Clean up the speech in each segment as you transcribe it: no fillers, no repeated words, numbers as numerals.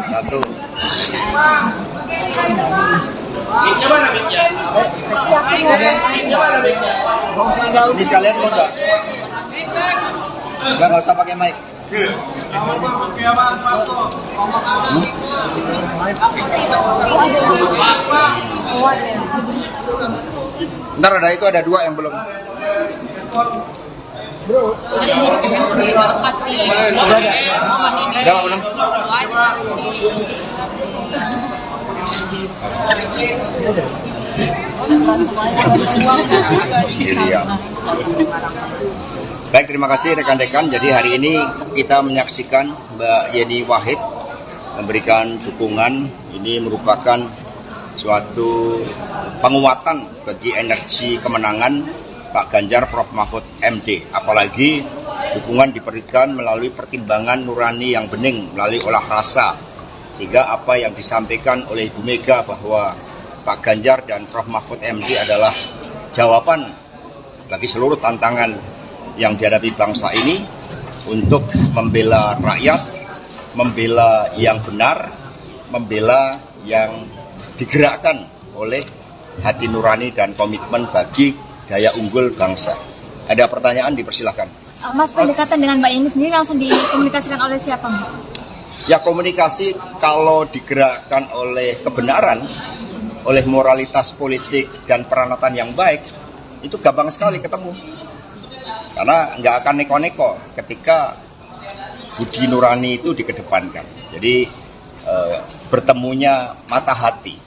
Satu. Ini sekalian mau nggak? Nggak usah pakai mic. Ntar ada dua yang belum. Udah belum? Baik, terima kasih rekan-rekan. Jadi hari ini kita menyaksikan Mbak Yeni Wahid memberikan dukungan. Ini merupakan suatu penguatan bagi energi kemenangan Pak Ganjar Prof Mahfud MD. Apalagi dukungan diberikan melalui pertimbangan nurani yang bening, melalui olah rasa. Sehingga apa yang disampaikan oleh Ibu Mega bahwa Pak Ganjar dan Prof Mahfud MD adalah jawaban bagi seluruh tantangan yang dihadapi bangsa ini untuk membela rakyat, membela yang benar, membela yang digerakkan oleh hati nurani dan komitmen bagi daya unggul bangsa. Ada pertanyaan, dipersilahkan. Mas, pendekatan dengan Mbak Yeni sendiri langsung dikomunikasikan oleh siapa, Mas? Ya, komunikasi kalau digerakkan oleh kebenaran, oleh moralitas politik dan peranatan yang baik, itu gampang sekali ketemu. Karena nggak akan neko-neko ketika budi nurani itu dikedepankan. Jadi bertemunya mata hati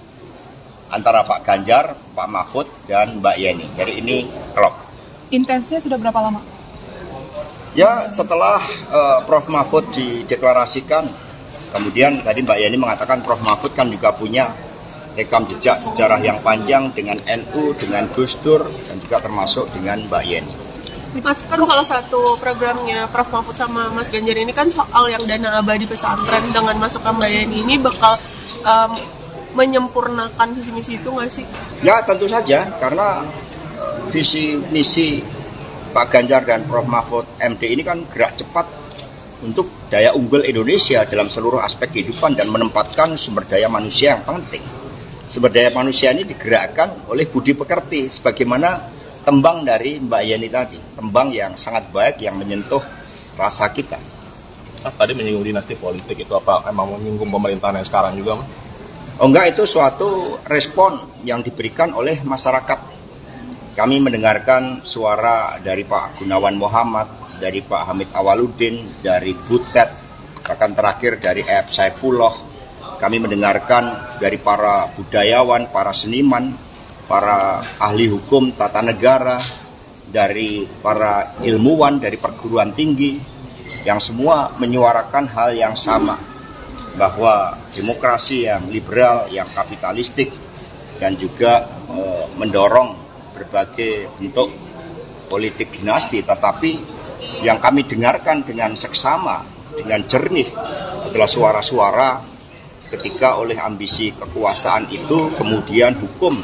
antara Pak Ganjar, Pak Mahfud, dan Mbak Yeni. Jadi ini klop. Intensnya sudah berapa lama? Ya, setelah Prof Mahfud dideklarasikan, kemudian tadi Mbak Yeni mengatakan Prof Mahfud kan juga punya rekam jejak sejarah yang panjang dengan NU, dengan Gus Dur, dan juga termasuk dengan Mbak Yeni. Mas, kan salah satu programnya Prof Mahfud sama Mas Ganjar ini kan soal yang dana abadi pesantren. Dengan masuknya Mbak Yeni ini bakal menyempurnakan visi misi itu nggak sih? Ya, tentu saja, karena visi misi Pak Ganjar dan Prof Mahfud MD ini kan gerak cepat untuk daya unggul Indonesia dalam seluruh aspek kehidupan dan menempatkan sumber daya manusia yang penting. Sumber daya manusia ini digerakkan oleh budi pekerti, sebagaimana tembang dari Mbak Yeni tadi, tembang yang sangat baik yang menyentuh rasa kita. Mas tadi menyinggung dinasti politik, itu apa emang menyinggung pemerintahan yang sekarang juga, Mas? Oh enggak, itu suatu respon yang diberikan oleh masyarakat. Kami mendengarkan suara dari Pak Gunawan Muhammad, dari Pak Hamid Awaludin, dari Butet, bahkan terakhir dari F. Saifullah. Kami mendengarkan dari para budayawan, para seniman, para ahli hukum tata negara, dari para ilmuwan, dari perguruan tinggi, yang semua menyuarakan hal yang sama, bahwa demokrasi yang liberal, yang kapitalistik, dan juga mendorong berbagai bentuk politik dinasti, tetapi yang kami dengarkan dengan seksama, dengan jernih adalah suara-suara ketika oleh ambisi kekuasaan itu kemudian hukum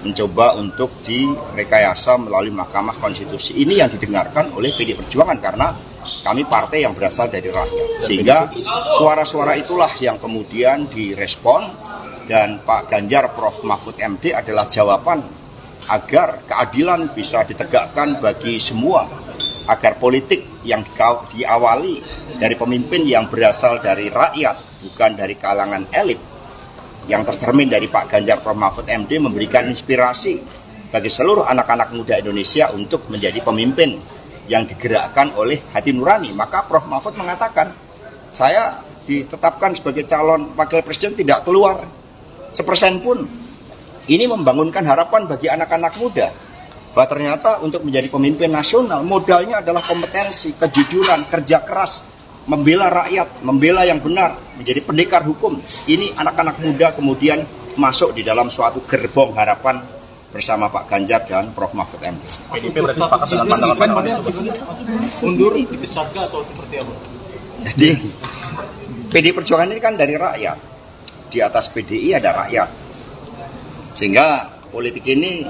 mencoba untuk direkayasa melalui Mahkamah Konstitusi. Ini yang didengarkan oleh PDI Perjuangan karena kami partai yang berasal dari rakyat. Sehingga suara-suara itulah yang kemudian direspon, dan Pak Ganjar Prof Mahfud MD adalah jawaban agar keadilan bisa ditegakkan bagi semua, agar politik yang diawali dari pemimpin yang berasal dari rakyat, bukan dari kalangan elit, yang tercermin dari Pak Ganjar Prof Mahfud MD memberikan inspirasi bagi seluruh anak-anak muda Indonesia untuk menjadi pemimpin yang digerakkan oleh hati nurani. Maka Prof Mahfud mengatakan, saya ditetapkan sebagai calon wakil presiden tidak keluar 1% pun. Ini membangunkan harapan bagi anak-anak muda bahwa ternyata untuk menjadi pemimpin nasional modalnya adalah kompetensi, kejujuran, kerja keras, membela rakyat, membela yang benar, menjadi pendekar hukum. Ini anak-anak muda kemudian masuk di dalam suatu gerbong harapan bersama Pak Ganjar dan Prof Mahfud MD. PDIP berarti sepakat dengan pandangan mundur, dipecat atau seperti apa? Jadi PDI Perjuangan ini kan dari rakyat. Di atas PDI ada rakyat. Sehingga politik ini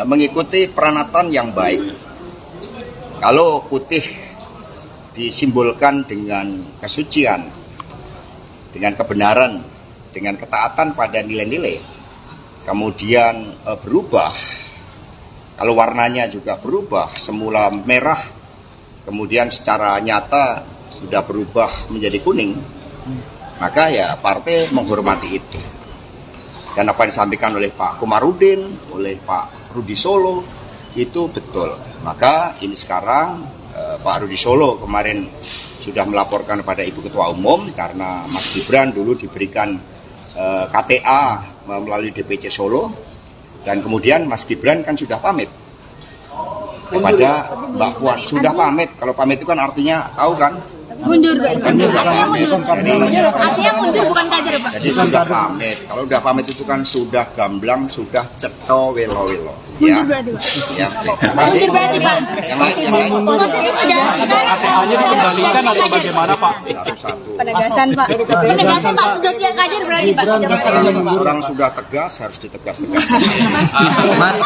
mengikuti peranatan yang baik. Kalau putih disimbolkan dengan kesucian, dengan kebenaran, dengan ketaatan pada nilai-nilai, kemudian berubah, kalau warnanya juga berubah, semula merah, kemudian secara nyata sudah berubah menjadi kuning, maka ya partai menghormati itu. Dan apa yang disampaikan oleh Pak Komarudin, oleh Pak Rudi Solo, itu betul. Maka ini sekarang Pak Rudi Solo kemarin sudah melaporkan kepada Ibu Ketua Umum karena Mas Gibran dulu diberikan KTA melalui DPC Solo, dan kemudian Mas Gibran kan sudah pamit kepada Mbak Puan. Sudah pamit, kalau pamit itu kan artinya tahu kan? Mundur, Pak. Kan sudah pamit. Artinya mundur bukan kader, Pak. Jadi sudah pamit. Kalau udah pamit itu kan sudah gamblang, sudah ceto welo-welo. Ya. Mundur berarti, Pak. Ya, terima kasih. Mundur berarti, Pak. Yang lain, yang lain. KTA-nya dikembalikan atau bagaimana, Pak? Satu-satu. Penegasan, Pak. Penegasan, Pak. Sudah tidak kader berarti, Pak. Orang sudah tegas, harus ditegas-tegas. Mas,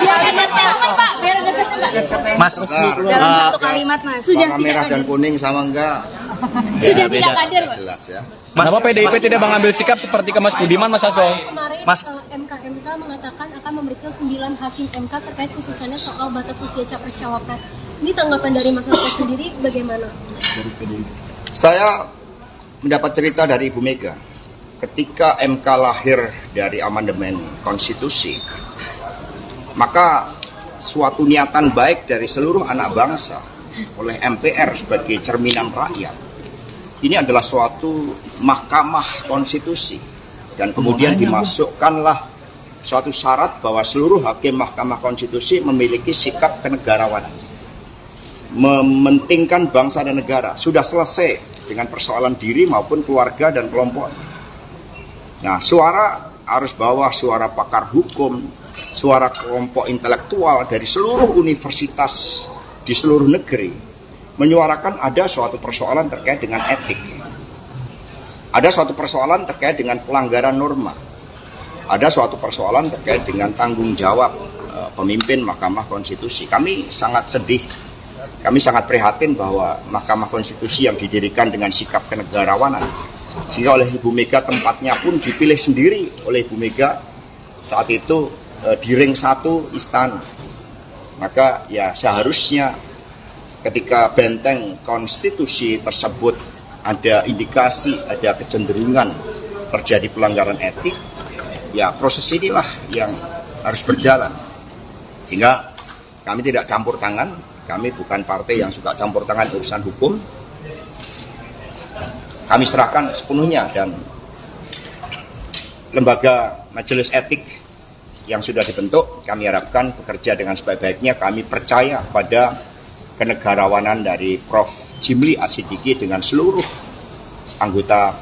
Biar ada statement, Pak. Biar ada statement, Pak. Mas, Dalam satu kalimat, Mas. Sudah Warna tidak merah dan kader. kuning sama enggak? Sudah tidak kader, Pak. Jelas ya. Kenapa PDIP tidak mengambil sikap seperti ke Mas Budiman, Mas Hasto? Kemarin Mas. MK mengatakan akan memeriksa 9 hakim MK terkait putusannya soal batas usia capres-cawapres. Ini tanggapan dari Mas Hasto sendiri bagaimana? Saya mendapat cerita dari Ibu Mega. Ketika MK lahir dari amandemen konstitusi, maka suatu niatan baik dari seluruh anak bangsa oleh MPR sebagai cerminan rakyat, ini adalah suatu mahkamah konstitusi, dan kemudian dimasukkanlah suatu syarat bahwa seluruh hakim mahkamah konstitusi memiliki sikap kenegarawanan, mementingkan bangsa dan negara. Sudah selesai dengan persoalan diri maupun keluarga dan kelompok. Nah, suara arus bawah, suara pakar hukum, suara kelompok intelektual dari seluruh universitas di seluruh negeri menyuarakan ada suatu persoalan terkait dengan etik, ada suatu persoalan terkait dengan pelanggaran norma, ada suatu persoalan terkait dengan tanggung jawab pemimpin Mahkamah Konstitusi. Kami sangat sedih, kami sangat prihatin bahwa Mahkamah Konstitusi yang didirikan dengan sikap kenegarawanan, sehingga oleh Ibu Mega tempatnya pun dipilih sendiri oleh Ibu Mega saat itu di ring 1 istana. Maka ya seharusnya ketika benteng konstitusi tersebut ada indikasi, ada kecenderungan terjadi pelanggaran etik, ya proses inilah yang harus berjalan. Sehingga kami tidak campur tangan, kami bukan partai yang suka campur tangan urusan hukum. Kami serahkan sepenuhnya, dan lembaga majelis etik yang sudah dibentuk, kami harapkan bekerja dengan sebaik-baiknya. Kami percaya pada kenegarawanan dari Prof. Jimli Asidiki dengan seluruh anggota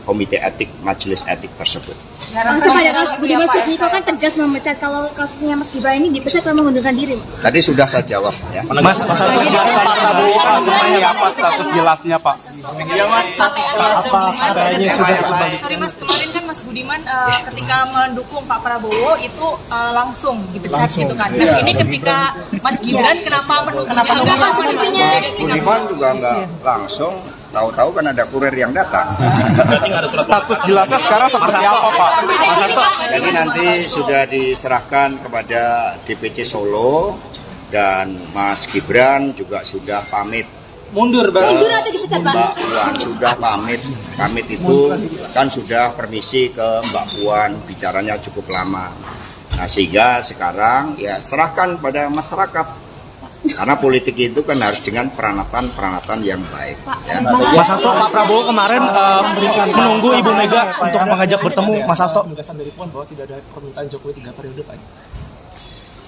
komite etik majelis etik tersebut. Langsung pada kasus Budiman Sujatmiko kan tegas memecat, kalau kasusnya Mas Gibran ini dipecat atau mengundurkan diri. Tadi sudah saya jawab ya. Mas Hasto, Pak Prabowo seperti apa status jelasnya, Pak? Sorry Mas, kemarin kan Mas Budiman ketika mendukung Pak Prabowo itu langsung dipecat gitu kan. Nah, ini ketika Mas Gibran kenapa mendukung? Mas Budiman juga nggak langsung, tahu-tahu kan ada kurir yang datang. Status jelasnya sekarang seperti apa, Pak? Mas Hasto. Jadi nanti sudah diserahkan kepada DPC Solo, dan Mas Gibran juga sudah pamit. Mundur, Mundur atau dipecat, Pak? Mbak Puan sudah pamit. Pamit itu kan sudah permisi ke Mbak Puan, bicaranya cukup lama. Nah, sehingga sekarang ya serahkan pada masyarakat. Karena politik itu kan harus dengan peranatan yang baik. Ya. Mas Hasto, Pak Prabowo kemarin menunggu Ibu Mega untuk mengajak bertemu Mas Hasto. Penegasan dari Puan bahwa tidak ada permintaan Jokowi 3 periode, Pak.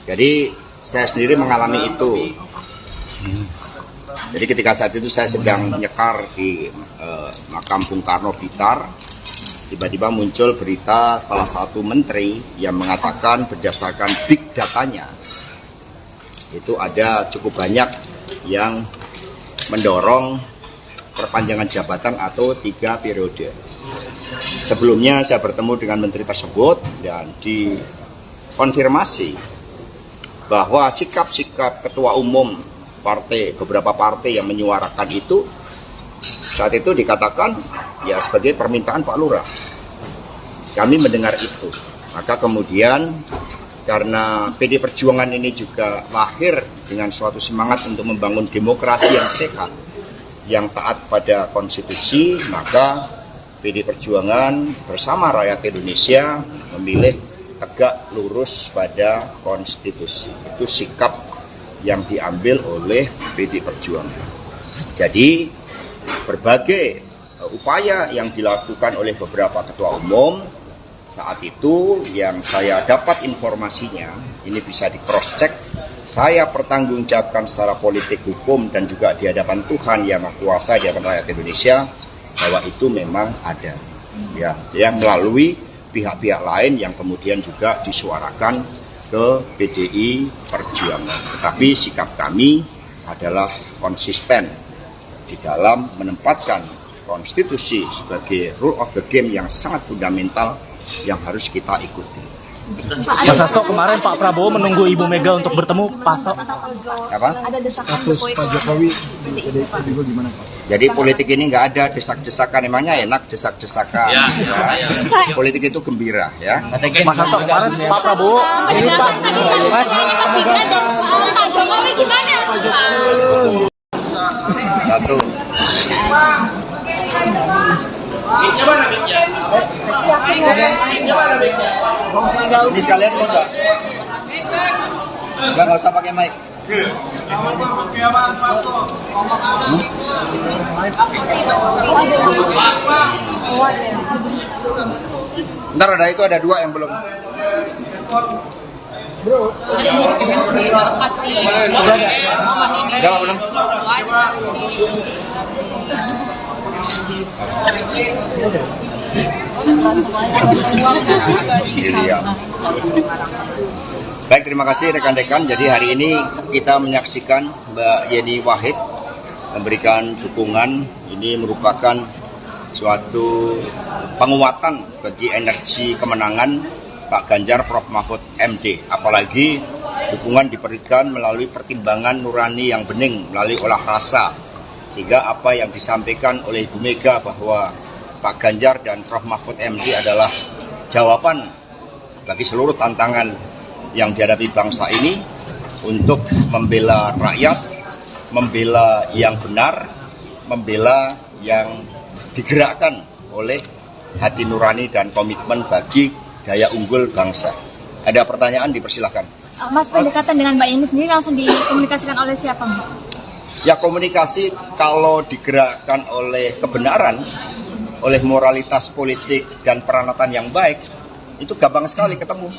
Jadi saya sendiri mengalami itu. Jadi ketika saat itu saya sedang nyekar di makam Bung Karno Blitar, tiba-tiba muncul berita salah satu menteri yang mengatakan berdasarkan big datanya, itu ada cukup banyak yang mendorong perpanjangan jabatan atau 3 periode. Sebelumnya saya bertemu dengan menteri tersebut dan dikonfirmasi bahwa sikap-sikap ketua umum partai, beberapa partai yang menyuarakan itu Saat itu dikatakan ya sebagai permintaan Pak Lurah. Kami mendengar itu. Maka kemudian karena PD Perjuangan ini juga lahir dengan suatu semangat untuk membangun demokrasi yang sehat, yang taat pada konstitusi, maka PD Perjuangan bersama rakyat Indonesia memilih tegak lurus pada konstitusi. Itu sikap yang diambil oleh PD Perjuangan. Jadi berbagai upaya yang dilakukan oleh beberapa ketua umum saat itu yang saya dapat informasinya, ini bisa di cross check, saya pertanggungjawabkan secara politik hukum dan juga di hadapan Tuhan yang Maha Kuasa, di hadapan rakyat Indonesia, bahwa itu memang ada, ya melalui pihak-pihak lain yang kemudian juga disuarakan ke PDI Perjuangan. Tetapi sikap kami adalah konsisten di dalam menempatkan konstitusi sebagai rule of the game yang sangat fundamental yang harus kita ikuti. Mas Hasto, kemarin Pak Prabowo menunggu Ibu Mega untuk bertemu. Pak Hasto, Apa? Ada desakan Jokowi gimana Pak? Jadi politik ini nggak ada desak-desakan, emangnya enak desak-desakan. Ya. Politik itu gembira, ya. Mas Hasto, kemarin Pak Prabowo ini Pak Mas Gibran dan Pak Jokowi gimana? Satu. Ini sekalian mau nggak? Nggak usah pakai mic. Ntar ada dua yang belum. Udah belum? Baik, terima kasih rekan-rekan. Jadi hari ini kita menyaksikan Mbak Yeni Wahid memberikan dukungan. Ini merupakan suatu penguatan bagi energi kemenangan Pak Ganjar Prof Mahfud MD. Apalagi dukungan diberikan melalui pertimbangan nurani yang bening, melalui olah rasa. Sehingga apa yang disampaikan oleh Ibu Mega bahwa Pak Ganjar dan Prof Mahfud MD adalah jawaban bagi seluruh tantangan yang dihadapi bangsa ini untuk membela rakyat, membela yang benar, membela yang digerakkan oleh hati nurani dan komitmen bagi daya unggul bangsa. Ada pertanyaan, dipersilahkan. Mas, pendekatan dengan Mbak Yeni sendiri langsung dikomunikasikan oleh siapa, Mas? Ya, komunikasi kalau digerakkan oleh kebenaran, oleh moralitas politik dan peranatan yang baik, itu gampang sekali ketemu.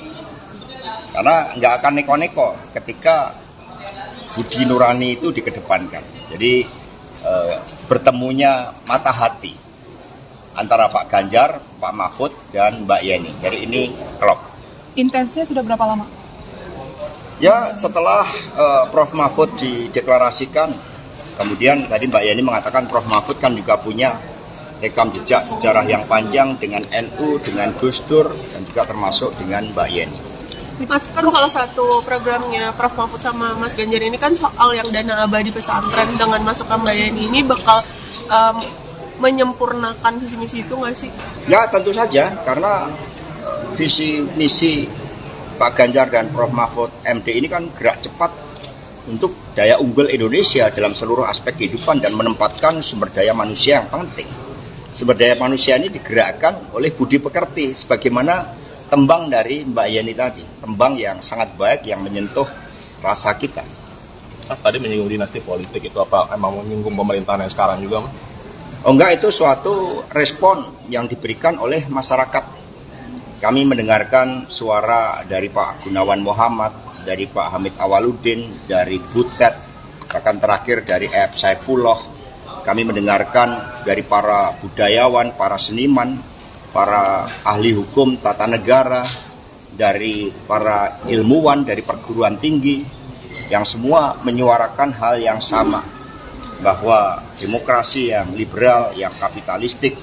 Karena nggak akan neko-neko ketika budi nurani itu dikedepankan. Jadi bertemunya mata hati antara Pak Ganjar, Pak Mahfud, dan Mbak Yeni. Jadi ini klop. Intensnya sudah berapa lama? Ya, setelah Prof Mahfud dideklarasikan, kemudian tadi Mbak Yeni mengatakan Prof Mahfud kan juga punya rekam jejak sejarah yang panjang dengan NU, dengan Gus Dur, dan juga termasuk dengan Mbak Yeni. Mas, kan salah satu programnya Prof Mahfud sama Mas Ganjar ini kan soal yang dana abadi pesantren. Dengan masukkan Mbak Yeni ini bakal menyempurnakan visi misi itu nggak sih? Ya, tentu saja, karena visi misi Pak Ganjar dan Prof Mahfud MD ini kan gerak cepat untuk daya unggul Indonesia dalam seluruh aspek kehidupan dan menempatkan sumber daya manusia yang penting. Sumber daya manusia ini digerakkan oleh budi pekerti, sebagaimana tembang dari Mbak Yeni tadi, tembang yang sangat baik yang menyentuh rasa kita. Mas tadi menyinggung dinasti politik, itu apa emang menyinggung pemerintahan yang sekarang juga, Mas? Oh enggak, itu suatu respon yang diberikan oleh masyarakat. Kami mendengarkan suara dari Pak Gunawan Muhammad, dari Pak Hamid Awaludin, dari Butet, bahkan terakhir dari F. Saifullah. Kami mendengarkan dari para budayawan, para seniman, para ahli hukum tata negara, dari para ilmuwan, dari perguruan tinggi, yang semua menyuarakan hal yang sama, bahwa demokrasi yang liberal, yang kapitalistik,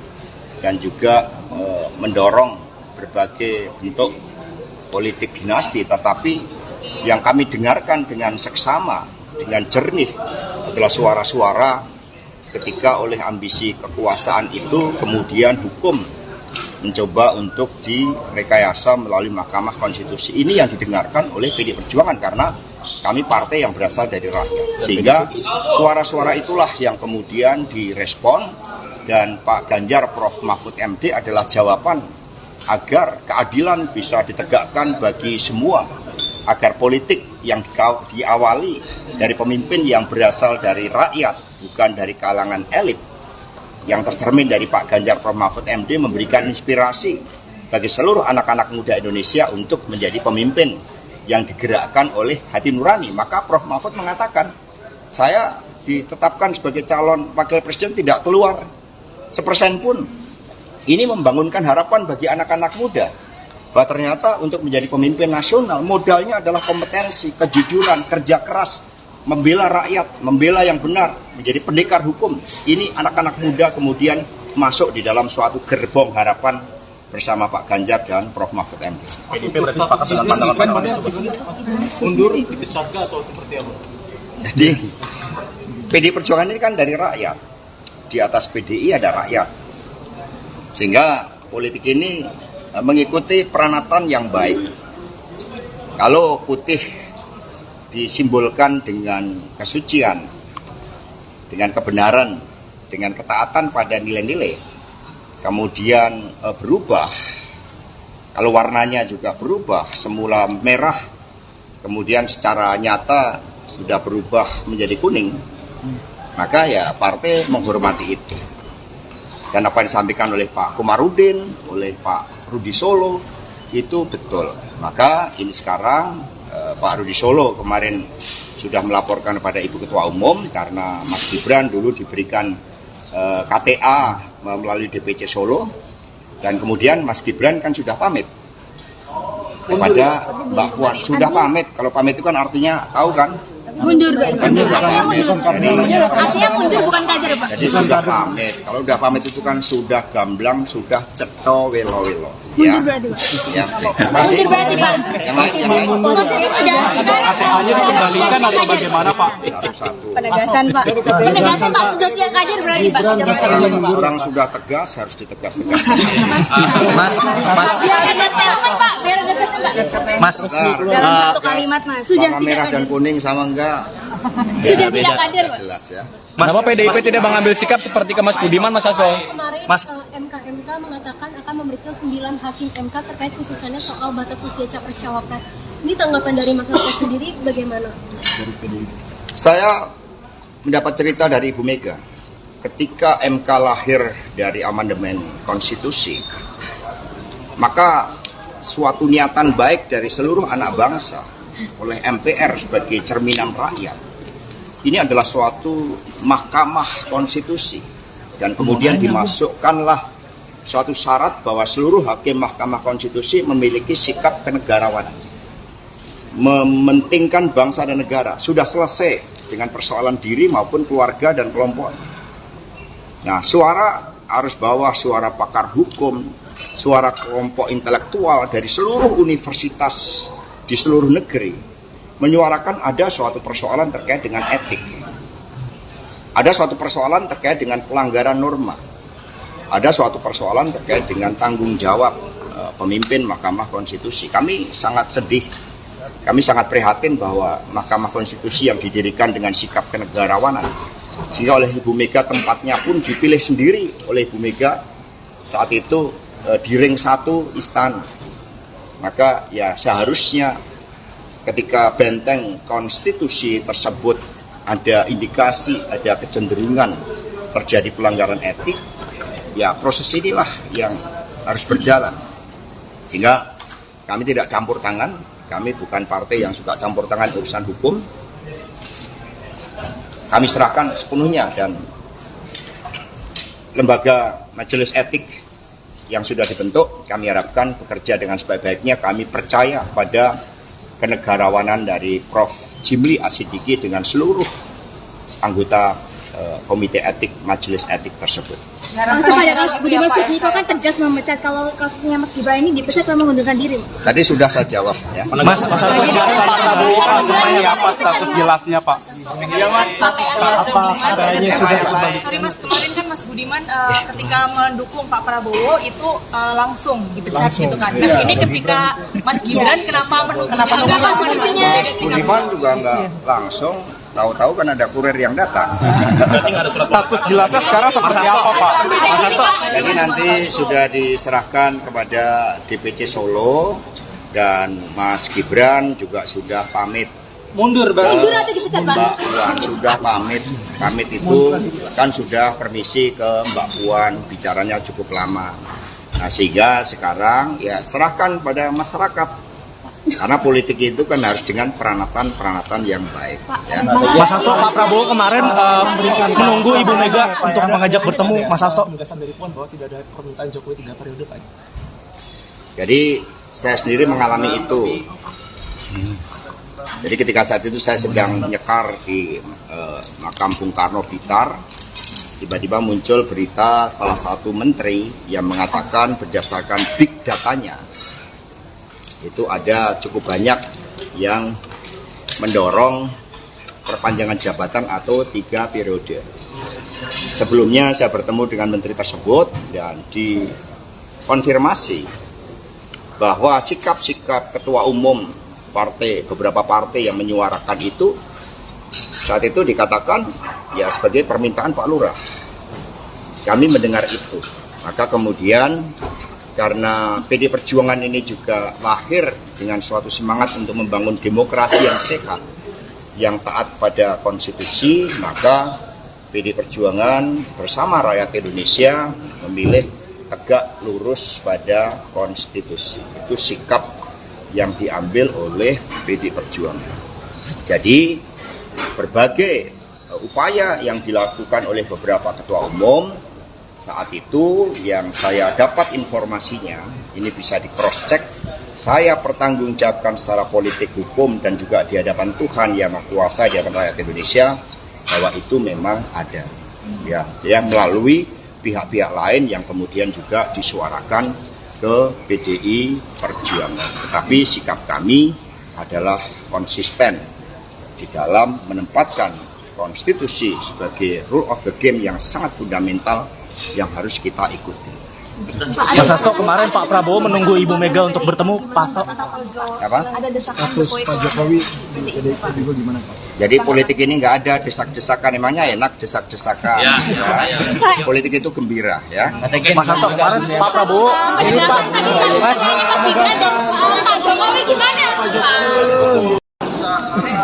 dan juga mendorong berbagai bentuk politik dinasti, tetapi yang kami dengarkan dengan seksama, dengan jernih adalah suara-suara ketika oleh ambisi kekuasaan itu kemudian hukum mencoba untuk direkayasa melalui Mahkamah Konstitusi. Ini yang didengarkan oleh PDI Perjuangan karena kami partai yang berasal dari rakyat. Sehingga suara-suara itulah yang kemudian direspon dan Pak Ganjar Prof. Mahfud MD adalah jawaban agar keadilan bisa ditegakkan bagi semua, agar politik yang diawali dari pemimpin yang berasal dari rakyat, bukan dari kalangan elit, yang tercermin dari Pak Ganjar Prof. Mahfud MD memberikan inspirasi bagi seluruh anak-anak muda Indonesia untuk menjadi pemimpin yang digerakkan oleh hati nurani. Maka Prof. Mahfud mengatakan, saya ditetapkan sebagai calon wakil presiden tidak keluar 1% pun. Ini membangunkan harapan bagi anak-anak muda bahwa ternyata untuk menjadi pemimpin nasional modalnya adalah kompetensi, kejujuran, kerja keras, membela rakyat, membela yang benar, menjadi pendekar hukum. Ini anak-anak muda kemudian masuk di dalam suatu gerbong harapan bersama Pak Ganjar dan Prof. Mahfud MD. PDIP berarti sepakat dengan pandangan mundur, dipecat atau seperti apa? Jadi PDI Perjuangan ini kan dari rakyat. Di atas PDI ada rakyat. Sehingga politik ini mengikuti peranatan yang baik. Kalau putih disimbolkan dengan kesucian, dengan kebenaran, dengan ketaatan pada nilai-nilai, kemudian berubah, kalau warnanya juga berubah, semula merah, kemudian secara nyata sudah berubah menjadi kuning, maka ya partai menghormati itu. Dan apa yang disampaikan oleh Pak Komarudin, oleh Pak Rudi Solo, itu betul. Maka ini sekarang Pak Rudi Solo kemarin sudah melaporkan kepada Ibu Ketua Umum karena Mas Gibran dulu diberikan KTA melalui DPC Solo, dan kemudian Mas Gibran kan sudah pamit kepada Mbak Puan. Sudah pamit, kalau pamit itu kan artinya tahu kan? Mundur, Pak. Kan sudah pamit. Artinya mundur bukan kader, Pak. Jadi sudah pamit. Kalau sudah pamit itu kan sudah gamblang, sudah ceto welo-welo. Ya. Mundur berarti, Pak. Ya, terima kasih. Mundur berarti, Pak. Yang lain. ATA-nya dikembalikan atau bagaimana, Pak? Satu-satu. Penegasan, Pak. Penegasan, Pak. Sudah tidak kader berarti, Pak. Orang sudah tegas harus ditegas-tegas. Biar ada statement, Pak. Biar ada statement, Pak. Mas, Dalam satu kalimat, Mas. Sudah Warna tidak merah dan kader. kuning sama enggak? Sudah tidak kader, Pak. Jelas ya. Kenapa PDIP tidak mengambil sikap seperti ke Mas Budiman, Mas Hasto? Kemarin Mas, MK mengatakan akan memeriksa 9 hakim MK terkait putusannya soal batas usia capres-cawapres. Ini tanggapan dari Mas Hasto sendiri bagaimana? Saya mendapat cerita dari Ibu Mega. Ketika MK lahir dari amandemen konstitusi, maka suatu niatan baik dari seluruh anak bangsa oleh MPR sebagai cerminan rakyat, ini adalah suatu mahkamah konstitusi, dan kemudian dimasukkanlah suatu syarat bahwa seluruh hakim mahkamah konstitusi memiliki sikap kenegarawanan, mementingkan bangsa dan negara. Sudah selesai dengan persoalan diri maupun keluarga dan kelompok. Nah, suara arus bawah, suara pakar hukum, suara kelompok intelektual dari seluruh universitas di seluruh negeri menyuarakan ada suatu persoalan terkait dengan etik, ada suatu persoalan terkait dengan pelanggaran norma, ada suatu persoalan terkait dengan tanggung jawab pemimpin Mahkamah Konstitusi. Kami sangat sedih, kami sangat prihatin bahwa Mahkamah Konstitusi yang didirikan dengan sikap kenegarawanan, sehingga oleh Ibu Mega tempatnya pun dipilih sendiri oleh Ibu Mega saat itu di ring 1 istana. Maka ya seharusnya ketika benteng konstitusi tersebut ada indikasi, ada kecenderungan terjadi pelanggaran etik, ya proses inilah yang harus berjalan. Sehingga kami tidak campur tangan, kami bukan partai yang suka campur tangan urusan hukum. Kami serahkan sepenuhnya, dan lembaga majelis etik yang sudah dibentuk kami harapkan bekerja dengan sebaik-baiknya. Kami percaya pada kenegarawanan dari Prof. Jimli Asidiki dengan seluruh anggota komite etik majelis etik tersebut. Supaya Mas Budiman Sujatmiko kan tegas memecat kalau kasusnya Mas Gibran ini dipecat karena mengundurkan diri. Tadi sudah saya jawab ya. Mas Hasto kemarin Pak Prabowo Seperti apa status jelasnya Pak? Sorry Mas, kemarin kan Mas Budiman ketika mendukung Pak Prabowo itu langsung dipecat gitu kan. Nah ini ketika Mas Gibran kenapa mendukungnya? Mas Budiman juga nggak langsung, tahu-tahu kan ada kurir yang datang. Status jelasnya sekarang seperti apa Pak? Mas Hasto. Jadi nanti sudah diserahkan kepada DPC Solo dan Mas Gibran juga sudah pamit. Mundur Mundur atau dipecat Pak? Mbak Puan sudah pamit. Pamit itu kan sudah permisi ke Mbak Puan, bicaranya cukup lama. Nah sehingga sekarang ya serahkan pada masyarakat. Karena politik itu kan harus dengan peranatan yang baik. Ya. Mas Hasto, Pak Prabowo kemarin menunggu Ibu Mega untuk mengajak bertemu Mas Hasto. Penegasan dari Puan bahwa tidak ada permintaan Jokowi 3 periode, Pak. Jadi saya sendiri mengalami itu. Jadi ketika saat itu saya sedang nyekar di makam Bung Karno Blitar, tiba-tiba muncul berita salah satu menteri yang mengatakan berdasarkan big datanya, itu ada cukup banyak yang mendorong perpanjangan jabatan atau 3 periode. Sebelumnya saya bertemu dengan menteri tersebut dan dikonfirmasi bahwa sikap-sikap ketua umum beberapa partai yang menyuarakan itu saat itu dikatakan ya sebagai permintaan Pak Lurah. Kami mendengar itu, maka kemudian karena PD Perjuangan ini juga lahir dengan suatu semangat untuk membangun demokrasi yang sehat, yang taat pada konstitusi, maka PD Perjuangan bersama rakyat Indonesia memilih tegak lurus pada konstitusi. Itu sikap yang diambil oleh PD Perjuangan. Jadi berbagai upaya yang dilakukan oleh beberapa ketua umum saat itu yang saya dapat informasinya, ini bisa di cross check, saya pertanggungjawabkan secara politik hukum dan juga di hadapan Tuhan yang Maha Kuasa, di hadapan rakyat Indonesia, bahwa itu memang ada. Ya, melalui pihak-pihak lain yang kemudian juga disuarakan ke PDI Perjuangan. Tetapi sikap kami adalah konsisten di dalam menempatkan konstitusi sebagai rule of the game yang sangat fundamental yang harus kita ikuti. Mas Hasto, kemarin Pak Prabowo menunggu Ibu Mega untuk bertemu Pak Hasto. Apa? Ada desakan Jokowi juga gimana Pak? Jadi politik ini nggak ada desak-desakan, emangnya enak desak-desakan. Ya. Politik itu gembira ya. Mas Hasto, kemarin Pak Prabowo ini Pak Mas Gibran dan Pak Jokowi gimana?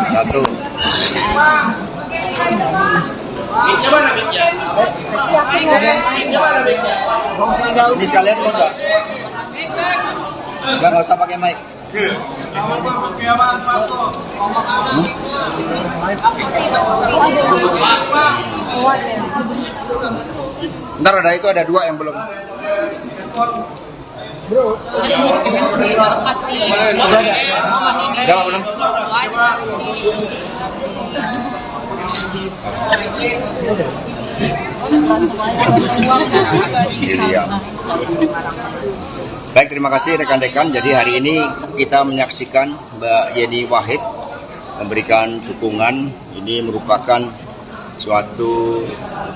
Satu. Ini sekalian mau nggak? Nggak usah pakai mic. Ntar ada 2 yang belum. Udah belum? Baik, terima kasih rekan-rekan. Jadi hari ini kita menyaksikan Mbak Yeni Wahid memberikan dukungan. Ini merupakan suatu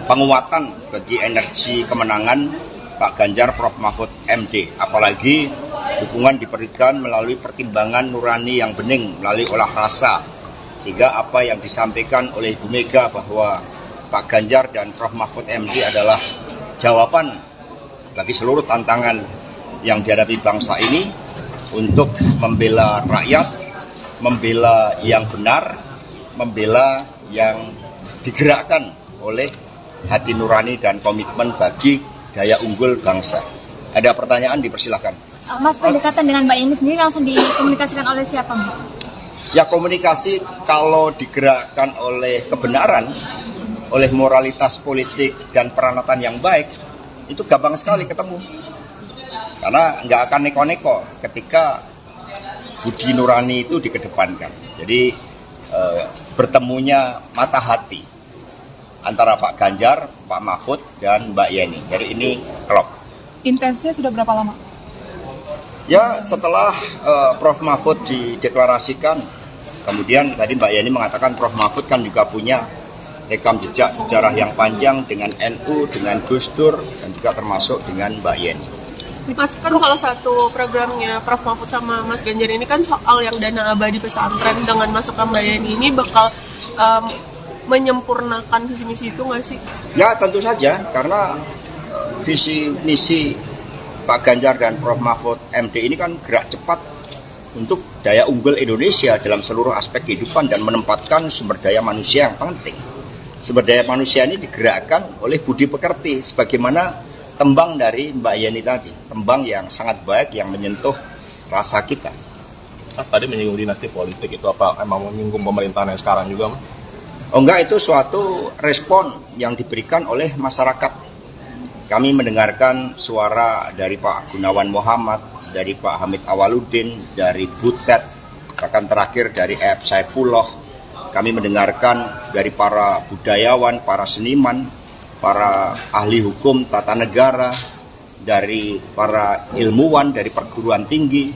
penguatan bagi energi kemenangan Pak Ganjar Prof Mahfud MD. Apalagi dukungan diberikan melalui pertimbangan nurani yang bening, melalui olah rasa. Sehingga apa yang disampaikan oleh Ibu Mega bahwa Pak Ganjar dan Prof Mahfud MD adalah jawaban bagi seluruh tantangan yang dihadapi bangsa ini untuk membela rakyat, membela yang benar, membela yang digerakkan oleh hati nurani dan komitmen bagi daya unggul bangsa. Ada pertanyaan, dipersilahkan. Mas, pendekatan dengan Mbak Yeni sendiri langsung dikomunikasikan oleh siapa, Mas? Ya, komunikasi kalau digerakkan oleh kebenaran, oleh moralitas politik dan peranatan yang baik, itu gampang sekali ketemu. Karena nggak akan neko-neko ketika budi nurani itu dikedepankan. Jadi bertemunya mata hati. antara Pak Ganjar, Pak Mahfud, dan Mbak Yeni. Jadi ini klop. Intensnya sudah berapa lama? Ya setelah Prof Mahfud dideklarasikan, kemudian tadi Mbak Yeni mengatakan Prof Mahfud kan juga punya rekam jejak sejarah yang panjang dengan NU, dengan Gus Dur, dan juga termasuk dengan Mbak Yeni. Mas, kan salah satu programnya Prof Mahfud sama Mas Ganjar ini kan soal yang dana abadi pesantren dengan masuk ke Mbak Yeni ini bakal menyempurnakan visi misi itu nggak sih? Ya tentu saja, karena visi misi Pak Ganjar dan Prof Mahfud MD ini kan gerak cepat untuk daya unggul Indonesia dalam seluruh aspek kehidupan dan menempatkan sumber daya manusia yang penting. Sumber daya manusia ini digerakkan oleh budi pekerti, sebagaimana tembang dari Mbak Yeni tadi, tembang yang sangat baik yang menyentuh rasa kita. Mas tadi menyinggung dinasti politik, itu apa emang menyinggung pemerintahan yang sekarang juga, Mas? Oh enggak, itu suatu respon yang diberikan oleh masyarakat. Kami mendengarkan suara dari Pak Gunawan Muhammad, dari Pak Hamid Awaludin, dari Butet, bahkan terakhir dari F. Saifullah. Kami mendengarkan dari para budayawan, para seniman, para ahli hukum tata negara, dari para ilmuwan, dari perguruan tinggi,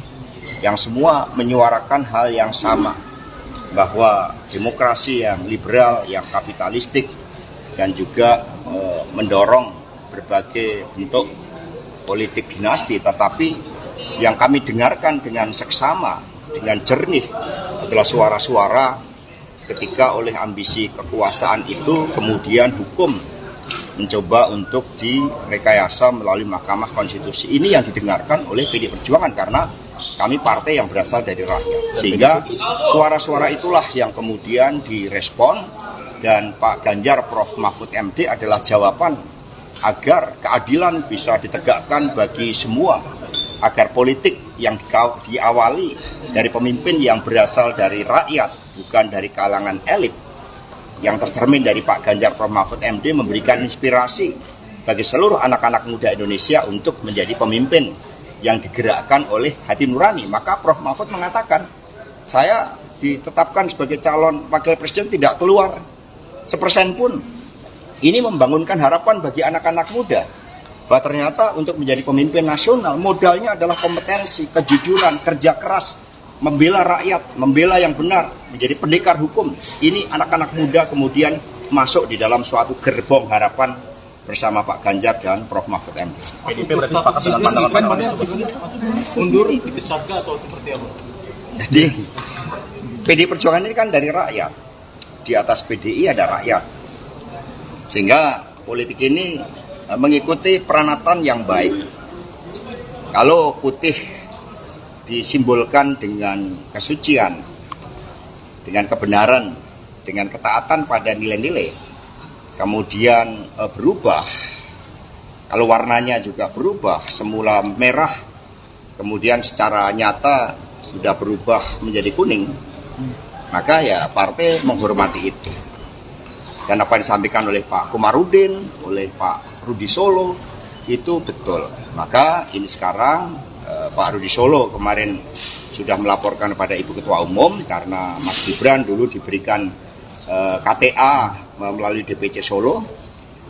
yang semua menyuarakan hal yang sama, bahwa demokrasi yang liberal, yang kapitalistik, dan juga mendorong berbagai bentuk politik dinasti, tetapi yang kami dengarkan dengan seksama, dengan jernih adalah suara-suara ketika oleh ambisi kekuasaan itu kemudian hukum mencoba untuk direkayasa melalui Mahkamah Konstitusi. Ini yang didengarkan oleh PDI Perjuangan karena kami partai yang berasal dari rakyat. Sehingga suara-suara itulah yang kemudian direspon, dan Pak Ganjar Prof Mahfud MD adalah jawaban agar keadilan bisa ditegakkan bagi semua, agar politik yang diawali dari pemimpin yang berasal dari rakyat, bukan dari kalangan elit, yang tercermin dari Pak Ganjar Prof Mahfud MD memberikan inspirasi bagi seluruh anak-anak muda Indonesia untuk menjadi pemimpin yang digerakkan oleh hati nurani. Maka Prof Mahfud mengatakan, saya ditetapkan sebagai calon wakil presiden tidak keluar 1% pun. Ini membangunkan harapan bagi anak-anak muda bahwa ternyata untuk menjadi pemimpin nasional modalnya adalah kompetensi, kejujuran, kerja keras, membela rakyat, membela yang benar, menjadi pendekar hukum. Ini anak-anak muda kemudian masuk di dalam suatu gerbong harapan bersama Pak Ganjar dan Prof Mahfud MD. PDIP berarti sepakat dengan pandangan mundur dipecat atau seperti apa? Jadi PDI Perjuangan ini kan dari rakyat. Di atas PDI ada rakyat. Sehingga politik ini mengikuti peranatan yang baik. Kalau putih disimbolkan dengan kesucian, dengan kebenaran, dengan ketaatan pada nilai-nilai, kemudian berubah, kalau warnanya juga berubah, semula merah, kemudian secara nyata sudah berubah menjadi kuning, maka ya partai menghormati itu. Dan apa yang disampaikan oleh Pak Komarudin, oleh Pak Rudi Solo, itu betul. Maka ini sekarang Pak Rudi Solo kemarin sudah melaporkan kepada Ibu Ketua Umum karena Mas Gibran dulu diberikan KTA melalui DPC Solo,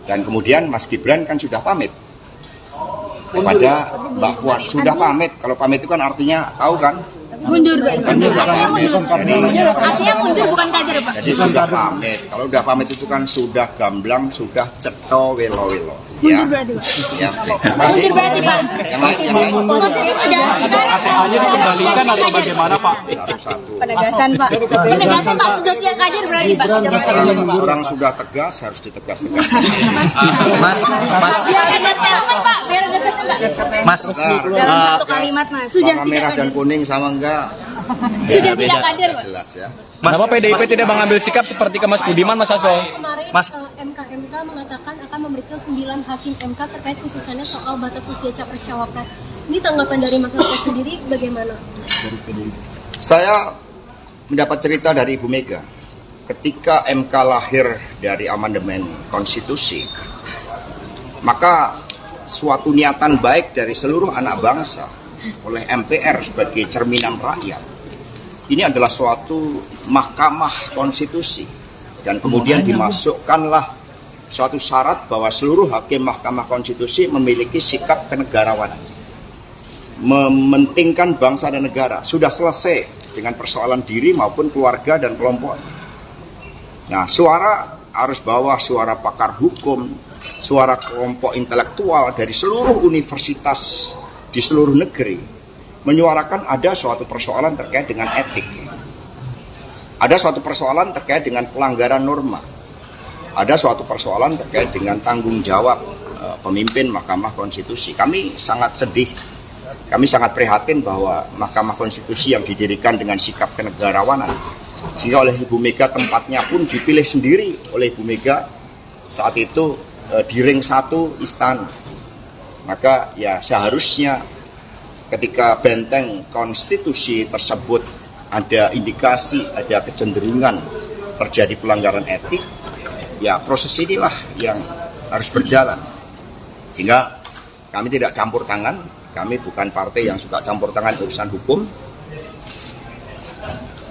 dan kemudian Mas Gibran kan sudah pamit kepada Mbak Puan. Sudah pamit, kalau pamit itu kan artinya tahu kan? Mundur, Pak. Kan sudah pamit. Artinya mundur bukan kader, Pak. Jadi sudah pamit. Kalau sudah pamit itu kan sudah gamblang, sudah ceto welo-welo. Ya. Mundur berarti, Pak. Ya, terima kasih. Mundur berarti, Pak. Yang lain. KTA-nya dikembalikan atau bagaimana, Pak? Satu-satu. Penegasan, Pak. Penegasan, Pak. Sudah tiap kader berarti, Pak. Orang sudah tegas harus ditegas-tegas. Mas, Biar ada statement, Pak. Biar ada statement, Pak. Mas, Dalam satu kalimat, Mas. Sudah warna merah dan kuning sama enggak? Sudah tidak kader, Pak. Jelas ya. kenapa PDIP tidak mengambil sikap seperti ke Mas Budiman, Mas Hasto? Kemarin Mas, MK mengatakan akan memeriksa 9 hakim MK terkait putusannya soal batas usia capres-cawapres. Ini tanggapan dari Mas Hasto sendiri bagaimana? Saya mendapat cerita dari Ibu Mega. Ketika MK lahir dari amandemen konstitusi, maka suatu niatan baik dari seluruh anak bangsa oleh MPR sebagai cerminan rakyat, ini adalah suatu mahkamah konstitusi, dan kemudian dimasukkanlah suatu syarat bahwa seluruh hakim Mahkamah Konstitusi memiliki sikap kenegarawanan, mementingkan bangsa dan negara. Sudah selesai dengan persoalan diri maupun keluarga dan kelompok. Nah, suara arus bawah, suara pakar hukum, suara kelompok intelektual dari seluruh universitas di seluruh negeri menyuarakan ada suatu persoalan terkait dengan etik. Ada suatu persoalan terkait dengan pelanggaran norma. Ada suatu persoalan terkait dengan tanggung jawab pemimpin Mahkamah Konstitusi. Kami sangat sedih, kami sangat prihatin bahwa Mahkamah Konstitusi yang didirikan dengan sikap kenegarawanan, sehingga oleh Ibu Mega tempatnya pun dipilih sendiri oleh Ibu Mega saat itu di ring 1 istana. Maka ya seharusnya ketika benteng konstitusi tersebut ada indikasi, ada kecenderungan terjadi pelanggaran etik, ya proses inilah yang harus berjalan. Sehingga kami tidak campur tangan, kami bukan partai yang suka campur tangan urusan hukum.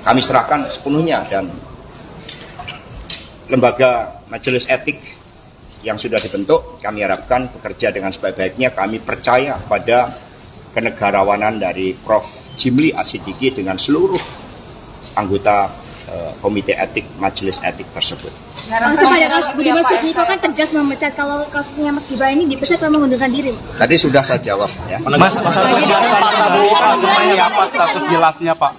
Kami serahkan sepenuhnya, dan lembaga majelis etik yang sudah dibentuk, kami harapkan bekerja dengan sebaik-baiknya. Kami percaya pada kenegarawanan dari Prof. Jimli Asidiki dengan seluruh anggota komite etik majelis etik tersebut. Langsung pada Mas Budiman Sujatmiko kan tegas memecat kalau kasusnya Mas Gibran ini dipecat kalau mengundurkan diri. Tadi sudah saya jawab ya. Mas Hasto kemarin Pak Prabowo seperti apa status jelasnya Pak?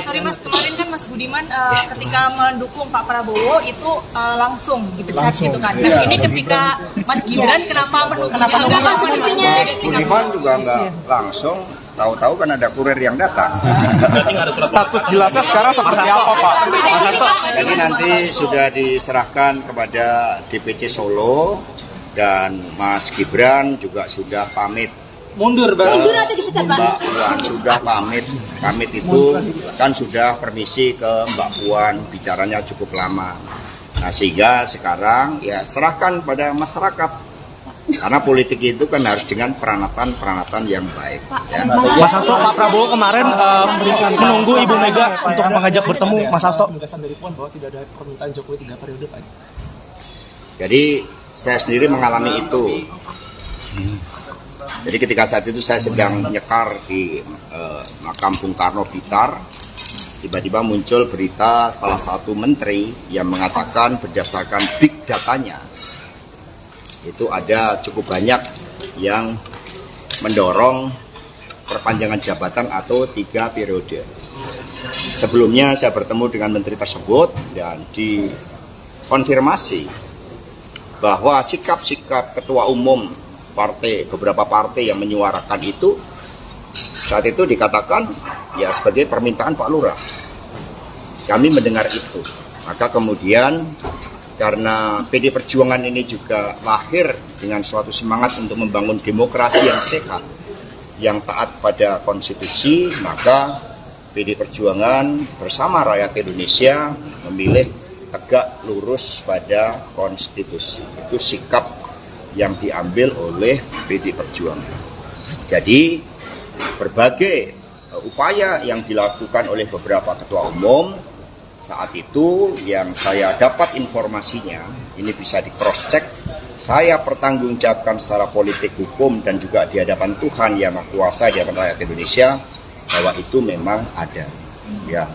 Sorry Mas, kemarin kan Mas Budiman ketika mendukung Pak Prabowo itu langsung dipecat gitu kan. Nah ini ketika Mas Gibran kenapa Mas Budiman juga nggak langsung, tahu-tahu kan ada kurir yang datang. Status jelasnya sekarang seperti apa Pak? Mas Hasto. Jadi nanti sudah diserahkan kepada DPC Solo, dan Mas Gibran juga sudah pamit. Mundur Mundur atau dipecat Pak? Mbak Puan sudah pamit. Pamit itu kan sudah permisi ke Mbak Puan, bicaranya cukup lama. Nah sehingga sekarang ya serahkan pada masyarakat. Karena politik itu kan harus dengan peranatan yang baik. Ya. Mas Hasto, Pak Prabowo kemarin menunggu Ibu Mega untuk mengajak bertemu Mas Hasto. Dari Puan bahwa tidak ada permintaan Jokowi 3 periode, Pak. Jadi saya sendiri mengalami itu. Jadi ketika saat itu saya sedang nyekar di makam Bung Karno Blitar, tiba-tiba muncul berita salah satu menteri yang mengatakan berdasarkan big datanya, itu ada cukup banyak yang mendorong perpanjangan jabatan atau 3 periode. Sebelumnya saya bertemu dengan menteri tersebut dan dikonfirmasi bahwa sikap-sikap ketua umum partai, beberapa partai yang menyuarakan itu saat itu dikatakan ya sebagai permintaan Pak Lurah. Kami mendengar itu. Maka kemudian karena PD Perjuangan ini juga lahir dengan suatu semangat untuk membangun demokrasi yang sehat, yang taat pada konstitusi, maka PD Perjuangan bersama rakyat Indonesia memilih tegak lurus pada konstitusi. Itu sikap yang diambil oleh PD Perjuangan. Jadi berbagai upaya yang dilakukan oleh beberapa ketua umum saat itu yang saya dapat informasinya, ini bisa di cross check, saya pertanggungjawabkan secara politik hukum dan juga di hadapan Tuhan yang Maha Kuasa, di hadapan rakyat Indonesia, bahwa itu memang ada.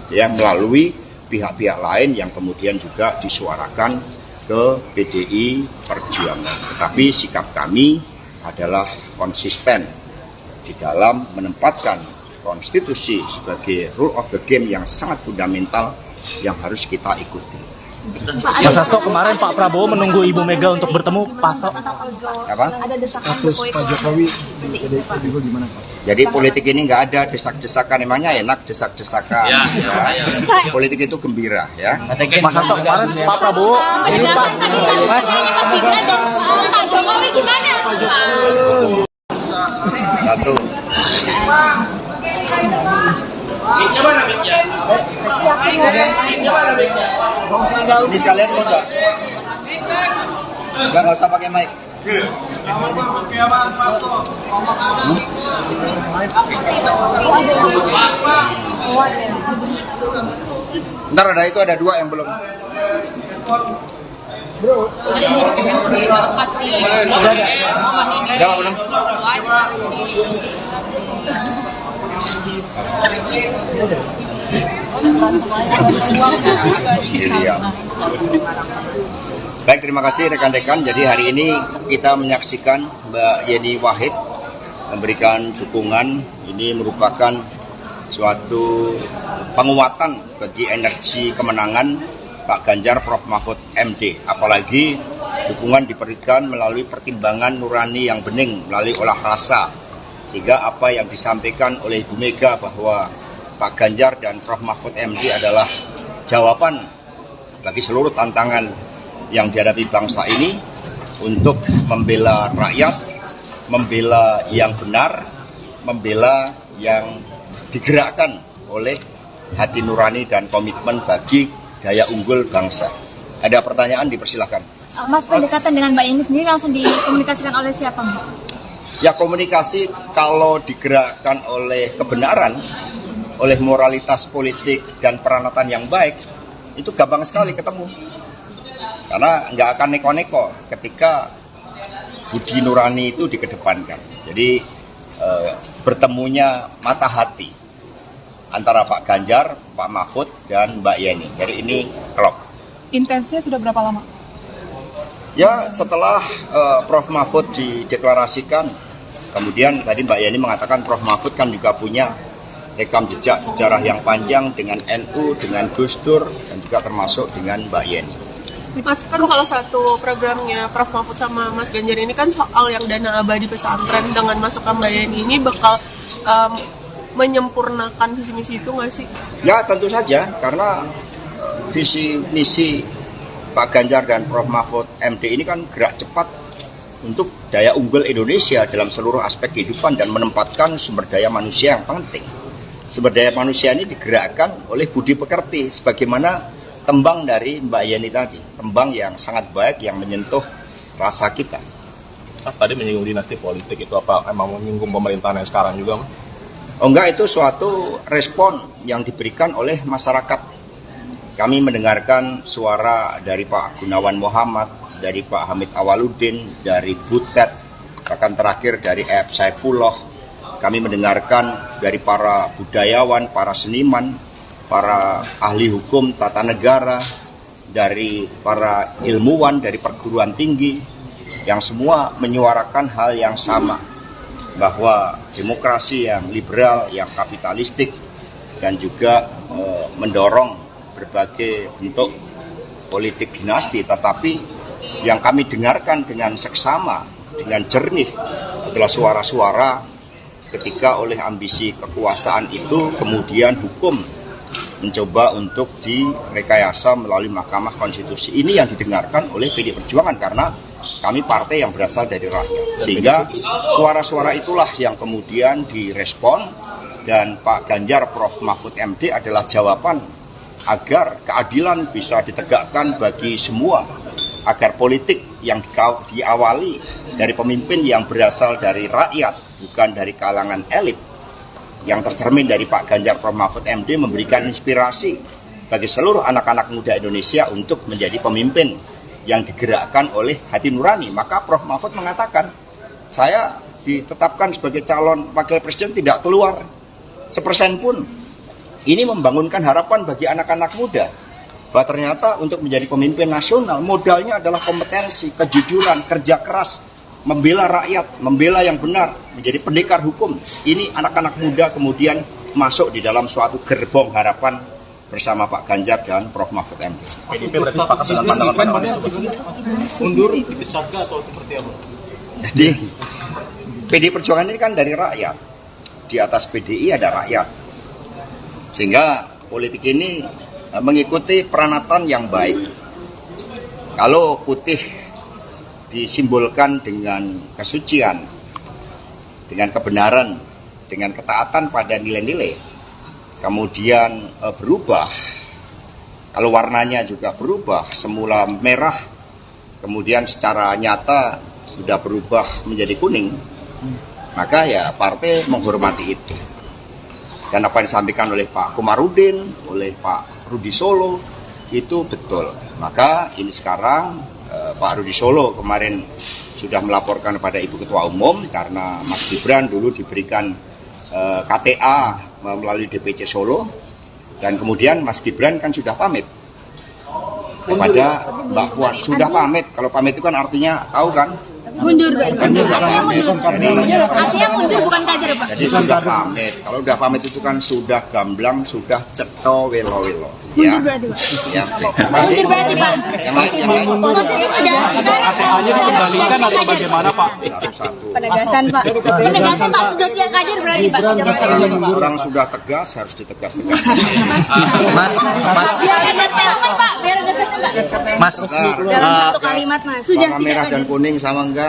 Ya, melalui pihak-pihak lain yang kemudian juga disuarakan ke PDI Perjuangan. Tetapi sikap kami adalah konsisten di dalam menempatkan konstitusi sebagai rule of the game yang sangat fundamental yang harus kita ikuti. Mas Hasto, kemarin Pak Prabowo menunggu Ibu Mega untuk bertemu Pak Hasto. Apa? Ada desakan Pak Jokowi juga gimana Pak? Jadi politik ini nggak ada desak-desakan, emangnya enak desak-desakan. Ya. Politik itu gembira ya. Mas Hasto, kemarin Pak Prabowo ini Pak Mas Gibran dan Pak Jokowi gimana? Satu. Ini sekalian mau nggak? Nggak usah pakai mic. Ntar ada itu, ada 2 yang belum. Udah belum? Iya. Baik, terima kasih rekan-rekan. Jadi hari ini kita menyaksikan Mbak Yeni Wahid memberikan dukungan. Ini merupakan suatu penguatan bagi energi kemenangan Pak Ganjar Prof Mahfud MD. Apalagi dukungan diberikan melalui pertimbangan nurani yang bening, melalui olah rasa. Sehingga apa yang disampaikan oleh Ibu Mega bahwa Pak Ganjar dan Prof Mahfud MD adalah jawaban bagi seluruh tantangan yang dihadapi bangsa ini untuk membela rakyat, membela yang benar, membela yang digerakkan oleh hati nurani dan komitmen bagi daya unggul bangsa. Ada pertanyaan, dipersilahkan. Mas, pendekatan dengan Mbak Yeni sendiri langsung dikomunikasikan oleh siapa, Mas? Ya, komunikasi kalau digerakkan oleh kebenaran, oleh moralitas politik dan peranatan yang baik, itu gampang sekali ketemu. Karena nggak akan neko-neko ketika budi nurani itu dikedepankan. Jadi bertemunya mata hati antara Pak Ganjar, Pak Mahfud, dan Mbak Yeni. Jadi ini klop. Intensnya sudah berapa lama? Ya, setelah Prof Mahfud dideklarasikan, kemudian tadi Mbak Yeni mengatakan Prof Mahfud kan juga punya rekam jejak sejarah yang panjang dengan NU, dengan Gus Dur, dan juga termasuk dengan Mbak Yeni. Mas, kan salah satu programnya Prof Mahfud sama Mas Ganjar ini kan soal yang dana abadi pesantren. Dengan masukkan Mbak Yeni ini bakal menyempurnakan visi misi itu nggak sih? Ya, tentu saja, karena visi misi Pak Ganjar dan Prof Mahfud MD ini kan gerak cepat untuk daya unggul Indonesia dalam seluruh aspek kehidupan dan menempatkan sumber daya manusia yang penting. Sumber daya manusia ini digerakkan oleh budi pekerti, sebagaimana tembang dari Mbak Yeni tadi, tembang yang sangat baik yang menyentuh rasa kita. Mas tadi menyinggung dinasti politik, itu apa emang menyinggung pemerintahan yang sekarang juga, Mas? Oh enggak, itu suatu respon yang diberikan oleh masyarakat. Kami mendengarkan suara dari Pak Gunawan Muhammad, dari Pak Hamid Awaludin, dari Butet, bahkan terakhir dari F. Saifullah. Kami mendengarkan dari para budayawan, para seniman, para ahli hukum tata negara, dari para ilmuwan, dari perguruan tinggi, yang semua menyuarakan hal yang sama, bahwa demokrasi yang liberal, yang kapitalistik, dan juga mendorong berbagai bentuk politik dinasti. Tetapi yang kami dengarkan dengan seksama, dengan jernih, adalah suara-suara ketika oleh ambisi kekuasaan itu kemudian hukum mencoba untuk direkayasa melalui Mahkamah Konstitusi. Ini yang didengarkan oleh PDI Perjuangan karena kami partai yang berasal dari rakyat. Sehingga suara-suara itulah yang kemudian direspon, dan Pak Ganjar Prof Mahfud MD adalah jawaban agar keadilan bisa ditegakkan bagi semua, agar politik yang diawali dari pemimpin yang berasal dari rakyat, bukan dari kalangan elit, yang tercermin dari Pak Ganjar Prof Mahfud MD, memberikan inspirasi bagi seluruh anak-anak muda Indonesia untuk menjadi pemimpin yang digerakkan oleh hati nurani. Maka Prof Mahfud mengatakan, saya ditetapkan sebagai calon wakil presiden tidak keluar 1% pun. Ini membangunkan harapan bagi anak-anak muda bahwa ternyata untuk menjadi pemimpin nasional modalnya adalah kompetensi, kejujuran, kerja keras, membela rakyat, membela yang benar, menjadi pendekar hukum. Ini anak-anak muda kemudian masuk di dalam suatu gerbong harapan bersama Pak Ganjar dan Prof Mahfud MD. PDIP berarti sepakat dengan pandangan mundur dipecat atau seperti apa? Jadi PDI Perjuangan ini kan dari rakyat. Di atas PDI ada rakyat. Sehingga politik ini mengikuti peranatan yang baik. Kalau putih disimbolkan dengan kesucian, dengan kebenaran, dengan ketaatan pada nilai-nilai, kemudian berubah, kalau warnanya juga berubah, semula merah, kemudian secara nyata sudah berubah menjadi kuning, maka ya partai menghormati itu. Dan apa yang disampaikan oleh Pak Komarudin, oleh Pak Rudi Solo itu betul. Maka ini sekarang Pak Rudi Solo kemarin sudah melaporkan kepada Ibu Ketua Umum karena Mas Gibran dulu diberikan KTA melalui DPC Solo, dan kemudian Mas Gibran kan sudah pamit kepada Mbak Puan. Sudah pamit, kalau pamit itu kan artinya tahu kan? Mundur, Pak. Kan sudah pamit. Artinya mundur bukan kader, Pak. Jadi sudah pamit. Kalau sudah pamit itu kan sudah gamblang, sudah ceto welo-welo. Ya. Mundur berarti, Pak. Ya, terima kasih. Mundur berarti, Pak. Yang lain. KTA-nya dikembalikan atau bagaimana, Pak? Satu-satu. Penegasan, Pak. Penegasan, Pak. Sudah tidak kader berarti, Pak. Orang sudah tegas, harus ditegas-tegas. Biar ada statement, Pak. Biar ada statement. Mas, Dalam satu kalimat, Mas. Sudah warna tidak merah dan kader. kuning sama enggak?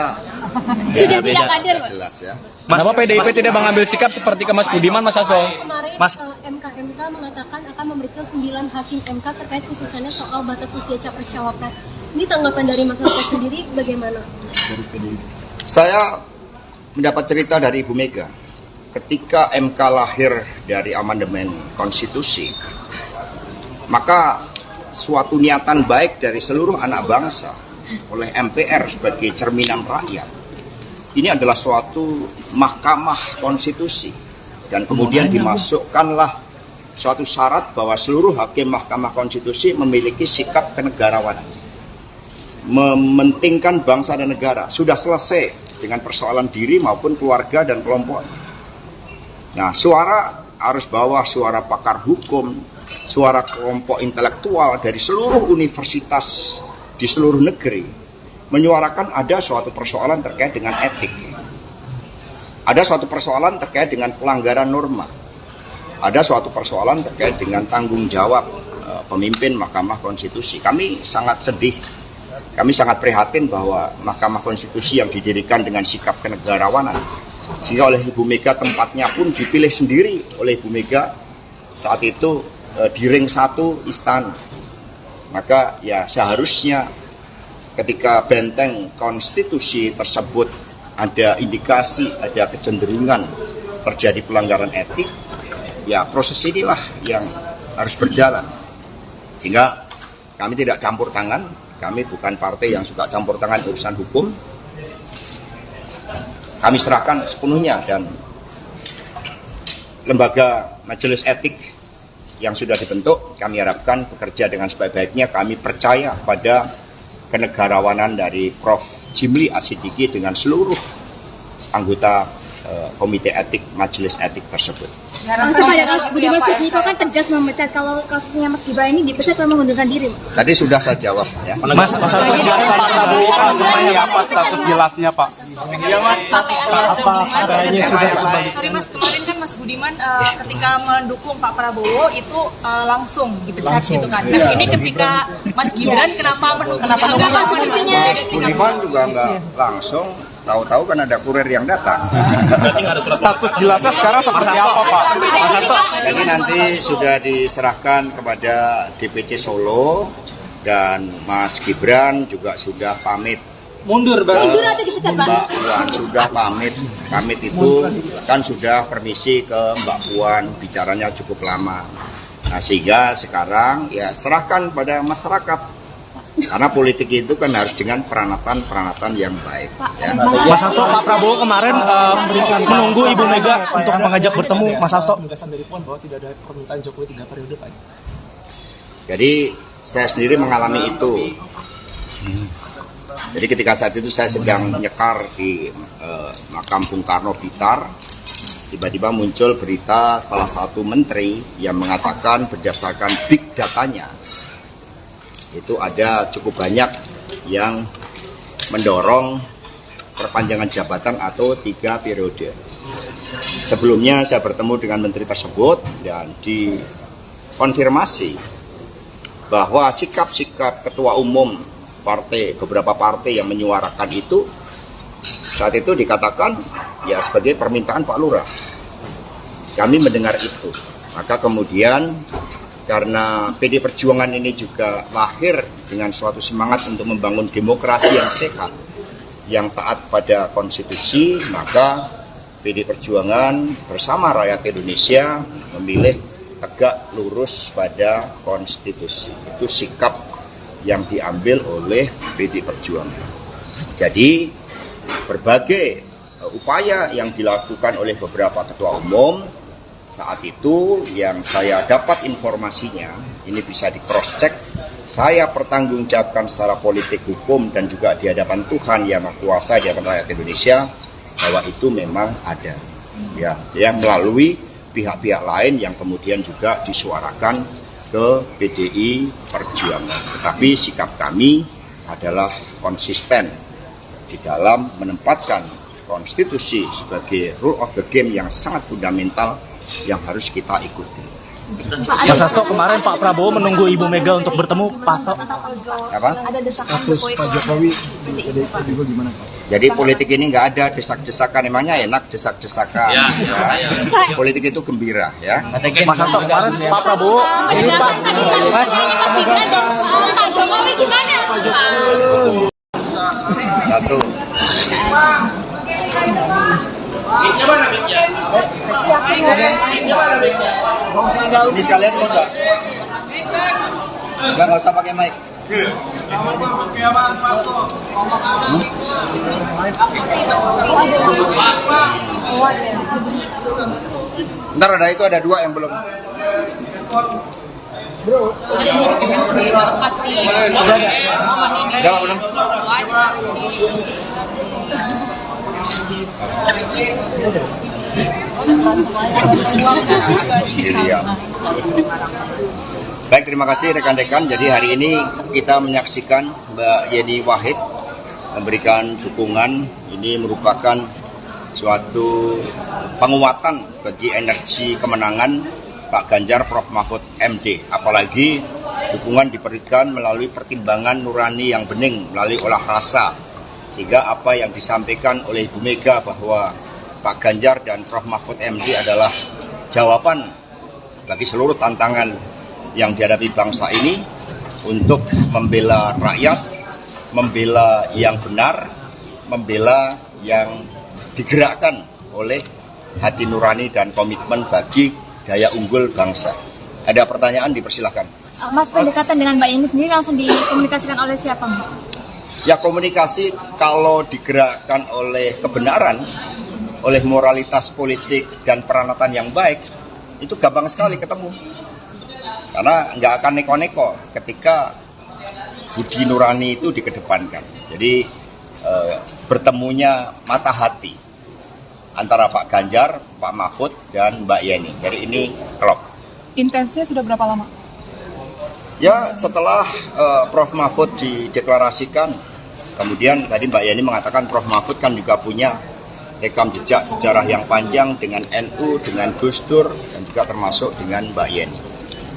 Sudah tidak kader, Pak. Jelas ya. Kenapa PDIP tidak mengambil sikap seperti ke Mas Budiman, Mas Hasto? Kemarin Mas, MK mengatakan akan memeriksa 9 hakim MK terkait putusannya soal batas usia capres-cawapres. Ini tanggapan dari Mas Hasto sendiri bagaimana? Saya mendapat cerita dari Ibu Mega. Ketika MK lahir dari amandemen konstitusi, maka suatu niatan baik dari seluruh anak bangsa oleh MPR sebagai cerminan rakyat, ini adalah suatu mahkamah konstitusi, dan kemudian dimasukkanlah suatu syarat bahwa seluruh hakim mahkamah konstitusi memiliki sikap kenegarawanan, mementingkan bangsa dan negara. Sudah selesai dengan persoalan diri maupun keluarga dan kelompok. Nah, suara arus bawah, suara pakar hukum, suara kelompok intelektual dari seluruh universitas di seluruh negeri menyuarakan ada suatu persoalan terkait dengan etik, ada suatu persoalan terkait dengan pelanggaran norma, ada suatu persoalan terkait dengan tanggung jawab pemimpin Mahkamah Konstitusi. Kami sangat sedih, kami sangat prihatin bahwa Mahkamah Konstitusi yang didirikan dengan sikap kenegarawanan, sehingga oleh Ibu Mega tempatnya pun dipilih sendiri oleh Ibu Mega saat itu di ring 1 istana. Maka ya seharusnya ketika benteng konstitusi tersebut ada indikasi, ada kecenderungan terjadi pelanggaran etik, ya proses inilah yang harus berjalan. Sehingga kami tidak campur tangan, kami bukan partai yang suka campur tangan urusan hukum. Kami serahkan sepenuhnya, dan lembaga majelis etik yang sudah dibentuk, kami harapkan bekerja dengan sebaik-baiknya. Kami percaya pada kenegarawanan dari Prof. Jimli Asidiki dengan seluruh anggota komite etik majelis etik tersebut. Langsung pada Mas Budiman Sujatmiko kan tegas memecat kalau kasusnya Mas Gibran ini dipecat karena mengundurkan diri. Tadi sudah saya jawab ya. Mas Hasto, Pak Prabowo seperti apa status jelasnya, Pak? Iya, Mas. Sorry, Mas, kemarin kan Mas Budiman ketika mendukung Pak Prabowo itu langsung dipecat gitu kan. Nah, ini ketika Mas Gibran kenapa Budiman juga nggak langsung, tahu-tahu kan ada kurir yang datang. Status jelasnya sekarang seperti apa, Pak? Mas Hasto? Jadi nanti sudah diserahkan kepada DPC Solo, dan Mas Gibran juga sudah pamit. Mundur, Mundur atau dipecat, Pak? Mbak Puan sudah pamit. Pamit itu kan sudah permisi ke Mbak Puan, bicaranya cukup lama. Nah, sehingga sekarang ya serahkan pada masyarakat. Karena politik itu kan harus dengan peranatan yang baik. Ya. Mas Hasto, Pak Prabowo kemarin menunggu Ibu Mega untuk mengajak bertemu, Mas Hasto. Penegasan dari Puan bahwa tidak ada permintaan Jokowi 3 periode, Pak. Jadi saya sendiri mengalami itu. Jadi ketika saat itu saya sedang nyekar di makam Bung Karno Blitar, tiba-tiba muncul berita salah satu menteri yang mengatakan berdasarkan big datanya, itu ada cukup banyak yang mendorong perpanjangan jabatan atau 3 periode. Sebelumnya saya bertemu dengan menteri tersebut dan dikonfirmasi bahwa sikap-sikap ketua umum partai, beberapa partai yang menyuarakan itu, saat itu dikatakan ya sebagai permintaan Pak Lurah. Kami mendengar itu, maka kemudian karena PD Perjuangan ini juga lahir dengan suatu semangat untuk membangun demokrasi yang sehat, yang taat pada konstitusi, maka PD Perjuangan bersama rakyat Indonesia memilih tegak lurus pada konstitusi. Itu sikap yang diambil oleh PDI Perjuangan. Jadi berbagai upaya yang dilakukan oleh beberapa ketua umum saat itu yang saya dapat informasinya, ini bisa di cross check, saya pertanggungjawabkan secara politik, hukum, dan juga di hadapan Tuhan yang Maha Kuasa, di hadapan rakyat Indonesia, bahwa itu memang ada. Ya, melalui pihak-pihak lain yang kemudian juga disuarakan ke PDI Perjuangan. Tetapi sikap kami adalah konsisten di dalam menempatkan konstitusi sebagai rule of the game yang sangat fundamental yang harus kita ikuti. Mas Hasto, kemarin Pak Prabowo menunggu Ibu Mega untuk bertemu Pak Hasto. Apa? Ada desakan Status Pak Jokowi di PDIP gimana Pak? Jadi politik ini nggak ada desak-desakan, emangnya enak desak-desakan. Ya. Politik itu gembira, ya. Mas Hasto, kemarin Pak Prabowo ini Pak Mas Pak Jokowi gimana? Satu. Ini sekalian mau nggak? Nggak usah pakai mic. Ntar ada itu, ada dua yang belum. Udah belum? Baik, terima kasih rekan-rekan. Jadi hari ini kita menyaksikan Mbak Yeni Wahid memberikan dukungan. Ini merupakan suatu penguatan bagi energi kemenangan Pak Ganjar Prof Mahfud MD. Apalagi dukungan diberikan melalui pertimbangan nurani yang bening, melalui olah rasa. Sehingga apa yang disampaikan oleh Ibu Mega bahwa Pak Ganjar dan Prof Mahfud MD adalah jawaban bagi seluruh tantangan yang dihadapi bangsa ini untuk membela rakyat, membela yang benar, membela yang digerakkan oleh hati nurani dan komitmen bagi daya unggul bangsa. Ada pertanyaan, dipersilahkan. Mas, pendekatan dengan Mbak Yeni sendiri langsung dikomunikasikan oleh siapa, Mas? Ya, komunikasi kalau digerakkan oleh kebenaran, oleh moralitas politik dan peranatan yang baik, itu gampang sekali ketemu. Karena nggak akan neko-neko ketika budi nurani itu dikedepankan. Jadi bertemunya mata hati antara Pak Ganjar, Pak Mahfud, dan Mbak Yeni. Jadi ini klop. Intensnya sudah berapa lama? Ya, setelah Prof Mahfud dideklarasikan, kemudian tadi Mbak Yeni mengatakan Prof Mahfud kan juga punya rekam jejak sejarah yang panjang dengan NU, dengan Gus Dur, dan juga termasuk dengan Mbak Yeni.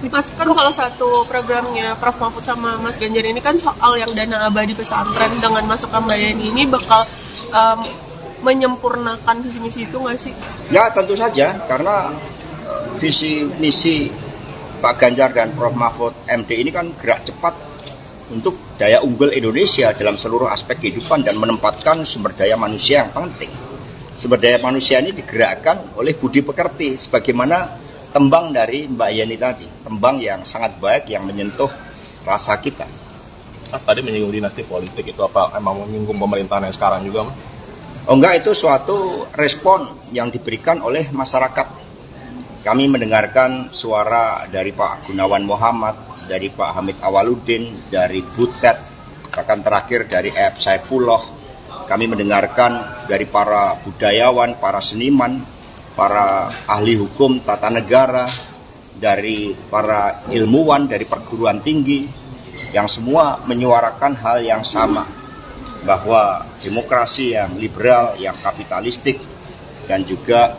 Mas, kan salah satu programnya Prof Mahfud sama Mas Ganjar ini kan soal yang dana abadi pesantren. Dengan masukkan Mbak Yeni ini bakal menyempurnakan visi misi itu nggak sih? Ya, tentu saja, karena visi misi Pak Ganjar dan Prof Mahfud MD ini kan gerak cepat untuk daya unggul Indonesia dalam seluruh aspek kehidupan dan menempatkan sumber daya manusia yang penting. Sumber daya manusia ini digerakkan oleh budi pekerti, sebagaimana tembang dari Mbak Yeni tadi, tembang yang sangat baik yang menyentuh rasa kita. Mas tadi menyinggung dinasti politik, itu apa emang menyinggung pemerintahan yang sekarang juga, Mas? Oh enggak, itu suatu respon yang diberikan oleh masyarakat. Kami mendengarkan suara dari Pak Gunawan Muhammad, dari Pak Hamid Awaludin, dari Butet, bahkan terakhir dari F. Saifullah. Kami mendengarkan dari para budayawan, para seniman, para ahli hukum tata negara, dari para ilmuwan, dari perguruan tinggi, yang semua menyuarakan hal yang sama, bahwa demokrasi yang liberal, yang kapitalistik, dan juga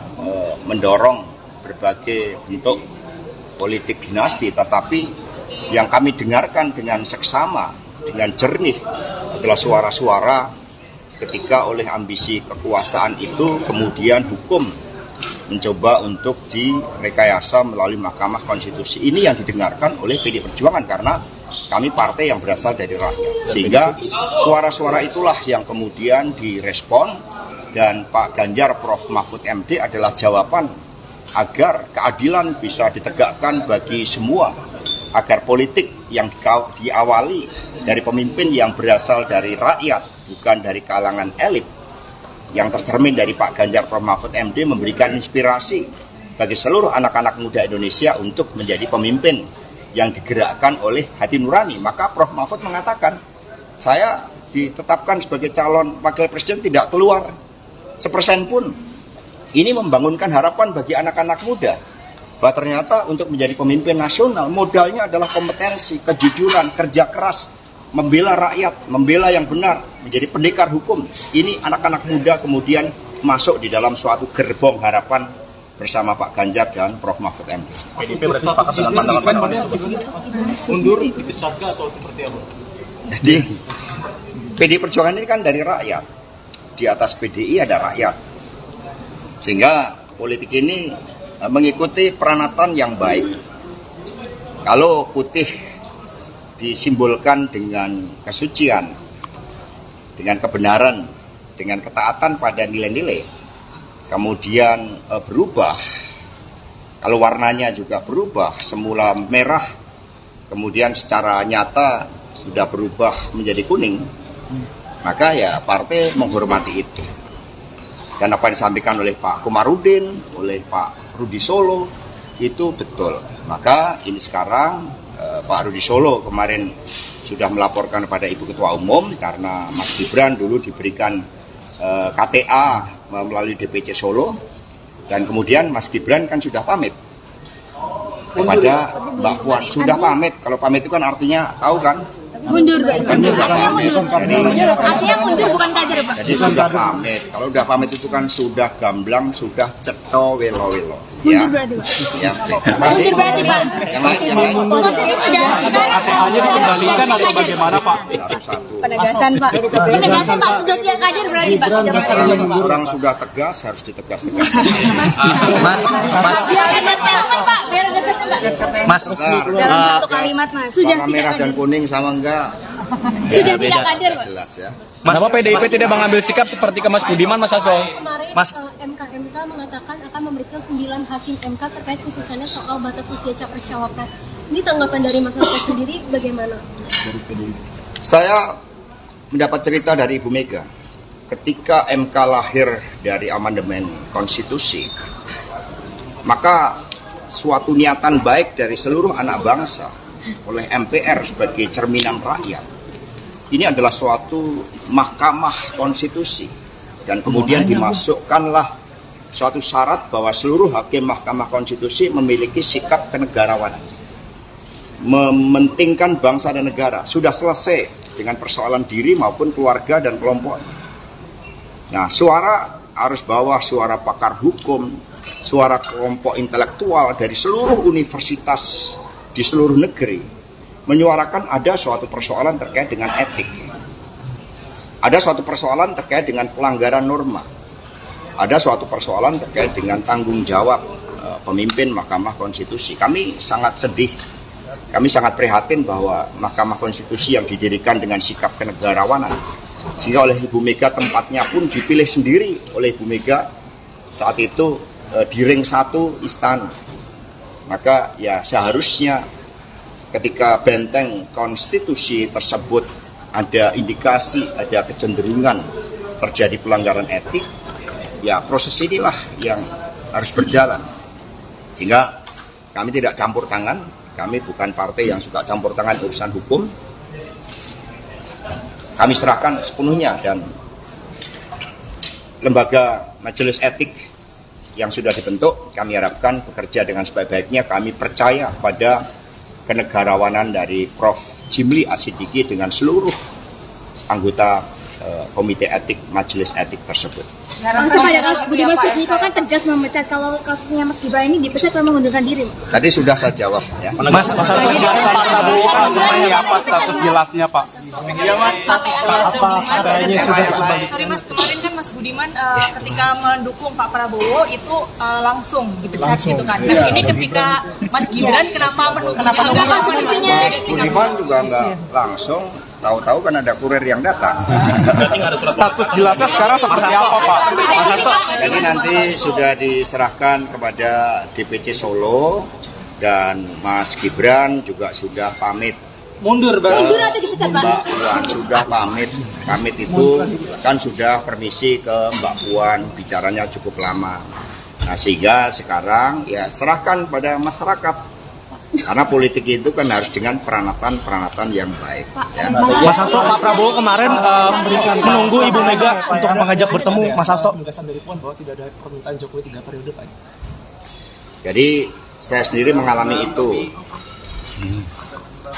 mendorong berbagai bentuk politik dinasti, tetapi yang kami dengarkan dengan seksama, dengan jernih adalah suara-suara ketika oleh ambisi kekuasaan itu kemudian hukum mencoba untuk direkayasa melalui Mahkamah Konstitusi. Ini yang didengarkan oleh PDI Perjuangan karena kami partai yang berasal dari rakyat. Sehingga suara-suara itulah yang kemudian direspon, dan Pak Ganjar Prof Mahfud MD adalah jawaban agar keadilan bisa ditegakkan bagi semua, agar politik yang diawali dari pemimpin yang berasal dari rakyat, bukan dari kalangan elit, yang tercermin dari Pak Ganjar Prof. Mahfud MD memberikan inspirasi bagi seluruh anak-anak muda Indonesia untuk menjadi pemimpin yang digerakkan oleh hati nurani. Maka Prof. Mahfud mengatakan, saya ditetapkan sebagai calon wakil presiden tidak keluar 1% pun. Ini membangunkan harapan bagi anak-anak muda bahwa ternyata untuk menjadi pemimpin nasional modalnya adalah kompetensi, kejujuran, kerja keras, membela rakyat, membela yang benar, menjadi pendekar hukum. Ini anak-anak muda kemudian masuk di dalam suatu gerbong harapan bersama Pak Ganjar dan Prof. Mahfud MD. PDIP berarti sepakat dengan pandangan mundur dipecat atau seperti apa? Jadi PDI Perjuangan ini kan dari rakyat. Di atas PDI ada rakyat. Sehingga politik ini mengikuti peranatan yang baik. Kalau putih disimbolkan dengan kesucian, dengan kebenaran, dengan ketaatan pada nilai-nilai, kemudian berubah, kalau warnanya juga berubah, semula merah, kemudian secara nyata sudah berubah menjadi kuning, maka ya partai menghormati itu. Dan apa yang disampaikan oleh Pak Komarudin, oleh Pak Rudi Solo, itu betul. Maka ini sekarang Pak Rudi Solo kemarin sudah melaporkan kepada Ibu Ketua Umum karena Mas Gibran dulu diberikan KTA melalui DPC Solo, dan kemudian Mas Gibran kan sudah pamit kepada Mbak Puan. Sudah pamit, kalau pamit itu kan artinya tahu kan? Mundur, Kan sudah pamit. artinya mundur bukan kader, Pak. Jadi sudah pamit. Kalau sudah pamit itu kan sudah gamblang, sudah ceto welo-welo. Ya. Mundur berarti, Pak. Ya. Masih. Mundur berarti, Pak. Yang lain. Maksudnya sudah ATH-nya dikembalikan atau bagaimana, Pak? Satu-satu. penegasan, Pak. Penegasan, Pak, sudah tidak kader berarti, Pak. Orang sudah tegas harus ditegas-tegas. Biar ada statement, Pak. Biar ada statement, Pak. Mas, Dalam satu kalimat, Mas. Sudah Warna tidak merah dan kader. kuning sama enggak? Sudah Ya, tidak kader, Pak. jelas ya. Kenapa PDIP tidak mengambil sikap seperti ke Mas Budiman, Mas Hasto? Kemarin Mas, MK mengatakan akan memeriksa 9 hakim MK terkait putusannya soal batas usia capres-cawapres. Ini tanggapan dari Mas Hasto sendiri bagaimana? Saya mendapat cerita dari Ibu Mega. Ketika MK lahir dari amandemen konstitusi, maka suatu niatan baik dari seluruh anak bangsa oleh MPR sebagai cerminan rakyat, ini adalah suatu mahkamah konstitusi, dan kemudian dimasukkanlah suatu syarat bahwa seluruh hakim mahkamah konstitusi memiliki sikap kenegarawanan, mementingkan bangsa dan negara. Sudah selesai dengan persoalan diri maupun keluarga dan kelompok. Nah, suara arus bawah, suara pakar hukum, suara kelompok intelektual dari seluruh universitas di seluruh negeri menyuarakan ada suatu persoalan terkait dengan etik, ada suatu persoalan terkait dengan pelanggaran norma, ada suatu persoalan terkait dengan tanggung jawab pemimpin Mahkamah Konstitusi. Kami sangat sedih, kami sangat prihatin bahwa Mahkamah Konstitusi yang didirikan dengan sikap kenegarawanan, sehingga oleh Ibu Mega tempatnya pun dipilih sendiri oleh Ibu Mega saat itu di ring 1 istana. Maka ya seharusnya ketika benteng konstitusi tersebut ada indikasi, ada kecenderungan terjadi pelanggaran etik, ya proses inilah yang harus berjalan. Sehingga kami tidak campur tangan, kami bukan partai yang suka campur tangan urusan hukum. Kami serahkan sepenuhnya, dan lembaga majelis etik yang sudah dibentuk, kami harapkan bekerja dengan sebaik-baiknya. Kami percaya pada kenegarawanan dari Prof. Jimli Asidiki dengan seluruh anggota komite etik majelis etik tersebut. Langsung pada kasus Budi Mas Niko kan tegas memecat, kalau kasusnya Mas Gibran ini dipecat karena mengundurkan diri. Tadi sudah saya jawab ya. Mas Hasto, Pak Prabowo kan seperti apa status jelasnya, Pak? Sorry Mas, kemarin kan Mas Budiman ketika mendukung Pak Prabowo itu langsung dipecat gitu kan. Nah ini ketika Mas Gibran kenapa menunggu? Budiman juga nggak langsung, tahu-tahu kan ada kurir yang datang. Status jelasnya sekarang seperti apa, Pak? Mas Hasto. Jadi nanti sudah diserahkan kepada DPC Solo dan Mas Gibran juga sudah pamit. Mundur, Bang. Mundur atau dipecat, Pak? Mbak Puan sudah pamit. Pamit itu kan sudah permisi ke Mbak Puan, bicaranya cukup lama. Nah, sehingga sekarang ya serahkan pada masyarakat. Karena politik itu kan harus dengan peranatan yang baik. Ya. Mas Hasto, Pak Prabowo kemarin menunggu Ibu Mega untuk mengajak bertemu. Mas Hasto. Bahwa tidak ada permintaan Jokowi 3 periode, Pak. Jadi saya sendiri mengalami itu.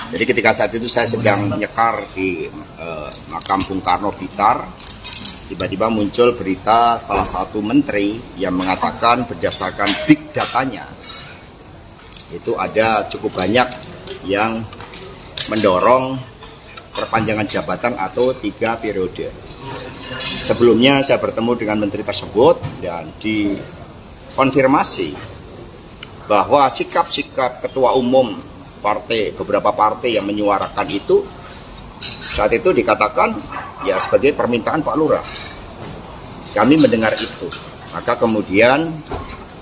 Jadi ketika saat itu saya sedang nyekar di makam Bung Karno Blitar, tiba-tiba muncul berita salah satu menteri yang mengatakan berdasarkan big datanya, itu ada cukup banyak yang mendorong perpanjangan jabatan atau 3 periode. Sebelumnya saya bertemu dengan menteri tersebut dan dikonfirmasi bahwa sikap-sikap ketua umum beberapa partai yang menyuarakan itu saat itu dikatakan ya sebagai permintaan Pak Lurah. Kami mendengar itu, maka kemudian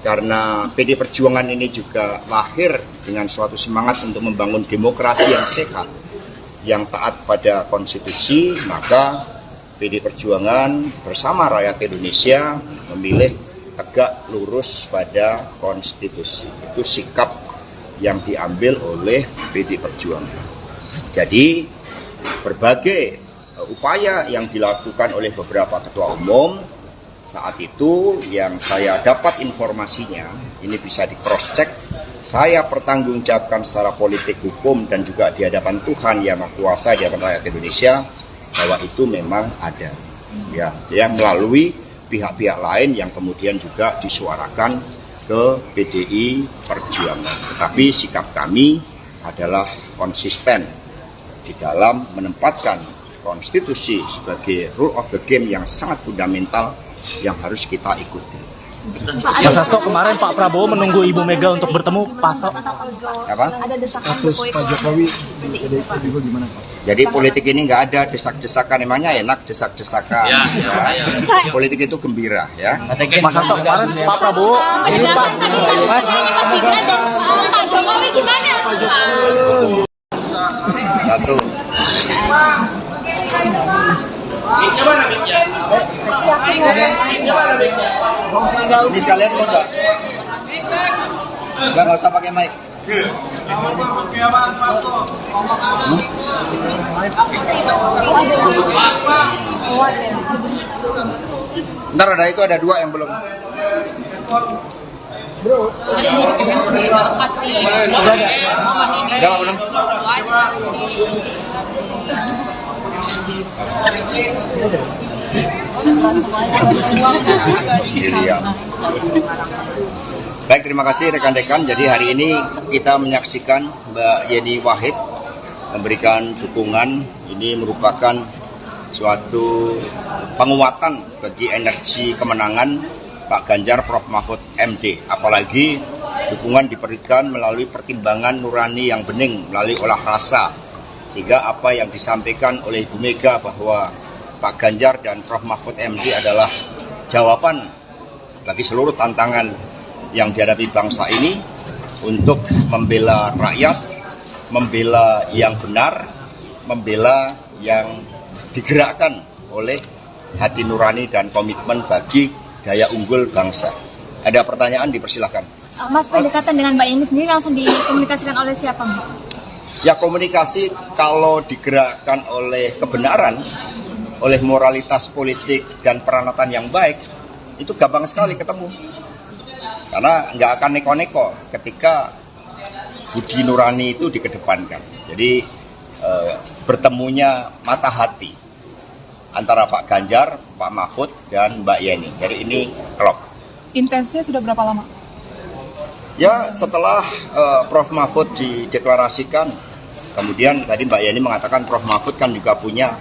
karena PD Perjuangan ini juga lahir dengan suatu semangat untuk membangun demokrasi yang sehat, yang taat pada konstitusi, maka PD Perjuangan bersama rakyat Indonesia memilih tegak lurus pada konstitusi. Itu sikap yang diambil oleh PD Perjuangan. Jadi berbagai upaya yang dilakukan oleh beberapa ketua umum saat itu yang saya dapat informasinya, ini bisa di cross check, saya pertanggungjawabkan secara politik hukum dan juga di hadapan Tuhan Yang Maha Kuasa, di hadapan rakyat Indonesia, bahwa itu memang ada. Ya, melalui pihak-pihak lain yang kemudian juga disuarakan ke PDI Perjuangan. Tetapi sikap kami adalah konsisten di dalam menempatkan konstitusi sebagai rule of the game yang sangat fundamental yang harus kita ikuti. Mas Hasto, kemarin Pak Prabowo menunggu Ibu Mega untuk bertemu. Pak Hasto. Apa? Ada desakan Status Pak Jokowi di PDIP juga gimana, Pak? Jadi politik ini nggak ada desak-desakan, emangnya enak desak-desakan. Ya. Politik itu gembira, ya. Mas Hasto, kemarin Pak Prabowo ini Pak. Mas. Pak Jokowi gimana? Satu. Ini sekalian mau nggak? Nggak usah pakai mic. Ntar ada itu, ada 2 yang belum. Udah belum? Baik, terima kasih rekan-rekan. Jadi hari ini kita menyaksikan Mbak Yeni Wahid memberikan dukungan. Ini merupakan suatu penguatan bagi energi kemenangan Pak Ganjar Prof Mahfud MD. Apalagi dukungan diberikan melalui pertimbangan nurani yang bening, melalui olah rasa. Sehingga apa yang disampaikan oleh Ibu Mega bahwa Pak Ganjar dan Prof Mahfud MD adalah jawaban bagi seluruh tantangan yang dihadapi bangsa ini untuk membela rakyat, membela yang benar, membela yang digerakkan oleh hati nurani dan komitmen bagi daya unggul bangsa. Ada pertanyaan, dipersilahkan. Mas, pendekatan dengan Mbak Yeni sendiri langsung dikomunikasikan oleh siapa, Mas? Ya, komunikasi kalau digerakkan oleh kebenaran, oleh moralitas politik dan peranatan yang baik, itu gampang sekali ketemu. Karena nggak akan neko-neko ketika budi nurani itu dikedepankan. Jadi bertemunya mata hati antara Pak Ganjar, Pak Mahfud, dan Mbak Yeni. Jadi ini klop. Intensnya sudah berapa lama? Ya, setelah Prof Mahfud dideklarasikan, kemudian tadi Mbak Yeni mengatakan Prof Mahfud kan juga punya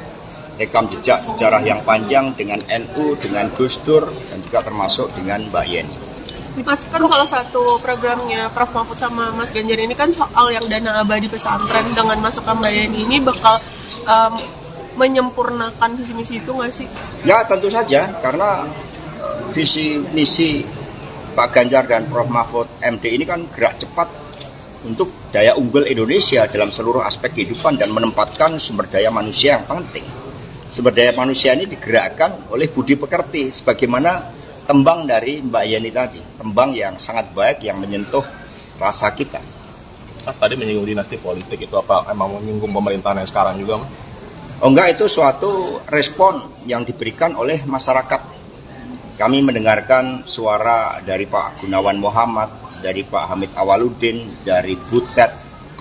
rekam jejak sejarah yang panjang dengan NU, dengan Gus Dur, dan juga termasuk dengan Mbak Yeni. Mas, kan salah satu programnya Prof Mahfud sama Mas Ganjar ini kan soal yang dana abadi pesantren. Dengan masukkan Mbak Yeni ini bakal menyempurnakan visi misi itu nggak sih? Ya tentu saja, karena visi misi Pak Ganjar dan Prof. Mahfud MD ini kan gerak cepat untuk daya unggul Indonesia dalam seluruh aspek kehidupan dan menempatkan sumber daya manusia yang penting. Sumber daya manusia ini digerakkan oleh budi pekerti, sebagaimana tembang dari Mbak Yeni tadi, tembang yang sangat baik yang menyentuh rasa kita. Mas tadi menyinggung dinasti politik, itu apa emang menyinggung pemerintahan yang sekarang juga, Mas? Oh enggak, itu suatu respon yang diberikan oleh masyarakat. Kami mendengarkan suara dari Pak Gunawan Muhammad, dari Pak Hamid Awaludin, dari Butet,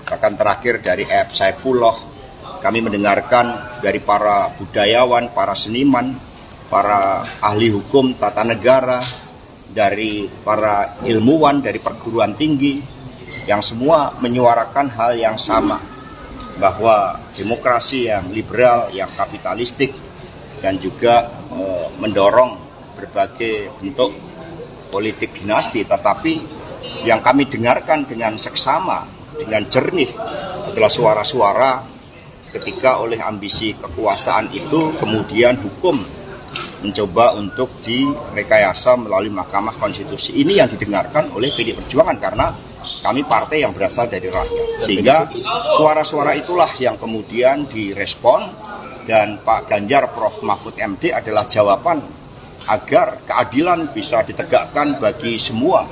bahkan terakhir dari F. Saifullah. Kami mendengarkan dari para budayawan, para seniman, para ahli hukum tata negara, dari para ilmuwan, dari perguruan tinggi, yang semua menyuarakan hal yang sama, bahwa demokrasi yang liberal, yang kapitalistik, dan juga mendorong berbagai bentuk politik dinasti, tetapi yang kami dengarkan dengan seksama, dengan jernih adalah suara-suara ketika oleh ambisi kekuasaan itu kemudian hukum mencoba untuk direkayasa melalui Mahkamah Konstitusi. Ini yang didengarkan oleh PDI Perjuangan karena kami partai yang berasal dari rakyat. Sehingga suara-suara itulah yang kemudian direspon, dan Pak Ganjar Prof. Mahfud MD adalah jawaban agar keadilan bisa ditegakkan bagi semua,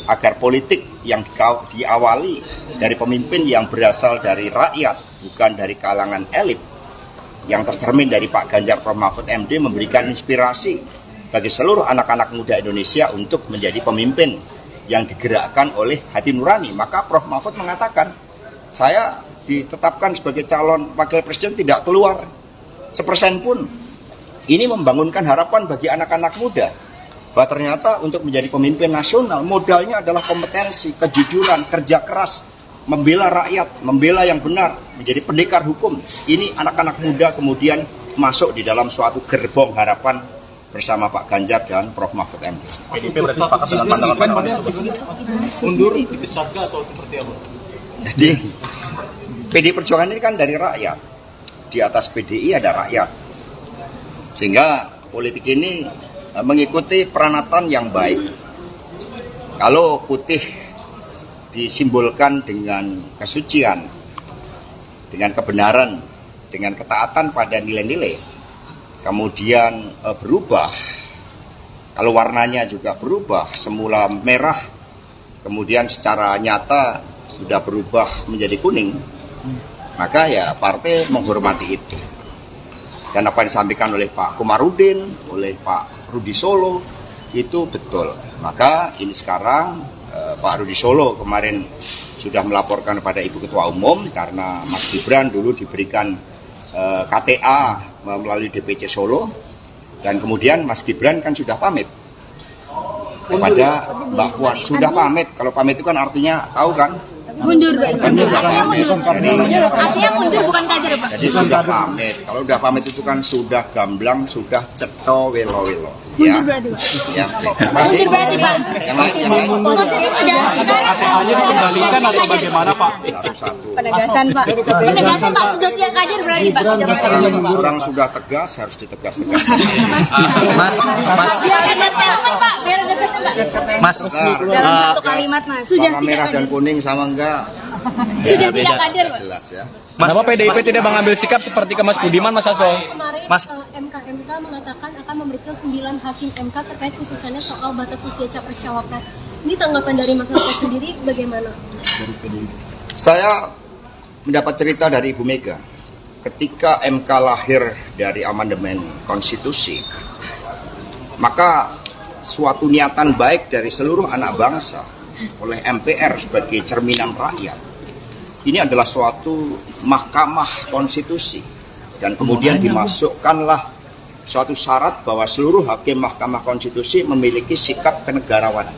agar politik yang diawali dari pemimpin yang berasal dari rakyat, bukan dari kalangan elit, yang tercermin dari Pak Ganjar Prof. Mahfud MD memberikan inspirasi bagi seluruh anak-anak muda Indonesia untuk menjadi pemimpin yang digerakkan oleh hati nurani. Maka Prof. Mahfud mengatakan, saya ditetapkan sebagai calon wakil presiden tidak keluar 1% pun. Ini membangunkan harapan bagi anak-anak muda bahwa ternyata untuk menjadi pemimpin nasional modalnya adalah kompetensi, kejujuran, kerja keras, membela rakyat, membela yang benar, menjadi pendekar hukum. Ini anak-anak muda kemudian masuk di dalam suatu gerbong harapan bersama Pak Ganjar dan Prof. Mahfud MD. PDIP berarti sepakat dengan pandangan mundur, dipecat atau seperti apa? Jadi PDI Perjuangan ini kan dari rakyat. Di atas PDI ada rakyat. Sehingga politik ini mengikuti peranatan yang baik. Kalau putih disimbolkan dengan kesucian, dengan kebenaran, dengan ketaatan pada nilai-nilai, kemudian berubah, kalau warnanya juga berubah, semula merah, kemudian secara nyata sudah berubah menjadi kuning, maka ya partai menghormati itu. Dan apa yang disampaikan oleh Pak Komarudin, oleh Pak Rudi Solo, itu betul. Maka ini sekarang Pak Rudi Solo kemarin sudah melaporkan kepada Ibu Ketua Umum karena Mas Gibran dulu diberikan KTA melalui DPC Solo, dan kemudian Mas Gibran kan sudah pamit kepada Mbak Puan. Sudah pamit, kalau pamit itu kan artinya tahu kan? Mundur, Pak. Kan sudah pamit. Artinya mundur bukan kader, Pak. Jadi sudah pamit. Kalau sudah pamit itu kan sudah gamblang, sudah ceto welo-welo. Ya. Mundur berarti, Pak. Ya. Terima kasih. Mundur berarti, Pak. Yang lain. ATH-nya dikembalikan atau bagaimana, Pak? Satu-satu. Penegasan, Pak. Penegasan, Pak. Sudah tiap kader berarti, Pak. Orang sudah tegas harus ditegas-tegas. Mas, Biar ada statement, Pak. Biar ada statement, Pak. Mas, Dalam satu kalimat, Mas. Sudah Warna tidak merah dan kader. kuning sama enggak? Sudah tidak kader, Pak. Jelas ya. Kenapa PDIP tidak mengambil sikap seperti ke Mas Budiman, Mas Hasto? Kemarin Mas. MK mengatakan akan memeriksa 9 hakim MK terkait putusannya soal batas usia capres-cawapres. Ini tanggapan dari Mas Hasto sendiri bagaimana? Saya mendapat cerita dari Ibu Mega. Ketika MK lahir dari amandemen konstitusi, maka suatu niatan baik dari seluruh anak bangsa oleh MPR sebagai cerminan rakyat, ini adalah suatu mahkamah konstitusi, dan kemudian dimasukkanlah suatu syarat bahwa seluruh hakim mahkamah konstitusi memiliki sikap kenegarawanan,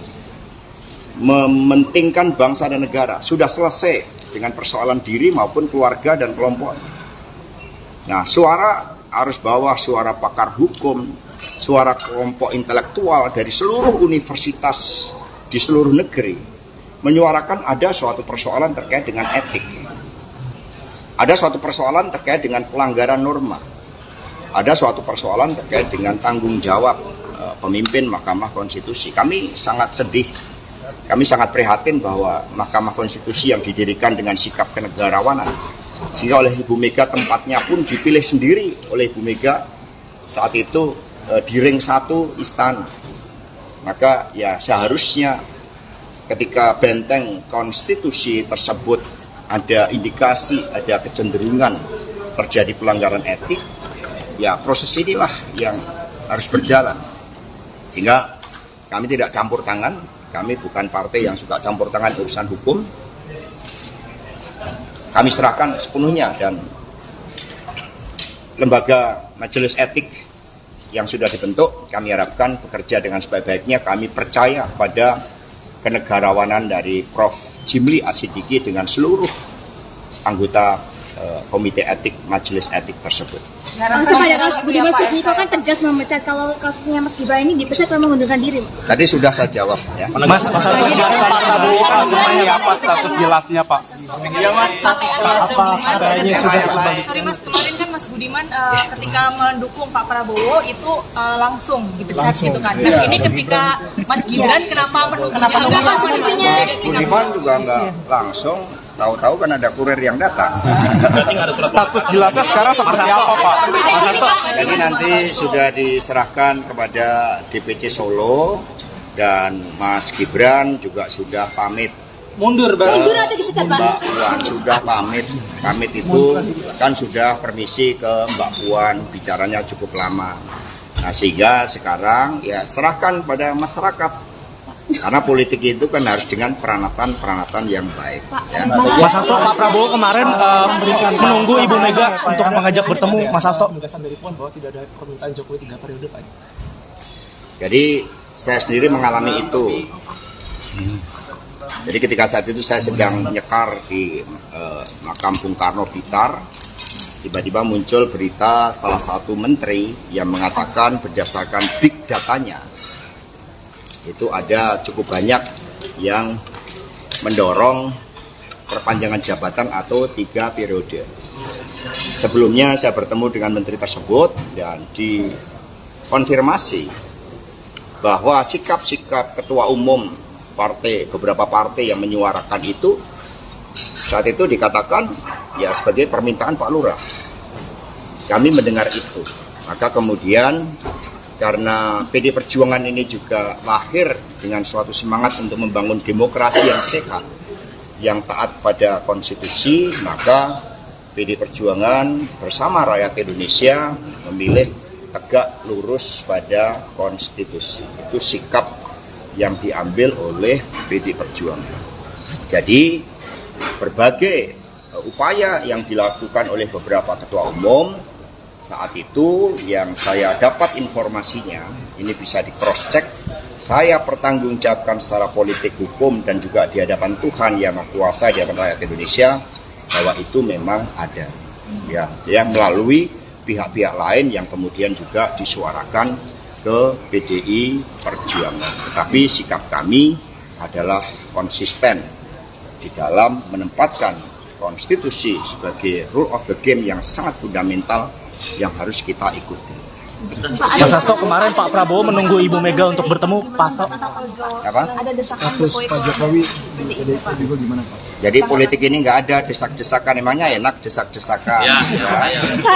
mementingkan bangsa dan negara. Sudah selesai dengan persoalan diri maupun keluarga dan kelompok. Nah, suara arus bawah, suara pakar hukum, suara kelompok intelektual dari seluruh universitas di seluruh negeri menyuarakan ada suatu persoalan terkait dengan etik. Ada suatu persoalan terkait dengan pelanggaran norma. Ada suatu persoalan terkait dengan tanggung jawab pemimpin Mahkamah Konstitusi. Kami sangat sedih, kami sangat prihatin bahwa Mahkamah Konstitusi yang didirikan dengan sikap kenegarawanan, sehingga oleh Ibu Mega tempatnya pun dipilih sendiri oleh Ibu Mega saat itu di ring 1 istana. Maka ya seharusnya ketika benteng konstitusi tersebut ada indikasi, ada kecenderungan terjadi pelanggaran etik, ya proses inilah yang harus berjalan. Sehingga kami tidak campur tangan, kami bukan partai yang suka campur tangan urusan hukum. Kami serahkan sepenuhnya, dan lembaga majelis etik yang sudah dibentuk, kami harapkan bekerja dengan sebaik-baiknya. Kami percaya pada kenegarawanan dari Prof. Jimli Asidiki dengan seluruh anggota komite etik majelis etik tersebut. Langsung pada kasus Budiman Sujatmiko kan tegas memecat, kalau kasusnya Mas Gibran ini dipecat atau mengundurkan diri? Tadi sudah saya jawab ya. Mas Hasto, Pak Prabowo seperti apa status jelasnya Pak? Iya Mas. Sorry Mas, kemarin kan Mas Budiman ketika mendukung Pak Prabowo itu langsung dipecat gitu kan. Nah ini ketika Mas Gibran kenapa mendukungnya? Mas Budiman juga nggak langsung, tahu-tahu kan ada kurir yang datang. Status jelasnya sekarang seperti apa Pak? Mas Hasto. Jadi nanti sudah diserahkan kepada DPC Solo, dan Mas Gibran juga sudah pamit. Mundur Mundur atau dipecat Pak? Mbak Puan sudah pamit. Pamit itu kan sudah permisi ke Mbak Puan, bicaranya cukup lama. Nah sehingga sekarang ya serahkan pada masyarakat. Karena politik itu kan harus dengan peranatan yang baik. Ya. Mas Hasto, Pak Prabowo kemarin menunggu Ibu Mega untuk mengajak bertemu Mas Hasto. Penegasan dari Puan bahwa tidak ada permintaan Jokowi 3 periode, Pak. Jadi saya sendiri mengalami itu. Jadi ketika saat itu saya sedang nyekar di makam Bung Karno Blitar, tiba-tiba muncul berita salah satu menteri yang mengatakan berdasarkan big datanya, itu ada cukup banyak yang mendorong perpanjangan jabatan atau 3 periode. Sebelumnya saya bertemu dengan menteri tersebut dan dikonfirmasi bahwa sikap-sikap ketua umum partai, beberapa partai yang menyuarakan itu, saat itu dikatakan ya sebagai permintaan Pak Lurah. Kami mendengar itu. Maka kemudian karena PD Perjuangan ini juga lahir dengan suatu semangat untuk membangun demokrasi yang sehat, yang taat pada konstitusi, maka PD Perjuangan bersama rakyat Indonesia memilih tegak lurus pada konstitusi. Itu sikap yang diambil oleh PD Perjuangan. Jadi berbagai upaya yang dilakukan oleh beberapa ketua umum saat itu yang saya dapat informasinya, ini bisa di cross check, saya pertanggungjawabkan secara politik, hukum, dan juga di hadapan Tuhan yang Maha Kuasa, di hadapan rakyat Indonesia, bahwa itu memang ada, ya melalui pihak-pihak lain yang kemudian juga disuarakan ke PDI Perjuangan. Tetapi sikap kami adalah konsisten di dalam menempatkan konstitusi sebagai rule of the game yang sangat fundamental yang harus kita ikuti. Mas Hasto, kemarin Pak Prabowo menunggu Ibu Mega untuk bertemu Pak Hasto. Apa? Ada desakan Status Pak Jokowi di PDIP juga gimana Pak? Jadi politik ini nggak ada desak-desakan, emangnya enak desak-desakan. Ya.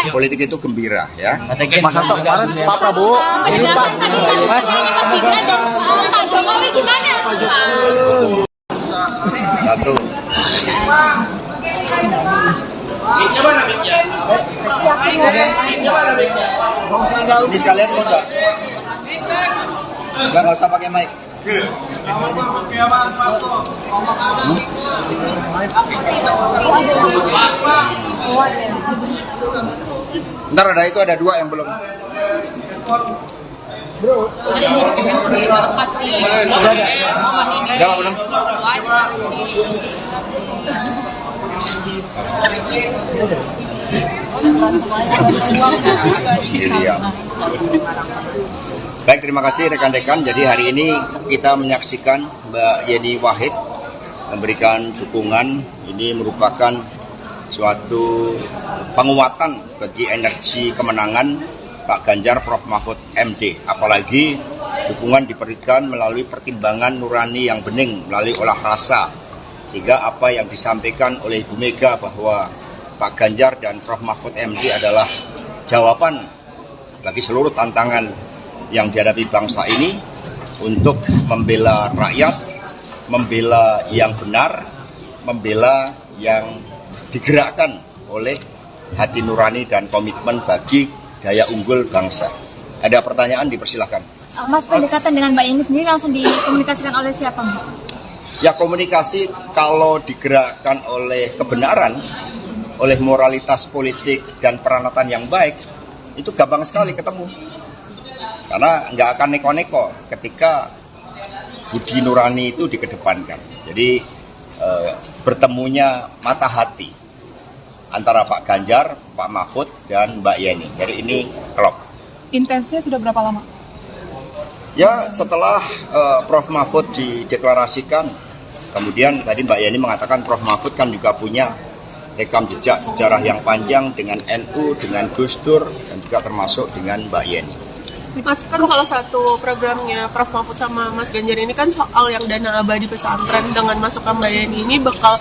Politik itu gembira ya. Mas Hasto, kemarin Pak Prabowo ini Pak Mas Gibran dan Pak Jokowi gimana? Satu. Ini sekalian enggak? Enggak usah pakai mic. Ntar ada itu, ada 2 yang belum. Udah belum? Baik, terima kasih rekan-rekan. Jadi hari ini kita menyaksikan Mbak Yeni Wahid memberikan dukungan. Ini merupakan suatu penguatan bagi energi kemenangan Pak Ganjar Prof Mahfud MD. Apalagi dukungan diberikan melalui pertimbangan nurani yang bening, melalui olah rasa. Sehingga apa yang disampaikan oleh Ibu Mega bahwa Pak Ganjar dan Prof Mahfud MD adalah jawaban bagi seluruh tantangan yang dihadapi bangsa ini untuk membela rakyat, membela yang benar, membela yang digerakkan oleh hati nurani dan komitmen bagi daya unggul bangsa. Ada pertanyaan, dipersilahkan. Mas, pendekatan dengan Mbak Yeni sendiri langsung dikomunikasikan oleh siapa, Mas? Ya, komunikasi kalau digerakkan oleh kebenaran, oleh moralitas politik dan peranatan yang baik, itu gampang sekali ketemu. Karena nggak akan neko-neko ketika budi nurani itu dikedepankan. Jadi bertemunya mata hati antara Pak Ganjar, Pak Mahfud, dan Mbak Yeni. Jadi ini klop. Intensnya sudah berapa lama? Ya, setelah Prof Mahfud dideklarasikan, kemudian tadi Mbak Yeni mengatakan Prof Mahfud kan juga punya rekam jejak sejarah yang panjang dengan NU, dengan Gus Dur, dan juga termasuk dengan Mbak Yeni. Mas, kan salah satu programnya Prof Mahfud sama Mas Ganjar ini kan soal yang dana abadi pesantren. Dengan masukkan Mbak Yeni ini bakal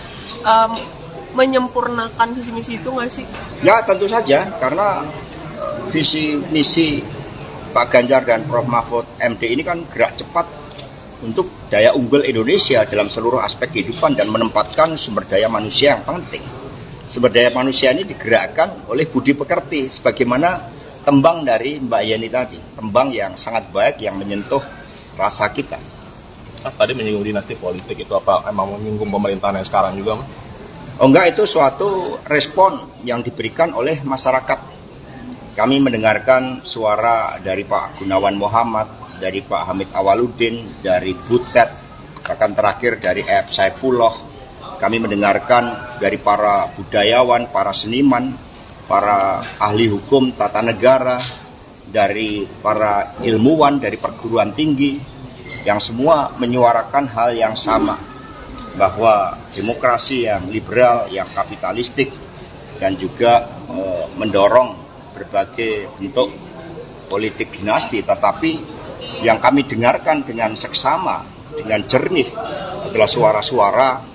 menyempurnakan visi misi itu nggak sih? Ya, tentu saja, karena visi misi Pak Ganjar dan Prof Mahfud MD ini kan gerak cepat untuk daya unggul Indonesia dalam seluruh aspek kehidupan dan menempatkan sumber daya manusia yang penting. Sumber daya manusia ini digerakkan oleh budi pekerti, sebagaimana tembang dari Mbak Yeni tadi, tembang yang sangat baik yang menyentuh rasa kita. Mas tadi menyinggung dinasti politik, itu apa emang menyinggung pemerintahan yang sekarang juga, Mas? Oh enggak, itu suatu respon yang diberikan oleh masyarakat. Kami mendengarkan suara dari Pak Gunawan Muhammad, dari Pak Hamid Awaludin, dari Butet, bahkan terakhir dari F. Saifullah. Kami mendengarkan dari para budayawan, para seniman, para ahli hukum tata negara, dari para ilmuwan, dari perguruan tinggi, yang semua menyuarakan hal yang sama, bahwa demokrasi yang liberal, yang kapitalistik, dan juga mendorong berbagai bentuk politik dinasti. Tetapi yang kami dengarkan dengan seksama, dengan jernih, adalah suara-suara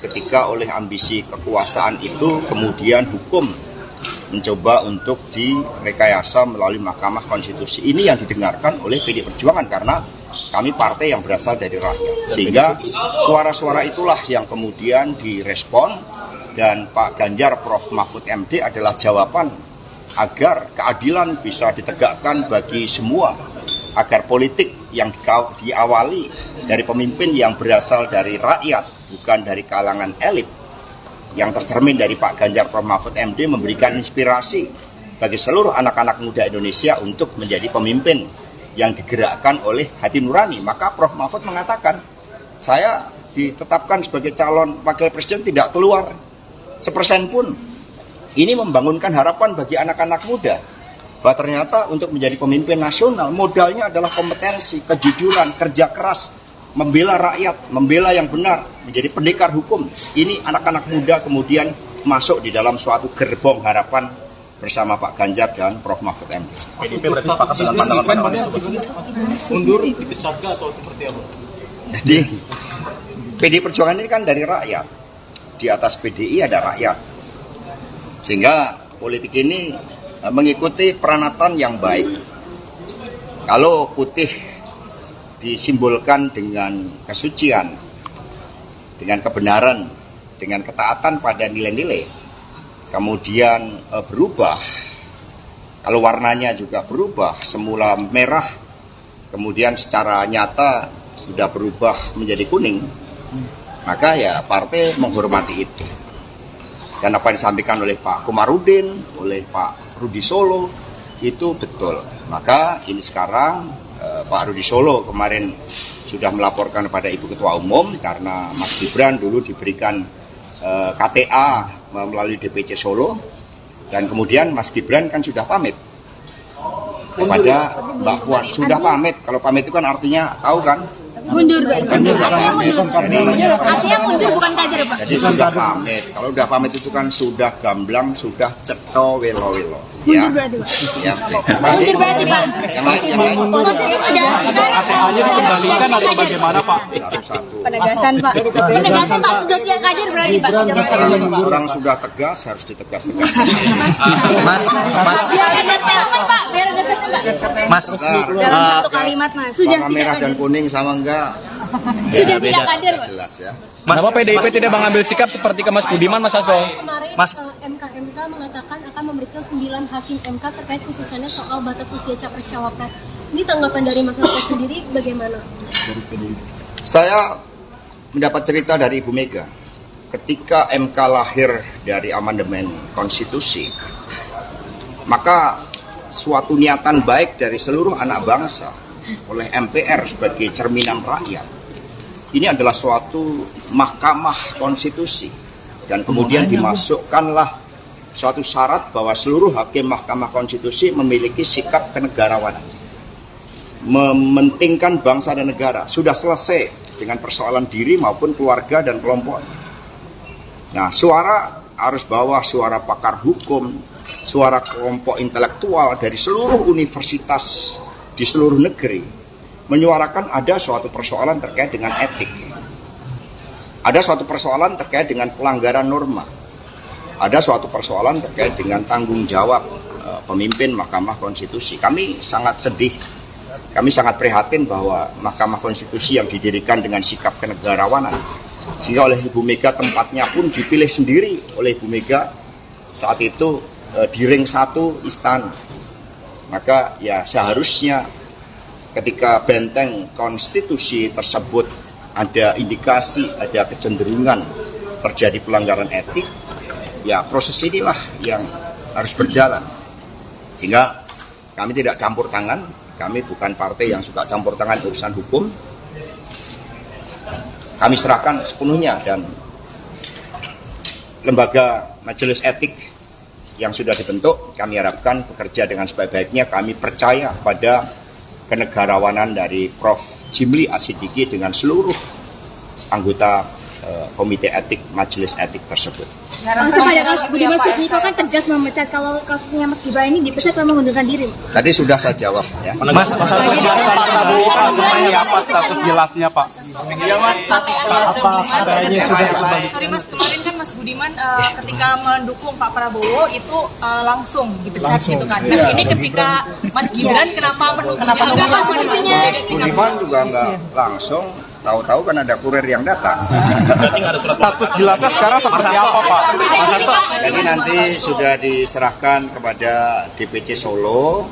ketika oleh ambisi kekuasaan itu kemudian hukum mencoba untuk direkayasa melalui Mahkamah Konstitusi. Ini yang didengarkan oleh PDI Perjuangan, karena kami partai yang berasal dari rakyat. Sehingga suara-suara itulah yang kemudian direspon, dan Pak Ganjar Prof Mahfud MD adalah jawaban agar keadilan bisa ditegakkan bagi semua, agar politik yang diawali dari pemimpin yang berasal dari rakyat, bukan dari kalangan elit, yang tercermin dari Pak Ganjar Prof Mahfud MD, memberikan inspirasi bagi seluruh anak-anak muda Indonesia untuk menjadi pemimpin yang digerakkan oleh hati nurani. Maka Prof Mahfud mengatakan, saya ditetapkan sebagai calon wakil presiden tidak keluar 1% pun. Ini membangunkan harapan bagi anak-anak muda bahwa ternyata untuk menjadi pemimpin nasional modalnya adalah kompetensi, kejujuran, kerja keras, membela rakyat, membela yang benar, menjadi pendekar hukum. Ini anak-anak muda kemudian masuk di dalam suatu gerbong harapan bersama Pak Ganjar dan Prof Mahfud MD. PDIP berarti sepakat dengan pandangan mundur, dipecat atau seperti apa? Jadi PDI Perjuangan ini kan dari rakyat. Di atas PDI ada rakyat. Sehingga politik ini mengikuti peranatan yang baik. Kalau putih disimbolkan dengan kesucian, dengan kebenaran, dengan ketaatan pada nilai-nilai, kemudian berubah, kalau warnanya juga berubah, semula merah, kemudian secara nyata sudah berubah menjadi kuning, maka ya partai menghormati itu. Dan apa yang disampaikan oleh Pak Komarudin, oleh Pak Rudi Solo, itu betul. Maka ini sekarang Pak Rudi Solo kemarin sudah melaporkan kepada Ibu Ketua Umum, karena Mas Gibran dulu diberikan KTA melalui DPC Solo, dan kemudian Mas Gibran kan sudah pamit kepada Mbak Puan. Sudah pamit, kalau pamit itu kan artinya tahu kan, Mundur, Pak. Artinya mundur. Artinya mundur bukan kader, Pak. Jadi sudah pamit. Kalau udah pamit itu kan sudah gamblang, sudah ceto welo-welo. Mundur berarti, Pak. Ya, terima kasih. Mundur berarti, Pak. Yang lain. ATH-nya dikembalikan atau bagaimana, Pak? Satu-satu. Penegasan, Pak. Penegasan, Pak. Sudah tidak kader berarti, Pak. Orang sudah tegas harus ditegas-tegas. Biar ada statement, Pak. Biar ada statement, Pak. Mas, Dalam satu kalimat, Mas. Sudah Warna tidak merah dan kader. kuning sama enggak? Sudah tidak kader, Pak. Jelas ya. Kenapa PDIP tidak mengambil sikap seperti ke Mas Budiman, Mas Hasto? Kemarin Mas, MK mengatakan akan memeriksa 9 hakim MK terkait putusannya soal batas usia capres-cawapres. Ini tanggapan dari Mas Hasto sendiri bagaimana? Saya mendapat cerita dari Ibu Mega. Ketika MK lahir dari amandemen konstitusi, maka suatu niatan baik dari seluruh anak bangsa oleh MPR sebagai cerminan rakyat, ini adalah suatu mahkamah konstitusi, dan kemudian dimasukkanlah suatu syarat bahwa seluruh hakim mahkamah konstitusi memiliki sikap kenegarawanan, mementingkan bangsa dan negara. Sudah selesai dengan persoalan diri maupun keluarga dan kelompoknya. Nah, suara arus bawah, suara pakar hukum, suara kelompok intelektual dari seluruh universitas di seluruh negeri menyuarakan ada suatu persoalan terkait dengan etik. Ada suatu persoalan terkait dengan pelanggaran norma. Ada suatu persoalan terkait dengan tanggung jawab pemimpin Mahkamah Konstitusi. Kami sangat sedih, kami sangat prihatin bahwa Mahkamah Konstitusi yang didirikan dengan sikap kenegarawanan, sehingga oleh Ibu Mega tempatnya pun dipilih sendiri oleh Ibu Mega saat itu di ring 1 istana. Maka ya seharusnya ketika benteng konstitusi tersebut ada indikasi, ada kecenderungan terjadi pelanggaran etik, ya proses inilah yang harus berjalan. Sehingga kami tidak campur tangan, kami bukan partai yang suka campur tangan urusan hukum. Kami serahkan sepenuhnya, dan lembaga majelis etik yang sudah dibentuk kami harapkan bekerja dengan sebaik-baiknya. Kami percaya pada kenegarawanan dari Prof. Jimli Asidiki dengan seluruh anggota komite etik majelis etik tersebut. Langsung pada Mas Budiman Sujatmiko kan tegas memecat kalau kasusnya Mas Gibran ini dipecat kalau mengundurkan diri. Tadi sudah saya jawab ya. Mas Hasto, Pak Prabowo kan seperti apa status jelasnya, Pak? Sorry Mas, kemarin kan Mas Budiman ketika mendukung Pak Prabowo itu langsung dipecat gitu kan. Nah ini ketika Mas Gibran kenapa Mas Budiman juga nggak langsung, tahu-tahu kan ada kurir yang datang. Status jelasnya sekarang seperti apa, Pak? Mas Hasto. Jadi nanti sudah diserahkan kepada DPC Solo,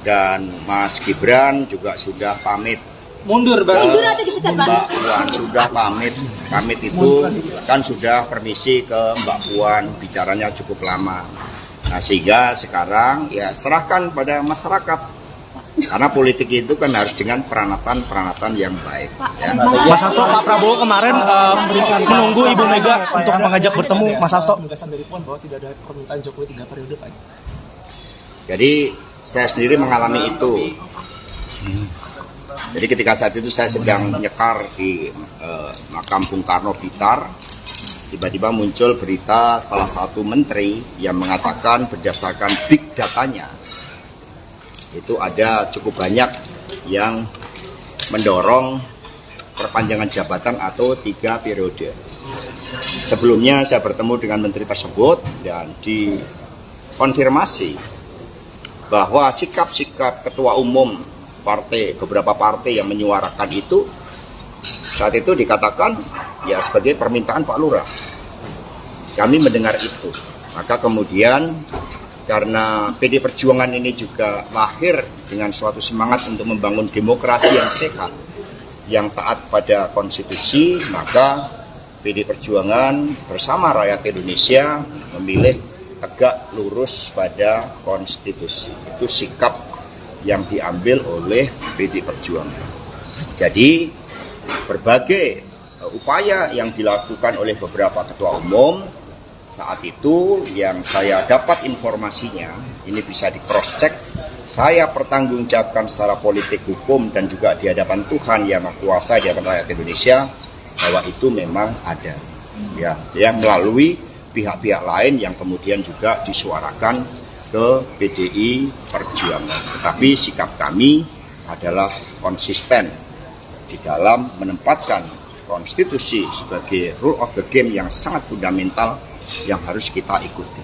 dan Mas Gibran juga sudah pamit. Mundur, Mundur atau dipecat, Pak? Mbak Puan sudah pamit. Pamit itu kan sudah permisi ke Mbak Puan, bicaranya cukup lama. Nah, sehingga sekarang ya serahkan pada masyarakat. Karena politik itu kan harus dengan peranatan yang baik. Ya. Mas Hasto, Pak Prabowo kemarin menunggu Ibu Mega untuk mengajak bertemu, Mas Hasto. Penegasan dari Puan bahwa tidak ada permintaan Jokowi 3 periode, Pak. Jadi saya sendiri mengalami itu. Jadi ketika saat itu saya sedang nyekar di makam Bung Karno Blitar, tiba-tiba muncul berita salah satu menteri yang mengatakan berdasarkan big datanya, itu ada cukup banyak yang mendorong perpanjangan jabatan atau 3 periode. Sebelumnya saya bertemu dengan menteri tersebut dan dikonfirmasi bahwa sikap-sikap ketua umum partai, beberapa partai yang menyuarakan itu saat itu dikatakan ya sebagai permintaan Pak Lurah. Kami mendengar itu. Maka kemudian karena PD Perjuangan ini juga lahir dengan suatu semangat untuk membangun demokrasi yang sehat, yang taat pada konstitusi, maka PD Perjuangan bersama rakyat Indonesia memilih tegak lurus pada konstitusi. Itu sikap yang diambil oleh PD Perjuangan. Jadi berbagai upaya yang dilakukan oleh beberapa ketua umum saat itu yang saya dapat informasinya, ini bisa di cross check saya pertanggungjawabkan secara politik, hukum, dan juga di hadapan Tuhan yang Maha Kuasa, di hadapan rakyat Indonesia, bahwa itu memang ada. Ya, melalui pihak-pihak lain yang kemudian juga disuarakan ke PDI Perjuangan. Tetapi sikap kami adalah konsisten di dalam menempatkan konstitusi sebagai rule of the game yang sangat fundamental yang harus kita ikuti.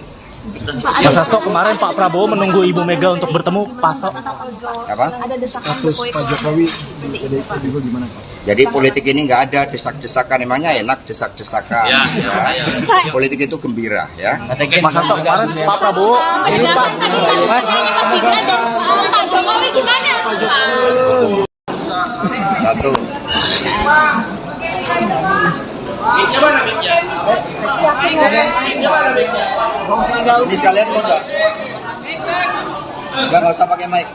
Mas Hasto, kemarin Pak Prabowo menunggu Ibu Mega untuk bertemu Pak Hasto. Apa? Ada desakan Status Pak Jokowi di PDIP juga gimana Pak? Jadi politik ini nggak ada desak-desakan, emangnya enak desak-desakan. Ya. Politik itu gembira, ya. Mas Hasto, kemarin Pak Prabowo ini Pak Mas Gibran dan Pak Jokowi gimana? Satu. Ini sekalian mau nggak? Nggak usah pakai mic.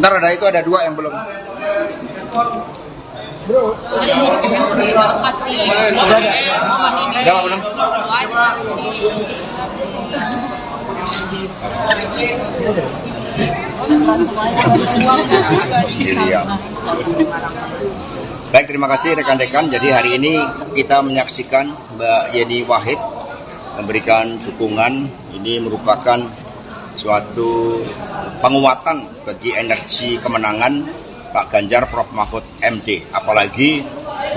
Ntar ada dua yang belum. Udah belum? Baik, terima kasih rekan-rekan. Jadi hari ini kita menyaksikan Mbak Yeni Wahid memberikan dukungan. Ini merupakan suatu penguatan bagi energi kemenangan Pak Ganjar Prof Mahfud MD. Apalagi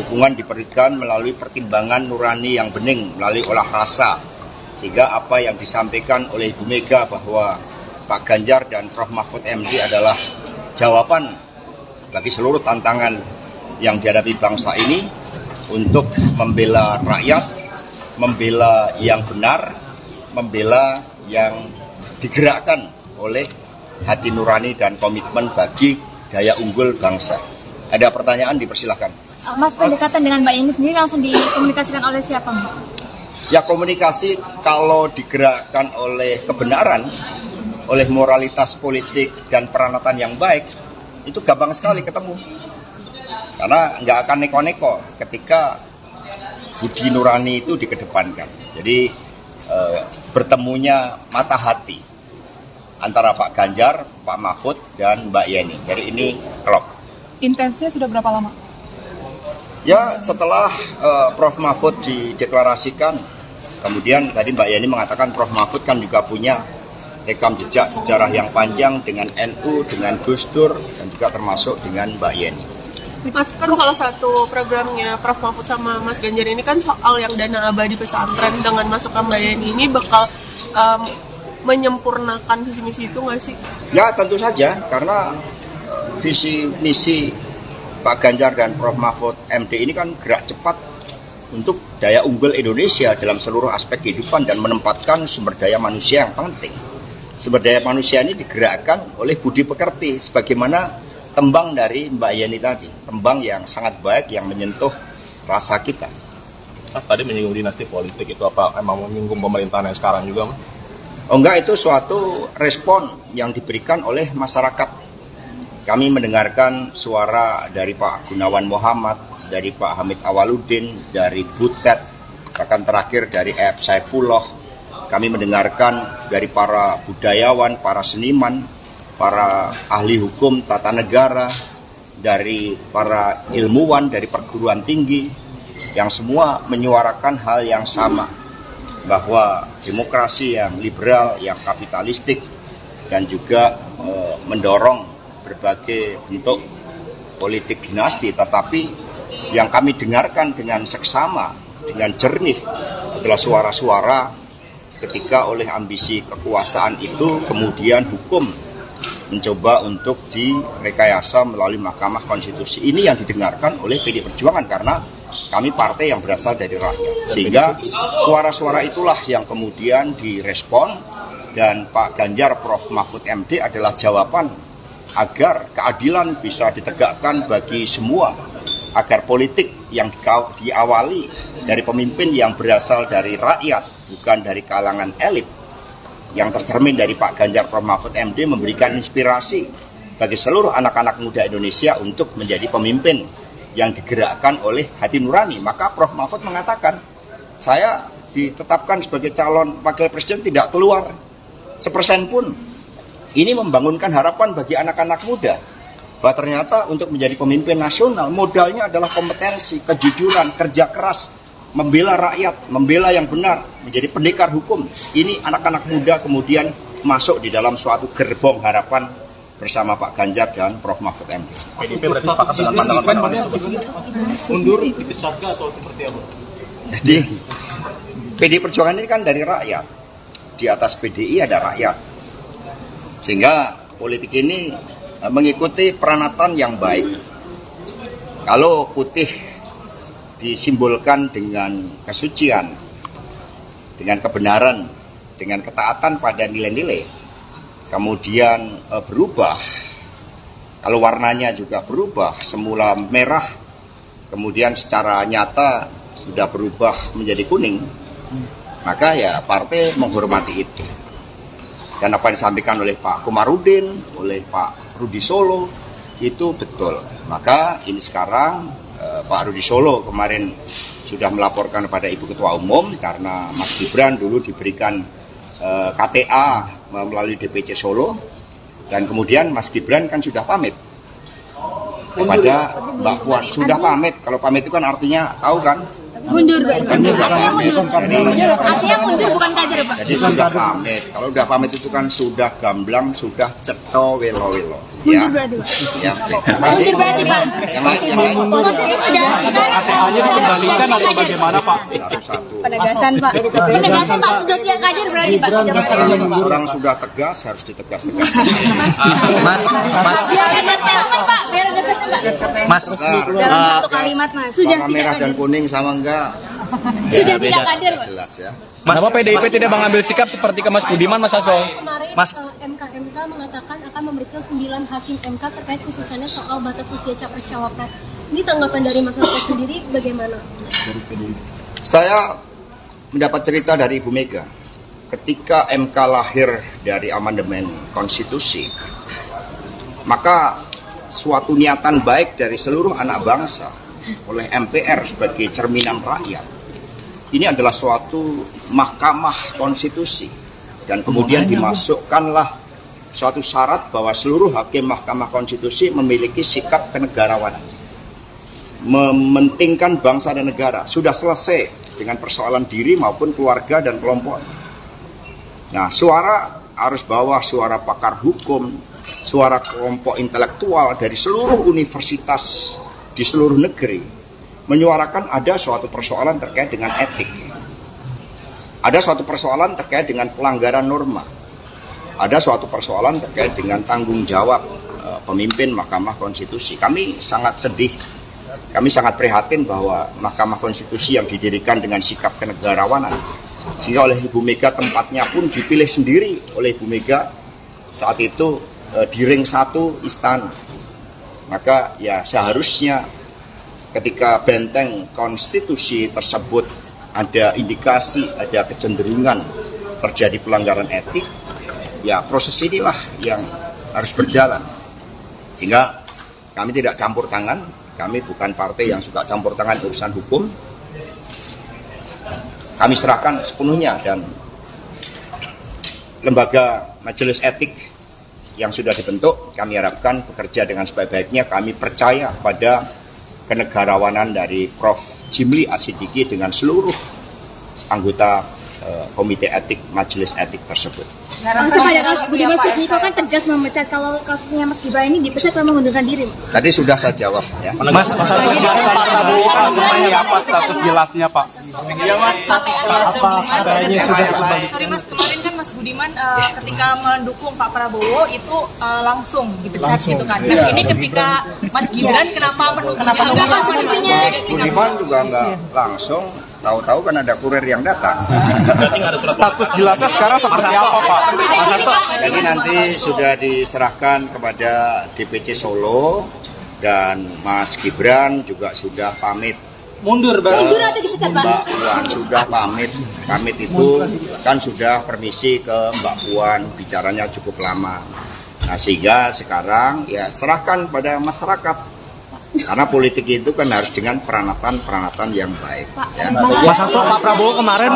dukungan diberikan melalui pertimbangan nurani yang bening, melalui olah rasa. Sehingga apa yang disampaikan oleh Ibu Mega bahwa Pak Ganjar dan Prof Mahfud MD adalah jawaban bagi seluruh tantangan yang dihadapi bangsa ini untuk membela rakyat, membela yang benar, membela yang digerakkan oleh hati nurani dan komitmen bagi daya unggul bangsa. Ada pertanyaan, dipersilahkan. Mas, pendekatan dengan Mbak Yeni sendiri langsung dikomunikasikan oleh siapa, Mas? Ya, komunikasi kalau digerakkan oleh kebenaran, oleh moralitas politik dan peranatan yang baik, itu gampang sekali ketemu. Karena nggak akan neko-neko ketika budi nurani itu dikedepankan. Jadi bertemunya mata hati antara Pak Ganjar, Pak Mahfud, dan Mbak Yeni. Jadi ini klop. Intensnya sudah berapa lama? Ya, setelah Prof Mahfud dideklarasikan, kemudian tadi Mbak Yeni mengatakan Prof Mahfud kan juga punya rekam jejak sejarah yang panjang dengan NU, dengan Gus Dur, dan juga termasuk dengan Mbak Yeni. Mas, kan salah satu programnya Prof Mahfud sama Mas Ganjar ini kan soal yang dana abadi pesantren. Dengan masuk ke Mbak Yeni ini bakal menyempurnakan visi misi itu nggak sih? Ya, tentu saja, karena visi misi Pak Ganjar dan Prof Mahfud MD ini kan gerak cepat untuk daya unggul Indonesia dalam seluruh aspek kehidupan dan menempatkan sumber daya manusia yang penting. Sumber daya manusia ini digerakkan oleh budi pekerti, sebagaimana tembang dari Mbak Yeni tadi, tembang yang sangat baik yang menyentuh rasa kita. Mas tadi menyinggung dinasti politik, itu apa emang menyinggung pemerintahan yang sekarang juga, Mas? Oh enggak, itu suatu respon yang diberikan oleh masyarakat. Kami mendengarkan suara dari Pak Gunawan Muhammad, dari Pak Hamid Awaludin, dari Butet, bahkan terakhir dari F. Saifullah. Kami mendengarkan dari para budayawan, para seniman, para ahli hukum tata negara, dari para ilmuwan, dari perguruan tinggi, yang semua menyuarakan hal yang sama, bahwa demokrasi yang liberal, yang kapitalistik, dan juga mendorong berbagai bentuk politik dinasti, tetapi yang kami dengarkan dengan seksama, dengan jernih adalah suara-suara ketika oleh ambisi kekuasaan itu kemudian hukum mencoba untuk direkayasa melalui Mahkamah Konstitusi. Ini yang didengarkan oleh PDI Perjuangan karena kami partai yang berasal dari rakyat. Sehingga suara-suara itulah yang kemudian direspon, dan Pak Ganjar Prof Mahfud MD adalah jawaban agar keadilan bisa ditegakkan bagi semua, agar politik yang diawali dari pemimpin yang berasal dari rakyat, bukan dari kalangan elit, yang tercermin dari Pak Ganjar Prof Mahfud MD memberikan inspirasi bagi seluruh anak-anak muda Indonesia untuk menjadi pemimpin yang digerakkan oleh hati nurani. Maka Prof. Mahfud mengatakan, saya ditetapkan sebagai calon wakil presiden tidak keluar 1% pun. Ini membangunkan harapan bagi anak-anak muda bahwa ternyata untuk menjadi pemimpin nasional modalnya adalah kompetensi, kejujuran, kerja keras, membela rakyat, membela yang benar, menjadi pendekar hukum. Ini anak-anak muda kemudian masuk di dalam suatu gerbong harapan bersama Pak Ganjar dan Prof. Mahfud MD. PDIP berarti sepakat dengan pandangan mundur dipecat atau seperti apa? Jadi PDI Perjuangan ini kan dari rakyat. Di atas PDI ada rakyat. Sehingga politik ini mengikuti peranatan yang baik. Kalau putih disimbolkan dengan kesucian, dengan kebenaran, dengan ketaatan pada nilai-nilai, kemudian berubah, kalau warnanya juga berubah, semula merah, kemudian secara nyata sudah berubah menjadi kuning, maka ya partai menghormati itu. Dan apa yang disampaikan oleh Pak Komarudin, oleh Pak Rudi Solo, itu betul. Maka ini sekarang Pak Rudi Solo kemarin sudah melaporkan kepada Ibu Ketua Umum karena Mas Gibran dulu diberikan KTA melalui DPC Solo, dan kemudian Mas Gibran kan sudah pamit kepada Mbak Puan. Sudah pamit, kalau pamit itu kan artinya tahu kan? Mundur, Pak. Kan sudah pamit. Artinya mundur bukan kader, Pak. Jadi sudah pamit. Kalau sudah pamit itu kan sudah gamblang, sudah ceto welo-welo. Ya. Mundur berarti, Pak. Ya, terima kasih. Mundur berarti, Pak. Yang lain. KTA-nya dikembalikan atau bagaimana, Pak? Satu-satu. Penegasan, Pak. Penegasan, Pak. Sudah tidak kader berarti, Pak. Orang sudah tegas harus ditegas-tegas. Mas, Biar ada statement, Pak. Biar ada statement, Pak. Mas, Dalam satu kalimat, Mas. Sudah warna tidak merah dan kader. kuning sama enggak? Sudah tidak kader, Pak. Jelas ya. Kenapa PDIP tidak mengambil sikap seperti ke Mas Budiman, Mas Hasto? Kemarin Mas, MK mengatakan akan memeriksa 9 hakim MK terkait putusannya soal batas usia capres-cawapres. Ini tanggapan dari Mas Hasto sendiri bagaimana? Saya mendapat cerita dari Ibu Mega. Ketika MK lahir dari amandemen konstitusi, maka suatu niatan baik dari seluruh anak bangsa oleh MPR sebagai cerminan rakyat. Ini adalah suatu mahkamah konstitusi, dan kemudian dimasukkanlah suatu syarat bahwa seluruh hakim mahkamah konstitusi memiliki sikap kenegarawanan, mementingkan bangsa dan negara. Sudah selesai dengan persoalan diri maupun keluarga dan kelompok. Nah, suara arus bawah, suara pakar hukum, suara kelompok intelektual dari seluruh universitas di seluruh negeri menyuarakan ada suatu persoalan terkait dengan etik, ada suatu persoalan terkait dengan pelanggaran norma, ada suatu persoalan terkait dengan tanggung jawab pemimpin Mahkamah Konstitusi. Kami sangat sedih, kami sangat prihatin bahwa Mahkamah Konstitusi yang didirikan dengan sikap kenegarawanan, sehingga oleh Ibu Mega tempatnya pun dipilih sendiri oleh Ibu Mega saat itu di ring 1 istana. Maka ya seharusnya ketika benteng konstitusi tersebut ada indikasi, ada kecenderungan terjadi pelanggaran etik, ya proses inilah yang harus berjalan. Sehingga kami tidak campur tangan, kami bukan partai yang suka campur tangan urusan hukum. Kami serahkan sepenuhnya, dan lembaga majelis etik yang sudah dibentuk, kami harapkan bekerja dengan sebaik-baiknya. Kami percaya pada kenegarawanan dari Prof. Jimli Asidiki dengan seluruh anggota komite etik, majelis etik tersebut. Langsung pada Mas Budiman Sujatmiko kan tegas memecat kalau kasusnya Mas Gibran ini dipecat kalau mengundurkan diri. Tadi sudah saya jawab ya. Mas Hasto, Pak Prabowo kan seperti apa status jelasnya, Pak? Iya, Mas. Sorry, Mas, kemarin kan Mas Budiman ketika mendukung Pak Prabowo itu langsung dipecat gitu kan. Nah, ini ketika Mas Gibran kenapa mendukungnya? Mas Budiman juga nggak langsung, tahu-tahu kan ada kurir yang datang. Status jelasnya sekarang seperti apa, Pak? Mas Hasto. Jadi nanti sudah diserahkan kepada DPC Solo, dan Mas Gibran juga sudah pamit. Mundur atau dipecat, Pak? Mbak Puan sudah pamit. Pamit itu kan sudah permisi ke Mbak Puan, bicaranya cukup lama. Nah, sehingga sekarang ya serahkan pada masyarakat Karena politik itu kan harus dengan peranatan yang baik. Ya. Mas Hasto, Pak Prabowo kemarin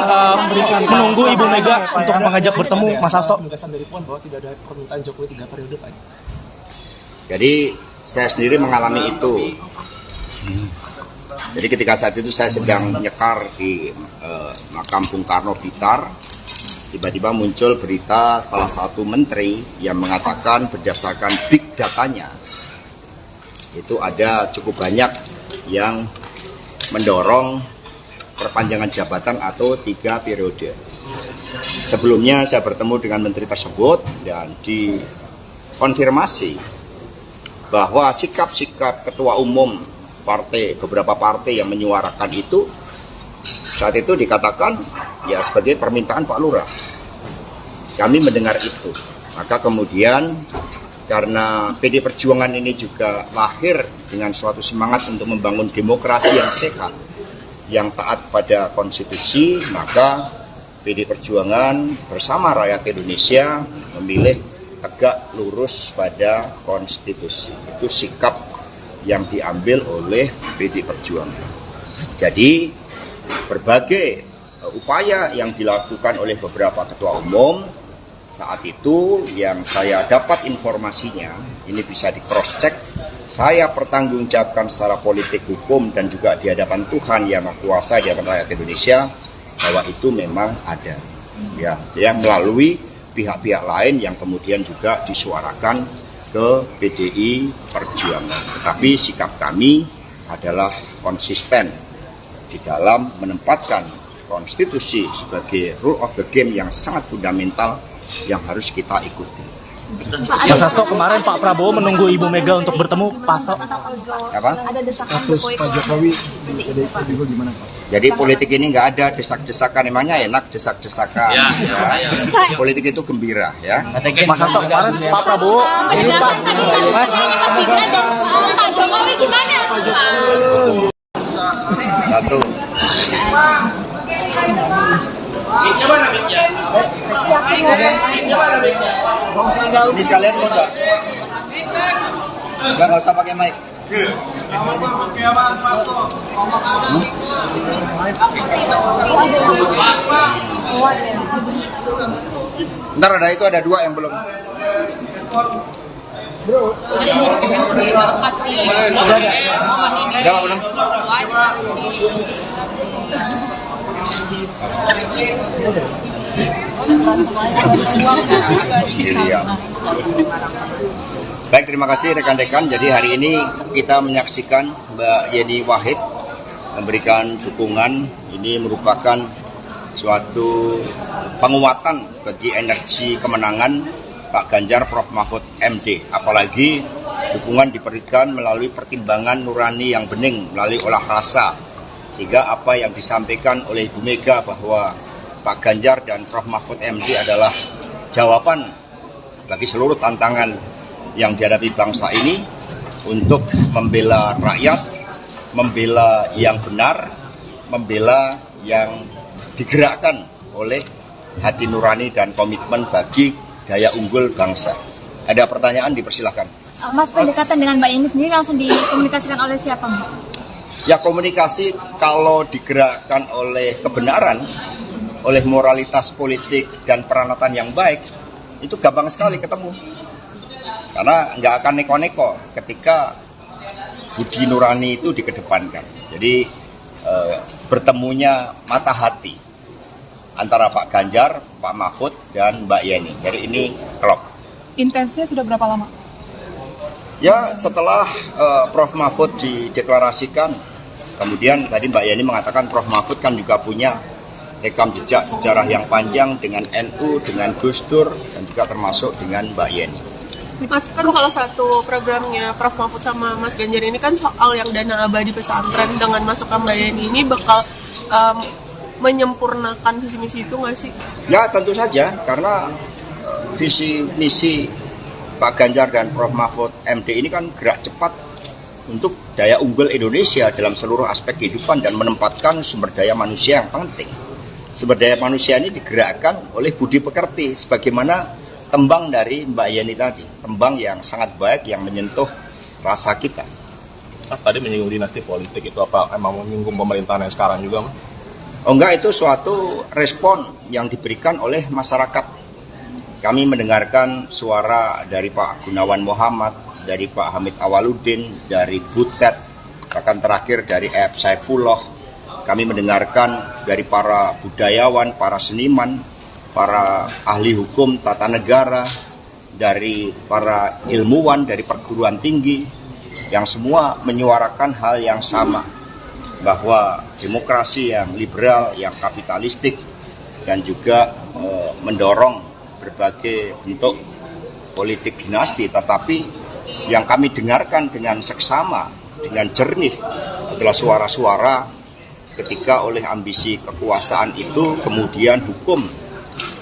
menunggu Ibu Mega untuk mengajak bertemu. Mas Hasto. Penegasan dari Puan bahwa tidak ada permintaan Jokowi 3 periode, Pak. Jadi saya sendiri mengalami itu. Jadi ketika saat itu saya sedang nyekar di makam Bung Karno Blitar, tiba-tiba muncul berita salah satu menteri yang mengatakan berdasarkan big datanya, itu ada cukup banyak yang mendorong perpanjangan jabatan atau 3 periode. Sebelumnya saya bertemu dengan menteri tersebut dan dikonfirmasi bahwa sikap-sikap ketua umum beberapa partai yang menyuarakan itu saat itu dikatakan ya sebagai permintaan Pak Lurah. Kami mendengar itu, maka kemudian karena PD Perjuangan ini juga lahir dengan suatu semangat untuk membangun demokrasi yang sehat, yang taat pada konstitusi, maka PD Perjuangan bersama rakyat Indonesia memilih tegak lurus pada konstitusi. Itu sikap yang diambil oleh PD Perjuangan. Jadi berbagai upaya yang dilakukan oleh beberapa ketua umum saat itu yang saya dapat informasinya, ini bisa di cross check, saya pertanggungjawabkan secara politik hukum dan juga di hadapan Tuhan yang Maha Kuasa, di hadapan rakyat Indonesia, bahwa itu memang ada, ya melalui pihak-pihak lain yang kemudian juga disuarakan ke PDI Perjuangan. Tetapi sikap kami adalah konsisten di dalam menempatkan konstitusi sebagai rule of the game yang sangat fundamental yang harus kita ikuti. Mas Hasto, kemarin Pak Prabowo menunggu Ibu Mega untuk bertemu. Pak Hasto. Apa? Ada desakan Jokowi Pak Jokowi di PDIP juga gimana, Pak? Jadi politik ini nggak ada desak-desakan, emangnya enak desak-desakan. Ya. Politik itu gembira, ya. Mas Hasto, kemarin Pak Prabowo ini Pak Mas Gibran dan Pak Jokowi gimana? Satu. Ini sekalian mau nggak? Nggak usah pakai mic. Ntar ada itu, ada 2 yang belum. Udah belum? Baik, terima kasih rekan-rekan. Jadi hari ini kita menyaksikan Mbak Yeni Wahid memberikan dukungan. Ini merupakan suatu penguatan bagi energi kemenangan Pak Ganjar Prof Mahfud MD. Apalagi dukungan diberikan melalui pertimbangan nurani yang bening, melalui olah rasa. Sehingga apa yang disampaikan oleh Ibu Mega bahwa Pak Ganjar dan Prof Mahfud MD adalah jawaban bagi seluruh tantangan yang dihadapi bangsa ini untuk membela rakyat, membela yang benar, membela yang digerakkan oleh hati nurani dan komitmen bagi daya unggul bangsa. Ada pertanyaan, dipersilahkan. Mas, pendekatan dengan Mbak Yeni sendiri langsung dikomunikasikan oleh siapa, Mas? Ya, komunikasi kalau digerakkan oleh kebenaran, oleh moralitas politik dan peranatan yang baik, itu gampang sekali ketemu. Karena nggak akan neko-neko ketika budi nurani itu dikedepankan. Jadi bertemunya mata hati antara Pak Ganjar, Pak Mahfud, dan Mbak Yeni. Jadi ini klop. Intensnya sudah berapa lama? Ya, setelah Prof Mahfud dideklarasikan, kemudian tadi Mbak Yeni mengatakan Prof Mahfud kan juga punya rekam jejak sejarah yang panjang dengan NU, dengan Gus Dur, dan juga termasuk dengan Mbak Yeni. Mas, kan salah satu programnya Prof Mahfud sama Mas Ganjar ini kan soal yang dana abadi pesantren. Dengan masukkan Mbak Yeni ini bakal menyempurnakan visi misi itu nggak sih? Ya, tentu saja, karena visi misi Pak Ganjar dan Prof Mahfud MD ini kan gerak cepat untuk daya unggul Indonesia dalam seluruh aspek kehidupan dan menempatkan sumber daya manusia yang penting. Sumber daya manusia ini digerakkan oleh budi pekerti, sebagaimana tembang dari Mbak Yeni tadi, tembang yang sangat baik yang menyentuh rasa kita. Mas tadi menyinggung dinasti politik, itu apa emang menyinggung pemerintahan yang sekarang juga, Mas? Oh enggak, itu suatu respon yang diberikan oleh masyarakat. Kami mendengarkan suara dari Pak Gunawan Muhammad, dari Pak Hamid Awaludin, dari Butet, bahkan terakhir dari F. Saifullah. Kami mendengarkan dari para budayawan, para seniman, para ahli hukum tata negara, dari para ilmuwan, dari perguruan tinggi, yang semua menyuarakan hal yang sama, bahwa demokrasi yang liberal, yang kapitalistik, dan juga mendorong berbagai bentuk politik dinasti. Tetapi yang kami dengarkan dengan seksama, dengan jernih, adalah suara-suara ketika oleh ambisi kekuasaan itu kemudian hukum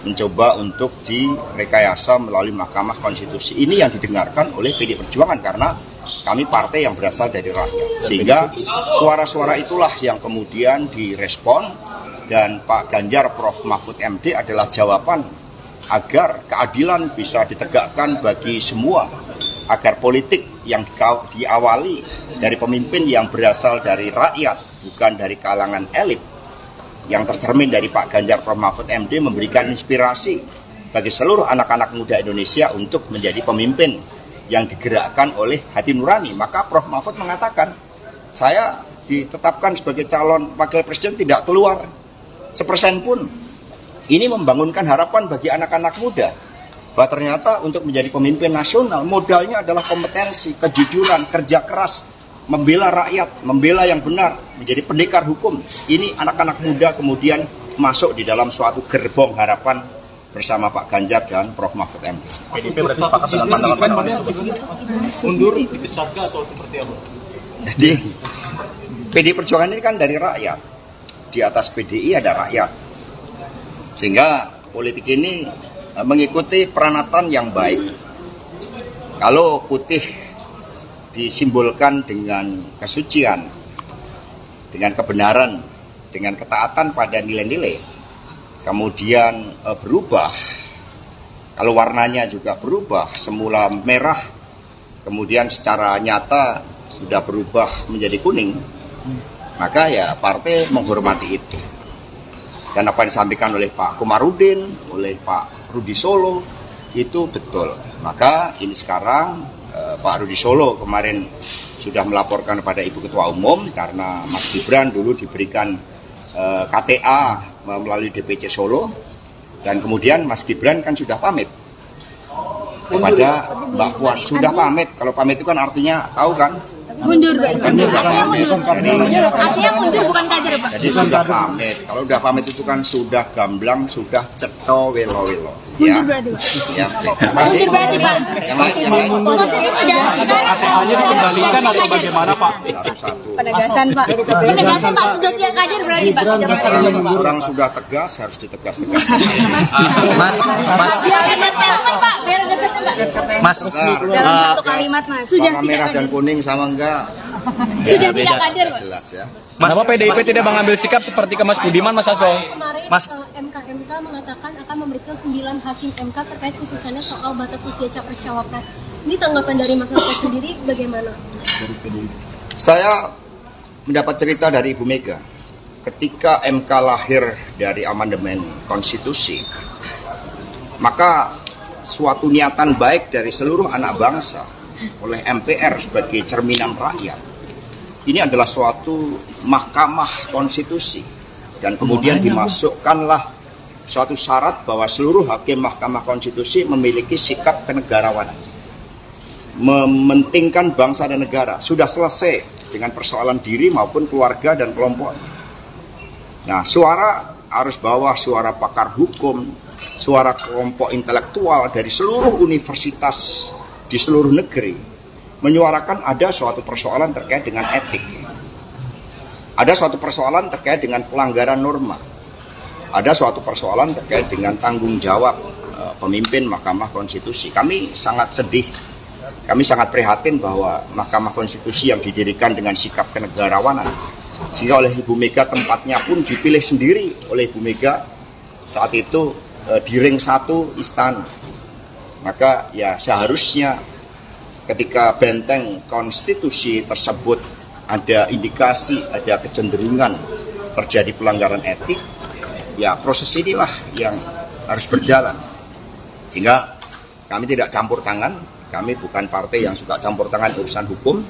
mencoba untuk direkayasa melalui Mahkamah Konstitusi. Ini yang didengarkan oleh PDI Perjuangan karena kami partai yang berasal dari rakyat. Sehingga suara-suara itulah yang kemudian direspon, dan Pak Ganjar Prof. Mahfud MD adalah jawaban agar keadilan bisa ditegakkan bagi semua, agar politik yang diawali dari pemimpin yang berasal dari rakyat, bukan dari kalangan elit, yang tercermin dari Pak Ganjar Prof. Mahfud MD memberikan inspirasi bagi seluruh anak-anak muda Indonesia untuk menjadi pemimpin yang digerakkan oleh hati nurani. Maka Prof. Mahfud mengatakan, saya ditetapkan sebagai calon wakil presiden tidak keluar 1% pun. Ini membangunkan harapan bagi anak-anak muda bahwa ternyata untuk menjadi pemimpin nasional modalnya adalah kompetensi, kejujuran, kerja keras, membela rakyat, membela yang benar, menjadi pendekar hukum. Ini anak-anak muda kemudian masuk di dalam suatu gerbong harapan bersama Pak Ganjar dan Prof. Mahfud MD. PDIP berarti sepakat dengan pandangan Mundur dipecat atau seperti apa? Jadi PDI Perjuangan ini kan dari rakyat. Di atas PDI ada rakyat. Sehingga politik ini mengikuti peranatan yang baik. Kalau putih disimbolkan dengan kesucian, dengan kebenaran, dengan ketaatan pada nilai-nilai, kemudian berubah, kalau warnanya juga berubah, semula merah, kemudian secara nyata sudah berubah menjadi kuning, maka ya partai menghormati itu. Dan apa yang disampaikan oleh Pak Komarudin, oleh Pak Rudi Solo, itu betul. Maka ini sekarang Pak Rudi Solo kemarin sudah melaporkan kepada Ibu Ketua Umum karena Mas Gibran dulu diberikan KTA melalui DPC Solo, dan kemudian Mas Gibran kan sudah pamit kepada Mbak Puan. Sudah pamit, kalau pamit itu kan artinya tahu kan? Mundur, Pak. Kan sudah pamit. Artinya mundur bukan kader, Pak. Jadi sudah pamit. Kalau sudah pamit itu kan sudah gamblang, sudah ceto welo-welo. Ya. Mundur berarti, Pak. Ya, terima kasih. Mundur berarti, Pak. Yang lain. KTA-nya dikembalikan atau bagaimana, Pak? Satu-satu. Penegasan, Pak. Penegasan, Pak. Sudah tidak kader berarti, Pak. Orang sudah tegas, harus ditegas-tegas. Biar ada statement, Pak. Biar ada statement, Pak. Mas, Dalam satu kalimat, Mas. Sudah warna tidak merah dan kader. kuning sama enggak? Sudah tidak kader, Pak. Jelas ya. Kenapa PDIP tidak mengambil sikap seperti ke Mas Budiman, Mas Hasto? Kemarin Mas, MK mengatakan akan memeriksa 9 hakim MK terkait putusannya soal batas usia capres-cawapres. Ini tanggapan dari Mas Hasto sendiri bagaimana? Saya mendapat cerita dari Ibu Mega. Ketika MK lahir dari amandemen konstitusi, maka suatu niatan baik dari seluruh anak bangsa oleh MPR sebagai cerminan rakyat, ini adalah suatu mahkamah konstitusi, dan kemudian dimasukkanlah suatu syarat bahwa seluruh hakim mahkamah konstitusi memiliki sikap kenegarawanan, mementingkan bangsa dan negara. Sudah selesai dengan persoalan diri maupun keluarga dan kelompok. Nah, suara arus bawah, suara pakar hukum, suara kelompok intelektual dari seluruh universitas di seluruh negeri menyuarakan ada suatu persoalan terkait dengan etik, ada suatu persoalan terkait dengan pelanggaran norma, ada suatu persoalan terkait dengan tanggung jawab pemimpin Mahkamah Konstitusi. Kami sangat sedih, kami sangat prihatin bahwa Mahkamah Konstitusi yang didirikan dengan sikap kenegarawanan, sehingga oleh Ibu Mega tempatnya pun dipilih sendiri oleh Ibu Mega saat itu di ring 1 istana. Maka ya seharusnya ketika benteng konstitusi tersebut ada indikasi, ada kecenderungan terjadi pelanggaran etik, ya proses inilah yang harus berjalan. Sehingga kami tidak campur tangan, kami bukan partai yang suka campur tangan urusan hukum.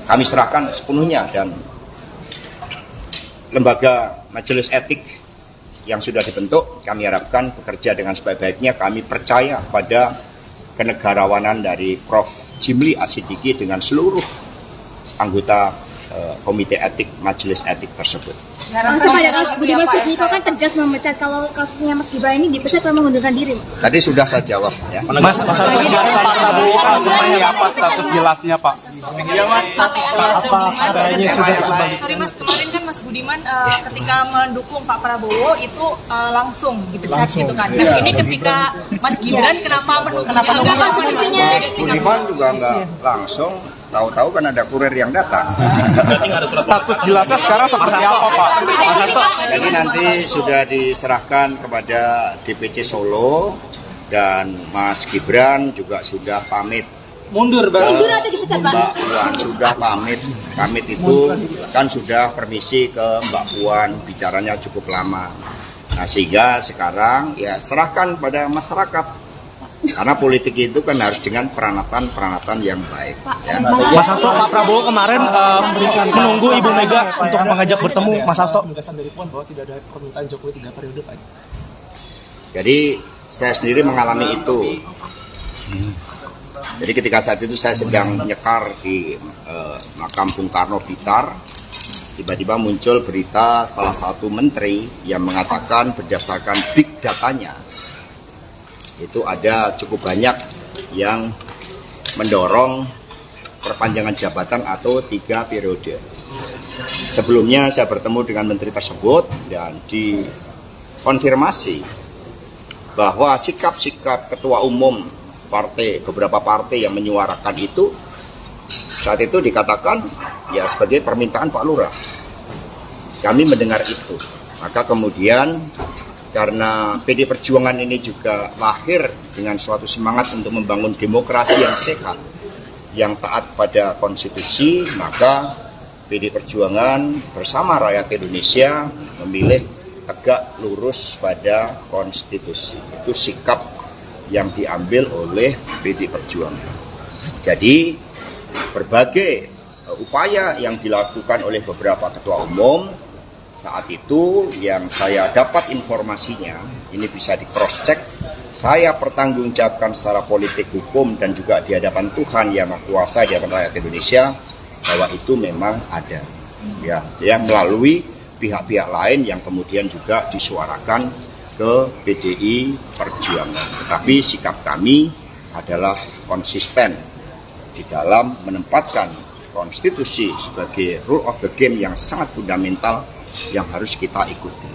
Kami serahkan sepenuhnya, dan lembaga majelis etik yang sudah dibentuk kami harapkan bekerja dengan sebaik-baiknya. Kami percaya pada kenegarawanan dari Prof. Jimli Asidiki dengan seluruh anggota komite etik majelis etik tersebut. Langsung pada Mas Budiman Sujatmiko kan tegas memecat kalau kasusnya Mas Gibran ini dipecat karena mengundurkan diri. Tadi sudah saya jawab ya. Mas Hasto, Pak Prabowo seperti apa status jelasnya Pak? Iya Mas. Sorry Mas, kemarin kan Mas Budiman ketika mendukung Pak Prabowo itu langsung dipecat gitu kan. Nah ini ketika Mas Gibran kenapa Budiman juga nggak langsung. Tahu-tahu kan ada kurir yang datang. Status jelasnya sekarang seperti apa Pak? Mas Hasto. Jadi nanti sudah diserahkan kepada DPC Solo, dan Mas Gibran juga sudah pamit. Mundur Mundur atau dipecat Pak? Mbak Puan sudah pamit. Pamit itu kan sudah permisi ke Mbak Puan, bicaranya cukup lama. Nah sehingga sekarang ya serahkan pada masyarakat. Karena politik itu kan harus dengan peranatan yang baik. Ya. Mas Hasto, Pak Prabowo kemarin menunggu Ibu Mega untuk mengajak bertemu. Mas Hasto. Dari Puan bahwa tidak ada permintaan Jokowi 3 periode, Pak. Jadi saya sendiri mengalami itu. Jadi ketika saat itu saya sedang nyekar di makam Bung Karno Blitar, tiba-tiba muncul berita salah satu menteri yang mengatakan berdasarkan big datanya, itu ada cukup banyak yang mendorong perpanjangan jabatan atau 3 periode. Sebelumnya saya bertemu dengan menteri tersebut dan dikonfirmasi bahwa sikap-sikap ketua umum partai, beberapa partai yang menyuarakan itu, saat itu dikatakan ya sebagai permintaan Pak Lurah. Kami mendengar itu, maka kemudian karena PD Perjuangan ini juga lahir dengan suatu semangat untuk membangun demokrasi yang sehat, yang taat pada konstitusi, maka PD Perjuangan bersama rakyat Indonesia memilih tegak lurus pada konstitusi. Itu sikap yang diambil oleh PD Perjuangan. Jadi berbagai upaya yang dilakukan oleh beberapa ketua umum saat itu yang saya dapat informasinya, ini bisa di cross check, saya pertanggungjawabkan secara politik, hukum, dan juga di hadapan Tuhan yang Maha Kuasa, di hadapan rakyat Indonesia, bahwa itu memang ada, ya melalui pihak-pihak lain yang kemudian juga disuarakan ke PDI Perjuangan. Tetapi sikap kami adalah konsisten di dalam menempatkan konstitusi sebagai rule of the game yang sangat fundamental yang harus kita ikuti.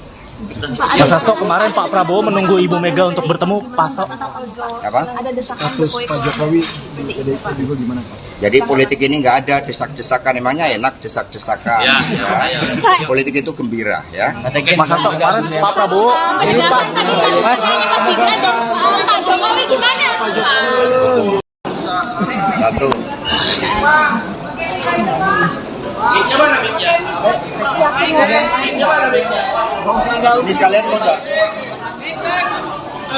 Mas Hasto, kemarin Pak Prabowo menunggu Ibu Mega untuk bertemu. Pak Hasto. Apa? Ada desakan Status Pak Jokowi di PDIP juga gimana Pak? Jadi politik ini nggak ada desak-desakan, emangnya enak desak-desakan. Ya. Politik itu gembira, ya. Mas Hasto, kemarin Pak Prabowo ini Pak. Mas. Pak Jokowi gimana? Satu. Ini sekalian mau nggak?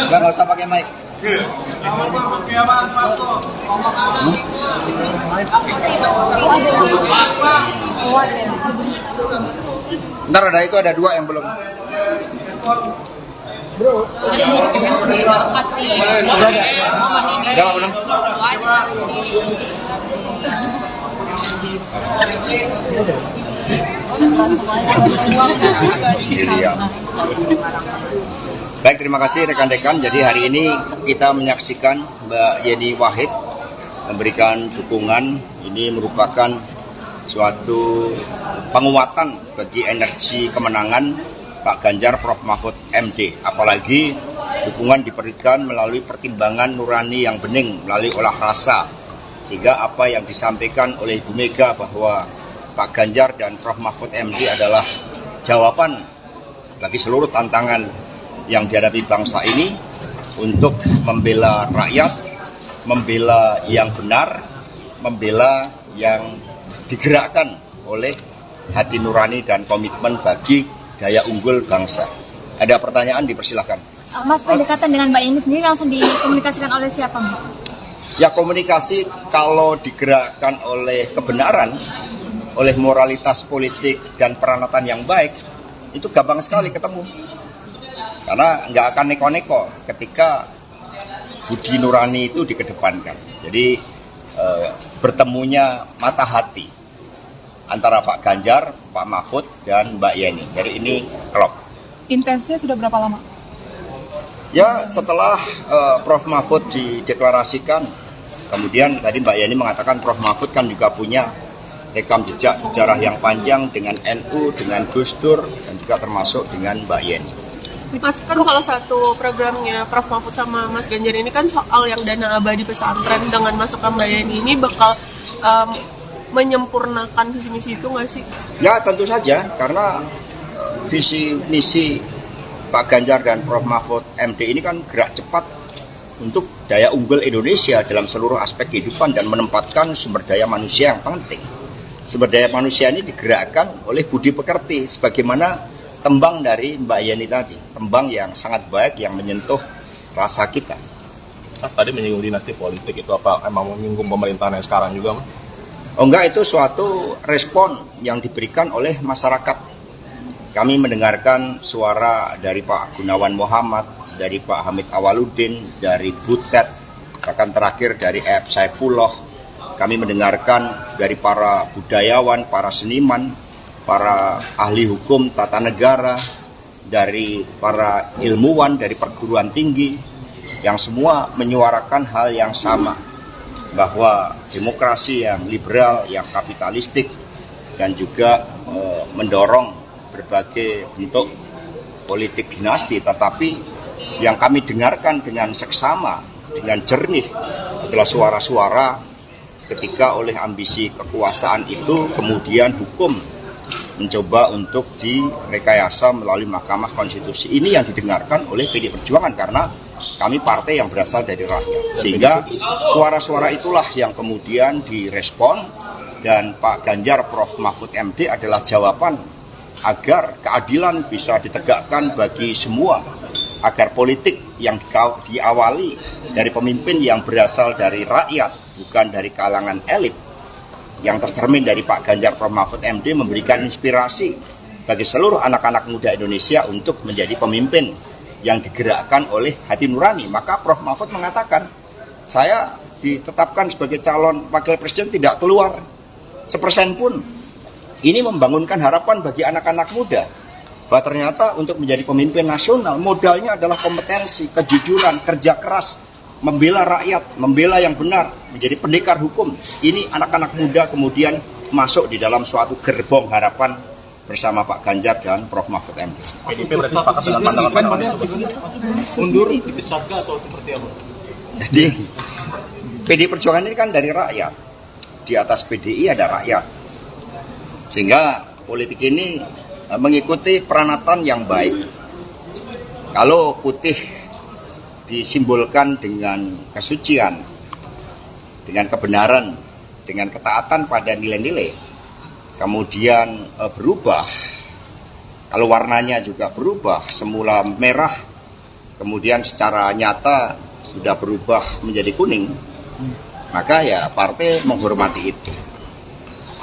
Nggak usah pakai mic. Ntar ada itu, ada 2 yang belum. Udah belum? Baik, terima kasih rekan-rekan. Jadi hari ini kita menyaksikan Mbak Yeni Wahid memberikan dukungan. Ini merupakan suatu penguatan bagi energi kemenangan Pak Ganjar Prof. Mahfud MD. Apalagi dukungan diberikan melalui pertimbangan nurani yang bening, melalui olah rasa. Sehingga apa yang disampaikan oleh Ibu Mega bahwa Pak Ganjar dan Prof. Mahfud MD adalah jawaban bagi seluruh tantangan yang dihadapi bangsa ini untuk membela rakyat, membela yang benar, membela yang digerakkan oleh hati nurani dan komitmen bagi daya unggul bangsa. Ada pertanyaan, dipersilahkan. Mas, pendekatan dengan Mbak Yeni sendiri langsung dikomunikasikan oleh siapa, Mas? Ya, komunikasi kalau digerakkan oleh kebenaran, oleh moralitas politik dan peranatan yang baik, itu gampang sekali ketemu. Karena nggak akan neko-neko ketika budi nurani itu dikedepankan. Jadi bertemunya mata hati antara Pak Ganjar, Pak Mahfud, dan Mbak Yeni. Jadi ini klop. Intensnya sudah berapa lama? Ya, setelah Prof. Mahfud dideklarasikan, kemudian tadi Mbak Yeni mengatakan Prof. Mahfud kan juga punya rekam jejak sejarah yang panjang dengan NU, dengan Gus Dur, dan juga termasuk dengan Mbak Yeni. Mas, kan salah satu programnya Prof. Mahfud sama Mas Ganjar ini kan soal yang dana abadi pesantren. Dengan masukkan Mbak Yeni ini bakal menyempurnakan visi misi itu nggak sih? Ya, tentu saja, karena visi misi Pak Ganjar dan Prof. Mahfud MD ini kan gerak cepat untuk daya unggul Indonesia dalam seluruh aspek kehidupan dan menempatkan sumber daya manusia yang penting. Sumber daya manusia ini digerakkan oleh budi pekerti, sebagaimana tembang dari Mbak Yeni tadi, tembang yang sangat baik yang menyentuh rasa kita. Mas tadi menyinggung dinasti politik, itu apa emang menyinggung pemerintahan yang sekarang juga, Mas? Oh enggak, itu suatu respon yang diberikan oleh masyarakat. Kami mendengarkan suara dari Pak Gunawan Muhammad, dari Pak Hamid Awaludin, dari Butet, bahkan terakhir dari F. Saifullah. Kami mendengarkan dari para budayawan, para seniman, para ahli hukum tata negara, dari para ilmuwan, dari perguruan tinggi, yang semua menyuarakan hal yang sama, bahwa demokrasi yang liberal, yang kapitalistik, dan juga mendorong berbagai bentuk politik dinasti, tetapi yang kami dengarkan dengan seksama, dengan jernih adalah suara-suara ketika oleh ambisi kekuasaan itu kemudian hukum mencoba untuk direkayasa melalui Mahkamah Konstitusi. Ini yang didengarkan oleh PD Perjuangan karena kami partai yang berasal dari rakyat. Sehingga suara-suara itulah yang kemudian direspon, dan Pak Ganjar Prof. Mahfud MD adalah jawaban agar keadilan bisa ditegakkan bagi semua, agar politik yang diawali dari pemimpin yang berasal dari rakyat, bukan dari kalangan elit, yang tercermin dari Pak Ganjar Prof. Mahfud MD memberikan inspirasi bagi seluruh anak-anak muda Indonesia untuk menjadi pemimpin yang digerakkan oleh hati nurani. Maka Prof. Mahfud mengatakan, saya ditetapkan sebagai calon wakil presiden tidak keluar 1% pun. Ini membangunkan harapan bagi anak-anak muda bahwa ternyata untuk menjadi pemimpin nasional modalnya adalah kompetensi, kejujuran, kerja keras, membela rakyat, membela yang benar, menjadi pendekar hukum. Ini anak-anak muda kemudian masuk di dalam suatu gerbong harapan bersama Pak Ganjar dan Prof. Mahfud MD. PDIP berarti sepakat dengan pandangan Mundur dipecat atau seperti apa? Jadi PDI Perjuangan ini kan dari rakyat. Di atas PDI ada rakyat. Sehingga politik ini mengikuti peranatan yang baik. Kalau putih disimbolkan dengan kesucian, dengan kebenaran, dengan ketaatan pada nilai-nilai, kemudian berubah, kalau warnanya juga berubah, semula merah, kemudian secara nyata sudah berubah menjadi kuning, maka ya partai menghormati itu.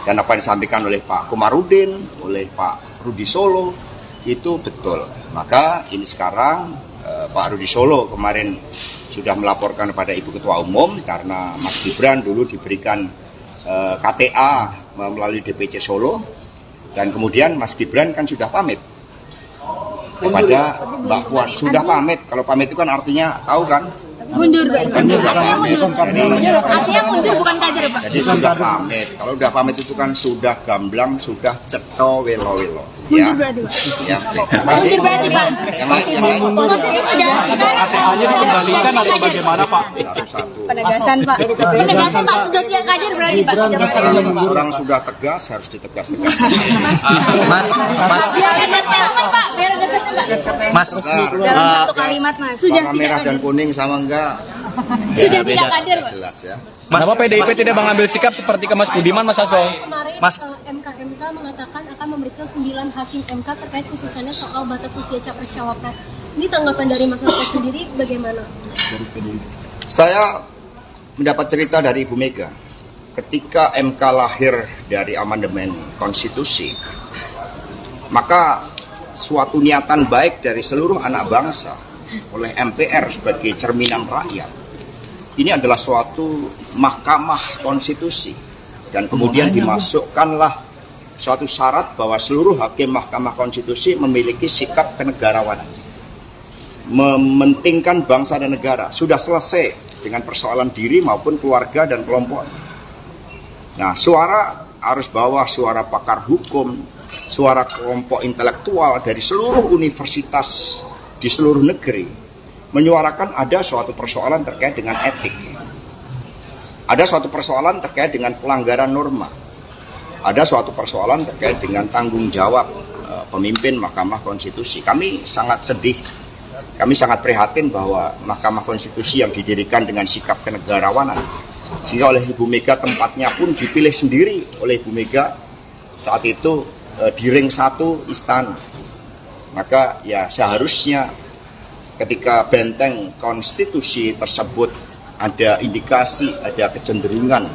Dan apa yang disampaikan oleh Pak Komarudin, oleh Pak Rudi Solo, itu betul. Maka ini sekarang Pak Rudi Solo kemarin sudah melaporkan kepada Ibu Ketua Umum karena Mas Gibran dulu diberikan KTA melalui DPC Solo, dan kemudian Mas Gibran kan sudah pamit kepada Mbak Puan. Sudah pamit, kalau pamit itu kan artinya tahu kan? Mundur, Kan sudah pamit. artinya mundur bukan kader, Pak. Jadi sudah pamit. Kalau sudah pamit itu kan sudah gamblang, sudah cetho welo-welo. Mundur berarti, Pak. Ya, masih. Berarti, Pak. Yang lain. Maksudnya sudah ATH-nya dikembalikan atau bagaimana, Pak? Satu-satu. penegasan, Pak. Penegasan, Pak. Sudah tidak kadir berarti, Pak. Orang sudah tegas harus ditegas-tegas. Mas, Dalam satu kalimat, Mas. Sudah Warna tidak merah dan kadir. kuning sama enggak? Sudah tidak kadir, Pak. Jelas ya. Kenapa PDIP tidak mengambil sikap seperti ke Mas Budiman, Mas Hasto? Kemarin Mas. MK mengatakan akan memeriksa 9 hakim MK terkait putusannya soal batas usia capres-cawapres. Ini tanggapan dari Mas Hasto sendiri bagaimana? Saya mendapat cerita dari Ibu Mega. Ketika MK lahir dari amandemen konstitusi, maka suatu niatan baik dari seluruh anak bangsa oleh MPR sebagai cerminan rakyat. Ini adalah suatu mahkamah konstitusi dan kemudian dimasukkanlah suatu syarat bahwa seluruh hakim mahkamah konstitusi memiliki sikap kenegarawanan, mementingkan bangsa dan negara. Sudah selesai dengan persoalan diri maupun keluarga dan kelompok. Nah, suara arus bawah, suara pakar hukum, suara kelompok intelektual dari seluruh universitas di seluruh negeri menyuarakan ada suatu persoalan terkait dengan etik. Ada suatu persoalan terkait dengan pelanggaran norma. Ada suatu persoalan terkait dengan tanggung jawab pemimpin Mahkamah Konstitusi. Kami sangat sedih, kami sangat prihatin bahwa Mahkamah Konstitusi yang didirikan dengan sikap kenegarawanan, sehingga oleh Ibu Mega tempatnya pun dipilih sendiri oleh Ibu Mega saat itu di ring 1 istana. Maka ya seharusnya ketika benteng konstitusi tersebut ada indikasi, ada kecenderungan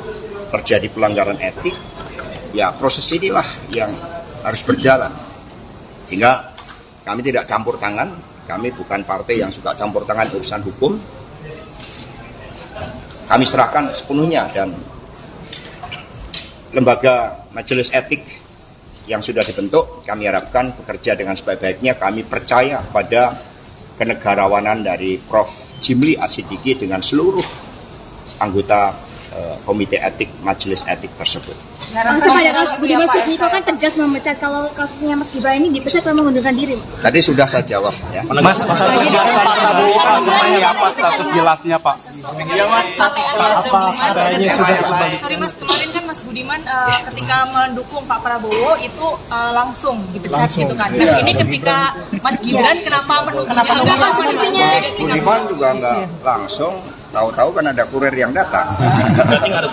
terjadi pelanggaran etik, ya proses inilah yang harus berjalan. Sehingga kami tidak campur tangan, kami bukan partai yang suka campur tangan urusan hukum. Kami serahkan sepenuhnya dan lembaga majelis etik yang sudah dibentuk, kami harapkan bekerja dengan sebaik-baiknya. Kami percaya pada kenegarawanan dari Prof. Jimli Asidiki dengan seluruh anggota komite etik majelis etik tersebut. Langsung pada kasus Budiman Sujatmiko kan tegas memecat, kalau kasusnya Mas Gibran ini dipecat karena mengundurkan diri. Tadi sudah saya jawab ya. Mas Hasto, Pak Prabowo kan seperti apa status jelasnya, Pak? Sorry Mas, kemarin kan Mas Budiman ketika mendukung Pak Prabowo itu langsung dipecat gitu kan. Nah ini ketika Mas Gibran kenapa menunggunya? Budiman juga nggak langsung, tahu-tahu kan ada kurir yang datang.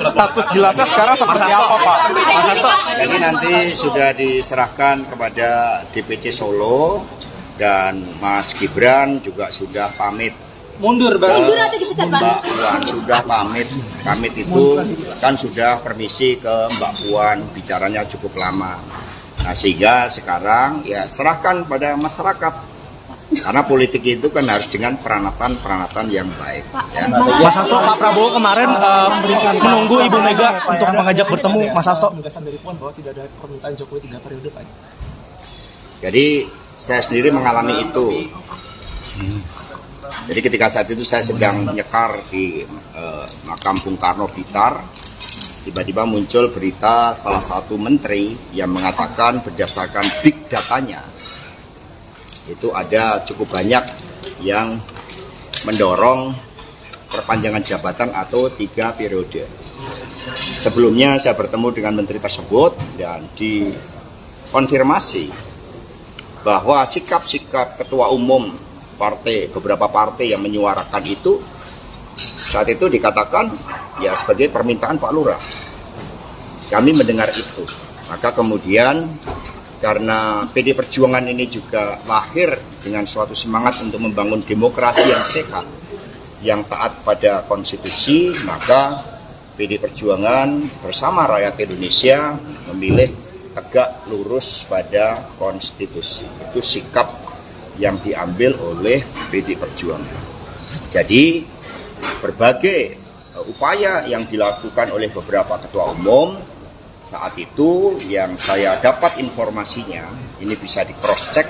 Status jelasnya sekarang seperti apa, Pak? Mas Hasto? Jadi nanti sudah diserahkan kepada DPC Solo dan Mas Gibran juga sudah pamit. Mundur, Bang. Mundur atau dipecat, Pak? Mbak Puan sudah pamit. Pamit itu kan sudah permisi ke Mbak Puan, bicaranya cukup lama. Nah sehingga sekarang ya serahkan pada masyarakat. Karena politik itu kan harus dengan peranatan yang baik. Ya. Mas Hasto, Pak Prabowo kemarin menunggu Ibu Mega untuk mengajak bertemu, Mas Hasto. Penegasan dari Puan bahwa tidak ada permintaan Jokowi 3 periode, Pak. Jadi saya sendiri mengalami itu. Jadi ketika saat itu saya sedang nyekar di makam Bung Karno Blitar, tiba-tiba muncul berita salah satu menteri yang mengatakan berdasarkan big datanya, itu ada cukup banyak yang mendorong perpanjangan jabatan atau 3 periode. Sebelumnya saya bertemu dengan menteri tersebut dan dikonfirmasi bahwa sikap-sikap ketua umum partai, beberapa partai yang menyuarakan itu saat itu dikatakan ya sebagai permintaan Pak Lurah. Kami mendengar itu. Maka kemudian karena PD Perjuangan ini juga lahir dengan suatu semangat untuk membangun demokrasi yang sehat, yang taat pada konstitusi, maka PD Perjuangan bersama rakyat Indonesia memilih tegak lurus pada konstitusi. Itu sikap yang diambil oleh PD Perjuangan. Jadi berbagai upaya yang dilakukan oleh beberapa ketua umum saat itu yang saya dapat informasinya, ini bisa di cross check,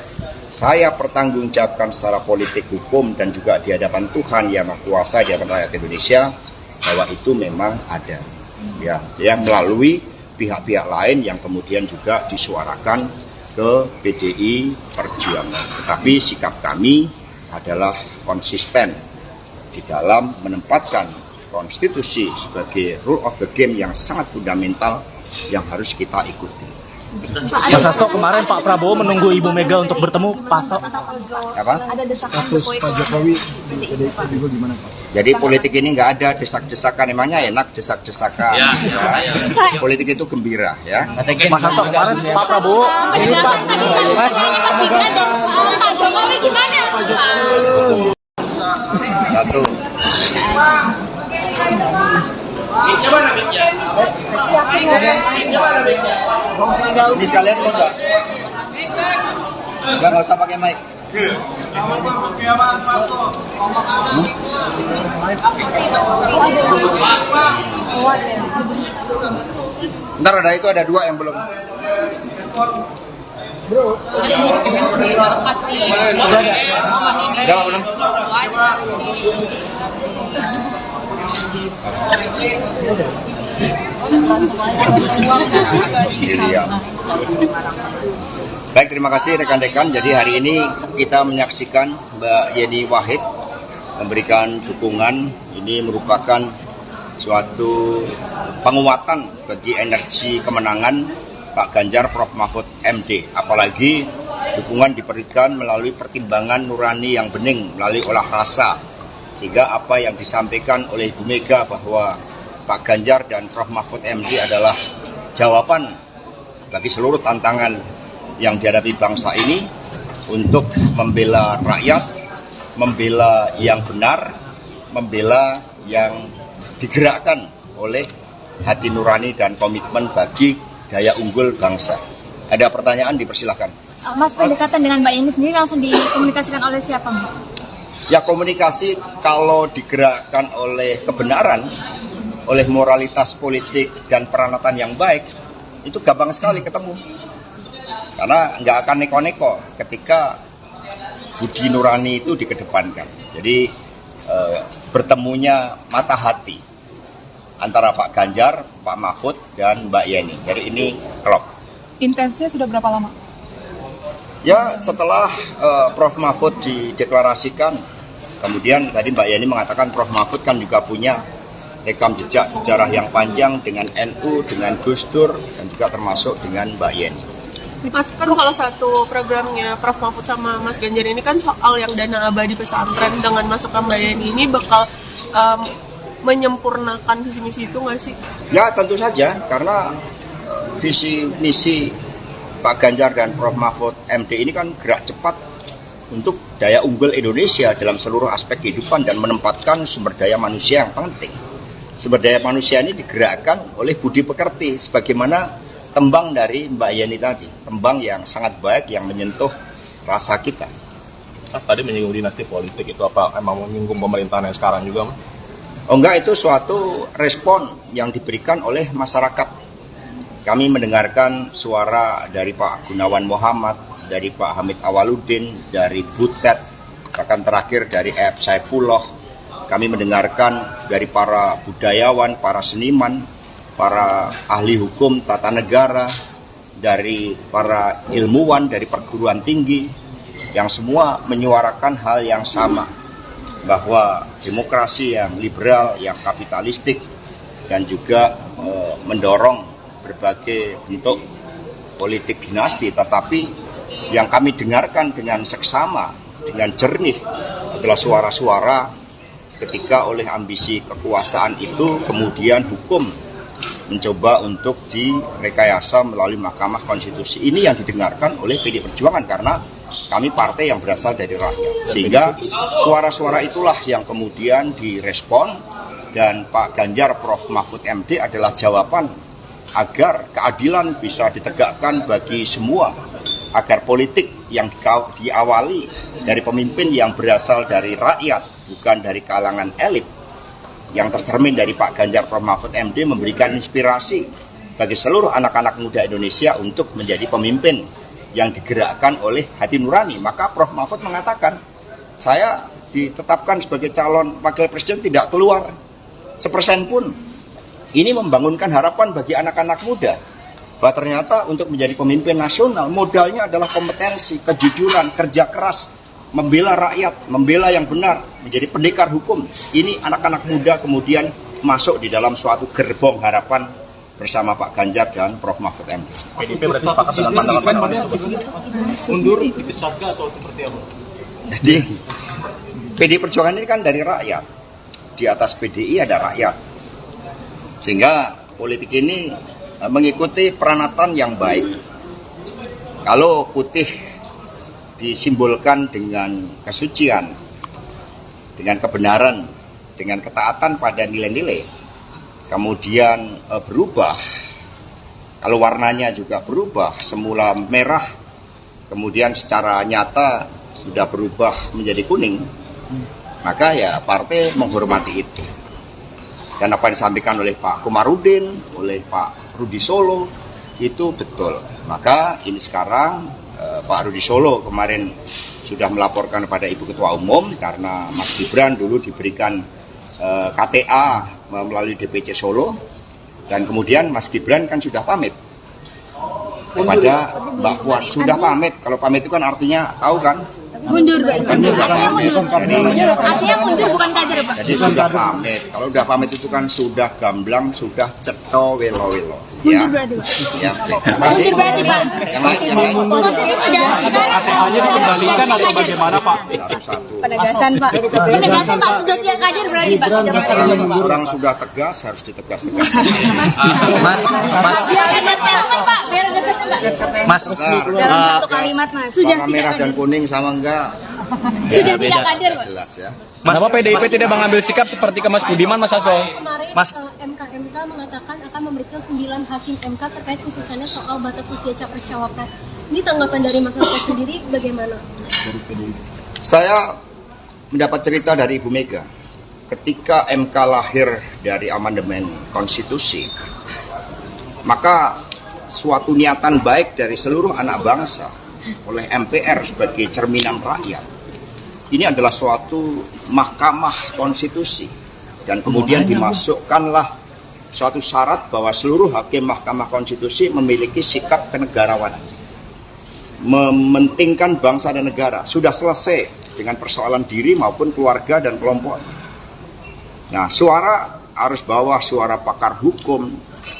saya pertanggungjawabkan secara politik hukum dan juga di hadapan Tuhan Yang Maha Kuasa, di hadapan rakyat Indonesia, bahwa itu memang ada ya melalui pihak-pihak lain yang kemudian juga disuarakan ke PDI Perjuangan. Tetapi sikap kami adalah konsisten di dalam menempatkan konstitusi sebagai rule of the game yang sangat fundamental yang harus kita ikuti. Mas Hasto, kemarin Pak Prabowo menunggu Ibu Mega untuk bertemu Pak Hasto. Apa? Ada desakan Status Pak Jokowi di PDIP juga gimana Pak? Jadi politik ini nggak ada desak-desakan, emangnya enak desak-desakan. Ya. Politik itu gembira ya. Mas Hasto, kemarin Pak Prabowo ini Pak Mas Pak Jokowi gimana? Satu. Ini sekalian mau nggak? Nggak usah pakai mic. Ntar ada itu, ada 2 yang belum. Udah belum? Sendirian. Baik, terima kasih rekan-rekan. Jadi hari ini kita menyaksikan Mbak Yeni Wahid memberikan dukungan. Ini merupakan suatu penguatan bagi energi kemenangan Pak Ganjar Prof Mahfud MD. Apalagi dukungan diberikan melalui pertimbangan nurani yang bening, melalui olah rasa. Sehingga apa yang disampaikan oleh Ibu Mega bahwa Pak Ganjar dan Prof Mahfud MD adalah jawaban bagi seluruh tantangan yang dihadapi bangsa ini untuk membela rakyat, membela yang benar, membela yang digerakkan oleh hati nurani dan komitmen bagi daya unggul bangsa. Ada pertanyaan, dipersilahkan. Mas, pendekatan dengan Mbak Yeni sendiri langsung dikomunikasikan oleh siapa, Mas? Ya, komunikasi kalau digerakkan oleh kebenaran, oleh moralitas politik dan peranatan yang baik, itu gampang sekali ketemu. Karena nggak akan neko-neko ketika budi nurani itu dikedepankan. Jadi bertemunya mata hati antara Pak Ganjar, Pak Mahfud, dan Mbak Yeni. Jadi ini klop. Intensnya sudah berapa lama? Ya, setelah Prof Mahfud dideklarasikan, kemudian tadi Mbak Yeni mengatakan Prof Mahfud kan juga punya rekam jejak sejarah yang panjang dengan NU, dengan Gus Dur, dan juga termasuk dengan Mbak Yeni. Mas, kan salah satu programnya Prof Mahfud sama Mas Ganjar ini kan soal yang dana abadi pesantren. Dengan masukkan Mbak Yeni ini bakal menyempurnakan visi misi itu nggak sih? Ya, tentu saja, karena visi misi Pak Ganjar dan Prof Mahfud MD ini kan gerak cepat untuk daya unggul Indonesia dalam seluruh aspek kehidupan dan menempatkan sumber daya manusia yang penting. Sumber daya manusia ini digerakkan oleh budi pekerti, sebagaimana tembang dari Mbak Yeni tadi, tembang yang sangat baik yang menyentuh rasa kita. Mas tadi menyinggung dinasti politik, itu apa emang menyinggung pemerintahan yang sekarang juga, Mas? Oh enggak, itu suatu respon yang diberikan oleh masyarakat. Kami mendengarkan suara dari Pak Gunawan Muhammad, dari Pak Hamid Awaludin, dari Butet, bahkan terakhir dari F. Saifullah. Kami mendengarkan dari para budayawan, para seniman, para ahli hukum tata negara, dari para ilmuwan, dari perguruan tinggi, yang semua menyuarakan hal yang sama, bahwa demokrasi yang liberal, yang kapitalistik, dan juga mendorong berbagai bentuk politik dinasti, tetapi yang kami dengarkan dengan seksama, dengan jernih adalah suara-suara ketika oleh ambisi kekuasaan itu kemudian hukum mencoba untuk direkayasa melalui Mahkamah Konstitusi. Ini yang didengarkan oleh PDI Perjuangan karena kami partai yang berasal dari rakyat. Sehingga suara-suara itulah yang kemudian direspon, dan Pak Ganjar Prof Mahfud MD adalah jawaban agar keadilan bisa ditegakkan bagi semua, agar politik yang diawali dari pemimpin yang berasal dari rakyat, bukan dari kalangan elit, yang tercermin dari Pak Ganjar Prof Mahfud MD memberikan inspirasi bagi seluruh anak-anak muda Indonesia untuk menjadi pemimpin yang digerakkan oleh hati nurani. Maka Prof Mahfud mengatakan, saya ditetapkan sebagai calon wakil presiden tidak keluar 1% pun. Ini membangunkan harapan bagi anak-anak muda bahwa ternyata untuk menjadi pemimpin nasional modalnya adalah kompetensi, kejujuran, kerja keras, membela rakyat, membela yang benar, menjadi pendekar hukum. Ini anak-anak muda kemudian masuk di dalam suatu gerbong harapan bersama Pak Ganjar dan Prof. Mahfud MD. PDIP berarti sepakat dengan pandangan mundur dipecat atau seperti apa? Jadi PDI Perjuangan ini kan dari rakyat. Di atas PDI ada rakyat. Sehingga politik ini mengikuti peranatan yang baik. Kalau putih disimbolkan dengan kesucian, dengan kebenaran, dengan ketaatan pada nilai-nilai, kemudian berubah, kalau warnanya juga berubah, semula merah, kemudian secara nyata sudah berubah menjadi kuning, maka ya partai menghormati itu. Dan apa yang disampaikan oleh Pak Komarudin, oleh Pak Rudi Solo, itu betul. Maka ini sekarang Pak Rudi Solo kemarin sudah melaporkan kepada Ibu Ketua Umum karena Mas Gibran dulu diberikan KTA melalui DPC Solo, dan kemudian Mas Gibran kan sudah pamit kepada Mbak Puan. Sudah pamit, kalau pamit itu kan artinya tahu kan? Mundur, Pak. Kan sudah pamit. Artinya mundur bukan kader, Pak. Jadi sudah pamit. Kalau sudah pamit itu kan sudah gamblang, sudah ceto welo-welo. Ya. Mundur berarti, Pak. Ya. Terima kasih. Mundur berarti, Pak. Yang lain. KTA-nya dikembalikan atau bagaimana, Pak? Satu-satu. Penegasan, Pak. Penegasan Pak sudah tiap kader berarti, Pak. Orang sudah tegas harus ditegas-tegas. Biar ada statement, Pak. Biar ada statement, Pak. Mas, Dalam satu kalimat, Mas. Sudah Warna merah dan kuning sama enggak? Sudah Ya, tidak beda. kader, Pak. Jelas ya. Kenapa PDIP tidak mengambil sikap seperti ke Mas Budiman, Mas Hasto? Kemarin Mas. MK mengatakan akan memeriksa 9 hakim MK terkait putusannya soal batas usia capres-cawapres. Ini tanggapan dari Mas Hasto sendiri bagaimana? Saya mendapat cerita dari Ibu Mega. Ketika MK lahir dari amandemen konstitusi, maka suatu niatan baik dari seluruh anak bangsa oleh MPR sebagai cerminan rakyat, ini adalah suatu mahkamah konstitusi, dan kemudian dimasukkanlah suatu syarat bahwa seluruh hakim mahkamah konstitusi memiliki sikap kenegarawanan, mementingkan bangsa dan negara. Sudah selesai dengan persoalan diri maupun keluarga dan kelompok. Nah, suara arus bawah, suara pakar hukum,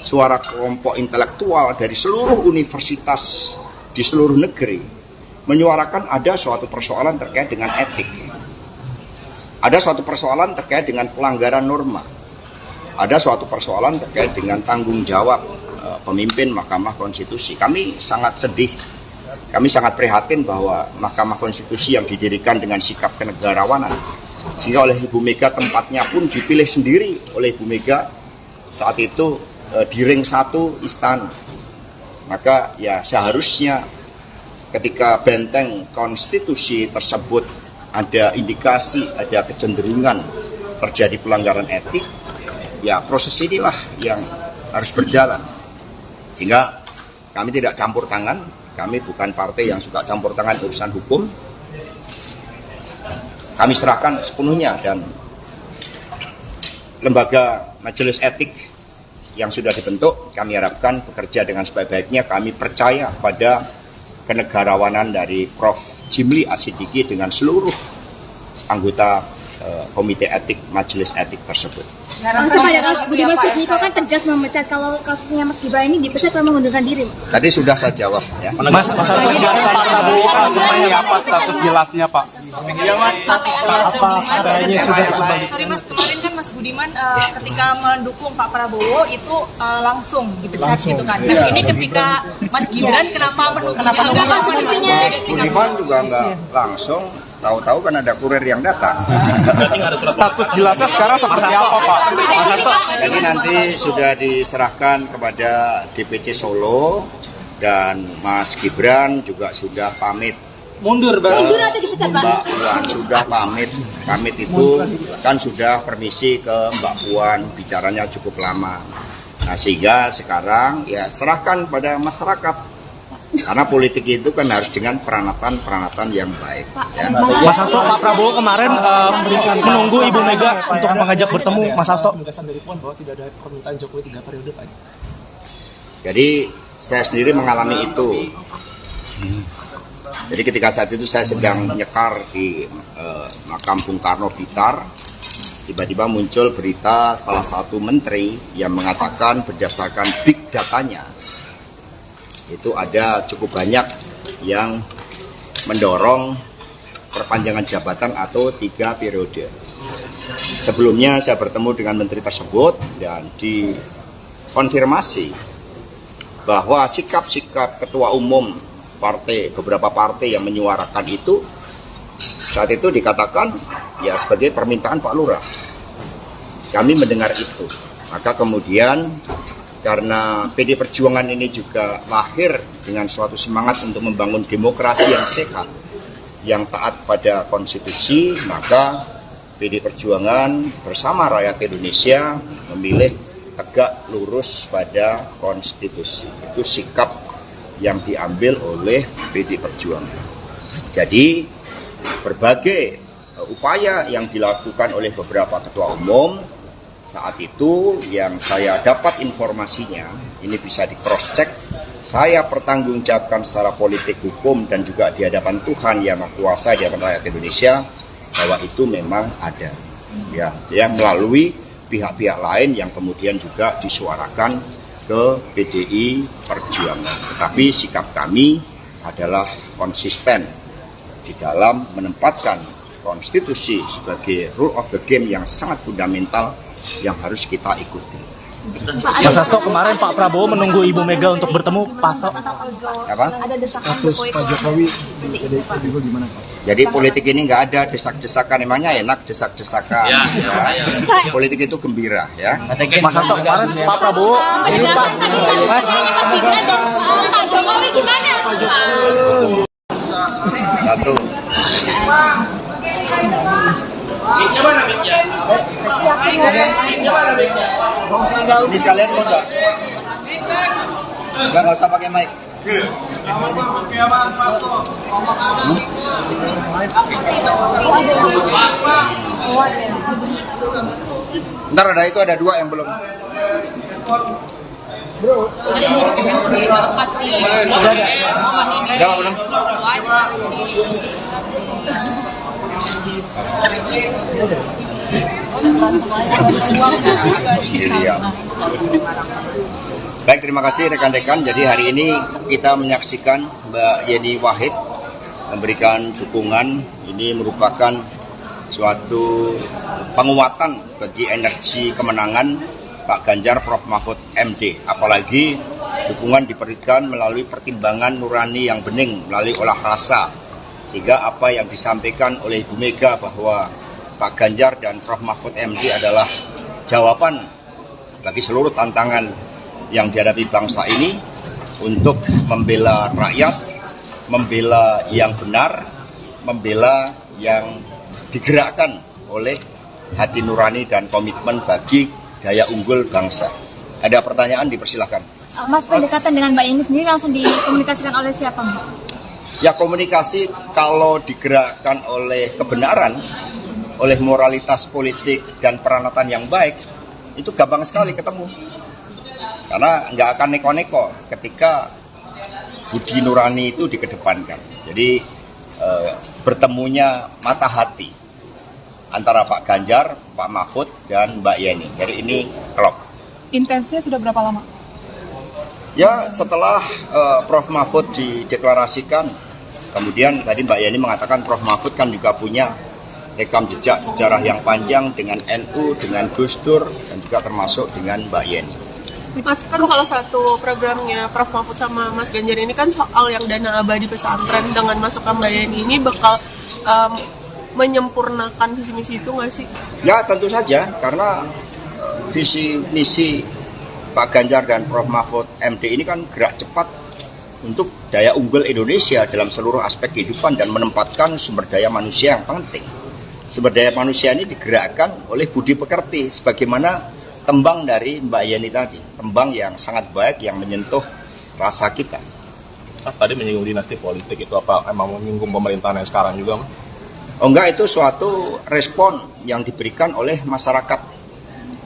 suara kelompok intelektual dari seluruh universitas di seluruh negeri menyuarakan ada suatu persoalan terkait dengan etik, ada suatu persoalan terkait dengan pelanggaran norma, ada suatu persoalan terkait dengan tanggung jawab pemimpin Mahkamah Konstitusi. Kami sangat sedih, kami sangat prihatin bahwa Mahkamah Konstitusi yang didirikan dengan sikap kenegarawanan, sehingga oleh Ibu Mega tempatnya pun dipilih sendiri oleh Ibu Mega saat itu di ring 1 istana. Maka ya seharusnya ketika benteng konstitusi tersebut ada indikasi, ada kecenderungan terjadi pelanggaran etik, ya proses inilah yang harus berjalan. Sehingga kami tidak campur tangan, kami bukan partai yang suka campur tangan urusan hukum. Kami serahkan sepenuhnya, dan lembaga majelis etik yang sudah dibentuk, kami harapkan bekerja dengan sebaik-baiknya. Kami percaya pada kenegarawanan dari Prof. Jimli Asidiki dengan seluruh anggota komite etik majelis etik tersebut. Mas Budiman Sujatmiko kan tegas memecat kalau kasusnya Mas Gibran ini dipecat kalau mengundurkan diri. Tadi sudah saya jawab ya. Mas Hasto, Pak Prabowo kan seperti apa status jelasnya, Pak? Sorry Mas, kemarin kan Mas Budiman ketika mendukung Pak Prabowo itu langsung dipecat gitu kan. Nah ini ketika Mas Gibran kenapa mendukungnya? Mas Budiman juga nggak langsung, tahu-tahu kan ada kurir yang datang. Status jelasnya sekarang seperti apa, Pak? Mas Hasto. Jadi nanti sudah diserahkan kepada DPC Solo, dan Mas Gibran juga sudah pamit. Mundur, Mundur atau dipecat, Pak? Mbak Puan sudah pamit. Pamit itu kan sudah permisi ke Mbak Puan, bicaranya cukup lama. Nah, sehingga sekarang ya serahkan pada masyarakat. Karena politik itu kan harus dengan peranatan yang baik. Ya. Mas Hasto, Pak Prabowo kemarin menunggu Ibu Mega untuk mengajak bertemu, Mas Hasto. Penegasan dari Puan bahwa tidak ada permintaan Jokowi 3 periode, Pak. Jadi Saya sendiri mengalami itu. Jadi ketika saat itu saya sedang nyekar di makam Bung Karno Blitar, tiba-tiba muncul berita salah satu menteri yang mengatakan berdasarkan big datanya, itu ada cukup banyak yang mendorong perpanjangan jabatan atau 3 periode. Sebelumnya saya bertemu dengan menteri tersebut dan dikonfirmasi bahwa sikap-sikap ketua umum beberapa partai yang menyuarakan itu saat itu dikatakan ya sebagai permintaan Pak Lurah. Kami mendengar itu. Maka kemudian karena PD Perjuangan ini juga lahir dengan suatu semangat untuk membangun demokrasi yang sehat, yang taat pada konstitusi, maka PD Perjuangan bersama rakyat Indonesia memilih tegak lurus pada konstitusi. Itu sikap yang diambil oleh PD Perjuangan. Jadi berbagai upaya yang dilakukan oleh beberapa ketua umum saat itu yang saya dapat informasinya, ini bisa di cross check, saya pertanggungjawabkan secara politik hukum dan juga di hadapan Tuhan yang Maha Kuasa, di hadapan rakyat Indonesia, bahwa itu memang ada ya melalui pihak-pihak lain yang kemudian juga disuarakan ke PDI Perjuangan. Tetapi sikap kami adalah konsisten di dalam menempatkan konstitusi sebagai rule of the game yang sangat fundamental yang harus kita ikuti. Mas Hasto, kemarin Pak Prabowo menunggu Ibu Mega untuk bertemu Pak Hasto. Apa? Ada desakan Pak Jokowi di PDIP juga gimana Pak? Jadi politik ini nggak ada desak-desakan, emangnya enak desak-desakan. Ya. Politik itu gembira ya. Mas Hasto, kemarin Pak Prabowo ini Pak Mas Pak Jokowi gimana? Satu. Ini sekalian mau nggak? Nggak usah pakai mic. Ntar ada 2 yang belum. Udah belum? Baik, terima kasih rekan-rekan. Jadi hari ini kita menyaksikan Mbak Yeni Wahid memberikan dukungan. Ini merupakan suatu penguatan bagi energi kemenangan Pak Ganjar Prof Mahfud MD. Apalagi dukungan diberikan melalui pertimbangan nurani yang bening, melalui olah rasa. Sehingga apa yang disampaikan oleh Ibu Mega bahwa Pak Ganjar dan Prof Mahfud MD adalah jawaban bagi seluruh tantangan yang dihadapi bangsa ini untuk membela rakyat, membela yang benar, membela yang digerakkan oleh hati nurani dan komitmen bagi daya unggul bangsa. Ada pertanyaan, dipersilahkan. Mas, pendekatan dengan Mbak Yeni sendiri langsung dikomunikasikan oleh siapa, Mas? Ya, komunikasi kalau digerakkan oleh kebenaran, oleh moralitas politik dan peranatan yang baik, itu gampang sekali ketemu. Karena nggak akan neko-neko ketika budi nurani itu dikedepankan. Jadi bertemunya mata hati antara Pak Ganjar, Pak Mahfud, dan Mbak Yeni. Jadi ini klop. Intensnya sudah berapa lama? Ya, setelah Prof Mahfud dideklarasikan, kemudian tadi Mbak Yeni mengatakan Prof Mahfud kan juga punya rekam jejak sejarah yang panjang dengan NU, dengan Gus Dur, dan juga termasuk dengan Mbak Yeni. Mas, kan salah satu programnya Prof Mahfud sama Mas Ganjar ini kan soal yang dana abadi pesantren. Dengan masukkan Mbak Yeni ini bakal menyempurnakan visi misi itu nggak sih? Ya, tentu saja, karena visi misi Pak Ganjar dan Prof Mahfud MD ini kan gerak cepat untuk daya unggul Indonesia dalam seluruh aspek kehidupan dan menempatkan sumber daya manusia yang penting. Sumber daya manusia ini digerakkan oleh budi pekerti, sebagaimana tembang dari Mbak Yeni tadi, tembang yang sangat baik yang menyentuh rasa kita. Mas tadi menyinggung dinasti politik, itu apa emang menyinggung pemerintahan yang sekarang juga, Mas? Oh enggak, itu suatu respon yang diberikan oleh masyarakat.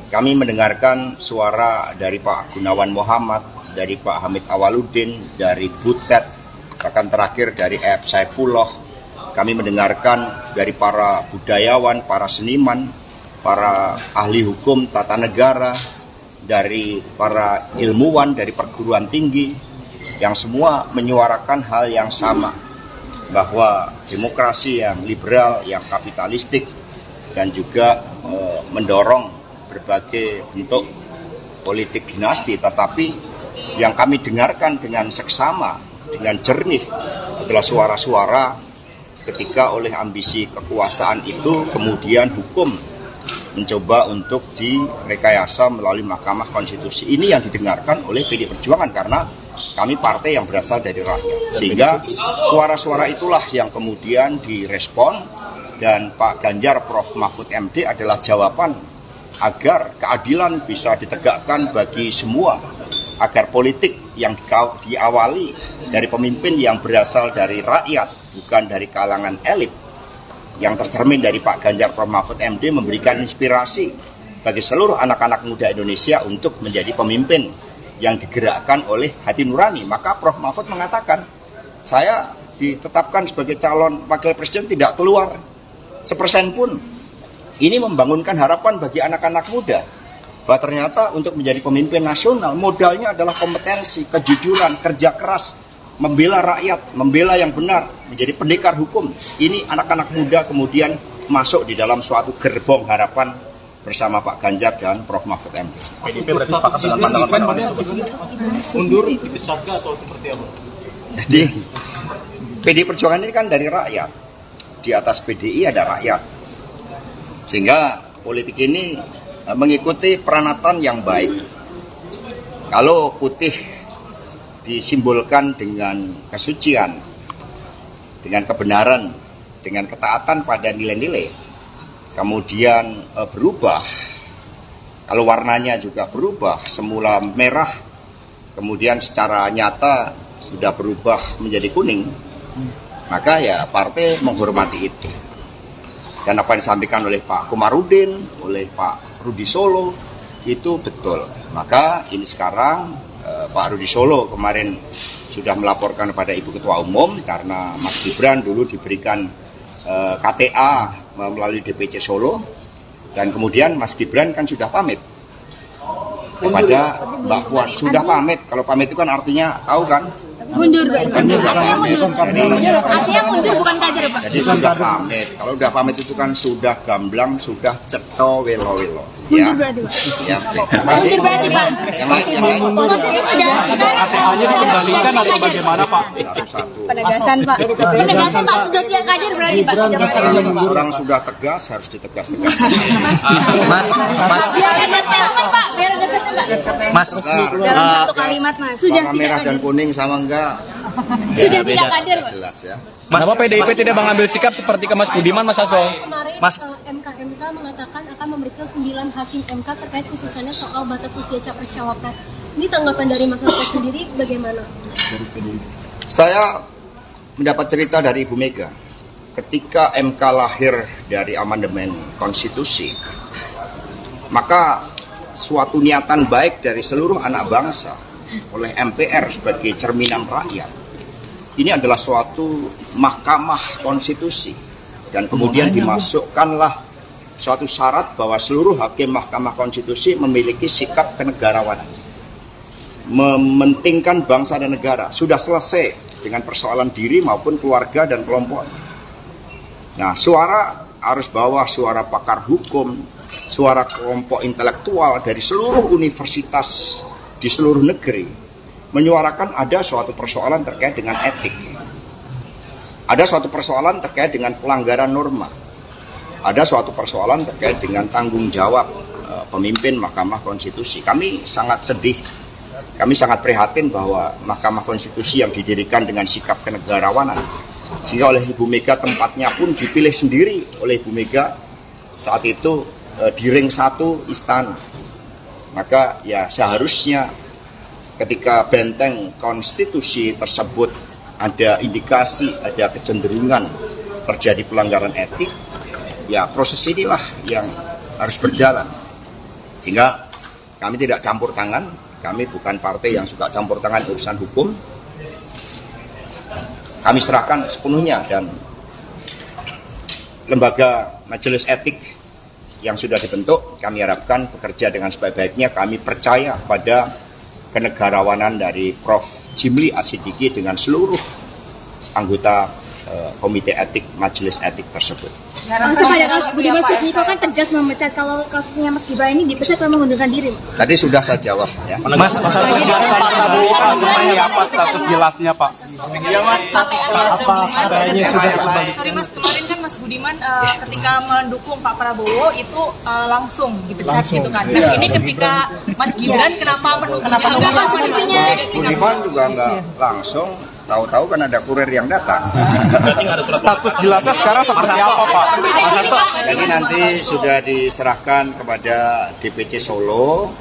Kami mendengarkan suara dari Pak Gunawan Muhammad, dari Pak Hamid Awaludin, dari Butet, bahkan terakhir dari F. Saifullah. Kami mendengarkan dari para budayawan, para seniman, para ahli hukum tata negara, dari para ilmuwan, dari perguruan tinggi, yang semua menyuarakan hal yang sama, bahwa demokrasi yang liberal, yang kapitalistik, dan juga mendorong berbagai bentuk politik dinasti, tetapi yang kami dengarkan dengan seksama, dengan jernih adalah suara-suara ketika oleh ambisi kekuasaan itu kemudian hukum mencoba untuk direkayasa melalui Mahkamah Konstitusi. Ini yang didengarkan oleh PDI Perjuangan karena kami partai yang berasal dari rakyat. Sehingga suara-suara itulah yang kemudian direspon, dan Pak Ganjar Prof. Mahfud MD adalah jawaban agar keadilan bisa ditegakkan bagi semua, agar politik yang diawali dari pemimpin yang berasal dari rakyat, bukan dari kalangan elit, yang tercermin dari Pak Ganjar Prof. Mahfud MD memberikan inspirasi bagi seluruh anak-anak muda Indonesia untuk menjadi pemimpin yang digerakkan oleh hati nurani. Maka Prof. Mahfud mengatakan, saya ditetapkan sebagai calon wakil presiden tidak keluar 1% pun. Ini membangunkan harapan bagi anak-anak muda bahwa ternyata untuk menjadi pemimpin nasional modalnya adalah kompetensi, kejujuran, kerja keras, membela rakyat, membela yang benar, menjadi pendekar hukum. Ini anak-anak muda kemudian masuk di dalam suatu gerbong harapan bersama Pak Ganjar dan Prof. Mahfud MD. PDIP berarti sepakat dengan pandangan mundur, dipecat atau seperti apa? Jadi PDI Perjuangan ini kan dari rakyat. Di atas PDI ada rakyat. Sehingga politik ini mengikuti peranatan yang baik. Kalau putih disimbolkan dengan kesucian, dengan kebenaran, dengan ketaatan pada nilai-nilai, kemudian berubah, kalau warnanya juga berubah, semula merah, kemudian secara nyata sudah berubah menjadi kuning, maka ya partai menghormati itu. Dan apa yang disampaikan oleh Pak Komarudin, oleh Pak Rudi Solo, itu betul. Maka ini sekarang Pak Rudi Solo kemarin sudah melaporkan kepada Ibu Ketua Umum karena Mas Gibran dulu diberikan KTA melalui DPC Solo, dan kemudian Mas Gibran kan sudah pamit kepada Mbak Puan. Sudah pamit, kalau pamit itu kan artinya tahu kan? Mundur, Pak. Kan sudah pamit. Artinya mundur bukan kader, Pak. Jadi sudah pamit. Kalau sudah pamit itu kan sudah gamblang, sudah ceto welo-welo. Ya. Mundur berarti, Pak. Ya, terima kasih. Mundur berarti, Pak. Yang lain, yang lain. KTA-nya dikembalikan atau bagaimana, Pak? Satu-satu. Penegasan, Pak. Penegasan, Pak. Sudah tidak kader berarti, Pak. Orang sudah tegas, harus ditegas-tegas. Mas, Biar ada statement, Pak. Biar ada statement, Pak. Mas, Dalam satu kalimat, Mas. Sudah warna tidak merah dan kader. kuning sama enggak? Sudah tidak kader, Pak. Jelas ya. Kenapa PDIP tidak mengambil sikap seperti ke Mas Budiman, Mas Hasto? Kemarin Mas. MK mengatakan akan memeriksa 9 hakim MK terkait putusannya soal batas usia capres-cawapres. Ini tanggapan dari Mas Hasto sendiri bagaimana? Saya mendapat cerita dari Ibu Mega. Ketika MK lahir dari amandemen konstitusi, maka suatu niatan baik dari seluruh anak bangsa oleh MPR sebagai cerminan rakyat, ini adalah suatu mahkamah konstitusi, dan kemudian dimasukkanlah suatu syarat bahwa seluruh hakim mahkamah konstitusi memiliki sikap kenegarawanan, mementingkan bangsa dan negara. Sudah selesai dengan persoalan diri maupun keluarga dan kelompok. Nah, suara arus bawah, suara pakar hukum, suara kelompok intelektual dari seluruh universitas di seluruh negeri menyuarakan ada suatu persoalan terkait dengan etik, ada suatu persoalan terkait dengan pelanggaran norma, ada suatu persoalan terkait dengan tanggung jawab pemimpin Mahkamah Konstitusi. Kami sangat sedih, kami sangat prihatin bahwa Mahkamah Konstitusi yang didirikan dengan sikap kenegarawanan, sehingga oleh Ibu Mega tempatnya pun dipilih sendiri oleh Ibu Mega saat itu di ring 1 istana. Maka ya seharusnya ketika benteng konstitusi tersebut ada indikasi, ada kecenderungan terjadi pelanggaran etik, ya proses inilah yang harus berjalan. Sehingga kami tidak campur tangan, Kami bukan partai yang suka campur tangan urusan hukum. Kami serahkan sepenuhnya, dan lembaga majelis etik yang sudah dibentuk kami harapkan bekerja dengan sebaik-baiknya. Kami percaya pada kenegarawanan dari Prof. Jimli Asidiki dengan seluruh anggota komite etik majelis etik tersebut. Langsung pada kasus Budiman Sujatmiko kan tegas memecat kalau kasusnya Mas Gibran ini dipecat karena mengundurkan diri. Tadi sudah saya jawab ya. Mas Hasto, Pak Prabowo seperti apa status jelasnya Pak? Sorry Mas, kemarin kan Mas Budiman ketika mendukung Pak Prabowo itu langsung dipecat gitu kan. Nah ini ketika Mas Gibran kenapa mendukungnya? Mas Budiman juga nggak langsung, tahu-tahu kan ada kurir yang datang. Status jelasnya sekarang seperti apa Pak? Mas Hasto. Jadi nanti sudah diserahkan kepada DPC Solo,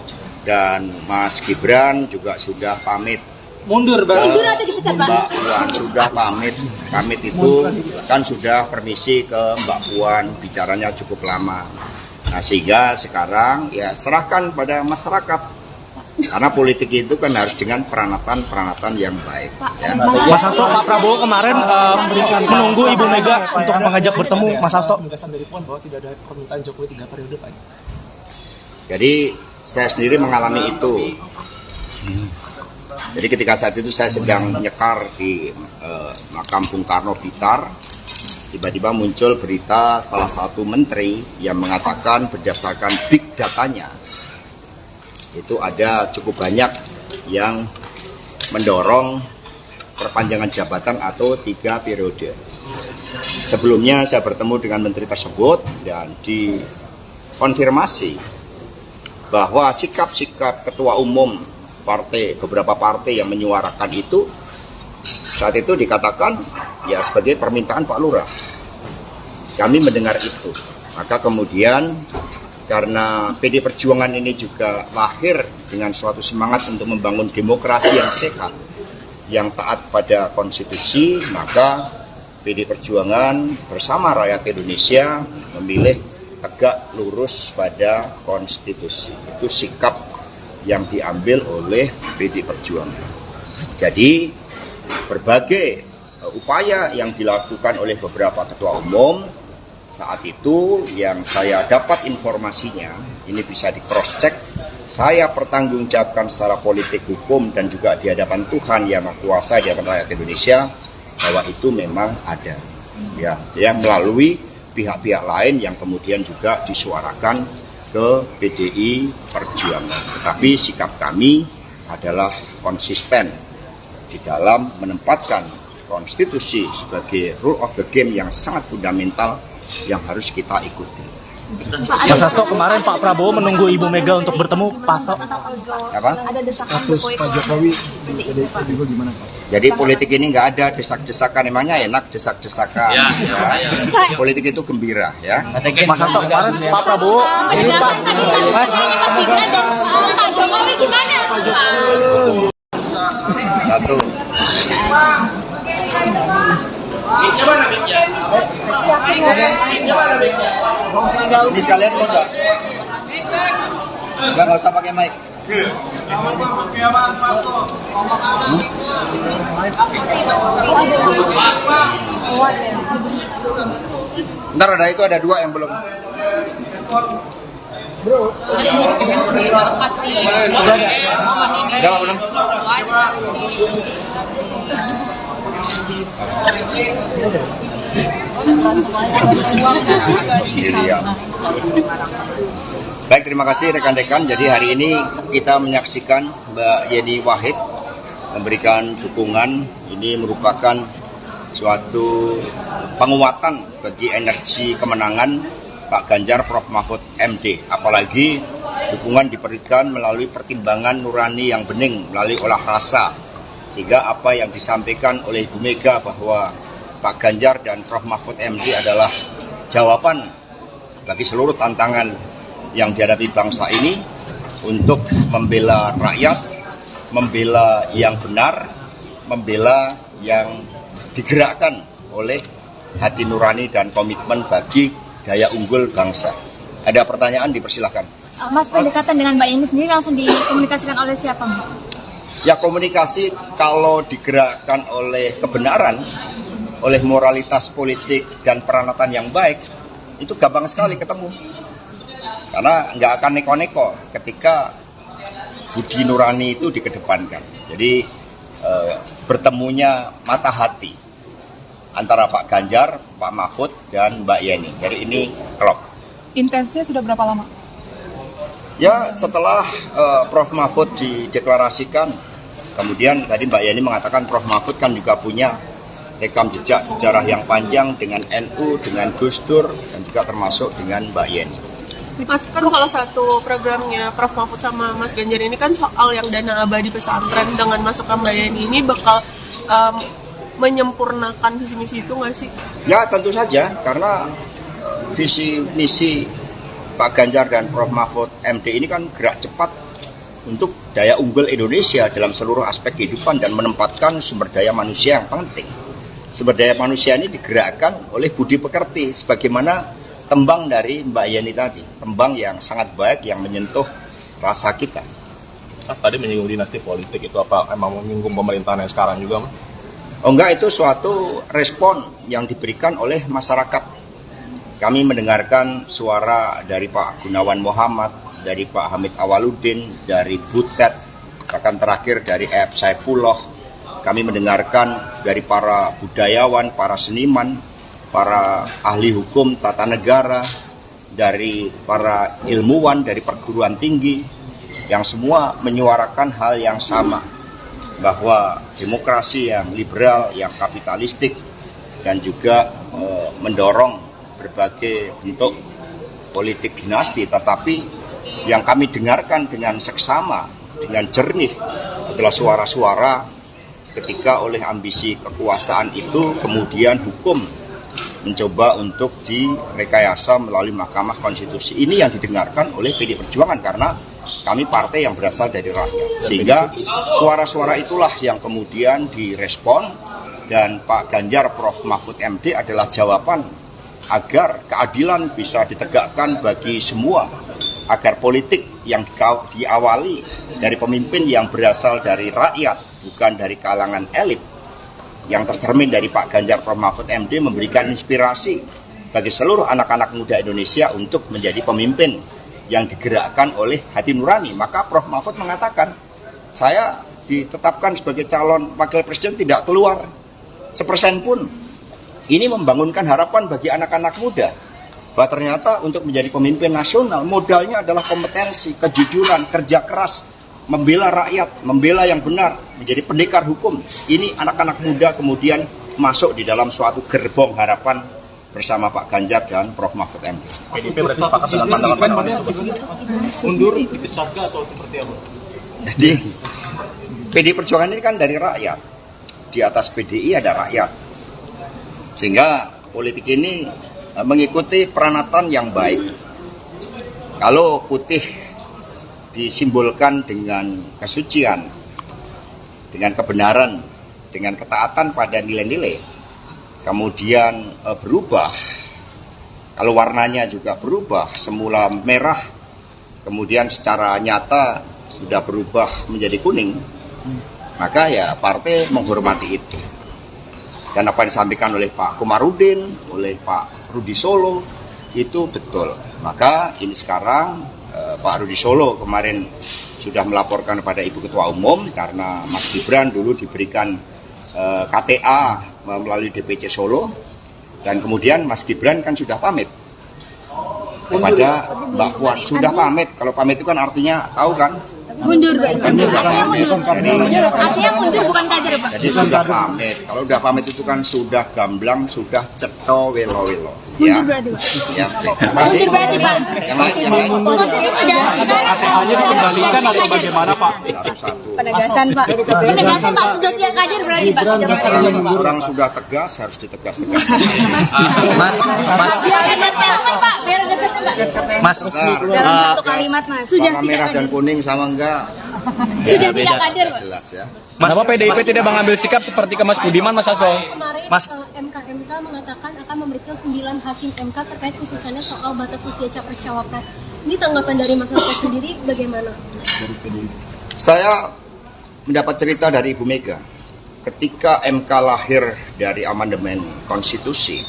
dan Mas Gibran juga sudah pamit. Mundur Mundur atau dipecat Pak? Mbak Puan sudah pamit. Pamit itu kan sudah permisi ke Mbak Puan, bicaranya cukup lama. Nah sehingga sekarang ya serahkan pada masyarakat. Karena politik itu kan harus dengan peranatan yang baik. Ya. Mas Hasto, Pak Prabowo kemarin menunggu Ibu Mega untuk mengajak bertemu. Mas Hasto. Penegasan dari Puan bahwa tidak ada permintaan Jokowi 3 periode, Pak. Jadi saya sendiri mengalami itu. Jadi ketika saat itu saya sedang nyekar di makam Bung Karno Blitar, tiba-tiba muncul berita salah satu menteri yang mengatakan berdasarkan big datanya, itu ada cukup banyak yang mendorong perpanjangan jabatan atau 3 periode. Sebelumnya saya bertemu dengan menteri tersebut dan dikonfirmasi bahwa sikap-sikap ketua umum beberapa partai yang menyuarakan itu saat itu dikatakan ya sebagai permintaan Pak Lurah. Kami mendengar itu, maka kemudian karena PD Perjuangan ini juga lahir dengan suatu semangat untuk membangun demokrasi yang sehat, yang taat pada konstitusi, maka PD Perjuangan bersama rakyat Indonesia memilih tegak lurus pada konstitusi. Itu sikap yang diambil oleh PD Perjuangan. Jadi berbagai upaya yang dilakukan oleh beberapa ketua umum saat itu yang saya dapat informasinya, ini bisa di cross check, saya pertanggungjawabkan secara politik hukum dan juga di hadapan Tuhan yang Maha Kuasa, di hadapan rakyat Indonesia, bahwa itu memang ada ya melalui pihak-pihak lain yang kemudian juga disuarakan ke PDI Perjuangan. Tetapi sikap kami adalah konsisten di dalam menempatkan konstitusi sebagai rule of the game yang sangat fundamental yang harus kita ikuti. Mas Hasto, kemarin Pak Prabowo menunggu Ibu Mega untuk bertemu. Pak Hasto. Apa? Ada desakan Status Pak Jokowi di PDIP juga gimana Pak? Jadi politik ini nggak ada desak-desakan, emangnya enak desak-desakan. Ya. Politik itu gembira ya. Mas Hasto, kemarin Pak Prabowo ini Pak Mas Gibran dan Pak Jokowi gimana? Satu. Ini sekalian mau nggak? Nggak usah pakai mic. Ntar ada itu, ada 2 yang belum. Udah belum? Baik, terima kasih rekan-rekan. Jadi hari ini kita menyaksikan Mbak Yeni Wahid memberikan dukungan. Ini merupakan suatu penguatan bagi energi kemenangan Pak Ganjar Prof. Mahfud MD. Apalagi dukungan diberikan melalui pertimbangan nurani yang bening, melalui olah rasa. Sehingga apa yang disampaikan oleh Ibu Mega bahwa Pak Ganjar dan Prof. Mahfud MD adalah jawaban bagi seluruh tantangan yang dihadapi bangsa ini untuk membela rakyat, membela yang benar, membela yang digerakkan oleh hati nurani dan komitmen bagi daya unggul bangsa. Ada pertanyaan, dipersilahkan. Mas, pendekatan dengan Mbak Yeni sendiri langsung dikomunikasikan oleh siapa, Mas? Ya, komunikasi kalau digerakkan oleh kebenaran, oleh moralitas politik dan peranatan yang baik, itu gampang sekali ketemu. Karena nggak akan neko-neko ketika budi nurani itu dikedepankan. Jadi bertemunya mata hati antara Pak Ganjar, Pak Mahfud, dan Mbak Yeni. Jadi ini klop. Intensnya sudah berapa lama? Ya, setelah Prof. Mahfud dideklarasikan, kemudian tadi Mbak Yeni mengatakan Prof. Mahfud kan juga punya rekam jejak sejarah yang panjang dengan NU, dengan Gus Dur, dan juga termasuk dengan Mbak Yeni. Mas, kan salah satu programnya Prof. Mahfud sama Mas Ganjar ini kan soal yang dana abadi pesantren. Dengan masuknya Mbak Yeni ini bakal menyempurnakan visi misi itu nggak sih? Ya, tentu saja, karena visi misi Pak Ganjar dan Prof. Mahfud MD ini kan gerak cepat untuk daya unggul Indonesia dalam seluruh aspek kehidupan dan menempatkan sumber daya manusia yang penting. Sumber daya manusia ini digerakkan oleh budi pekerti, sebagaimana tembang dari Mbak Yeni tadi, tembang yang sangat baik yang menyentuh rasa kita. Mas tadi menyinggung dinasti politik, itu apa emang menyinggung pemerintahan yang sekarang juga, Mas? Oh enggak, itu suatu respon yang diberikan oleh masyarakat. Kami mendengarkan suara dari Pak Gunawan Muhammad, dari Pak Hamid Awaludin, dari Butet, bahkan terakhir dari E.F. Saifullah. Kami mendengarkan dari para budayawan, para seniman, para ahli hukum tata negara, dari para ilmuwan, dari perguruan tinggi, yang semua menyuarakan hal yang sama, bahwa demokrasi yang liberal, yang kapitalistik, dan juga mendorong berbagai bentuk politik dinasti, tetapi yang kami dengarkan dengan seksama, dengan jernih adalah suara-suara ketika oleh ambisi kekuasaan itu kemudian hukum mencoba untuk direkayasa melalui Mahkamah Konstitusi. Ini yang didengarkan oleh PDI Perjuangan karena kami partai yang berasal dari rakyat. Sehingga suara-suara itulah yang kemudian direspon, dan Pak Ganjar Prof. Mahfud MD adalah jawaban agar keadilan bisa ditegakkan bagi semua, agar politik yang diawali dari pemimpin yang berasal dari rakyat, bukan dari kalangan elit, yang tercermin dari Pak Ganjar Prof. Mahfud MD memberikan inspirasi bagi seluruh anak-anak muda Indonesia untuk menjadi pemimpin yang digerakkan oleh hati nurani. Maka Prof. Mahfud mengatakan, saya ditetapkan sebagai calon wakil presiden tidak keluar 1% pun. Ini membangunkan harapan bagi anak-anak muda bahwa ternyata untuk menjadi pemimpin nasional modalnya adalah kompetensi, kejujuran, kerja keras, membela rakyat, membela yang benar, menjadi pendekar hukum. Ini anak-anak muda kemudian masuk di dalam suatu gerbong harapan bersama Pak Ganjar dan Prof. Mahfud MD. PDIP berarti sepakat dengan pandangan mundur, dipecat atau seperti apa? Jadi PDI Perjuangan ini kan dari rakyat. Di atas PDI ada rakyat. Sehingga politik ini mengikuti peranatan yang baik. Kalau putih disimbolkan dengan kesucian, dengan kebenaran, dengan ketaatan pada nilai-nilai, kemudian berubah, kalau warnanya juga berubah, semula merah, kemudian secara nyata sudah berubah menjadi kuning, maka ya partai menghormati itu. Dan apa yang disampaikan oleh Pak Komarudin, oleh Pak Rudi Solo, itu betul. Maka ini sekarang Pak Rudi Solo kemarin sudah melaporkan kepada Ibu Ketua Umum karena Mas Gibran dulu diberikan KTA melalui DPC Solo, dan kemudian Mas Gibran kan sudah pamit kepada Mbak Puan. Sudah pamit, kalau pamit itu kan artinya tahu kan? Mundur, Pak. Kan sudah pamit. Artinya mundur bukan kader, Pak. Jadi sudah pamit. Kalau sudah pamit itu kan sudah gamblang, sudah ceto welo-welo. Ya. Mundur berarti, Pak. Ya, terima kasih. Mundur berarti, Pak. Yang lain. ATH-nya dikembalikan atau bagaimana, Pak? Satu-satu. Penegasan, Pak. Penegasan, Pak. Sudah tidak kader berarti, Pak. Orang sudah tegas, harus ditegas-tegas. Mas, Biar ada statement, Pak. Biar ada statement, Pak. Mas, Dalam satu kalimat, Mas. Sudah warna tidak merah dan kader. kuning sama enggak? Sudah tidak kader, Pak. Jelas ya. Kenapa PDIP tidak mengambil sikap seperti ke Mas Budiman, Mas Hasto? Kemarin Mas. MK mengatakan akan memeriksa 9 hakim MK terkait putusannya soal batas usia capres-cawapres. Ini tanggapan dari masyarakat sendiri bagaimana? Saya mendapat cerita dari Ibu Mega. Ketika MK lahir dari amandemen konstitusi,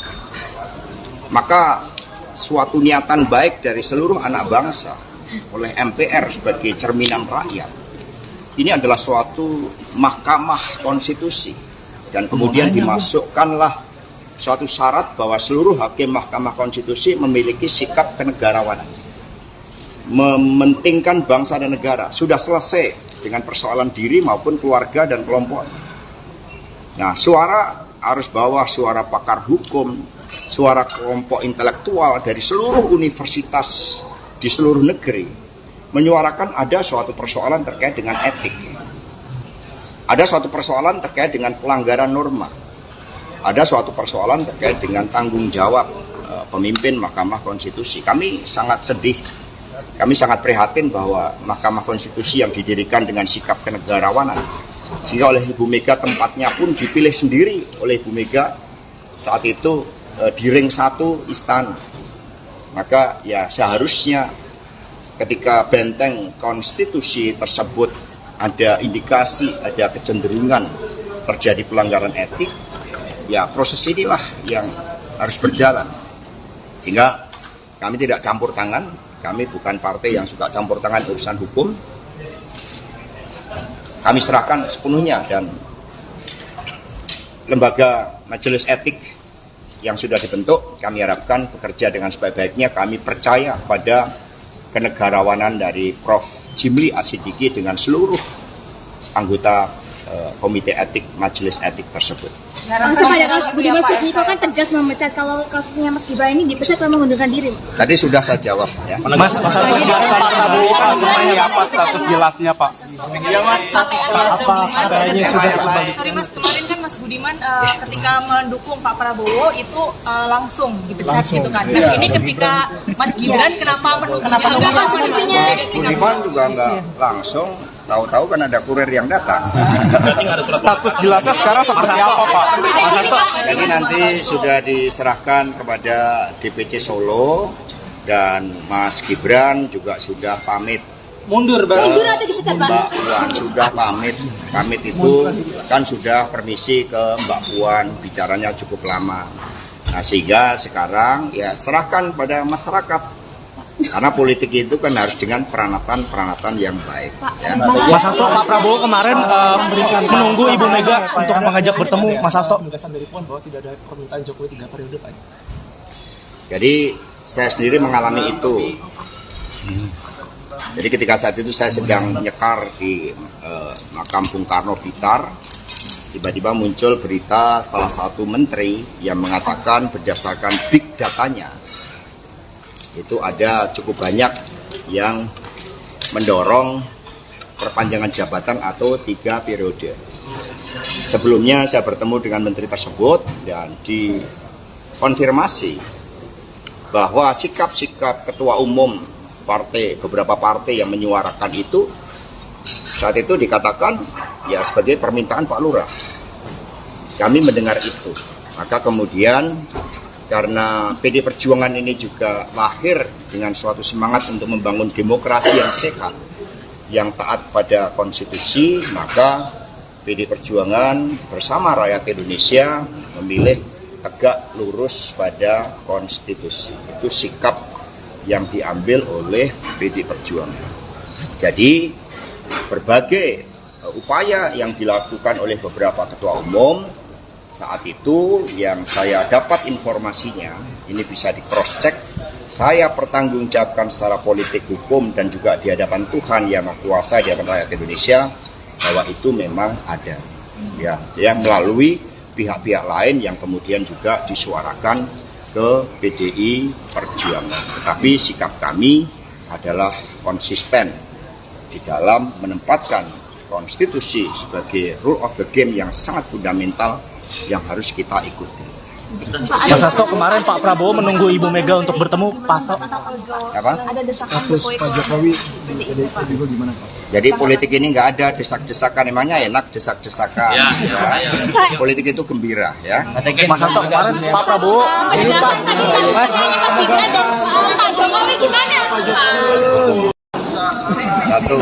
maka suatu niatan baik dari seluruh anak bangsa oleh MPR sebagai cerminan rakyat, ini adalah suatu mahkamah konstitusi, dan kemudian dimasukkanlah suatu syarat bahwa seluruh hakim mahkamah konstitusi memiliki sikap kenegarawanan, mementingkan bangsa dan negara. Sudah selesai dengan persoalan diri maupun keluarga dan kelompok. Nah, suara arus bawah, suara pakar hukum, suara kelompok intelektual dari seluruh universitas di seluruh negeri menyuarakan ada suatu persoalan terkait dengan etik. Ada suatu persoalan terkait dengan pelanggaran norma. Ada suatu persoalan terkait dengan tanggung jawab pemimpin Mahkamah Konstitusi. Kami sangat sedih, kami sangat prihatin bahwa Mahkamah Konstitusi yang didirikan dengan sikap kenegarawanan, sehingga oleh Ibu Mega tempatnya pun dipilih sendiri oleh Ibu Mega saat itu di ring 1 istana. Maka ya seharusnya ketika benteng konstitusi tersebut ada indikasi, ada kecenderungan terjadi pelanggaran etik, ya proses inilah yang harus berjalan. Sehingga kami tidak campur tangan, kami bukan partai yang suka campur tangan urusan hukum. Kami serahkan sepenuhnya, dan lembaga majelis etik yang sudah dibentuk kami harapkan bekerja dengan sebaik-baiknya. Kami percaya pada kenegarawanan dari Prof. Jimli Asidiki dengan seluruh anggota komite etik majelis etik tersebut. Langsung pada kasus Budiman Sujatmiko kan tegas memecat, kalau kasusnya Mas Gibran ini dipecat memang mengundurkan diri. Tadi sudah saya jawab ya. Mas Hasto, Pak Prabowo kan seperti apa status jelasnya, Pak? Iya, Mas. Sorry Mas, kemarin kan Mas Budiman ketika mendukung Pak Prabowo itu langsung dipecat gitu kan. Nah, ini ketika Mas Gibran kenapa mendukungnya? Budiman juga nggak langsung, tahu-tahu kan ada kurir yang datang. Status jelasnya sekarang seperti apa, Pak? Mas Hasto. Jadi nanti sudah diserahkan kepada DPC Solo, dan Mas Gibran juga sudah pamit. Mundur, Bang. Mbak Puan sudah pamit. Pamit itu kan sudah permisi ke Mbak Puan, bicaranya cukup lama. Nah, sehingga sekarang ya serahkan pada masyarakat. Karena politik itu kan harus dengan peranatan yang baik. Ya. Mas Hasto, Pak Prabowo kemarin menunggu Ibu Mega untuk mengajak bertemu. Mas Hasto. Dari Puan bahwa tidak ada permintaan Jokowi 3 periode, Pak. Jadi saya sendiri mengalami itu. Jadi ketika saat itu saya sedang nyekar di makam Bung Karno Blitar, tiba-tiba muncul berita salah satu menteri yang mengatakan berdasarkan big datanya, itu ada cukup banyak yang mendorong perpanjangan jabatan atau 3 periode. Sebelumnya saya bertemu dengan menteri tersebut dan dikonfirmasi bahwa sikap-sikap ketua umum partai, beberapa partai yang menyuarakan itu, saat itu dikatakan ya sebagai permintaan Pak Lurah. Kami mendengar itu. Maka kemudian karena PD Perjuangan ini juga lahir dengan suatu semangat untuk membangun demokrasi yang sehat, yang taat pada konstitusi, maka PD Perjuangan bersama rakyat Indonesia memilih tegak lurus pada konstitusi. Itu sikap yang diambil oleh PD Perjuangan. Jadi berbagai upaya yang dilakukan oleh beberapa ketua umum saat itu yang saya dapat informasinya, ini bisa di cross check, saya pertanggungjawabkan secara politik, hukum, dan juga di hadapan Tuhan yang Maha Kuasa, di hadapan rakyat Indonesia, bahwa itu memang ada, ya melalui pihak-pihak lain yang kemudian juga disuarakan ke PDI Perjuangan. Tetapi sikap kami adalah konsisten di dalam menempatkan konstitusi sebagai rule of the game yang sangat fundamental yang harus kita ikuti. Mas Hasto, kemarin Pak Prabowo menunggu Ibu Mega untuk bertemu Pak Hasto. Apa? Ada desakan Status Pak Jokowi di PDIP juga gimana Pak? Jadi politik ini nggak ada desak-desakan, emangnya enak desak-desakan. Ya. Politik itu gembira ya. Mas Hasto, kemarin Pak Prabowo ini Pak Mas Gibran dan Pak Jokowi gimana? Satu.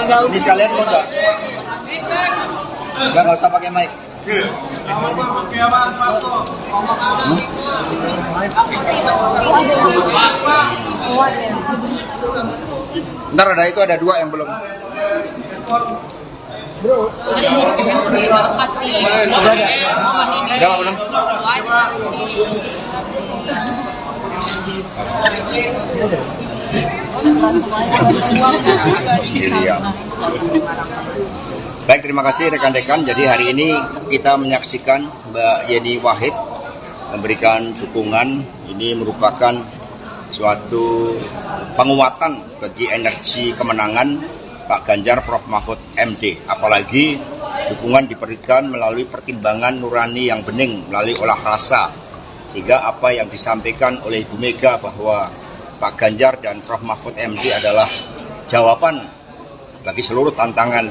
Ini sekalian mau nggak? Nggak usah pakai mic. Ntar ada dua yang belum. Udah belum? Baik, terima kasih rekan-rekan. Jadi hari ini kita menyaksikan Mbak Yeni Wahid memberikan dukungan. Ini merupakan suatu penguatan bagi energi kemenangan Pak Ganjar Prof Mahfud MD. Apalagi dukungan diberikan melalui pertimbangan nurani yang bening, melalui olah rasa. Sehingga apa yang disampaikan oleh Ibu Mega bahwa Pak Ganjar dan Prof Mahfud MD adalah jawaban bagi seluruh tantangan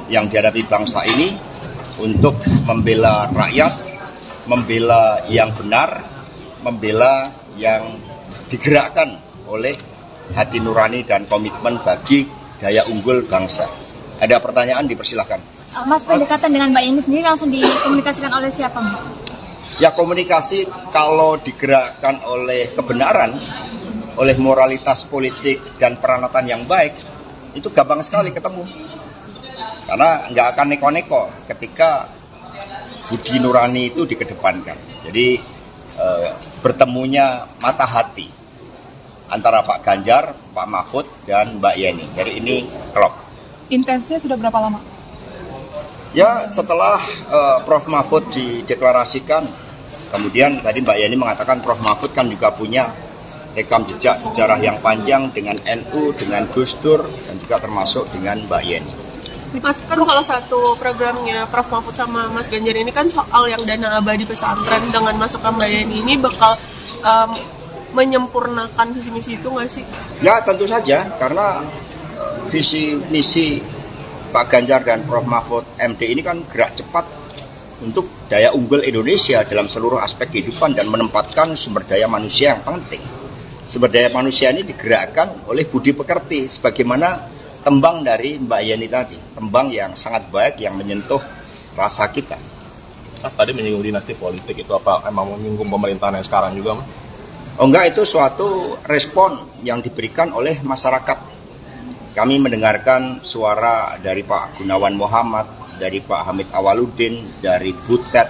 yang dihadapi bangsa ini untuk membela rakyat, membela yang benar, membela yang digerakkan oleh hati nurani dan komitmen bagi daya unggul bangsa. Ada pertanyaan, dipersilahkan. Mas, pendekatan dengan Mbak Yeni sendiri langsung dikomunikasikan oleh siapa, Mas? Ya, komunikasi kalau digerakkan oleh kebenaran, oleh moralitas politik dan peranatan yang baik, itu gampang sekali ketemu. Karena nggak akan neko-neko ketika budi nurani itu dikedepankan. Jadi bertemunya mata hati antara Pak Ganjar, Pak Mahfud, dan Mbak Yeni. Jadi ini klop. Intensnya sudah berapa lama? Ya, setelah Prof Mahfud dideklarasikan, kemudian tadi Mbak Yeni mengatakan Prof Mahfud kan juga punya rekam jejak sejarah yang panjang dengan NU, dengan Gus Dur, dan juga termasuk dengan Mbak Yeni. Mas, kan salah satu programnya Prof Mahfud sama Mas Ganjar ini kan soal yang dana abadi pesantren. Dengan masuknya Mbak Yeni ini bakal menyempurnakan visi misi itu nggak sih? Ya, tentu saja, karena visi misi Pak Ganjar dan Prof Mahfud MD ini kan gerak cepat untuk daya unggul Indonesia dalam seluruh aspek kehidupan dan menempatkan sumber daya manusia yang penting. Sumber daya manusia ini digerakkan oleh budi pekerti, sebagaimana tembang dari Mbak Yeni tadi, tembang yang sangat baik yang menyentuh rasa kita. Mas tadi menyinggung dinasti politik, itu apa emang menyinggung pemerintahan yang sekarang juga, Mas? Oh enggak, itu suatu respon yang diberikan oleh masyarakat. Kami mendengarkan suara dari Pak Gunawan Muhammad, dari Pak Hamid Awaludin, dari Butet,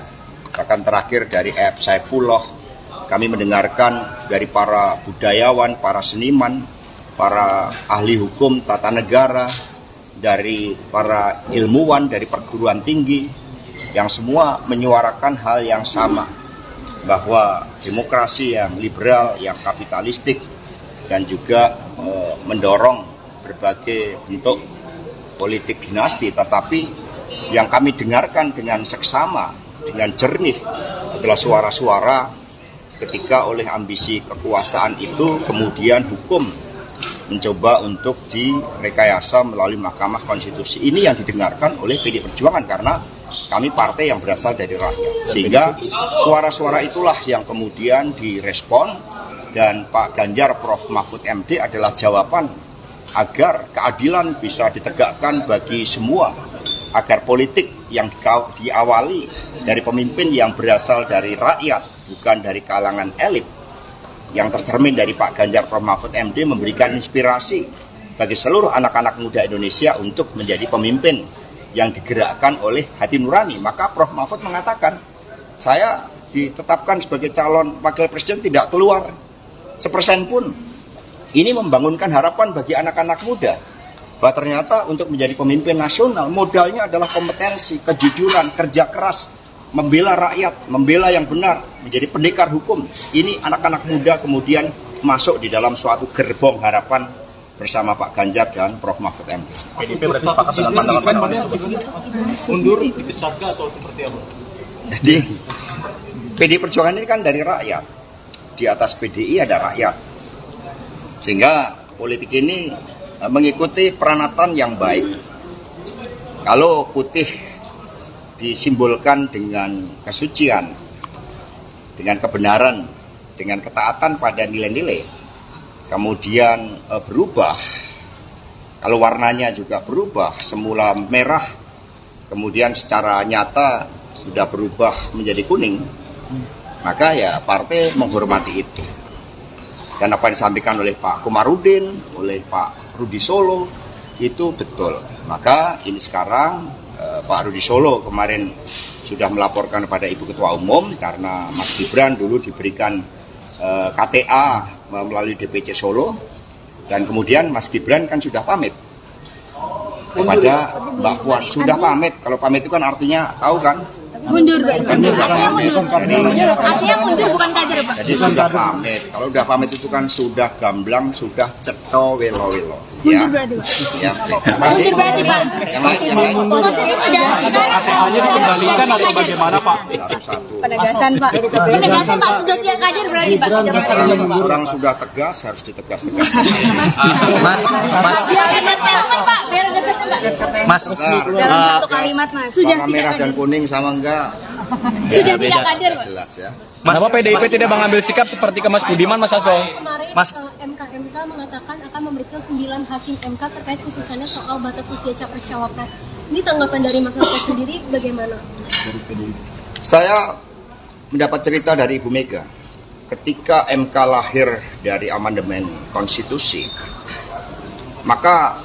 bahkan terakhir dari F. Saifullah. Kami mendengarkan dari para budayawan, para seniman, para ahli hukum tata negara, dari para ilmuwan, dari perguruan tinggi, yang semua menyuarakan hal yang sama, bahwa demokrasi yang liberal, yang kapitalistik, dan juga mendorong berbagai bentuk politik dinasti, tetapi yang kami dengarkan dengan seksama, dengan jernih adalah suara-suara ketika oleh ambisi kekuasaan itu kemudian hukum mencoba untuk direkayasa melalui Mahkamah Konstitusi. Ini yang didengarkan oleh PDI Perjuangan karena kami partai yang berasal dari rakyat. Sehingga suara-suara itulah yang kemudian direspon, dan Pak Ganjar Prof Mahfud MD adalah jawaban agar keadilan bisa ditegakkan bagi semua, agar politik yang diawali dari pemimpin yang berasal dari rakyat, bukan dari kalangan elit, yang tercermin dari Pak Ganjar Prof Mahfud MD memberikan inspirasi bagi seluruh anak-anak muda Indonesia untuk menjadi pemimpin yang digerakkan oleh hati nurani. Maka Prof Mahfud mengatakan, saya ditetapkan sebagai calon wakil presiden tidak keluar 1% pun. Ini membangunkan harapan bagi anak-anak muda bahwa ternyata untuk menjadi pemimpin nasional modalnya adalah kompetensi, kejujuran, kerja keras, membela rakyat, membela yang benar, menjadi pendekar hukum. Ini anak-anak muda kemudian masuk di dalam suatu gerbong harapan bersama Pak Ganjar dan Prof. Mahfud MD. PDIP berarti sepakat dengan pandangan mundur dipecat atau seperti apa? Jadi PDI Perjuangan ini kan dari rakyat. Di atas PDI ada rakyat. Sehingga politik ini mengikuti peranatan yang baik. Kalau putih disimbolkan dengan kesucian, dengan kebenaran, dengan ketaatan pada nilai-nilai, kemudian berubah, kalau warnanya juga berubah, semula merah, kemudian secara nyata sudah berubah menjadi kuning, maka ya partai menghormati itu. Dan apa yang disampaikan oleh Pak Komarudin, oleh Pak Rudi Solo, itu betul. Maka ini sekarang Pak Rudi Solo kemarin sudah melaporkan kepada Ibu Ketua Umum karena Mas Gibran dulu diberikan KTA melalui DPC Solo, dan kemudian Mas Gibran kan sudah pamit kepada Mbak Puan. Sudah pamit, kalau pamit itu kan artinya tahu kan? Mundur, Pak. Kan sudah pamit. Artinya mundur bukan kader, Pak. Jadi sudah pamit. Kalau sudah pamit itu kan sudah gamblang, sudah ceto welo-welo. Ya. Mundur berarti, Pak. Ya. Terima kasih. Mundur berarti, Pak. Yang lain. KTA-nya dikembalikan atau bagaimana, Pak? Satu-satu. Penegasan, Pak. Penegasan, Pak. Sudah tidak kader berarti, Pak. Orang sudah tegas, harus ditegas-tegas. Mas, Biar ada statement, Pak. Biar ada statement, Pak. Mas, Dalam satu kalimat, Mas. Sudah Warna tidak merah dan kader. kuning sama enggak? Sudah tidak kader, Pak. Jelas ya. Kenapa PDIP tidak mengambil sikap seperti ke Mas Budiman, Mas Hasto? Kemarin Mas, MK mengatakan akan memeriksa 9 hakim MK terkait putusannya soal batas usia capres-cawapres. Ini tanggapan dari Mas Hasto sendiri bagaimana? Saya mendapat cerita dari Ibu Mega. Ketika MK lahir dari amandemen konstitusi, maka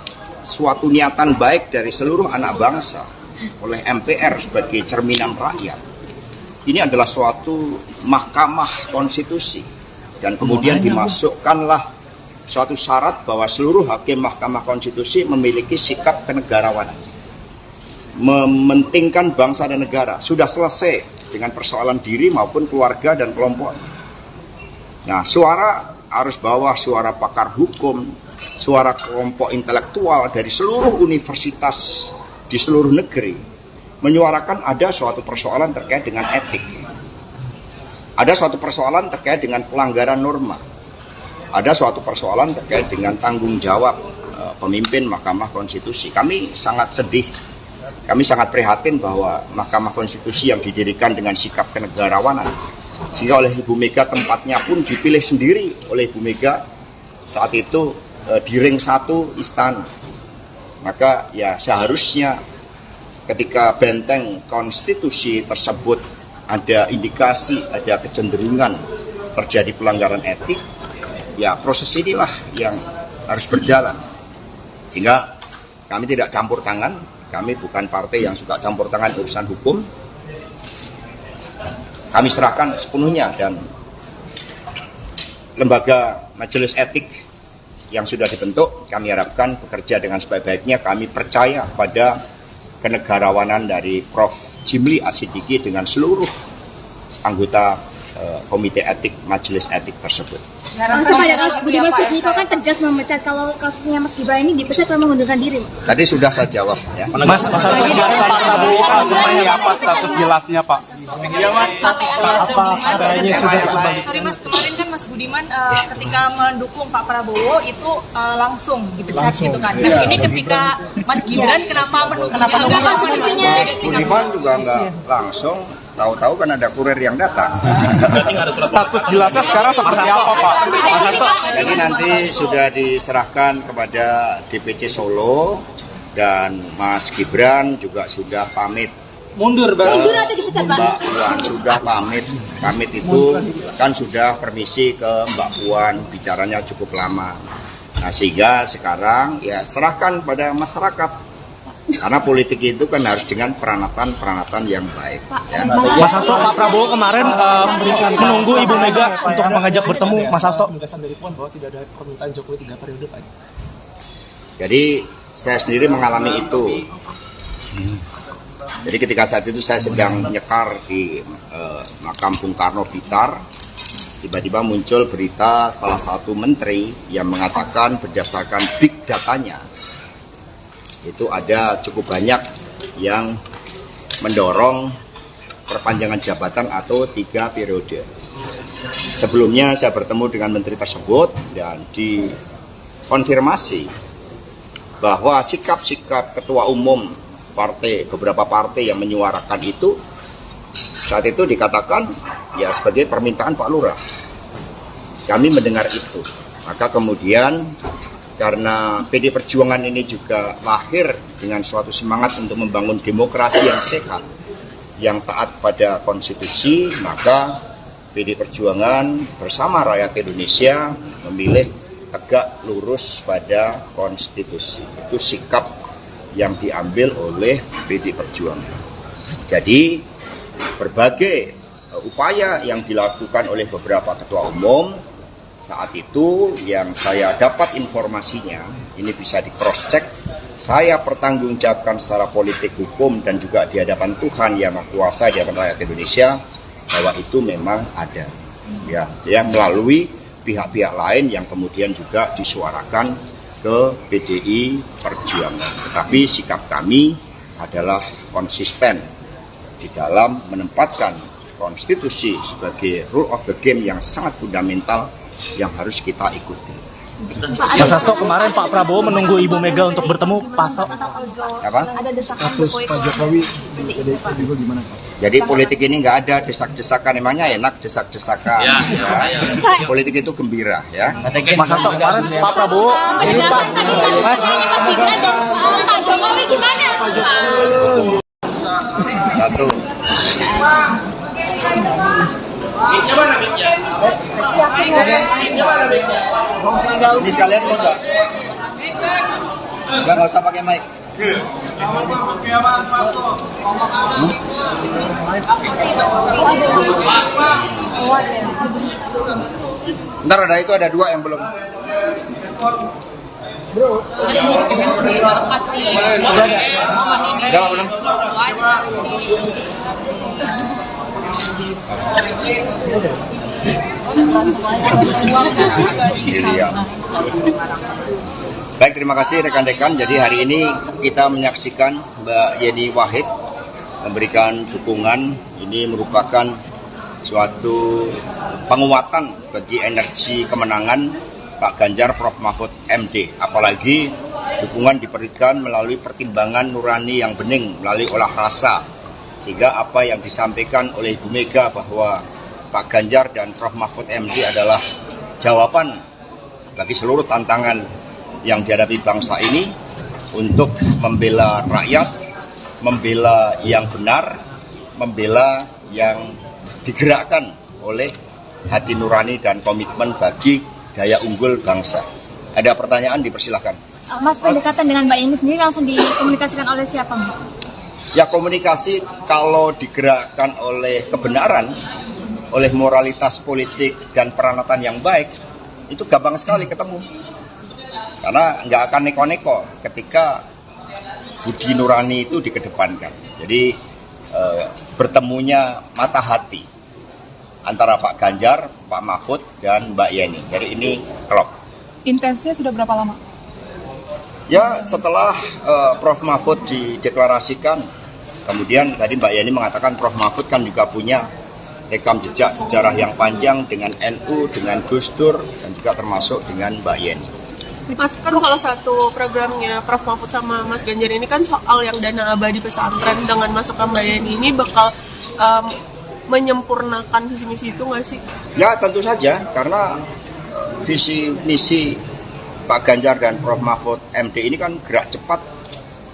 suatu niatan baik dari seluruh anak bangsa oleh MPR sebagai cerminan rakyat, ini adalah suatu mahkamah konstitusi, dan kemudian dimasukkanlah suatu syarat bahwa seluruh hakim mahkamah konstitusi memiliki sikap kenegarawanan, mementingkan bangsa dan negara. Sudah selesai dengan persoalan diri maupun keluarga dan kelompok. Nah, suara arus bawah, suara pakar hukum, suara kelompok intelektual dari seluruh universitas di seluruh negeri menyuarakan ada suatu persoalan terkait dengan etik, ada suatu persoalan terkait dengan pelanggaran norma, ada suatu persoalan terkait dengan tanggung jawab pemimpin Mahkamah Konstitusi. Kami sangat sedih, kami sangat prihatin bahwa Mahkamah Konstitusi yang didirikan dengan sikap kenegarawanan, sehingga oleh Ibu Mega tempatnya pun dipilih sendiri oleh Ibu Mega saat itu di ring 1 istana. Maka ya seharusnya ketika benteng konstitusi tersebut ada indikasi, ada kecenderungan terjadi pelanggaran etik, ya proses inilah yang harus berjalan. Sehingga kami tidak campur tangan, kami bukan partai yang suka campur tangan urusan hukum. Kami serahkan sepenuhnya, dan lembaga majelis etik yang sudah dibentuk, kami harapkan bekerja dengan sebaik-baiknya. Kami percaya pada kenegarawanan dari Prof. Jimli Asidiki dengan seluruh anggota komite etik majelis etik tersebut. Langsung pada kasus Budiman Sujatmiko kan tegas memecat, kalau kasusnya Mas Gibran ini dipecat atau mengundurkan diri. Tadi sudah saya jawab ya. Mas Hasto, Pak Prabowo seperti apa status jelasnya, Pak? Iya, Mas. Sorry, Mas, kemarin kan Mas Budiman ketika mendukung Pak Prabowo itu langsung dipecat gitu kan. Nah, ini ketika Mas Gibran kenapa Budiman juga nggak langsung, tahu-tahu kan ada kurir yang datang. Status jelasnya sekarang seperti apa, Pak? Mas Hasto. Jadi nanti sudah diserahkan kepada DPC Solo, dan Mas Gibran juga sudah pamit. Mundur, Mundur atau dipecat, Pak? Mbak Puan sudah pamit. Pamit itu kan sudah permisi ke Mbak Puan, bicaranya cukup lama. Nah, sehingga sekarang ya serahkan pada masyarakat. Karena politik itu kan harus dengan peranatan yang baik. Ya. Mas Hasto, Pak Prabowo kemarin menunggu Ibu Mega untuk mengajak bertemu, Mas Hasto. Penegasan dari Puan bahwa tidak ada permintaan Jokowi 3 periode, Pak. Jadi saya sendiri mengalami itu. Jadi ketika saat itu saya sedang nyekar di makam Bung Karno Blitar, tiba-tiba muncul berita salah satu menteri yang mengatakan berdasarkan big datanya itu ada cukup banyak yang mendorong perpanjangan jabatan atau 3 periode. Sebelumnya saya bertemu dengan menteri tersebut dan dikonfirmasi bahwa sikap-sikap ketua umum beberapa partai yang menyuarakan itu saat itu dikatakan ya sebagai permintaan Pak Lurah. Kami mendengar itu. Maka kemudian karena PD Perjuangan ini juga lahir dengan suatu semangat untuk membangun demokrasi yang sehat, yang taat pada konstitusi, maka PD Perjuangan bersama rakyat Indonesia memilih tegak lurus pada konstitusi. Itu sikap yang diambil oleh PD Perjuangan. Jadi berbagai upaya yang dilakukan oleh beberapa ketua umum saat itu yang saya dapat informasinya, ini bisa di cross check, saya pertanggungjawabkan secara politik hukum dan juga di hadapan Tuhan yang Maha Kuasa, di hadapan rakyat Indonesia, bahwa itu memang ada ya melalui pihak-pihak lain yang kemudian juga disuarakan ke PDI Perjuangan. Tetapi sikap kami adalah konsisten di dalam menempatkan konstitusi sebagai rule of the game yang sangat fundamental yang harus kita ikuti. Mas Hasto, kemarin Pak Prabowo menunggu Ibu Mega untuk bertemu Pak Hasto. Apa? Ada desakan Status Pak Jokowi di PDIP juga gimana Pak? Jadi politik ini nggak ada desak-desakan, emangnya enak desak-desakan. Ya. Politik itu gembira ya. Mas Hasto, kemarin Pak Prabowo ini Pak Mas Gibran dan Pak Jokowi gimana? Satu. Ini sekalian mau nggak? Nggak usah pakai mic. Ntar ada 2 yang belum. Udah belum? Baik, terima kasih rekan-rekan. Jadi hari ini kita menyaksikan Mbak Yeni Wahid memberikan dukungan. Ini merupakan suatu penguatan bagi energi kemenangan Pak Ganjar Prof Mahfud MD. Apalagi dukungan diberikan melalui pertimbangan nurani yang bening, melalui olah rasa. Sehingga apa yang disampaikan oleh Ibu Mega bahwa Pak Ganjar dan Prof Mahfud MD adalah jawaban bagi seluruh tantangan yang dihadapi bangsa ini untuk membela rakyat, membela yang benar, membela yang digerakkan oleh hati nurani dan komitmen bagi daya unggul bangsa. Ada pertanyaan, dipersilahkan. Mas, pendekatan dengan Mbak Yeni sendiri langsung dikomunikasikan oleh siapa, Mas? Ya, komunikasi kalau digerakkan oleh kebenaran, oleh moralitas politik dan peranatan yang baik, itu gampang sekali ketemu. Karena nggak akan neko-neko ketika budi nurani itu dikedepankan. Jadi bertemunya mata hati antara Pak Ganjar, Pak Mahfud, dan Mbak Yeni. Jadi ini klop. Intensnya sudah berapa lama? Ya, setelah Prof Mahfud dideklarasikan, kemudian tadi Mbak Yeni mengatakan Prof Mahfud kan juga punya rekam jejak sejarah yang panjang dengan NU, dengan Gus Dur, dan juga termasuk dengan Mbak Yeni. Mas, kan salah satu programnya Prof Mahfud sama Mas Ganjar ini kan soal yang dana abadi pesantren. Dengan masuknya Mbak Yeni ini bakal menyempurnakan visi misi itu nggak sih? Ya, tentu saja, karena visi misi Pak Ganjar dan Prof Mahfud MD ini kan gerak cepat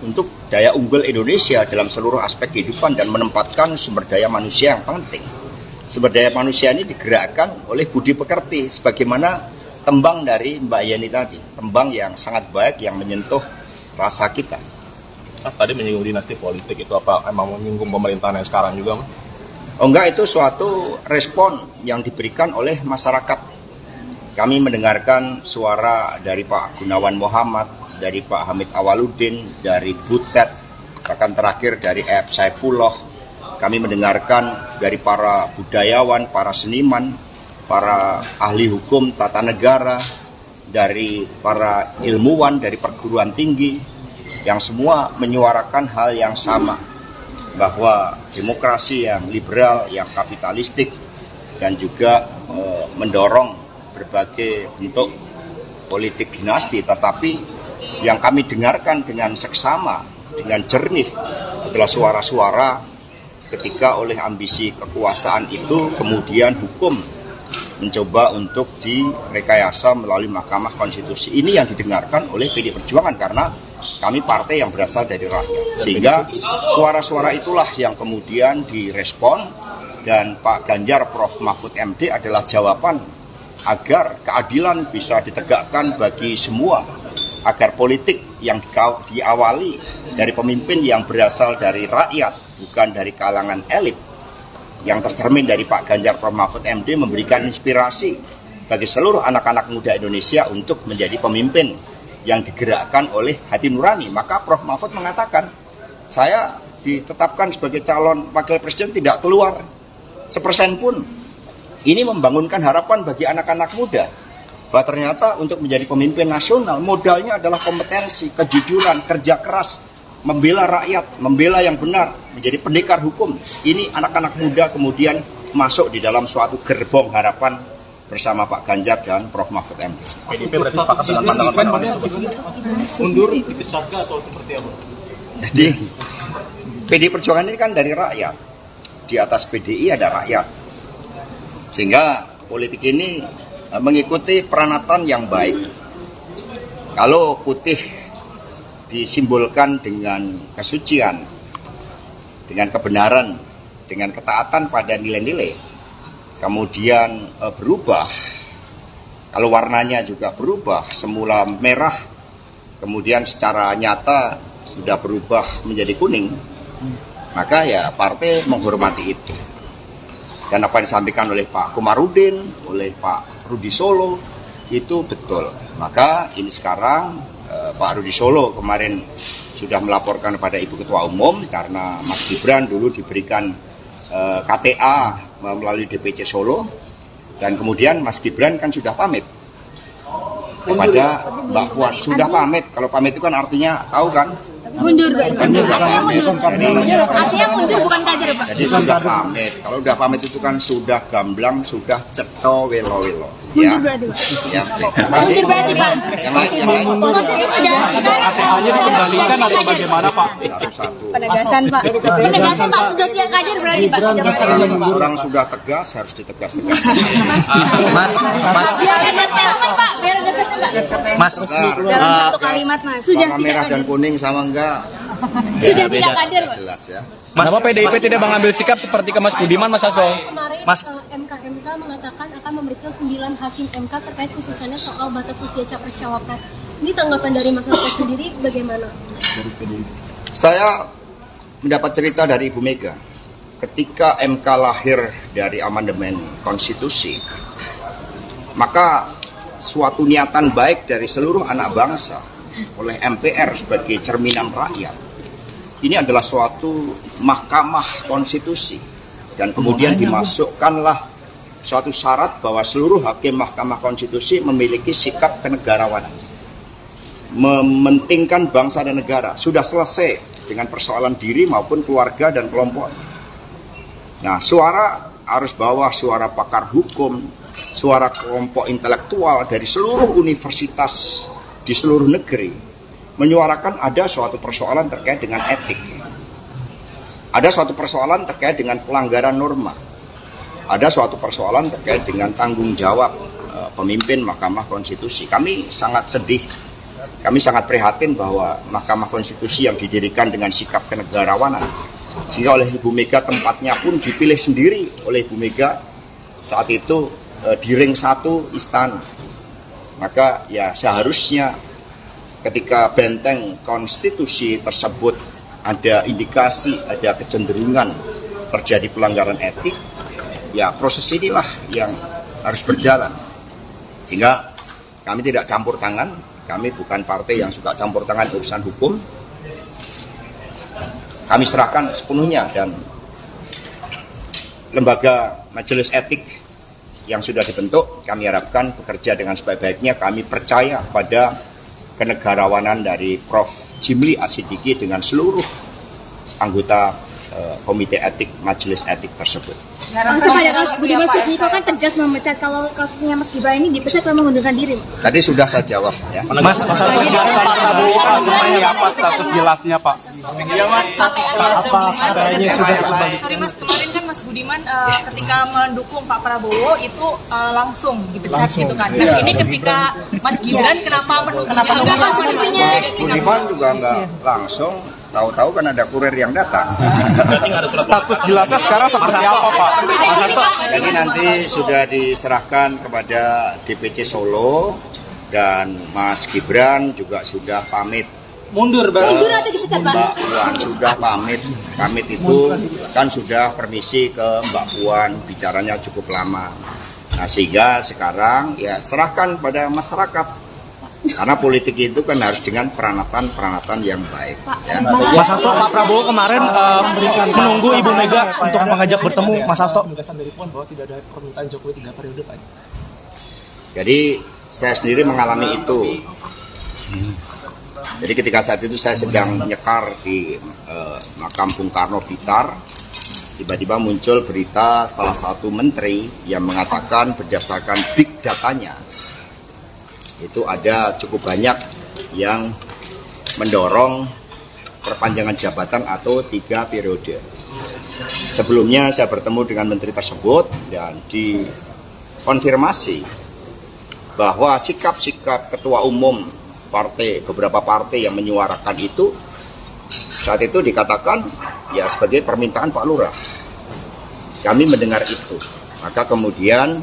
untuk daya unggul Indonesia dalam seluruh aspek kehidupan dan menempatkan sumber daya manusia yang penting. Sumber daya manusia ini digerakkan oleh budi pekerti, sebagaimana tembang dari Mbak Yeni tadi, tembang yang sangat baik yang menyentuh rasa kita. Mas tadi menyinggung dinasti politik, itu apa emang menyinggung pemerintahan yang sekarang juga, Mas? Oh enggak, itu suatu respon yang diberikan oleh masyarakat. Kami mendengarkan suara dari Pak Gunawan Muhammad, dari Pak Hamid Awaludin, dari Butet, bahkan terakhir dari F. Saifullah. Kami mendengarkan dari para budayawan, para seniman, para ahli hukum tata negara, dari para ilmuwan, dari perguruan tinggi, yang semua menyuarakan hal yang sama, bahwa demokrasi yang liberal, yang kapitalistik, dan juga mendorong berbagai bentuk politik dinasti, tetapi yang kami dengarkan dengan seksama, dengan jernih adalah suara-suara ketika oleh ambisi kekuasaan itu kemudian hukum mencoba untuk direkayasa melalui Mahkamah Konstitusi. Ini yang didengarkan oleh PDI Perjuangan karena kami partai yang berasal dari rakyat. Sehingga suara-suara itulah yang kemudian direspon, dan Pak Ganjar Prof. Mahfud MD adalah jawaban agar keadilan bisa ditegakkan bagi semua, agar politik yang diawali dari pemimpin yang berasal dari rakyat, bukan dari kalangan elit, yang tercermin dari Pak Ganjar Prof. Mahfud MD memberikan inspirasi bagi seluruh anak-anak muda Indonesia untuk menjadi pemimpin yang digerakkan oleh hati nurani. Maka Prof. Mahfud mengatakan, saya ditetapkan sebagai calon wakil presiden tidak keluar 1% pun. Ini membangunkan harapan bagi anak-anak muda bahwa ternyata untuk menjadi pemimpin nasional modalnya adalah kompetensi, kejujuran, kerja keras, membela rakyat, membela yang benar, menjadi pendekar hukum. Ini anak-anak muda kemudian masuk di dalam suatu gerbong harapan bersama Pak Ganjar dan Prof. Mahfud MD. PDIP berarti sepakat dengan pandangan mundur, dipecat atau seperti apa? Jadi PDI Perjuangan ini kan dari rakyat. Di atas PDI ada rakyat. Sehingga politik ini mengikuti peranatan yang baik. Kalau putih disimbolkan dengan kesucian, dengan kebenaran, dengan ketaatan pada nilai-nilai, kemudian berubah, kalau warnanya juga berubah, semula merah, kemudian secara nyata sudah berubah menjadi kuning, maka ya partai menghormati itu. Dan apa yang disampaikan oleh Pak Komarudin, oleh Pak Rudi Solo, itu betul. Maka ini sekarang Pak Rudi Solo kemarin sudah melaporkan kepada Ibu Ketua Umum karena Mas Gibran dulu diberikan KTA melalui DPC Solo, dan kemudian Mas Gibran kan sudah pamit kepada Mbak Puan. Sudah pamit, kalau pamit itu kan artinya tahu kan? Mundur, Pak. Artinya mundur, bukan kader, Pak. Jadi sudah pamit. Kalau sudah pamit itu kan sudah gamblang, sudah ceto welo-welo. Ya. Ya. Mundur berarti, Pak. Yang lain. KTA-nya dikembalikan atau bagaimana, Pak? Satu-satu. Penegasan, Pak. Penegasan, Pak. Sudah tiap kader berarti, Pak. Orang sudah tegas, harus ditegas-tegas. Biar ada statement, Pak. Biar ada statement, Pak. Mas, Dalam satu kalimat, Mas. Sudah warna merah dan kuning sama enggak? Sudah tidak kader, Pak. Jelas ya. Kenapa PDIP tidak mengambil sikap seperti ke Mas Budiman, Mas Hasto? Kemarin Mas. MK mengatakan akan memeriksa 9 hakim MK terkait putusannya soal batas usia capres-cawapres. Ini tanggapan dari Mas Hasto sendiri bagaimana? Saya mendapat cerita dari Ibu Mega. Ketika MK lahir dari amandemen konstitusi, maka suatu niatan baik dari seluruh anak bangsa oleh MPR sebagai cerminan rakyat, ini adalah suatu mahkamah konstitusi, dan kemudian dimasukkanlah suatu syarat bahwa seluruh hakim mahkamah konstitusi memiliki sikap kenegarawanan, mementingkan bangsa dan negara. Sudah selesai dengan persoalan diri maupun keluarga dan kelompok. Nah, suara arus bawah, suara pakar hukum, suara kelompok intelektual dari seluruh universitas di seluruh negeri menyuarakan ada suatu persoalan terkait dengan etik, ada suatu persoalan terkait dengan pelanggaran norma, ada suatu persoalan terkait dengan tanggung jawab pemimpin Mahkamah Konstitusi. Kami sangat sedih, kami sangat prihatin bahwa Mahkamah Konstitusi yang didirikan dengan sikap kenegarawanan, sehingga oleh Ibu Mega tempatnya pun dipilih sendiri oleh Ibu Mega saat itu di ring 1 istana. Maka ya seharusnya ketika benteng konstitusi tersebut ada indikasi, ada kecenderungan terjadi pelanggaran etik, ya proses inilah yang harus berjalan. Sehingga kami tidak campur tangan, kami bukan partai yang suka campur tangan urusan hukum. Kami serahkan sepenuhnya, dan lembaga majelis etik yang sudah dibentuk, kami harapkan bekerja dengan sebaik-baiknya. Kami percaya pada kenegarawanan dari Prof. Jimli Asidiki dengan seluruh anggota Komite Etik Majelis Etik tersebut. Langsung pada kasus Budiman Sujatmiko kan tegas memecat kalau kasusnya Mas Gibran ini dipecat karena mengundurkan diri. Tadi sudah saya jawab ya. Mas Hasto, Pak Prabowo seperti apa status jelasnya Pak? Sorry Mas, kemarin kan Mas Budiman ketika mendukung Pak Prabowo itu langsung dipecat gitu kan. Nah ini ketika Mas Gibran kenapa mendukungnya? Mas Budiman juga nggak langsung, tahu-tahu kan ada kurir yang datang. Status jelasnya sekarang seperti apa Pak? Mas Hasto. Jadi nanti sudah diserahkan kepada DPC Solo dan Mas Gibran juga sudah pamit. Mundur Mundur atau dipecat Pak? Mbak Puan sudah pamit. Pamit itu kan sudah permisi ke Mbak Puan, bicaranya cukup lama. Nah sehingga sekarang ya serahkan pada masyarakat. Karena politik itu kan harus dengan peranatan yang baik. Ya. Mas Hasto, Pak Prabowo kemarin menunggu Ibu Mega untuk mengajak bertemu Mas Hasto. Penegasan dari Puan bahwa tidak ada permintaan Jokowi 3 periode, Pak. Jadi saya sendiri mengalami itu. Jadi ketika saat itu saya sedang nyekar di makam Bung Karno Blitar, tiba-tiba muncul berita salah satu menteri yang mengatakan berdasarkan big datanya, itu ada cukup banyak yang mendorong perpanjangan jabatan atau 3 periode. Sebelumnya saya bertemu dengan menteri tersebut dan dikonfirmasi bahwa sikap-sikap ketua umum beberapa partai yang menyuarakan itu saat itu dikatakan ya sebagai permintaan Pak Lurah. Kami mendengar itu, maka kemudian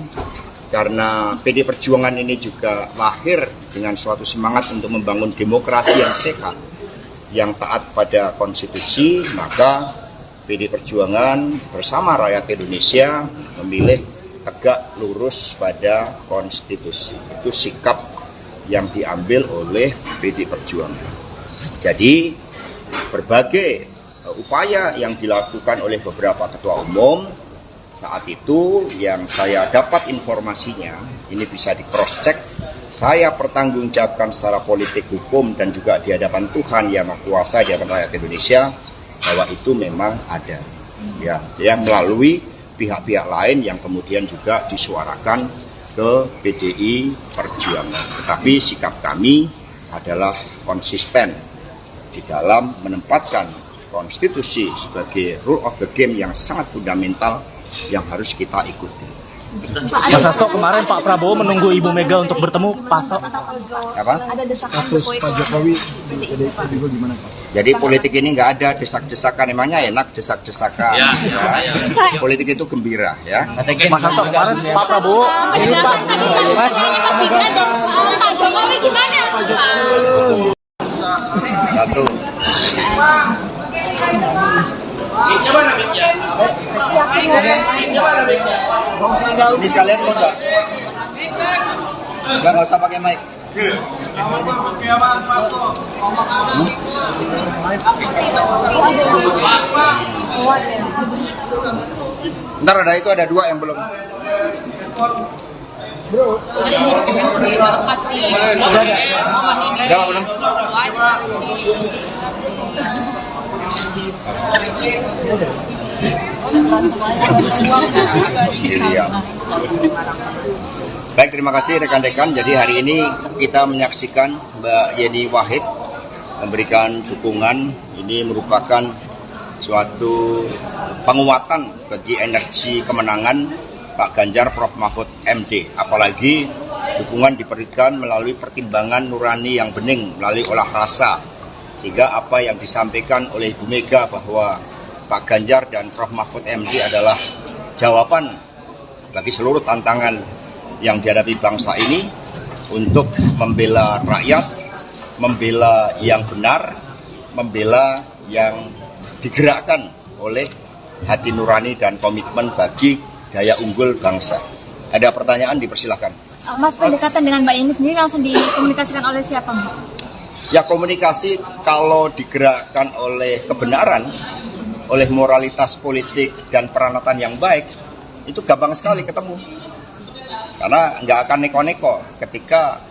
karena PD Perjuangan ini juga lahir dengan suatu semangat untuk membangun demokrasi yang sehat, yang taat pada konstitusi, maka PD Perjuangan bersama rakyat Indonesia memilih tegak lurus pada konstitusi. Itu sikap yang diambil oleh PD Perjuangan. Jadi berbagai upaya yang dilakukan oleh beberapa ketua umum saat itu yang saya dapat informasinya, ini bisa di cross check, saya pertanggungjawabkan secara politik hukum dan juga di hadapan Tuhan yang Maha Kuasa, di hadapan rakyat Indonesia, bahwa itu memang ada. Ya melalui pihak-pihak lain yang kemudian juga disuarakan ke PDI Perjuangan. Tetapi sikap kami adalah konsisten di dalam menempatkan konstitusi sebagai rule of the game yang sangat fundamental yang harus kita ikuti. Mas Hasto, kemarin Pak Prabowo menunggu Ibu Mega untuk bertemu Pak Hasto. Apa? Ada desakan Status Pak Jokowi di PDIP juga gimana Pak? Jadi politik ini nggak ada desak-desakan, emangnya enak desak-desakan. Ya. Politik itu gembira ya. Mas Hasto, kemarin Pak Prabowo ini Pak Mas Gibran dan Pak Jokowi gimana? Satu. Ini sekalian mau nggak? Nggak usah pakai mic. Ntar ada itu ada 2 yang belum. Udah belum? Baik, terima kasih rekan-rekan. Jadi hari ini kita menyaksikan Mbak Yeni Wahid memberikan dukungan. Ini merupakan suatu penguatan bagi energi kemenangan Pak Ganjar Prof. Mahfud MD. Apalagi dukungan diberikan melalui pertimbangan nurani yang bening, melalui olah rasa. Sehingga apa yang disampaikan oleh Ibu Mega bahwa Pak Ganjar dan Prof. Mahfud MD adalah jawaban bagi seluruh tantangan yang dihadapi bangsa ini untuk membela rakyat, membela yang benar, membela yang digerakkan oleh hati nurani dan komitmen bagi daya unggul bangsa. Ada pertanyaan, dipersilahkan. Mas, pendekatan dengan Mbak Yeni sendiri langsung dikomunikasikan oleh siapa, Mas? Ya, komunikasi kalau digerakkan oleh kebenaran, oleh moralitas politik dan peranatan yang baik, itu gampang sekali ketemu. Karena nggak akan neko-neko ketika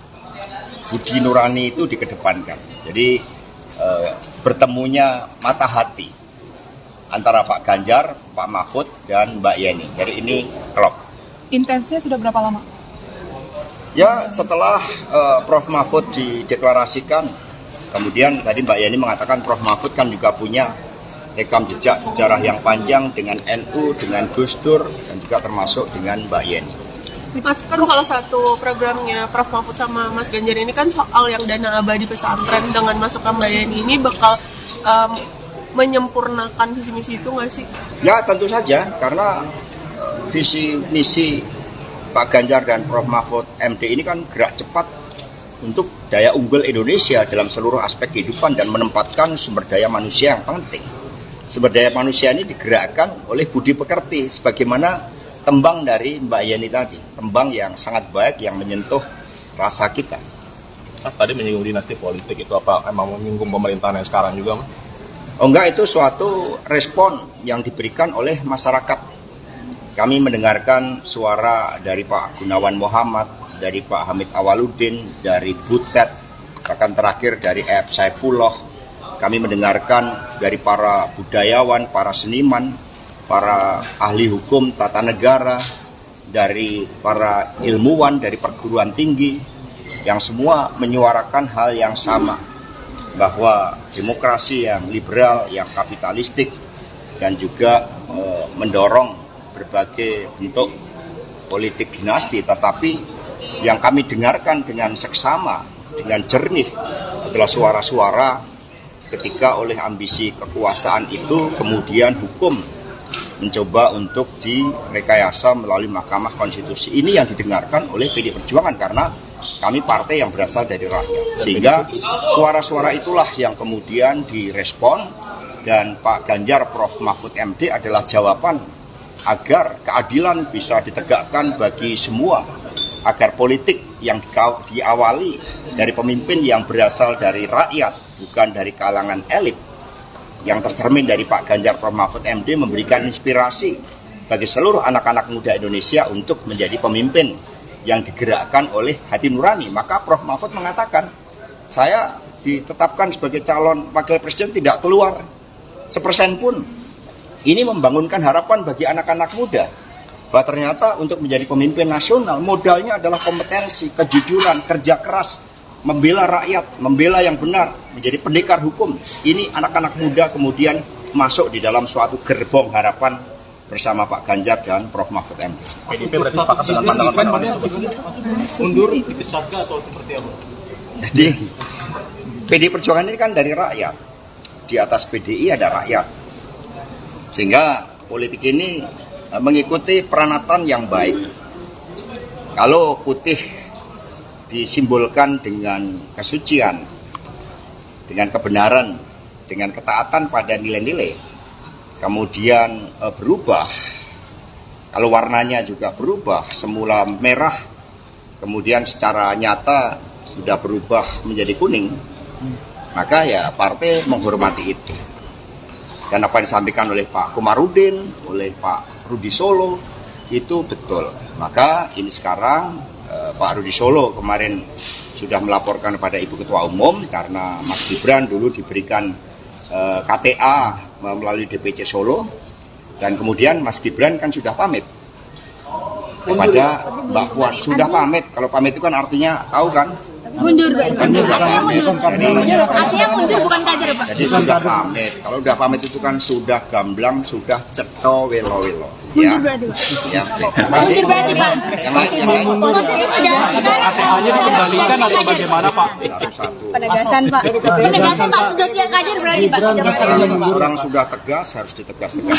budi nurani itu dikedepankan. Jadi bertemunya mata hati antara Pak Ganjar, Pak Mahfud, dan Mbak Yeni. Jadi ini klop. Intensnya sudah berapa lama? Ya setelah Prof Mahfud dideklarasikan, kemudian tadi Mbak Yeni mengatakan Prof Mahfud kan juga punya rekam jejak sejarah yang panjang dengan NU, dengan Gus Dur, dan juga termasuk dengan Mbak Yeni. Mas, kan salah satu programnya Prof Mahfud sama Mas Ganjar ini kan soal yang dana abadi pesantren. Dengan masuknya Mbak Yeni ini bakal menyempurnakan visi misi itu nggak sih? Ya tentu saja, karena visi misi Pak Ganjar dan Prof Mahfud MD ini kan gerak cepat untuk daya unggul Indonesia dalam seluruh aspek kehidupan dan menempatkan sumber daya manusia yang penting. Sumber daya manusia ini digerakkan oleh budi pekerti, sebagaimana tembang dari Mbak Yeni tadi, tembang yang sangat baik yang menyentuh rasa kita. Mas tadi menyinggung dinasti politik, itu apa emang menyinggung pemerintahan yang sekarang juga, Mas? Oh enggak, itu suatu respon yang diberikan oleh masyarakat. Kami mendengarkan suara dari Pak Gunawan Muhammad, dari Pak Hamid Awaludin, dari Butet, bahkan terakhir dari F. Saifullah. Kami mendengarkan dari para budayawan, para seniman, para ahli hukum tata negara, dari para ilmuwan, dari perguruan tinggi, yang semua menyuarakan hal yang sama, bahwa demokrasi yang liberal, yang kapitalistik, dan juga mendorong berbagai bentuk politik dinasti. Tetapi yang kami dengarkan dengan seksama, dengan jernih, adalah suara-suara ketika oleh ambisi kekuasaan itu kemudian hukum mencoba untuk direkayasa melalui Mahkamah Konstitusi. Ini yang didengarkan oleh PDI Perjuangan karena kami partai yang berasal dari rakyat. Sehingga suara-suara itulah yang kemudian direspon, dan Pak Ganjar Prof Mahfud MD adalah jawaban agar keadilan bisa ditegakkan bagi semua, agar politik yang diawali dari pemimpin yang berasal dari rakyat, bukan dari kalangan elit, yang tercermin dari Pak Ganjar Prof Mahfud MD, memberikan inspirasi bagi seluruh anak-anak muda Indonesia untuk menjadi pemimpin yang digerakkan oleh hati nurani. Maka Prof Mahfud mengatakan, saya ditetapkan sebagai calon wakil presiden tidak keluar 1% pun. Ini membangunkan harapan bagi anak-anak muda bahwa ternyata untuk menjadi pemimpin nasional modalnya adalah kompetensi, kejujuran, kerja keras, membela rakyat, membela yang benar, menjadi pendekar hukum. Ini anak-anak muda kemudian masuk di dalam suatu gerbong harapan bersama Pak Ganjar dan Prof Mahfud MD. PDIP berarti sepakat dengan pandangan Mundur dipecat atau seperti apa? Jadi PDI Perjuangan ini kan dari rakyat. Di atas PDI ada rakyat. Sehingga politik ini mengikuti peranatan yang baik. Kalau putih disimbolkan dengan kesucian, dengan kebenaran, dengan ketaatan pada nilai-nilai, kemudian berubah, kalau warnanya juga berubah, semula merah, kemudian secara nyata sudah berubah menjadi kuning, maka ya partai menghormati itu. Dan apa yang disampaikan oleh Pak Komarudin, oleh Pak Rudi Solo, itu betul. Maka ini sekarang Pak Rudi Solo kemarin sudah melaporkan kepada Ibu Ketua Umum karena Mas Gibran dulu diberikan KTA melalui DPC Solo, dan kemudian Mas Gibran kan sudah pamit kepada Mbak Puan. Sudah pamit, kalau pamit itu kan artinya tahu kan? Mundur, Pak. Kan sudah pamit. Artinya mundur bukan kader, Pak. Jadi sudah pamit. Kalau sudah pamit itu kan sudah gamblang, sudah ceto welo-welo. Ya. Mundur berarti, Pak. Ya, terima kasih. Mundur berarti, Pak. Yang lain. KTA-nya dikembalikan atau bagaimana, Pak? Satu-satu. Penegasan, Pak. Penegasan, Pak. Sudah tidak kader berarti, Pak. Orang sudah tegas, harus ditegas-tegas.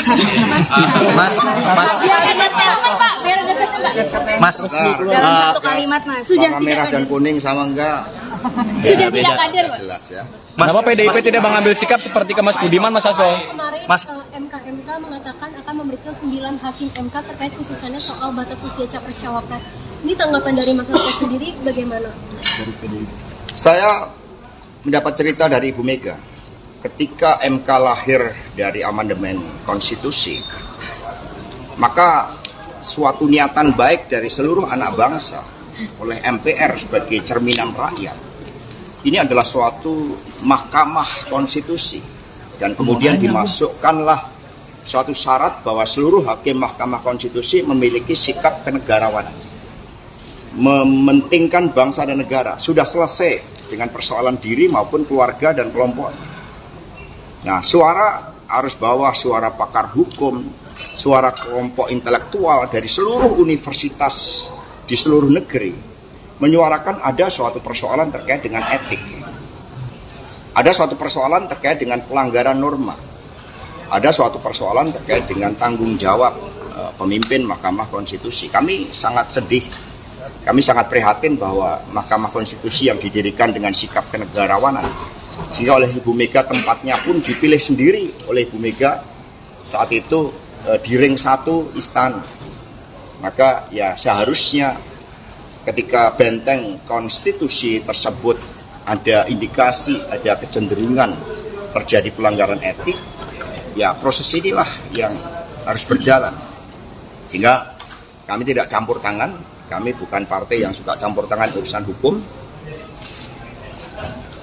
Biar ada statement, Pak. Biar ada statement, Pak. Mas, Dalam satu kalimat, Mas. Sudah Warna tidak merah dan kader. kuning sama enggak? Sudah tidak kader, Pak. Jelas ya. Kenapa PDIP tidak mengambil sikap seperti ke Mas Budiman, Mas Hasto? Kemarin Mas, MK mengatakan akan memeriksa 9 hakim MK terkait putusannya soal batas usia capres-cawapres. Ini tanggapan dari Mas Hasto sendiri bagaimana? Saya mendapat cerita dari Ibu Mega. Ketika MK lahir dari amandemen konstitusi, maka suatu niatan baik dari seluruh anak bangsa oleh MPR sebagai cerminan rakyat. Ini adalah suatu mahkamah konstitusi dan kemudian dimasukkanlah suatu syarat bahwa seluruh hakim mahkamah konstitusi memiliki sikap kenegarawanan, mementingkan bangsa dan negara. Sudah selesai dengan persoalan diri maupun keluarga dan kelompok. Nah, suara arus bawah, suara pakar hukum, suara kelompok intelektual dari seluruh universitas di seluruh negeri menyuarakan ada suatu persoalan terkait dengan etik. Ada suatu persoalan terkait dengan pelanggaran norma. Ada suatu persoalan terkait dengan tanggung jawab pemimpin Mahkamah Konstitusi. Kami sangat sedih, kami sangat prihatin bahwa Mahkamah Konstitusi yang didirikan dengan sikap kenegarawanan, sehingga oleh Ibu Mega tempatnya pun dipilih sendiri oleh Ibu Mega saat itu di ring 1 istana. Maka ya seharusnya ketika benteng konstitusi tersebut ada indikasi, ada kecenderungan terjadi pelanggaran etik, ya proses inilah yang harus berjalan. Sehingga kami tidak campur tangan, kami bukan partai yang suka campur tangan urusan hukum.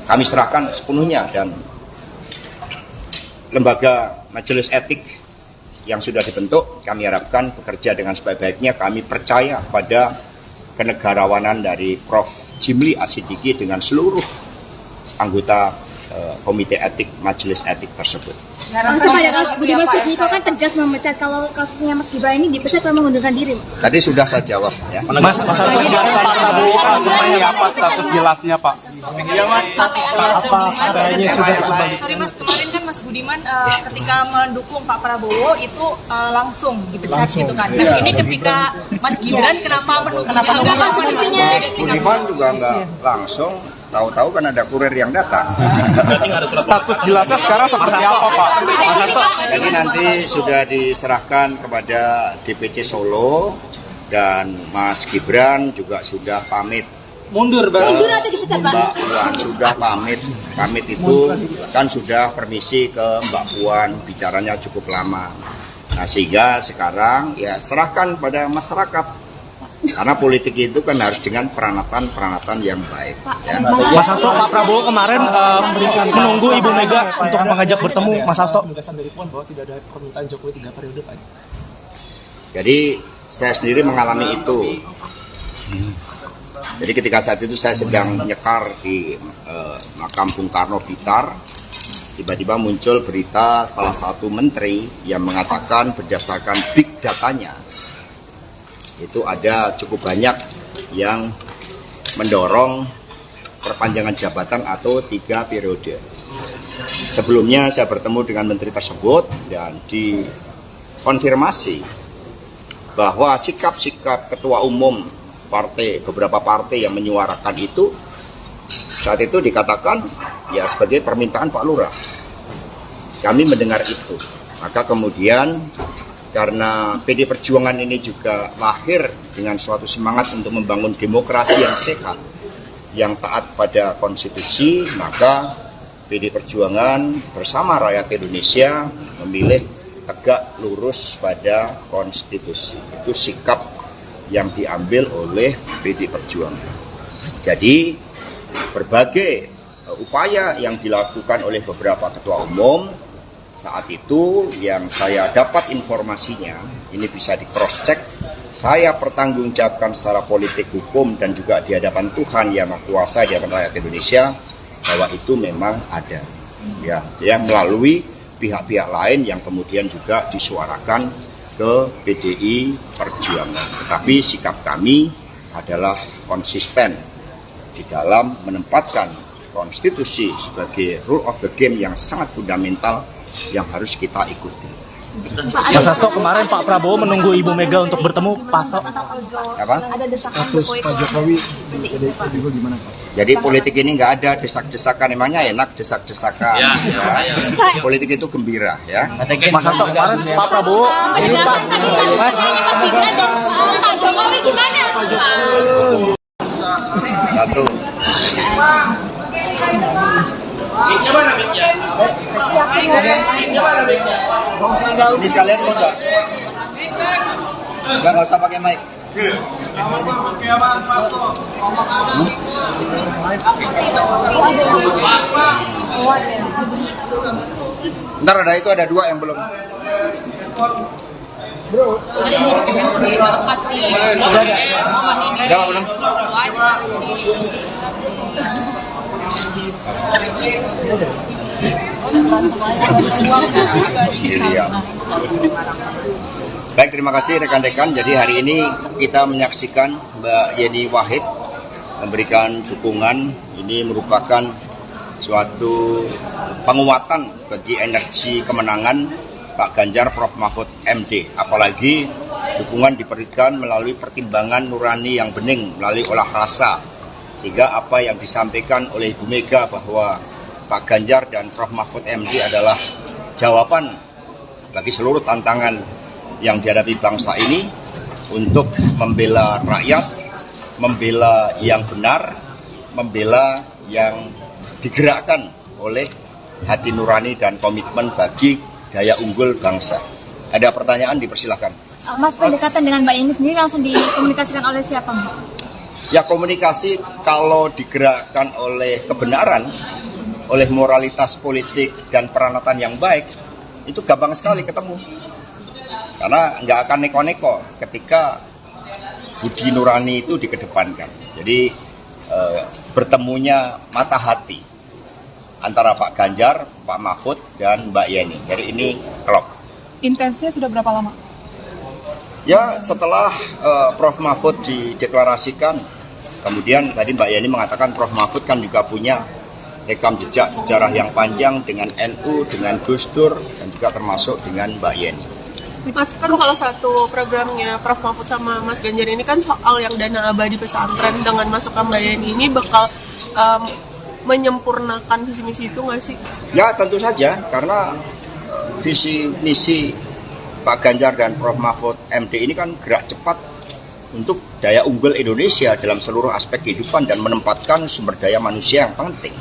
Kami serahkan sepenuhnya, dan lembaga majelis etik yang sudah dibentuk kami harapkan bekerja dengan sebaik-baiknya. Kami percaya pada kenegarawanan dari Prof. Jimli Asidiki dengan seluruh anggota komite etik majelis etik tersebut. Langsung pada Mas Budiman Sujatmiko kan tegas memecat kalau kasusnya Mas Gibran ini dipecat karena mengundurkan diri. Tadi sudah saya jawab ya. Mas Hasto, Pak Prabowo seperti apa status jelasnya, Pak? Iya, Mas. Sorry Mas, kemarin kan Mas Budiman ketika mendukung Pak Prabowo itu langsung dipecat gitu kan. Nah, ini ketika Mas Gibran kenapa Budiman juga nggak langsung, tahu-tahu kan ada kurir yang datang. Status jelasnya sekarang seperti apa, Pak? Mas Hasto. Jadi nanti sudah diserahkan kepada DPC Solo, dan Mas Gibran juga sudah pamit. Mundur, Bang. Mbak Puan sudah pamit. Pamit itu kan sudah permisi ke Mbak Puan, bicaranya cukup lama. Nah, sehingga sekarang ya serahkan pada masyarakat. Karena politik itu kan harus dengan peranatan yang baik. Ya. Mas Hasto, Pak Prabowo kemarin menunggu Ibu Mega untuk mengajak bertemu. Mas Hasto. Dari Puan bahwa tidak ada permintaan Jokowi 3 periode, Pak. Jadi saya sendiri mengalami itu. Jadi ketika saat itu saya sedang nyekar di makam Bung Karno Blitar, tiba-tiba muncul berita salah satu menteri yang mengatakan berdasarkan big datanya, itu ada cukup banyak yang mendorong perpanjangan jabatan atau 3 periode. Sebelumnya saya bertemu dengan menteri tersebut dan dikonfirmasi bahwa sikap-sikap ketua umum partai, beberapa partai yang menyuarakan itu, saat itu dikatakan ya sebagai permintaan Pak Lurah. Kami mendengar itu, maka kemudian karena PD Perjuangan ini juga lahir dengan suatu semangat untuk membangun demokrasi yang sehat, yang taat pada konstitusi, maka PD Perjuangan bersama rakyat Indonesia memilih tegak lurus pada konstitusi. Itu sikap yang diambil oleh PD Perjuangan. Jadi berbagai upaya yang dilakukan oleh beberapa ketua umum saat itu yang saya dapat informasinya, ini bisa di cross check, saya pertanggungjawabkan secara politik, hukum, dan juga di hadapan Tuhan yang Maha Kuasa, di hadapan rakyat Indonesia, bahwa itu memang ada, ya melalui pihak-pihak lain yang kemudian juga disuarakan ke PDI Perjuangan. Tetapi sikap kami adalah konsisten di dalam menempatkan konstitusi sebagai rule of the game yang sangat fundamental yang harus kita ikuti. Mas Hasto, kemarin Pak Prabowo menunggu Ibu Mega untuk bertemu. Pak Hasto. Apa? Ada desakan Status Pak Jokowi di PDIP juga gimana, Pak? Jadi politik ini nggak ada desak-desakan, emangnya enak desak-desakan. Ya. Politik itu gembira, ya. Mas Hasto, kemarin Pak Prabowo ini Pak. Mas. Pak Jokowi gimana? Satu. Ini sekalian mau nggak? Nggak usah pakai mic. Ntar ada dua yang belum. Udah belum? Baik, terima kasih rekan-rekan. Jadi hari ini kita menyaksikan Mbak Yeni Wahid memberikan dukungan. Ini merupakan suatu penguatan bagi energi kemenangan Pak Ganjar Prof Mahfud MD. Apalagi dukungan diberikan melalui pertimbangan nurani yang bening, melalui olah rasa. Sehingga apa yang disampaikan oleh Ibu Mega bahwa Pak Ganjar dan Prof Mahfud MD adalah jawaban bagi seluruh tantangan yang dihadapi bangsa ini untuk membela rakyat, membela yang benar, membela yang digerakkan oleh hati nurani dan komitmen bagi daya unggul bangsa. Ada pertanyaan, dipersilahkan. Mas, pendekatan dengan Mbak Yeni sendiri langsung dikomunikasikan oleh siapa, Mas? Ya, komunikasi kalau digerakkan oleh kebenaran, oleh moralitas politik dan peranatan yang baik, itu gampang sekali ketemu. Karena nggak akan neko-neko ketika budi nurani itu dikedepankan. Jadi bertemunya mata hati antara Pak Ganjar, Pak Mahfud, dan Mbak Yeni. Jadi ini klop. Intensnya sudah berapa lama? Ya, setelah Prof Mahfud dideklarasikan, kemudian tadi Mbak Yeni mengatakan Prof Mahfud kan juga punya rekam jejak sejarah yang panjang dengan NU, dengan Gus Dur, dan juga termasuk dengan Mbak Yeni. Mas, kan salah satu programnya Prof Mahfud sama Mas Ganjar ini kan soal yang dana abadi pesantren. Dengan masukkan Mbak Yeni ini bakal menyempurnakan visi misi itu nggak sih? Ya, tentu saja, karena visi misi Pak Ganjar dan Prof Mahfud MD ini kan gerak cepat untuk daya unggul Indonesia dalam seluruh aspek kehidupan dan menempatkan sumber daya manusia yang penting.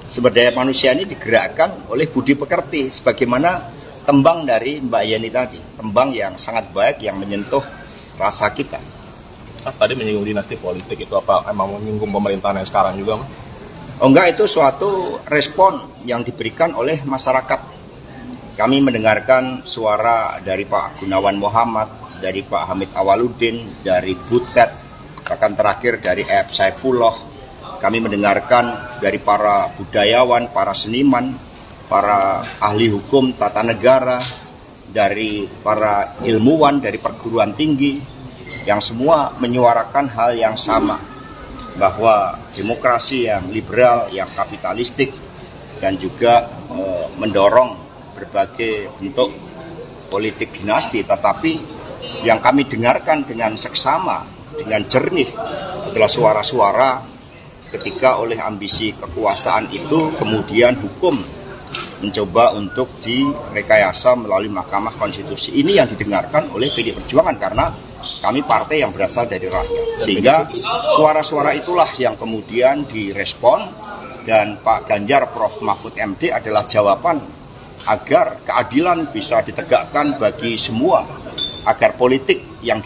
Sumber daya manusia ini digerakkan oleh budi pekerti, sebagaimana tembang dari Mbak Yeni tadi, tembang yang sangat baik yang menyentuh rasa kita. Mas tadi menyinggung dinasti politik, itu apa emang menyinggung pemerintahan yang sekarang juga, Mas? Oh enggak, itu suatu respon yang diberikan oleh masyarakat. Kami mendengarkan suara dari Pak Gunawan Muhammad, dari Pak Hamid Awaludin, dari Butet, bahkan terakhir dari F. Saifullah. Kami mendengarkan dari para budayawan, para seniman, para ahli hukum tata negara, dari para ilmuwan, dari perguruan tinggi, yang semua menyuarakan hal yang sama, bahwa demokrasi yang liberal, yang kapitalistik, dan juga mendorong berbagai bentuk politik dinasti, tetapi yang kami dengarkan dengan seksama, dengan jernih adalah suara-suara ketika oleh ambisi kekuasaan itu kemudian hukum mencoba untuk direkayasa melalui Mahkamah Konstitusi. Ini yang didengarkan oleh PD Perjuangan karena kami partai yang berasal dari rakyat. Sehingga suara-suara itulah yang kemudian direspon, dan Pak Ganjar Prof Mahfud MD adalah jawaban agar keadilan bisa ditegakkan bagi semua, agar politik yang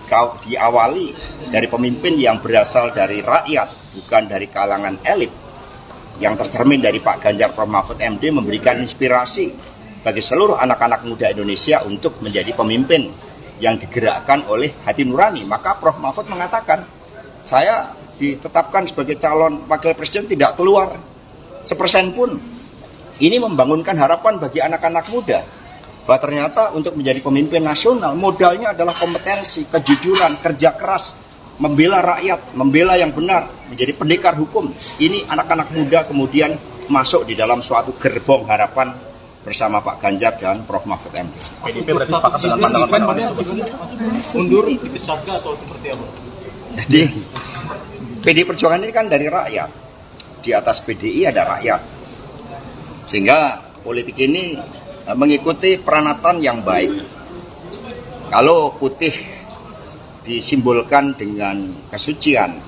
diawali dari pemimpin yang berasal dari rakyat, bukan dari kalangan elit, yang tercermin dari Pak Ganjar Prof Mahfud MD memberikan inspirasi bagi seluruh anak-anak muda Indonesia untuk menjadi pemimpin yang digerakkan oleh hati nurani. Maka Prof Mahfud mengatakan, saya ditetapkan sebagai calon wakil presiden tidak keluar 1% pun. Ini membangunkan harapan bagi anak-anak muda bahwa ternyata untuk menjadi pemimpin nasional modalnya adalah kompetensi, kejujuran, kerja keras, membela rakyat, membela yang benar, menjadi pendekar hukum. Ini anak-anak muda kemudian masuk di dalam suatu gerbong harapan bersama Pak Ganjar dan Prof Mahfud MD. PDIP berarti sepakat dengan pandangan mundur dipecat atau seperti apa? Jadi PD Perjuangan ini kan dari rakyat. Di atas PDI ada rakyat. Sehingga politik ini mengikuti peranatan yang baik. Kalau putih disimbolkan dengan kesucian,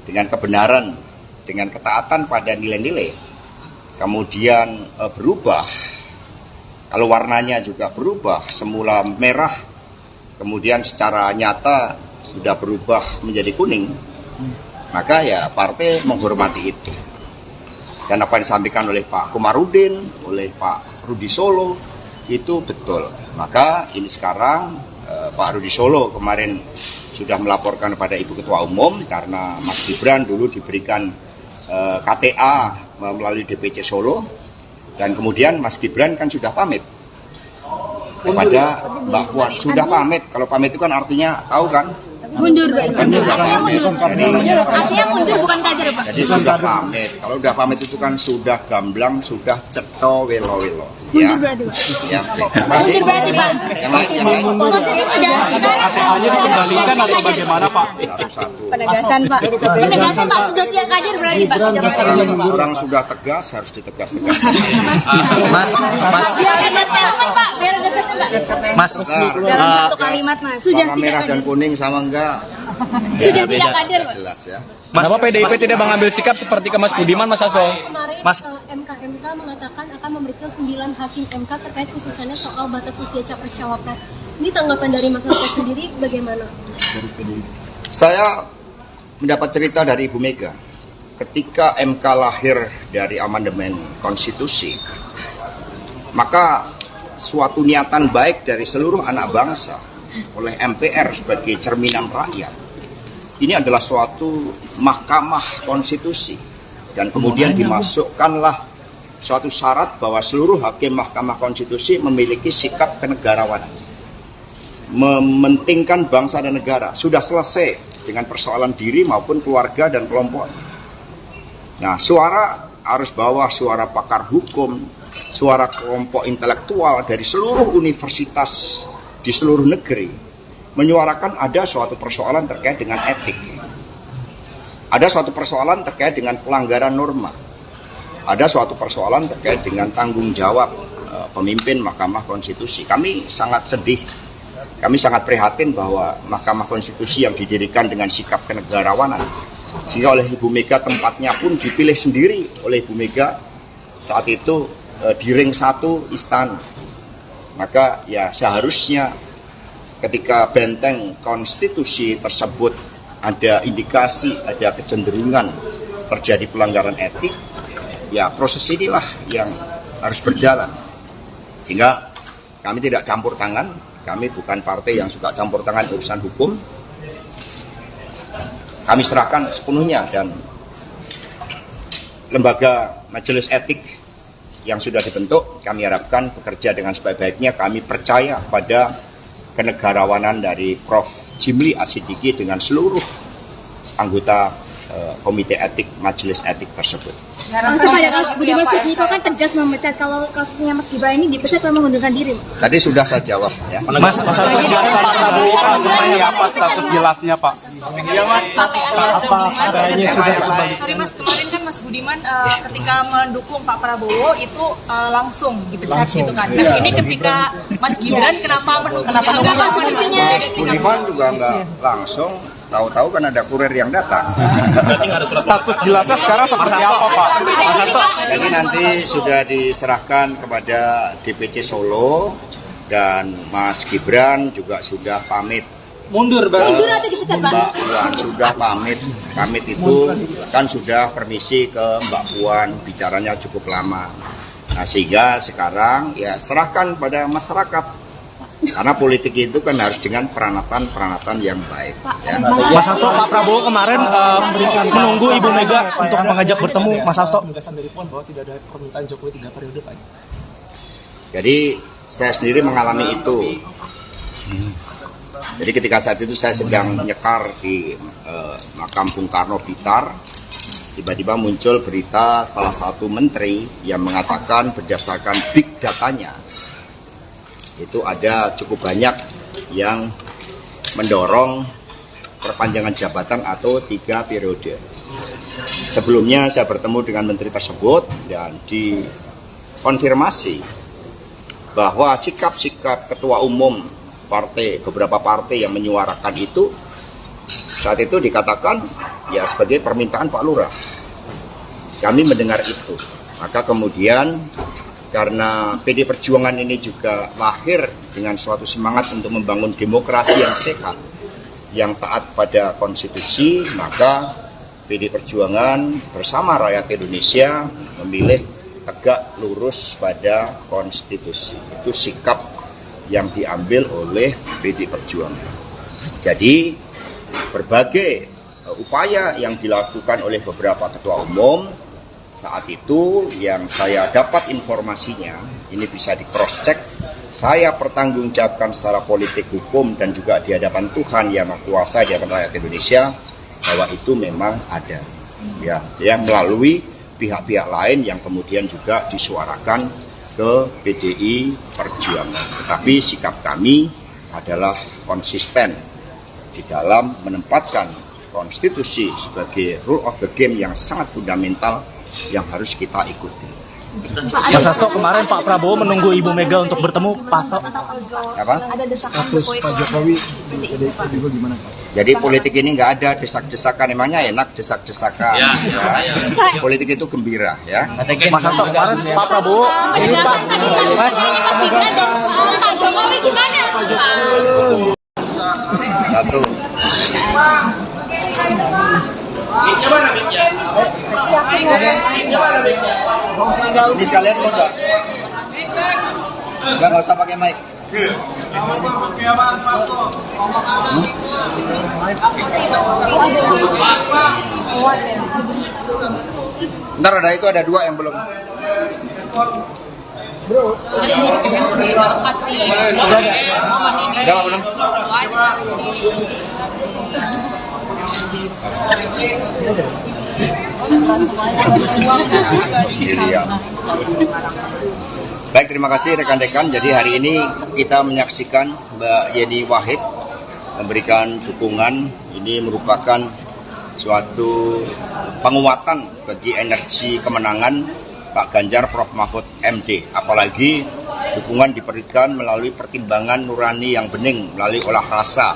dengan kebenaran, dengan ketaatan pada nilai-nilai, kemudian berubah, kalau warnanya juga berubah, semula merah kemudian secara nyata sudah berubah menjadi kuning, maka ya partai menghormati itu. Dan apa yang disampaikan oleh Pak Komarudin, oleh Pak Rudi Solo, itu betul. Maka ini sekarang Pak Rudi Solo kemarin sudah melaporkan kepada Ibu Ketua Umum karena Mas Gibran dulu diberikan KTA melalui DPC Solo, dan kemudian Mas Gibran kan sudah pamit kepada Mbak Puan. Sudah pamit, kalau pamit itu kan artinya tahu kan? Mundur, Kan sudah pamit. artinya mundur bukan kader, Pak. Jadi sudah pamit. Kalau sudah pamit itu kan sudah gamblang, sudah ceto welo-welo. Ya. Mundur berarti, Pak. Ya, terima kasih. Mundur berarti, Pak. Yang lain. Maksudnya sudah KTA-nya dikembalikan atau bagaimana, Pak? Satu-satu. penegasan, Pak. Penegasan, Pak, sudah tidak kader berarti, Pak. Orang sudah tegas harus ditegas-tegas. Biar ada statement, Pak. Biar ada statement, Pak. Mas, Dalam satu kalimat, Mas. Sudah Warna tidak merah dan kader. kuning sama enggak? Sudah Ya, tidak kader, Pak. jelas ya. Kenapa PDIP tidak mengambil sikap seperti ke Mas Budiman, Mas Hasto? Kemarin Mas. MK mengatakan akan memeriksa 9 hakim MK terkait putusannya soal batas usia capres-cawapres. Ini tanggapan dari Mas Hasto sendiri bagaimana? Saya mendapat cerita dari Ibu Mega. Ketika MK lahir dari amandemen konstitusi, maka suatu niatan baik dari seluruh anak bangsa oleh MPR sebagai cerminan rakyat. Ini adalah suatu mahkamah konstitusi, dan kemudian dimasukkanlah suatu syarat bahwa seluruh hakim mahkamah konstitusi memiliki sikap kenegarawanan, mementingkan bangsa dan negara. Sudah selesai dengan persoalan diri maupun keluarga dan kelompok. Nah, suara arus bawah, suara pakar hukum, suara kelompok intelektual dari seluruh universitas di seluruh negeri menyuarakan ada suatu persoalan terkait dengan etik, ada suatu persoalan terkait dengan pelanggaran norma, ada suatu persoalan terkait dengan tanggung jawab pemimpin Mahkamah Konstitusi. Kami sangat sedih, kami sangat prihatin bahwa Mahkamah Konstitusi yang didirikan dengan sikap kenegarawanan, sehingga oleh Ibu Mega tempatnya pun dipilih sendiri oleh Ibu Mega saat itu di ring 1 istana. Maka ya seharusnya ketika benteng konstitusi tersebut ada indikasi, ada kecenderungan terjadi pelanggaran etik, ya proses inilah yang harus berjalan. Sehingga kami tidak campur tangan, kami bukan partai yang suka campur tangan urusan hukum. Kami serahkan sepenuhnya, dan lembaga majelis etik yang sudah dibentuk kami harapkan bekerja dengan sebaik-baiknya. Kami percaya pada kenegarawanan dari Prof. Jimli Asidiki dengan seluruh anggota komite etik majelis etik tersebut. Langsung pada kasus Budiman Sujatmiko kan tegas memecat, kalau kasusnya Mas Gibran ini dipecat karena mengundurkan diri. Tadi sudah saya jawab ya. Mas Hasto, Pak Prabowo kan seperti apa status jelasnya, Pak? Sorry Mas, kemarin kan Mas Budiman ketika mendukung Pak Prabowo itu langsung dipecat gitu kan. Nah ini ketika Mas Gibran kenapa menunggunya? Budiman juga nggak langsung, tahu-tahu kan ada kurir yang datang. Status jelasnya sekarang seperti apa, Pak? Mas Hasto? Jadi nanti sudah diserahkan kepada DPC Solo, dan Mas Gibran juga sudah pamit. Mundur, Mundur atau dipecat, Pak? Mbak Puan sudah pamit. Pamit itu kan sudah permisi ke Mbak Puan, bicaranya cukup lama. Nah, sehingga sekarang ya serahkan pada masyarakat. Karena politik itu kan harus dengan peranatan yang baik. Ya. Mas Hasto, Pak Prabowo kemarin menunggu Ibu Mega untuk mengajak bertemu, Mas Hasto. Penegasan dari Puan bahwa tidak ada permintaan Jokowi 3 periode, Pak. Jadi saya sendiri mengalami itu. Jadi ketika saat itu saya sedang nyekar di makam Bung Karno Blitar, tiba-tiba muncul berita salah satu menteri yang mengatakan berdasarkan big datanya, itu ada cukup banyak yang mendorong perpanjangan jabatan atau 3 periode. Sebelumnya saya bertemu dengan menteri tersebut dan dikonfirmasi bahwa sikap-sikap ketua umum partai, beberapa partai yang menyuarakan itu, saat itu dikatakan ya sebagai permintaan Pak Lurah. Kami mendengar itu, maka kemudian karena PD Perjuangan ini juga lahir dengan suatu semangat untuk membangun demokrasi yang sehat, yang taat pada konstitusi, maka PD Perjuangan bersama rakyat Indonesia memilih tegak lurus pada konstitusi. Itu sikap yang diambil oleh PD Perjuangan. Jadi berbagai upaya yang dilakukan oleh beberapa ketua umum saat itu yang saya dapat informasinya, ini bisa di cross check, saya pertanggungjawabkan secara politik, hukum, dan juga di hadapan Tuhan Yang Maha Kuasa, di hadapan rakyat Indonesia, bahwa itu memang ada, ya melalui pihak-pihak lain yang kemudian juga disuarakan ke PDI Perjuangan. Tetapi sikap kami adalah konsisten di dalam menempatkan konstitusi sebagai rule of the game yang sangat fundamental yang harus kita ikuti. Mas Hasto, kemarin Pak Prabowo menunggu Ibu Mega untuk bertemu Pak. Apa? Ada desakan Status Pak Jokowi di PDIP juga gimana Pak? Jadi politik ini nggak ada desak-desakan, emangnya enak desak-desakan. Ya. Politik itu gembira, ya. Mas Hasto, kemarin Pak Prabowo ini Pak. Mas, Pak Jokowi gimana? Satu. Ini sekalian mau nggak? Nggak usah pakai mic. Ntar ada itu, ada dua yang belum. Udah belum? Baik, terima kasih rekan-rekan. Jadi hari ini kita menyaksikan Mbak Yeni Wahid memberikan dukungan. Ini merupakan suatu penguatan bagi energi kemenangan Pak Ganjar Prof Mahfud MD. Apalagi dukungan diberikan melalui pertimbangan nurani yang bening, melalui olah rasa.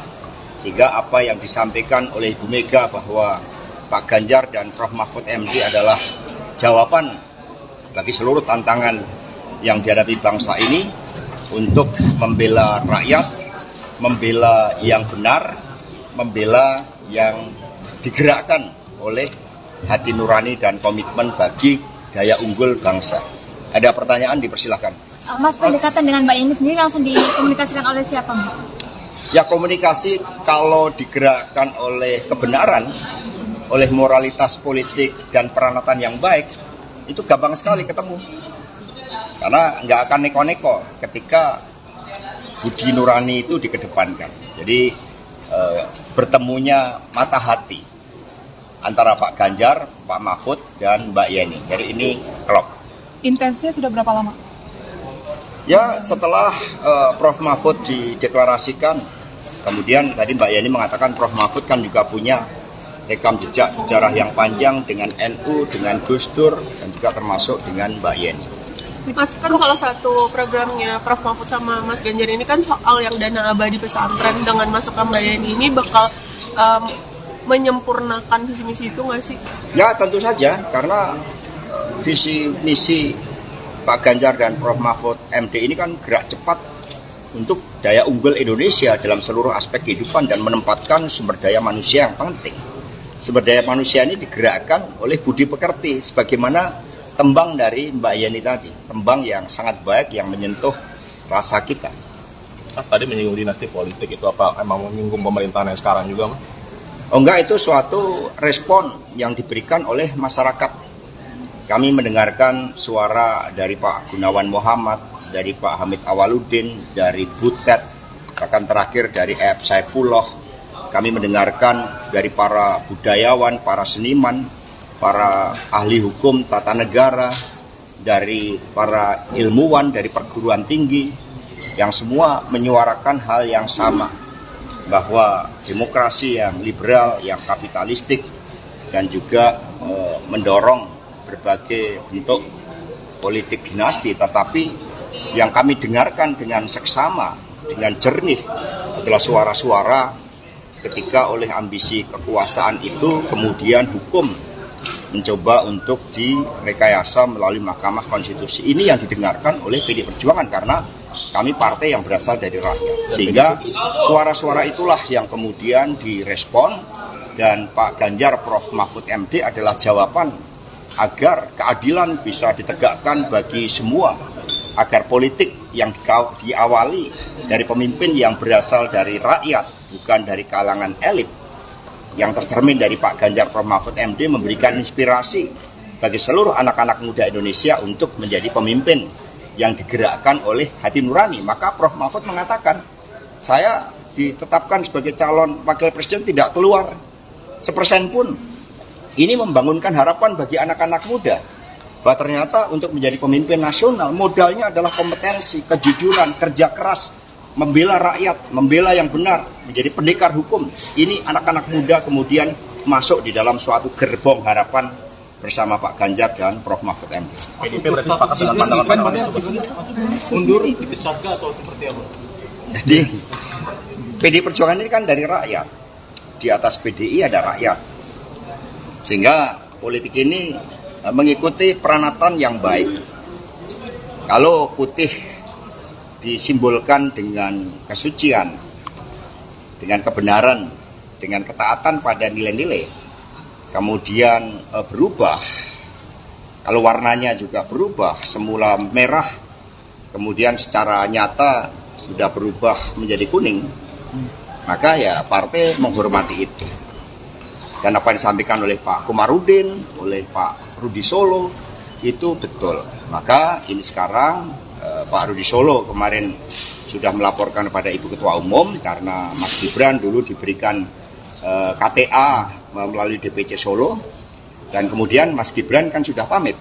Sehingga apa yang disampaikan oleh Ibu Mega bahwa Pak Ganjar dan Prof Mahfud MD adalah jawaban bagi seluruh tantangan yang dihadapi bangsa ini untuk membela rakyat, membela yang benar, membela yang digerakkan oleh hati nurani dan komitmen bagi daya unggul bangsa. Ada pertanyaan, dipersilahkan. Mas, pendekatan dengan Mbak Yeni sendiri langsung dikomunikasikan oleh siapa, Mas? Ya, komunikasi kalau digerakkan oleh kebenaran, oleh moralitas politik dan peranatan yang baik, itu gampang sekali ketemu. Karena nggak akan neko-neko ketika budi nurani itu dikedepankan. Jadi bertemunya mata hati antara Pak Ganjar, Pak Mahfud, dan Mbak Yeni. Jadi ini klop. Intensnya sudah berapa lama? Ya, setelah Prof Mahfud dideklarasikan, kemudian tadi Mbak Yeni mengatakan Prof Mahfud kan juga punya rekam jejak sejarah yang panjang dengan NU, dengan Gus Dur, dan juga termasuk dengan Mbak Yeni. Mas, kan salah satu programnya Prof Mahfud sama Mas Ganjar ini kan soal yang dana abadi pesantren. Dengan masukkan Mbak Yeni ini bakal menyempurnakan visi misi itu nggak sih? Ya, tentu saja, karena visi misi Pak Ganjar dan Prof Mahfud MD ini kan gerak cepat untuk daya unggul Indonesia dalam seluruh aspek kehidupan dan menempatkan sumber daya manusia yang penting. Sumber daya manusia ini digerakkan oleh budi pekerti, sebagaimana tembang dari Mbak Yeni tadi, tembang yang sangat baik yang menyentuh rasa kita. Mas tadi menyinggung dinasti politik, itu apa emang menyinggung pemerintahan yang sekarang juga, Mas? Oh enggak, itu suatu respon yang diberikan oleh masyarakat. Kami mendengarkan suara dari Pak Gunawan Muhammad, dari Pak Hamid Awaludin, dari Butet, bahkan terakhir dari F. Saifullah. Kami mendengarkan dari para budayawan, para seniman, para ahli hukum tata negara, dari para ilmuwan, dari perguruan tinggi, yang semua menyuarakan hal yang sama, bahwa demokrasi yang liberal, yang kapitalistik, dan juga mendorong berbagai bentuk politik dinasti, tetapi yang kami dengarkan dengan seksama, dengan jernih adalah suara-suara ketika oleh ambisi kekuasaan itu kemudian hukum mencoba untuk direkayasa melalui Mahkamah Konstitusi. Ini yang didengarkan oleh PD Perjuangan karena kami partai yang berasal dari rakyat. Sehingga suara-suara itulah yang kemudian direspon dan Pak Ganjar Prof Mahfud MD adalah jawaban agar keadilan bisa ditegakkan bagi semua, agar politik yang diawali dari pemimpin yang berasal dari rakyat, bukan dari kalangan elit, yang tercermin dari Pak Ganjar Prof Mahfud MD memberikan inspirasi bagi seluruh anak-anak muda Indonesia untuk menjadi pemimpin yang digerakkan oleh hati nurani. Maka Prof Mahfud mengatakan, saya ditetapkan sebagai calon wakil presiden tidak keluar 1% pun. Ini membangunkan harapan bagi anak-anak muda bahwa ternyata untuk menjadi pemimpin nasional modalnya adalah kompetensi, kejujuran, kerja keras, membela rakyat, membela yang benar, menjadi pendekar hukum. Ini anak-anak muda kemudian masuk di dalam suatu gerbong harapan bersama Pak Ganjar dan Prof Mahfud MD. PDIP berarti sepakat dengan pandangan mundur dipecat atau seperti apa? Jadi PD Perjuangan ini kan dari rakyat. Di atas PDI ada rakyat. Sehingga politik ini mengikuti peranatan yang baik. Kalau putih disimbolkan dengan kesucian, dengan kebenaran, dengan ketaatan pada nilai-nilai, kemudian berubah, kalau warnanya juga berubah, semula merah, kemudian secara nyata sudah berubah menjadi kuning, maka ya partai menghormati itu. Dan apa yang disampaikan oleh Pak Komarudin, oleh Pak Rudi Solo, itu betul. Maka ini sekarang Pak Rudi Solo kemarin sudah melaporkan kepada Ibu Ketua Umum karena Mas Gibran dulu diberikan KTA melalui DPC Solo, dan kemudian Mas Gibran kan sudah pamit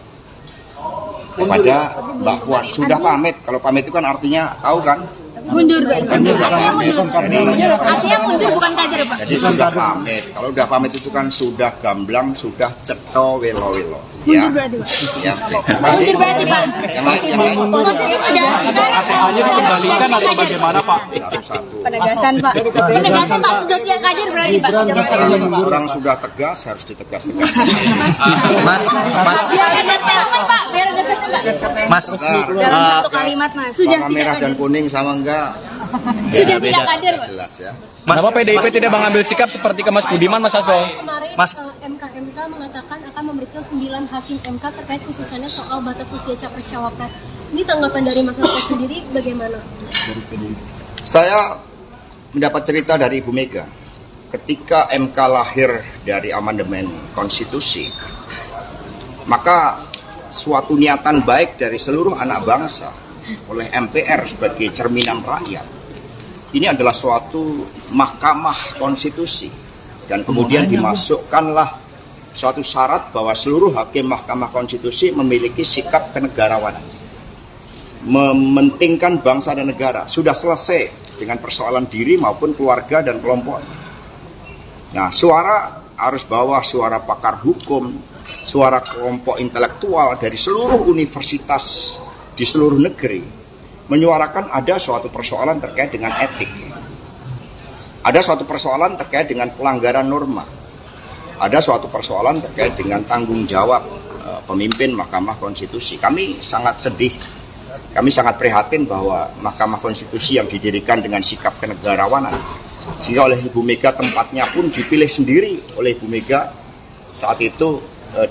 kepada Mbak Puan. Sudah pamit, kalau pamit itu kan artinya tahu kan? Mundur, Kan sudah pamit. artinya mundur bukan kader, Pak. Jadi sudah pamit. Kalau sudah pamit itu kan sudah gamblang, sudah ceto welo-welo. Ya. Mundur berarti, Pak. Ya. Terima kasih. Mundur berarti, Pak. Yang lain. Maksudnya KTA-nya dikembalikan atau bagaimana, Pak? Satu-satu. penegasan, Pak. Penegasan, Pak, sudah tidak kader berarti, Pak. Orang sudah tegas harus ditegas-tegas. Biar ada statement, Pak. Biar ada statement, Pak. Mas, Dalam satu kalimat, Mas. Sudah Warna tidak merah dan kader. kuning sama enggak? Sudah tidak kader, Pak. Jelas ya. Kenapa PDIP tidak mengambil sikap seperti ke Mas Budiman, Mas Hasto? Kemarin Mas. MK mengatakan akan memeriksa 9 hakim MK terkait putusannya soal batas usia capres-cawapres. Ini tanggapan dari Mas Hasto sendiri bagaimana? Saya mendapat cerita dari Ibu Mega. Ketika MK lahir dari amandemen konstitusi, maka suatu niatan baik dari seluruh anak bangsa oleh MPR sebagai cerminan rakyat. Ini adalah suatu mahkamah konstitusi, dan kemudian dimasukkanlah suatu syarat bahwa seluruh hakim mahkamah konstitusi memiliki sikap kenegarawanan, mementingkan bangsa dan negara. Sudah selesai dengan persoalan diri maupun keluarga dan kelompok. Nah, suara arus bawah, suara pakar hukum, suara kelompok intelektual dari seluruh universitas di seluruh negeri menyuarakan ada suatu persoalan terkait dengan etik, ada suatu persoalan terkait dengan pelanggaran norma, ada suatu persoalan terkait dengan tanggung jawab pemimpin Mahkamah Konstitusi. Kami sangat sedih, kami sangat prihatin bahwa Mahkamah Konstitusi yang didirikan dengan sikap kenegarawanan, sehingga oleh Ibu Mega tempatnya pun dipilih sendiri oleh Ibu Mega saat itu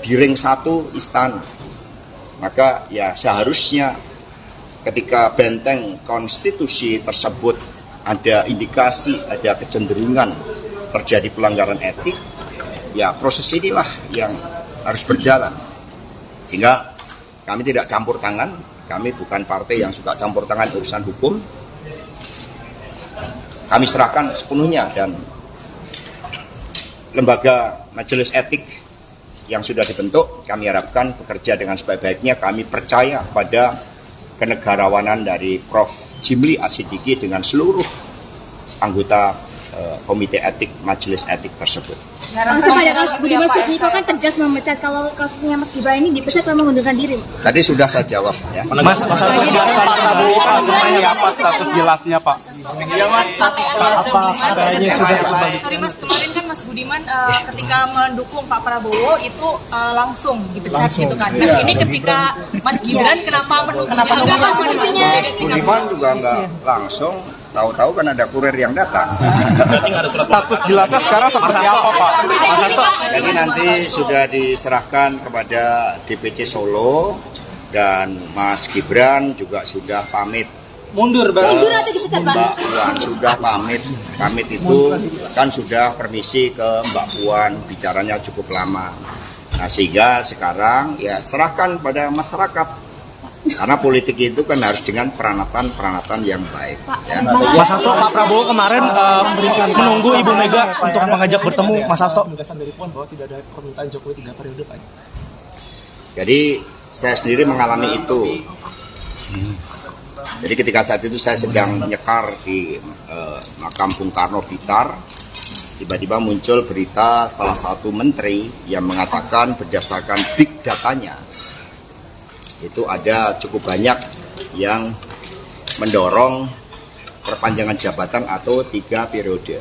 di ring 1 istana. Maka ya seharusnya ketika benteng konstitusi tersebut ada indikasi, ada kecenderungan terjadi pelanggaran etik, ya proses inilah yang harus berjalan. Sehingga kami tidak campur tangan, kami bukan partai yang suka campur tangan urusan hukum. Kami serahkan sepenuhnya, dan lembaga majelis etik yang sudah dibentuk kami harapkan bekerja dengan sebaik-baiknya. Kami percaya pada kenegarawanan dari Prof. Jimli Asidiki dengan seluruh anggota komite etik majelis etik tersebut. Langsung pada kasus Budi Mas Niko kan tegas memecat, kalau kasusnya Mas Gibran ini dipecat karena mengundurkan diri. Tadi sudah saya jawab ya. Mas Hasto, Pak Prabowo kan seperti apa status jelasnya, Pak? Sorry Mas, kemarin kan Mas Mas Budiman ketika mendukung Pak Prabowo itu langsung dipecat gitu kan. Nah ini ketika Mas Gibran kenapa menunggunya? Budiman juga nggak langsung, tahu-tahu kan ada kurir yang datang. Status jelasnya sekarang seperti apa Pak? Mas Hasto? Jadi nanti sudah diserahkan kepada DPC Solo dan Mas Gibran juga sudah pamit. Mundur Bang. Mundur atau dipecat, Pak? Mbak Puan sudah pamit. Pamit itu kan sudah permisi ke Mbak Puan, bicaranya cukup lama. Nah sehingga sekarang ya serahkan pada masyarakat. Karena politik itu kan harus dengan peranatan yang baik. Ya. Mas Hasto, Pak Prabowo kemarin menunggu Ibu Mega untuk mengajak bertemu Mas Hasto. Penegasan dari Puan bahwa tidak ada permintaan Jokowi 3 periode, Pak. Jadi saya sendiri mengalami itu. Jadi ketika saat itu saya sedang nyekar di makam Bung Karno Blitar, tiba-tiba muncul berita salah satu menteri yang mengatakan berdasarkan big datanya, itu ada cukup banyak yang mendorong perpanjangan jabatan atau 3 periode.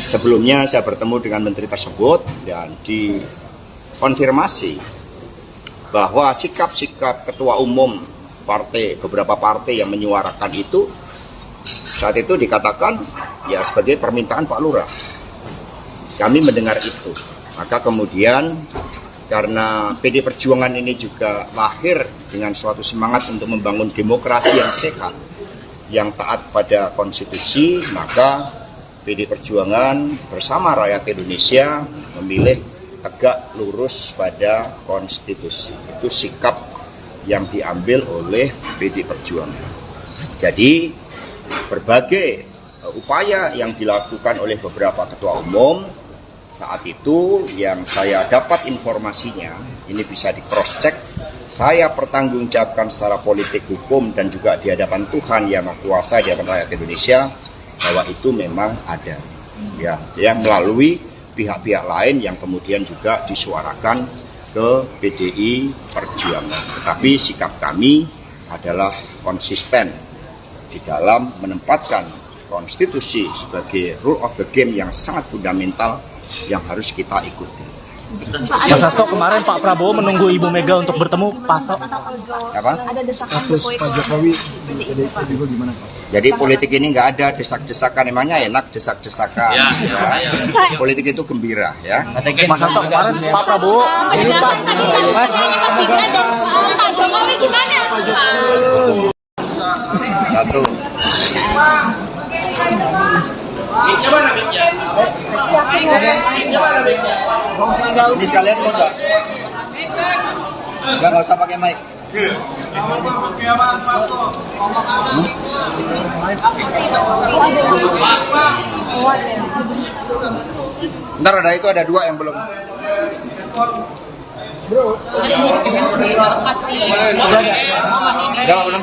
Sebelumnya saya bertemu dengan menteri tersebut dan dikonfirmasi bahwa sikap-sikap ketua umum beberapa partai yang menyuarakan itu saat itu dikatakan ya sebagai permintaan Pak Lurah. Kami mendengar itu, maka kemudian karena PD Perjuangan ini juga lahir dengan suatu semangat untuk membangun demokrasi yang sehat, yang taat pada konstitusi, maka PD Perjuangan bersama rakyat Indonesia memilih tegak lurus pada konstitusi. Itu sikap yang diambil oleh PD Perjuangan. Jadi berbagai upaya yang dilakukan oleh beberapa ketua umum saat itu yang saya dapat informasinya, ini bisa di cross check, saya pertanggungjawabkan secara politik hukum dan juga di hadapan Tuhan yang Maha Kuasa, di hadapan rakyat Indonesia, bahwa itu memang ada ya melalui pihak-pihak lain yang kemudian juga disuarakan ke PDI Perjuangan. Tetapi sikap kami adalah konsisten di dalam menempatkan konstitusi sebagai rule of the game yang sangat fundamental yang harus kita ikuti. Mas Hasto, kemarin Pak Prabowo menunggu Ibu Mega untuk bertemu Pak Hasto. Apa? Ada desakan Status Pak Jokowi di PDIP juga gimana, Pak? Jadi politik ini nggak ada desak-desakan, emangnya enak desak-desakan. Ya. Politik itu gembira ya. Mas Hasto, kemarin Pak Prabowo ini Pak Mas Pak Jokowi gimana? Satu. Ini sekalian mau nggak? Nggak usah pakai mic. Ntar ada itu, ada 2 yang belum. Udah belum?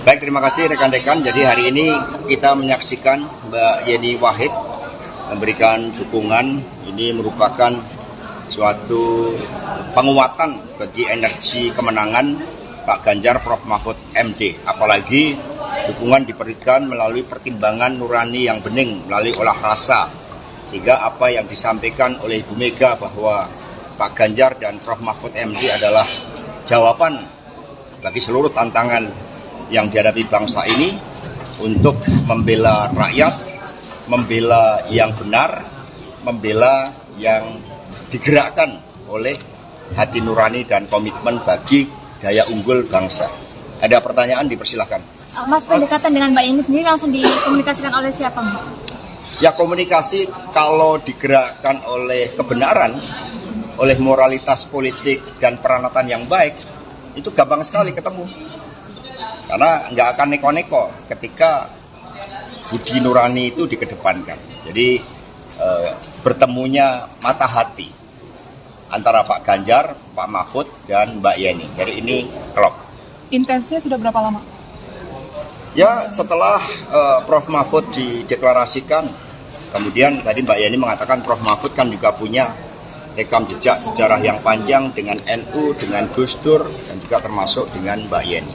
Baik, terima kasih rekan-rekan. Jadi hari ini kita menyaksikan Mbak Yeni Wahid memberikan dukungan. Ini merupakan suatu penguatan bagi energi kemenangan Pak Ganjar Prof Mahfud MD. Apalagi dukungan diberikan melalui pertimbangan nurani yang bening, melalui olah rasa. Sehingga apa yang disampaikan oleh Ibu Mega bahwa Pak Ganjar dan Prof Mahfud MD adalah jawaban bagi seluruh tantangan yang dihadapi bangsa ini untuk membela rakyat, membela yang benar, membela yang digerakkan oleh hati nurani dan komitmen bagi daya unggul bangsa. Ada pertanyaan, dipersilahkan. Mas, pendekatan dengan Mbak Yeni sendiri langsung dikomunikasikan oleh siapa, Mas? Ya, komunikasi kalau digerakkan oleh kebenaran, oleh moralitas politik dan peranatan yang baik, itu gampang sekali ketemu. Karena nggak akan neko-neko ketika budi nurani itu dikedepankan. Jadi bertemunya mata hati antara Pak Ganjar, Pak Mahfud, dan Mbak Yeni. Jadi ini klop. Intensnya sudah berapa lama? Ya, setelah Prof Mahfud dideklarasikan, kemudian tadi Mbak Yeni mengatakan Prof Mahfud kan juga punya rekam jejak sejarah yang panjang dengan NU, dengan Gus Dur, dan juga termasuk dengan Mbak Yeni.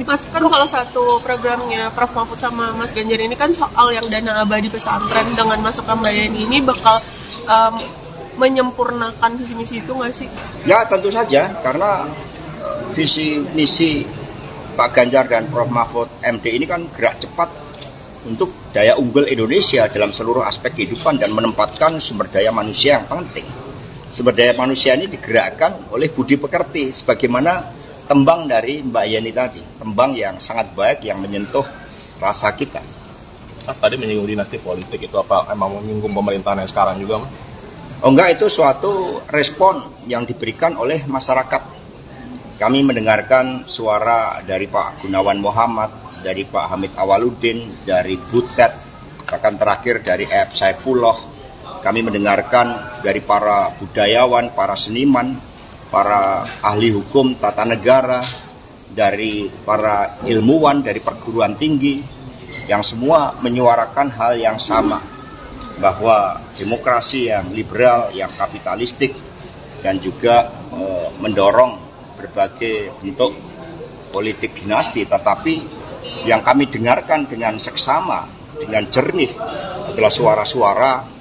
Mas, kan salah satu programnya Prof. Mahfud sama Mas Ganjar ini kan soal yang dana abadi pesantren. Dengan masuknya Mbak Yeni ini bakal menyempurnakan visi misi itu nggak sih? Ya tentu saja, karena visi misi Pak Ganjar dan Prof. Mahfud MD ini kan gerak cepat untuk daya unggul Indonesia dalam seluruh aspek kehidupan dan menempatkan sumber daya manusia yang penting. Sumber daya manusia ini digerakkan oleh budi pekerti, sebagaimana tembang dari Mbak Yeni tadi, tembang yang sangat baik yang menyentuh rasa kita. Mas tadi menyinggung dinasti politik, itu apa emang menyinggung pemerintahan yang sekarang juga, Mas? Oh enggak, itu suatu respon yang diberikan oleh masyarakat. Kami mendengarkan suara dari Pak Gunawan Muhammad, dari Pak Hamid Awaludin, dari Butet, bahkan terakhir dari F. Saifullah. Kami mendengarkan dari para budayawan, para seniman, para ahli hukum tata negara, dari para ilmuwan, dari perguruan tinggi, yang semua menyuarakan hal yang sama, bahwa demokrasi yang liberal, yang kapitalistik, dan juga mendorong berbagai bentuk politik dinasti, tetapi yang kami dengarkan dengan seksama, dengan jernih adalah suara-suara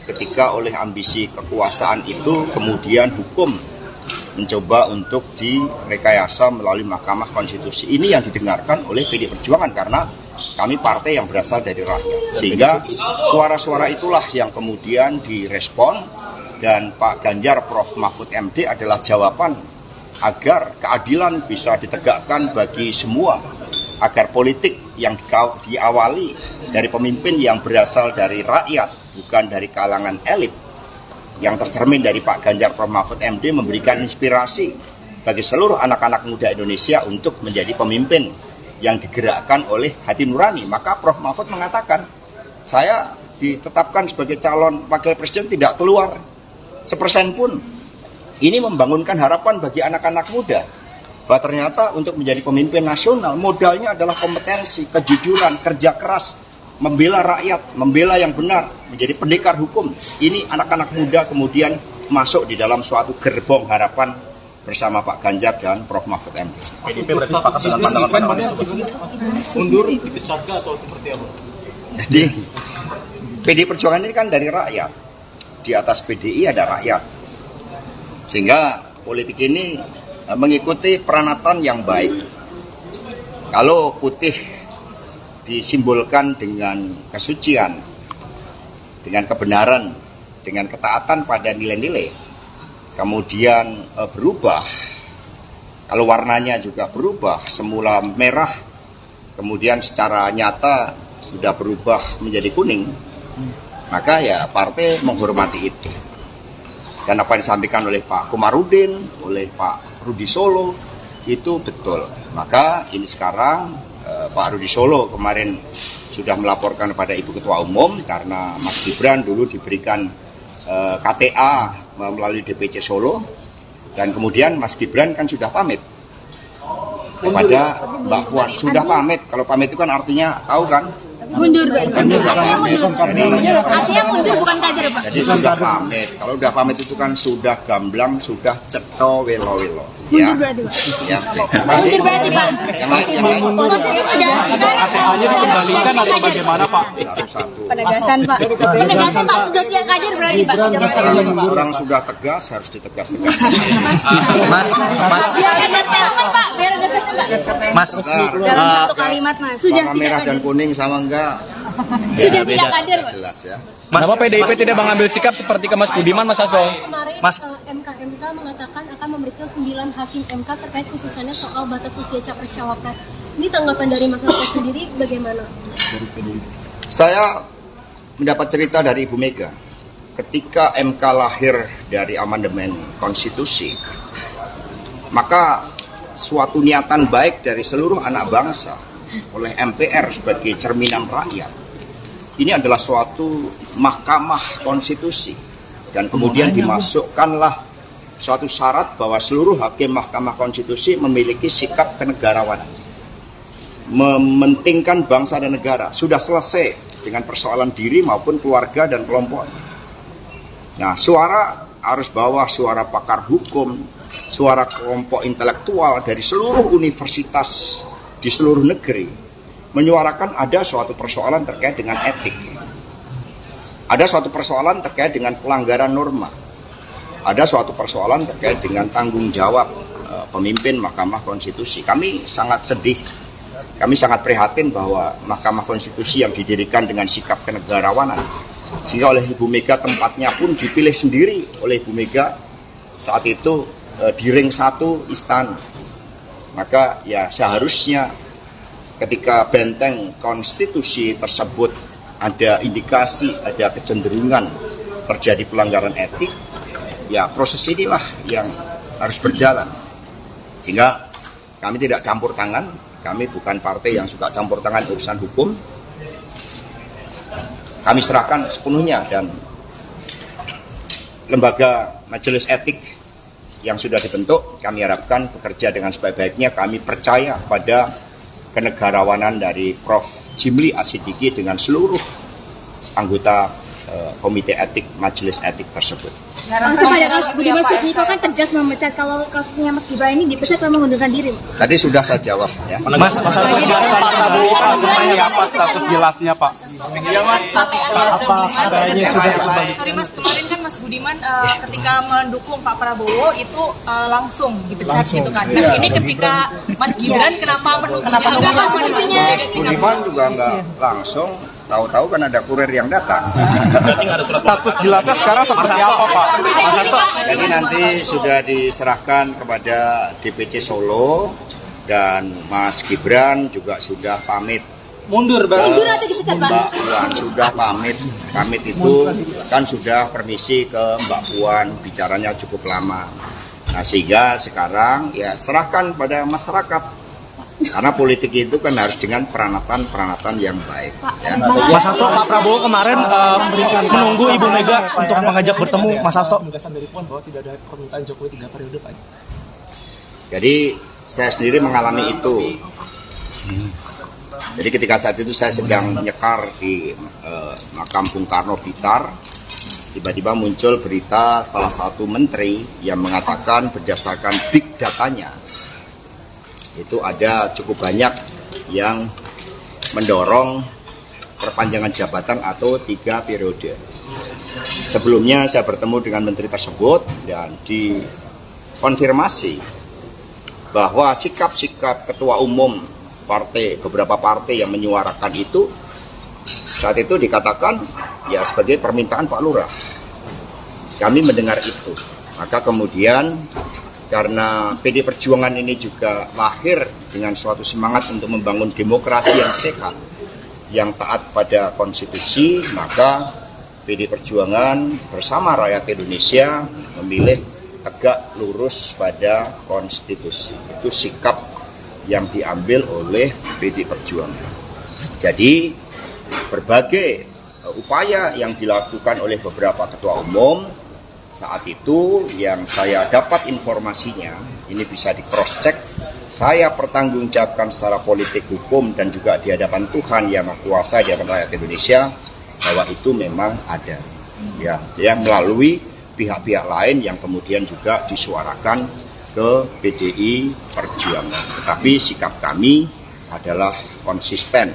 ketika oleh ambisi kekuasaan itu kemudian hukum mencoba untuk direkayasa melalui Mahkamah Konstitusi. Ini yang didengarkan oleh PDI Perjuangan karena kami partai yang berasal dari rakyat. Sehingga suara-suara itulah yang kemudian direspon, dan Pak Ganjar Prof. Mahfud MD adalah jawaban agar keadilan bisa ditegakkan bagi semua, agar politik yang diawali dari pemimpin yang berasal dari rakyat, bukan dari kalangan elit, yang tercermin dari Pak Ganjar Prof. Mahfud MD memberikan inspirasi bagi seluruh anak-anak muda Indonesia untuk menjadi pemimpin yang digerakkan oleh hati nurani. Maka Prof. Mahfud mengatakan, saya ditetapkan sebagai calon wakil presiden tidak keluar 1% pun. Ini membangunkan harapan bagi anak-anak muda bahwa ternyata untuk menjadi pemimpin nasional modalnya adalah kompetensi, kejujuran, kerja keras, membela rakyat, membela yang benar, menjadi pendekar hukum. Ini anak-anak muda kemudian masuk di dalam suatu gerbong harapan bersama Pak Ganjar dan Prof. Mahfud MD. PDIP berarti sepakat dengan pandangan mundur, dipecat atau seperti apa? Jadi PDI Perjuangan ini kan dari rakyat. Di atas PDI ada rakyat. Sehingga politik ini mengikuti peranatan yang baik. Kalau putih disimbolkan dengan kesucian, dengan kebenaran, dengan ketaatan pada nilai-nilai, kemudian berubah, kalau warnanya juga berubah, semula merah, kemudian secara nyata sudah berubah menjadi kuning, maka ya partai menghormati itu. Dan apa yang disampaikan oleh Pak Komarudin, oleh Pak Rudi Solo, itu betul. Maka ini sekarang Pak Rudi Solo kemarin sudah melaporkan kepada Ibu Ketua Umum karena Mas Gibran dulu diberikan KTA melalui DPC Solo, dan kemudian Mas Gibran kan sudah pamit kepada Mbak Puan. Sudah pamit, kalau pamit itu kan artinya tahu kan? Mundur, Pak. Artinya mundur, bukan kader, Pak. Jadi sudah pamit. Kalau sudah pamit itu kan sudah gamblang, sudah ceto welo-welo. Ya. Ya. Mundur berarti, Pak. Yang lain. KTA-nya dikembalikan atau bagaimana, Pak? Satu-satu. Penegasan, Pak. Penegasan, Pak. Sudah tidak kader berarti, Pak. Orang sudah tegas, harus ditegas-tegas. Biar ada statement, Pak. Biar ada statement, Pak. Mas, Dalam satu kalimat, Mas. Sudah warna merah dan kuning sama enggak? Sudah tidak kader, Pak. Jelas ya. Kenapa PDIP tidak mengambil sikap seperti ke Mas Budiman, Mas Hasto? Kemarin Mas. MK mengatakan akan memeriksa 9 hakim MK terkait putusannya soal batas usia capres-cawapres. Ini tanggapan dari Mas Hasto sendiri bagaimana? Saya mendapat cerita dari Ibu Mega. Ketika MK lahir dari amandemen konstitusi, maka suatu niatan baik dari seluruh anak bangsa oleh MPR sebagai cerminan rakyat, ini adalah suatu mahkamah konstitusi, dan kemudian dimasukkanlah suatu syarat bahwa seluruh hakim mahkamah konstitusi memiliki sikap kenegarawanan, mementingkan bangsa dan negara. Sudah selesai dengan persoalan diri maupun keluarga dan kelompok. Nah, suara arus bawah, suara pakar hukum, suara kelompok intelektual dari seluruh universitas di seluruh negeri menyuarakan ada suatu persoalan terkait dengan etik. Ada suatu persoalan terkait dengan pelanggaran norma. Ada suatu persoalan terkait dengan tanggung jawab pemimpin Mahkamah Konstitusi. Kami sangat sedih, kami sangat prihatin bahwa Mahkamah Konstitusi yang didirikan dengan sikap kenegarawanan, sehingga oleh Ibu Mega tempatnya pun dipilih sendiri oleh Ibu Mega saat itu di ring 1 istana. Maka ya seharusnya ketika benteng konstitusi tersebut ada indikasi, ada kecenderungan terjadi pelanggaran etik, ya proses inilah yang harus berjalan. Sehingga kami tidak campur tangan, kami bukan partai yang suka campur tangan urusan hukum. Kami serahkan sepenuhnya, dan lembaga majelis etik yang sudah dibentuk, kami harapkan bekerja dengan sebaik-baiknya. Kami percaya pada kenegarawanan dari Prof. Jimli Asidiki dengan seluruh anggota komite etik majelis etik tersebut. Langsung pada kasus Budiman Sujatmiko kan tegas memecat, kalau kasusnya Mas Gibran ini dipecat karena mengundurkan diri. Tadi sudah saya jawab ya. Mas Hasto, Pak Prabowo seperti apa status jelasnya Pak? Sorry Mas, kemarin kan Mas Budiman ketika mendukung Pak Prabowo itu langsung dipecat gitu kan. Nah ini ketika Mas Gibran kenapa mendukungnya? Budiman juga nggak langsung, tahu-tahu kan ada kurir yang datang. Status jelasnya sekarang seperti apa Pak? Mas Hasto. Jadi nanti sudah diserahkan kepada DPC Solo, dan Mas Gibran juga sudah pamit. Mundur atau dipecat Pak? Mbak Puan sudah pamit itu kan sudah permisi ke Mbak Puan, bicaranya cukup lama. Nah sehingga sekarang ya serahkan pada masyarakat. Karena politik itu kan harus dengan peranatan yang baik. Ya. Mas Hasto, Pak Prabowo kemarin menunggu Ibu Mega untuk mengajak bertemu Mas Hasto. Penegasan dari Puan bahwa tidak ada permintaan Jokowi 3 periode, Pak. Jadi saya sendiri mengalami itu. Jadi ketika saat itu saya sedang nyekar di makam Bung Karno Blitar, tiba-tiba muncul berita salah satu menteri yang mengatakan berdasarkan big datanya, itu ada cukup banyak yang mendorong perpanjangan jabatan atau 3 periode. Sebelumnya saya bertemu dengan menteri tersebut dan dikonfirmasi bahwa sikap-sikap ketua umum beberapa partai yang menyuarakan itu saat itu dikatakan ya sebagai permintaan Pak Lurah. Kami mendengar itu, maka kemudian karena PD Perjuangan ini juga lahir dengan suatu semangat untuk membangun demokrasi yang sehat, yang taat pada konstitusi, maka PD Perjuangan bersama rakyat Indonesia memilih tegak lurus pada konstitusi. Itu sikap yang diambil oleh PD Perjuangan. Jadi berbagai upaya yang dilakukan oleh beberapa ketua umum saat itu yang saya dapat informasinya, ini bisa di cross check, saya pertanggungjawabkan secara politik hukum dan juga di hadapan Tuhan Yang Maha Kuasa, di hadapan rakyat Indonesia, bahwa itu memang ada ya melalui pihak-pihak lain yang kemudian juga disuarakan ke PDI Perjuangan. Tetapi sikap kami adalah konsisten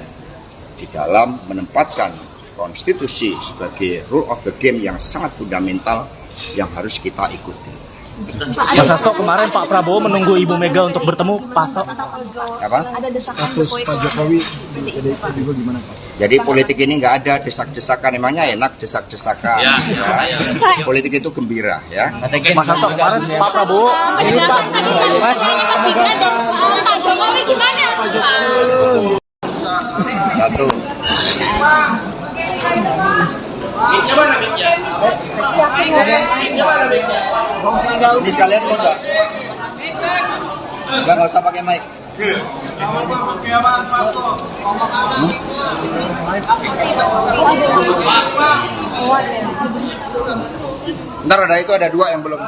di dalam menempatkan konstitusi sebagai rule of the game yang sangat fundamental yang harus kita ikuti. Mas Hasto, kemarin Pak Prabowo menunggu Ibu Mega untuk bertemu Pak Hasto. Apa? Ada desakan Status Pak Jokowi di PDIP juga gimana Pak? Jadi politik ini nggak ada desak-desakan, emangnya enak desak-desakan. Ya. Politik itu gembira ya. Mas Hasto, kemarin Pak Prabowo ini Pak Mas Pak Jokowi gimana? Satu. Ini sekalian mau nggak? Nggak usah pakai mic. Ntar ada itu, ada 2 yang belum.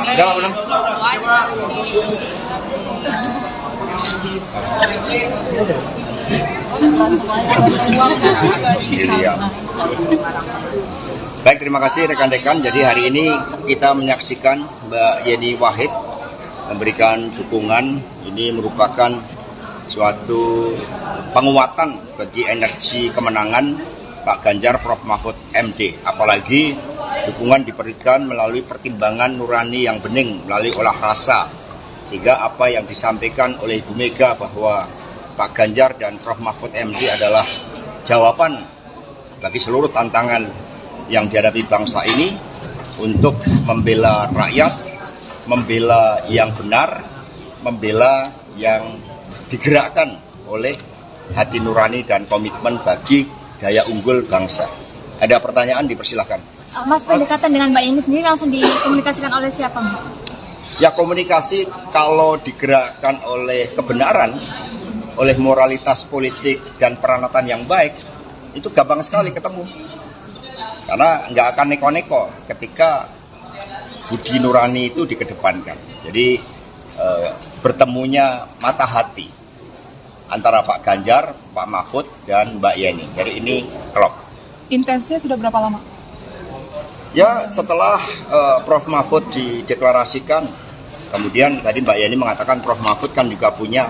Udah belum? Iya. Baik, terima kasih rekan-rekan. Jadi hari ini kita menyaksikan Mbak Yeni Wahid memberikan dukungan. Ini merupakan suatu penguatan bagi energi kemenangan Pak Ganjar Prof Mahfud MD. Apalagi dukungan diberikan melalui pertimbangan nurani yang bening, melalui olah rasa. Sehingga apa yang disampaikan oleh Ibu Mega bahwa Pak Ganjar dan Prof Mahfud MD adalah jawaban bagi seluruh tantangan yang dihadapi bangsa ini untuk membela rakyat, membela yang benar, membela yang digerakkan oleh hati nurani dan komitmen bagi daya unggul bangsa. Ada pertanyaan, dipersilahkan. Mas, pendekatan dengan Mbak Yeni sendiri langsung dikomunikasikan oleh siapa, Mas? Ya, komunikasi kalau digerakkan oleh kebenaran, oleh moralitas politik dan peranatan yang baik, itu gampang sekali ketemu. Karena nggak akan neko-neko ketika budi nurani itu dikedepankan. Jadi bertemunya mata hati antara Pak Ganjar, Pak Mahfud, dan Mbak Yeni. Jadi ini klop. Intensnya sudah berapa lama? Ya, setelah Prof Mahfud dideklarasikan, kemudian tadi Mbak Yeni mengatakan Prof Mahfud kan juga punya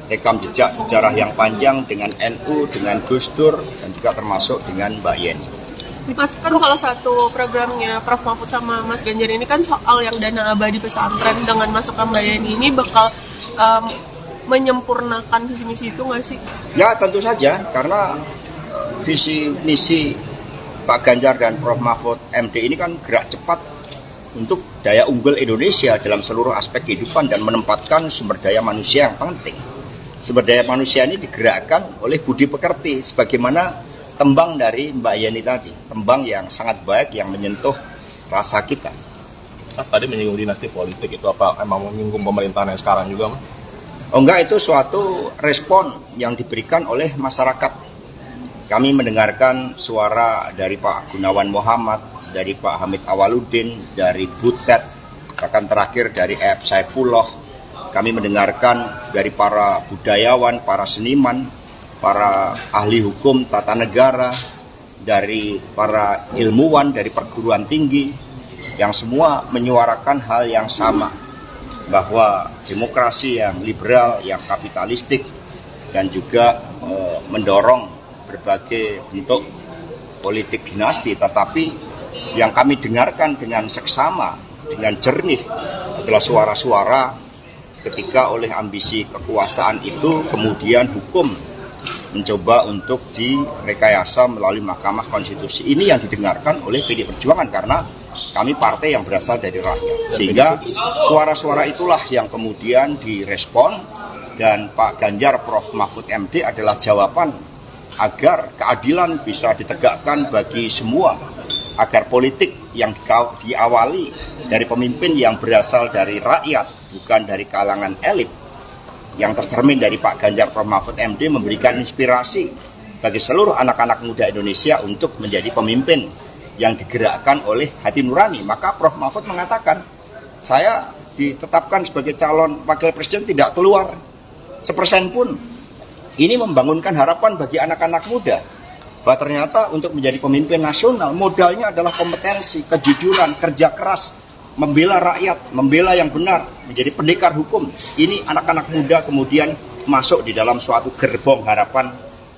rekam jejak sejarah yang panjang dengan NU, dengan Gus Dur, dan juga termasuk dengan Mbak Yeni. Mas, kan salah satu programnya Prof Mahfud sama Mas Ganjar ini kan soal yang dana abadi pesantren. Dengan masukkan Mbak Yeni ini bakal menyempurnakan visi misi itu nggak sih? Ya, tentu saja, karena visi misi Pak Ganjar dan Prof Mahfud MD ini kan gerak cepat untuk daya unggul Indonesia dalam seluruh aspek kehidupan dan menempatkan sumber daya manusia yang penting. Sumber daya manusia ini digerakkan oleh budi pekerti, sebagaimana tembang dari Mbak Yeni tadi, tembang yang sangat baik yang menyentuh rasa kita. Mas tadi menyinggung dinasti politik, itu apa emang menyinggung pemerintahan yang sekarang juga, Mas? Oh enggak, itu suatu respon yang diberikan oleh masyarakat. Kami mendengarkan suara dari Pak Gunawan Muhammad, dari Pak Hamid Awaludin, dari Butet, bahkan terakhir dari F. Saifullah. Kami mendengarkan dari para budayawan, para seniman, para ahli hukum tata negara, dari para ilmuwan, dari perguruan tinggi, yang semua menyuarakan hal yang sama, bahwa demokrasi yang liberal, yang kapitalistik, dan juga mendorong berbagai bentuk politik dinasti. Tetapi yang kami dengarkan dengan seksama, dengan jernih, adalah suara-suara ketika oleh ambisi kekuasaan itu kemudian hukum mencoba untuk direkayasa melalui Mahkamah Konstitusi. Ini yang didengarkan oleh PDI Perjuangan karena kami partai yang berasal dari rakyat. Sehingga suara-suara itulah yang kemudian direspon, dan Pak Ganjar Prof Mahfud MD adalah jawaban agar keadilan bisa ditegakkan bagi semua, agar politik yang diawali dari pemimpin yang berasal dari rakyat, bukan dari kalangan elit, yang tercermin dari Pak Ganjar Prof Mahfud MD, memberikan inspirasi bagi seluruh anak-anak muda Indonesia untuk menjadi pemimpin yang digerakkan oleh hati nurani. Maka Prof Mahfud mengatakan, saya ditetapkan sebagai calon wakil presiden tidak keluar 1% pun. Ini membangunkan harapan bagi anak-anak muda bahwa ternyata untuk menjadi pemimpin nasional modalnya adalah kompetensi, kejujuran, kerja keras, membela rakyat, membela yang benar, menjadi pendekar hukum. Ini anak-anak muda kemudian masuk di dalam suatu gerbong harapan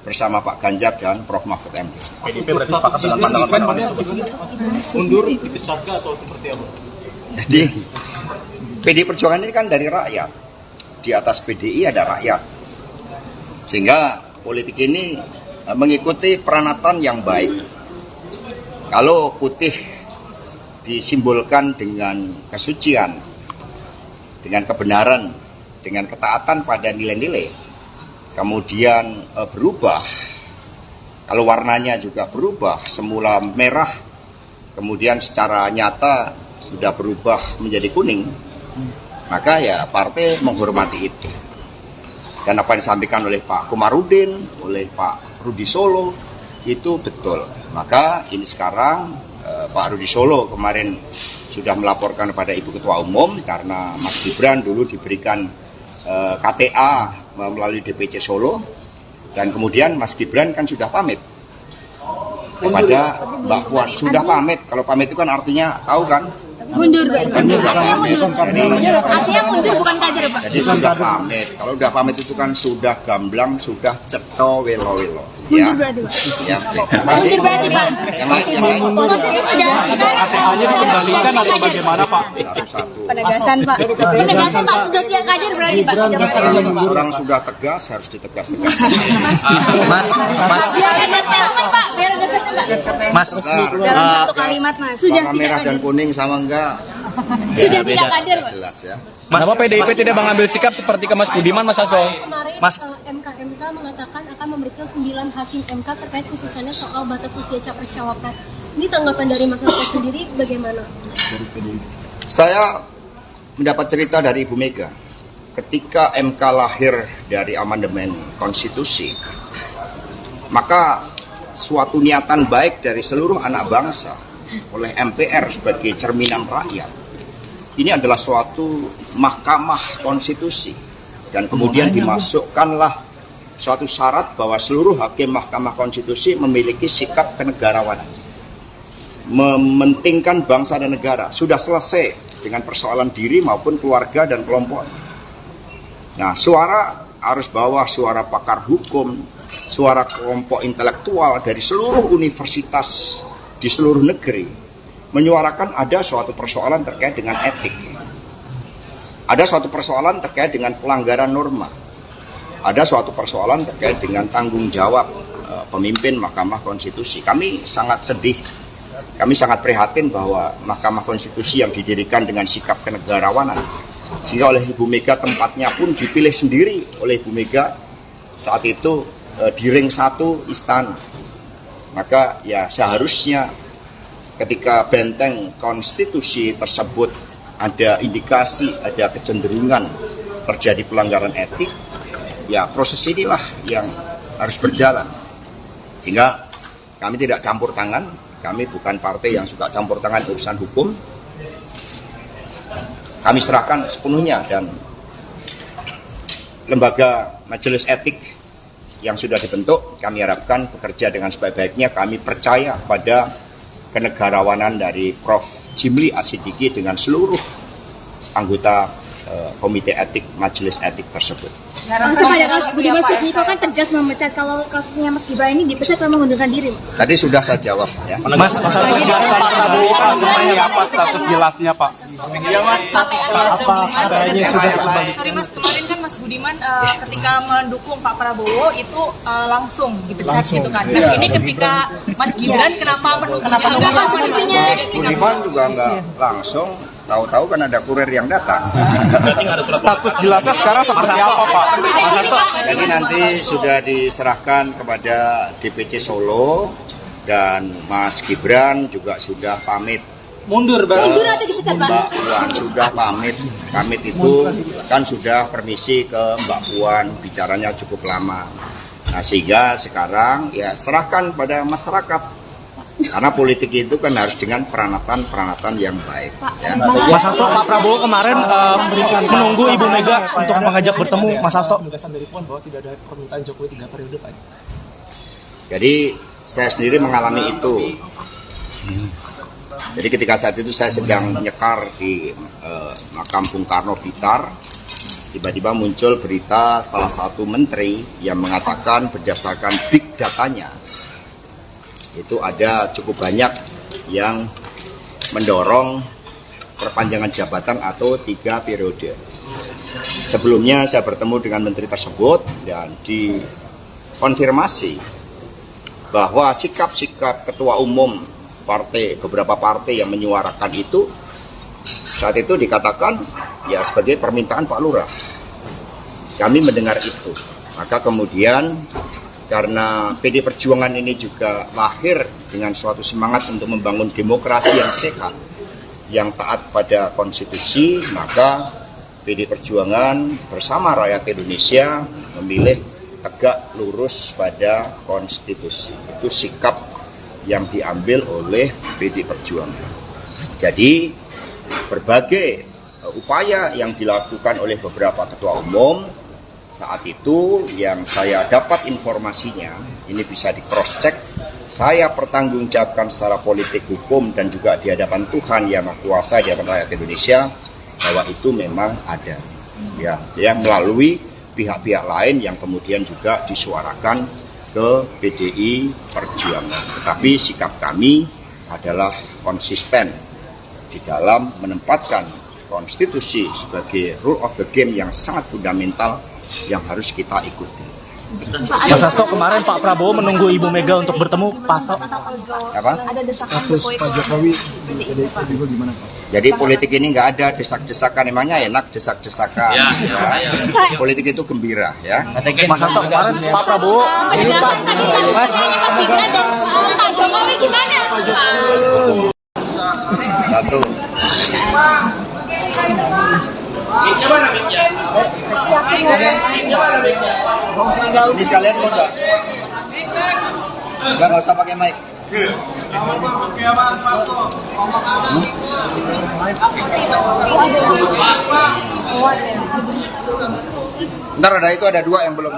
bersama Pak Ganjar dan Prof Mahfud MD. PDIP berarti sepakat dengan pandangan mundur, dipecat atau seperti apa? Jadi PDI Perjuangan ini kan dari rakyat. Di atas PDI ada rakyat. Sehingga politik ini mengikuti peranatan yang baik. Kalau putih disimbolkan dengan kesucian, dengan kebenaran, dengan ketaatan pada nilai-nilai, kemudian berubah, kalau warnanya juga berubah, semula merah, kemudian secara nyata sudah berubah menjadi kuning, maka ya partai menghormati itu. Dan apa yang disampaikan oleh Pak Komarudin, oleh Pak Rudi Solo, itu betul. Maka ini sekarang Pak Rudi Solo kemarin sudah melaporkan kepada Ibu Ketua Umum karena Mas Gibran dulu diberikan KTA melalui DPC Solo. Dan kemudian Mas Gibran kan sudah pamit kepada Mbak Puan. Sudah pamit, kalau pamit itu kan artinya tahu kan? Mundur, Pak. Kan sudah pamit. Artinya mundur bukan kader, Pak. Jadi sudah pamit. Kalau sudah pamit itu kan sudah gamblang, sudah cetho welo-welo. Ya. Mundur berarti, Pak. Ya, terima kasih. Mundur berarti, Pak. Yang lain. ATH-nya dikembalikan atau bagaimana, Pak? Satu-satu. Penegasan, Pak. Penegasan, Pak. Sudah tidak kader berarti, Pak. Orang sudah tegas harus ditegas-tegas. Biar ada statement, Pak. Biar ada statement, Pak. Mas, Dalam satu kalimat, Mas. Sudah Warna tidak merah dan kader. kuning sama enggak? Sudah tidak kader, Pak. Jelas ya. Kenapa PDIP tidak mengambil sikap seperti ke Mas Budiman, Mas Hasto? Kemarin Mas, MK mengatakan akan memeriksa 9 hakim MK terkait putusannya soal batas usia capres-cawapres. Ini tanggapan dari Mas Hasto sendiri bagaimana? Saya mendapat cerita dari Ibu Mega. Ketika MK lahir dari amandemen konstitusi, maka suatu niatan baik dari seluruh anak bangsa oleh MPR sebagai cerminan rakyat. Ini adalah suatu mahkamah konstitusi. Dan kemudian dimasukkanlah suatu syarat bahwa seluruh hakim mahkamah konstitusi memiliki sikap kenegarawanan. Mementingkan bangsa dan negara. Sudah selesai dengan persoalan diri maupun keluarga dan kelompok. Nah, suara arus bawah, suara pakar hukum, suara kelompok intelektual dari seluruh universitas di seluruh negeri menyuarakan ada suatu persoalan terkait dengan etik. Ada suatu persoalan terkait dengan pelanggaran norma. Ada suatu persoalan terkait dengan tanggung jawab pemimpin Mahkamah Konstitusi. Kami sangat sedih, kami sangat prihatin bahwa Mahkamah Konstitusi yang didirikan dengan sikap kenegarawanan, sehingga oleh Ibu Mega tempatnya pun dipilih sendiri oleh Ibu Mega saat itu di ring 1 istana. Maka ya seharusnya ketika benteng konstitusi tersebut ada indikasi, ada kecenderungan terjadi pelanggaran etik, ya proses inilah yang harus berjalan. Sehingga kami tidak campur tangan, kami bukan partai yang suka campur tangan urusan hukum. Kami serahkan sepenuhnya, dan lembaga majelis etik yang sudah dibentuk, kami harapkan bekerja dengan sebaik-baiknya. Kami percaya pada kenegarawanan dari Prof. Jimli Asidiki dengan seluruh anggota komite etik, majelis etik tersebut. Langsung pada Mas Budiman Sujatmiko kan tegas memecat kalau kasusnya Mas Gibran ini dipecat kalau mengundurkan diri. Tadi sudah saya jawab ya. Mas Hasto, Pak Prabowo kan semuanya apa status jelasnya, Pak? Sorry Mas, kemarin kan Mas Budiman ketika mendukung Pak Prabowo itu langsung dipecat gitu kan. Nah ini ketika Mas Gibran kenapa mendukungnya? Budiman juga nggak langsung, tahu-tahu kan ada kurir yang datang. Status jelasnya sekarang seperti apa, Pak? Mas Hasto. Jadi nanti sudah diserahkan kepada DPC Solo, dan Mas Gibran juga sudah pamit. Mundur atau dipecat, Pak? Mbak Puan sudah pamit. Pamit itu kan sudah permisi ke Mbak Puan, bicaranya cukup lama. Nah, sehingga sekarang ya serahkan pada masyarakat. Karena politik itu kan harus dengan peranatan yang baik. Ya. Mas Hasto, Pak Prabowo kemarin menunggu Ibu Mega untuk mengajak bertemu, Mas Hasto. Penegasan dari Puan bahwa tidak ada permintaan Jokowi 3 periode, Pak. Jadi saya sendiri mengalami itu. Jadi ketika saat itu saya sedang nyekar di makam Bung Karno Blitar, tiba-tiba muncul berita salah satu menteri yang mengatakan berdasarkan big datanya, itu ada cukup banyak yang mendorong perpanjangan jabatan atau 3 periode. Sebelumnya saya bertemu dengan menteri tersebut dan dikonfirmasi bahwa sikap-sikap ketua umum partai, beberapa partai yang menyuarakan itu saat itu dikatakan ya sebagai permintaan Pak Lurah. Kami mendengar itu. Maka kemudian karena PD Perjuangan ini juga lahir dengan suatu semangat untuk membangun demokrasi yang sehat, yang taat pada konstitusi, maka PD Perjuangan bersama rakyat Indonesia memilih tegak lurus pada konstitusi. Itu sikap yang diambil oleh PD Perjuangan. Jadi berbagai upaya yang dilakukan oleh beberapa ketua umum Saat itu yang saya dapat informasinya, ini bisa di cross check, saya pertanggungjawabkan secara politik, hukum, dan juga di hadapan Tuhan yang Maha Kuasa, di hadapan rakyat Indonesia, bahwa itu memang ada. Ya, melalui pihak-pihak lain yang kemudian juga disuarakan ke PDI Perjuangan. Tetapi sikap kami adalah konsisten di dalam menempatkan konstitusi sebagai rule of the game yang sangat fundamental yang harus kita ikuti. Mas Hasto, kemarin Pak Prabowo menunggu Ibu Mega untuk bertemu Pak Hasto. Apa? Ada desakan Jokowi Pak Jokowi juga gimana Pak? Jadi politik ini nggak ada desak-desakan, emangnya enak desak-desakan. Ya. Politik itu gembira, ya. Mas Hasto, kemarin Pak Prabowo ini Pak Mas Gibran dan Pak Jokowi gimana? Satu. Ini sekalian mau nggak? Nggak usah pakai mic. Ntar ada itu, ada dua yang belum.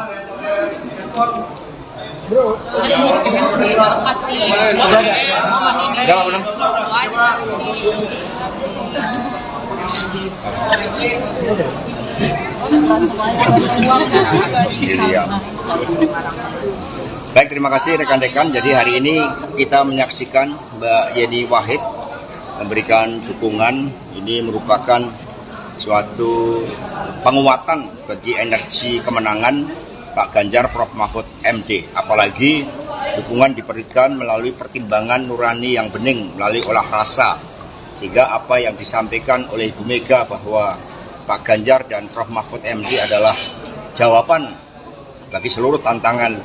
Udah belum? Baik, terima kasih rekan-rekan. Jadi hari ini kita menyaksikan Mbak Yeni Wahid memberikan dukungan. Ini merupakan suatu penguatan bagi energi kemenangan Pak Ganjar Prof Mahfud MD. Apalagi dukungan diberikan melalui pertimbangan nurani yang bening, melalui olah rasa. Sehingga apa yang disampaikan oleh Ibu Mega bahwa Pak Ganjar dan Prof Mahfud MD adalah jawaban bagi seluruh tantangan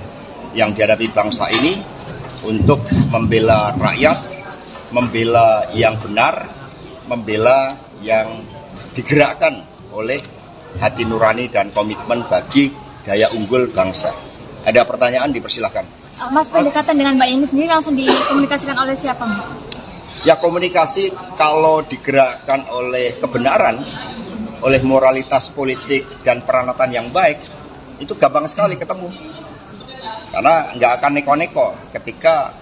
yang dihadapi bangsa ini untuk membela rakyat, membela yang benar, membela yang digerakkan oleh hati nurani dan komitmen bagi daya unggul bangsa. Ada pertanyaan, dipersilahkan. Mas, pendekatan dengan Mbak Yeni sendiri langsung dikomunikasikan oleh siapa, Mas? Ya, komunikasi kalau digerakkan oleh kebenaran, oleh moralitas politik dan peranatan yang baik, itu gampang sekali ketemu. Karena nggak akan neko-neko ketika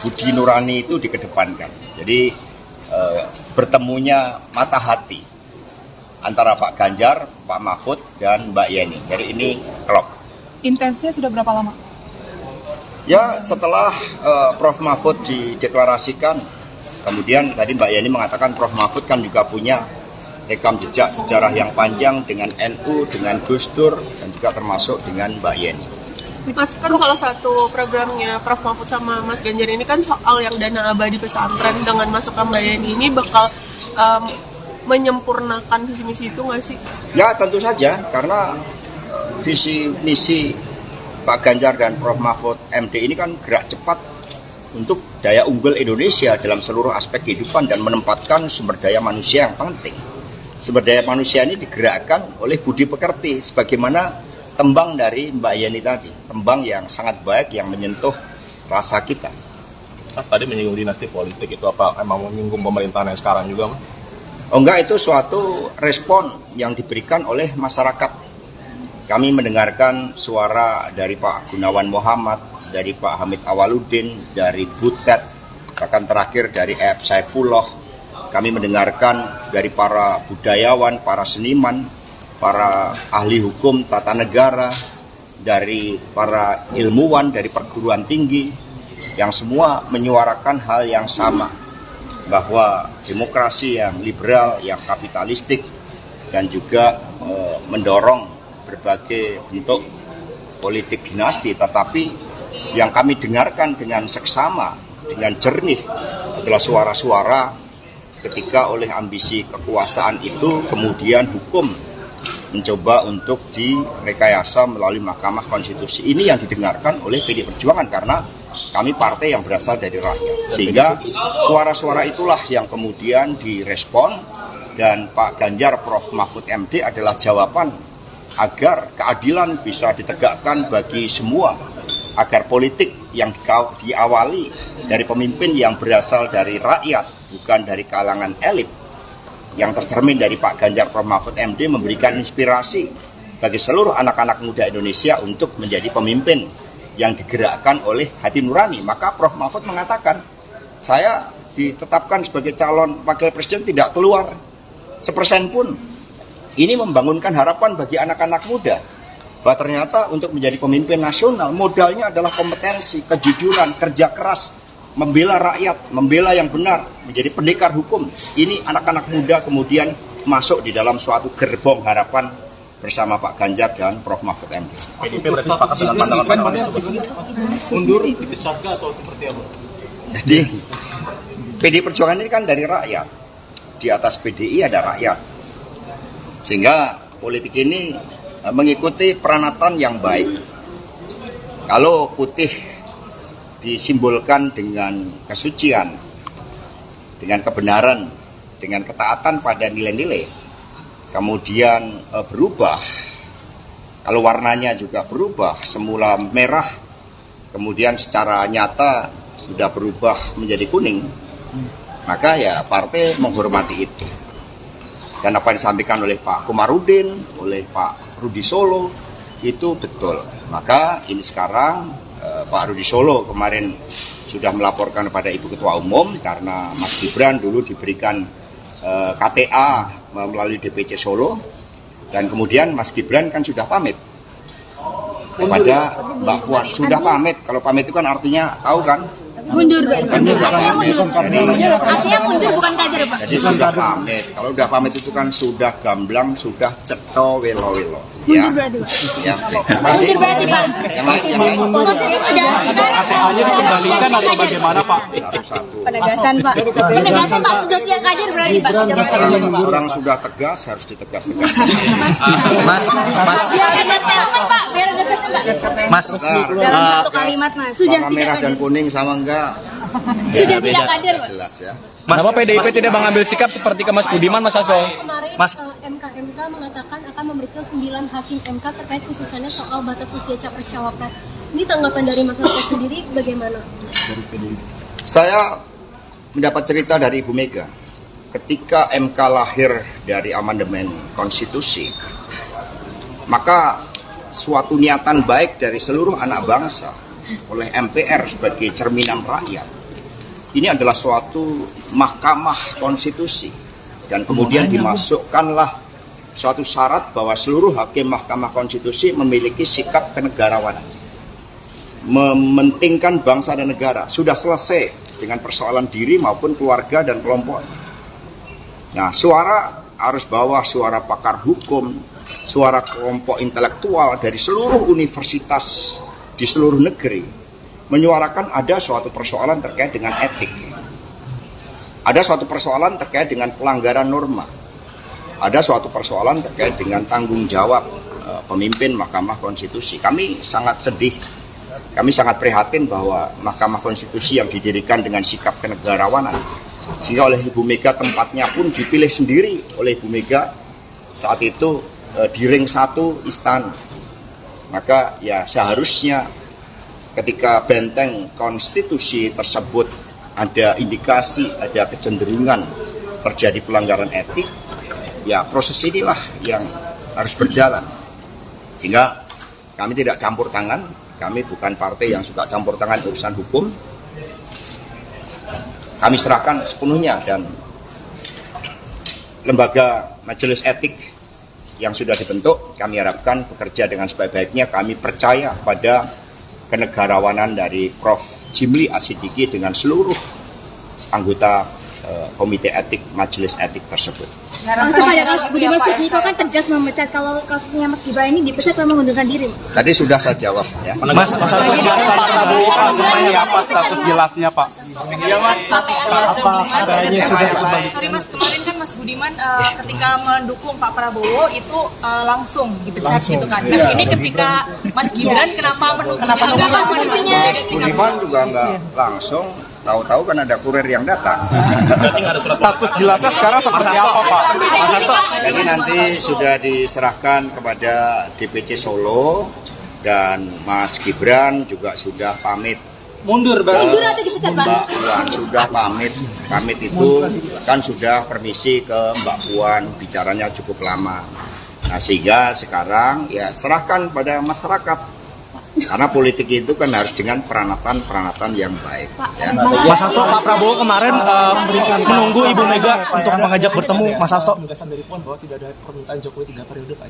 budi nurani itu dikedepankan. Jadi bertemunya mata hati antara Pak Ganjar, Pak Mahfud, dan Mbak Yeni. Jadi ini klop. Intensnya sudah berapa lama? Ya, setelah Prof Mahfud dideklarasikan, kemudian tadi Mbak Yeni mengatakan Prof Mahfud kan juga punya rekam jejak sejarah yang panjang dengan NU, dengan Gus Dur, dan juga termasuk dengan Mbak Yeni. Mas, kan salah satu programnya Prof Mahfud sama Mas Ganjar ini kan soal yang dana abadi pesantren. Dengan masukkan Mbak Yeni ini bakal menyempurnakan visi misi itu nggak sih? Ya, tentu saja, karena visi misi Pak Ganjar dan Prof Mahfud MD ini kan gerak cepat untuk daya unggul Indonesia dalam seluruh aspek kehidupan dan menempatkan sumber daya manusia yang penting. Sumber daya manusia ini digerakkan oleh budi pekerti, sebagaimana tembang dari Mbak Yeni tadi, tembang yang sangat baik yang menyentuh rasa kita. Mas tadi menyinggung dinasti politik, itu apa emang menyinggung pemerintahan yang sekarang juga, Mas? Oh enggak, itu suatu respon yang diberikan oleh masyarakat. Kami mendengarkan suara dari Pak Gunawan Muhammad, dari Pak Hamid Awaludin, dari Butet, bahkan terakhir dari F. Saifullah. Kami mendengarkan dari para budayawan, para seniman, para ahli hukum tata negara, dari para ilmuwan, dari perguruan tinggi, yang semua menyuarakan hal yang sama, bahwa demokrasi yang liberal, yang kapitalistik, dan juga mendorong berbagai bentuk politik dinasti. Tetapi yang kami dengarkan dengan seksama, dengan jernih, adalah suara-suara ketika oleh ambisi kekuasaan itu kemudian hukum mencoba untuk direkayasa melalui Mahkamah Konstitusi. Ini yang didengarkan oleh PDI Perjuangan karena kami partai yang berasal dari rakyat. Sehingga suara-suara itulah yang kemudian direspon, dan Pak Ganjar Prof Mahfud MD adalah jawaban agar keadilan bisa ditegakkan bagi semua, agar politik yang diawali dari pemimpin yang berasal dari rakyat, bukan dari kalangan elit, yang tercermin dari Pak Ganjar Prof Mahfud MD memberikan inspirasi bagi seluruh anak-anak muda Indonesia untuk menjadi pemimpin yang digerakkan oleh hati nurani. Maka Prof. Mahfud mengatakan, saya ditetapkan sebagai calon wakil presiden tidak keluar 1% pun. Ini membangunkan harapan bagi anak-anak muda bahwa ternyata untuk menjadi pemimpin nasional modalnya adalah kompetensi, kejujuran, kerja keras, membela rakyat, membela yang benar, menjadi pendekar hukum. Ini anak-anak muda kemudian masuk di dalam suatu gerbong harapan bersama Pak Ganjar dan Prof. Mahfud MD. PDIP berarti sepakat dengan pandangan mundur dipecat atau seperti apa? Jadi PDI Perjuangan ini kan dari rakyat. Di atas PDI ada rakyat. Sehingga politik ini mengikuti peranatan yang baik. Kalau putih disimbolkan dengan kesucian, dengan kebenaran, dengan ketaatan pada nilai-nilai, kemudian berubah, kalau warnanya juga berubah, semula merah, kemudian secara nyata sudah berubah menjadi kuning, maka ya partai menghormati itu. Dan apa yang disampaikan oleh Pak Komarudin, oleh Pak Rudi Solo, itu betul. Maka ini sekarang Pak Rudi Solo kemarin sudah melaporkan kepada Ibu Ketua Umum karena Mas Gibran dulu diberikan KTA melalui DPC Solo, dan kemudian Mas Gibran kan sudah pamit kepada Mbak Puan. Sudah pamit, kalau pamit itu kan artinya tahu kan? Mundur, Pak. Artinya mundur, bukan kader, Pak. Jadi sudah pamit. Kalau sudah pamit itu kan sudah gamblang, sudah ceto welo-welo. Ya. Mundur berarti, Pak. Ya, terima kasih. Mundur berarti, Pak. Yang lain. KTA-nya dikembalikan atau bagaimana, Pak? Satu-satu. Penegasan, Pak. Penegasan, Pak. Sudah tidak kader berarti, Pak. Orang sudah tegas, harus ditegas-tegas. Mas, dalam satu kalimat, Mas. Sudah warna merah dan kuning sama enggak? Sudah tidak kader, Pak. Jelas ya. Kenapa PDIP tidak mengambil sikap seperti ke Mas Budiman, Mas Hasto? Kemarin Mas, MK mengatakan akan memeriksa 9 hakim MK terkait putusannya soal batas usia capres-cawapres. Ini tanggapan dari Mas Hasto sendiri bagaimana? Saya mendapat cerita dari Ibu Mega. Ketika MK lahir dari amandemen konstitusi, maka suatu niatan baik dari seluruh anak bangsa oleh MPR sebagai cerminan rakyat. Ini adalah suatu mahkamah konstitusi, dan kemudian dimasukkanlah suatu syarat bahwa seluruh hakim mahkamah konstitusi memiliki sikap kenegarawanan, mementingkan bangsa dan negara. Sudah selesai dengan persoalan diri maupun keluarga dan kelompok. Nah, suara arus bawah, suara pakar hukum, suara kelompok intelektual dari seluruh universitas di seluruh negeri menyuarakan ada suatu persoalan terkait dengan etik, ada suatu persoalan terkait dengan pelanggaran norma, ada suatu persoalan terkait dengan tanggung jawab pemimpin Mahkamah Konstitusi. Kami sangat sedih, kami sangat prihatin bahwa Mahkamah Konstitusi yang didirikan dengan sikap kenegarawanan, sehingga oleh Ibu Mega tempatnya pun dipilih sendiri oleh Ibu Mega saat itu di ring 1 istana. Maka ya seharusnya ketika benteng konstitusi tersebut ada indikasi, ada kecenderungan terjadi pelanggaran etik, ya proses inilah yang harus berjalan. Sehingga kami tidak campur tangan, kami bukan partai yang suka campur tangan urusan hukum. Kami serahkan sepenuhnya, dan lembaga majelis etik yang sudah dibentuk, kami harapkan bekerja dengan sebaik-baiknya. Kami percaya pada kenegarawanan dari Prof. Jimli Asidiki dengan seluruh anggota komite etik majelis etik tersebut. Langsung pada Mas Budiman Sujatmiko kan tegas memecat, kalau kasusnya Mas Gibran ini dipecat memang mengundurkan diri. Tadi sudah saya jawab ya. Mas Hasto, Pak Prabowo seperti apa status jelasnya, Pak? Iya, Mas. Sorry, Mas, kemarin kan Mas Budiman ketika mendukung Pak Prabowo itu langsung dipecat gitu kan. Nah, ini ketika Mas Gibran kenapa Budiman juga nggak langsung, tahu-tahu kan ada kurir yang datang. Status jelasnya sekarang seperti apa, Pak? Mas Hasto? Jadi nanti sudah diserahkan kepada DPC Solo, dan Mas Gibran juga sudah pamit. Mundur, Mundur atau dipecat, Pak? Mbak Puan sudah pamit. Pamit itu kan sudah permisi ke Mbak Puan, bicaranya cukup lama. Nah, sehingga sekarang ya serahkan pada masyarakat. Karena politik itu kan harus dengan peranatan yang baik. Ya. Mas Hasto, Pak Prabowo kemarin menunggu Ibu Mega untuk mengajak bertemu. Mas Hasto. Penegasan dari Puan bahwa tidak ada permintaan Jokowi 3 periode, Pak.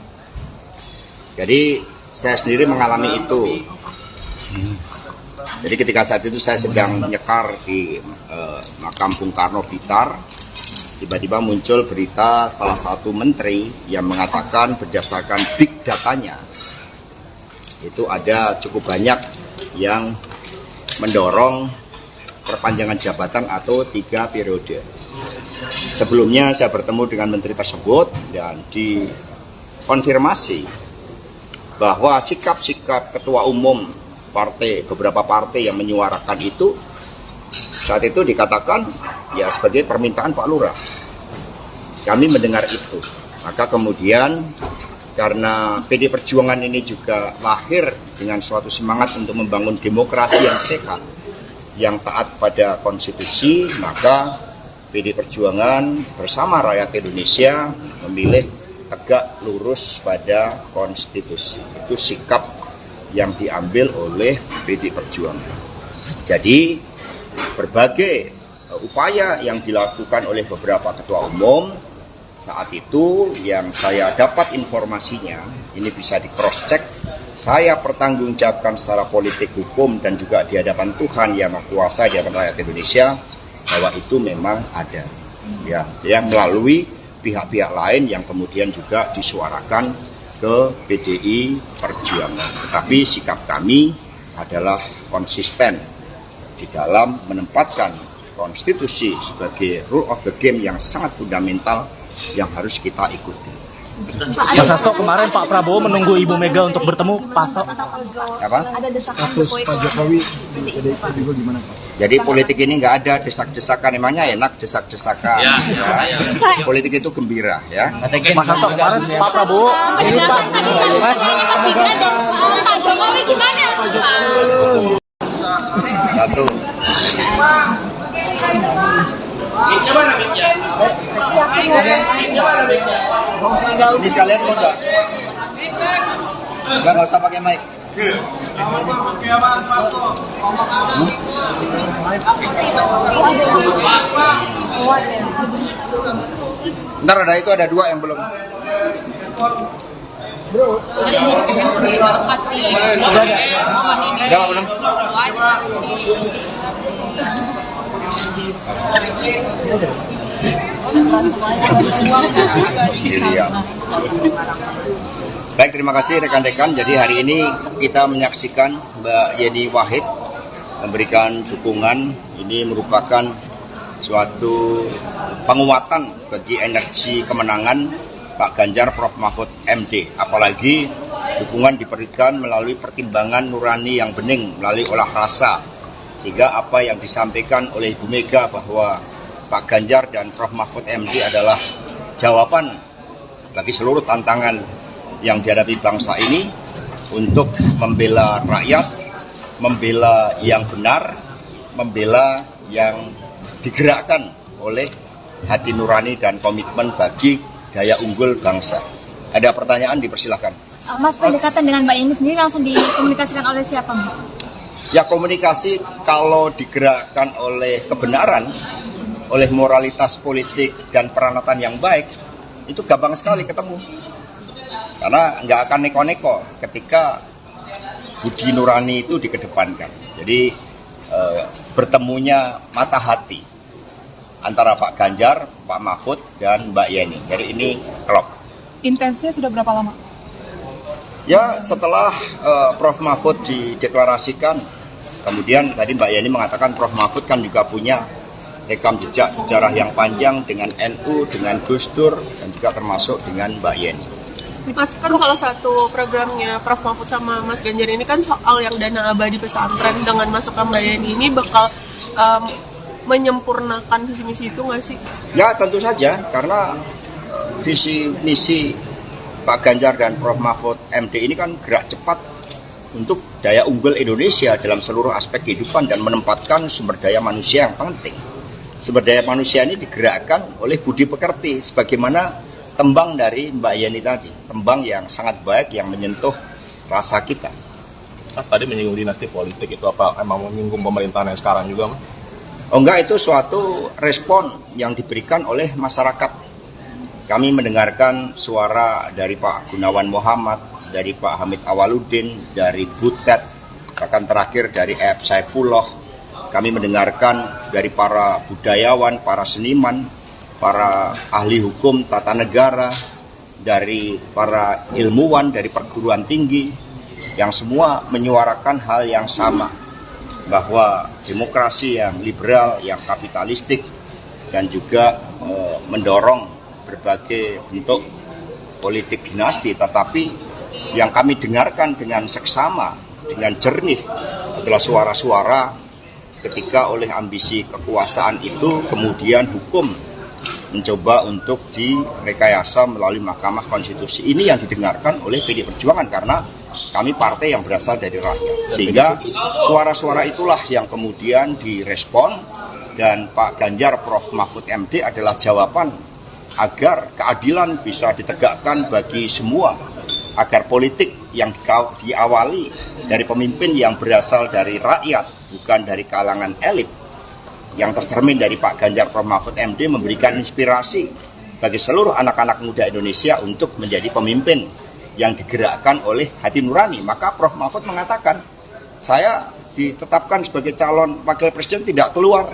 Jadi saya sendiri mengalami itu. Jadi ketika saat itu saya sedang nyekar di makam Bung Karno Blitar, tiba-tiba muncul berita salah satu menteri yang mengatakan berdasarkan big datanya, itu ada cukup banyak yang mendorong perpanjangan jabatan atau 3 periode. Sebelumnya saya bertemu dengan menteri tersebut dan dikonfirmasi bahwa sikap-sikap ketua umum beberapa partai yang menyuarakan itu saat itu dikatakan ya sebagai permintaan Pak Lurah. Kami mendengar itu, maka kemudian karena PD Perjuangan ini juga lahir dengan suatu semangat untuk membangun demokrasi yang sehat, yang taat pada konstitusi, maka PD Perjuangan bersama rakyat Indonesia memilih tegak lurus pada konstitusi. Itu sikap yang diambil oleh PD Perjuangan. Jadi berbagai upaya yang dilakukan oleh beberapa ketua umum saat itu yang saya dapat informasinya, ini bisa di cross check, saya pertanggungjawabkan secara politik hukum dan juga di hadapan Tuhan yang Maha Kuasa, di hadapan rakyat Indonesia, bahwa itu memang ada, ya melalui pihak-pihak lain yang kemudian juga disuarakan ke PDI Perjuangan. Tapi sikap kami adalah konsisten di dalam menempatkan konstitusi sebagai rule of the game yang sangat fundamental yang harus kita ikuti. Mas Hasto, kemarin Pak Prabowo menunggu Ibu Mega untuk bertemu. Pak Hasto. Apa? Ada desakan Status Pak Jokowi di PDIP juga gimana, Pak? Jadi politik ini nggak ada desak-desakan, emangnya enak desak-desakan. Ya. Politik itu gembira, ya. Mas Hasto, kemarin Pak Prabowo ini Pak. Mas. Pak Jokowi gimana? Satu. Ini sekalian mau nggak? Nggak usah pakai mic. Ntar ada itu, ada 2 yang belum. Udah belum? Baik, terima kasih rekan-rekan. Jadi hari ini kita menyaksikan Mbak Yeni Wahid memberikan dukungan. Ini merupakan suatu penguatan bagi energi kemenangan Pak Ganjar Prof Mahfud MD. Apalagi dukungan diberikan melalui pertimbangan nurani yang bening, melalui olah rasa. Sehingga apa yang disampaikan oleh Ibu Mega bahwa Pak Ganjar dan Prof Mahfud MD adalah jawaban bagi seluruh tantangan yang dihadapi bangsa ini untuk membela rakyat, membela yang benar, membela yang digerakkan oleh hati nurani dan komitmen bagi daya unggul bangsa. Ada pertanyaan, dipersilahkan. Mas, pendekatan dengan Mbak Yeni sendiri langsung dikomunikasikan oleh siapa, Mas? Ya, komunikasi kalau digerakkan oleh kebenaran, oleh moralitas politik dan peranatan yang baik, itu gampang sekali ketemu. Karena nggak akan neko-neko ketika budi nurani itu dikedepankan. Jadi bertemunya mata hati antara Pak Ganjar, Pak Mahfud, dan Mbak Yeni. Jadi ini klop. Intensnya sudah berapa lama? Ya, setelah Prof Mahfud dideklarasikan, kemudian tadi Mbak Yeni mengatakan Prof Mahfud kan juga punya rekam jejak sejarah yang panjang dengan NU, dengan Gus Dur, dan juga termasuk dengan Mbak Yeni. Mas, kan salah satu programnya Prof Mahfud sama Mas Ganjar ini kan soal yang dana abadi pesantren. Dengan masukkan Mbak Yeni ini bakal menyempurnakan visi misi itu nggak sih? Ya, tentu saja, karena visi misi Pak Ganjar dan Prof Mahfud MD ini kan gerak cepat untuk daya unggul Indonesia dalam seluruh aspek kehidupan dan menempatkan sumber daya manusia yang penting. Sumber daya manusia ini digerakkan oleh budi pekerti, sebagaimana tembang dari Mbak Yeni tadi, tembang yang sangat baik yang menyentuh rasa kita. Mas tadi menyinggung dinasti politik, itu apa emang menyinggung pemerintahan yang sekarang juga, Mas? Oh enggak, itu suatu respon yang diberikan oleh masyarakat. Kami mendengarkan suara dari Pak Gunawan Muhammad, dari Pak Hamid Awaludin, dari Butet, bahkan terakhir dari F. Saifullah. Kami mendengarkan dari para budayawan, para seniman, para ahli hukum tata negara, dari para ilmuwan, dari perguruan tinggi, yang semua menyuarakan hal yang sama, bahwa demokrasi yang liberal, yang kapitalistik, dan juga mendorong berbagai bentuk politik dinasti. Tetapi yang kami dengarkan dengan seksama, dengan jernih, adalah suara-suara ketika oleh ambisi kekuasaan itu kemudian hukum mencoba untuk direkayasa melalui Mahkamah Konstitusi. Ini yang didengarkan oleh PD Perjuangan karena kami partai yang berasal dari rakyat. Sehingga suara-suara itulah yang kemudian direspon, dan Pak Ganjar Prof. Mahfud MD adalah jawaban agar keadilan bisa ditegakkan bagi semua, agar politik yang diawali dari pemimpin yang berasal dari rakyat, bukan dari kalangan elit, yang tercermin dari Pak Ganjar Prof. Mahfud MD memberikan inspirasi bagi seluruh anak-anak muda Indonesia untuk menjadi pemimpin yang digerakkan oleh hati nurani. Maka Prof. Mahfud mengatakan, saya ditetapkan sebagai calon wakil presiden tidak keluar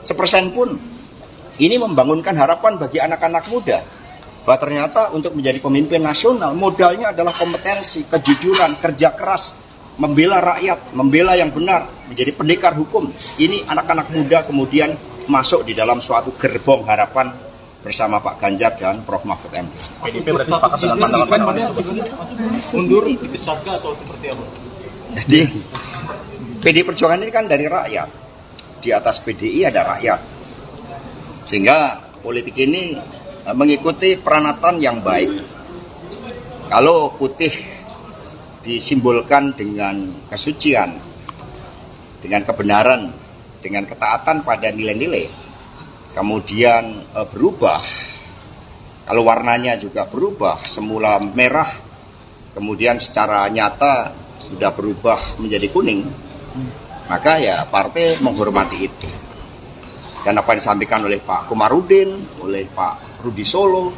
1% pun. Ini membangunkan harapan bagi anak-anak muda bahwa ternyata untuk menjadi pemimpin nasional modalnya adalah kompetensi, kejujuran, kerja keras, membela rakyat, membela yang benar, menjadi pendekar hukum. Ini anak-anak muda kemudian masuk di dalam suatu gerbong harapan bersama Pak Ganjar dan Prof. Mahfud MD. PDIP berarti sepakat dengan pandangan Mundur, dipecat atau seperti apa? Jadi PD Perjuangan ini kan dari rakyat. Di atas PDI ada rakyat. Sehingga politik ini mengikuti peranatan yang baik. Kalau putih disimbolkan dengan kesucian, dengan kebenaran, dengan ketaatan pada nilai-nilai, kemudian berubah, kalau warnanya juga berubah, semula merah, kemudian secara nyata sudah berubah menjadi kuning, maka ya partai menghormati itu. Dan apa yang disampaikan oleh Pak Komarudin, oleh Pak Rudi Solo,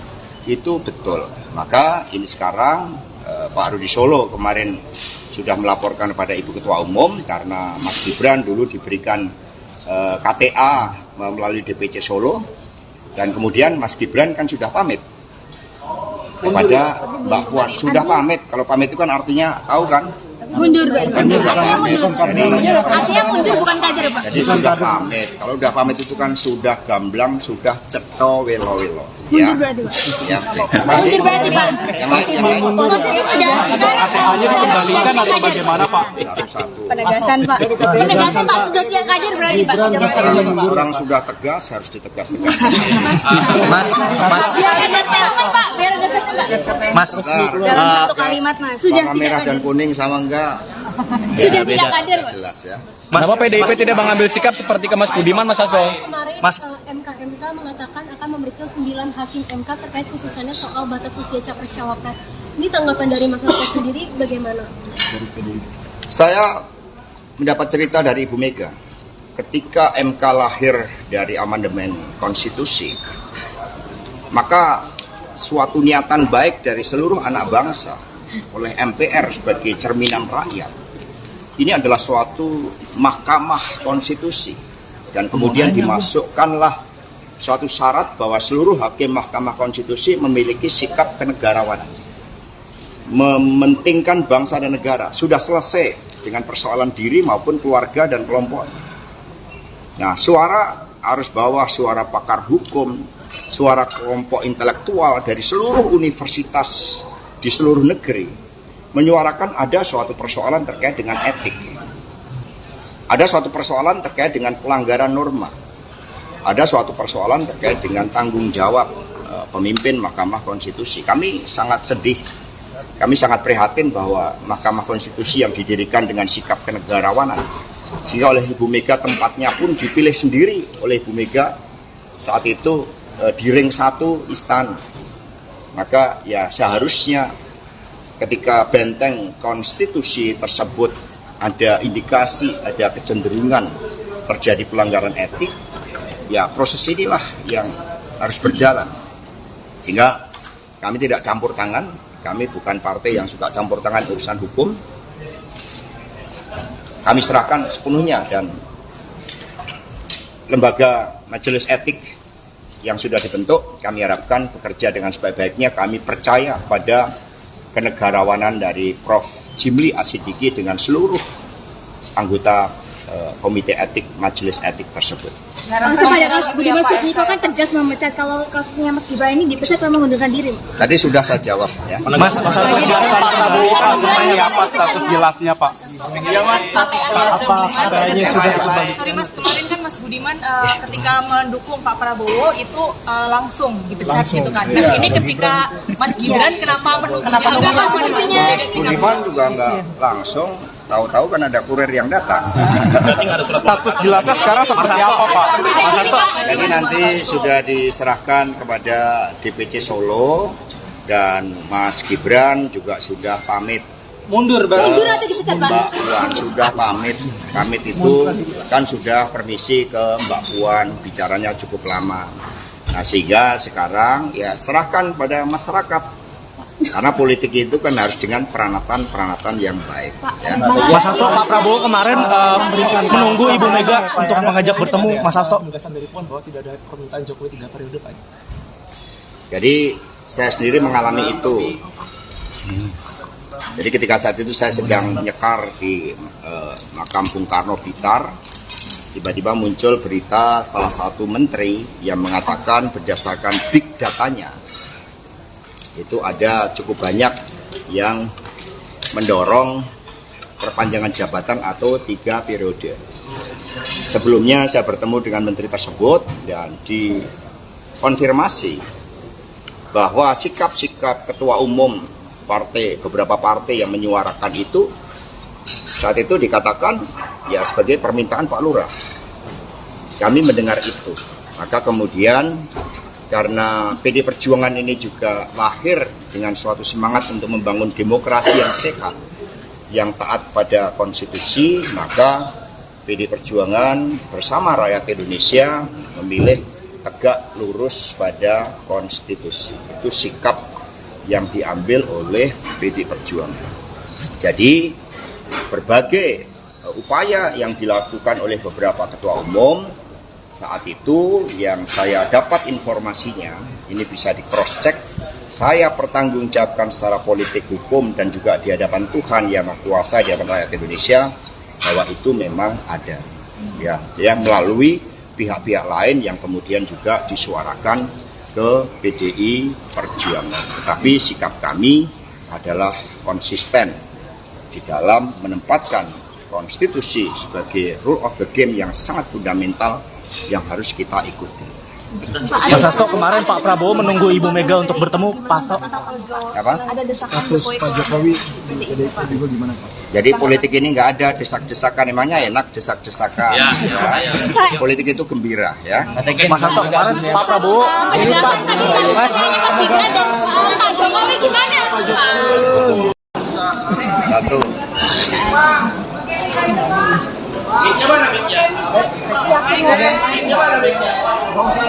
itu betul. Maka ini sekarang Pak Rudi Solo kemarin sudah melaporkan kepada Ibu Ketua Umum karena Mas Gibran dulu diberikan KTA melalui DPC Solo, dan kemudian Mas Gibran kan sudah pamit kepada Mbak Puan. Sudah pamit, kalau pamit itu kan artinya tahu kan? Mundur, Pak. Kan sudah pamit. Artinya mundur bukan kader, Pak. Jadi sudah pamit. Kalau sudah pamit itu kan sudah gamblang, sudah ceto welo-welo. Ya. Mundur berarti, Pak. Ya, terima kasih. Mundur berarti, Pak. Yang lain. KTA-nya dikembalikan atau bagaimana, Pak? Satu-satu. Penegasan, Pak. Penegasan, Pak. Sudah tidak kader berarti, Pak. Orang sudah tegas, harus ditegas-tegas. Biar ada statement, Pak. Biar ada statement. Mas, Dalam satu kalimat, Mas. Sudah warna tidak merah dan kader. kuning sama enggak? Sudah tidak kader, Pak. Jelas ya. Kenapa PDIP tidak mengambil sikap seperti ke Mas Budiman, Mas Hasto? Kemarin Mas, MK mengatakan akan memeriksa 9 hakim MK terkait putusannya soal batas usia capres-cawapres. Ini tanggapan dari Mas Hasto sendiri bagaimana? Saya mendapat cerita dari Ibu Mega. Ketika MK lahir dari amandemen konstitusi, maka suatu niatan baik dari seluruh anak bangsa oleh MPR sebagai cerminan rakyat, ini adalah suatu mahkamah konstitusi, dan kemudian dimasukkanlah suatu syarat bahwa seluruh hakim mahkamah konstitusi memiliki sikap kenegarawanan, mementingkan bangsa dan negara. Sudah selesai dengan persoalan diri maupun keluarga dan kelompok. Nah, suara arus bawah, suara pakar hukum, suara kelompok intelektual dari seluruh universitas di seluruh negeri menyuarakan ada suatu persoalan terkait dengan etik, ada suatu persoalan terkait dengan pelanggaran norma, ada suatu persoalan terkait dengan tanggung jawab pemimpin Mahkamah Konstitusi. Kami sangat sedih, kami sangat prihatin bahwa Mahkamah Konstitusi yang didirikan dengan sikap kenegarawanan, sehingga oleh Ibu Mega tempatnya pun dipilih sendiri oleh Ibu Mega saat itu di ring 1 istana. Maka ya seharusnya ketika benteng konstitusi tersebut ada indikasi, ada kecenderungan terjadi pelanggaran etik, ya proses inilah yang harus berjalan. Sehingga kami tidak campur tangan, kami bukan partai yang suka campur tangan urusan hukum. Kami serahkan sepenuhnya, dan lembaga majelis etik yang sudah dibentuk kami harapkan bekerja dengan sebaik-baiknya. Kami percaya pada kenegarawanan dari Prof. Jimli Asidiki dengan seluruh anggota komite etik majelis etik tersebut. Langsung pada Mas Budiman Sujatmiko kan tegas memecat kalau kasusnya Mas Gibran ini dipecat karena mengundurkan diri. Tadi sudah saya jawab ya. Mas Hasto, Pak Prabowo seperti apa status jelasnya Pak? Iya Mas. Sorry Mas, kemarin kan Mas Budiman ketika mendukung Pak Prabowo itu langsung dipecat gitu kan. Nah ini ketika Mas Gibran kenapa Budiman juga nggak langsung. Tahu-tahu kan ada kurir yang datang. Status jelasnya sekarang seperti apa Pak? Mas Hasto. Jadi nanti sudah diserahkan kepada DPC Solo, dan Mas Gibran juga sudah pamit. Mundur atau dipecat Pak? Mbak Puan sudah pamit. Pamit itu kan sudah permisi ke Mbak Puan, bicaranya cukup lama. Nah sehingga sekarang ya serahkan pada masyarakat. Karena politik itu kan harus dengan peranatan yang baik. Ya. Mas Hasto, Pak Prabowo kemarin menunggu Ibu Mega untuk mengajak bertemu. Mas Hasto. Dari Puan bahwa tidak ada permintaan Jokowi 3 periode, Pak. Jadi saya sendiri mengalami itu. Jadi ketika saat itu saya sedang nyekar di makam Bung Karno Blitar, tiba-tiba muncul berita salah satu menteri yang mengatakan berdasarkan big datanya, itu ada cukup banyak yang mendorong perpanjangan jabatan atau 3 periode. Sebelumnya saya bertemu dengan menteri tersebut dan dikonfirmasi bahwa sikap-sikap ketua umum partai, beberapa partai yang menyuarakan itu, saat itu dikatakan ya sebagai permintaan Pak Lurah. Kami mendengar itu, maka kemudian karena PD Perjuangan ini juga lahir dengan suatu semangat untuk membangun demokrasi yang sehat, yang taat pada konstitusi, maka PD Perjuangan bersama rakyat Indonesia memilih tegak lurus pada konstitusi. Itu sikap yang diambil oleh PD Perjuangan. Jadi berbagai upaya yang dilakukan oleh beberapa ketua umum saat itu yang saya dapat informasinya, ini bisa di cross check, saya pertanggungjawabkan secara politik, hukum, dan juga di hadapan Tuhan yang Maha Kuasa, di hadapan rakyat Indonesia, bahwa itu memang ada, ya melalui pihak-pihak lain yang kemudian juga disuarakan ke PDI Perjuangan. Tetapi sikap kami adalah konsisten di dalam menempatkan konstitusi sebagai rule of the game yang sangat fundamental yang harus kita ikuti. Mas Hasto, kemarin Pak Prabowo menunggu Ibu Mega untuk bertemu. Pak Hasto. Apa? Ada desakan Status Pak Jokowi di PDIP juga gimana Pak? Jadi politik ini nggak ada desak-desakan, emangnya enak desak-desakan. Ya. Politik itu gembira, ya. Mas Hasto, kemarin Pak Prabowo ini Pak. Mas Gibran dan Pak Jokowi gimana? Satu.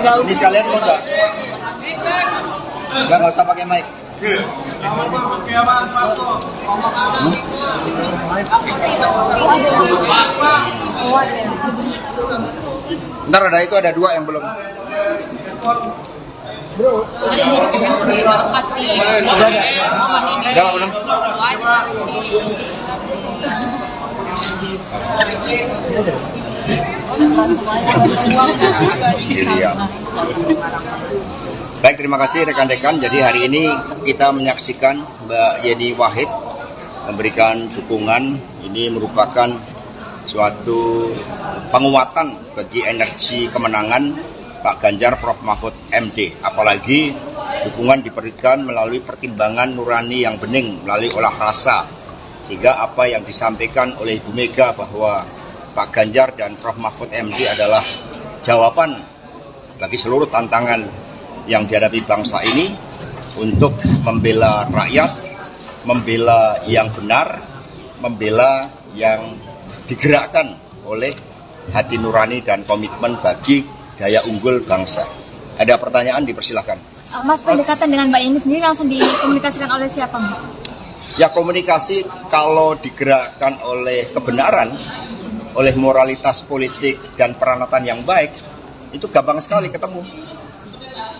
Ini sekalian mau nggak? Nggak usah pakai mic. Ntar ada itu, ada 2 yang belum. Udah belum? Sendirian. Baik, terima kasih rekan-rekan. Jadi hari ini kita menyaksikan Mbak Yeni Wahid memberikan dukungan. Ini merupakan suatu penguatan bagi energi kemenangan Pak Ganjar Prof. Mahfud MD. Apalagi dukungan diberikan melalui pertimbangan nurani yang bening, melalui olah rasa. Sehingga apa yang disampaikan oleh Ibu Mega bahwa Pak Ganjar dan Prof. Mahfud MD adalah jawaban bagi seluruh tantangan yang dihadapi bangsa ini, untuk membela rakyat, membela yang benar, membela yang digerakkan oleh hati nurani dan komitmen bagi daya unggul bangsa. Ada pertanyaan, dipersilahkan. Mas, pendekatan dengan Mbak Yeni sendiri langsung dikomunikasikan oleh siapa, Mas? Ya, komunikasi kalau digerakkan oleh kebenaran, oleh moralitas politik dan peranatan yang baik, itu gampang sekali ketemu.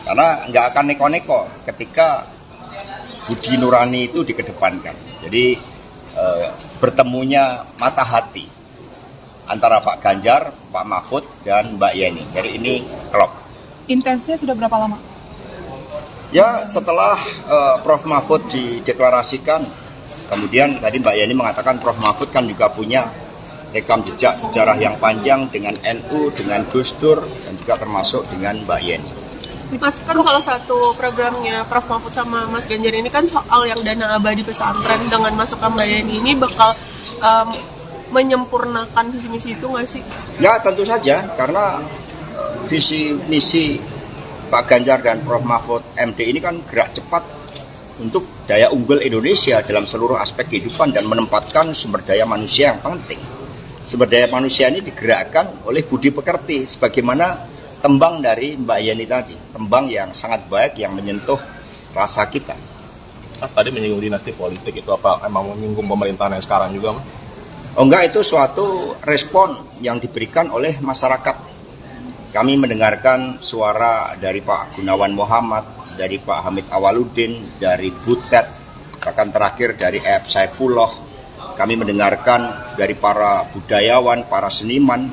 Karena nggak akan neko-neko ketika budi nurani itu dikedepankan. Jadi bertemunya mata hati antara Pak Ganjar, Pak Mahfud, dan Mbak Yeni. Jadi ini klop. Intensnya sudah berapa lama? Ya, setelah Prof. Mahfud dideklarasikan, kemudian tadi Mbak Yeni mengatakan Prof. Mahfud kan juga punya rekam jejak sejarah yang panjang dengan NU, dengan Gus Dur, dan juga termasuk dengan Mbak Yeni. Mas, kan salah satu programnya Prof. Mahfud sama Mas Ganjar ini kan soal yang dana abadi pesantren. Dengan masukkan Mbak Yeni ini bakal menyempurnakan visi misi itu nggak sih? Ya, tentu saja, karena visi misi Pak Ganjar dan Prof. Mahfud MD ini kan gerak cepat untuk daya unggul Indonesia dalam seluruh aspek kehidupan dan menempatkan sumber daya manusia yang penting. Sumber daya manusia ini digerakkan oleh budi pekerti, sebagaimana tembang dari Mbak Yeni tadi, tembang yang sangat baik yang menyentuh rasa kita. Mas tadi menyinggung dinasti politik, itu apa emang menyinggung pemerintahan yang sekarang juga, Mas? Oh enggak, itu suatu respon yang diberikan oleh masyarakat. Kami mendengarkan suara dari Pak Gunawan Muhammad, dari Pak Hamid Awaludin, dari Butet, bahkan terakhir dari F. Saifullah. Kami mendengarkan dari para budayawan, para seniman,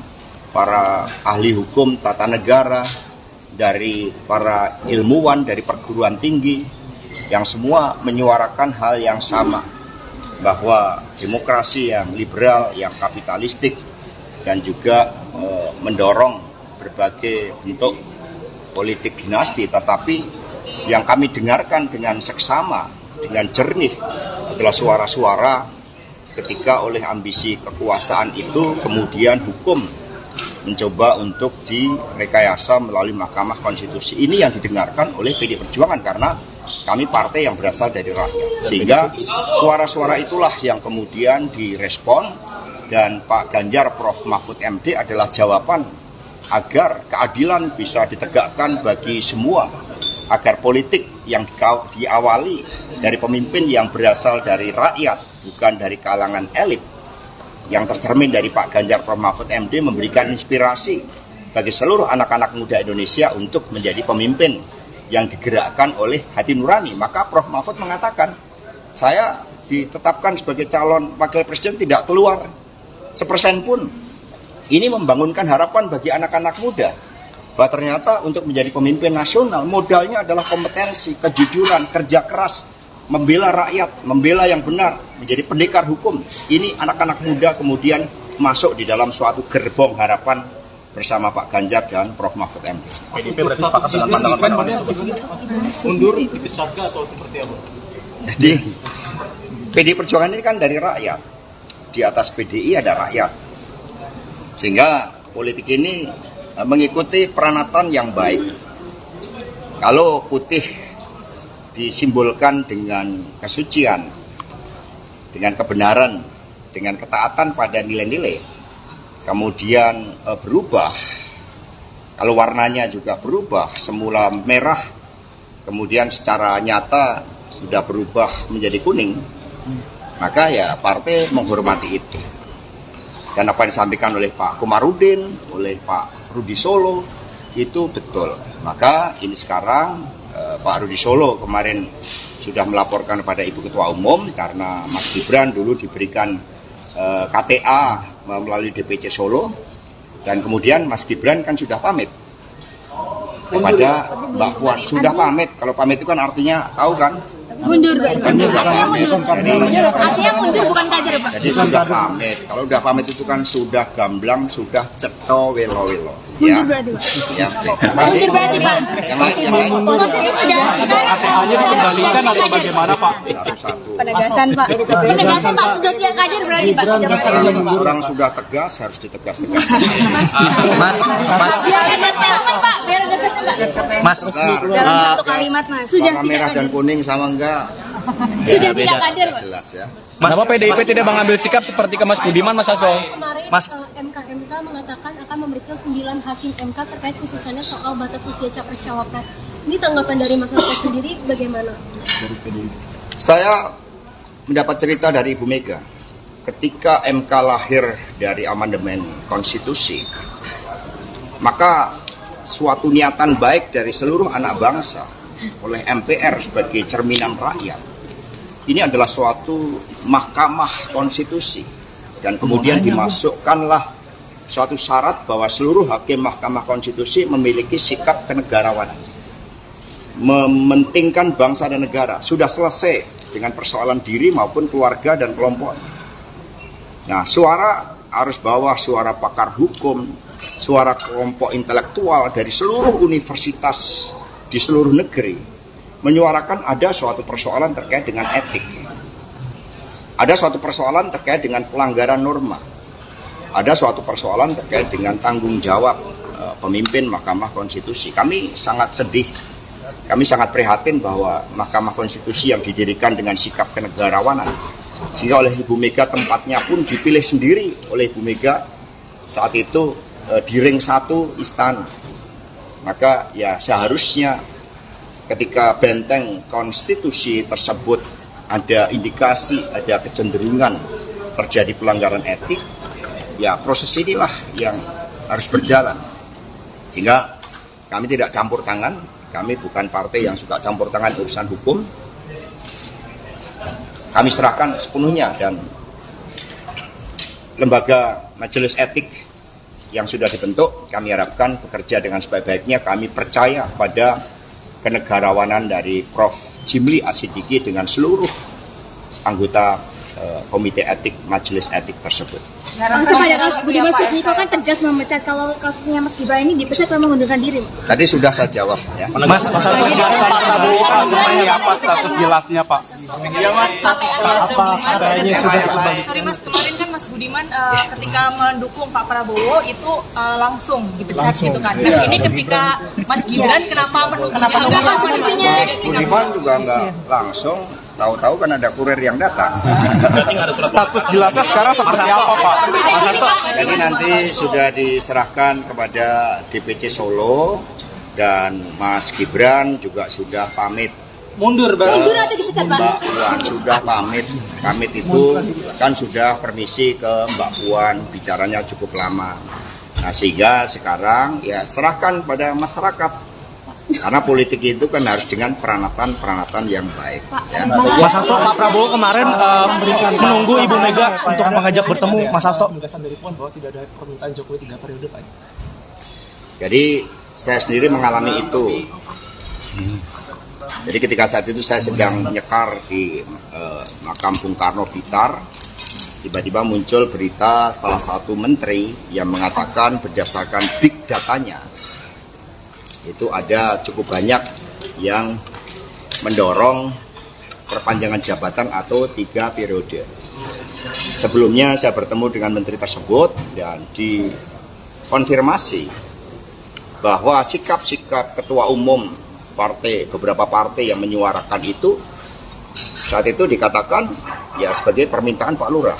para ahli hukum tata negara, dari para ilmuwan, dari perguruan tinggi, yang semua menyuarakan hal yang sama, bahwa demokrasi yang liberal, yang kapitalistik, dan juga mendorong berbagai bentuk politik dinasti, tetapi yang kami dengarkan dengan seksama, dengan jernih adalah suara-suara ketika oleh ambisi kekuasaan itu kemudian hukum mencoba untuk direkayasa melalui Mahkamah Konstitusi. Ini yang didengarkan oleh PD Perjuangan karena kami partai yang berasal dari rakyat. Sehingga suara-suara itulah yang kemudian direspon, dan Pak Ganjar Prof. Mahfud MD adalah jawaban agar keadilan bisa ditegakkan bagi semua, agar politik yang diawali dari pemimpin yang berasal dari rakyat, bukan dari kalangan elit, yang tercermin dari Pak Ganjar Prof. Mahfud MD memberikan inspirasi bagi seluruh anak-anak muda Indonesia untuk menjadi pemimpin yang digerakkan oleh hati nurani. Maka Prof. Mahfud mengatakan, saya ditetapkan sebagai calon wakil presiden tidak keluar 1% pun. Ini membangunkan harapan bagi anak-anak muda bahwa ternyata untuk menjadi pemimpin nasional modalnya adalah kompetensi, kejujuran, kerja keras, membela rakyat, membela yang benar, menjadi pendekar hukum. Ini anak-anak muda kemudian masuk di dalam suatu gerbong harapan bersama Pak Ganjar dan Prof. Mahfud MD. PDIP berarti sepakat dengan pandangan mundur dipecat atau seperti apa? Jadi PD Perjuangan ini kan dari rakyat. Di atas PDI ada rakyat. Sehingga politik ini mengikuti peranatan yang baik. Kalau putih disimbolkan dengan kesucian, dengan kebenaran, dengan ketaatan pada nilai-nilai, kemudian berubah, kalau warnanya juga berubah, semula merah, kemudian secara nyata sudah berubah menjadi kuning, maka ya partai menghormati itu. Dan apa yang disampaikan oleh Pak Komarudin, oleh Pak Rudi Solo, itu betul. Maka ini sekarang Pak Rudi Solo kemarin sudah melaporkan kepada Ibu Ketua Umum karena Mas Gibran dulu diberikan KTA melalui DPC Solo, dan kemudian Mas Gibran kan sudah pamit kepada Mbak Puan. Sudah pamit, kalau pamit itu kan artinya tahu kan? Mundur, Pak. Kan sudah pamit. Artinya mundur bukan kader, Pak. Jadi sudah pamit. Kalau sudah pamit itu kan sudah gamblang, sudah cetha welo-welo. Ya, Mundur berarti, Pak. ya, terima kasih. Mundur berarti, Pak. Yang lain. ATA-nya dikembalikan atau bagaimana, Pak? Satu-satu. Penegasan, Pak. Penegasan, Pak. Sudah tidak hadir berarti, Pak. Orang sudah tegas harus ditegas-tegas. Biar ada statement, Pak. Biar ada statement. Mas, Dalam satu kalimat, Mas. Sudah Warna tidak merah dan hadir. kuning sama enggak? Sudah tidak hadir, Pak. Jelas ya. Kenapa PDIP tidak mengambil sikap seperti ke Mas Budiman, Mas Hasto? Kemarin Mas, MK mengatakan akan memeriksa 9 hakim MK terkait putusannya soal batas usia capres-cawapres. Ini tanggapan dari Mas Hasto sendiri bagaimana? Saya mendapat cerita dari Ibu Mega. Ketika MK lahir dari amandemen konstitusi, maka suatu niatan baik dari seluruh anak bangsa oleh MPR sebagai cerminan rakyat. Ini adalah suatu mahkamah konstitusi. Dan kemudian dimasukkanlah suatu syarat bahwa seluruh hakim mahkamah konstitusi memiliki sikap kenegarawanan. Mementingkan bangsa dan negara. Sudah selesai dengan persoalan diri maupun keluarga dan kelompok. Nah, suara arus bawah, suara pakar hukum, suara kelompok intelektual dari seluruh universitas di seluruh negeri menyuarakan ada suatu persoalan terkait dengan etik. Ada suatu persoalan terkait dengan pelanggaran norma. Ada suatu persoalan terkait dengan tanggung jawab pemimpin Mahkamah Konstitusi. Kami sangat sedih, kami sangat prihatin bahwa Mahkamah Konstitusi yang didirikan dengan sikap kenegarawanan, sehingga oleh Ibu Mega tempatnya pun dipilih sendiri oleh Ibu Mega saat itu di ring 1 istana. Maka ya seharusnya ketika benteng konstitusi tersebut ada indikasi, ada kecenderungan terjadi pelanggaran etik, ya proses inilah yang harus berjalan. Sehingga kami tidak campur tangan, kami bukan partai yang suka campur tangan urusan hukum. Kami serahkan sepenuhnya, dan lembaga majelis etik yang sudah dibentuk, kami harapkan bekerja dengan sebaik-baiknya. Kami percaya pada kenegarawanan dari Prof. Jimli Asidiki dengan seluruh anggota komite etik majelis etik tersebut. Langsung pada Mas Budiman Sujatmiko kan tegas memecat kalau kasusnya Mas Gibran ini dipecat memang mengundurkan diri. Tadi sudah saya jawab ya. Mas Hasto, Pak Prabowo seperti apa status jelasnya, Pak? Iya, Mas. Sorry, Mas, kemarin kan Mas Budiman ketika mendukung Pak Prabowo itu langsung dipecat gitu kan. Nah, ini ketika Mas Gibran kenapa Mas Budiman juga nggak langsung, tahu-tahu kan ada kurir yang datang. Status jelasnya sekarang seperti apa, Pak? Mas Hasto? Jadi nanti sudah diserahkan kepada DPC Solo, dan Mas Gibran juga sudah pamit. Mundur, Mundur atau dipecat, Pak? Mbak Puan sudah pamit. Pamit itu kan sudah permisi ke Mbak Puan, bicaranya cukup lama. Nah, sehingga sekarang ya serahkan pada masyarakat. Karena politik itu kan harus dengan peranatan yang baik. Ya. Mas Hasto, Pak Prabowo kemarin menunggu Ibu Mega untuk mengajak bertemu, Mas Hasto. Penegasan dari Puan bahwa tidak ada permintaan Jokowi 3 periode, Pak. Jadi saya sendiri mengalami itu. Jadi ketika saat itu saya sedang nyekar di makam Bung Karno Blitar, tiba-tiba muncul berita salah satu menteri yang mengatakan berdasarkan big datanya, itu ada cukup banyak yang mendorong perpanjangan jabatan atau 3 periode. Sebelumnya saya bertemu dengan menteri tersebut dan dikonfirmasi bahwa sikap-sikap ketua umum partai, beberapa partai yang menyuarakan itu, saat itu dikatakan ya sebagai permintaan Pak Lurah.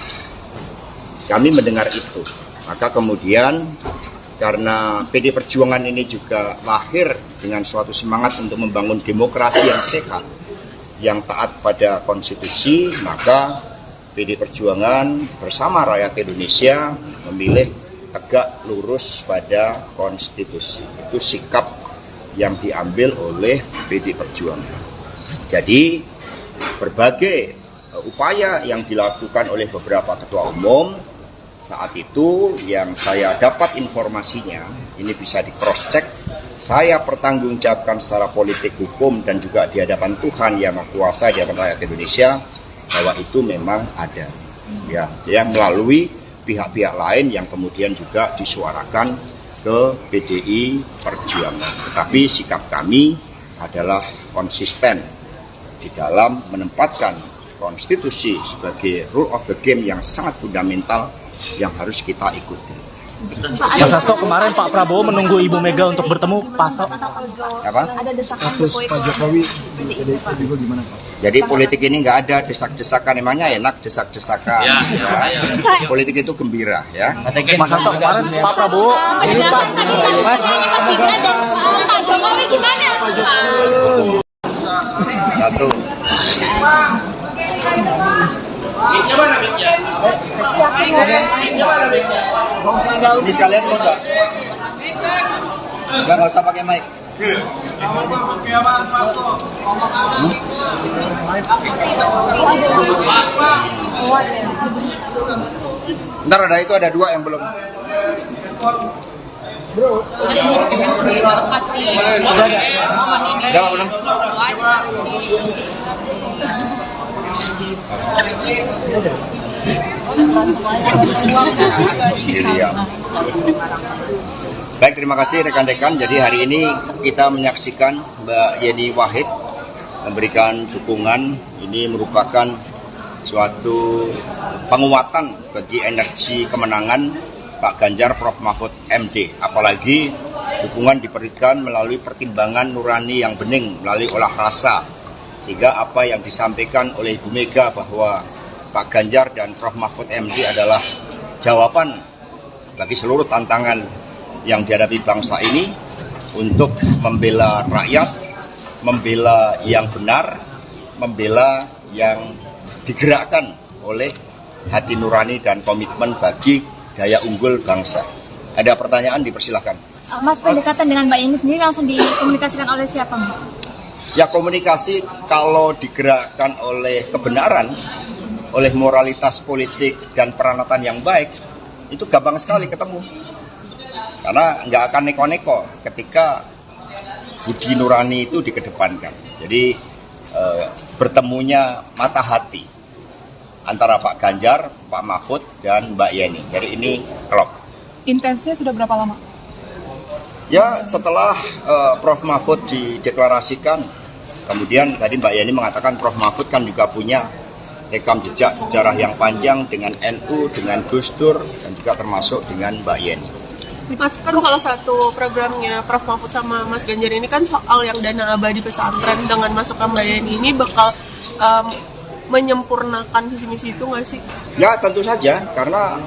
Kami mendengar itu, maka kemudian karena PD Perjuangan ini juga lahir dengan suatu semangat untuk membangun demokrasi yang sehat, yang taat pada konstitusi, maka PD Perjuangan bersama rakyat Indonesia memilih tegak lurus pada konstitusi. Itu sikap yang diambil oleh PD Perjuangan. Jadi berbagai upaya yang dilakukan oleh beberapa ketua umum saat itu yang saya dapat informasinya, ini bisa di cross check, saya pertanggungjawabkan secara politik, hukum, dan juga di hadapan Tuhan yang Maha Kuasa, di hadapan rakyat Indonesia, bahwa itu memang ada, ya melalui pihak-pihak lain yang kemudian juga disuarakan ke PDI Perjuangan. Tetapi sikap kami adalah konsisten di dalam menempatkan konstitusi sebagai rule of the game yang sangat fundamental yang harus kita ikuti. Mas Hasto, kemarin Pak Prabowo menunggu Ibu Mega untuk bertemu Pak Hasto. Apa? Ada desakan Pak Jokowi juga gimana Pak? Jadi politik ini nggak ada desak-desakan, emangnya enak desak-desakan. Ya. Politik itu gembira ya. Mas Hasto, kemarin Pak Prabowo ini Pak Mas Pak Jokowi gimana? Satu. Ini sekalian mau nggak? Nggak usah pakai mic. Ntar ada itu ada 2 yang belum. Udah belum? Sendirian. Baik, terima kasih rekan-rekan. Jadi hari ini kita menyaksikan Mbak Yeni Wahid memberikan dukungan. Ini merupakan suatu penguatan bagi energi kemenangan Pak Ganjar Prof Mahfud MD. Apalagi dukungan diberikan melalui pertimbangan nurani yang bening, melalui olah rasa. Sehingga apa yang disampaikan oleh Ibu Mega bahwa Pak Ganjar dan Prof Mahfud MD adalah jawaban bagi seluruh tantangan yang dihadapi bangsa ini untuk membela rakyat, membela yang benar, membela yang digerakkan oleh hati nurani dan komitmen bagi daya unggul bangsa. Ada pertanyaan, dipersilahkan. Mas, pendekatan dengan Mbak Yeni sendiri langsung dikomunikasikan oleh siapa, Mas? Ya, komunikasi kalau digerakkan oleh kebenaran, oleh moralitas politik dan peranatan yang baik, itu gampang sekali ketemu. Karena nggak akan neko-neko ketika budi nurani itu dikedepankan. Jadi bertemunya mata hati antara Pak Ganjar, Pak Mahfud, dan Mbak Yeni. Jadi ini klop. Intensnya sudah berapa lama? Ya, setelah Prof Mahfud dideklarasikan, kemudian tadi Mbak Yeni mengatakan Prof Mahfud kan juga punya rekam jejak sejarah yang panjang dengan NU, dengan Gus Dur, dan juga termasuk dengan Mbak Yeni. Mas, kan salah satu programnya Prof Mahfud sama Mas Ganjar ini kan soal yang dana abadi pesantren. Dengan masukkan Mbak Yeni ini bakal menyempurnakan visi misi itu nggak sih? Ya, tentu saja, karena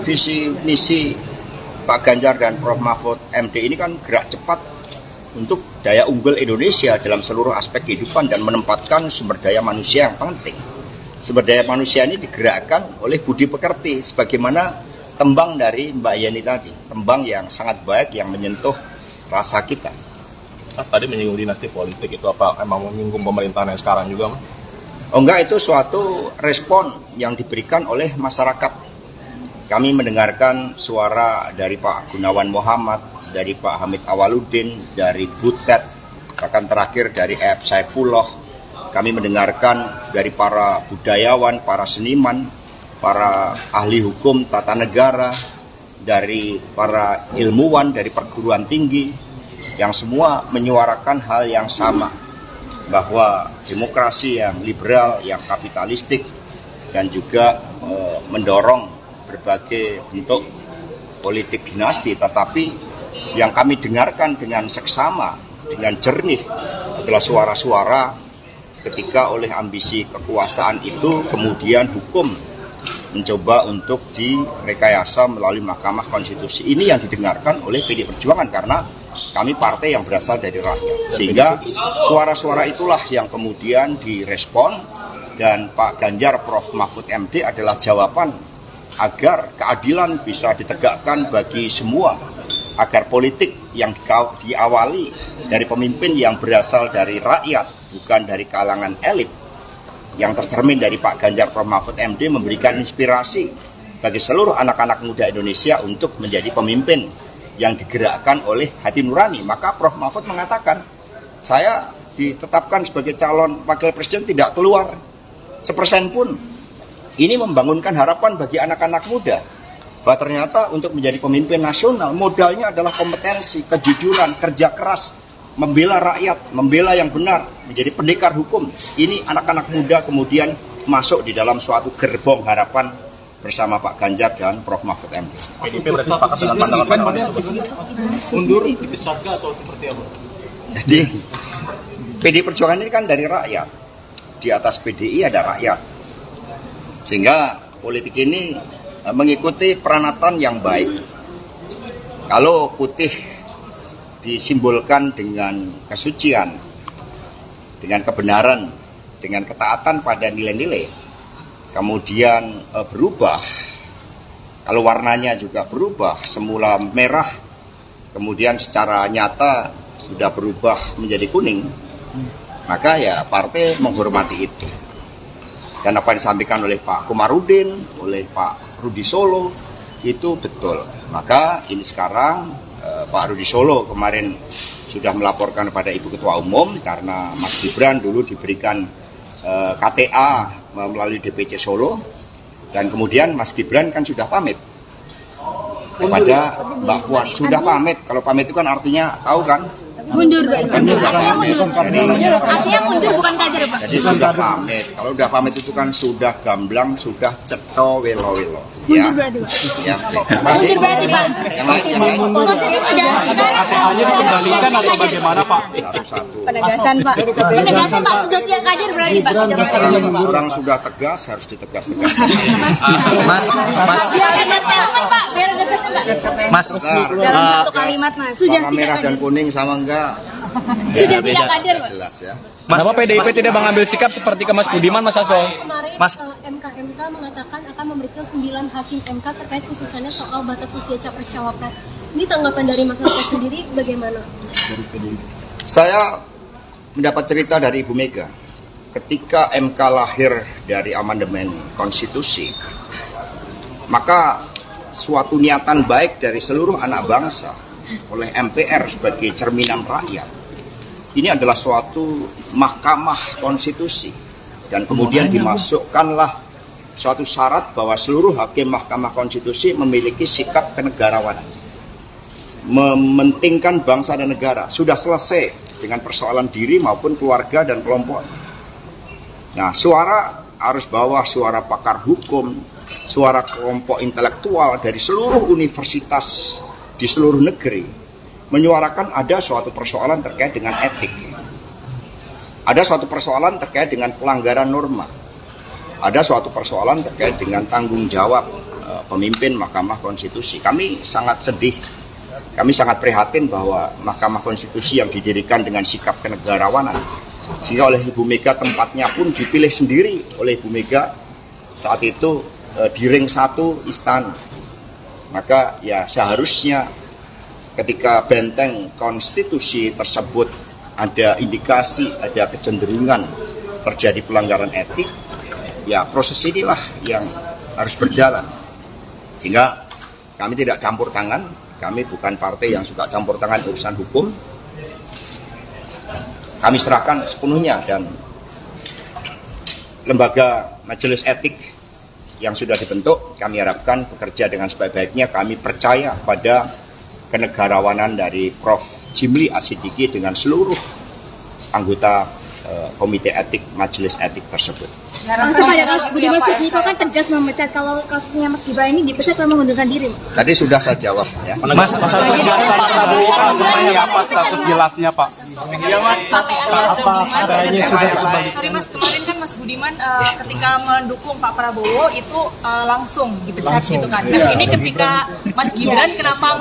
visi misi Pak Ganjar dan Prof Mahfud MD ini kan gerak cepat untuk daya unggul Indonesia dalam seluruh aspek kehidupan dan menempatkan sumber daya manusia yang penting. Sumber daya manusia ini digerakkan oleh budi pekerti, sebagaimana tembang dari Mbak Yeni tadi, tembang yang sangat baik yang menyentuh rasa kita. Mas tadi menyinggung dinasti politik, itu apa emang menyinggung pemerintahan yang sekarang juga, Mas? Oh enggak, itu suatu respon yang diberikan oleh masyarakat. Kami mendengarkan suara dari Pak Gunawan Muhammad, dari Pak Hamid Awaludin, dari Butet, bahkan terakhir dari F. Saifullah. Kami mendengarkan dari para budayawan, para seniman, para ahli hukum tata negara, dari para ilmuwan, dari perguruan tinggi, yang semua menyuarakan hal yang sama, bahwa demokrasi yang liberal, yang kapitalistik, dan juga mendorong berbagai bentuk politik dinasti, tetapi yang kami dengarkan dengan seksama, dengan jernih adalah suara-suara ketika oleh ambisi kekuasaan itu kemudian hukum mencoba untuk direkayasa melalui Mahkamah Konstitusi. Ini yang didengarkan oleh PDI Perjuangan karena kami partai yang berasal dari rakyat. Sehingga suara-suara itulah yang kemudian direspon, dan Pak Ganjar Prof Mahfud MD adalah jawaban agar keadilan bisa ditegakkan bagi semua, agar politik yang diawali dari pemimpin yang berasal dari rakyat, bukan dari kalangan elit, yang tercermin dari Pak Ganjar Prof Mahfud MD memberikan inspirasi bagi seluruh anak-anak muda Indonesia untuk menjadi pemimpin yang digerakkan oleh hati nurani. Maka Prof Mahfud mengatakan, saya ditetapkan sebagai calon wakil presiden tidak keluar 1% pun. Ini membangunkan harapan bagi anak-anak muda bahwa ternyata untuk menjadi pemimpin nasional modalnya adalah kompetensi, kejujuran, kerja keras, membela rakyat, membela yang benar, menjadi pendekar hukum. Ini anak-anak muda kemudian masuk di dalam suatu gerbong harapan bersama Pak Ganjar dan Prof. Mahfud MD. PDIP berarti sepakat dengan pandangan Mundur dipecat atau seperti apa? Jadi PDI Perjuangan ini kan dari rakyat. Di atas PDI ada rakyat. Sehingga politik ini mengikuti peranatan yang baik. Kalau putih disimbolkan dengan kesucian, dengan kebenaran, dengan ketaatan pada nilai-nilai, kemudian berubah, kalau warnanya juga berubah, semula merah, kemudian secara nyata sudah berubah menjadi kuning, maka ya partai menghormati itu. Dan apa yang disampaikan oleh Pak Komarudin, oleh Pak Rudi Solo, itu betul. Maka ini sekarang Pak Rudi Solo kemarin sudah melaporkan kepada Ibu Ketua Umum karena Mas Gibran dulu diberikan KTA melalui DPC Solo, dan kemudian Mas Gibran kan sudah pamit kepada Mbak Puan. Sudah pamit, kalau pamit itu kan artinya tahu kan? Mundur, Pak. Kan sudah pamit. Artinya mundur bukan kader, Pak. Jadi sudah pamit. Kalau sudah pamit itu kan sudah gamblang, sudah ceto welo-welo. Ya. Mundur berarti, Pak. Ya. Terima kasih. Mundur berarti, Pak. Yang lain. KTA-nya dikembalikan atau bagaimana, Pak? Satu-satu. Penegasan, Pak. Penegasan, Pak. Sudah tidak kader berarti, Pak. Orang sudah tegas, harus ditegas-tegas. Biar ada statement, Pak. Biar ada statement. Mas, Dalam satu kalimat, Mas. Sudah warna tidak merah dan kader. kuning sama enggak? Sudah tidak kader, Pak. Jelas ya. Kenapa PDIP tidak mengambil sikap seperti ke Mas Budiman, Mas Hasto? Kemarin Mas, MK mengatakan akan memeriksa 9 hakim MK terkait putusannya soal batas usia capres-cawapres. Ini tanggapan dari Mas Hasto sendiri bagaimana? Saya mendapat cerita dari Ibu Mega. Ketika MK lahir dari amandemen konstitusi, maka suatu niatan baik dari seluruh anak bangsa oleh MPR sebagai cerminan rakyat, ini adalah suatu mahkamah konstitusi, dan kemudian dimasukkanlah suatu syarat bahwa seluruh hakim mahkamah konstitusi memiliki sikap kenegarawanan, mementingkan bangsa dan negara. Sudah selesai dengan persoalan diri maupun keluarga dan kelompok. Nah, suara arus bawah, suara pakar hukum, suara kelompok intelektual dari seluruh universitas di seluruh negeri menyuarakan ada suatu persoalan terkait dengan etik, ada suatu persoalan terkait dengan pelanggaran norma, ada suatu persoalan terkait dengan tanggung jawab pemimpin Mahkamah Konstitusi. Kami sangat sedih, kami sangat prihatin bahwa Mahkamah Konstitusi yang didirikan dengan sikap kenegarawanan, sehingga oleh Ibu Mega tempatnya pun dipilih sendiri oleh Ibu Mega saat itu di ring 1 istana. Maka ya seharusnya ketika benteng konstitusi tersebut ada indikasi, ada kecenderungan terjadi pelanggaran etik, ya proses inilah yang harus berjalan. Sehingga kami tidak campur tangan, kami bukan partai yang suka campur tangan urusan hukum. Kami serahkan sepenuhnya, dan lembaga majelis etik yang sudah dibentuk, kami harapkan bekerja dengan sebaik-baiknya. Kami percaya pada kenegarawanan dari Prof. Jimli Asidiki dengan seluruh anggota komite etik majelis etik tersebut. Langsung pada Mas Budiman Sujatmiko kan tegas memecat, kalau kasusnya Mas Gibran ini dipecat karena mengundurkan diri. Tadi sudah saya jawab ya. Mas Hasto, Pak Prabowo kan seperti apa status jelasnya, Pak? Sorry Mas, kemarin kan Mas Budiman ketika mendukung Pak Prabowo itu langsung dipecat gitu kan. Nah ini ketika Mas Gibran kenapa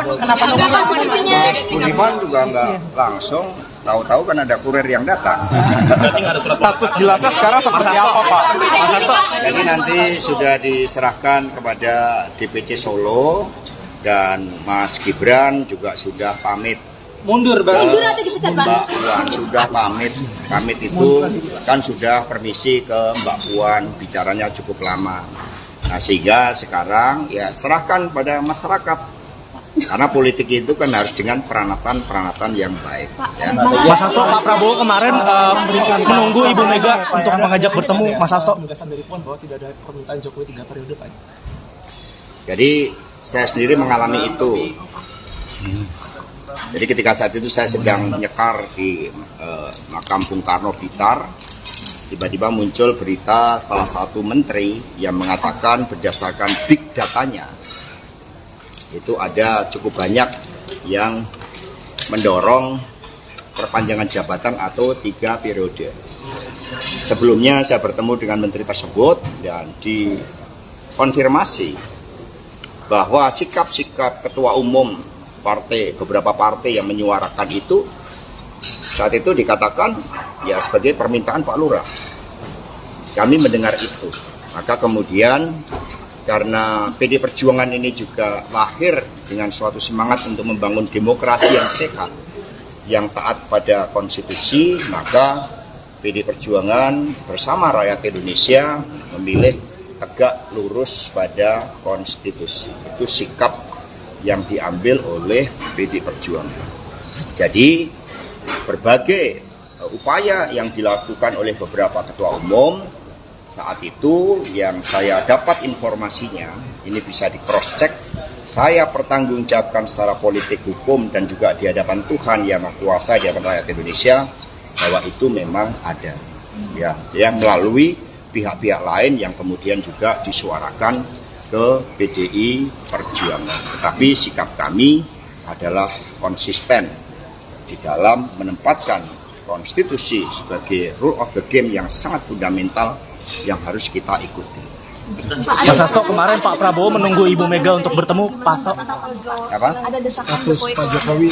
Budiman juga nggak langsung, tahu-tahu kan ada kurir yang datang. Status jelasnya sekarang seperti apa, Pak? Mas Hasto? Jadi nanti sudah diserahkan kepada DPC Solo, dan Mas Gibran juga sudah pamit. Mundur, Mundur atau dipecat, Pak? Mbak Puan sudah pamit. Pamit itu kan sudah permisi ke Mbak Puan, bicaranya cukup lama. Nah, sehingga sekarang ya serahkan pada masyarakat. Karena politik itu kan harus dengan peranatan yang baik. Ya. Mas Hasto, Pak Prabowo kemarin menunggu Ibu Mega untuk mengajak bertemu, Mas Hasto. Penegasan dari Puan bahwa tidak ada permintaan Jokowi 3 periode, Pak. Jadi Saya sendiri mengalami itu. Jadi ketika saat itu saya sedang nyekar di makam Bung Karno Blitar, tiba-tiba muncul berita salah satu menteri yang mengatakan berdasarkan big datanya, itu ada cukup banyak yang mendorong perpanjangan jabatan atau 3 periode. Sebelumnya saya bertemu dengan menteri tersebut dan dikonfirmasi bahwa sikap-sikap ketua umum beberapa partai yang menyuarakan itu saat itu dikatakan ya sebagai permintaan Pak Lurah. Kami mendengar itu, maka kemudian karena PD Perjuangan ini juga lahir dengan suatu semangat untuk membangun demokrasi yang sehat, yang taat pada konstitusi, maka PD Perjuangan bersama rakyat Indonesia memilih tegak lurus pada konstitusi. Itu sikap yang diambil oleh PD Perjuangan. Jadi berbagai upaya yang dilakukan oleh beberapa ketua umum saat itu yang saya dapat informasinya, ini bisa di cross check, saya pertanggungjawabkan secara politik, hukum, dan juga di hadapan Tuhan yang Maha Kuasa, di hadapan rakyat Indonesia, bahwa itu memang ada, ya melalui pihak-pihak lain yang kemudian juga disuarakan ke PDI Perjuangan. Tetapi sikap kami adalah konsisten di dalam menempatkan konstitusi sebagai rule of the game yang sangat fundamental yang harus kita ikuti. Mas Hasto, kemarin Pak Prabowo menunggu Ibu Mega untuk bertemu Pak Hasto. Apa? Ada desakan Jokowi Pak Jokowi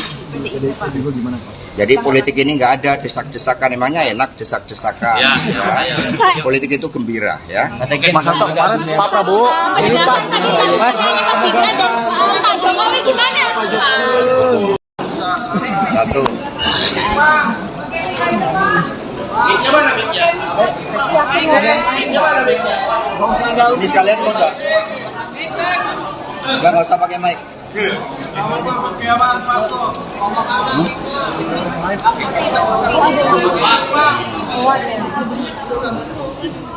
juga gimana Pak? Jadi politik ini nggak ada desak-desakan, emangnya enak desak-desakan. Ya. Politik itu gembira, ya. Mas Hasto, kemarin Pak Prabowo ini Pak Mas Pak Jokowi gimana? Satu. Ini sekalian mau nggak? Nggak usah pakai mic.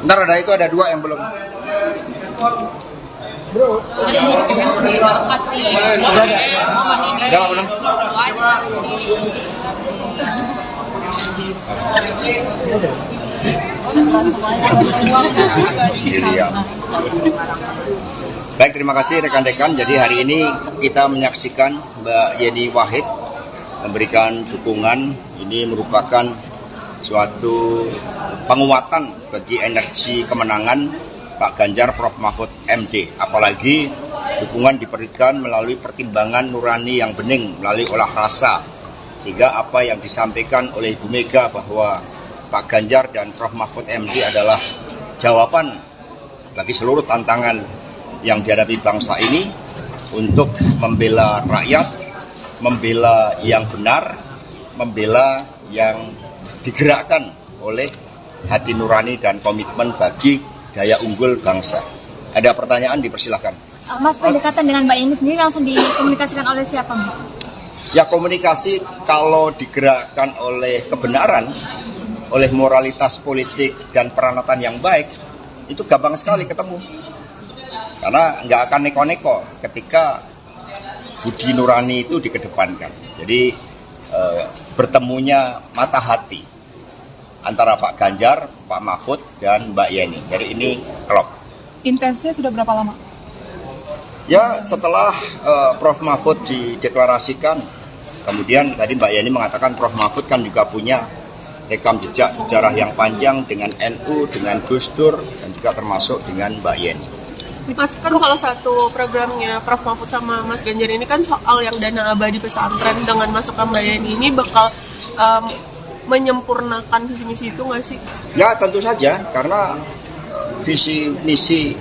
Ntar ada itu, ada 2 yang belum. Udah belum? Baik, terima kasih rekan-rekan. Jadi hari ini kita menyaksikan Mbak Yeni Wahid memberikan dukungan. Ini merupakan suatu penguatan bagi energi kemenangan Pak Ganjar Prof Mahfud MD. Apalagi dukungan diberikan melalui pertimbangan nurani yang bening, melalui olah rasa. Sehingga apa yang disampaikan oleh Ibu Mega bahwa Pak Ganjar dan Prof Mahfud MD adalah jawaban bagi seluruh tantangan yang dihadapi bangsa ini untuk membela rakyat, membela yang benar, membela yang digerakkan oleh hati nurani dan komitmen bagi daya unggul bangsa. Ada pertanyaan, dipersilahkan. Mas, pendekatan dengan Mbak Yeni sendiri langsung dikomunikasikan oleh siapa, Mas? Ya, komunikasi kalau digerakkan oleh kebenaran, oleh moralitas politik dan peranatan yang baik, itu gampang sekali ketemu. Karena nggak akan neko-neko ketika budi nurani itu dikedepankan. Jadi bertemunya mata hati antara Pak Ganjar, Pak Mahfud, dan Mbak Yeni. Jadi ini klop. Intensnya sudah berapa lama? Ya, setelah Prof Mahfud dideklarasikan, kemudian tadi Mbak Yeni mengatakan Prof Mahfud kan juga punya rekam jejak sejarah yang panjang dengan NU, dengan Gus Dur, dan juga termasuk dengan Mbak Yeni. Mas, kan salah satu programnya Prof Mahfud sama Mas Ganjar ini kan soal yang dana abadi pesantren. Dengan masukkan Mbak Yeni ini bakal menyempurnakan visi misi itu nggak sih? Ya, tentu saja, karena visi misi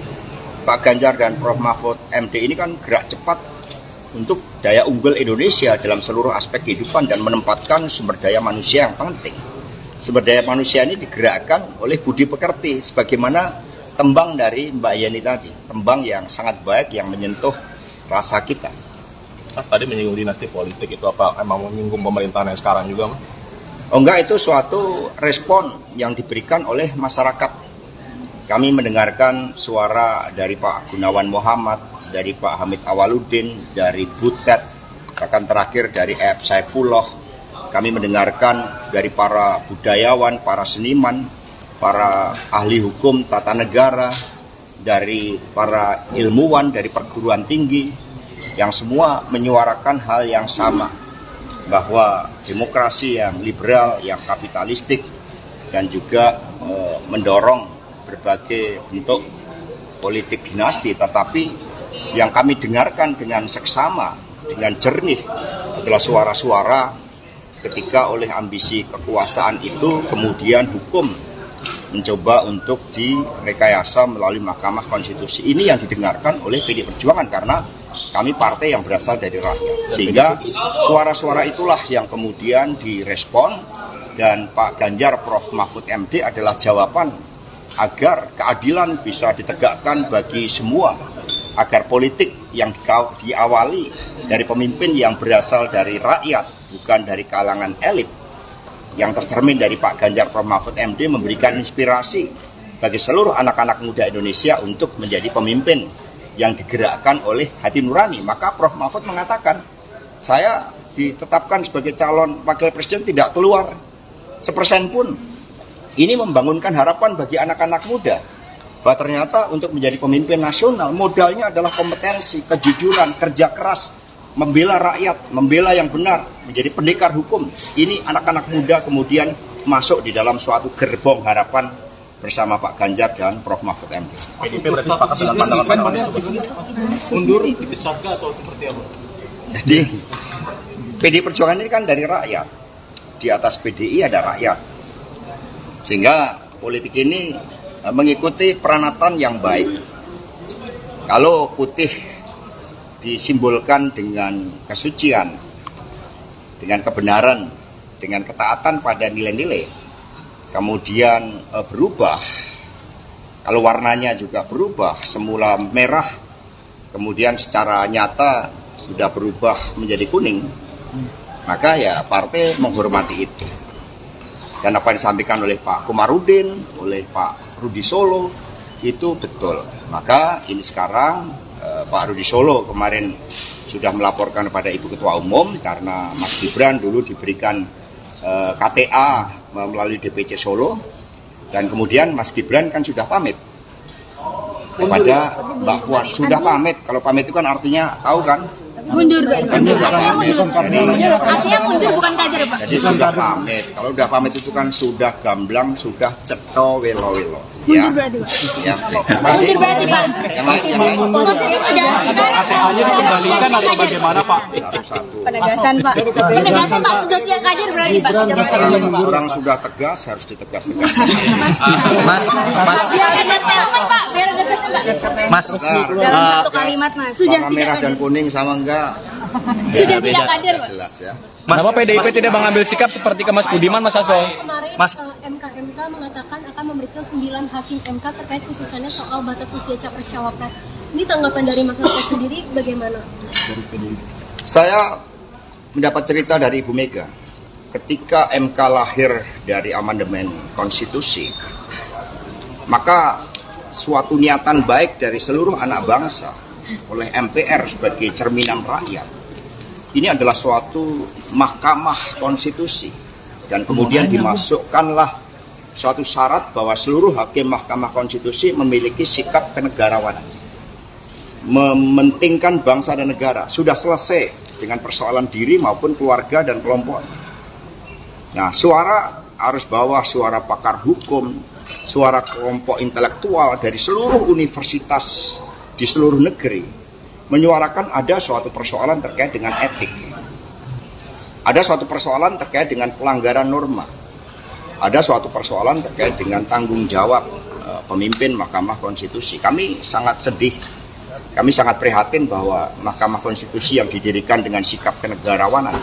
Pak Ganjar dan Prof Mahfud MD ini kan gerak cepat untuk daya unggul Indonesia dalam seluruh aspek kehidupan dan menempatkan sumber daya manusia yang penting. Sumber daya manusia ini digerakkan oleh budi pekerti, sebagaimana tembang dari Mbak Yeni tadi, tembang yang sangat baik yang menyentuh rasa kita. Mas tadi menyinggung dinasti politik, itu apa emang menyinggung pemerintahan yang sekarang juga, Mas? Oh enggak, itu suatu respon yang diberikan oleh masyarakat. Kami mendengarkan suara dari Pak Gunawan Muhammad, dari Pak Hamid Awaludin, dari Butet, bahkan terakhir dari F. Saifullah. Kami mendengarkan dari para budayawan, para seniman, para ahli hukum tata negara, dari para ilmuwan, dari perguruan tinggi, yang semua menyuarakan hal yang sama, bahwa demokrasi yang liberal, yang kapitalistik, dan juga mendorong berbagai bentuk politik dinasti. Tetapi yang kami dengarkan dengan seksama, dengan jernih, adalah suara-suara ketika oleh ambisi kekuasaan itu kemudian hukum mencoba untuk direkayasa melalui Mahkamah Konstitusi. Ini yang didengarkan oleh PDI Perjuangan karena kami partai yang berasal dari rakyat. Sehingga suara-suara itulah yang kemudian direspon, dan Pak Ganjar Prof. Mahfud MD adalah jawaban agar keadilan bisa ditegakkan bagi semua, agar politik yang diawali dari pemimpin yang berasal dari rakyat, bukan dari kalangan elit, yang tercermin dari Pak Ganjar Prof. Mahfud MD, memberikan inspirasi bagi seluruh anak-anak muda Indonesia untuk menjadi pemimpin yang digerakkan oleh hati nurani. Maka Prof. Mahfud mengatakan, saya ditetapkan sebagai calon wakil presiden tidak keluar 1% pun. Ini membangunkan harapan bagi anak-anak muda bahwa ternyata untuk menjadi pemimpin nasional modalnya adalah kompetensi, kejujuran, kerja keras, membela rakyat, membela yang benar, menjadi pendekar hukum. Ini anak-anak muda kemudian masuk di dalam suatu gerbong harapan bersama Pak Ganjar dan Prof. Mahfud MD. PDIP berarti sepakat dengan pandangan mundur dipecat atau seperti apa? Jadi PDI Perjuangan ini kan dari rakyat. Di atas PDI ada rakyat. Sehingga politik ini mengikuti peranatan yang baik. Kalau putih disimbolkan dengan kesucian, dengan kebenaran, dengan ketaatan pada nilai-nilai, kemudian berubah, kalau warnanya juga berubah, semula merah, kemudian secara nyata sudah berubah menjadi kuning, maka ya partai menghormati itu. Dan apa yang disampaikan oleh Pak Komarudin, oleh Pak Rudi Solo, itu betul. Maka ini sekarang Pak Rudi Solo kemarin sudah melaporkan kepada Ibu Ketua Umum karena Mas Gibran dulu diberikan KTA melalui DPC Solo, dan kemudian Mas Gibran kan sudah pamit kepada Mbak Puan. Sudah pamit, kalau pamit itu kan artinya tahu kan? Mundur, Pak. Artinya mundur bukan kader, Pak. Jadi sudah pamit. Kalau sudah pamit itu kan sudah gamblang, sudah ceto welo-welo. Ya. Mundur berarti, Pak. Ya. Terima kasih. Mundur berarti, Pak. Yang lain. KTA-nya dikembalikan atau bagaimana, Pak? Satu-satu. Penegasan, Pak. Penegasan, Pak. Sudah tidak kader berarti, Pak. Orang sudah tegas, harus ditegas-tegas. Mas, dalam satu kalimat, Mas. Sudah warna merah dan kuning sama enggak? Sudah tidak kader, Pak. Jelas ya. Kenapa PDIP tidak mengambil sikap seperti ke Mas Budiman, Mas Hasto? Kemarin Mas, MK mengatakan akan memeriksa 9 hakim MK terkait putusannya soal batas usia capres-cawapres. Ini tanggapan dari Mas Hasto sendiri bagaimana? Saya mendapat cerita dari Ibu Mega. Ketika MK lahir dari amandemen konstitusi, maka suatu niatan baik dari seluruh anak bangsa oleh MPR sebagai cerminan rakyat, ini adalah suatu mahkamah konstitusi, dan kemudian dimasukkanlah suatu syarat bahwa seluruh hakim mahkamah konstitusi memiliki sikap kenegarawanan, mementingkan bangsa dan negara. Sudah selesai dengan persoalan diri maupun keluarga dan kelompok. Nah, suara arus bawah, suara pakar hukum, suara kelompok intelektual dari seluruh universitas di seluruh negeri menyuarakan ada suatu persoalan terkait dengan etik, ada suatu persoalan terkait dengan pelanggaran norma, ada suatu persoalan terkait dengan tanggung jawab pemimpin Mahkamah Konstitusi. Kami sangat sedih, kami sangat prihatin bahwa Mahkamah Konstitusi yang didirikan dengan sikap kenegarawanan,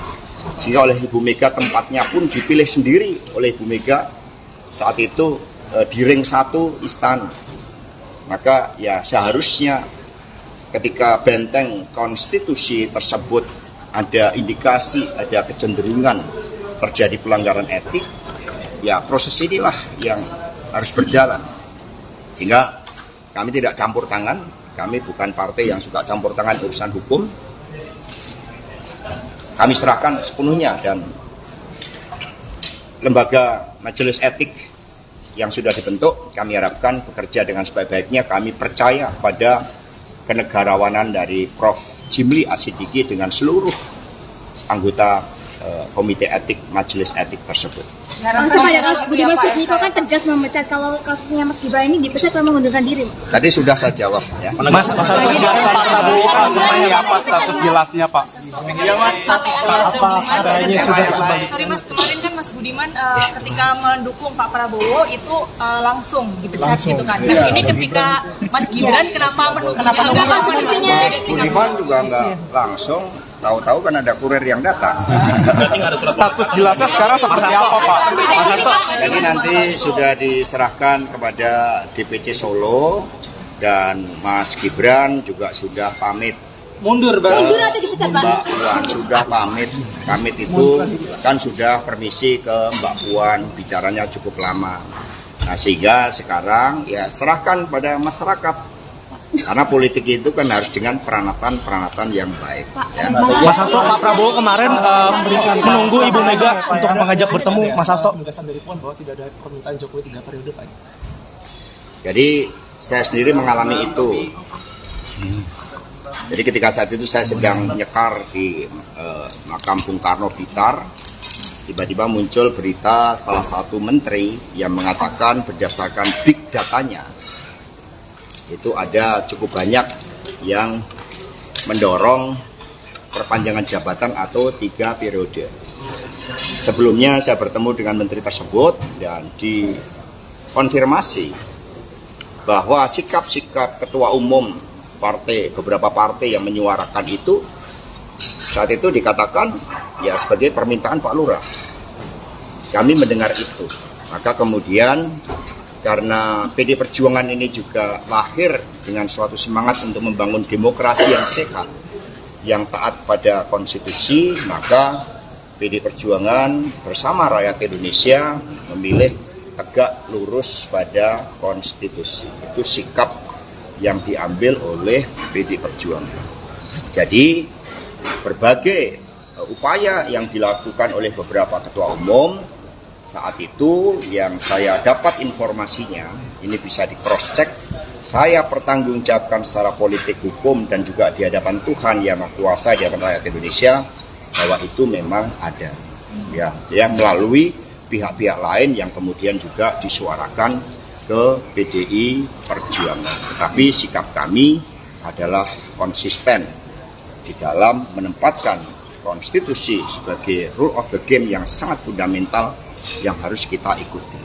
sehingga oleh Ibu Mega tempatnya pun dipilih sendiri oleh Ibu Mega saat itu di ring 1 istana. Maka ya seharusnya ketika benteng konstitusi tersebut ada indikasi, ada kecenderungan terjadi pelanggaran etik, ya proses inilah yang harus berjalan. Sehingga kami tidak campur tangan, Kami bukan partai yang suka campur tangan urusan hukum. Kami serahkan sepenuhnya, dan lembaga majelis etik yang sudah dibentuk kami harapkan bekerja dengan sebaik-baiknya. Kami percaya pada kenegarawanan dari Prof. Jimli Asidiki dengan seluruh anggota komite etik majelis etik tersebut. Langsung pada Mas Budiman Sujatmiko kan tegas memecat kalau kasusnya Mas Gibran ini dipecat karena mengundurkan diri. Tadi sudah saya jawab ya. Mas Hasto, Pak Prabowo seperti apa status jelasnya Pak? Iya Mas. Sorry Mas, kemarin kan Mas Budiman ketika mendukung Pak Prabowo itu langsung dipecat gitu kan. Nah ini ketika Mas Gibran kenapa mendukungnya? Budiman juga nggak langsung. Tahu-tahu kan ada kurir yang datang. Status jelasnya sekarang seperti apa Pak? Mas Hasto. Jadi nanti sudah diserahkan kepada DPC Solo, dan Mas Gibran juga sudah pamit. Mundur atau dipecat Pak? Mbak Puan sudah pamit. Pamit itu kan sudah permisi ke Mbak Puan, bicaranya cukup lama. Nah sehingga sekarang ya serahkan pada masyarakat. Karena politik itu kan harus dengan peranatan yang baik. Ya. Mas Hasto, Pak Prabowo kemarin menunggu Ibu Mega untuk mengajak bertemu. Mas Hasto. Penegasan dari Puan bahwa tidak ada permintaan Jokowi 3 periode, Pak. Jadi saya sendiri mengalami itu. Jadi ketika saat itu saya sedang nyekar di makam Bung Karno Blitar, tiba-tiba muncul berita salah satu menteri yang mengatakan berdasarkan big datanya, itu ada cukup banyak yang mendorong perpanjangan jabatan atau 3 periode. Sebelumnya saya bertemu dengan menteri tersebut dan dikonfirmasi bahwa sikap-sikap ketua umum partai, beberapa partai yang menyuarakan itu, saat itu dikatakan ya sebagai permintaan Pak Lurah. Kami mendengar itu, maka kemudian karena PD Perjuangan ini juga lahir dengan suatu semangat untuk membangun demokrasi yang sehat, yang taat pada konstitusi, maka PD Perjuangan bersama rakyat Indonesia memilih tegak lurus pada konstitusi. Itu sikap yang diambil oleh PD Perjuangan. Jadi berbagai upaya yang dilakukan oleh beberapa ketua umum saat itu yang saya dapat informasinya, ini bisa di cross check, saya pertanggungjawabkan secara politik, hukum, dan juga di hadapan Tuhan yang Maha Kuasa, di hadapan rakyat Indonesia, bahwa itu memang ada, ya melalui pihak-pihak lain yang kemudian juga disuarakan ke PDI Perjuangan. Tapi sikap kami adalah konsisten di dalam menempatkan konstitusi sebagai rule of the game yang sangat fundamental yang harus kita ikuti.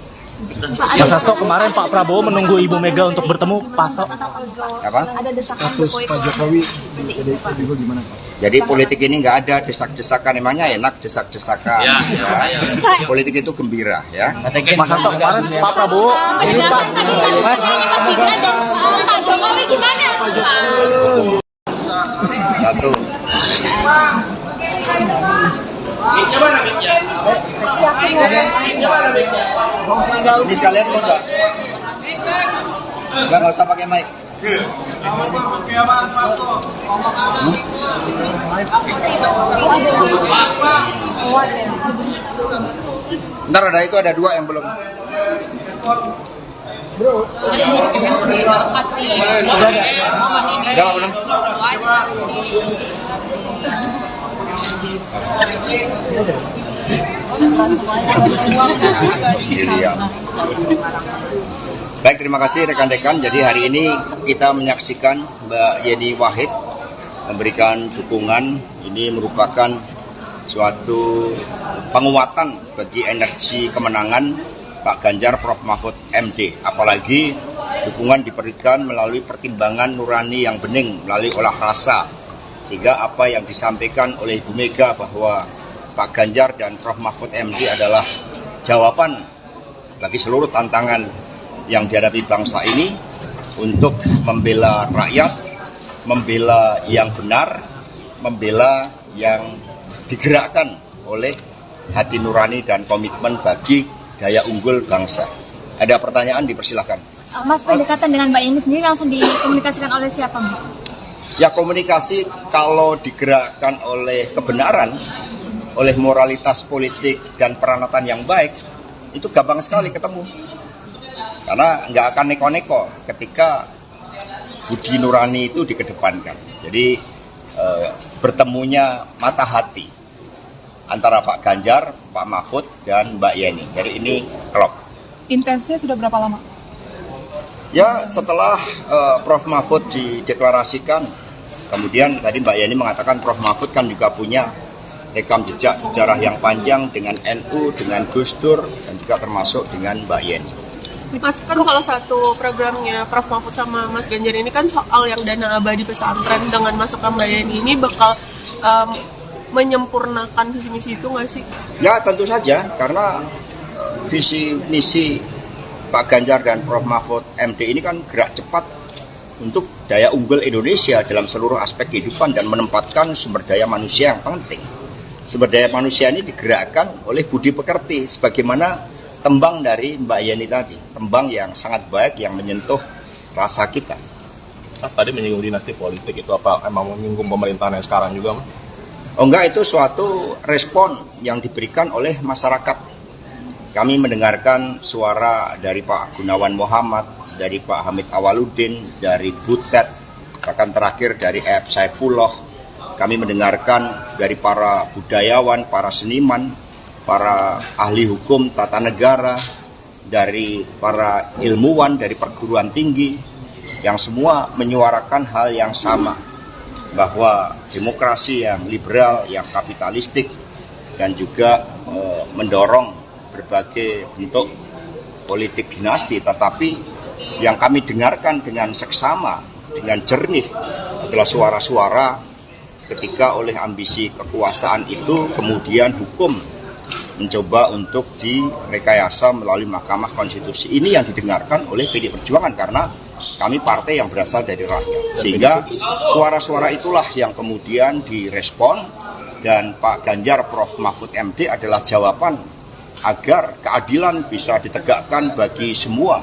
Mas Hasto, kemarin Pak Prabowo menunggu Ibu Mega untuk bertemu. Pak Hasto. Apa? Ada desakan Status Pak Jokowi juga gimana Pak? Jadi politik ini nggak ada desak-desakan, emangnya enak desak-desakan. Ya. Politik itu gembira, ya. Mas Hasto, kemarin Pak Prabowo ini Pak. Mas. Pak Jokowi gimana? Satu. Ini sekalian mau nggak? Nggak usah pakai mic. Ntar ada itu, ada 2 yang belum. Udah belum? Sendirian. Baik, terima kasih rekan-rekan. Jadi hari ini kita menyaksikan Mbak Yeni Wahid memberikan dukungan. Ini merupakan suatu penguatan bagi energi kemenangan Pak Ganjar Prof. Mahfud MD. Apalagi dukungan diberikan melalui pertimbangan nurani yang bening, melalui olah rasa. Sehingga apa yang disampaikan oleh Ibu Mega bahwa Pak Ganjar dan Prof. Mahfud MD adalah jawaban bagi seluruh tantangan yang dihadapi bangsa ini untuk membela rakyat, membela yang benar, membela yang digerakkan oleh hati nurani dan komitmen bagi daya unggul bangsa. Ada pertanyaan, dipersilahkan. Mas, pendekatan dengan Mbak Yeni sendiri langsung dikomunikasikan oleh siapa, Mas? Ya, komunikasi kalau digerakkan oleh kebenaran, oleh moralitas politik dan peranatan yang baik, itu gampang sekali ketemu. Karena nggak akan neko-neko ketika budi nurani itu dikedepankan. Jadi bertemunya mata hati antara Pak Ganjar, Pak Mahfud, dan Mbak Yeni. Jadi ini klop. Intensnya sudah berapa lama? Ya, setelah Prof. Mahfud dideklarasikan, kemudian tadi Mbak Yeni mengatakan Prof. Mahfud kan juga punya rekam jejak sejarah yang panjang dengan NU, dengan Gus Dur, dan juga termasuk dengan Mbak Yeni. Mas, kan salah satu programnya Prof. Mahfud sama Mas Ganjar ini kan soal yang dana abadi pesantren. Dengan masukkan Mbak Yeni ini bakal menyempurnakan visi misi itu nggak sih? Ya, tentu saja, karena visi misi Pak Ganjar dan Prof. Mahfud MD ini kan gerak cepat untuk daya unggul Indonesia dalam seluruh aspek kehidupan dan menempatkan sumber daya manusia yang penting. Sumber daya manusia ini digerakkan oleh budi pekerti, sebagaimana tembang dari Mbak Yeni tadi, tembang yang sangat baik yang menyentuh rasa kita. Mas tadi menyinggung dinasti politik, itu apa emang menyinggung pemerintahan yang sekarang juga, Mas? Oh enggak, itu suatu respon yang diberikan oleh masyarakat. Kami mendengarkan suara dari Pak Gunawan Muhammad, dari Pak Hamid Awaludin, dari Butet, bahkan terakhir dari F. Saifullah. Kami mendengarkan dari para budayawan, para seniman, para ahli hukum tata negara, dari para ilmuwan, dari perguruan tinggi, yang semua menyuarakan hal yang sama, bahwa demokrasi yang liberal, yang kapitalistik, dan juga mendorong berbagai bentuk politik dinasti, tetapi yang kami dengarkan dengan seksama, dengan jernih adalah suara-suara ketika oleh ambisi kekuasaan itu kemudian hukum mencoba untuk direkayasa melalui Mahkamah Konstitusi. Ini yang didengarkan oleh PDI Perjuangan karena kami partai yang berasal dari rakyat. Sehingga suara-suara itulah yang kemudian direspon, dan Pak Ganjar Prof. Mahfud MD adalah jawaban agar keadilan bisa ditegakkan bagi semua,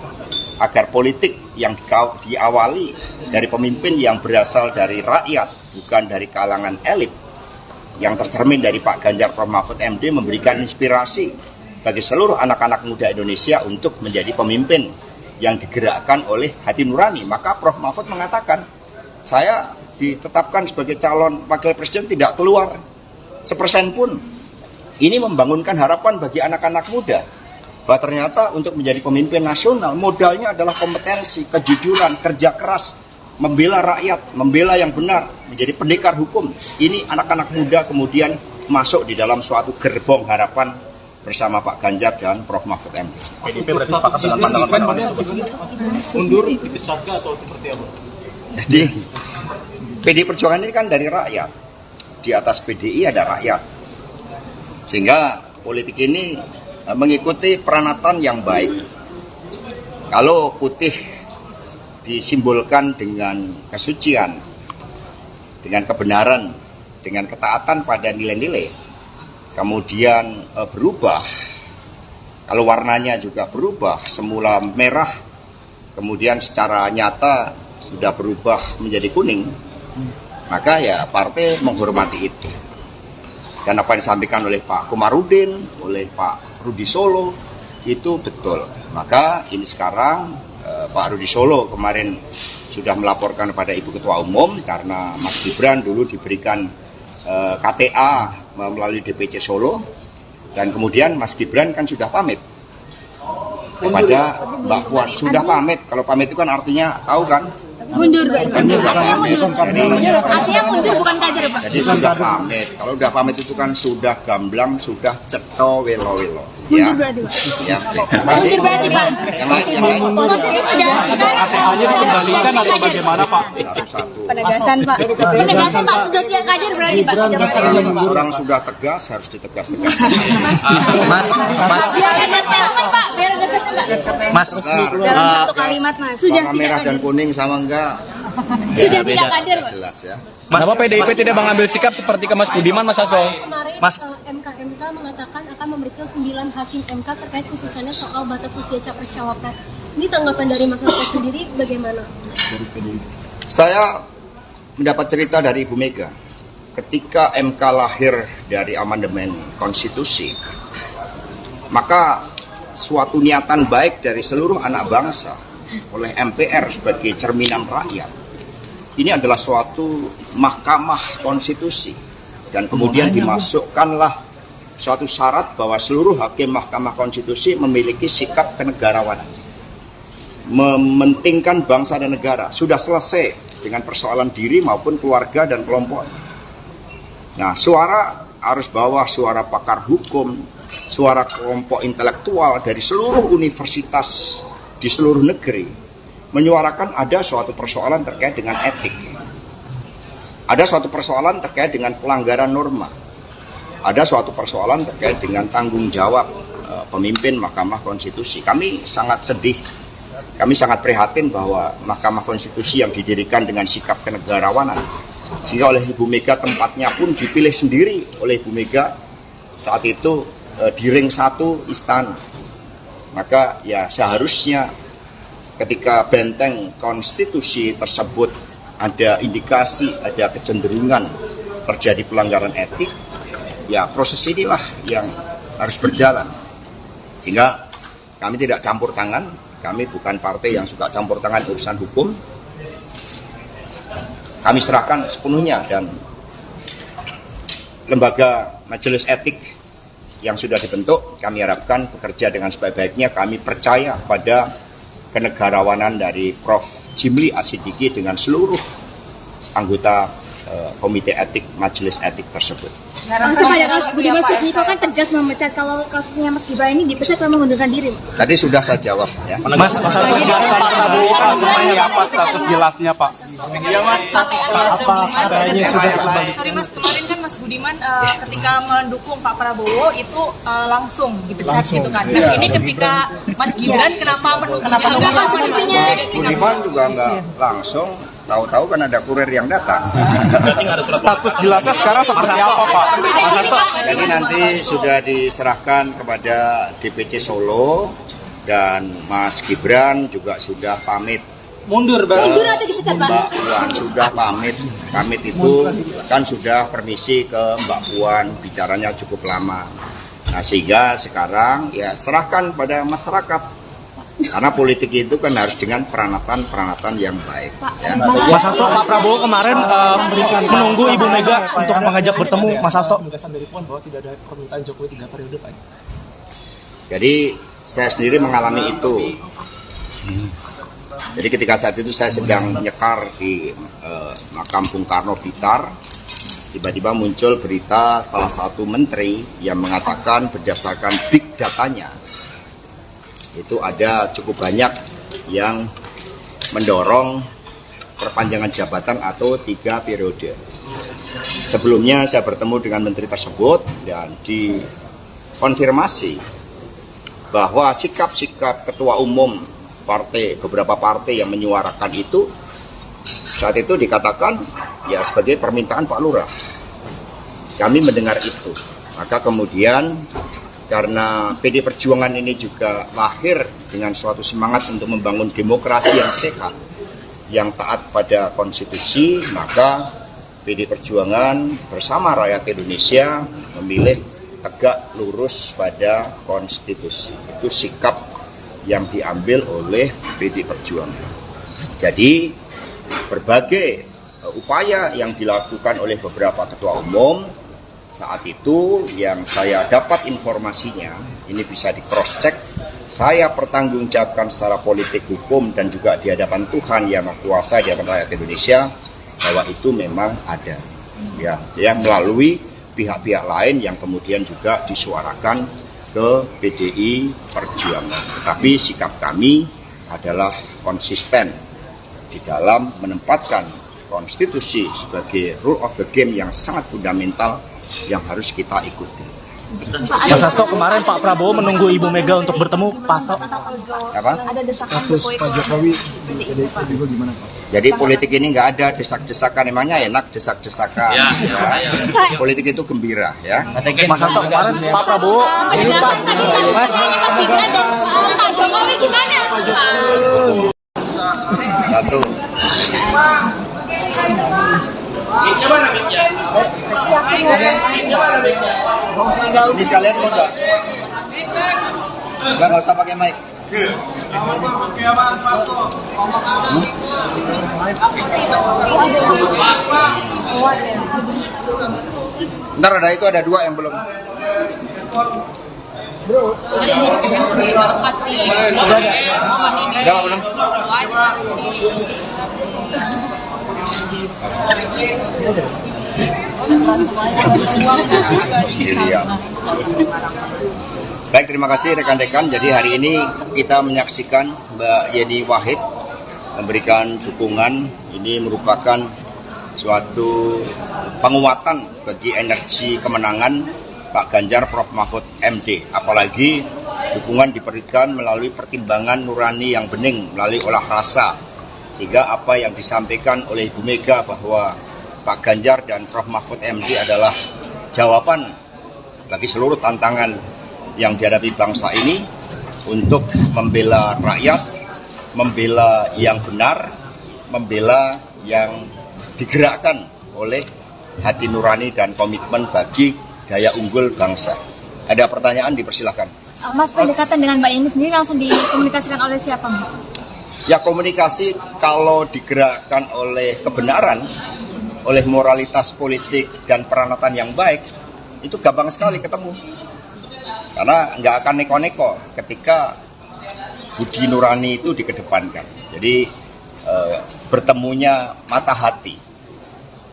agar politik yang diawali dari pemimpin yang berasal dari rakyat, bukan dari kalangan elit, yang tercermin dari Pak Ganjar Prof. Mahfud MD memberikan inspirasi bagi seluruh anak-anak muda Indonesia untuk menjadi pemimpin yang digerakkan oleh hati nurani. Maka Prof. Mahfud mengatakan, saya ditetapkan sebagai calon wakil presiden tidak keluar 1% pun. Ini membangunkan harapan bagi anak-anak muda bahwa ternyata untuk menjadi pemimpin nasional modalnya adalah kompetensi, kejujuran, kerja keras, membela rakyat, membela yang benar, menjadi pendekar hukum. Ini anak-anak muda kemudian masuk di dalam suatu gerbong harapan bersama Pak Ganjar dan Prof. Mahfud MD. PDIP berarti sepakat dengan pandangan mundur dipecat atau seperti apa? Jadi PDI Perjuangan ini kan dari rakyat. Di atas PDI ada rakyat. Sehingga politik ini mengikuti peranatan yang baik. Kalau putih disimbolkan dengan kesucian, dengan kebenaran, dengan ketaatan pada nilai-nilai, kemudian berubah, kalau warnanya juga berubah, semula merah, kemudian secara nyata sudah berubah menjadi kuning, maka ya partai menghormati itu. Dan apa yang disampaikan oleh Pak Komarudin, oleh Pak Rudi Solo, itu betul. Maka ini sekarang Pak Rudi Solo kemarin sudah melaporkan kepada Ibu Ketua Umum karena Mas Gibran dulu diberikan KTA melalui DPC Solo, dan kemudian Mas Gibran kan sudah pamit kepada Mbak Puan. Sudah pamit, kalau pamit itu kan artinya tahu kan? Mundur, Pak. Artinya mundur. Jadi, Artinya mundur bukan kader, Pak. jadi sudah pamit. Kalau sudah pamit itu kan sudah gamblang, sudah ceto welo-welo. Mundur berarti, Pak. Ya, terima kasih. Mundur berarti, Pak. Yang lain. Maksudnya sudah KTA-nya dikembalikan atau bagaimana, Pak? Satu-satu. penegasan, Pak. Penegasan, Pak, sudah tiap kader berarti, Pak. Orang sudah tegas harus ditegas-tegas. Biar ada statement, Pak. Biar ada statement, Pak. Mas, Dalam satu kalimat, Mas. Sudah Warna tidak merah dan kader. kuning sama enggak? Sudah Ya, tidak beda. kader, Pak. Jelas ya. Kenapa PDIP tidak mengambil sikap seperti ke Mas Budiman, Mas Hasto? Kemarin Mas, MK mengatakan akan memeriksa 9 hakim MK terkait putusannya soal batas usia capres-cawapres. Ini tanggapan dari Mas Hasto sendiri bagaimana? Saya mendapat cerita dari Ibu Mega. Ketika MK lahir dari amandemen konstitusi, maka suatu niatan baik dari seluruh anak bangsa oleh MPR sebagai cerminan rakyat, ini adalah suatu mahkamah konstitusi, dan kemudian dimasukkanlah suatu syarat bahwa seluruh hakim mahkamah konstitusi memiliki sikap kenegarawanan, mementingkan bangsa dan negara. Sudah selesai dengan persoalan diri maupun keluarga dan kelompok. Nah, suara arus bawah, suara pakar hukum, suara kelompok intelektual dari seluruh universitas di seluruh negeri menyuarakan ada suatu persoalan terkait dengan etik. Ada suatu persoalan terkait dengan pelanggaran norma. Ada suatu persoalan terkait dengan tanggung jawab pemimpin Mahkamah Konstitusi. Kami sangat sedih, kami sangat prihatin bahwa Mahkamah Konstitusi yang didirikan dengan sikap kenegarawanan, sehingga oleh Ibu Mega tempatnya pun dipilih sendiri oleh Ibu Mega saat itu di ring 1 istana. Maka ya seharusnya ketika benteng konstitusi tersebut ada indikasi, ada kecenderungan terjadi pelanggaran etik, ya proses inilah yang harus berjalan. Sehingga kami tidak campur tangan, kami bukan partai yang suka campur tangan urusan hukum. Kami serahkan sepenuhnya, dan lembaga majelis etik yang sudah dibentuk kami harapkan bekerja dengan sebaik-baiknya. Kami percaya pada kenegarawanan dari Prof. Jimli Asidiki dengan seluruh anggota komite etik majelis etik tersebut. Langsung pada kasus Budiman Sujatmiko kan tegas memecat, kalau kasusnya Mas Gibran ini dipecat memang mengundurkan diri. Tadi sudah saya jawab ya. Mas Hasto, Pak Prabowo kan semuanya apa status jelasnya Pak? Iya Mas, sorry Mas, kemarin kan Mas Budiman ketika mendukung Pak Prabowo itu langsung dipecat gitu kan. Nah ini ketika Mas Gibran kenapa mendukungnya? Budiman juga nggak langsung, tahu-tahu kan ada kurir yang datang. Status jelasnya sekarang seperti apa Pak? Mas Hasto. Jadi nanti sudah diserahkan kepada DPC Solo, dan Mas Gibran juga sudah pamit. Mundur atau dipecat Pak? Mbak Puan sudah pamit. Pamit itu kan sudah permisi ke Mbak Puan, bicaranya cukup lama. Nah sehingga sekarang ya serahkan pada masyarakat. Karena politik itu kan harus dengan peranatan yang baik. Ya. Mas Hasto, Pak Prabowo kemarin menunggu Ibu Mega untuk mengajak bertemu Mas Hasto. Jadi saya sendiri mengalami itu. Jadi ketika saat itu saya sedang nyekar di makam Bung Karno Blitar, tiba-tiba muncul berita salah satu menteri yang mengatakan berdasarkan big datanya, itu ada cukup banyak yang mendorong perpanjangan jabatan atau 3 periode. Sebelumnya saya bertemu dengan menteri tersebut dan dikonfirmasi bahwa sikap-sikap ketua umum partai, beberapa partai yang menyuarakan itu, saat itu dikatakan ya sebagai permintaan Pak Lurah. Kami mendengar itu, maka kemudian karena PD Perjuangan ini juga lahir dengan suatu semangat untuk membangun demokrasi yang sehat, yang taat pada konstitusi, maka PD Perjuangan bersama rakyat Indonesia memilih tegak lurus pada konstitusi. Itu sikap yang diambil oleh PD Perjuangan. Jadi berbagai upaya yang dilakukan oleh beberapa ketua umum saat itu yang saya dapat informasinya, ini bisa di cross check, saya pertanggungjawabkan secara politik hukum dan juga di hadapan Tuhan yang Maha Kuasa, di hadapan rakyat Indonesia, bahwa itu memang ada, ya melalui pihak-pihak lain yang kemudian juga disuarakan ke PDI Perjuangan. Tetapi sikap kami adalah konsisten di dalam menempatkan konstitusi sebagai rule of the game yang sangat fundamental yang harus kita ikuti. Mas Hasto, kemarin Pak Prabowo menunggu Ibu Mega untuk bertemu Pak Hasto. Apa? Ada desakan Status Pak Jokowi di PDIP juga gimana Pak? Jadi politik ini nggak ada desak-desakan, emangnya enak desak-desakan. Ya. Politik itu gembira ya. Mas Hasto, kemarin Pak Prabowo ini Pak Mas Gibran dan Pak Jokowi gimana? Satu. Ini sekalian mau nggak? Nggak usah pakai mic. Ntar ada dua yang belum. Udah belum? Baik, terima kasih rekan-rekan. Jadi hari ini kita menyaksikan Mbak Yeni Wahid memberikan dukungan. Ini merupakan suatu penguatan bagi energi kemenangan Pak Ganjar Prof Mahfud MD. Apalagi dukungan diberikan melalui pertimbangan nurani yang bening, melalui olah rasa. Sehingga apa yang disampaikan oleh Ibu Mega bahwa Pak Ganjar dan Prof Mahfud MD adalah jawaban bagi seluruh tantangan yang dihadapi bangsa ini untuk membela rakyat, membela yang benar, membela yang digerakkan oleh hati nurani dan komitmen bagi daya unggul bangsa. Ada pertanyaan, dipersilahkan. Mas, pendekatan dengan Mbak Yeni sendiri langsung dikomunikasikan oleh siapa, Mas? Ya, komunikasi kalau digerakkan oleh kebenaran, oleh moralitas politik dan peranatan yang baik, itu gampang sekali ketemu. Karena nggak akan neko-neko ketika budi nurani itu dikedepankan. Jadi bertemunya mata hati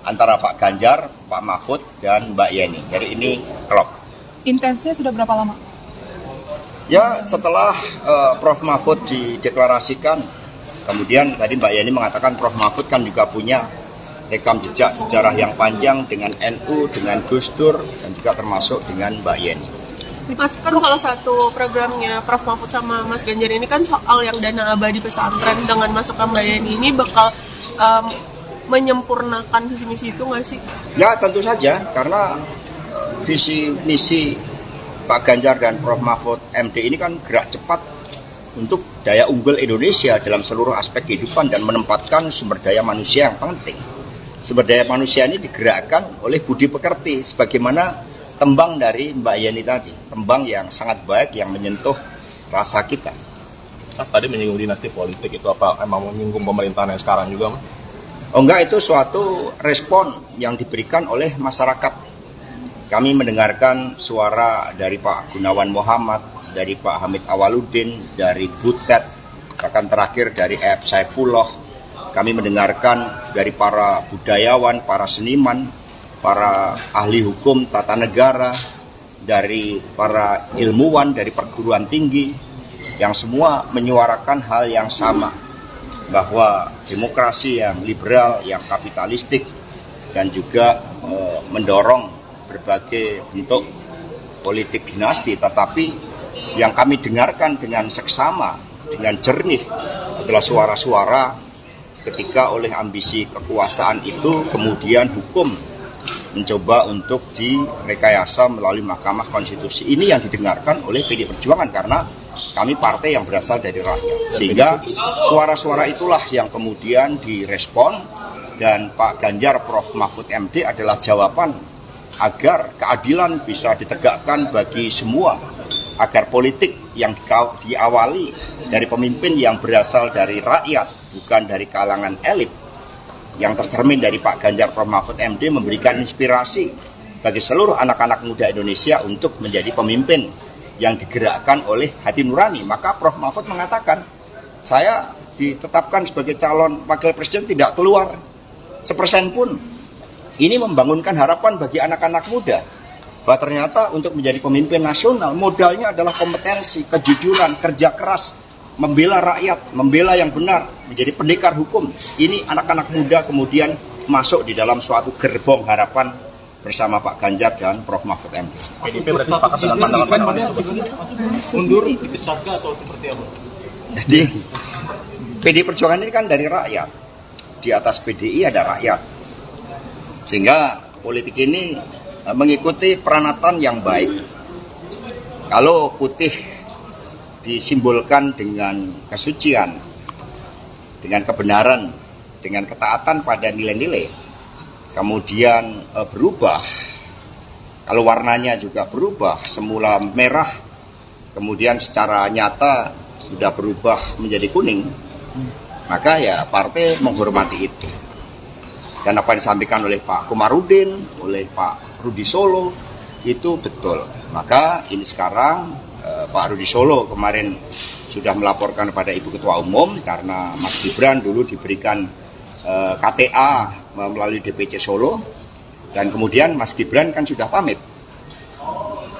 antara Pak Ganjar, Pak Mahfud, dan Mbak Yeni. Jadi ini klop. Intensnya sudah berapa lama? Ya, setelah Prof Mahfud dideklarasikan, kemudian tadi Mbak Yeni mengatakan Prof Mahfud kan juga punya rekam jejak sejarah yang panjang dengan NU, dengan Gus Dur, dan juga termasuk dengan Mbak Yeni. Mas, kan salah satu programnya Prof Mahfud sama Mas Ganjar ini kan soal yang dana abadi pesantren. Dengan masuknya Mbak Yeni ini bakal menyempurnakan visi misi itu nggak sih? Ya, tentu saja, karena visi misi Pak Ganjar dan Prof Mahfud MD ini kan gerak cepat untuk daya unggul Indonesia dalam seluruh aspek kehidupan dan menempatkan sumber daya manusia yang penting. Sumber daya manusia ini digerakkan oleh budi pekerti, sebagaimana tembang dari Mbak Yeni tadi, tembang yang sangat baik yang menyentuh rasa kita. Mas tadi menyinggung dinasti politik, itu apa emang menyinggung pemerintahan yang sekarang juga, Mas? Oh enggak, itu suatu respon yang diberikan oleh masyarakat. Kami mendengarkan suara dari Pak Gunawan Muhammad, dari Pak Hamid Awaludin, dari Butet, bahkan terakhir dari F. Saifullah. Kami mendengarkan dari para budayawan, para seniman, para ahli hukum tata negara, dari para ilmuwan, dari perguruan tinggi, yang semua menyuarakan hal yang sama, bahwa demokrasi yang liberal, yang kapitalistik, dan juga mendorong berbagai bentuk politik dinasti, tetapi yang kami dengarkan dengan seksama, dengan jernih adalah suara-suara ketika oleh ambisi kekuasaan itu kemudian hukum mencoba untuk direkayasa melalui Mahkamah Konstitusi. Ini yang didengarkan oleh PDI Perjuangan karena kami partai yang berasal dari rakyat. Sehingga suara-suara itulah yang kemudian direspon, dan Pak Ganjar Prof Mahfud MD adalah jawaban agar keadilan bisa ditegakkan bagi semua, agar politik yang diawali dari pemimpin yang berasal dari rakyat, bukan dari kalangan elit, yang tercermin dari Pak Ganjar Prof Mahfud MD memberikan inspirasi bagi seluruh anak-anak muda Indonesia untuk menjadi pemimpin yang digerakkan oleh hati nurani. Maka Prof Mahfud mengatakan, saya ditetapkan sebagai calon wakil presiden tidak keluar 1% pun. Ini membangunkan harapan bagi anak-anak muda bahwa ternyata untuk menjadi pemimpin nasional modalnya adalah kompetensi, kejujuran, kerja keras, membela rakyat, membela yang benar, menjadi pendekar hukum. Ini anak-anak muda kemudian masuk di dalam suatu gerbong harapan bersama Pak Ganjar dan Prof Mahfud MD. PDIP berarti sepakat dengan pandangan mundur, dipecat atau seperti apa? Jadi PDI Perjuangan ini kan dari rakyat. di atas PDI ada rakyat. Sehingga politik ini mengikuti peranatan yang baik. Kalau putih disimbolkan dengan kesucian, dengan kebenaran, dengan ketaatan pada nilai-nilai, kemudian berubah, kalau warnanya juga berubah, semula merah, kemudian secara nyata sudah berubah menjadi kuning, maka ya partai menghormati itu. Dan apa yang disampaikan oleh Pak Komarudin, oleh Pak Rudi Solo, itu betul. Maka ini sekarang Pak Rudi Solo kemarin sudah melaporkan kepada Ibu Ketua Umum karena Mas Gibran dulu diberikan KTA melalui DPC Solo, dan kemudian Mas Gibran kan sudah pamit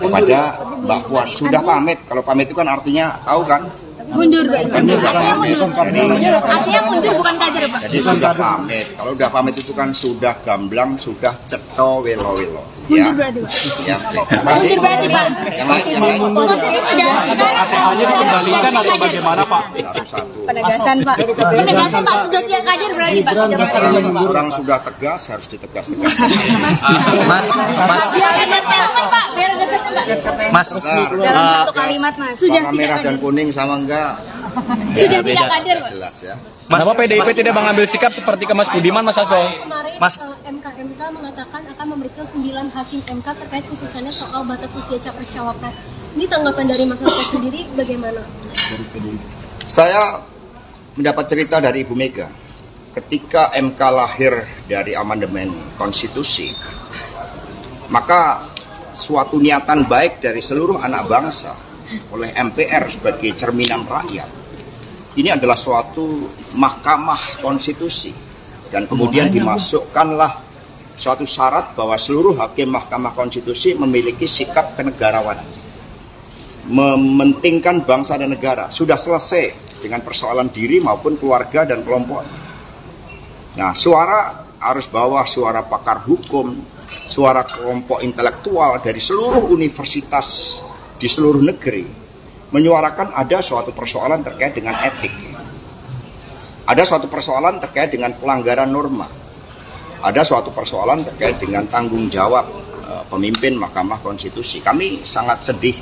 kepada Mbak Puan. Sudah pamit, kalau pamit itu kan artinya tahu kan? Mundur, Pak. Kan sudah pamit. Artinya mundur bukan kader, Pak. Jadi sudah pamit. Kalau sudah pamit itu kan sudah gamblang, sudah ceto welo-welo. Ya. Mundur berarti, Pak. Ya. Terima kasih. Mundur berarti, Pak. Yang lain. KTA-nya dikembalikan atau bagaimana, Pak? Satu-satu. Penegasan, Pak. Penegasan, Pak. Sudah tidak kader berarti, Pak. Orang sudah tegas, harus ditegas-tegas. Mas, Biar ada statement, Pak. Biar ada statement, Pak. Mas, Dalam satu kalimat, Mas. Sudah Warna tidak merah dan kader. kuning sama enggak? Sudah tidak kader, Pak. Jelas ya. Kenapa PDIP tidak mengambil sikap seperti ke Mas Budiman, Mas Hasto? Kemarin Mas. MK mengatakan akan memeriksa 9 hakim MK terkait putusannya soal batas usia capres-cawapres. Ini tanggapan dari Mas Hasto sendiri bagaimana? Saya mendapat cerita dari Ibu Mega. Ketika MK lahir dari amandemen konstitusi, maka suatu niatan baik dari seluruh anak bangsa oleh MPR sebagai cerminan rakyat, ini adalah suatu mahkamah konstitusi, dan kemudian dimasukkanlah suatu syarat bahwa seluruh hakim mahkamah konstitusi memiliki sikap kenegarawanan, mementingkan bangsa dan negara. Sudah selesai dengan persoalan diri maupun keluarga dan kelompok. Nah, suara arus bawah, suara pakar hukum, suara kelompok intelektual dari seluruh universitas di seluruh negeri menyuarakan ada suatu persoalan terkait dengan etik, ada suatu persoalan terkait dengan pelanggaran norma, ada suatu persoalan terkait dengan tanggung jawab pemimpin Mahkamah Konstitusi. Kami sangat sedih,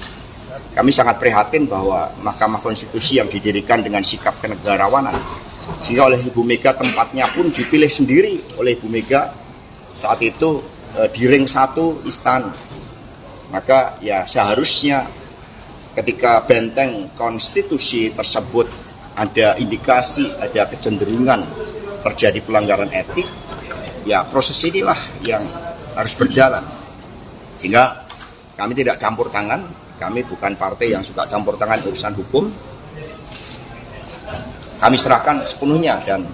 kami sangat prihatin bahwa Mahkamah Konstitusi yang didirikan dengan sikap kenegarawanan, sehingga oleh Ibu Mega tempatnya pun dipilih sendiri oleh Ibu Mega saat itu di ring 1 istana. Maka ya seharusnya ketika benteng konstitusi tersebut ada indikasi, ada kecenderungan terjadi pelanggaran etik, ya proses inilah yang harus berjalan. Sehingga kami tidak campur tangan, kami bukan partai yang suka campur tangan urusan hukum. Kami serahkan sepenuhnya, dan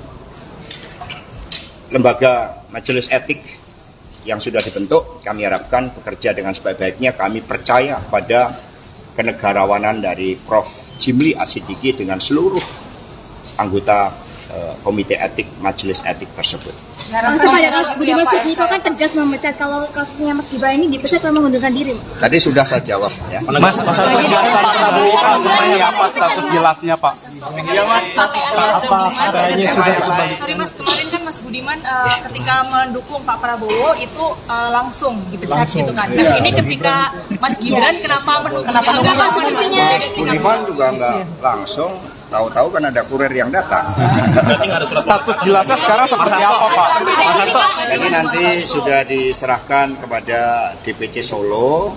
lembaga majelis etik yang sudah dibentuk, kami harapkan bekerja dengan sebaik-baiknya. Kami percaya pada kenegarawanan dari Prof. Jimli Asidiki dengan seluruh anggota komite etik majelis etik tersebut. Langsung pada kasus Budiman Sujatmiko kan tegas memecat kalau kasusnya Mas Gibran ini dipecat karena mengundurkan diri. Tadi sudah saya jawab ya. Mas Hasto, Pak Prabowo kan seperti apa status jelasnya, Pak? Sorry Mas, kemarin kan Mas Budiman ketika mendukung Pak Prabowo itu langsung dipecat gitu kan. Nah, ini ketika Mas Gibran kenapa Budiman juga nggak langsung, tahu-tahu kan ada kurir yang datang. Status jelasnya sekarang seperti apa, Pak? Mas Hasto. Jadi nanti sudah diserahkan kepada DPC Solo,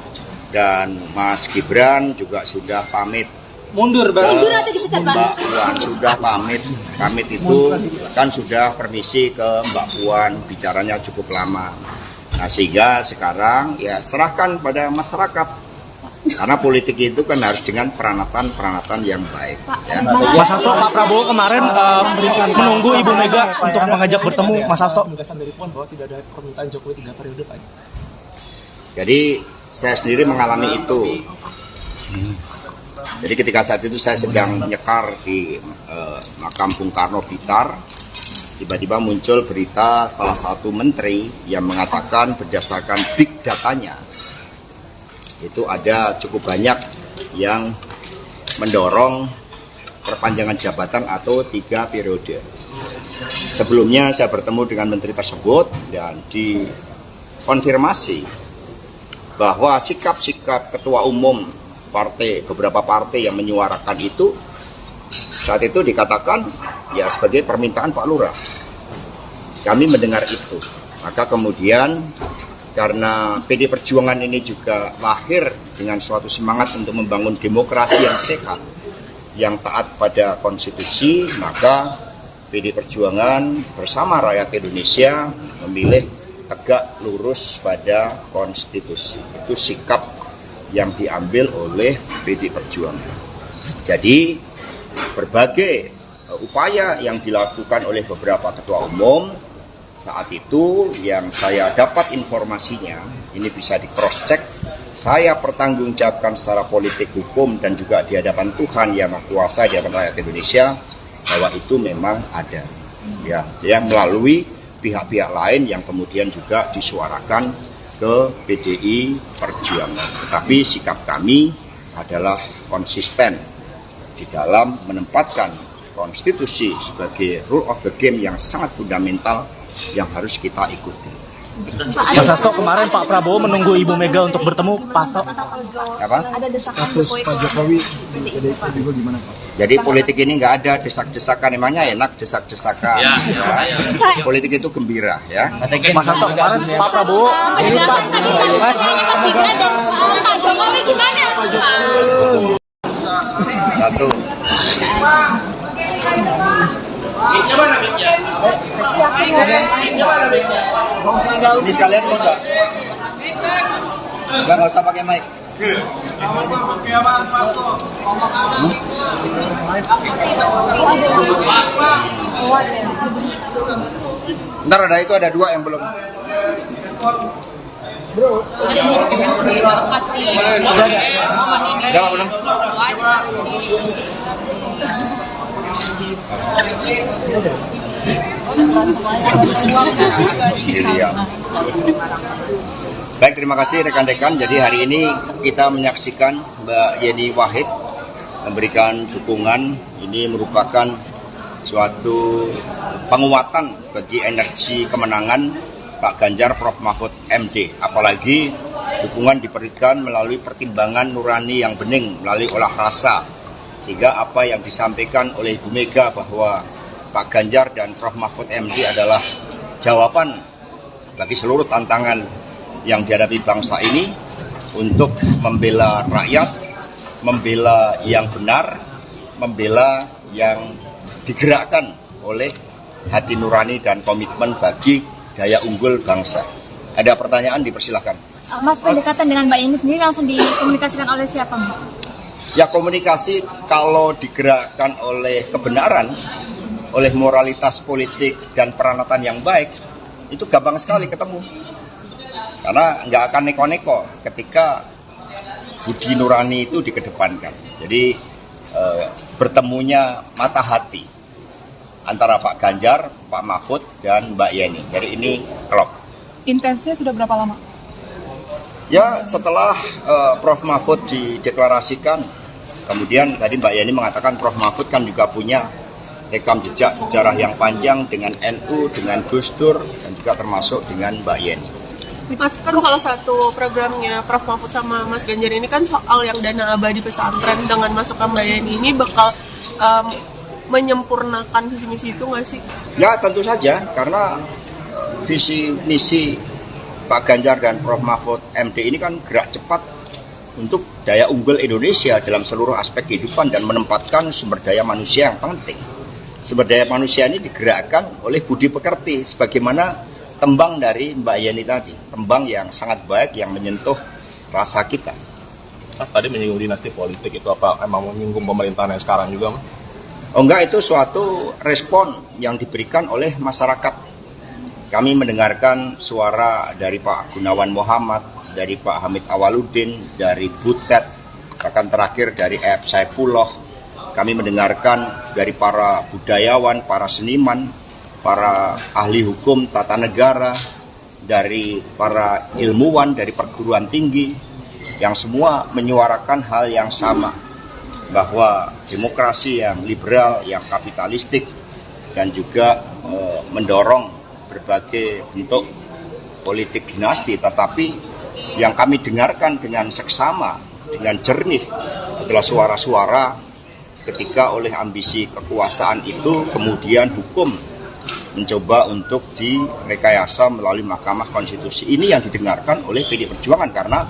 dan Mas Gibran juga sudah pamit. Mundur, Mundur atau dipecat, Pak? Mbak Puan sudah pamit. Pamit itu kan sudah permisi ke Mbak Puan, bicaranya cukup lama. Nah, sehingga sekarang ya serahkan pada masyarakat. Karena politik itu kan harus dengan peranatan yang baik. Ya. Mas Hasto, Pak Prabowo kemarin menunggu Ibu Mega untuk mengajak bertemu, Mas Hasto. Penegasan dari Puan bahwa tidak ada permintaan Jokowi 3 periode, Pak. Jadi saya sendiri mengalami itu. Jadi ketika saat itu saya sedang nyekar di makam Bung Karno Blitar, tiba-tiba muncul berita salah satu menteri yang mengatakan berdasarkan big datanya, itu ada cukup banyak yang mendorong perpanjangan jabatan atau 3 periode. Sebelumnya saya bertemu dengan menteri tersebut dan dikonfirmasi bahwa sikap-sikap ketua umum beberapa partai yang menyuarakan itu saat itu dikatakan ya sebagai permintaan Pak Lurah. Kami mendengar itu. Maka kemudian karena PD Perjuangan ini juga lahir dengan suatu semangat untuk membangun demokrasi yang sehat, yang taat pada konstitusi, maka PD Perjuangan bersama rakyat Indonesia memilih tegak lurus pada konstitusi. Itu sikap yang diambil oleh PD Perjuangan. Jadi berbagai upaya yang dilakukan oleh beberapa ketua umum saat itu yang saya dapat informasinya, ini bisa di cross check, saya pertanggungjawabkan secara politik hukum dan juga di hadapan Tuhan yang Maha Kuasa, di hadapan rakyat Indonesia, bahwa itu memang ada ya melalui pihak-pihak lain yang kemudian juga disuarakan ke PDI Perjuangan. Tetapi sikap kami adalah konsisten di dalam menempatkan konstitusi sebagai rule of the game yang sangat fundamental yang harus kita ikuti. Mas Hasto, kemarin Pak Prabowo menunggu Ibu Mega untuk bertemu Pak Hasto. Apa? Ada desakan Status Pak Jokowi di PDIP juga gimana Pak? Jadi politik ini nggak ada desak-desakan, emangnya enak desak-desakan. Ya. Politik itu gembira ya. Mas Hasto, kemarin Pak Prabowo ini Pak Mas Gibran dan Pak Jokowi gimana? Satu. Ini sekalian mau nggak? Nggak usah pakai mic. Ntar ada itu ada dua yang belum. Udah belum? Baik, terima kasih rekan-rekan. Jadi hari ini kita menyaksikan Mbak Yeni Wahid memberikan dukungan. Ini merupakan suatu penguatan bagi energi kemenangan Pak Ganjar Prof Mahfud MD. Apalagi dukungan diberikan melalui pertimbangan nurani yang bening, melalui olah rasa. Sehingga apa yang disampaikan oleh Ibu Mega bahwa Pak Ganjar dan Prof Mahfud MD adalah jawaban bagi seluruh tantangan yang dihadapi bangsa ini untuk membela rakyat, membela yang benar, membela yang digerakkan oleh hati nurani dan komitmen bagi daya unggul bangsa. Ada pertanyaan, dipersilahkan. Mas, pendekatan dengan Mbak Yeni sendiri langsung dikomunikasikan oleh siapa, Mas? Ya, komunikasi kalau digerakkan oleh kebenaran, oleh moralitas politik dan peranatan yang baik, itu gampang sekali ketemu. Karena nggak akan neko-neko ketika budi nurani itu dikedepankan. Jadi bertemunya mata hati antara Pak Ganjar, Pak Mahfud, dan Mbak Yeni. Jadi ini klop. Intensnya sudah berapa lama? Ya, setelah Prof Mahfud dideklarasikan, kemudian tadi Mbak Yeni mengatakan Prof Mahfud kan juga punya rekam jejak sejarah yang panjang dengan NU, dengan Gus Dur, dan juga termasuk dengan Mbak Yeni. Mas, kan salah satu programnya Prof Mahfud sama Mas Ganjar ini kan soal yang dana abadi pesantren. Dengan masukkan Mbak Yeni ini bakal menyempurnakan visi misi itu nggak sih? Ya, tentu saja, karena visi misi Pak Ganjar dan Prof Mahfud MD ini kan gerak cepat untuk daya unggul Indonesia dalam seluruh aspek kehidupan dan menempatkan sumber daya manusia yang penting. Sumber daya manusia ini digerakkan oleh budi pekerti, sebagaimana tembang dari Mbak Yeni tadi, tembang yang sangat baik yang menyentuh rasa kita. Mas tadi menyinggung dinasti politik, itu apa emang menyinggung pemerintahan yang sekarang juga, Mas? Oh enggak, itu suatu respon yang diberikan oleh masyarakat. Kami mendengarkan suara dari Pak Gunawan Muhammad, dari Pak Hamid Awaludin, dari Butet, bahkan terakhir dari F. Saifullah. Kami mendengarkan dari para budayawan, para seniman, para ahli hukum tata negara, dari para ilmuwan, dari perguruan tinggi, yang semua menyuarakan hal yang sama, bahwa demokrasi yang liberal, yang kapitalistik, dan juga mendorong berbagai bentuk politik dinasti, tetapi yang kami dengarkan dengan seksama, dengan jernih adalah suara-suara ketika oleh ambisi kekuasaan itu kemudian hukum mencoba untuk direkayasa melalui Mahkamah Konstitusi. Ini yang didengarkan oleh PDI Perjuangan karena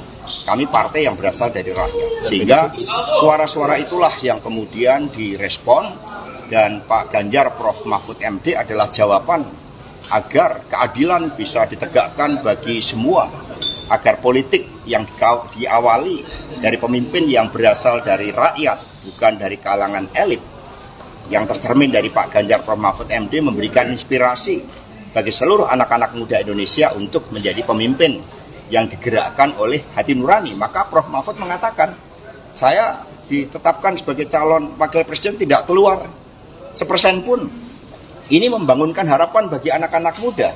kami partai yang berasal dari rakyat. Sehingga suara-suara itulah yang kemudian direspon dan Pak Ganjar Prof. Mahfud MD adalah jawaban agar keadilan bisa ditegakkan bagi semua, agar politik yang diawali dari pemimpin yang berasal dari rakyat, bukan dari kalangan elit, yang tercermin dari Pak Ganjar Prof. Mahfud MD memberikan inspirasi bagi seluruh anak-anak muda Indonesia untuk menjadi pemimpin yang digerakkan oleh hati nurani. Maka Prof. Mahfud mengatakan, saya ditetapkan sebagai calon wakil presiden tidak keluar 1% pun. Ini membangunkan harapan bagi anak-anak muda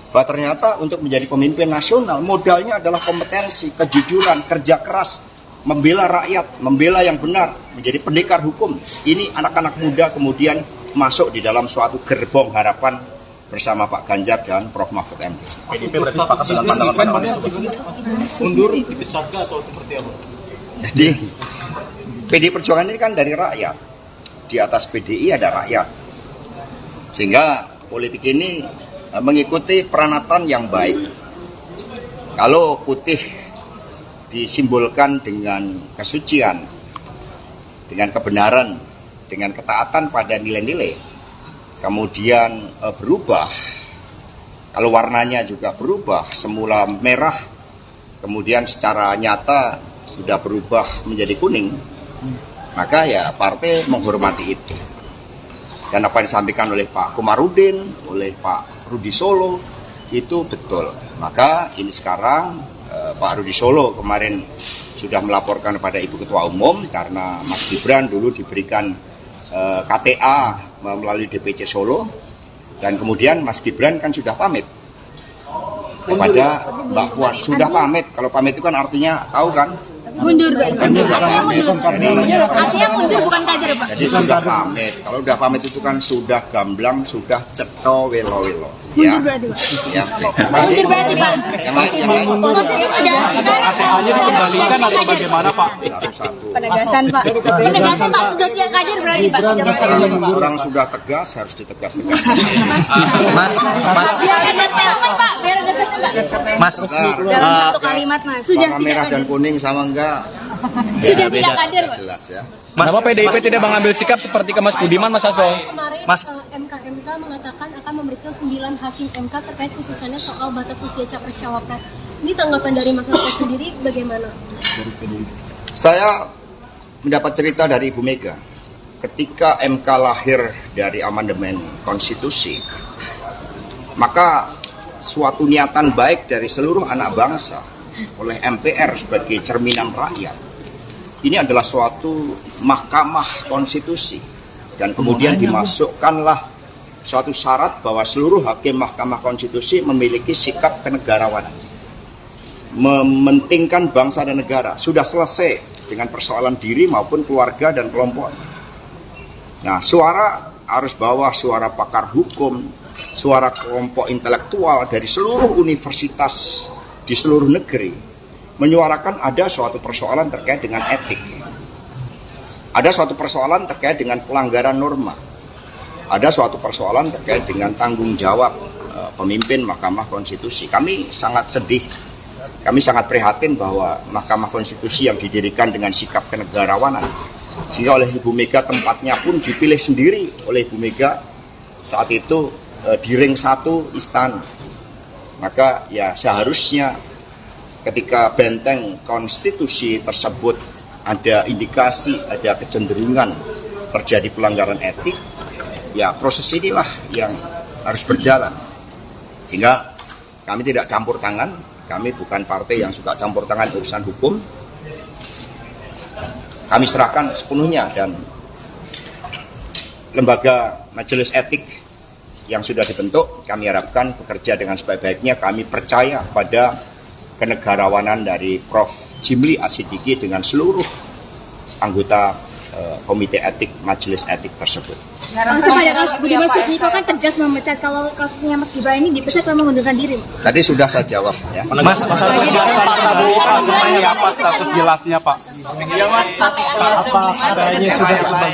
bahwa ternyata untuk menjadi pemimpin nasional modalnya adalah kompetensi, kejujuran, kerja keras, membela rakyat, membela yang benar, menjadi pendekar hukum. Ini anak-anak muda kemudian masuk di dalam suatu gerbong harapan bersama Pak Ganjar dan Prof. Mahfud MD. PDIP berarti sepakat dengan pandangan Mundur dipecat atau seperti apa? Jadi PDI Perjuangan ini kan dari rakyat. Di atas PDI ada rakyat. Sehingga politik ini mengikuti peranatan yang baik. Kalau putih disimbolkan dengan kesucian, dengan kebenaran, dengan ketaatan pada nilai-nilai, kemudian berubah, kalau warnanya juga berubah, semula merah, kemudian secara nyata sudah berubah menjadi kuning, maka ya partai menghormati itu. Dan apa yang disampaikan oleh Pak Komarudin, oleh Pak Rudi Solo, itu betul. Maka ini sekarang Pak Rudi Solo kemarin sudah melaporkan kepada Ibu Ketua Umum karena Mas Gibran dulu diberikan KTA melalui DPC Solo, dan kemudian Mas Gibran kan sudah pamit kepada Mbak Puan. Sudah pamit, kalau pamit itu kan artinya tahu kan? Mundur, Pak. Artinya mundur bukan kader, Pak. Jadi sudah pamit. Kalau sudah pamit itu kan sudah gamblang, sudah ceto welo-welo. Ya. Mundur berarti, Pak. Ya. Terima kasih. Mundur berarti, Pak. Yang lain. KTA-nya dikembalikan atau bagaimana, Pak? Satu-satu. Penegasan, Pak. Penegasan, Pak. Sudah tidak kader berarti, Pak. Orang sudah tegas harus ditegas-tegas. Biar ada statement, Pak. Biar ada statement. Mas, Dalam satu kalimat, Mas. Sudah warna tidak merah dan kader. kuning sama enggak? Sudah tidak kader, Pak. Jelas ya. Kenapa PDIP tidak mengambil sikap seperti ke Mas Budiman, Mas Hasto? Kemarin Mas, MK mengatakan akan memeriksa 9 hakim MK terkait putusannya soal batas usia capres-cawapres. Ini tanggapan dari Mas Hasto sendiri bagaimana? Saya mendapat cerita dari Ibu Mega. Ketika MK lahir dari amandemen konstitusi, maka suatu niatan baik dari seluruh anak bangsa oleh MPR sebagai cerminan rakyat, ini adalah suatu mahkamah konstitusi, dan kemudian dimasukkanlah suatu syarat bahwa seluruh hakim mahkamah konstitusi memiliki sikap kenegarawanan, mementingkan bangsa dan negara. Sudah selesai dengan persoalan diri maupun keluarga dan kelompok. Nah, suara arus bawah, suara pakar hukum, suara kelompok intelektual dari seluruh universitas di seluruh negeri menyuarakan ada suatu persoalan terkait dengan etik, ada suatu persoalan terkait dengan pelanggaran norma, ada suatu persoalan terkait dengan tanggung jawab pemimpin Mahkamah Konstitusi. Kami sangat sedih, kami sangat prihatin bahwa Mahkamah Konstitusi yang didirikan dengan sikap kenegarawanan, sehingga oleh Ibu Mega tempatnya pun dipilih sendiri oleh Ibu Mega saat itu di ring 1 istana. Maka ya seharusnya ketika benteng konstitusi tersebut ada indikasi, ada kecenderungan terjadi pelanggaran etik, ya proses inilah yang harus berjalan. Sehingga kami tidak campur tangan, kami bukan partai yang suka campur tangan urusan hukum. Kami serahkan sepenuhnya, dan lembaga majelis etik yang sudah dibentuk kami harapkan bekerja dengan sebaik-baiknya. Kami percaya pada kenegarawanan dari Prof. Jimli Asidiki dengan seluruh anggota komite etik majelis etik tersebut. Supaya Mas Budiman Sujatmiko kan tegas memecat kalau kasusnya Mas Gibran ini dipecat kalau mengundurkan diri. Tadi sudah saya jawab ya. Mas Hasto, Pak Prabowo seperti apa status jelasnya Pak?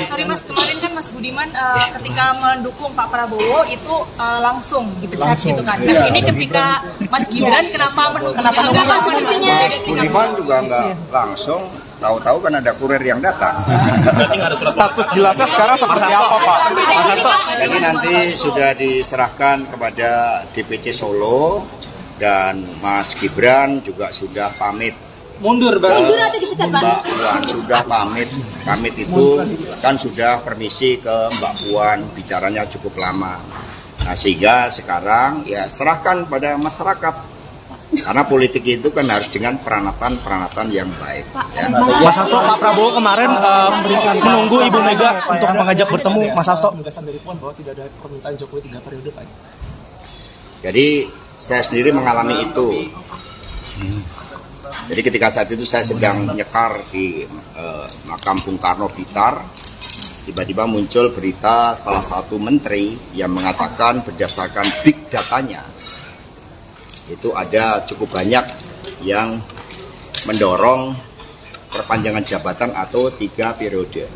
Sorry Mas, kemarin kan Mas Budiman ketika mendukung Pak Prabowo itu langsung dipecat gitu kan. Nah ini ketika Mas Gibran kenapa Budiman juga nggak langsung, tahu-tahu kan ada kurir yang datang. Status jelasnya sekarang seperti apa Pak? Mas Hasto? Jadi nanti sudah diserahkan kepada DPC Solo dan Mas Gibran juga sudah pamit. Mundur Mundur atau dipecat Pak? Mbak Puan sudah pamit. Pamit itu kan sudah permisi ke Mbak Puan, bicaranya cukup lama. Nah sehingga sekarang ya serahkan pada masyarakat. Karena politik itu kan harus dengan peranatan yang baik. Ya. Mas Hasto, Pak Prabowo kemarin menunggu Ibu Mega untuk mengajak bertemu. Mas Hasto. Dari Puan bahwa tidak ada permintaan Jokowi 3 periode, Pak. Jadi saya sendiri mengalami itu. Jadi ketika saat itu saya sedang nyekar di makam Bung Karno Blitar, tiba-tiba muncul berita salah satu menteri yang mengatakan berdasarkan big datanya, itu ada cukup banyak yang mendorong perpanjangan jabatan atau 3 periode.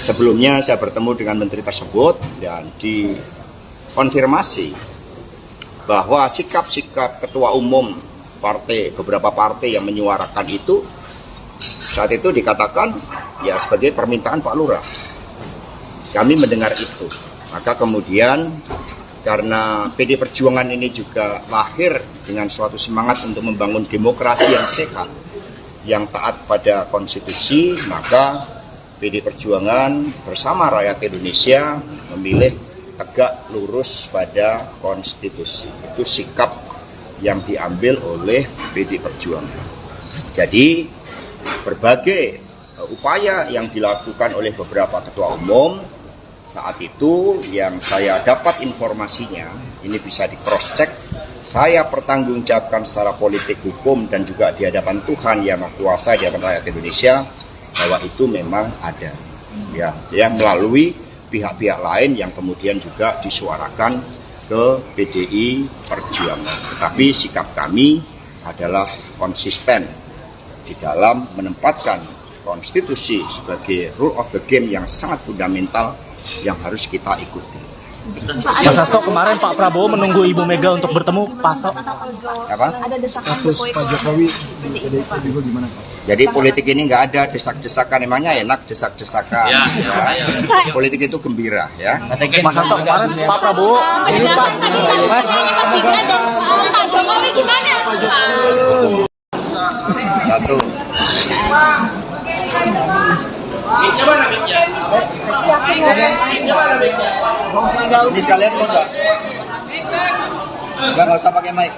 Sebelumnya saya bertemu dengan menteri tersebut dan dikonfirmasi bahwa sikap-sikap ketua umum beberapa partai yang menyuarakan itu saat itu dikatakan ya sebagai permintaan Pak Lurah. Kami mendengar itu, maka kemudian karena PD Perjuangan ini juga lahir dengan suatu semangat untuk membangun demokrasi yang sehat, yang taat pada konstitusi, maka PD Perjuangan bersama rakyat Indonesia memilih tegak lurus pada konstitusi. Itu sikap yang diambil oleh PD Perjuangan. Jadi berbagai upaya yang dilakukan oleh beberapa ketua umum saat itu yang saya dapat informasinya, ini bisa di cross check, saya pertanggungjawabkan secara politik hukum dan juga di hadapan Tuhan yang Maha Kuasa di hadapan rakyat Indonesia bahwa itu memang ada ya melalui pihak-pihak lain yang kemudian juga disuarakan ke PDI Perjuangan. Tetapi sikap kami adalah konsisten di dalam menempatkan konstitusi sebagai rule of the game yang sangat fundamental yang harus kita ikuti. Mas Hasto, kemarin Pak Prabowo menunggu Ibu Mega untuk bertemu. Pak Hasto. Apa? Ada desakan Status Pak Jokowi di PDIP juga gimana Pak? Jadi politik ini nggak ada desak-desakan, emangnya enak desak-desakan. Ya. Politik itu gembira ya. Mas Hasto, kemarin Pak Prabowo ini Pak. Mas Pak Jokowi gimana? Satu. Ini sekalian mau nggak? Nggak usah pakai mic.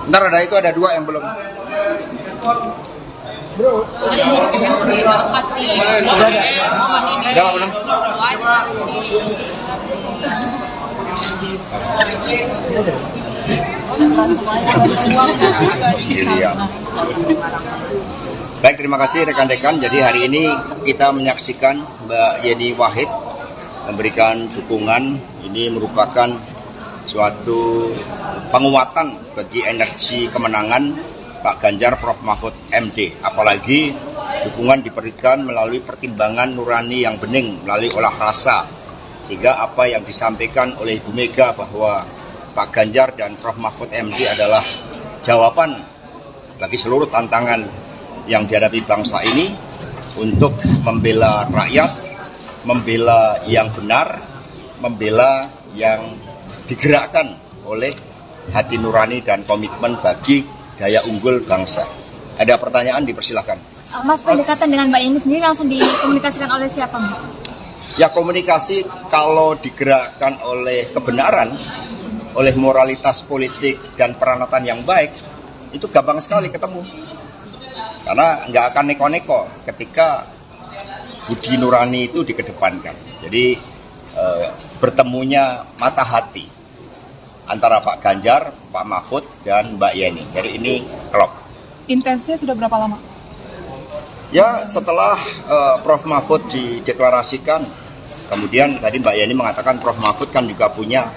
Ntar ada itu, ada 2 yang belum. Udah belum? Baik, terima kasih rekan-rekan. Jadi hari ini kita menyaksikan Mbak Yeni Wahid memberikan dukungan. Ini merupakan suatu penguatan bagi energi kemenangan Pak Ganjar Prof Mahfud MD. Apalagi dukungan diberikan melalui pertimbangan nurani yang bening, melalui olah rasa. Sehingga apa yang disampaikan oleh Ibu Mega bahwa Pak Ganjar dan Prof Mahfud MD adalah jawaban bagi seluruh tantangan yang dihadapi bangsa ini untuk membela rakyat, membela yang benar, membela yang digerakkan oleh hati nurani dan komitmen bagi daya unggul bangsa. Ada pertanyaan, dipersilahkan. Mas, pendekatan dengan Mbak Yeni sendiri langsung dikomunikasikan oleh siapa, Mas? Ya, komunikasi kalau digerakkan oleh kebenaran, oleh moralitas politik dan peranatan yang baik, itu gampang sekali ketemu. Karena nggak akan neko-neko ketika budi nurani itu dikedepankan. Jadi bertemunya mata hati antara Pak Ganjar, Pak Mahfud, dan Mbak Yeni. Jadi ini klop. Intensnya sudah berapa lama? Ya setelah Prof. Mahfud dideklarasikan, kemudian tadi Mbak Yeni mengatakan Prof. Mahfud kan juga punya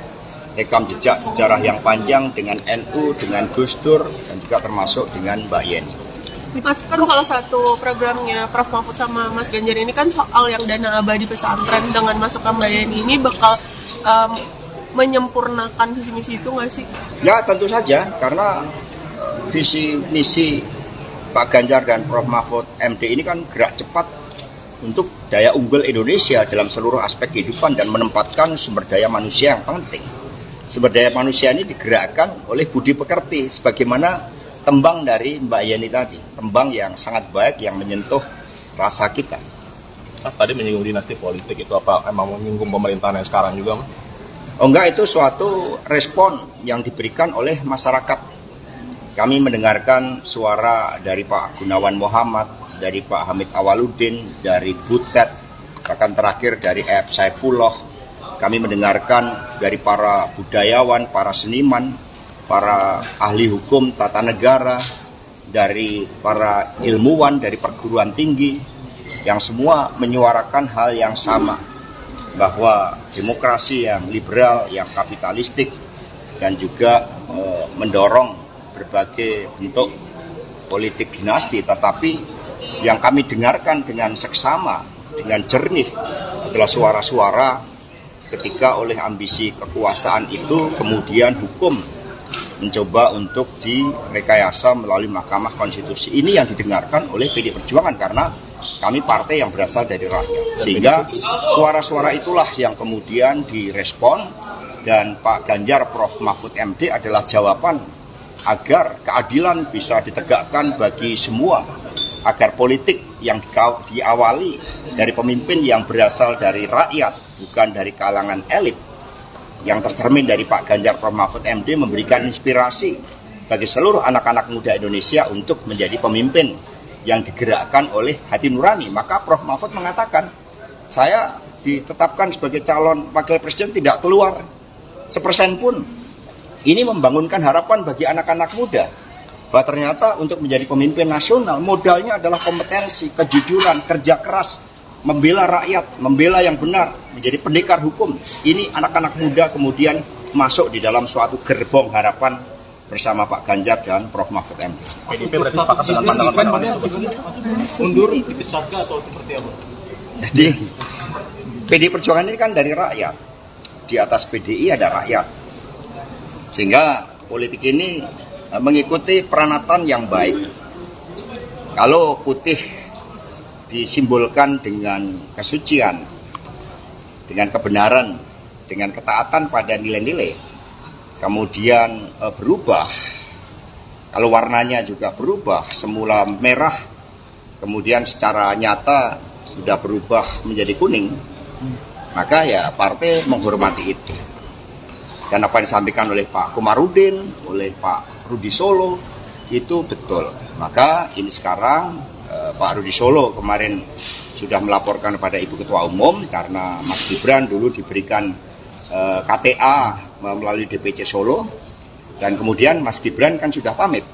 rekam jejak sejarah yang panjang dengan NU, dengan Gus Dur, dan juga termasuk dengan Mbak Yeni. Mas, kan salah satu programnya Prof. Mahfud sama Mas Ganjar ini kan soal yang dana abadi pesantren. Dengan masukkan Mbak Yeni ini bakal menyempurnakan visi misi itu nggak sih? Ya tentu saja, karena visi misi Pak Ganjar dan Prof. Mahfud MD ini kan gerak cepat untuk daya unggul Indonesia dalam seluruh aspek kehidupan dan menempatkan sumber daya manusia yang penting. Sumber daya manusia ini digerakkan oleh budi pekerti, sebagaimana tembang dari Mbak Yeni tadi, tembang yang sangat baik yang menyentuh rasa kita. Mas tadi menyinggung dinasti politik, itu apa emang menyinggung pemerintahan yang sekarang juga, Mas? Oh enggak, itu suatu respon yang diberikan oleh masyarakat. Kami mendengarkan suara dari Pak Gunawan Muhammad, dari Pak Hamid Awaludin, dari Butet, bahkan terakhir dari F. Saifullah. Kami mendengarkan dari para budayawan, para seniman, para ahli hukum tata negara, dari para ilmuwan, dari perguruan tinggi, yang semua menyuarakan hal yang sama, bahwa demokrasi yang liberal, yang kapitalistik, dan juga mendorong berbagai bentuk politik dinasti, tetapi yang kami dengarkan dengan seksama, dengan jernih adalah suara-suara ketika oleh ambisi kekuasaan itu kemudian hukum mencoba untuk direkayasa melalui Mahkamah Konstitusi. Ini yang didengarkan oleh PD Perjuangan karena kami partai yang berasal dari rakyat. Sehingga suara-suara itulah yang kemudian direspon, dan Pak Ganjar Prof. Mahfud MD adalah jawaban agar keadilan bisa ditegakkan bagi semua, agar politik yang diawali dari pemimpin yang berasal dari rakyat, bukan dari kalangan elit, yang tercermin dari Pak Ganjar Prof. Mahfud MD memberikan inspirasi bagi seluruh anak-anak muda Indonesia untuk menjadi pemimpin yang digerakkan oleh hati nurani. Maka Prof. Mahfud mengatakan, saya ditetapkan sebagai calon wakil presiden tidak keluar 1% pun. Ini membangunkan harapan bagi anak-anak muda bahwa ternyata untuk menjadi pemimpin nasional modalnya adalah kompetensi, kejujuran, kerja keras, membela rakyat, membela yang benar, menjadi pendekar hukum. Ini anak-anak muda kemudian masuk di dalam suatu gerbong harapan bersama Pak Ganjar dan Prof. Mahfud MD. PDIP berarti sepakat dengan pandangan mundur dipecat atau seperti apa? Jadi PDI Perjuangan ini kan dari rakyat. Di atas PDI ada rakyat. Sehingga politik ini mengikuti peranatan yang baik. Kalau putih disimbolkan dengan kesucian, dengan kebenaran, dengan ketaatan pada nilai-nilai, kemudian berubah, kalau warnanya juga berubah, semula merah, kemudian secara nyata sudah berubah menjadi kuning, maka ya partai menghormati itu. Dan apa yang disampaikan oleh Pak Komarudin, oleh Pak Rudi Solo, itu betul. Maka ini sekarang Pak Rudi Solo kemarin sudah melaporkan kepada Ibu Ketua Umum karena Mas Gibran dulu diberikan KTA melalui DPC Solo, dan kemudian Mas Gibran kan sudah pamit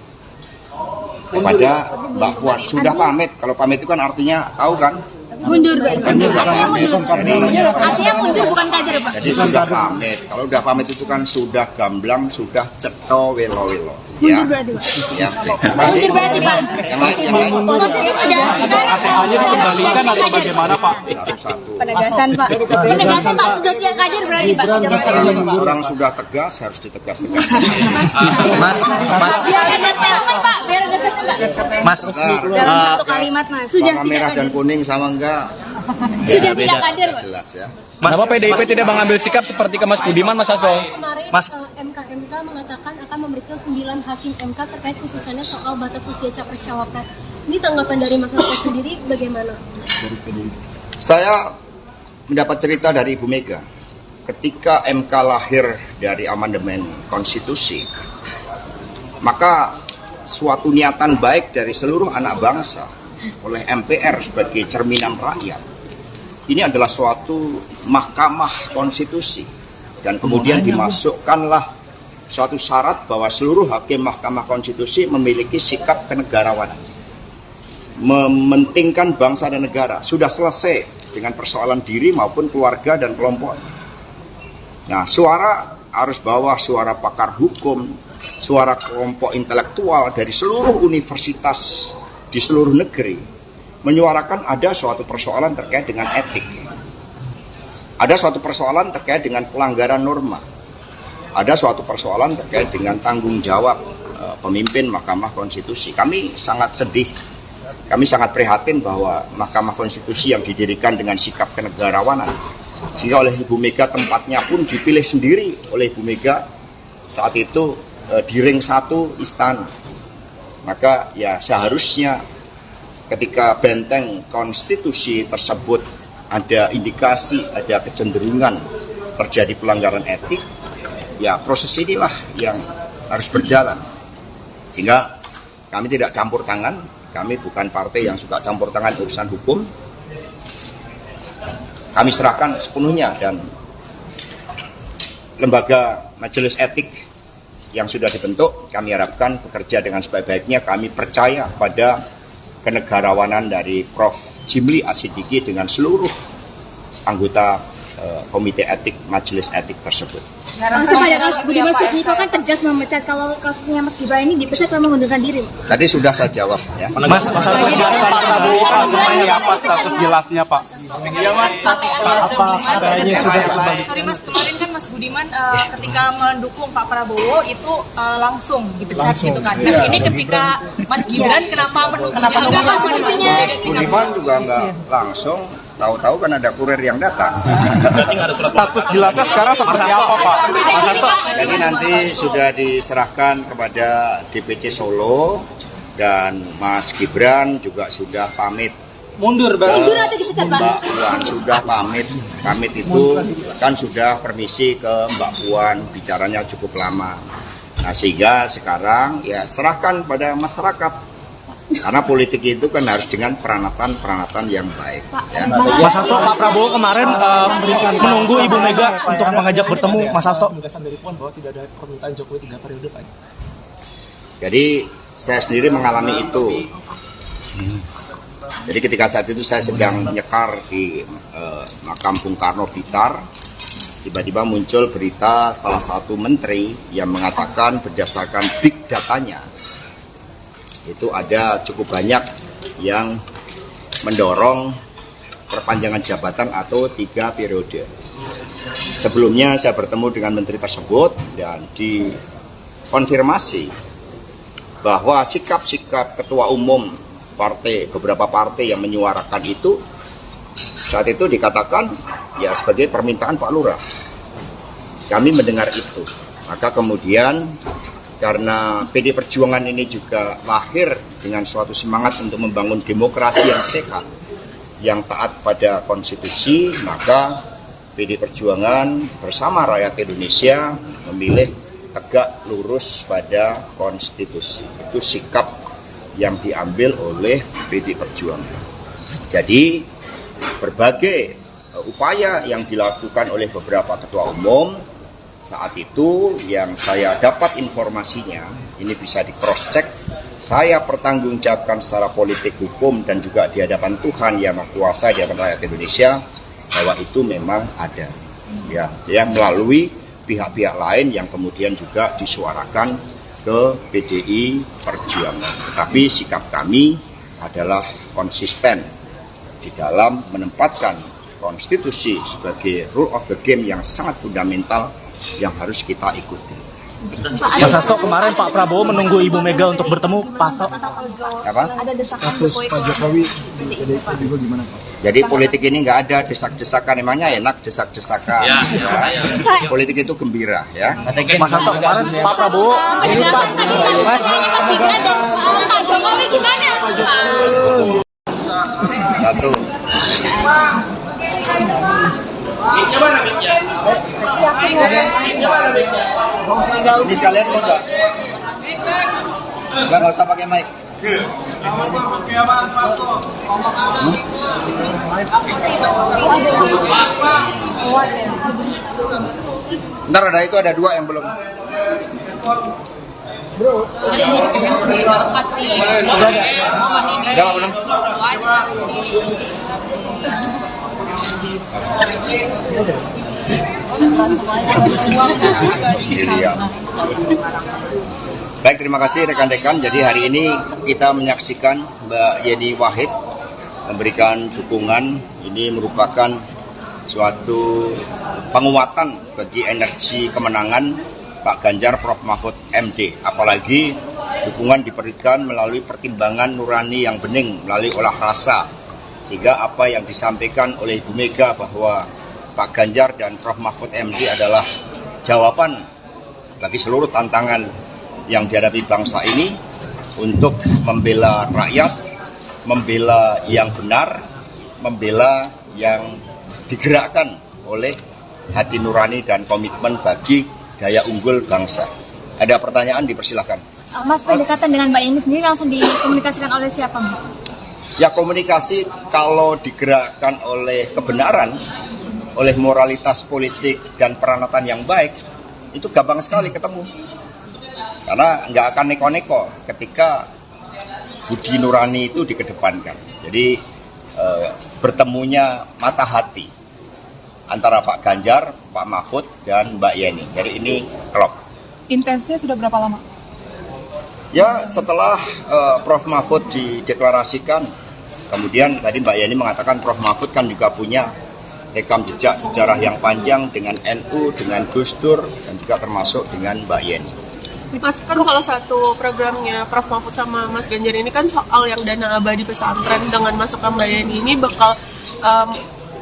kepada Mbak Puan. Sudah pamit, kalau pamit itu kan artinya tahu kan? Mundur, Pak. Artinya mundur. Jadi, Artinya mundur bukan kader, Pak. jadi sudah pamit. Kalau sudah pamit itu kan sudah gamblang, sudah ceto welo-welo. Mundur berarti, Pak. Ya, terima kasih. Mundur berarti, Pak. Yang lain. Maksudnya sudah ATH-nya dikembalikan atau bagaimana, Pak? Satu-satu. penegasan, Pak. Penegasan, Pak. Sudah tiap kader berarti, Pak. Orang sudah tegas harus ditegas-tegas. Biar ada statement, Pak. Biar ada statement, Pak. Mas, Dalam satu kalimat, Mas. Sudah Warna tidak merah dan kader. kuning sama enggak? Sudah Ya, tidak beda. kader, Pak. Jelas ya. Kenapa PDIP tidak mengambil sikap seperti ke Mas Budiman, Mas Hasto? Kemarin Mas, MK mengatakan akan memeriksa 9 hakim MK terkait putusannya soal batas usia capres-cawapres. Ini tanggapan dari Mas Hasto sendiri bagaimana? Saya mendapat cerita dari Ibu Mega. Ketika MK lahir dari amandemen konstitusi, maka suatu niatan baik dari seluruh anak bangsa oleh MPR sebagai cerminan rakyat, ini adalah suatu mahkamah konstitusi, dan kemudian dimasukkanlah suatu syarat bahwa seluruh hakim Mahkamah Konstitusi memiliki sikap kenegarawanan, mementingkan bangsa dan negara. Sudah selesai dengan persoalan diri maupun keluarga dan kelompok. Nah, suara arus bawah, suara pakar hukum, suara kelompok intelektual dari seluruh universitas di seluruh negeri menyuarakan ada suatu persoalan terkait dengan etik. Ada suatu persoalan terkait dengan pelanggaran norma. Ada suatu persoalan terkait dengan tanggung jawab pemimpin Mahkamah Konstitusi. Kami sangat sedih, kami sangat prihatin bahwa Mahkamah Konstitusi yang didirikan dengan sikap kenegarawanan, sehingga oleh Ibu Mega tempatnya pun dipilih sendiri oleh Ibu Mega saat itu di ring 1 istana. Maka ya seharusnya ketika benteng konstitusi tersebut ada indikasi, ada kecenderungan terjadi pelanggaran etik, ya proses inilah yang harus berjalan. Sehingga kami tidak campur tangan, kami bukan partai yang suka campur tangan urusan hukum. Kami serahkan sepenuhnya, dan lembaga majelis etik yang sudah dibentuk kami harapkan bekerja dengan sebaik-baiknya. Kami percaya pada kenegarawanan dari Prof. Jimli Asidiki dengan seluruh anggota komite etik majelis etik tersebut. Pada kasus Budiman Sujatmiko kan tegas memecat, kalau kasusnya Mas Gibran ini dipecat karena mengundurkan diri. Tadi sudah saya jawab ya. Mas Hasto, Pak Prabowo kan seperti apa status jelasnya, Pak? Sorry Mas, kemarin kan Mas Budiman ketika mendukung Pak Prabowo itu langsung dipecat gitu kan. Nah ini ketika Mas Gibran kenapa mendukungnya? Budiman juga nggak langsung, tahu-tahu kan ada kurir yang datang. Status jelasnya sekarang seperti apa, Pak? Mas Hasto. Jadi nanti sudah diserahkan kepada DPC Solo, dan Mas Gibran juga sudah pamit. Mundur, Mundur atau dipecat, Pak? Mbak Puan sudah pamit. Pamit itu kan sudah permisi ke Mbak Puan, bicaranya cukup lama. Nah sehingga sekarang ya serahkan pada masyarakat. Karena politik itu kan harus dengan peranatan yang baik. Ya. Mas Hasto, Pak Prabowo kemarin menunggu Ibu Mega untuk mengajak bertemu Mas Hasto. Dari Puan bahwa tidak ada permintaan Jokowi 3 periode, Pak. Jadi saya sendiri mengalami itu. Jadi ketika saat itu saya sedang nyekar di makam Bung Karno Blitar, tiba-tiba muncul berita salah satu menteri yang mengatakan berdasarkan big datanya, itu ada cukup banyak yang mendorong perpanjangan jabatan atau 3 periode. Sebelumnya saya bertemu dengan menteri tersebut dan dikonfirmasi bahwa sikap-sikap ketua umum partai, beberapa partai yang menyuarakan itu, saat itu dikatakan ya sebagai permintaan Pak Lurah. Kami mendengar itu. Maka kemudian karena PD Perjuangan ini juga lahir dengan suatu semangat untuk membangun demokrasi yang sehat, yang taat pada konstitusi, maka PD Perjuangan bersama rakyat Indonesia memilih tegak lurus pada konstitusi. Itu sikap yang diambil oleh PD Perjuangan. Jadi berbagai upaya yang dilakukan oleh beberapa ketua umum saat itu yang saya dapat informasinya, ini bisa di cross check, saya pertanggungjawabkan secara politik, hukum, dan juga di hadapan Tuhan Yang Maha Kuasa, di hadapan rakyat Indonesia, bahwa itu memang ada, ya melalui pihak-pihak lain yang kemudian juga disuarakan ke PDI Perjuangan. Tetapi sikap kami adalah konsisten di dalam menempatkan konstitusi sebagai rule of the game yang sangat fundamental yang harus kita ikuti. Mas Hasto, kemarin Pak Prabowo menunggu Ibu Mega untuk bertemu Pak Hasto. Apa? Ada desakan Pak Jokowi di PDIP juga gimana, Pak? Jadi politik ini nggak ada desak-desakan, emangnya enak desak-desakan. Ya. Politik itu gembira, ya. Mas Hasto, kemarin Pak Prabowo ini Pak Mas Gibran dan Pak Jokowi gimana? Satu. Ini sekalian enggak? Enggak usah pakai mic. Ntar ada 2 yang belum. Baik, terima kasih rekan-rekan. Jadi hari ini kita menyaksikan Mbak Yeni Wahid memberikan dukungan. Ini merupakan suatu penguatan bagi energi kemenangan Pak Ganjar Prof Mahfud MD. Apalagi dukungan diberikan melalui pertimbangan nurani yang bening, melalui olah rasa. Sehingga apa yang disampaikan oleh Ibu Mega bahwa Pak Ganjar dan Prof Mahfud MD adalah jawaban bagi seluruh tantangan yang dihadapi bangsa ini untuk membela rakyat, membela yang benar, membela yang digerakkan oleh hati nurani dan komitmen bagi daya unggul bangsa. Ada pertanyaan, dipersilahkan. Mas, pendekatan dengan Mbak Yeni sendiri langsung dikomunikasikan oleh siapa, Mas? Ya, komunikasi kalau digerakkan oleh kebenaran, oleh moralitas politik dan peranatan yang baik, itu gampang sekali ketemu. Karena nggak akan neko-neko ketika budi nurani itu dikedepankan. Jadi bertemunya mata hati antara Pak Ganjar, Pak Mahfud, dan Mbak Yeni. Jadi ini klop. Intensnya sudah berapa lama? Ya, setelah Prof Mahfud dideklarasikan, kemudian tadi Mbak Yeni mengatakan Prof Mahfud kan juga punya rekam jejak sejarah yang panjang dengan NU, dengan Gus Dur, dan juga termasuk dengan Mbak Yeni. Mas, kan salah satu programnya Prof Mahfud sama Mas Ganjar ini kan soal yang dana abadi pesantren. Dengan masukkan Mbak Yeni ini bakal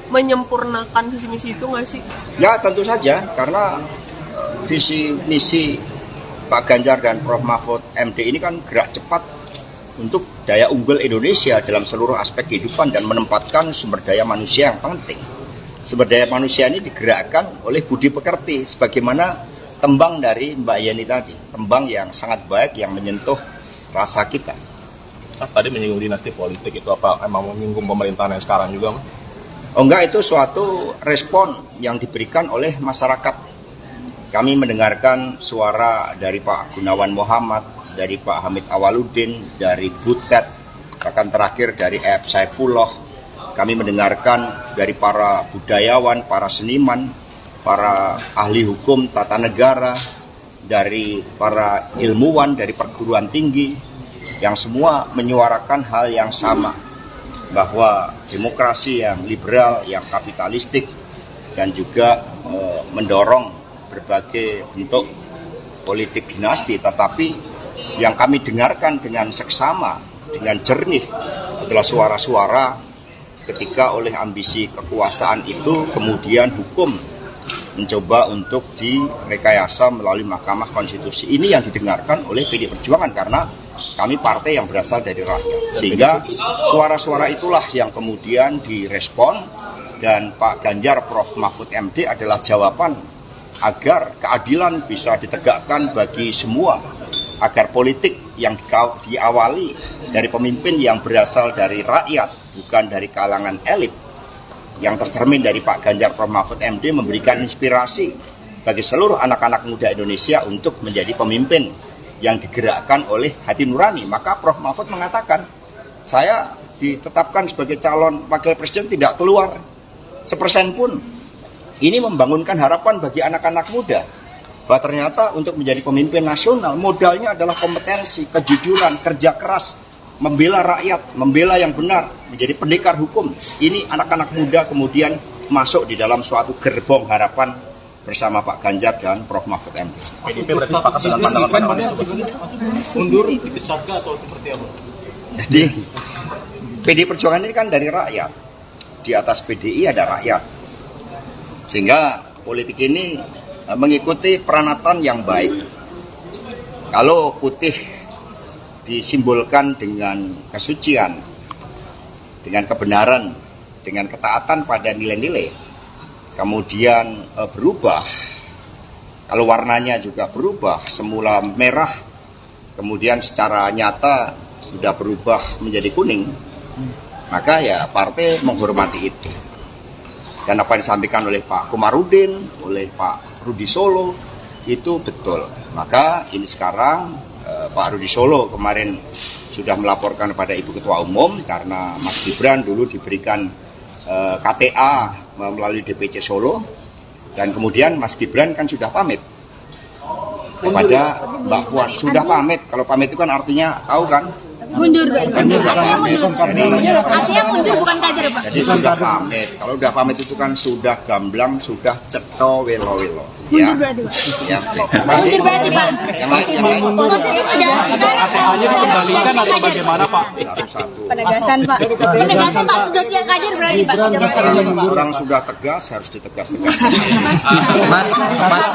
menyempurnakan visi misi itu nggak sih? Ya, tentu saja, karena visi misi Pak Ganjar dan Prof Mahfud MD ini kan gerak cepat untuk daya unggul Indonesia dalam seluruh aspek kehidupan dan menempatkan sumber daya manusia yang penting. Sumber daya manusia ini digerakkan oleh budi pekerti, sebagaimana tembang dari Mbak Yeni tadi, tembang yang sangat baik yang menyentuh rasa kita. Mas tadi menyinggung dinasti politik, itu apa emang menyinggung pemerintahan yang sekarang juga, Mas? Oh enggak, itu suatu respon yang diberikan oleh masyarakat. Kami mendengarkan suara dari Pak Gunawan Muhammad, dari Pak Hamid Awaludin, dari Butet, bahkan terakhir dari F. Saifullah. Kami mendengarkan dari para budayawan, para seniman, para ahli hukum tata negara, dari para ilmuwan, dari perguruan tinggi, yang semua menyuarakan hal yang sama, bahwa demokrasi yang liberal, yang kapitalistik, dan juga mendorong berbagai bentuk politik dinasti, tetapi yang kami dengarkan dengan seksama, dengan jernih adalah suara-suara ketika oleh ambisi kekuasaan itu kemudian hukum mencoba untuk direkayasa melalui Mahkamah Konstitusi. Ini yang didengarkan oleh PDI Perjuangan karena kami partai yang berasal dari rakyat. Sehingga suara-suara itulah yang kemudian direspon, dan Pak Ganjar Prof Mahfud MD adalah jawaban agar keadilan bisa ditegakkan bagi semua, agar politik yang diawali dari pemimpin yang berasal dari rakyat, bukan dari kalangan elit, yang tercermin dari Pak Ganjar Prof Mahfud MD memberikan inspirasi bagi seluruh anak-anak muda Indonesia untuk menjadi pemimpin yang digerakkan oleh hati nurani. Maka Prof Mahfud mengatakan, saya ditetapkan sebagai calon wakil presiden tidak keluar 1% pun. Ini membangunkan harapan bagi anak-anak muda bahwa ternyata untuk menjadi pemimpin nasional modalnya adalah kompetensi, kejujuran, kerja keras, membela rakyat, membela yang benar, menjadi pendekar hukum. Ini anak-anak muda kemudian masuk di dalam suatu gerbong harapan bersama Pak Ganjar dan Prof Mahfud MD. PDIP berarti sepakat dengan pandangan mundur, dipecat atau seperti apa? Jadi PDI Perjuangan ini kan dari rakyat. Di atas PDI ada rakyat. Sehingga politik ini mengikuti peranatan yang baik. Kalau putih disimbolkan dengan kesucian, dengan kebenaran, dengan ketaatan pada nilai-nilai, kemudian berubah, kalau warnanya juga berubah, semula merah, kemudian secara nyata sudah berubah menjadi kuning, maka ya partai menghormati itu. Dan apa yang disampaikan oleh Pak Komarudin, oleh Pak Rudi Solo, itu betul. Maka ini sekarang Pak Rudi Solo kemarin sudah melaporkan kepada Ibu Ketua Umum karena Mas Gibran dulu diberikan KTA melalui DPC Solo, dan kemudian Mas Gibran kan sudah pamit kepada Mbak Puan. Sudah pamit, kalau pamit itu kan artinya tahu kan? Mundur, Pak. Kan sudah pamit. Artinya mundur, bukan kader, Pak. Jadi sudah pamit. Kalau sudah pamit itu kan sudah gamblang, sudah ceto welo-welo. Ya. Mundur berarti, Pak. Ya, terima kasih. Mundur berarti, Pak. Yang lain. KTA-nya dikembalikan atau bagaimana, Pak? Satu-satu. Penegasan, Pak. Penegasan, Pak. Sudah tidak kader berarti, Pak. Orang sudah tegas, harus ditegas-tegas. Mas,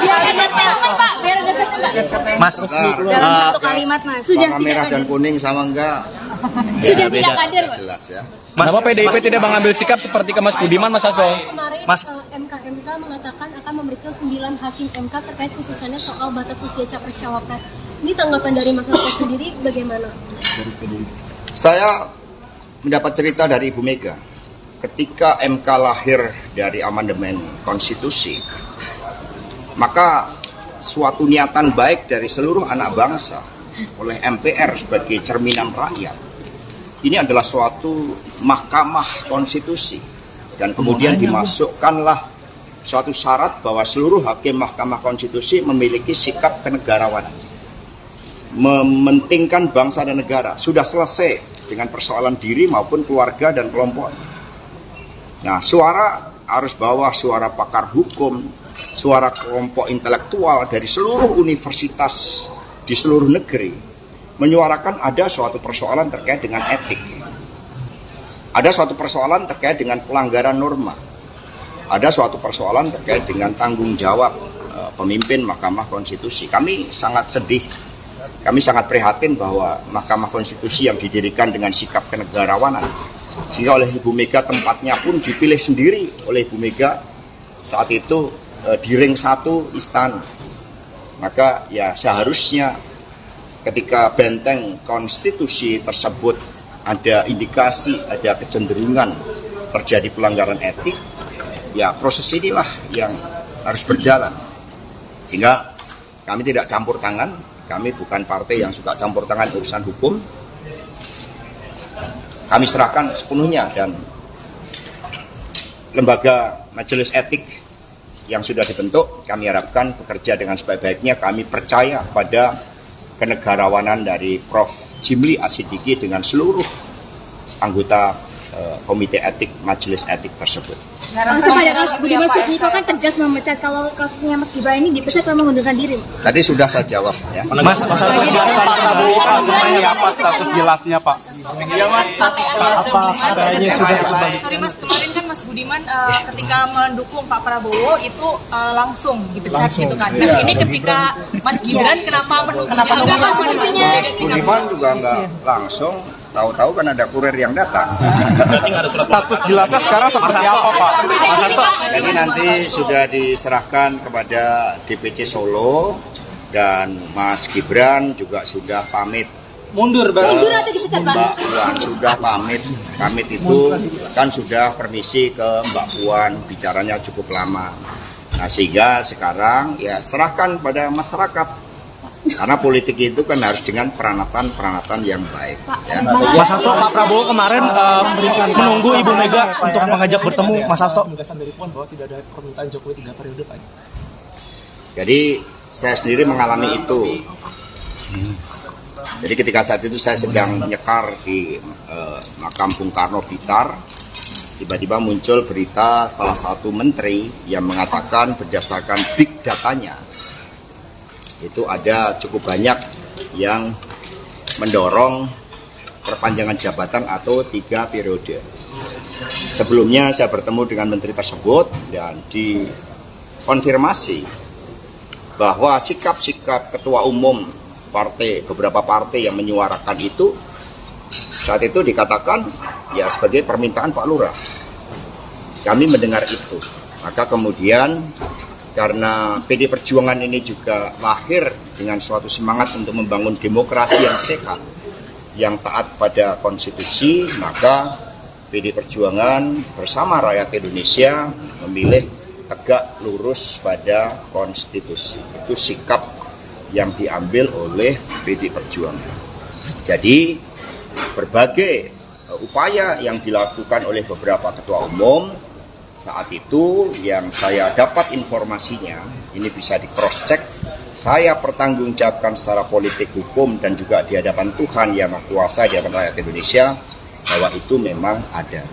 Biar ada statement, Pak. Biar ada statement, Pak. Mas, Dalam satu kalimat, Mas. Sudah Warna tidak merah dan kader. kuning sama enggak? Sudah tidak kader, Pak. Jelas ya. Kenapa PDIP tidak mengambil sikap seperti ke Mas Budiman, Mas Hasto? Kemarin Mas. MK mengatakan akan memeriksa 9 hakim MK terkait putusannya soal batas usia capres-cawapres. Ini tanggapan dari Mas Hasto sendiri bagaimana? Saya mendapat cerita dari Ibu Mega. Ketika MK lahir dari amandemen konstitusi, maka suatu niatan baik dari seluruh anak bangsa oleh MPR sebagai cerminan rakyat, ini adalah suatu mahkamah konstitusi, dan kemudian dimasukkanlah suatu syarat bahwa seluruh hakim mahkamah konstitusi memiliki sikap kenegarawanan, mementingkan bangsa dan negara. Sudah selesai dengan persoalan diri maupun keluarga dan kelompok. Nah, suara arus bawah, suara pakar hukum, suara kelompok intelektual dari seluruh universitas di seluruh negeri menyuarakan ada suatu persoalan terkait dengan etik, ada suatu persoalan terkait dengan pelanggaran norma, ada suatu persoalan terkait dengan tanggung jawab pemimpin Mahkamah Konstitusi. Kami sangat sedih, kami sangat prihatin bahwa Mahkamah Konstitusi yang didirikan dengan sikap kenegarawanan, sehingga oleh Ibu Mega tempatnya pun dipilih sendiri oleh Ibu Mega saat itu di ring 1 istana. Maka ya seharusnya ketika benteng konstitusi tersebut ada indikasi, ada kecenderungan terjadi pelanggaran etik, ya proses inilah yang harus berjalan. Sehingga kami tidak campur tangan, kami bukan partai yang suka campur tangan urusan hukum. Kami serahkan sepenuhnya, dan lembaga majelis etik yang sudah dibentuk, kami harapkan bekerja dengan sebaik-baiknya. Kami percaya pada kenegarawanan dari Prof. Jimli Asidiki dengan seluruh anggota komite etik majelis etik tersebut. Langsung pada kasus Budiman Sujatmiko kan tegas memecat kalau kasusnya Mas Gibran ini dipecat kalau mengundurkan diri. Tadi sudah saya jawab ya. Mas Hasto, Pak Prabowo seperti apa status jelasnya, Pak? Sorry Mas, kemarin kan Mas Budiman ketika mendukung Pak Prabowo itu langsung dipecat gitu kan. Nah, ini ketika Mas Gibran kenapa Budiman juga nggak langsung, tahu-tahu kan ada kurir yang datang. Status jelasnya sekarang seperti apa, Pak? Mas Hasto. Jadi nanti sudah diserahkan kepada DPC Solo, dan Mas Gibran juga sudah pamit. Mundur, Mundur atau dipecat, Pak? Mbak Puan sudah pamit. Pamit itu kan sudah permisi ke Mbak Puan, bicaranya cukup lama. Nah, sehingga sekarang ya serahkan pada masyarakat. Karena politik itu kan harus dengan peranatan yang baik. Ya. Mas Hasto, Pak Prabowo kemarin menunggu Ibu Mega untuk mengajak bertemu, Mas Hasto. Penegasan dari Puan bahwa tidak ada permintaan Jokowi 3 periode, Pak. Jadi saya sendiri mengalami itu. Jadi ketika saat itu saya sedang nyekar di makam Bung Karno Blitar, tiba-tiba muncul berita salah satu menteri yang mengatakan berdasarkan big datanya, itu ada cukup banyak yang mendorong perpanjangan jabatan atau 3 periode. Sebelumnya saya bertemu dengan menteri tersebut dan dikonfirmasi bahwa sikap-sikap ketua umum beberapa partai yang menyuarakan itu saat itu dikatakan ya sebagai permintaan Pak Lurah. Kami mendengar itu, maka kemudian karena PD Perjuangan ini juga lahir dengan suatu semangat untuk membangun demokrasi yang sehat, yang taat pada konstitusi, maka PD Perjuangan bersama rakyat Indonesia memilih tegak lurus pada konstitusi. Itu sikap yang diambil oleh PD Perjuangan. Jadi berbagai upaya yang dilakukan oleh beberapa ketua umum saat itu yang saya dapat informasinya, ini bisa di cross check, saya pertanggungjawabkan secara politik, hukum, dan juga di hadapan Tuhan yang Maha Kuasa, di hadapan rakyat Indonesia, bahwa itu memang ada,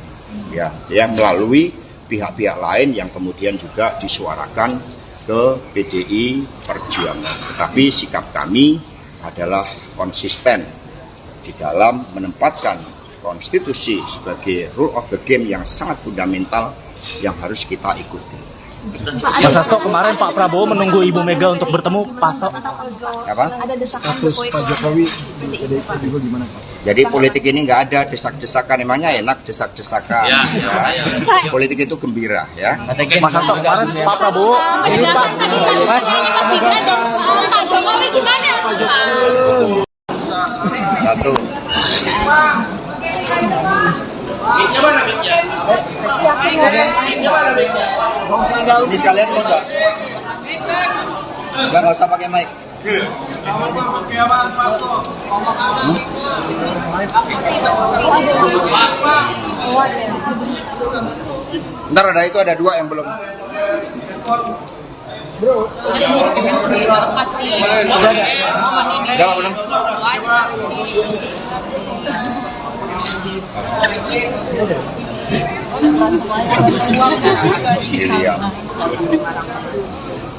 ya melalui pihak-pihak lain yang kemudian juga disuarakan ke PDI Perjuangan. Tetapi sikap kami adalah konsisten di dalam menempatkan konstitusi sebagai rule of the game yang sangat fundamental yang harus kita ikuti. Mas Hasto, kemarin Pak Prabowo menunggu Ibu Mega untuk bertemu Pak Hasto. Apa? Ada desakan Status Pak Jokowi di PDIP juga gimana Pak? Jadi politik ini nggak ada desak-desakan, emangnya enak desak-desakan. Ya. Politik itu gembira, ya. Mas Hasto, kemarin Pak Prabowo ini Pak Mas Gibran dan Pak Jokowi gimana? Satu. Ini sekalian mau nggak? Nggak usah pakai mic. Ntar ada dua yang belum. Udah belum?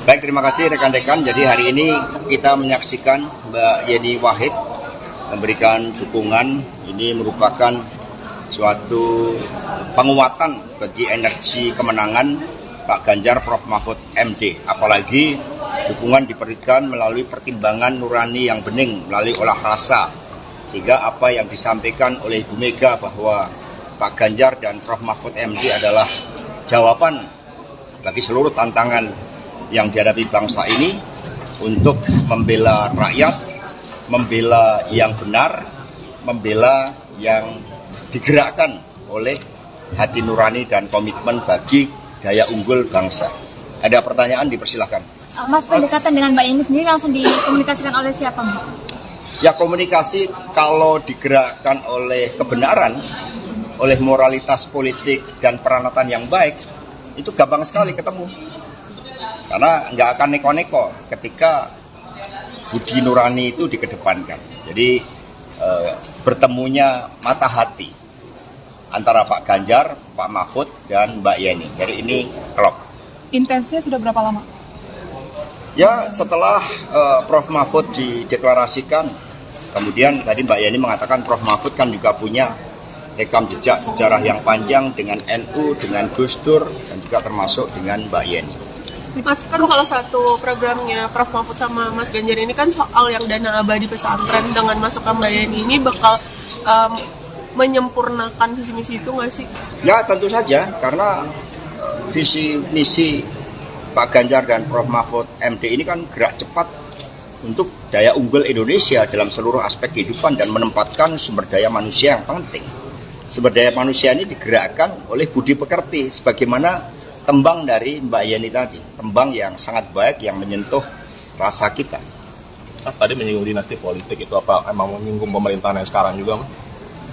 Baik, terima kasih rekan-rekan. Jadi hari ini kita menyaksikan Mbak Yeni Wahid memberikan dukungan. Ini merupakan suatu penguatan bagi energi kemenangan Pak Ganjar Prof Mahfud MD. Apalagi dukungan diberikan melalui pertimbangan nurani yang bening, melalui olah rasa. Sehingga apa yang disampaikan oleh Ibu Mega bahwa Pak Ganjar dan Prof Mahfud MD adalah jawaban bagi seluruh tantangan yang dihadapi bangsa ini untuk membela rakyat, membela yang benar, membela yang digerakkan oleh hati nurani dan komitmen bagi daya unggul bangsa. Ada pertanyaan, dipersilahkan. Mas, pendekatan dengan Mbak Yeni sendiri langsung dikomunikasikan oleh siapa, Mas? Ya, komunikasi kalau digerakkan oleh kebenaran, oleh moralitas politik dan peranatan yang baik, itu gampang sekali ketemu. Karena nggak akan neko-neko ketika budi nurani itu dikedepankan. Jadi bertemunya mata hati antara Pak Ganjar, Pak Mahfud, dan Mbak Yeni. Jadi ini klop. Intensnya sudah berapa lama? Ya, setelah Prof Mahfud dideklarasikan, kemudian tadi Mbak Yeni mengatakan Prof Mahfud kan juga punya rekam jejak sejarah yang panjang dengan NU, dengan Gus Dur, dan juga termasuk dengan Mbak Yeni. Mas, kan salah satu programnya Prof Mahfud sama Mas Ganjar ini kan soal yang dana abadi pesantren. Dengan masukkan Mbak Yeni ini bakal menyempurnakan visi misi itu nggak sih? Ya, tentu saja, karena visi misi Pak Ganjar dan Prof Mahfud MD ini kan gerak cepat untuk daya unggul Indonesia dalam seluruh aspek kehidupan dan menempatkan sumber daya manusia yang penting. Sumber daya manusia ini digerakkan oleh budi pekerti, sebagaimana tembang dari Mbak Yeni tadi, tembang yang sangat baik yang menyentuh rasa kita. Mas tadi menyinggung dinasti politik, itu apa emang menyinggung pemerintahan yang sekarang juga, Mas?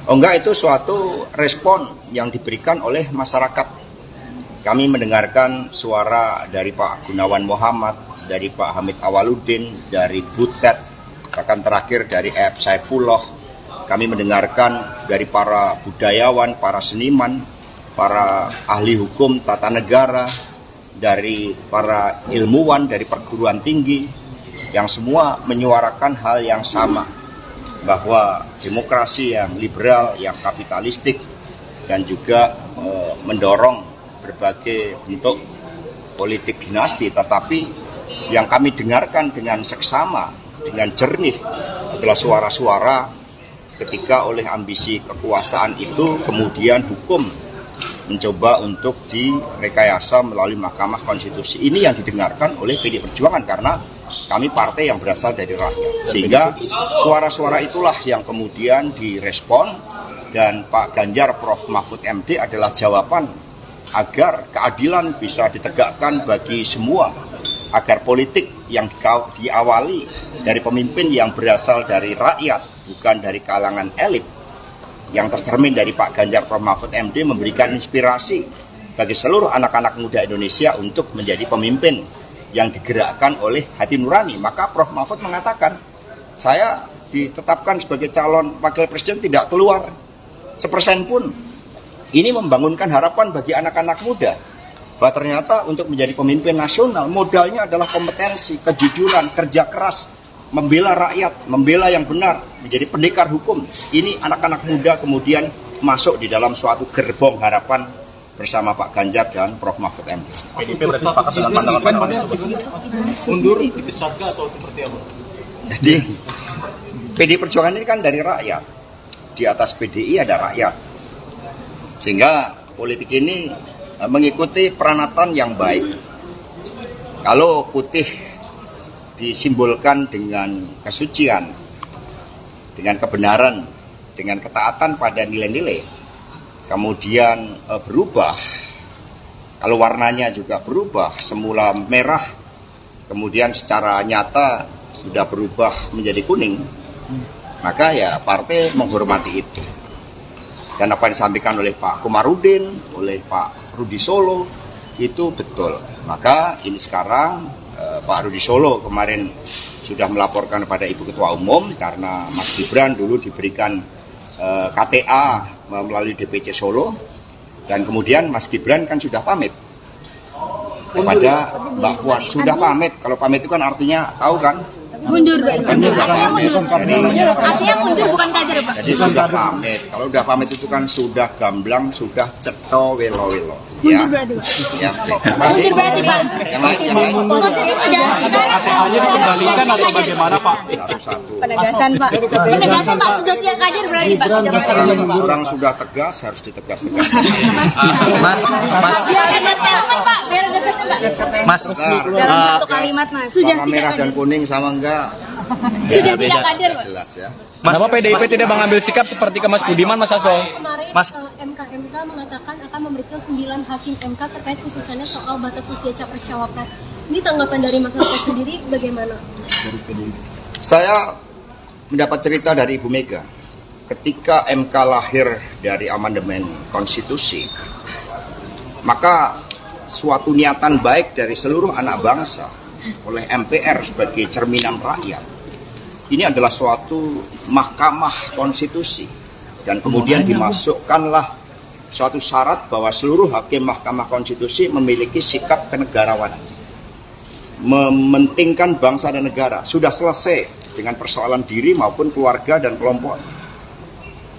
Oh enggak, itu suatu respon yang diberikan oleh masyarakat. Kami mendengarkan suara dari Pak Gunawan Muhammad, dari Pak Hamid Awaludin, dari Butet, bahkan terakhir dari F. Saifullah. Kami mendengarkan dari para budayawan, para seniman, para ahli hukum tata negara, dari para ilmuwan, dari perguruan tinggi, yang semua menyuarakan hal yang sama, bahwa demokrasi yang liberal, yang kapitalistik, dan juga mendorong berbagai bentuk politik dinasti, tetapi yang kami dengarkan dengan seksama, dengan jernih adalah suara-suara ketika oleh ambisi kekuasaan itu kemudian hukum mencoba untuk direkayasa melalui Mahkamah Konstitusi. Ini yang didengarkan oleh PDI Perjuangan karena kami partai yang berasal dari rakyat. Sehingga suara-suara itulah yang kemudian direspon, dan Pak Ganjar Prof Mahfud MD adalah jawaban agar keadilan bisa ditegakkan bagi semua, agar politik yang diawali dari pemimpin yang berasal dari rakyat, bukan dari kalangan elit, yang tercermin dari Pak Ganjar Prof. Mahfud MD memberikan inspirasi bagi seluruh anak-anak muda Indonesia untuk menjadi pemimpin yang digerakkan oleh hati nurani. Maka Prof. Mahfud mengatakan, saya ditetapkan sebagai calon wakil presiden tidak keluar 1% pun. Ini membangunkan harapan bagi anak-anak muda bahwa ternyata untuk menjadi pemimpin nasional modalnya adalah kompetensi, kejujuran, kerja keras, membela rakyat, membela yang benar, menjadi pendekar hukum. Ini anak-anak muda kemudian masuk di dalam suatu gerbong harapan bersama Pak Ganjar dan Prof. Mahfud MD. PDIP berarti sepakat dengan pandangan mundur dipecat atau seperti apa? Jadi PDI Perjuangan ini kan dari rakyat. Di atas PDI ada rakyat. Sehingga politik ini mengikuti peranatan yang baik. Kalau putih disimbolkan dengan kesucian, dengan kebenaran, dengan ketaatan pada nilai-nilai, kemudian berubah, kalau warnanya juga berubah, semula merah, kemudian secara nyata sudah berubah menjadi kuning, maka ya partai menghormati itu. Dan apa yang disampaikan oleh Pak Komarudin, oleh Pak Rudi Solo, itu betul. Maka ini sekarang Pak Rudi Solo kemarin sudah melaporkan kepada Ibu Ketua Umum karena Mas Gibran dulu diberikan KTA melalui DPC Solo, dan kemudian Mas Gibran kan sudah pamit kepada Mbak Puan, sudah pamit. Kalau pamit itu kan artinya tahu kan? Mundur, Pak. Artinya mundur bukan kader, Pak. Jadi sudah pamit. Kalau sudah pamit itu kan sudah gamblang, sudah ceto welo-welo. Ya. Mundur berarti, Pak. Ya, terima kasih. Mundur berarti, Pak. Yang lain. KTA-nya dikembalikan atau bagaimana, Pak? Satu-satu. Penegasan, Pak. Penegasan, Pak. Sudah tiap kader berarti, Pak. Orang sudah tegas harus ditegas-tegas. Mas, Biar ada statement, Pak. Biar ada statement, Pak. Mas, Dalam satu kalimat, Mas. Sudah warna merah dan kuning sama enggak? Sudah tidak kader, Pak. Jelas ya. Kenapa PDIP tidak mengambil sikap seperti ke Mas Budiman, Mas Hasto? Kemarin Mas, MK mengatakan akan memeriksa 9 hakim MK terkait putusannya soal batas usia capres-cawapres. Ini tanggapan dari Mas Hasto sendiri bagaimana? Saya mendapat cerita dari Ibu Mega. Ketika MK lahir dari amandemen konstitusi, maka suatu niatan baik dari seluruh anak bangsa oleh MPR sebagai cerminan rakyat, ini adalah suatu mahkamah konstitusi, dan kemudian dimasukkanlah suatu syarat bahwa seluruh hakim mahkamah konstitusi memiliki sikap kenegarawanan, mementingkan bangsa dan negara. Sudah selesai dengan persoalan diri maupun keluarga dan kelompok.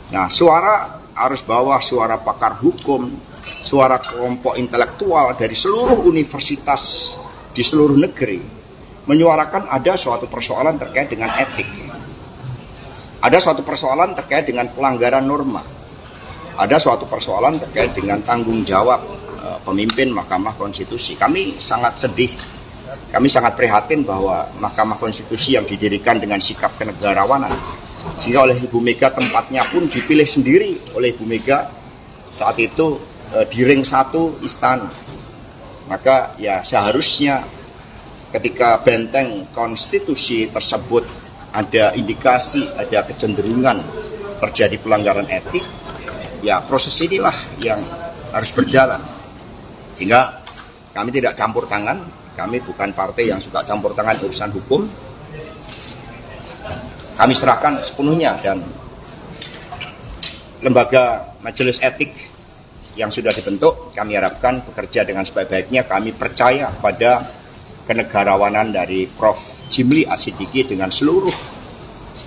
Nah, suara arus bawah, suara pakar hukum, suara kelompok intelektual dari seluruh universitas di seluruh negeri menyuarakan ada suatu persoalan terkait dengan etik, ada suatu persoalan terkait dengan pelanggaran norma, ada suatu persoalan terkait dengan tanggung jawab pemimpin Mahkamah Konstitusi. Kami sangat sedih, kami sangat prihatin bahwa Mahkamah Konstitusi yang didirikan dengan sikap kenegarawanan, sehingga oleh Ibu Mega tempatnya pun dipilih sendiri oleh Ibu Mega saat itu di ring 1 istana. Maka ya seharusnya ketika benteng konstitusi tersebut ada indikasi, ada kecenderungan terjadi pelanggaran etik, ya proses inilah yang harus berjalan. Sehingga kami tidak campur tangan, kami bukan partai yang suka campur tangan urusan hukum. Kami serahkan sepenuhnya, dan lembaga majelis etik yang sudah dibentuk, kami harapkan bekerja dengan sebaik-baiknya. Kami percaya pada kenegarawanan dari Prof. Jimli Asidiki dengan seluruh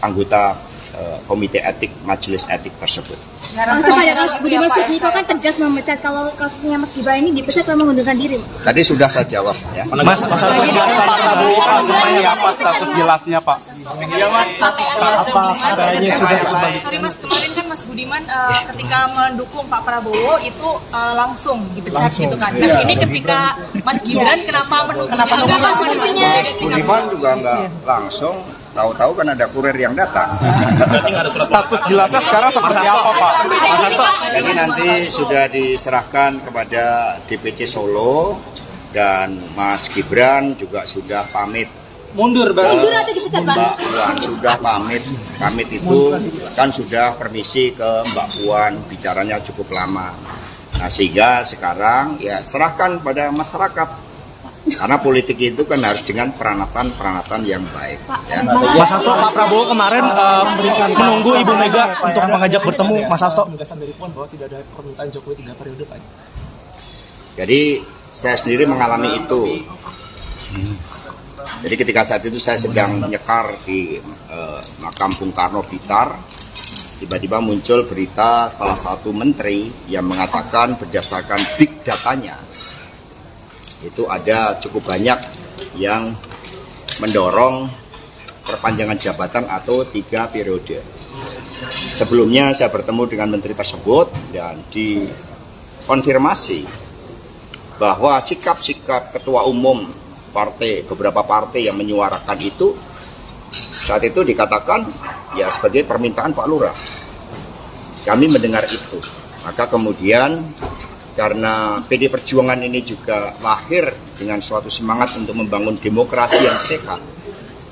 anggota komite etik majelis etik tersebut. Langsung pada Mas Budiman Sujatmiko kan tegas memecat kalau kasusnya Mas Gibran ini dipecat kalau mengundurkan diri. Tadi sudah saya jawab ya. Mas Hasto, Pak Prabowo kan seperti apa status jelasnya, Pak? Sorry Mas, kemarin kan Mas Budiman ketika mendukung Pak Prabowo itu langsung dipecat gitu kan. Nah ini ketika Mas Gibran kenapa mendukungnya? Budiman juga nggak langsung, tahu-tahu kan ada kurir yang datang. Status jelasnya sekarang seperti apa, Pak? Mas Hasto. Jadi nanti sudah diserahkan kepada DPC Solo, dan Mas Gibran juga sudah pamit Mundur, Bang. Mundur atau dipecat, Pak? Mbak Puan sudah pamit itu kan sudah permisi ke Mbak Puan, bicaranya cukup lama. Nah sehingga sekarang ya serahkan pada masyarakat. Karena politik itu kan harus dengan peranatan yang baik. Ya. Mas Hasto, Pak Prabowo kemarin menunggu Ibu Mega untuk mengajak bertemu. Mas Hasto. Penegasan dari Puan bahwa tidak ada permintaan Jokowi 3 periode, Pak. Jadi saya sendiri mengalami itu. Jadi ketika saat itu saya sedang nyekar di makam Bung Karno Blitar, tiba-tiba muncul berita salah satu menteri yang mengatakan berdasarkan big datanya, itu ada cukup banyak yang mendorong perpanjangan jabatan atau 3 periode. Sebelumnya saya bertemu dengan menteri tersebut dan dikonfirmasi bahwa sikap-sikap ketua umum beberapa partai yang menyuarakan itu saat itu dikatakan ya sebagai permintaan Pak Lurah. Kami mendengar itu, maka kemudian karena PD Perjuangan ini juga lahir dengan suatu semangat untuk membangun demokrasi yang sehat,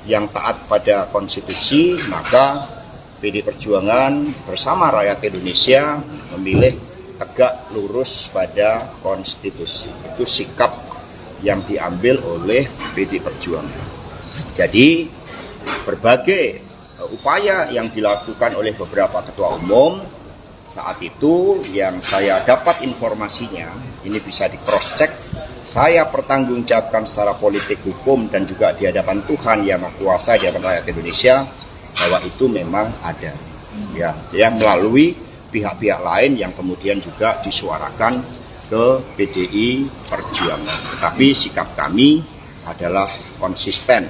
yang taat pada konstitusi, maka PD Perjuangan bersama rakyat Indonesia memilih tegak lurus pada konstitusi. Itu sikap yang diambil oleh PD Perjuangan. Jadi berbagai upaya yang dilakukan oleh beberapa ketua umum saat itu yang saya dapat informasinya, ini bisa di cross check, saya pertanggungjawabkan secara politik hukum dan juga di hadapan Tuhan yang Maha Kuasa, di hadapan rakyat Indonesia, bahwa itu memang ada. Ya melalui pihak-pihak lain yang kemudian juga disuarakan ke PDI Perjuangan. Tapi sikap kami adalah konsisten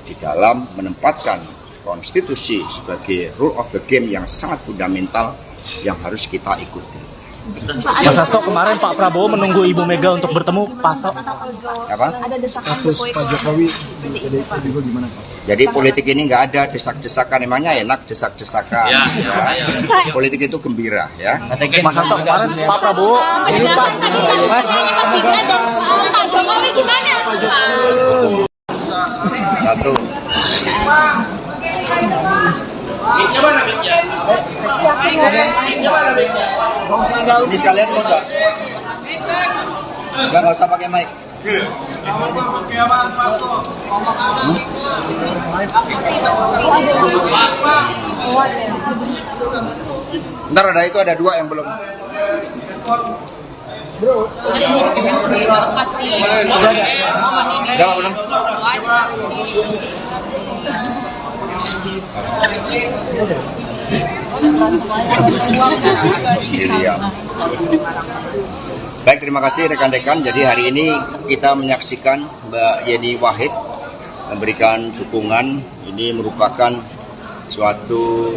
di dalam menempatkan konstitusi sebagai rule of the game yang sangat fundamental yang harus kita ikuti. Mas Hasto, kemarin Pak Prabowo menunggu Ibu Mega untuk bertemu. Pak Hasto. Apa? Ada desakan Status Pak Jokowi di PDIP juga gimana, Pak? Jadi politik ini nggak ada desak-desakan, emangnya enak desak-desakan. Ya. Politik itu gembira, ya. Mas Hasto, kemarin Pak Prabowo ini Pak. Mas Gibran dan Pak Jokowi gimana? Satu. Ini sekalian mau nggak? Nggak usah pakai mic. Ntar ada 2 yang belum. Udah belum? Baik, terima kasih rekan-rekan. Jadi hari ini kita menyaksikan Mbak Yeni Wahid memberikan dukungan. Ini merupakan suatu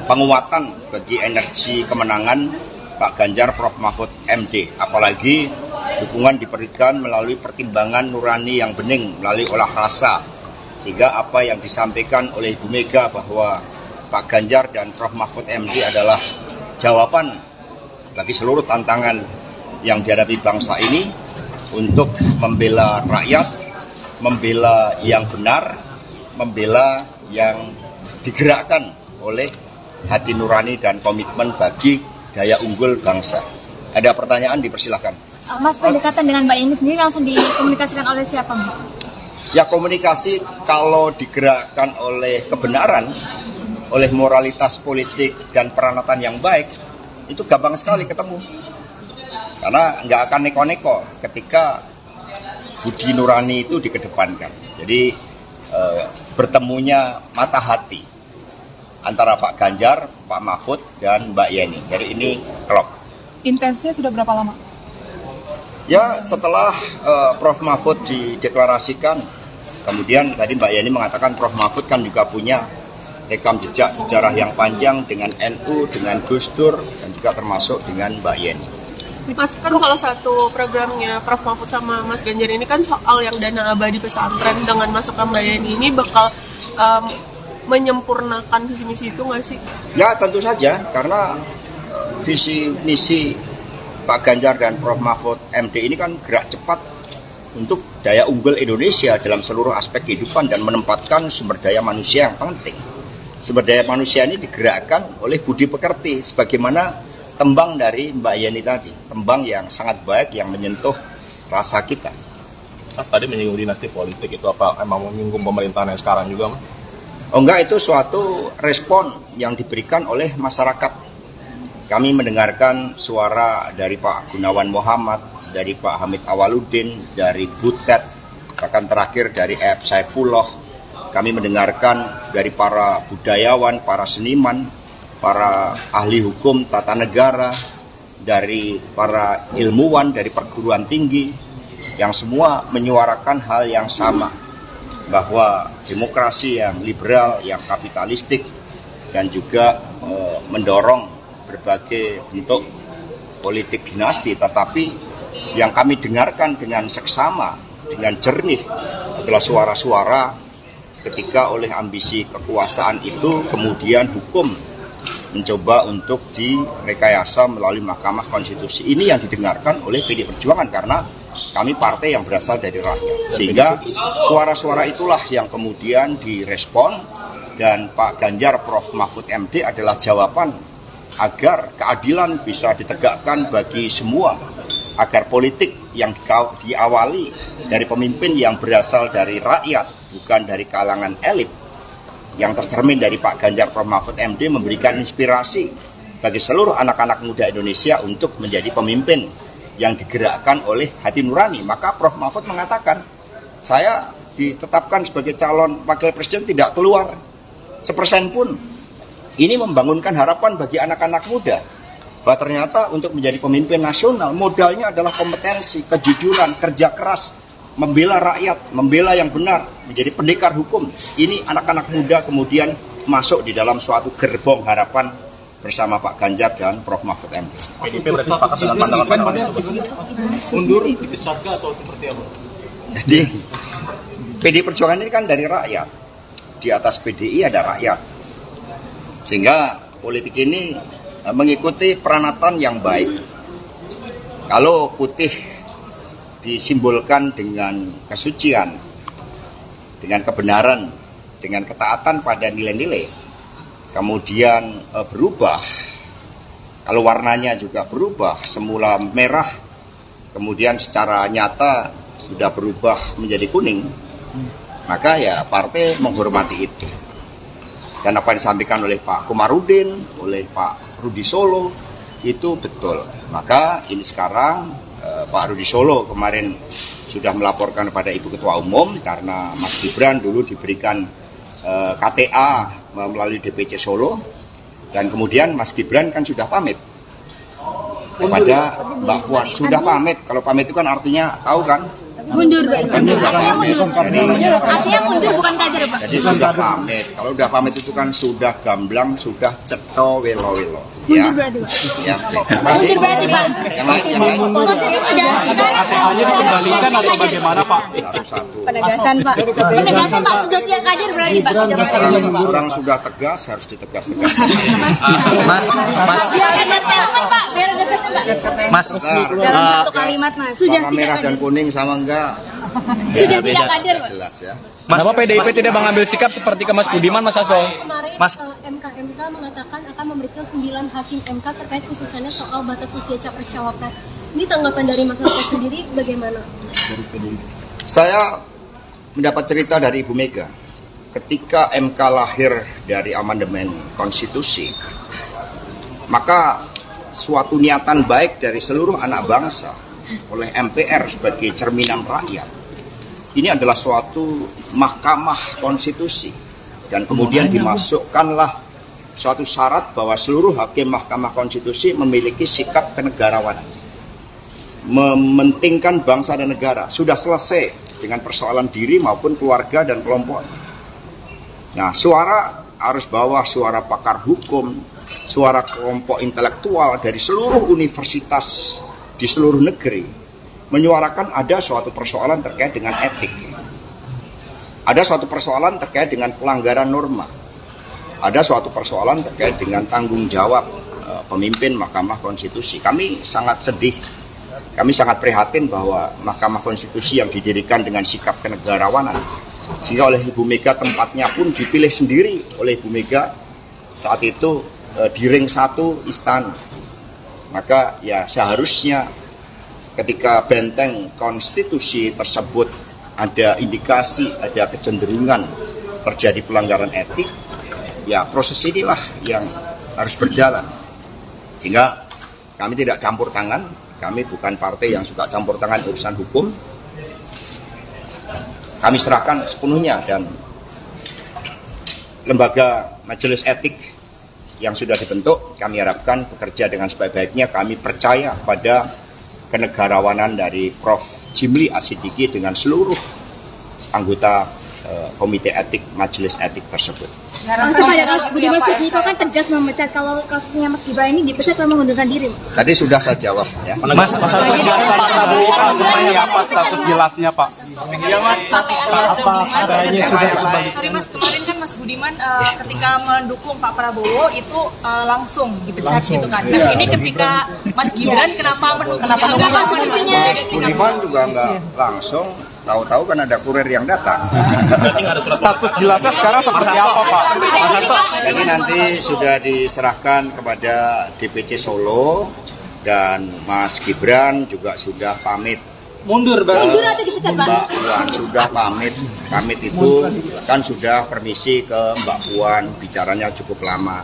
penguatan bagi energi kemenangan Pak Ganjar Prof Mahfud MD. Apalagi dukungan diberikan melalui pertimbangan nurani yang bening, melalui olah rasa. Sehingga apa yang disampaikan oleh Ibu Mega bahwa Pak Ganjar dan Prof Mahfud MD adalah jawaban bagi seluruh tantangan yang dihadapi bangsa ini untuk membela rakyat, membela yang benar, membela yang digerakkan oleh hati nurani dan komitmen bagi daya unggul bangsa. Ada pertanyaan, dipersilahkan. Mas, pendekatan dengan Mbak Yeni sendiri langsung dikomunikasikan oleh siapa, Mas? Ya, komunikasi kalau digerakkan oleh kebenaran, oleh moralitas politik dan peranatan yang baik, itu gampang sekali ketemu. Karena nggak akan neko-neko ketika budi nurani itu dikedepankan. Jadi bertemunya mata hati antara Pak Ganjar, Pak Mahfud, dan Mbak Yeni. Jadi ini klop. Intensnya sudah berapa lama? Ya, setelah Prof Mahfud dideklarasikan, kemudian tadi Mbak Yeni mengatakan Prof Mahfud kan juga punya rekam jejak sejarah yang panjang dengan NU, dengan Gus Dur, dan juga termasuk dengan Mbak Yeni. Mas, kan salah satu programnya Prof Mahfud sama Mas Ganjar ini kan soal yang dana abadi pesantren. Dengan masuk ke Mbak Yeni ini bakal menyempurnakan visi misi itu nggak sih? Ya, tentu saja, karena visi misi Pak Ganjar dan Prof Mahfud MD ini kan gerak cepat untuk daya unggul Indonesia dalam seluruh aspek kehidupan dan menempatkan sumber daya manusia yang penting. Sumber daya manusia ini digerakkan oleh budi pekerti, sebagaimana tembang dari Mbak Yeni tadi, tembang yang sangat baik yang menyentuh rasa kita. Mas tadi menyinggung dinasti politik, itu apa emang menyinggung pemerintahan yang sekarang juga, Mas? Oh enggak, itu suatu respon yang diberikan oleh masyarakat. Kami mendengarkan suara dari Pak Gunawan Muhammad, dari Pak Hamid Awaludin, dari Butet, bahkan terakhir dari F. Saifullah. Kami mendengarkan dari para budayawan, para seniman, para ahli hukum tata negara, dari para ilmuwan, dari perguruan tinggi, yang semua menyuarakan hal yang sama, bahwa demokrasi yang liberal, yang kapitalistik, dan juga mendorong berbagai bentuk politik dinasti. Tetapi yang kami dengarkan dengan seksama, dengan jernih, adalah suara-suara ketika oleh ambisi kekuasaan itu kemudian hukum mencoba untuk direkayasa melalui Mahkamah Konstitusi. Ini yang didengarkan oleh PDI Perjuangan, karena kami partai yang berasal dari rakyat. Sehingga suara-suara itulah yang kemudian direspon, dan Pak Ganjar Prof. Mahfud MD adalah jawaban agar keadilan bisa ditegakkan bagi semua, agar politik yang diawali dari pemimpin yang berasal dari rakyat, bukan dari kalangan elit, yang tercermin dari Pak Ganjar Prof. Mahfud MD, memberikan inspirasi bagi seluruh anak-anak muda Indonesia untuk menjadi pemimpin yang digerakkan oleh hati nurani. Maka Prof. Mahfud mengatakan, saya ditetapkan sebagai calon wakil presiden tidak keluar 1% pun. Ini membangunkan harapan bagi anak-anak muda, bahwa ternyata untuk menjadi pemimpin nasional modalnya adalah kompetensi, kejujuran, kerja keras, membela rakyat, membela yang benar, menjadi pendekar hukum. Ini anak-anak muda kemudian masuk di dalam suatu gerbong harapan bersama Pak Ganjar dan Prof. Mahfud MD. PDIP berarti sepakat dengan pandangan mundur, dipecat atau seperti apa? Jadi PDI Perjuangan ini kan dari rakyat. Di atas PDI ada rakyat. Sehingga politik ini mengikuti peranatan yang baik. Kalau putih disimbolkan dengan kesucian, dengan kebenaran, dengan ketaatan pada nilai-nilai, kemudian berubah, kalau warnanya juga berubah, semula merah, kemudian secara nyata sudah berubah menjadi kuning, maka ya partai menghormati itu. Dan apa yang disampaikan oleh Pak Komarudin, oleh Pak Rudi Solo, itu betul. Maka ini sekarang Pak Rudi Solo kemarin sudah melaporkan kepada Ibu Ketua Umum, karena Mas Gibran dulu diberikan KTA melalui DPC Solo, dan kemudian Mas Gibran kan sudah pamit kepada Mbak Puan. Sudah pamit, kalau pamit itu kan artinya tahu kan? Mundur, Pak. Kan sudah pamit. Artinya mundur, bukan kader, Pak. Jadi sudah pamit. Kalau sudah pamit itu kan sudah gamblang, sudah ceto welo-welo. Ya. Mundur berarti, Pak. Ya, terima kasih. Mundur berarti, Pak. Yang lain. KTA-nya dikembalikan atau bagaimana, Pak? Satu-satu. Penegasan, Pak. Penegasan, Pak. Sudah tiap kader berarti, Pak. Orang sudah tegas, harus ditegas-tegas. Mas, Biar ada statement, Pak. Biar ada statement, Pak. Mas, Dalam satu kalimat, Mas. Sudah warna merah dan kuning sama enggak? Sudah tidak kader, Pak. Jelas ya. Kenapa PDIP tidak mengambil sikap seperti ke Mas Budiman, Mas Hasto? Kemarin Mas, MK mengatakan akan memeriksa 9 hakim MK terkait putusannya soal batas usia capres-cawapres. Ini tanggapan dari Mas Hasto sendiri bagaimana? Saya mendapat cerita dari Ibu Mega. Ketika MK lahir dari amandemen konstitusi, maka suatu niatan baik dari seluruh anak bangsa oleh MPR sebagai cerminan rakyat, ini adalah suatu mahkamah konstitusi, dan kemudian dimasukkanlah suatu syarat bahwa seluruh hakim mahkamah konstitusi memiliki sikap kenegarawanan, mementingkan bangsa dan negara. Sudah selesai dengan persoalan diri maupun keluarga dan kelompok. Nah, suara arus bawah, suara pakar hukum, suara kelompok intelektual dari seluruh universitas di seluruh negeri menyuarakan ada suatu persoalan terkait dengan etik, ada suatu persoalan terkait dengan pelanggaran norma, ada suatu persoalan terkait dengan tanggung jawab pemimpin Mahkamah Konstitusi. Kami sangat sedih kami sangat prihatin bahwa Mahkamah Konstitusi yang didirikan dengan sikap kenegarawanan, sehingga oleh Ibu Mega tempatnya pun dipilih sendiri oleh Ibu Mega saat itu di ring 1 istana. Maka ya seharusnya ketika benteng konstitusi tersebut ada indikasi, ada kecenderungan terjadi pelanggaran etik, ya proses inilah yang harus berjalan. Sehingga kami tidak campur tangan, kami bukan partai yang suka campur tangan urusan hukum. Kami serahkan sepenuhnya, dan lembaga majelis etik yang sudah dibentuk kami harapkan bekerja dengan sebaik-baiknya. Kami percaya pada kenegarawanan dari Prof. Jimli Asidiki dengan seluruh anggota komite etik majelis etik tersebut. Langsung pada Mas Budiman Sujatmiko kan tegas memecat kalau kasusnya Mas Gibran ini dipecat kalau mengundurkan diri. Tadi sudah saya jawab ya. Mas Hasto, Pak Prabowo semuanya apa status jelasnya Pak? Sorry Mas, kemarin kan Mas Budiman ketika mendukung Pak Prabowo itu langsung dipecat gitu kan. Nah ini ketika Mas Gibran kenapa Mas Budiman juga nggak langsung, tahu-tahu kan ada kurir yang datang. Status jelasnya sekarang seperti apa Pak? Mas Hasto. Jadi nanti sudah diserahkan kepada DPC Solo, dan Mas Gibran juga sudah pamit. Mundur Mundur atau dipecat Pak? Mbak Puan sudah pamit. Pamit itu kan sudah permisi ke Mbak Puan, bicaranya cukup lama.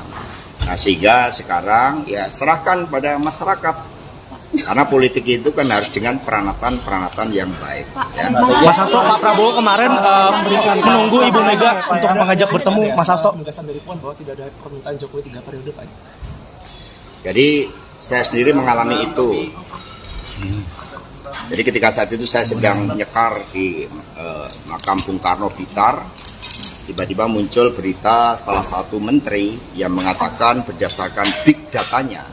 Nah sehingga sekarang ya serahkan pada masyarakat. Karena politik itu kan harus dengan peranatan yang baik. Ya. Mas Hasto, Pak Prabowo kemarin menunggu Ibu Mega untuk mengajak bertemu Mas Hasto. Penegasan dari Puan bahwa tidak ada permintaan Jokowi 3 periode, Pak. Jadi saya sendiri mengalami itu. Jadi ketika saat itu saya sedang nyekar di makam Bung Karno Blitar, tiba-tiba muncul berita salah satu menteri yang mengatakan berdasarkan big datanya,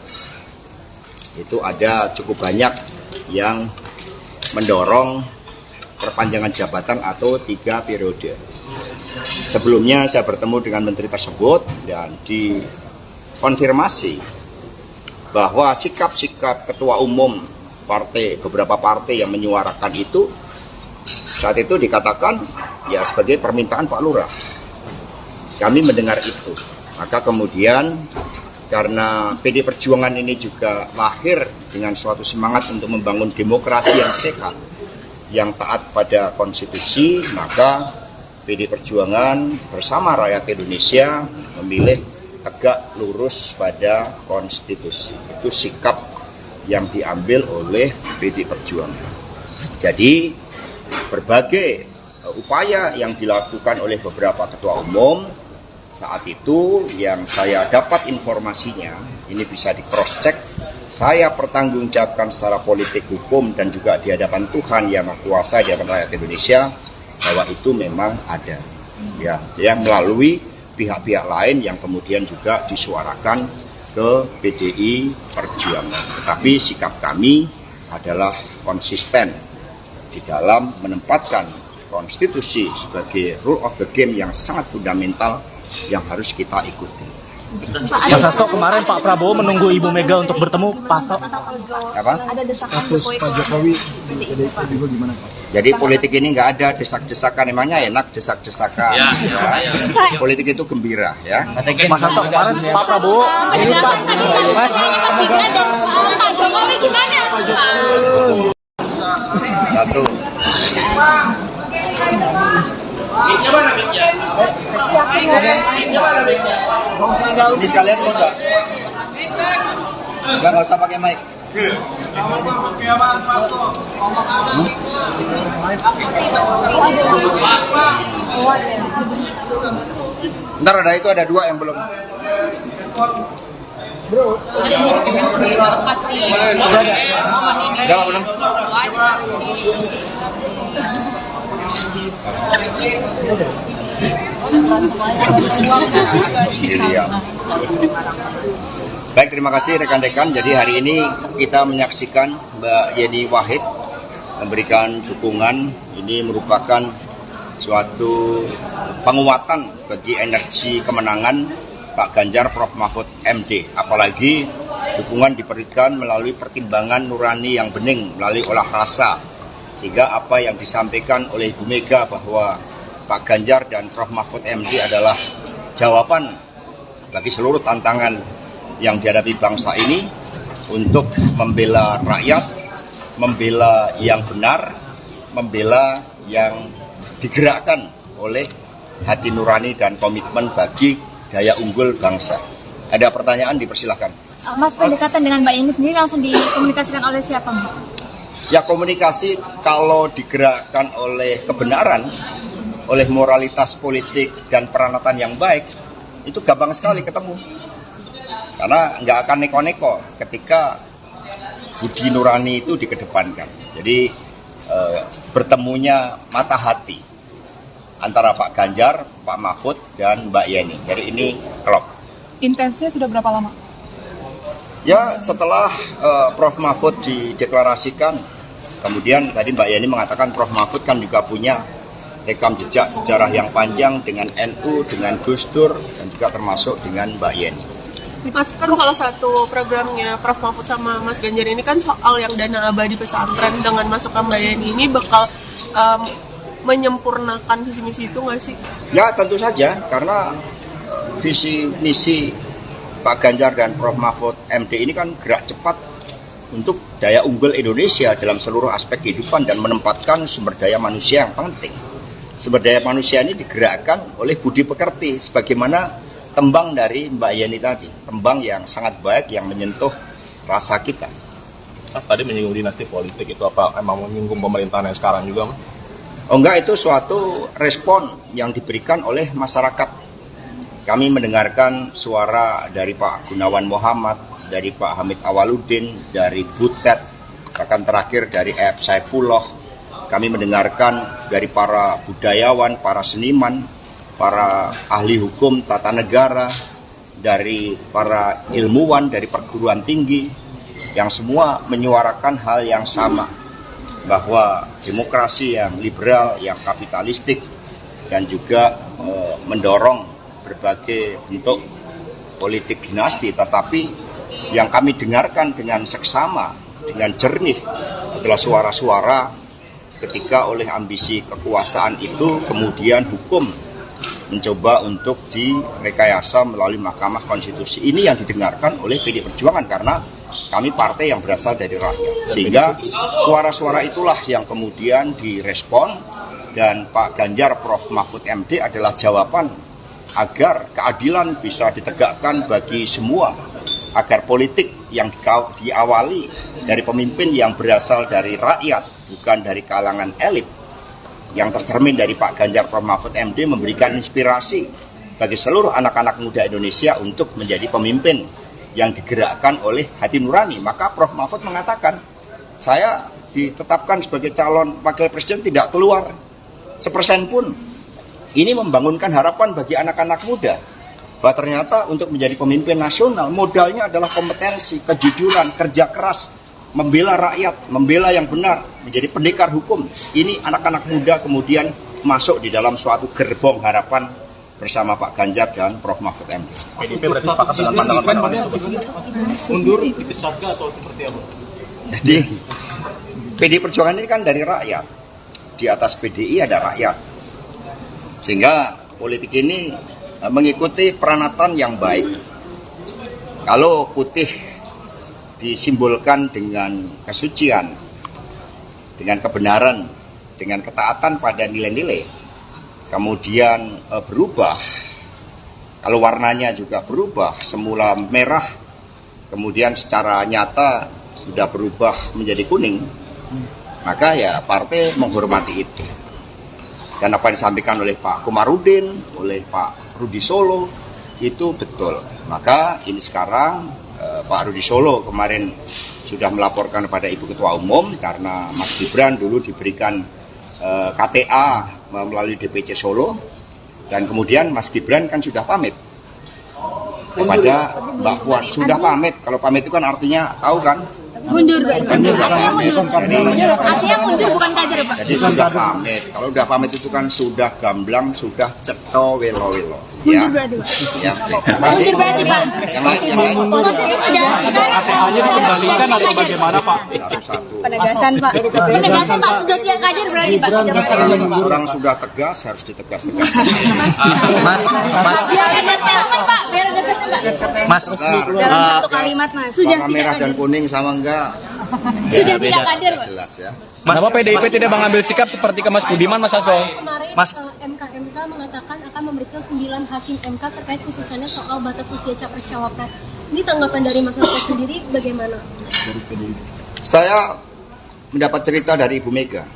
itu ada cukup banyak yang mendorong perpanjangan jabatan atau 3 periode. Sebelumnya saya bertemu dengan menteri tersebut dan dikonfirmasi bahwa sikap-sikap ketua umum partai, beberapa partai yang menyuarakan itu saat itu dikatakan ya sebagai permintaan Pak Lurah. Kami mendengar itu. Maka kemudian karena PD Perjuangan ini juga lahir dengan suatu semangat untuk membangun demokrasi yang sehat, yang taat pada konstitusi, maka PD Perjuangan bersama rakyat Indonesia memilih tegak lurus pada konstitusi. Itu sikap yang diambil oleh PD Perjuangan. Jadi berbagai upaya yang dilakukan oleh beberapa ketua umum saat itu yang saya dapat informasinya, ini bisa di cross check, saya pertanggungjawabkan secara politik, hukum, dan juga di hadapan Tuhan yang Maha Kuasa, di hadapan rakyat Indonesia, bahwa itu memang ada. Ya, melalui pihak-pihak lain yang kemudian juga disuarakan ke PDI Perjuangan. Tetapi sikap kami adalah konsisten di dalam menempatkan konstitusi sebagai rule of the game yang sangat fundamental yang harus kita ikuti. Mas Hasto, kemarin Pak Prabowo menunggu Ibu Mega untuk bertemu Pak Hasto. Apa? Ada desakan Status Pak Jokowi di PDIP juga gimana Pak? Jadi politik ini nggak ada desak-desakan, emangnya enak desak-desakan. Ya. Politik itu gembira ya. Mas Hasto, kemarin Pak Prabowo ini Pak Mas Gibran dan Pak Jokowi gimana? Satu. Ini sekalian mau nggak? Nggak usah pakai mic. Ntar ada itu, ada 2 yang belum. Udah belum? Baik, terima kasih rekan-rekan. Jadi hari ini kita menyaksikan Mbak Yeni Wahid memberikan dukungan. Ini merupakan suatu penguatan bagi energi kemenangan Pak Ganjar Prof Mahfud MD. Apalagi Dukungan diberikan melalui pertimbangan nurani yang bening, melalui olah rasa. Sehingga apa yang disampaikan oleh Ibu Mega bahwa Pak Ganjar dan Prof. Mahfud MD adalah jawaban bagi seluruh tantangan yang dihadapi bangsa ini untuk membela rakyat, membela yang benar, membela yang digerakkan oleh hati nurani dan komitmen bagi daya unggul bangsa. Ada pertanyaan, dipersilahkan. Mas, pendekatan dengan Mbak Yeni sendiri langsung dikomunikasikan oleh siapa, Mas? Ya, komunikasi kalau digerakkan oleh kebenaran, oleh moralitas politik dan peranatan yang baik, itu gampang sekali ketemu. Karena nggak akan neko-neko ketika budi nurani itu dikedepankan. Jadi bertemunya mata hati antara Pak Ganjar, Pak Mahfud, dan Mbak Yeni. Jadi ini klop. Intensnya sudah berapa lama? Ya, setelah Prof. Mahfud dideklarasikan, kemudian tadi Mbak Yeni mengatakan Prof. Mahfud kan juga punya rekam jejak sejarah yang panjang dengan NU, dengan Gus Dur, dan juga termasuk dengan Mbak Yeni. Mas, kan salah satu programnya Prof. Mahfud sama Mas Ganjar ini kan soal yang dana abadi pesantren. Dengan masukkan Mbak Yeni ini bakal menyempurnakan visi misi itu nggak sih? Ya, tentu saja, karena visi misi Pak Ganjar dan Prof. Mahfud MD ini kan gerak cepat untuk daya unggul Indonesia dalam seluruh aspek kehidupan dan menempatkan sumber daya manusia yang penting. Sumber daya manusia ini digerakkan oleh budi pekerti, sebagaimana tembang dari Mbak Yeni tadi, tembang yang sangat baik yang menyentuh rasa kita. Mas tadi menyinggung dinasti politik, itu apa emang menyinggung pemerintahan yang sekarang juga, Mas? Oh enggak, itu suatu respon yang diberikan oleh masyarakat. Kami mendengarkan suara dari Pak Gunawan Muhammad, dari Pak Hamid Awaludin, dari Butet, bahkan terakhir dari F. Saifullah. Kami mendengarkan dari para budayawan, para seniman, para ahli hukum tata negara, dari para ilmuwan, dari perguruan tinggi, yang semua menyuarakan hal yang sama, bahwa demokrasi yang liberal, yang kapitalistik, dan juga mendorong berbagai bentuk politik dinasti, tetapi yang kami dengarkan dengan seksama, dengan jernih adalah suara-suara ketika oleh ambisi kekuasaan itu kemudian hukum mencoba untuk direkayasa melalui Mahkamah Konstitusi. Ini yang didengarkan oleh PD Perjuangan karena kami partai yang berasal dari rakyat. Sehingga suara-suara itulah yang kemudian direspon, dan Pak Ganjar Prof. Mahfud MD adalah jawaban agar keadilan bisa ditegakkan bagi semua, agar politik yang diawali dari pemimpin yang berasal dari rakyat, bukan dari kalangan elit, yang tercermin dari Pak Ganjar Prof. Mahfud MD memberikan inspirasi bagi seluruh anak-anak muda Indonesia untuk menjadi pemimpin yang digerakkan oleh hati nurani. Maka Prof. Mahfud mengatakan, saya ditetapkan sebagai calon wakil presiden tidak keluar 1% pun. Ini membangunkan harapan bagi anak-anak muda bahwa ternyata untuk menjadi pemimpin nasional modalnya adalah kompetensi, kejujuran, kerja keras, membela rakyat, membela yang benar, menjadi pendekar hukum. Ini anak-anak muda kemudian masuk di dalam suatu gerbong harapan bersama Pak Ganjar dan Prof. Mahfud MD. PDIP berarti sepakat dengan pandangan Mundur, dipecat atau seperti apa? Jadi PD Perjuangan ini kan dari rakyat. Di atas PDI ada rakyat. Sehingga politik ini mengikuti peranatan yang baik. Kalau putih disimbolkan dengan kesucian, dengan kebenaran, dengan ketaatan pada nilai-nilai, kemudian berubah, kalau warnanya juga berubah, semula merah, kemudian secara nyata sudah berubah menjadi kuning, maka ya partai menghormati itu. Dan apa yang disampaikan oleh Pak Komarudin, oleh Pak Rudi Solo, itu betul. Maka ini sekarang Pak Rudi Solo kemarin sudah melaporkan kepada Ibu Ketua Umum karena Mas Gibran dulu diberikan KTA melalui DPC Solo, dan kemudian Mas Gibran kan sudah pamit kepada Mbak Puan. Sudah pamit, kalau pamit itu kan artinya tahu kan, Mundur, artinya mundur. Artinya mundur bukan kader, Pak. Jadi sudah pamit. Kalau sudah pamit itu kan sudah gamblang, sudah ceto welo-welo. Mundur berarti, Pak. Ya, masih. Mundur berarti, Pak. Yang lain. Maksudnya APH-nya dikembalikan atau bagaimana, Pak? Satu-satu. penegasan, Pak. Penegasan, Pak, sudah tidak kader berarti, Pak. Orang sudah tegas harus ditegas-tegas. Mas, Dalam satu kalimat, Mas. Sudah Warna tidak merah dan kader. kuning sama enggak? Sudah tidak kader, Pak. Jelas ya. Kenapa PDIP tidak mengambil sikap seperti ke Mas Budiman, Mas Hasto? Kemarin Mas, MK mengatakan akan memeriksa 9 hakim MK terkait putusannya soal batas usia capres-cawapres. Ini tanggapan dari Mas Hasto sendiri bagaimana? Saya mendapat cerita dari Ibu Mega.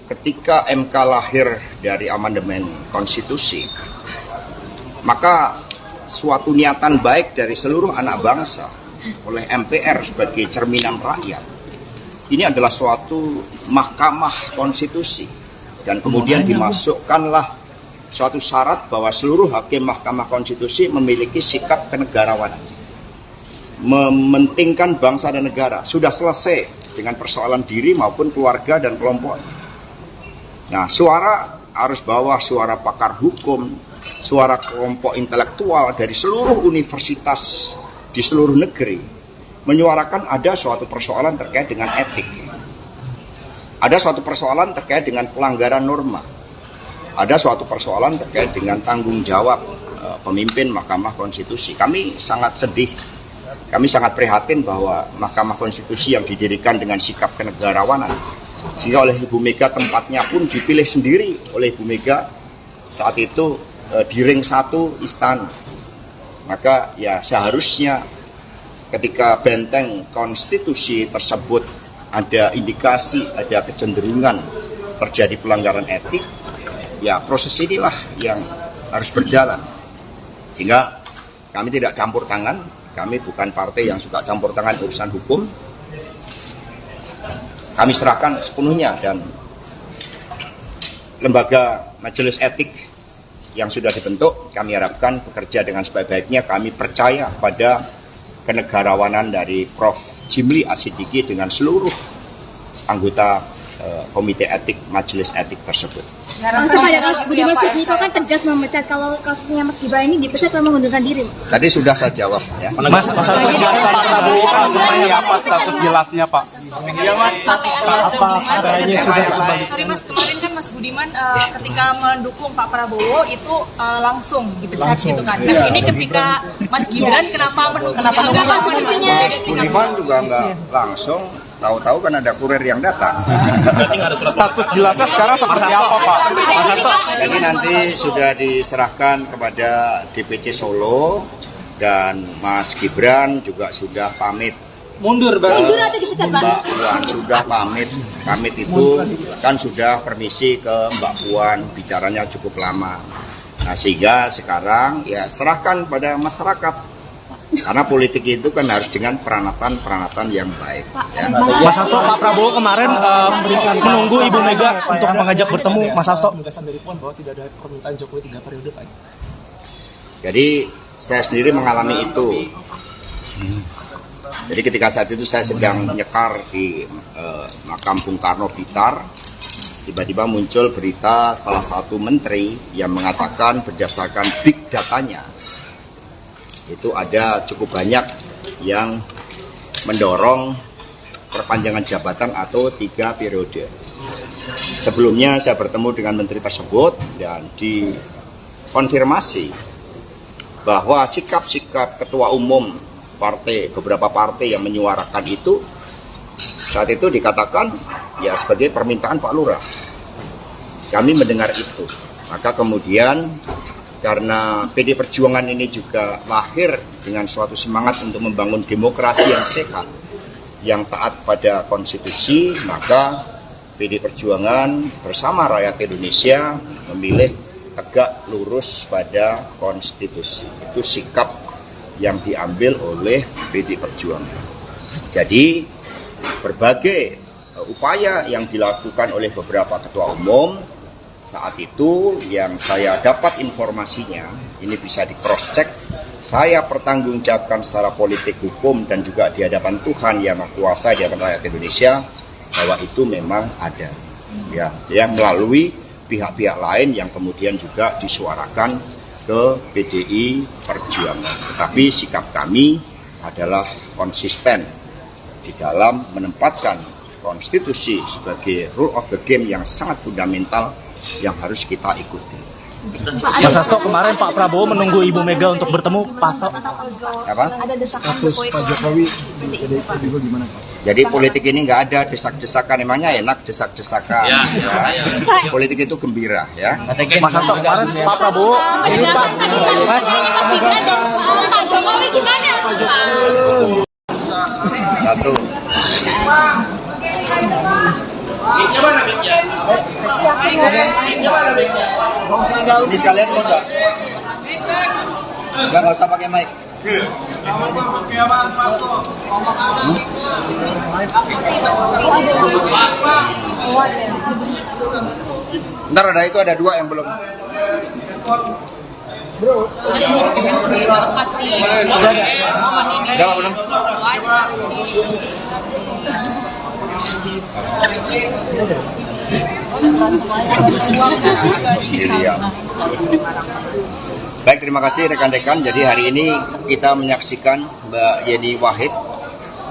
Ketika MK lahir dari amandemen konstitusi, maka suatu niatan baik dari seluruh anak bangsa oleh MPR sebagai cerminan rakyat. Ini adalah suatu mahkamah konstitusi. Dan kemudian dimasukkanlah suatu syarat bahwa seluruh hakim mahkamah konstitusi memiliki sikap kenegarawanan. Mementingkan bangsa dan negara. Sudah selesai dengan persoalan diri maupun keluarga dan kelompok. Nah, suara arus bawah, suara pakar hukum, suara kelompok intelektual dari seluruh universitas di seluruh negeri menyuarakan ada suatu persoalan terkait dengan etik. Ada suatu persoalan terkait dengan pelanggaran norma. Ada suatu persoalan terkait dengan tanggung jawab pemimpin Mahkamah Konstitusi. Kami sangat sedih, kami sangat prihatin bahwa Mahkamah Konstitusi yang didirikan dengan sikap kenegarawanan, sehingga oleh Ibu Mega tempatnya pun dipilih sendiri oleh Ibu Mega saat itu di ring 1 istana. Maka ya seharusnya ketika benteng konstitusi tersebut ada indikasi, ada kecenderungan terjadi pelanggaran etik, ya proses inilah yang harus berjalan. Sehingga kami tidak campur tangan, kami bukan partai yang suka campur tangan urusan hukum. Kami serahkan sepenuhnya dan lembaga majelis etik yang sudah dibentuk, kami harapkan bekerja dengan sebaik-baiknya. Kami percaya pada kenegarawanan dari Prof. Jimli Asidiki dengan seluruh anggota komite etik majelis etik tersebut. Langsung pada kasus Budi Mas Sujito kan tegas memecat, kalau kasusnya Mas Gibran ini dipecat karena mengundurkan diri. Tadi sudah saya jawab ya. Mas Hasto, Pak Prabowo kan seperti apa status jelasnya, Pak? Sorry Mas, kemarin kan Mas Budiman ketika mendukung Pak Prabowo itu langsung dipecat gitu kan. Nah ini ketika Mas Gibran kenapa mendukungnya? Budiman juga nggak langsung, tahu-tahu kan ada kurir yang datang. Status jelasnya sekarang seperti apa, Pak? Mas Hasto? Jadi nanti sudah diserahkan kepada DPC Solo dan Mas Gibran juga sudah pamit. Mundur, Bang. Mundur atau dipecat, Pak? Mbak Puan sudah pamit. Pamit itu kan sudah permisi ke Mbak Puan, bicaranya cukup lama. Nah sehingga sekarang ya serahkan pada masyarakat. Karena politik itu kan harus dengan peranatan yang baik. Ya. Mas Hasto, Pak Prabowo kemarin menunggu Ibu Mega untuk mengajak bertemu, Mas Hasto. Dari Puan bahwa tidak ada permintaan Jokowi 3 periode, Pak. Jadi saya sendiri mengalami itu. Jadi ketika saat itu saya sedang nyekar di makam Bung Karno Blitar, tiba-tiba muncul berita salah satu menteri yang mengatakan berdasarkan big datanya, itu ada cukup banyak yang mendorong perpanjangan jabatan atau 3 periode. Sebelumnya saya bertemu dengan menteri tersebut dan dikonfirmasi bahwa sikap-sikap ketua umum beberapa partai yang menyuarakan itu saat itu dikatakan ya sebagai permintaan Pak Lurah. Kami mendengar itu, maka kemudian karena PD Perjuangan ini juga lahir dengan suatu semangat untuk membangun demokrasi yang sehat, yang taat pada konstitusi, maka PD Perjuangan bersama rakyat Indonesia memilih tegak lurus pada konstitusi. Itu sikap yang diambil oleh PD Perjuangan. Jadi berbagai upaya yang dilakukan oleh beberapa ketua umum saat itu yang saya dapat informasinya, ini bisa di cross check saya pertanggungjawabkan secara politik, hukum, dan juga di hadapan Tuhan Yang Maha Kuasa, di hadapan rakyat Indonesia, bahwa itu memang ada. Ya, melalui pihak-pihak lain yang kemudian juga disuarakan ke PDI Perjuangan. Tetapi sikap kami adalah konsisten di dalam menempatkan konstitusi sebagai rule of the game yang sangat fundamental yang harus kita ikuti. Mas Hasto, kemarin Pak Prabowo menunggu Ibu Mega untuk bertemu Pak Hasto. Apa? Ada desakan Status Pak Jokowi di PDIP juga gimana Pak? Jadi politik ini nggak ada desak-desakan, emangnya enak desak-desakan. Ya. Politik itu gembira, ya. Mas Hasto, kemarin Pak Prabowo ini Pak Mas Pak Jokowi gimana? Satu. Ini sekalian mau nggak? Nggak usah pakai mic. Ntar ada itu, ada dua yang belum. Udah belum? Sendirian. Baik, terima kasih rekan-rekan. Jadi hari ini kita menyaksikan Mbak Yeni Wahid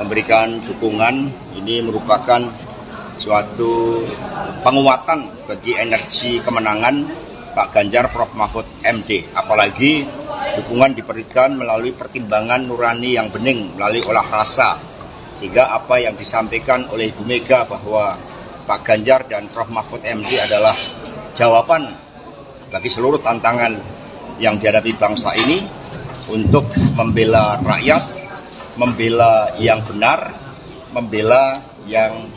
memberikan dukungan. Ini merupakan suatu penguatan bagi energi kemenangan Pak Ganjar Prof Mahfud MD. Apalagi dukungan diberikan melalui pertimbangan nurani yang bening, melalui olah rasa. Sehingga apa yang disampaikan oleh Ibu Mega bahwa Pak Ganjar dan Prof Mahfud MD adalah jawaban bagi seluruh tantangan yang dihadapi bangsa ini untuk membela rakyat, membela yang benar, membela yang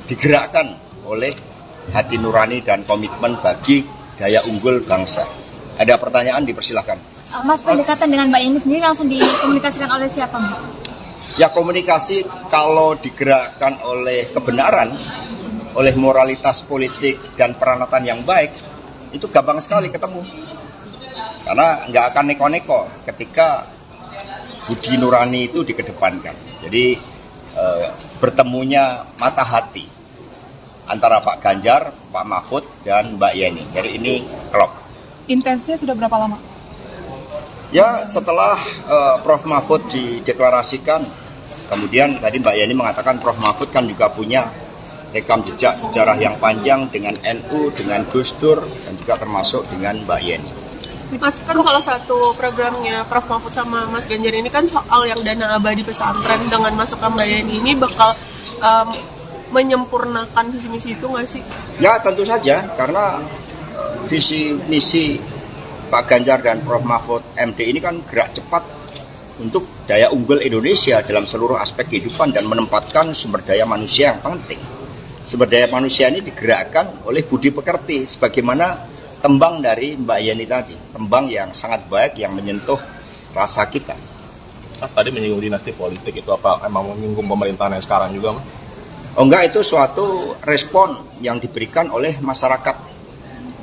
digerakkan oleh hati nurani dan komitmen bagi daya unggul bangsa. Ada pertanyaan, dipersilahkan. Mas, pendekatan dengan Mbak Yeni sendiri langsung dikomunikasikan oleh siapa, Mas? Ya, komunikasi kalau digerakkan oleh kebenaran, oleh moralitas politik dan peranatan yang baik, itu gampang sekali ketemu. Karena nggak akan neko-neko ketika budi nurani itu dikedepankan. Jadi bertemunya mata hati antara Pak Ganjar, Pak Mahfud, dan Mbak Yeni. Jadi ini klop. Intensnya sudah berapa lama? Ya, setelah Prof Mahfud dideklarasikan, kemudian tadi Mbak Yeni mengatakan Prof Mahfud kan juga punya rekam jejak sejarah yang panjang dengan NU, dengan Gus Dur, dan juga termasuk dengan Mbak Yeni. Mas, kan salah satu programnya Prof Mahfud sama Mas Ganjar ini kan soal yang dana abadi pesantren. Dengan masukkan Mbak Yeni ini bakal menyempurnakan visi misi itu nggak sih? Ya, tentu saja, karena visi misi Pak Ganjar dan Prof Mahfud MD ini kan gerak cepat untuk daya unggul Indonesia dalam seluruh aspek kehidupan dan menempatkan sumber daya manusia yang penting. Sumber daya manusia ini digerakkan oleh budi pekerti, sebagaimana tembang dari Mbak Yeni tadi, tembang yang sangat baik yang menyentuh rasa kita. Mas tadi menyinggung dinasti politik, itu apa emang menyinggung pemerintahan yang sekarang juga, Mas? Oh enggak, itu suatu respon yang diberikan oleh masyarakat.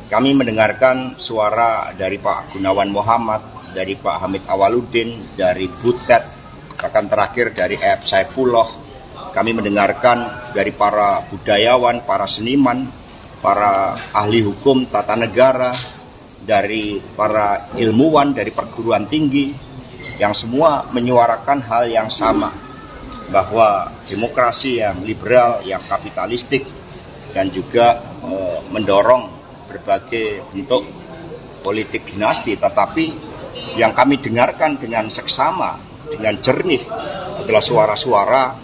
Kami mendengarkan suara dari Pak Gunawan Muhammad, dari Pak Hamid Awaludin, dari Butet, bahkan terakhir dari F. Saifullah. Kami mendengarkan dari para budayawan, para seniman, para ahli hukum tata negara, dari para ilmuwan, dari perguruan tinggi, yang semua menyuarakan hal yang sama, bahwa demokrasi yang liberal, yang kapitalistik, dan juga mendorong berbagai bentuk politik dinasti, tetapi yang kami dengarkan dengan seksama, dengan jernih adalah suara-suara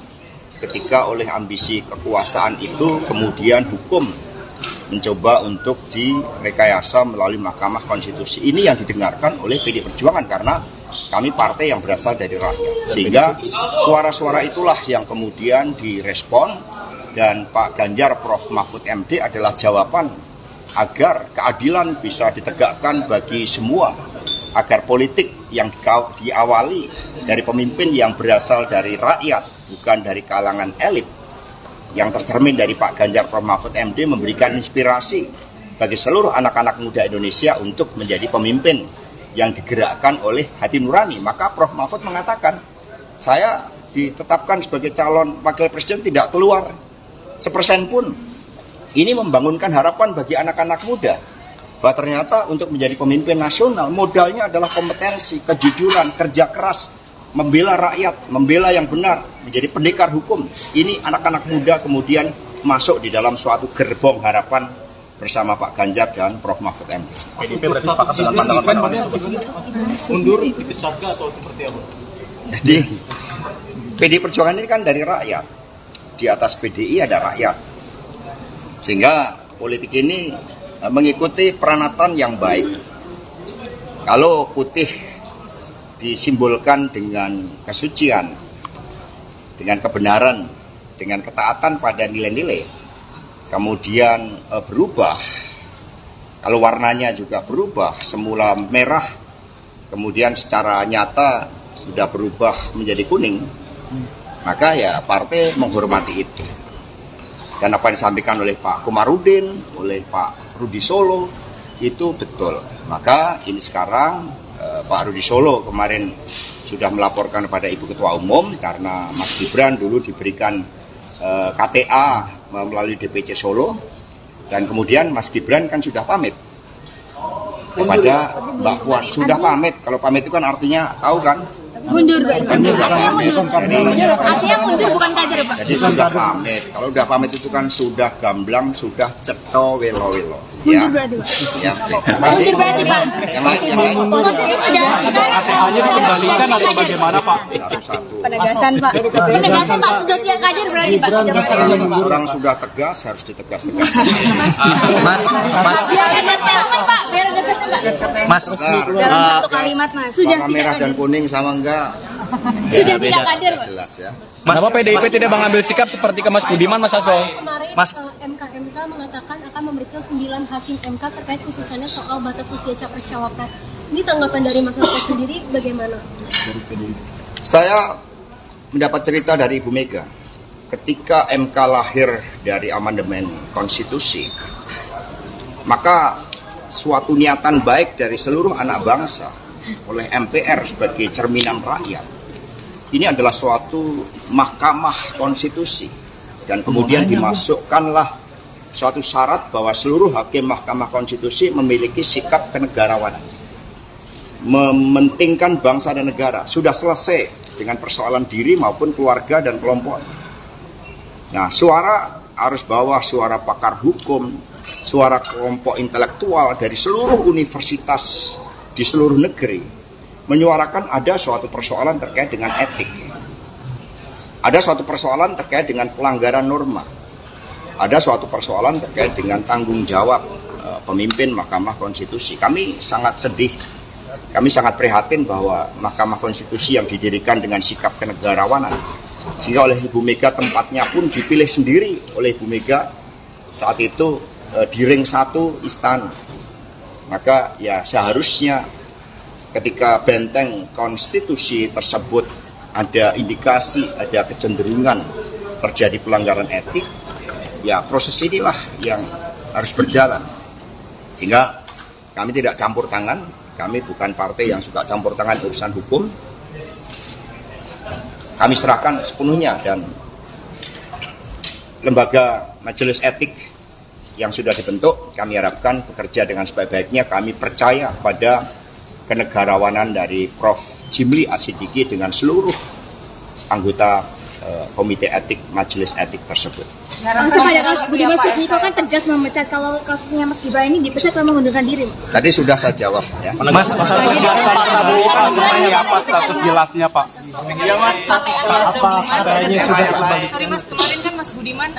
ketika oleh ambisi kekuasaan itu kemudian hukum mencoba untuk direkayasa melalui Mahkamah Konstitusi. Ini yang didengarkan oleh PDI Perjuangan karena kami partai yang berasal dari rakyat. Sehingga suara-suara itulah yang kemudian direspon, dan Pak Ganjar Prof Mahfud MD adalah jawaban agar keadilan bisa ditegakkan bagi semua, agar politik yang diawali dari pemimpin yang berasal dari rakyat, bukan dari kalangan elit, yang tercermin dari Pak Ganjar Prof Mahfud MD memberikan inspirasi bagi seluruh anak-anak muda Indonesia untuk menjadi pemimpin yang digerakkan oleh hati nurani. Maka Prof. Mahfud mengatakan, saya ditetapkan sebagai calon wakil presiden tidak keluar 1% pun. Ini membangunkan harapan bagi anak-anak muda bahwa ternyata untuk menjadi pemimpin nasional modalnya adalah kompetensi, kejujuran, kerja keras, membela rakyat, membela yang benar, menjadi pendekar hukum. Ini anak-anak muda kemudian masuk di dalam suatu gerbong harapan bersama Pak Ganjar dan Prof. Mahfud MD. PDIP berarti sepakat dengan pandangan mundur dipecat atau seperti apa? Jadi PDI Perjuangan ini kan dari rakyat. Di atas PDI ada rakyat. Sehingga politik ini mengikuti peranatan yang baik. Kalau putih disimbolkan dengan kesucian, dengan kebenaran, dengan ketaatan pada nilai-nilai, kemudian berubah, kalau warnanya juga berubah, semula merah, kemudian secara nyata sudah berubah menjadi kuning, maka ya partai menghormati itu. Dan apa yang disampaikan oleh Pak Komarudin, oleh Pak Rudi Solo, itu betul. Maka ini sekarang Pak Rudi Solo kemarin sudah melaporkan kepada Ibu Ketua Umum karena Mas Gibran dulu diberikan KTA melalui DPC Solo, dan kemudian Mas Gibran kan sudah pamit kepada Mbak Puan. Sudah pamit, kalau pamit itu kan artinya tahu kan? Mundur, Pak. Kan sudah pamit. Artinya mundur bukan kader, Pak. Jadi sudah pamit. Kalau sudah pamit itu kan sudah gamblang, sudah ceto welo-welo. Ya. Mundur berarti, Pak. Ya. Terima kasih. Mundur berarti, Pak. Yang lain. KTA-nya dikembalikan atau bagaimana, Pak? Satu-satu. Penegasan, Pak. Penegasan, Pak. Sudah tiap kader berarti, Pak. Orang sudah tegas harus ditegas-tegas. Mas, Dalam satu kalimat, Mas. Sudah Warna merah dan kuning sama enggak? Sudah Ya, tidak beda. kader, Pak. Jelas ya. Kenapa PDIP tidak mengambil sikap seperti ke Mas Budiman, Mas Hasto? Kemarin Mas. MK mengatakan akan memeriksa 9 hakim MK terkait putusannya soal batas usia capres-cawapres. Ini tanggapan dari Mas Hasto sendiri bagaimana? Saya mendapat cerita dari Ibu Mega. Ketika MK lahir dari amandemen konstitusi, maka suatu niatan baik dari seluruh anak bangsa oleh MPR sebagai cerminan rakyat, ini adalah suatu mahkamah konstitusi, dan kemudian dimasukkanlah suatu syarat bahwa seluruh hakim mahkamah konstitusi memiliki sikap kenegarawanan, mementingkan bangsa dan negara. Sudah selesai dengan persoalan diri maupun keluarga dan kelompok. Nah, suara arus bawah, suara pakar hukum, suara kelompok intelektual dari seluruh universitas di seluruh negeri menyuarakan ada suatu persoalan terkait dengan etik, ada suatu persoalan terkait dengan pelanggaran norma, ada suatu persoalan terkait dengan tanggung jawab pemimpin Mahkamah Konstitusi. Kami sangat sedih, kami sangat prihatin bahwa Mahkamah Konstitusi yang didirikan dengan sikap kenegarawanan, sehingga oleh Ibu Mega tempatnya pun dipilih sendiri oleh Ibu Mega saat itu di ring 1 istana. Maka ya seharusnya ketika benteng konstitusi tersebut ada indikasi, ada kecenderungan terjadi pelanggaran etik, ya proses inilah yang harus berjalan. Sehingga kami tidak campur tangan, kami bukan partai yang suka campur tangan urusan hukum. Kami serahkan sepenuhnya, dan lembaga majelis etik yang sudah dibentuk, kami harapkan bekerja dengan sebaik-baiknya. Kami percaya pada kenegarawanan dari Prof. Jimli Asidiki dengan seluruh anggota komite etik majelis etik tersebut. Langsung pada kasus Budiman Sujatmiko kan tegas memecat, kalau kasusnya Mas Gibran ini dipecat karena mengundurkan diri. Tadi sudah saya jawab ya. Mas Hasto, Pak Prabowo kan seperti apa status jelasnya, Pak? Sorry Mas, kemarin kan Mas Budiman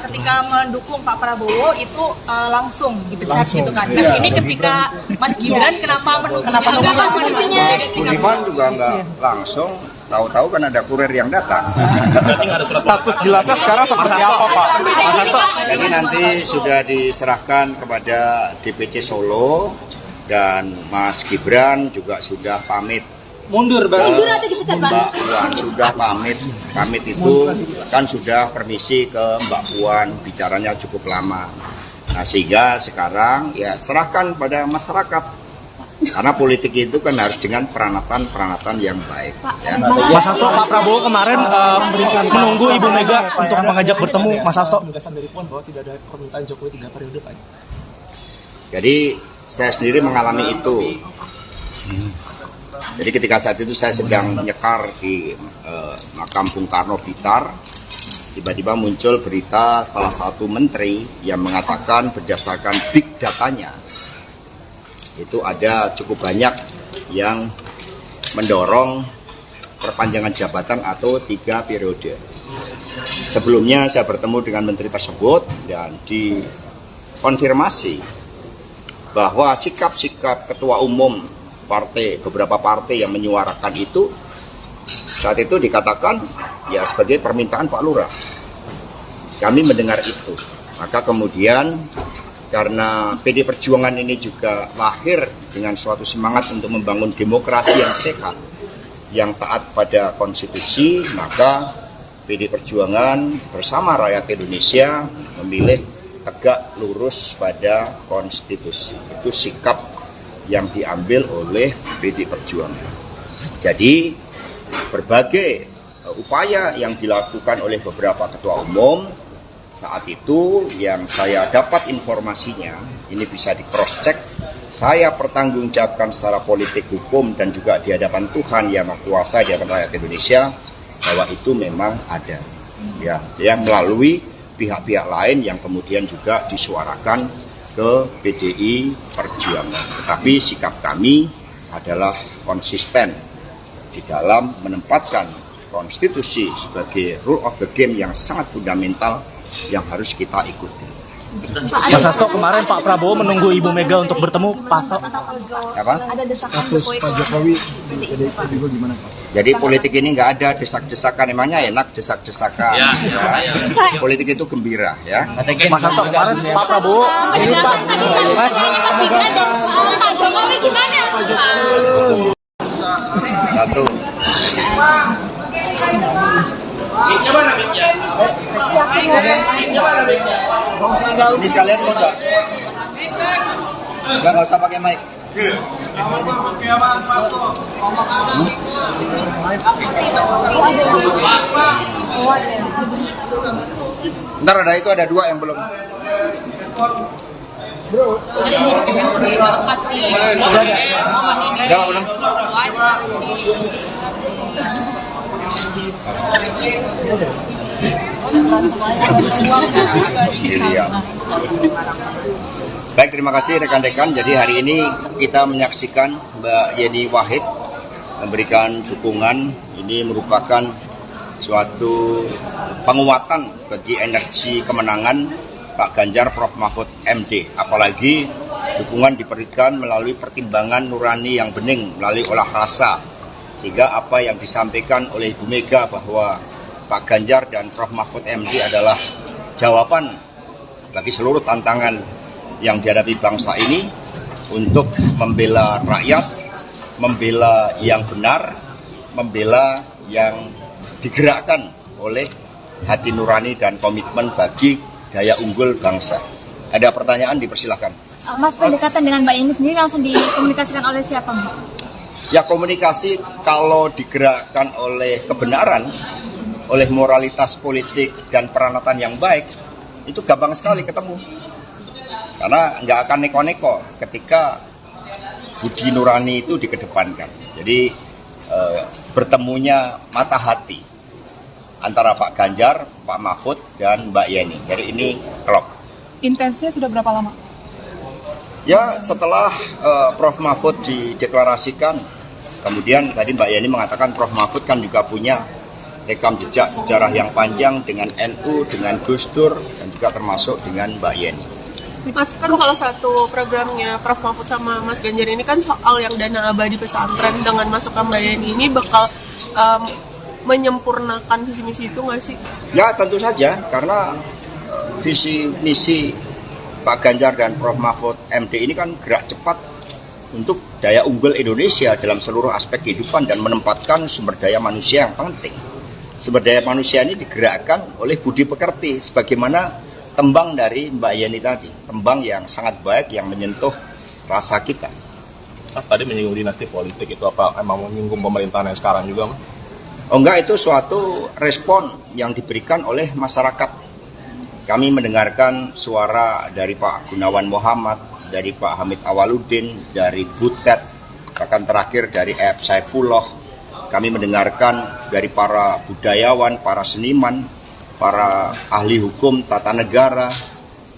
ketika mendukung Pak Prabowo itu langsung dipecat gitu kan. Nah ini ketika Mas Gibran kenapa Budiman juga nggak langsung, tahu-tahu kan ada kurir yang datang. Status jelasnya sekarang seperti apa, Pak? Mas Hasto. Jadi nanti sudah diserahkan kepada DPC Solo, dan Mas Gibran juga sudah pamit. Mundur atau dipecat, Pak? Mbak Puan sudah pamit. Pamit itu kan sudah permisi ke Mbak Puan, bicaranya cukup lama. Nah, sehingga sekarang ya serahkan pada masyarakat Karena politik itu kan harus dengan peranatan yang baik. Ya. Mas Hasto, Pak Prabowo kemarin menunggu Ibu Mega untuk mengajak bertemu Mas Hasto. Penegasan dari Puan bahwa tidak ada permintaan Jokowi 3 periode, Pak. Jadi saya sendiri mengalami itu. Jadi ketika saat itu saya sedang nyekar di makam Bung Karno Blitar, tiba-tiba muncul berita salah satu menteri yang mengatakan berdasarkan big datanya, itu ada cukup banyak yang mendorong perpanjangan jabatan atau 3 periode. Sebelumnya saya bertemu dengan menteri tersebut dan dikonfirmasi bahwa sikap-sikap ketua umum beberapa partai yang menyuarakan itu, saat itu dikatakan ya sebagai permintaan Pak Lurah. Kami mendengar itu. Maka kemudian karena PD Perjuangan ini juga lahir dengan suatu semangat untuk membangun demokrasi yang sehat, yang taat pada konstitusi, maka PD Perjuangan bersama rakyat Indonesia memilih tegak lurus pada konstitusi. Itu sikap yang diambil oleh PD Perjuangan. Jadi berbagai upaya yang dilakukan oleh beberapa ketua umum saat itu yang saya dapat informasinya, ini bisa di cross check, saya pertanggungjawabkan secara politik, hukum, dan juga di hadapan Tuhan yang Maha Kuasa, di hadapan rakyat Indonesia, bahwa itu memang ada. Ya, melalui pihak-pihak lain yang kemudian juga disuarakan ke PDI Perjuangan. Tetapi sikap kami adalah konsisten di dalam menempatkan konstitusi sebagai rule of the game yang sangat fundamental yang harus kita ikuti. Mas Hasto, kemarin Pak Prabowo menunggu Ibu Mega untuk bertemu Pak Hasto. Apa? Ada desakan Pak Jokowi di PDIP juga gimana Pak? Jadi politik ini nggak ada desak-desakan, emangnya enak desak-desakan. Ya. Politik itu gembira, ya. Mas Hasto, kemarin Pak Prabowo ini Pak Mas Gibran dan Pak Jokowi gimana? Satu. Ini sekalian mau nggak? Nggak usah pakai mic. Ntar ada 2 yang belum. Udah belum? Baik, terima kasih rekan-rekan. Jadi hari ini kita menyaksikan Mbak Yeni Wahid memberikan dukungan. Ini merupakan suatu penguatan bagi energi kemenangan Pak Ganjar Prof Mahfud MD. Apalagi dukungan diberikan melalui pertimbangan nurani yang bening, melalui olah rasa. Sehingga apa yang disampaikan oleh Ibu Mega bahwa Pak Ganjar dan Prof Mahfud MD adalah jawaban bagi seluruh tantangan yang dihadapi bangsa ini untuk membela rakyat, membela yang benar, membela yang digerakkan oleh hati nurani dan komitmen bagi daya unggul bangsa. Ada pertanyaan, dipersilahkan. Mas, pendekatan dengan Mbak Yeni sendiri langsung dikomunikasikan oleh siapa, Mas? Ya, komunikasi kalau digerakkan oleh kebenaran, oleh moralitas politik dan peranatan yang baik, itu gampang sekali ketemu. Karena nggak akan neko-neko ketika budi nurani itu dikedepankan. Jadi bertemunya mata hati antara Pak Ganjar, Pak Mahfud, dan Mbak Yeni. Jadi ini klop. Intensnya sudah berapa lama? Ya, setelah Prof Mahfud dideklarasikan, kemudian tadi Mbak Yeni mengatakan Prof Mahfud kan juga punya rekam jejak sejarah yang panjang dengan NU, dengan Gus Dur, dan juga termasuk dengan Mbak Yeni. Mas, kan salah satu programnya Prof Mahfud sama Mas Ganjar ini kan soal yang dana abadi pesantren. Dengan masukkan Mbak Yeni ini bakal menyempurnakan visi misi itu nggak sih? Ya, tentu saja, karena visi misi Pak Ganjar dan Prof Mahfud MD ini kan gerak cepat untuk daya unggul Indonesia dalam seluruh aspek kehidupan dan menempatkan sumber daya manusia yang penting. Sumber daya manusia ini digerakkan oleh budi pekerti, sebagaimana tembang dari Mbak Yeni tadi, tembang yang sangat baik yang menyentuh rasa kita. Mas tadi menyinggung dinasti politik, itu apa emang menyinggung pemerintahan yang sekarang juga, Mas? Oh enggak, itu suatu respon yang diberikan oleh masyarakat. Kami mendengarkan suara dari Pak Gunawan Muhammad, dari Pak Hamid Awaludin, dari Butet, bahkan terakhir dari F. Saifullah. Kami mendengarkan dari para budayawan, para seniman, para ahli hukum tata negara,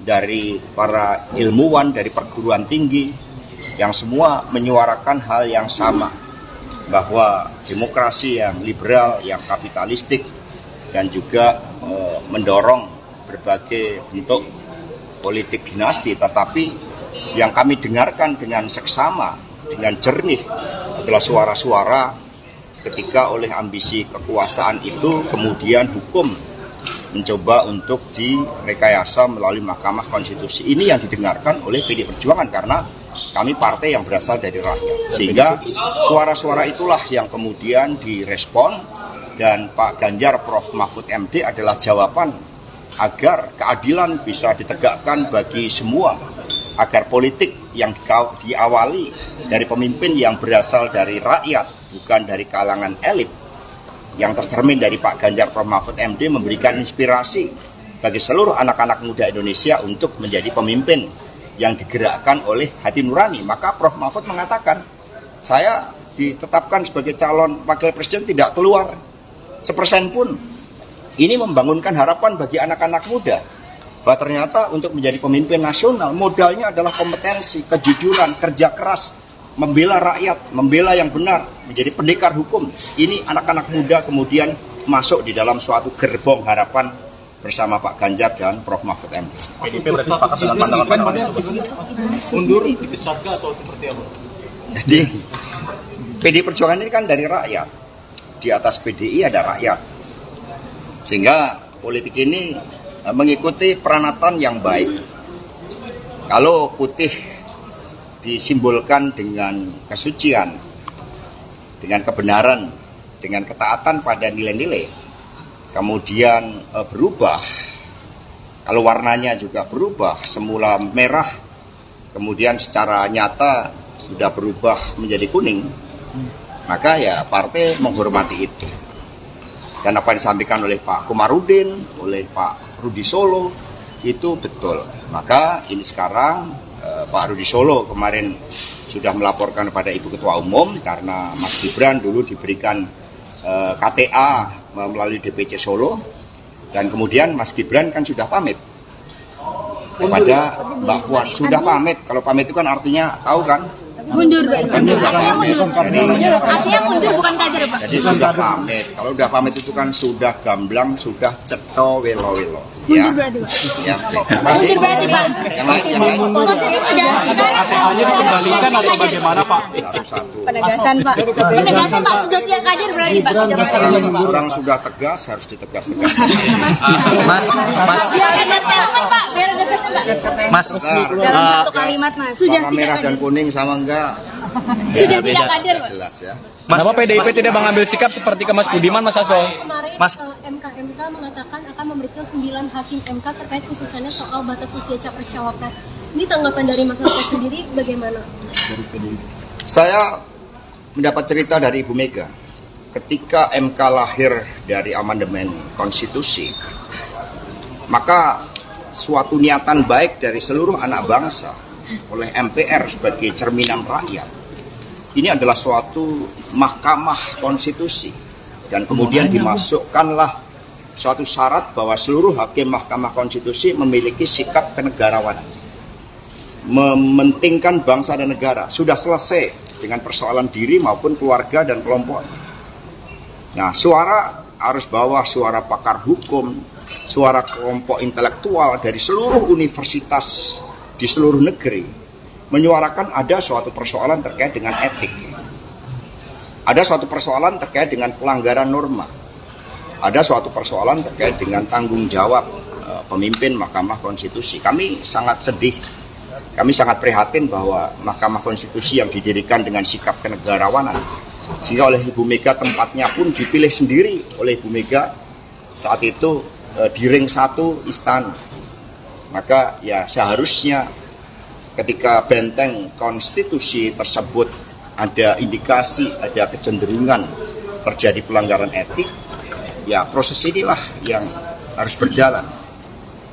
dari para ilmuwan, dari perguruan tinggi, yang semua menyuarakan hal yang sama, bahwa demokrasi yang liberal, yang kapitalistik, dan juga mendorong berbagai bentuk politik dinasti. Tetapi yang kami dengarkan dengan seksama, dengan jernih, adalah suara-suara ketika oleh ambisi kekuasaan itu kemudian hukum mencoba untuk direkayasa melalui Mahkamah Konstitusi. Ini yang didengarkan oleh PDI Perjuangan karena kami partai yang berasal dari rakyat. Sehingga suara-suara itulah yang kemudian direspon, dan Pak Ganjar Prof. Mahfud MD adalah jawaban agar keadilan bisa ditegakkan bagi semua, agar politik yang diawali dari pemimpin yang berasal dari rakyat, bukan dari kalangan elit, yang tercermin dari Pak Ganjar Prof. Mahfud MD memberikan inspirasi bagi seluruh anak-anak muda Indonesia untuk menjadi pemimpin yang digerakkan oleh hati nurani. Maka Prof. Mahfud mengatakan, saya ditetapkan sebagai calon wakil presiden tidak keluar 1% pun. Ini membangunkan harapan bagi anak-anak muda bahwa ternyata untuk menjadi pemimpin nasional modalnya adalah kompetensi, kejujuran, kerja keras, membela rakyat, membela yang benar, menjadi pendekar hukum. Ini anak-anak muda kemudian masuk di dalam suatu gerbong harapan bersama Pak Ganjar dan Prof. Mahfud MD. PDIP berarti sepakat dengan pandangan mundur, dipecat atau seperti apa? Jadi PDI Perjuangan ini kan dari rakyat. Di atas PDI ada rakyat. Sehingga politik ini mengikuti peranatan yang baik. Kalau putih disimbolkan dengan kesucian, dengan kebenaran, dengan ketaatan pada nilai-nilai, kemudian berubah, kalau warnanya juga berubah, semula merah, kemudian secara nyata sudah berubah menjadi kuning, maka ya partai menghormati itu. Dan apa yang disampaikan oleh Pak Komarudin, oleh Pak Rudi Solo, itu betul. Maka ini sekarang Pak Rudi Solo kemarin sudah melaporkan kepada Ibu Ketua Umum karena Mas Gibran dulu diberikan KTA melalui DPC Solo, dan kemudian Mas Gibran kan sudah pamit kepada Mbak Puan. Sudah pamit, kalau pamit itu kan artinya tahu kan? Mundur, Pak. Artinya mundur. Artinya mundur, bukan kader, Pak. Jadi sudah pamit. Kalau sudah pamit itu kan sudah gamblang, sudah ceto welo-welo. Ya. Mundur berarti, Pak. Ya, terima kasih. Mundur berarti, Pak. Yang lain. Posisi sudah KTA-nya dikembalikan atau bagaimana, Pak? Satu-satu. penegasan, Pak. Penegasan, Pak. Sudah tiap kader berarti, Pak. Orang sudah tegas harus ditegas-tegas. Mas, Biar ada statement, Pak. Biar ada statement, Pak. Mas, Dalam satu kalimat, Mas. Sudah Warna merah dan kuning sama enggak? Sudah tidak kader, Pak. Jelas ya. kenapa PDIP tidak mengambil sikap seperti ke Mas Budiman, Mas Hasto? Kemarin Mas, MK mengatakan akan memeriksa 9 hakim MK terkait putusannya soal batas usia capres-cawapres. Ini tanggapan dari Mas Hasto sendiri bagaimana? Saya mendapat cerita dari Ibu Mega. Ketika MK lahir dari amandemen konstitusi, maka suatu niatan baik dari seluruh anak bangsa oleh MPR sebagai cerminan rakyat, ini adalah suatu mahkamah konstitusi, dan kemudian dimasukkanlah suatu syarat bahwa seluruh hakim mahkamah konstitusi memiliki sikap kenegarawanan, mementingkan bangsa dan negara. Sudah selesai dengan persoalan diri maupun keluarga dan kelompok. Nah, suara arus bawah, suara pakar hukum, suara kelompok intelektual dari seluruh universitas di seluruh negeri menyuarakan ada suatu persoalan terkait dengan etik, ada suatu persoalan terkait dengan pelanggaran norma, ada suatu persoalan terkait dengan tanggung jawab pemimpin Mahkamah Konstitusi. Kami sangat sedih, kami sangat prihatin bahwa Mahkamah Konstitusi yang didirikan dengan sikap kenegarawanan, sehingga oleh Ibu Mega tempatnya pun dipilih sendiri oleh Ibu Mega saat itu di ring 1 istana. Maka ya seharusnya ketika benteng konstitusi tersebut ada indikasi, ada kecenderungan terjadi pelanggaran etik, ya proses inilah yang harus berjalan.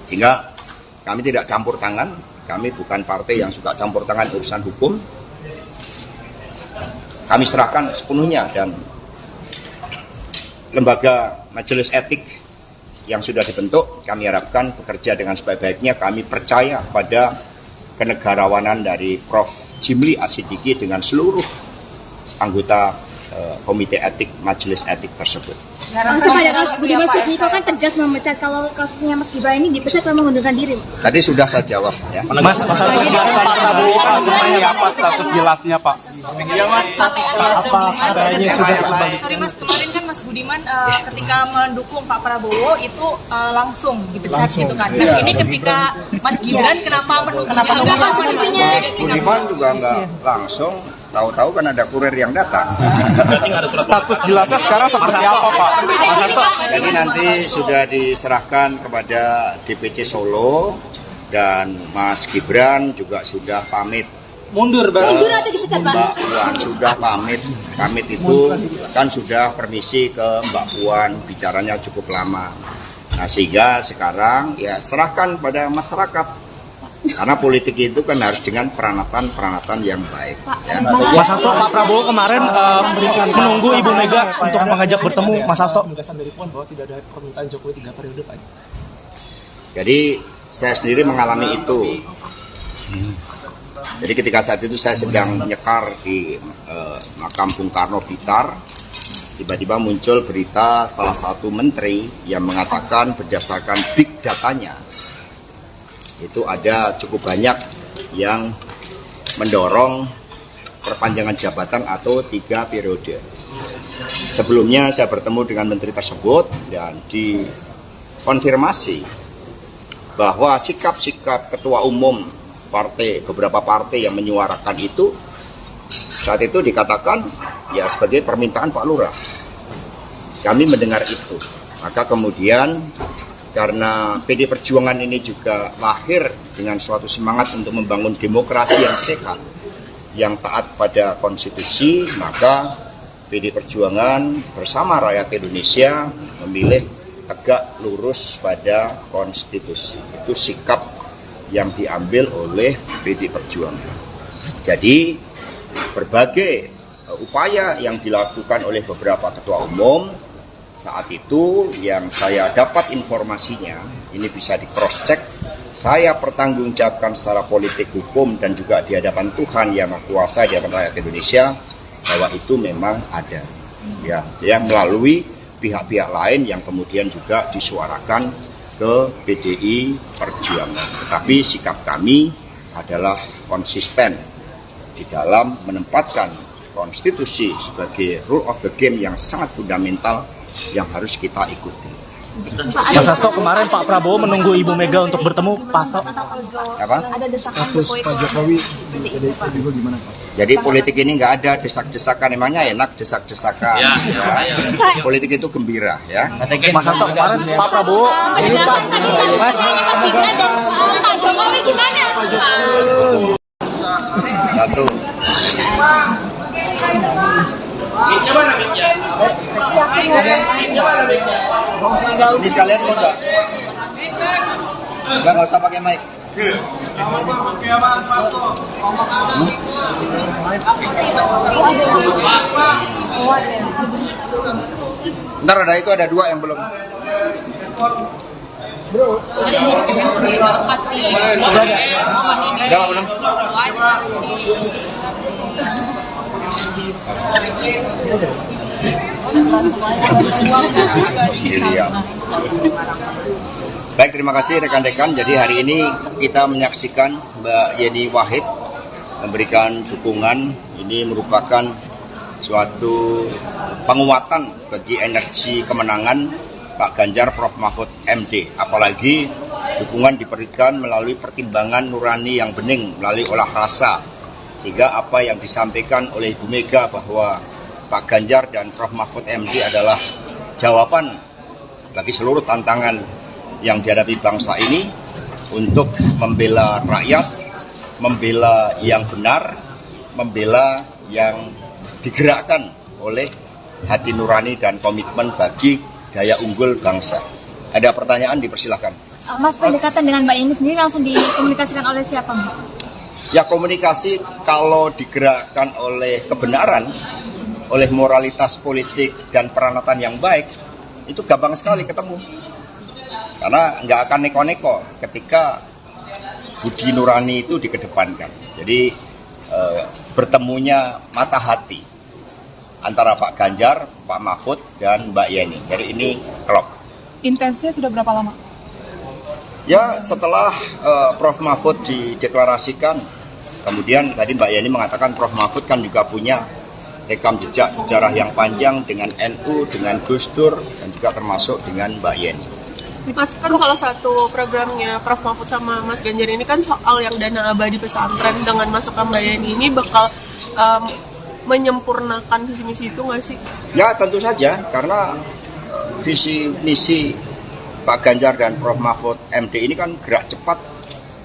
Sehingga kami tidak campur tangan, kami bukan partai yang suka campur tangan urusan hukum. Kami serahkan sepenuhnya, dan lembaga majelis etik yang sudah dibentuk, kami harapkan bekerja dengan sebaik-baiknya. Kami percaya pada kenegarawanan dari Prof. Jimli Asidiki dengan seluruh anggota komite etik majelis etik tersebut. Langsung pada kasus Budiman Sujatmiko kan tegas memecat, kalau kasusnya Mas Gibran ini dipecat karena mengundurkan diri. Tadi sudah saya jawab ya. Mas Hasto, kemarin Pak Prabowo kan seperti apa status jelasnya Pak? Apa katanya sudah kembali? Sorry Mas, kemarin kan Mas Budiman ketika mendukung Pak Prabowo itu langsung dipecat gitu kan. Nah ini ketika Mas Gibran kenapa mendukungnya? Mas Budiman juga nggak langsung, tahu-tahu kan ada kurir yang datang. Status jelasnya sekarang seperti apa Pak? Mas Hasto. Jadi nanti sudah diserahkan kepada DPC Solo, dan Mas Gibran juga sudah pamit. Mundur Mundur atau dipecat Pak? Mbak Puan sudah pamit. Pamit itu kan sudah permisi ke Mbak Puan, bicaranya cukup lama. Nah sehingga sekarang ya serahkan pada masyarakat. Karena politik itu kan harus dengan peranatan yang baik. Ya. Mas Hasto, Pak Prabowo kemarin menunggu Ibu Mega untuk mengajak bertemu. Mas Hasto. Penegasan dari Puan bahwa tidak ada permintaan Jokowi 3 periode, Pak. Jadi saya sendiri mengalami itu. Jadi ketika saat itu saya sedang nyekar di makam Bung Karno Blitar, tiba-tiba muncul berita salah satu menteri yang mengatakan berdasarkan big datanya, itu ada cukup banyak yang mendorong perpanjangan jabatan atau 3 periode. Sebelumnya saya bertemu dengan menteri tersebut dan dikonfirmasi bahwa sikap-sikap ketua umum partai, beberapa partai yang menyuarakan itu, saat itu dikatakan ya sebagai permintaan Pak Lurah. Kami mendengar itu, maka kemudian karena PD Perjuangan ini juga lahir dengan suatu semangat untuk membangun demokrasi yang sehat, yang taat pada konstitusi, maka PD Perjuangan bersama rakyat Indonesia memilih tegak lurus pada konstitusi. Itu sikap yang diambil oleh PD Perjuangan. Jadi berbagai upaya yang dilakukan oleh beberapa ketua umum saat itu yang saya dapat informasinya, ini bisa di cross check, saya pertanggungjawabkan secara politik, hukum, dan juga di hadapan Tuhan yang Maha Kuasa, di hadapan rakyat Indonesia, bahwa itu memang ada. Ya, melalui pihak-pihak lain yang kemudian juga disuarakan ke PDI Perjuangan. Tetapi sikap kami adalah konsisten di dalam menempatkan konstitusi sebagai rule of the game yang sangat fundamental yang harus kita ikuti. Mas Hasto, kemarin Pak Prabowo menunggu Ibu Mega untuk bertemu. Pak Hasto. Apa? Ada desakan Jokowi Pak Jokowi di PDIP juga gimana Pak? Jadi politik ini nggak ada desak-desakan, emangnya enak desak-desakan. Ya. Politik itu gembira ya. Mas Hasto, kemarin Pak Prabowo ini Pak Mas Gibran dan Pak Jokowi gimana? Satu. Ini sekalian mau nggak? Nggak usah pakai mic. Ntar ada itu, ada 2 yang belum. Udah belum? Baik, terima kasih rekan-rekan. Jadi hari ini kita menyaksikan Mbak Yeni Wahid memberikan dukungan. Ini merupakan suatu penguatan bagi energi kemenangan Pak Ganjar Prof. Mahfud MD. Apalagi dukungan diberikan melalui pertimbangan nurani yang bening, melalui olah rasa. Sehingga apa yang disampaikan oleh Ibu Mega bahwa Pak Ganjar dan Prof. Mahfud MD adalah jawaban bagi seluruh tantangan yang dihadapi bangsa ini untuk membela rakyat, membela yang benar, membela yang digerakkan oleh hati nurani dan komitmen bagi daya unggul bangsa. Ada pertanyaan, dipersilahkan. Mas, pendekatan dengan Mbak Yeni sendiri langsung dikomunikasikan oleh siapa, Mas? Ya, komunikasi kalau digerakkan oleh kebenaran, oleh moralitas politik dan peranatan yang baik, itu gampang sekali ketemu. Karena nggak akan neko-neko ketika budi nurani itu dikedepankan. Jadi bertemunya mata hati antara Pak Ganjar, Pak Mahfud, dan Mbak Yeni. Jadi ini klop. Intensnya sudah berapa lama? Ya, setelah Prof. Mahfud dideklarasikan, kemudian tadi Mbak Yeni mengatakan Prof. Mahfud kan juga punya rekam jejak sejarah yang panjang dengan NU, dengan Gus Dur, dan juga termasuk dengan Mbak Yeni. Mas, kan salah satu programnya Prof. Mahfud sama Mas Ganjar ini kan soal yang dana abadi pesantren. Dengan masukkan Mbak Yeni ini bakal menyempurnakan visi misi itu nggak sih? Ya, tentu saja, karena visi misi Pak Ganjar dan Prof. Mahfud MD ini kan gerak cepat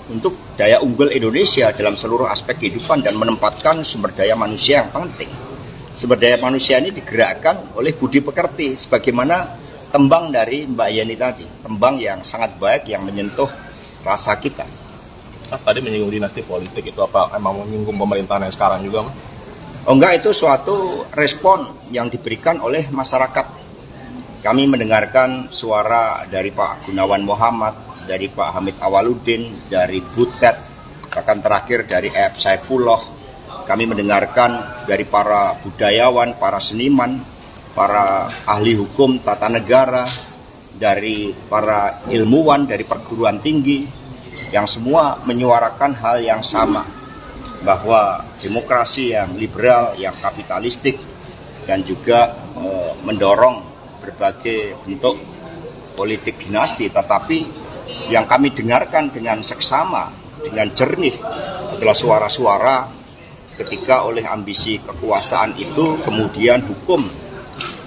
untuk daya unggul Indonesia dalam seluruh aspek kehidupan dan menempatkan sumber daya manusia yang penting. Sumber daya manusia ini digerakkan oleh budi pekerti, sebagaimana tembang dari Mbak Yeni tadi, tembang yang sangat baik yang menyentuh rasa kita. Mas tadi menyinggung dinasti politik, itu apa emang menyinggung pemerintahan yang sekarang juga, Mas? Oh enggak, itu suatu respon yang diberikan oleh masyarakat. Kami mendengarkan suara dari Pak Gunawan Muhammad, dari Pak Hamid Awaludin, dari Butet, bahkan terakhir dari F. Saifullah. Kami mendengarkan dari para budayawan, para seniman, para ahli hukum tata negara, dari para ilmuwan, dari perguruan tinggi, yang semua menyuarakan hal yang sama, bahwa demokrasi yang liberal, yang kapitalistik, dan juga mendorong berbagai bentuk politik dinasti, tetapi yang kami dengarkan dengan seksama, dengan jernih adalah suara-suara ketika oleh ambisi kekuasaan itu kemudian hukum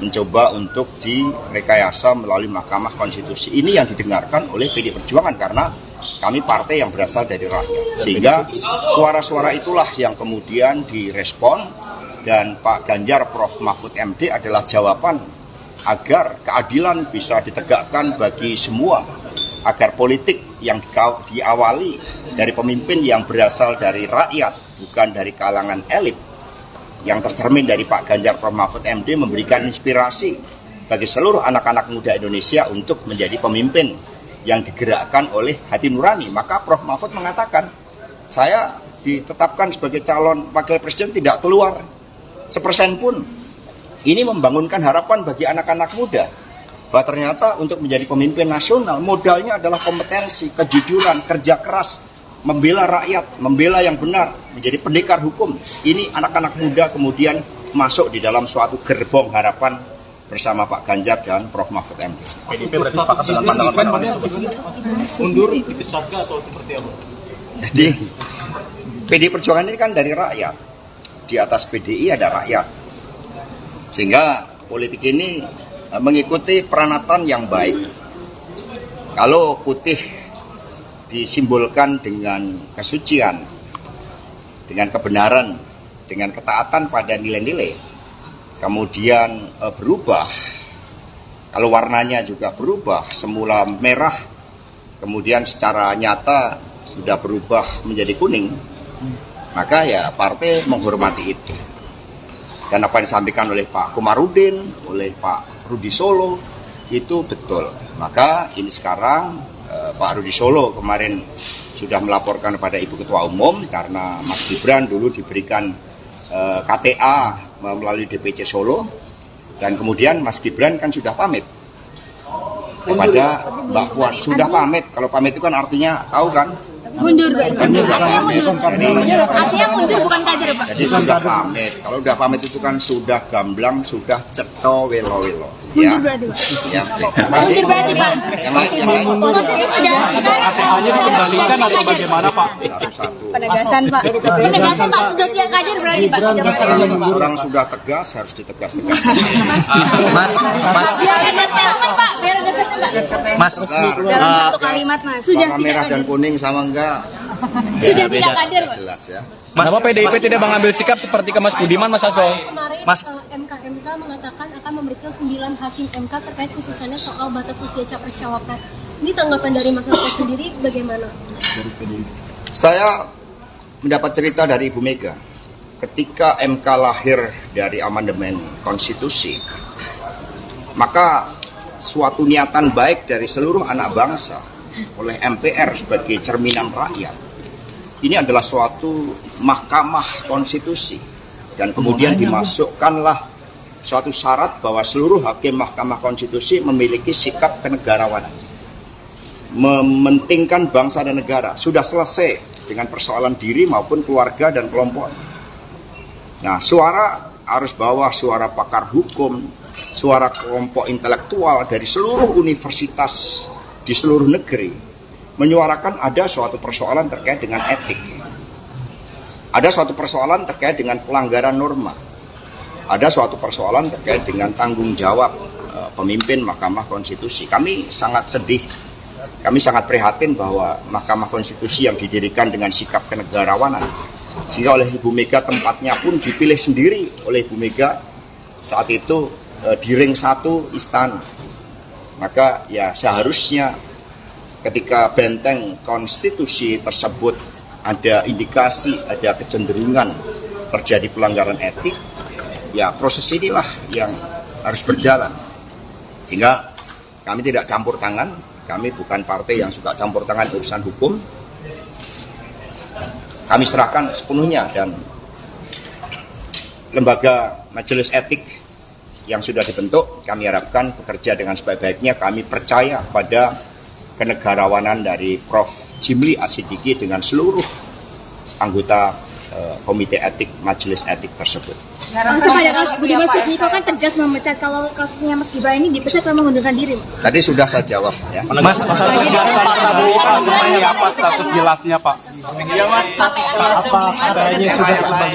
mencoba untuk direkayasa melalui Mahkamah Konstitusi. Ini yang didengarkan oleh PDI Perjuangan karena kami partai yang berasal dari rakyat. Sehingga suara-suara itulah yang kemudian direspon, dan Pak Ganjar Prof. Mahfud MD adalah jawaban agar keadilan bisa ditegakkan bagi semua, agar politik yang diawali dari pemimpin yang berasal dari rakyat, bukan dari kalangan elit, yang tercermin dari Pak Ganjar Prof. Mahfud MD memberikan inspirasi bagi seluruh anak-anak muda Indonesia untuk menjadi pemimpin yang digerakkan oleh hati nurani. Maka Prof. Mahfud mengatakan, saya ditetapkan sebagai calon wakil presiden tidak keluar 1% pun. Ini membangunkan harapan bagi anak-anak muda bahwa ternyata untuk menjadi pemimpin nasional modalnya adalah kompetensi, kejujuran, kerja keras, membela rakyat, membela yang benar, menjadi pendekar hukum. Ini anak-anak muda kemudian masuk di dalam suatu gerbong harapan bersama Pak Ganjar dan Prof. Mahfud MD. PDIP berarti sepakat dengan pandangan mundur dipecat atau seperti apa? Jadi PDI Perjuangan ini kan dari rakyat. Di atas PDI ada rakyat. Sehingga politik ini mengikuti peranatan yang baik. Kalau putih disimbolkan dengan kesucian, dengan kebenaran, dengan ketaatan pada nilai-nilai, kemudian berubah, kalau warnanya juga berubah, semula merah, kemudian secara nyata sudah berubah menjadi kuning, maka ya partai menghormati itu. Dan apa yang disampaikan oleh Pak Komarudin, oleh Pak Rudi Solo, itu betul. Maka ini sekarang Pak Rudi Solo kemarin sudah melaporkan kepada Ibu Ketua Umum karena Mas Gibran dulu diberikan KTA melalui DPC Solo, dan kemudian Mas Gibran kan sudah pamit kepada Mbak Puan. Sudah pamit, kalau pamit itu kan artinya tahu kan? Mundur, Pak. Kan sudah pamit. Artinya mundur bukan kader, Pak. Jadi sudah pamit. Kalau sudah pamit itu kan sudah gamblang, sudah ceto welo-welo. Ya. Mundur berarti, Pak. Ya. Terima kasih. Mundur berarti, Pak. Yang lain. KTA-nya dikembalikan atau bagaimana, Pak? Satu-satu. Penegasan, Pak. Penegasan, Pak. Sudah tiap kader berarti, Pak. Orang sudah tegas harus ditegas-tegas. Biar ada statement, Pak. Biar ada statement, Pak. Mas, Dalam satu kalimat, Mas. Sudah Warna merah dan kuning sama enggak? Sudah tidak kader, Pak. Jelas ya. Kenapa PDIP tidak mengambil sikap seperti ke Mas Budiman, Mas Hasto? Kemarin Mas, MK mengatakan akan memeriksa 9 hakim MK terkait putusannya soal batas usia capres-cawapres. Ini tanggapan dari Mas Hasto sendiri bagaimana? Saya mendapat cerita dari Ibu Mega. Ketika MK lahir dari amandemen konstitusi, maka suatu niatan baik dari seluruh anak bangsa oleh MPR sebagai cerminan rakyat, ini adalah suatu mahkamah konstitusi, dan kemudian dimasukkanlah suatu syarat bahwa seluruh hakim mahkamah konstitusi memiliki sikap kenegarawanan, mementingkan bangsa dan negara. Sudah selesai dengan persoalan diri maupun keluarga dan kelompok. Nah, suara arus bawah, suara pakar hukum, suara kelompok intelektual dari seluruh universitas di seluruh negeri menyuarakan ada suatu persoalan terkait dengan etik. Ada suatu persoalan terkait dengan pelanggaran norma. Ada suatu persoalan terkait dengan tanggung jawab pemimpin Mahkamah Konstitusi. Kami sangat sedih, kami sangat prihatin bahwa Mahkamah Konstitusi yang didirikan dengan sikap kenegarawanan, sehingga oleh Ibu Mega tempatnya pun dipilih sendiri oleh Ibu Mega saat itu di ring 1 istana. Maka ya seharusnya ketika benteng konstitusi tersebut ada indikasi, ada kecenderungan terjadi pelanggaran etik, ya proses inilah yang harus berjalan. Sehingga kami tidak campur tangan, kami bukan partai yang suka campur tangan urusan hukum. Kami serahkan sepenuhnya, dan lembaga majelis etik yang sudah dibentuk kami harapkan bekerja dengan sebaik-baiknya. Kami percaya pada kenegarawanan dari Prof. Jimli Asidiki dengan seluruh anggota komite etik majelis etik tersebut. Langsung pada Mas Budiman Sujatmiko kan tegas memecat kalau kasusnya Mas Gibran ini dipecat karena mengundurkan diri. Tadi sudah saya jawab ya. Mas Hasto, Pak Prabowo seperti apa status jelasnya, Pak? Iya, Mas.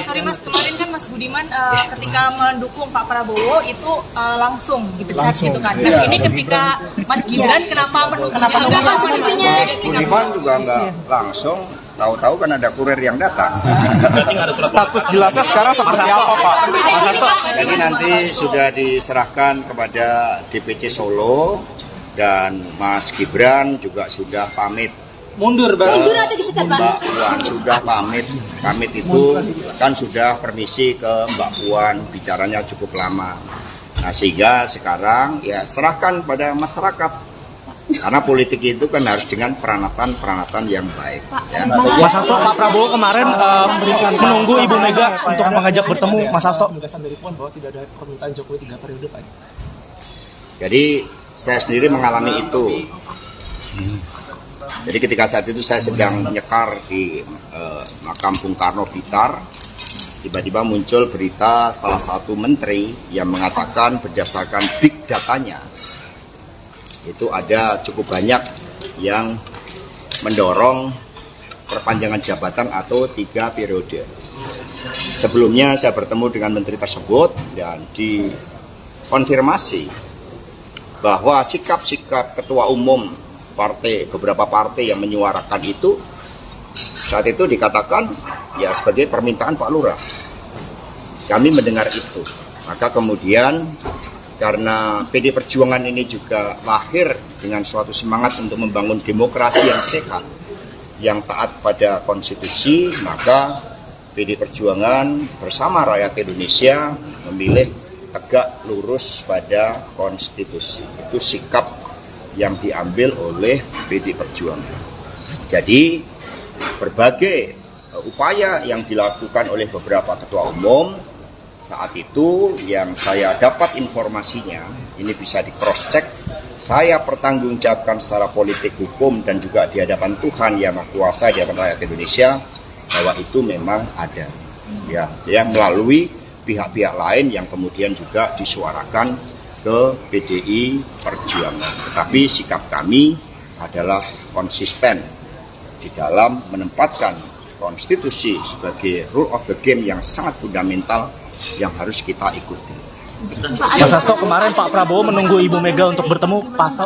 Sorry Mas, kemarin kan Mas Budiman ketika mendukung Pak Prabowo itu langsung dipecat gitu kan. Nah, ini ketika Mas Gibran kenapa Budiman juga nggak langsung, tahu-tahu kan ada kurir yang datang. Status jelasnya sekarang seperti apa, Pak? Mas Hasto? Jadi nanti sudah diserahkan kepada DPC Solo, dan Mas Gibran juga sudah pamit. Mundur, Bang. Mundur atau dipecat, Pak? Mbak Puan sudah pamit. Pamit itu kan sudah permisi ke Mbak Puan, bicaranya cukup lama. Nah, sehingga sekarang ya serahkan pada masyarakat. Karena politik itu kan harus dengan peranatan yang baik. Ya. Mas Hasto, Pak Prabowo kemarin menunggu Ibu Mega untuk mengajak bertemu. Mas Hasto. Dari Puan bahwa tidak ada permintaan Jokowi 3 periode, Pak. Jadi saya sendiri mengalami itu. Jadi ketika saat itu saya sedang nyekar di makam Bung Karno Blitar, tiba-tiba muncul berita salah satu menteri yang mengatakan berdasarkan big datanya, itu ada cukup banyak yang mendorong perpanjangan jabatan atau 3 periode. Sebelumnya saya bertemu dengan menteri tersebut dan dikonfirmasi bahwa sikap-sikap ketua umum partai, beberapa partai yang menyuarakan itu, saat itu dikatakan ya sebagai permintaan Pak Lurah. Kami mendengar itu, maka kemudian karena PD Perjuangan ini juga lahir dengan suatu semangat untuk membangun demokrasi yang sehat, yang taat pada konstitusi, maka PD Perjuangan bersama rakyat Indonesia memilih tegak lurus pada konstitusi. Itu sikap yang diambil oleh PD Perjuangan. Jadi berbagai upaya yang dilakukan oleh beberapa ketua umum saat itu yang saya dapat informasinya, ini bisa di cross check, saya pertanggungjawabkan secara politik, hukum, dan juga di hadapan Tuhan yang Maha Kuasa, di hadapan rakyat Indonesia, bahwa itu memang ada, ya melalui pihak-pihak lain yang kemudian juga disuarakan ke PDI Perjuangan. Tetapi sikap kami adalah konsisten di dalam menempatkan konstitusi sebagai rule of the game yang sangat fundamental yang harus kita ikuti. Mas Hasto, kemarin Pak Prabowo menunggu Ibu Mega untuk bertemu. Pak Hasto.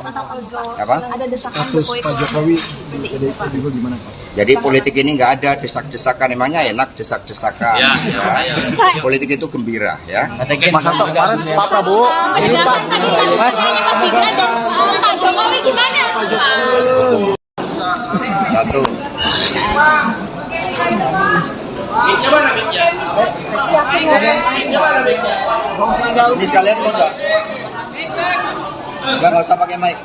Apa? Ada desakan Status Pak Jokowi di PDIP juga gimana Pak? Jadi politik ini nggak ada desak-desakan, emangnya enak desak-desakan. Ya. Politik itu gembira ya. Mas Hasto, kemarin Pak Prabowo ini Pak. Mas. Pak Jokowi gimana? Satu. Ini sekalian mau nggak? Nggak usah pakai mic.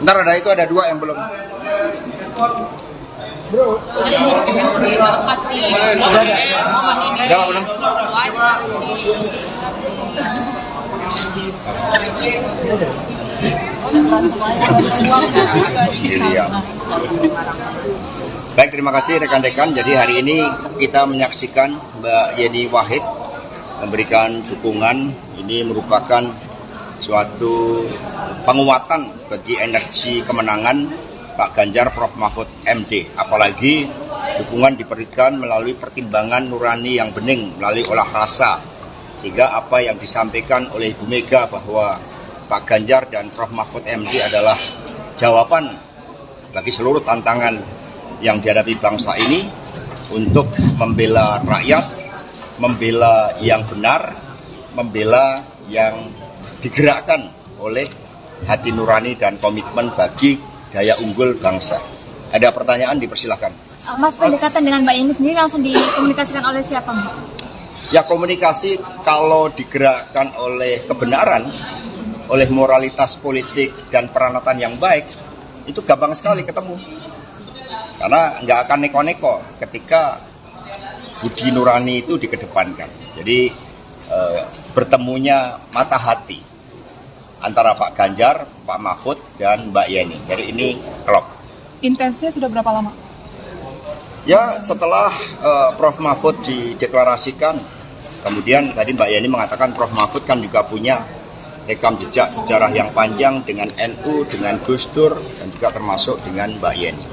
Ntar ada itu ada 2 yang belum. Udah belum? Sendirian. Baik, terima kasih rekan-rekan. Jadi hari ini kita menyaksikan Mbak Yeni Wahid memberikan dukungan. Ini merupakan suatu penguatan bagi energi kemenangan Pak Ganjar Prof Mahfud MD. Apalagi dukungan diberikan melalui pertimbangan nurani yang bening, melalui olah rasa. Sehingga apa yang disampaikan oleh Ibu Mega bahwa Pak Ganjar dan Prof Mahfud MD adalah jawaban bagi seluruh tantangan yang dihadapi bangsa ini untuk membela rakyat, membela yang benar, membela yang digerakkan oleh hati nurani dan komitmen bagi daya unggul bangsa. Ada pertanyaan, dipersilahkan. Mas, pendekatan dengan Mbak Yeni sendiri langsung dikomunikasikan oleh siapa, Mas? Ya, komunikasi kalau digerakkan oleh kebenaran, oleh moralitas politik dan peranatan yang baik, itu gampang sekali ketemu. Karena nggak akan neko-neko ketika budi nurani itu dikedepankan. Jadi bertemunya mata hati antara Pak Ganjar, Pak Mahfud, dan Mbak Yeni. Jadi ini klop. Intensnya sudah berapa lama? Ya, setelah Prof Mahfud dideklarasikan, kemudian tadi Mbak Yeni mengatakan Prof Mahfud kan juga punya rekam jejak sejarah yang panjang dengan NU, dengan Gus Dur, dan juga termasuk dengan Mbak Yeni.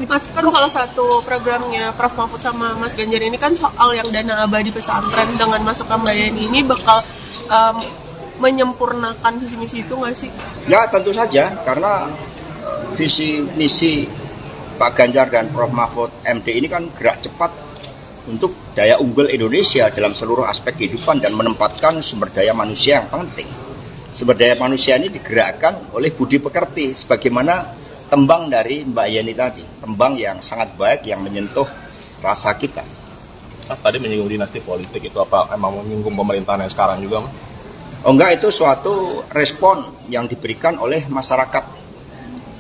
Mas, kan salah satu programnya Prof Mahfud sama Mas Ganjar ini kan soal yang dana abadi pesantren. Dengan masuk ke Mbak Yeni ini bakal menyempurnakan visi misi itu nggak sih? Ya, tentu saja, karena visi misi Pak Ganjar dan Prof Mahfud MD ini kan gerak cepat untuk daya unggul Indonesia dalam seluruh aspek kehidupan dan menempatkan sumber daya manusia yang penting. Sumber daya manusia ini digerakkan oleh budi pekerti, sebagaimana tembang dari Mbak Yeni tadi, tembang yang sangat baik yang menyentuh rasa kita. Mas tadi menyinggung dinasti politik, itu apa emang menyinggung pemerintahan yang sekarang juga? Oh enggak, itu suatu respon yang diberikan oleh masyarakat.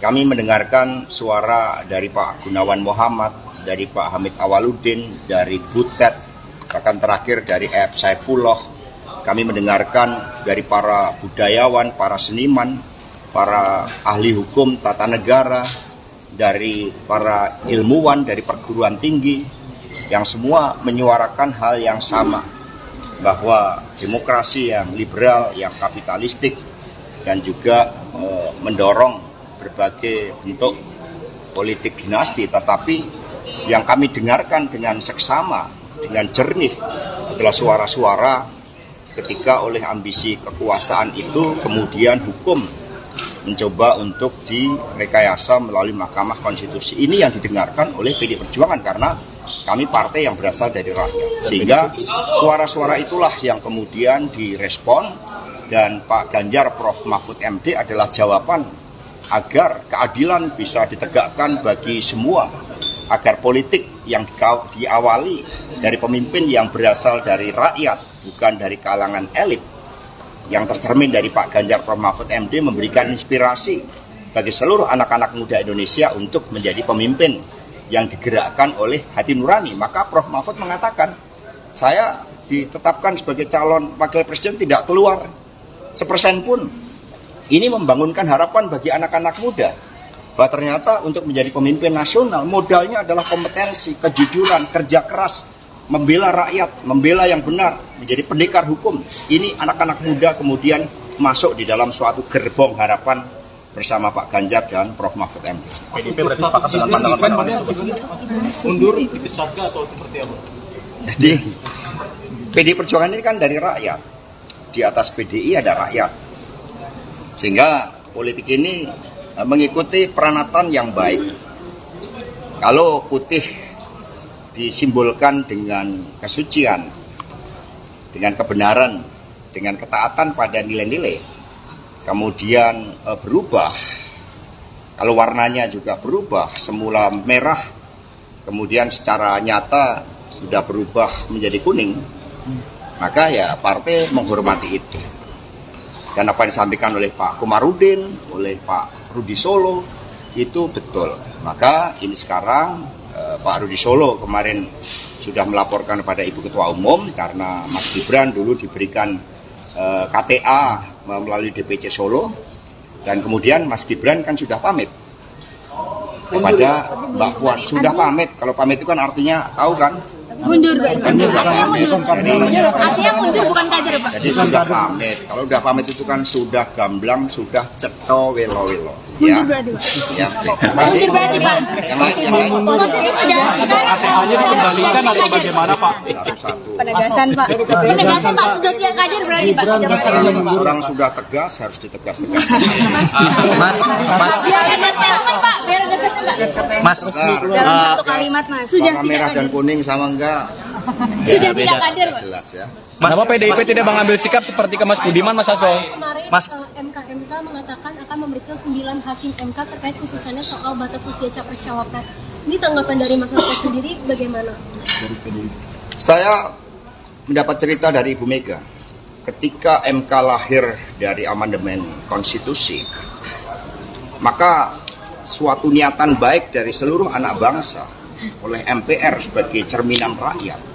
Kami mendengarkan suara dari Pak Gunawan Muhammad, dari Pak Hamid Awaludin, dari Butet, bahkan terakhir dari F. Saifullah. Kami mendengarkan dari para budayawan, para seniman, para ahli hukum tata negara, dari para ilmuwan, dari perguruan tinggi, yang semua menyuarakan hal yang sama, bahwa demokrasi yang liberal, yang kapitalistik, dan juga mendorong berbagai bentuk politik dinasti, tetapi yang kami dengarkan dengan seksama, dengan jernih, adalah suara-suara ketika oleh ambisi kekuasaan itu kemudian hukum mencoba untuk direkayasa melalui Mahkamah Konstitusi. Ini yang didengarkan oleh PDI Perjuangan karena kami partai yang berasal dari rakyat. Sehingga suara-suara itulah yang kemudian direspon, dan Pak Ganjar Prof Mahfud MD adalah jawaban agar keadilan bisa ditegakkan bagi semua, agar politik yang diawali dari pemimpin yang berasal dari rakyat, bukan dari kalangan elit, yang tercermin dari Pak Ganjar Prof Mahfud MD, memberikan inspirasi bagi seluruh anak-anak muda Indonesia untuk menjadi pemimpin yang digerakkan oleh hati nurani. Maka Prof Mahfud mengatakan, saya ditetapkan sebagai calon wakil presiden tidak keluar 1% pun. Ini membangunkan harapan bagi anak-anak muda bahwa ternyata untuk menjadi pemimpin nasional modalnya adalah kompetensi, kejujuran, kerja keras, membela rakyat, membela yang benar, menjadi pendekar hukum. Ini anak-anak muda kemudian masuk di dalam suatu gerbong harapan bersama Pak Ganjar dan Prof. Mahfud MD. PDIP berarti sepakat dengan pandangan Mundur dipecat atau seperti apa? Jadi PDI Perjuangan ini kan dari rakyat. Di atas PDI ada rakyat. Sehingga politik ini mengikuti peranatan yang baik. Kalau putih disimbolkan dengan kesucian, dengan kebenaran, dengan ketaatan pada nilai-nilai, kemudian berubah, kalau warnanya juga berubah, semula merah, kemudian secara nyata sudah berubah menjadi kuning, maka ya partai menghormati itu. Dan apa yang disampaikan oleh Pak Komarudin, oleh Pak Rudi Solo, itu betul. Maka ini sekarang Pak Rudi Solo kemarin sudah melaporkan kepada Ibu Ketua Umum karena Mas Gibran dulu diberikan KTA melalui DPC Solo, dan kemudian Mas Gibran kan sudah pamit kepada Mbak Puan. Sudah pamit, kalau pamit itu kan artinya tahu kan? Mundur, Pak. Artinya mundur bukan kader, Pak. Jadi sudah pamit. Kalau sudah pamit itu kan sudah gamblang, sudah ceto welo-welo. Ya. Mundur berarti, Pak. Ya, terima kasih. Mundur berarti, Pak. Yang lain. KTA-nya dikembalikan atau bagaimana, Pak? Satu-satu. Penegasan, Pak. Penegasan, Pak. Sudah tidak kader berarti, Pak. Orang sudah tegas, harus ditegas-tegas. Biar ada statement, Pak. Biar ada statement. Mas, Dalam satu kalimat, Mas. Sudah warna tidak merah dan kader. kuning sama enggak? Sudah tidak kader, Pak. Jelas ya. Kenapa PDIP tidak mengambil sikap seperti ke Mas Budiman, Mas Hasto? Kemarin Mas, MK mengatakan akan memeriksa 9 hakim MK terkait putusannya soal batas usia capres-cawapres. Ini tanggapan dari Mas Hasto sendiri bagaimana? Saya mendapat cerita dari Ibu Mega. Ketika MK lahir dari amandemen konstitusi, maka suatu niatan baik dari seluruh anak bangsa oleh MPR sebagai cerminan rakyat.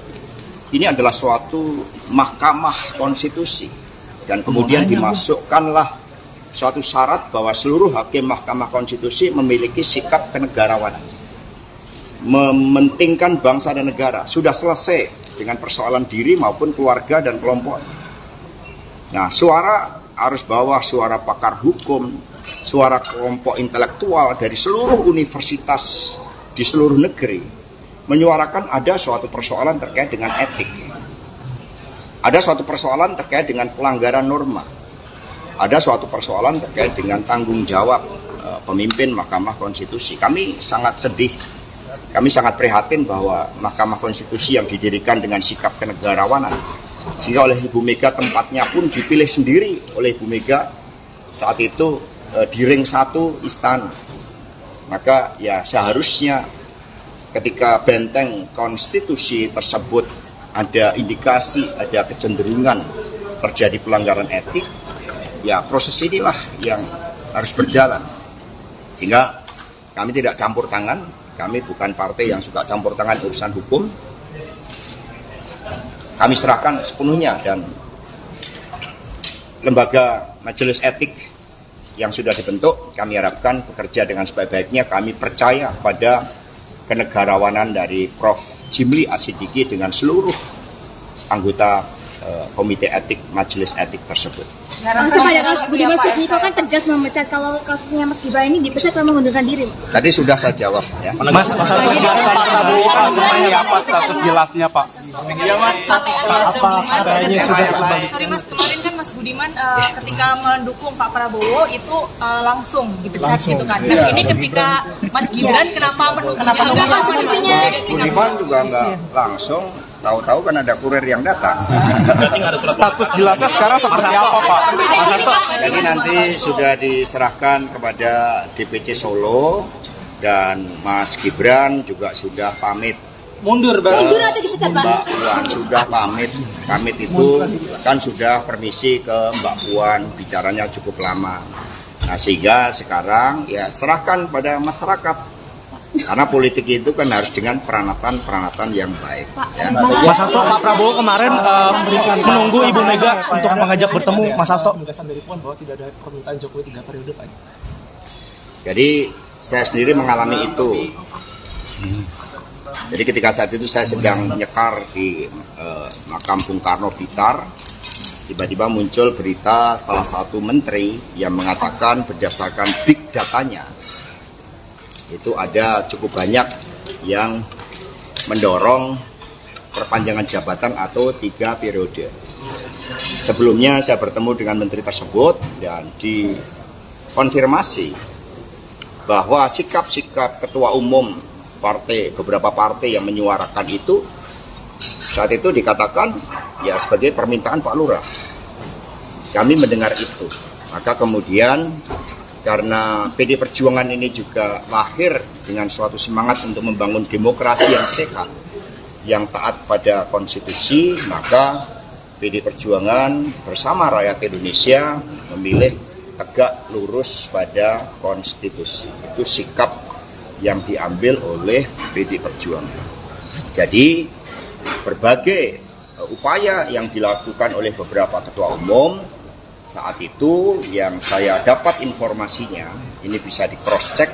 Ini adalah suatu mahkamah konstitusi, dan kemudian dimasukkanlah suatu syarat bahwa seluruh hakim mahkamah konstitusi memiliki sikap kenegarawanan, mementingkan bangsa dan negara. Sudah selesai dengan persoalan diri maupun keluarga dan kelompok. Nah, suara arus bawah, suara pakar hukum, suara kelompok intelektual dari seluruh universitas di seluruh negeri menyuarakan ada suatu persoalan terkait dengan etik, ada suatu persoalan terkait dengan pelanggaran norma, ada suatu persoalan terkait dengan tanggung jawab pemimpin Mahkamah Konstitusi. Kami sangat sedih, kami sangat prihatin bahwa Mahkamah Konstitusi yang didirikan dengan sikap kenegarawanan, sehingga oleh Ibu Mega tempatnya pun dipilih sendiri oleh Ibu Mega saat itu di ring 1 istana. Maka ya seharusnya ketika benteng konstitusi tersebut ada indikasi, ada kecenderungan terjadi pelanggaran etik, ya proses inilah yang harus berjalan. Sehingga kami tidak campur tangan, kami bukan partai yang suka campur tangan urusan hukum. Kami serahkan sepenuhnya, dan lembaga majelis etik yang sudah dibentuk, kami harapkan bekerja dengan sebaik-baiknya. Kami percaya pada kenegarawanan dari Prof. Jimli Asidiki dengan seluruh anggota komite etik majelis etik tersebut. Langsung pada Mas Budiman Sujatmiko kan tegas memecat, kalau kasusnya Mas Gibran ini dipecat karena mengundurkan diri. Tadi sudah saya jawab ya. Mas Hasto, Pak Prabowo kan seperti apa status jelasnya, Pak? Iya, Mas. Sorry, Mas, kemarin kan Mas Budiman ketika mendukung Pak Prabowo itu langsung dipecat gitu kan. Nah, ini ketika Mas Gibran kenapa Budiman juga nggak langsung, tahu-tahu kan ada kurir yang datang. Status jelasnya sekarang seperti apa, Pak? Mas Hasto? Jadi nanti sudah diserahkan kepada DPC Solo, dan Mas Gibran juga sudah pamit. Mundur, Mundur atau dipecat, Pak? Mbak Puan sudah pamit. Pamit itu kan sudah permisi ke Mbak Puan, bicaranya cukup lama. Nah, sehingga sekarang ya serahkan pada masyarakat. Karena politik itu kan harus dengan peranatan yang baik. Ya. Mas Hasto, Pak Prabowo kemarin menunggu Ibu Mega untuk mengajak bertemu, Mas Hasto. Penegasan dari Puan bahwa tidak ada permintaan Jokowi 3 periode, Pak. Jadi saya sendiri mengalami itu. Jadi ketika saat itu saya sedang nyekar di makam Bung Karno Blitar, tiba-tiba muncul berita salah satu menteri yang mengatakan berdasarkan big datanya itu ada cukup banyak yang mendorong perpanjangan jabatan atau 3 periode. Sebelumnya saya bertemu dengan menteri tersebut dan dikonfirmasi bahwa sikap-sikap ketua umum beberapa partai yang menyuarakan itu saat itu dikatakan ya sebagai permintaan Pak Lurah. Kami mendengar itu. Maka kemudian karena PD Perjuangan ini juga lahir dengan suatu semangat untuk membangun demokrasi yang sehat, yang taat pada konstitusi, maka PD Perjuangan bersama rakyat Indonesia memilih tegak lurus pada konstitusi. Itu sikap yang diambil oleh PD Perjuangan. Jadi berbagai upaya yang dilakukan oleh beberapa ketua umum saat itu yang saya dapat informasinya, ini bisa di cross check,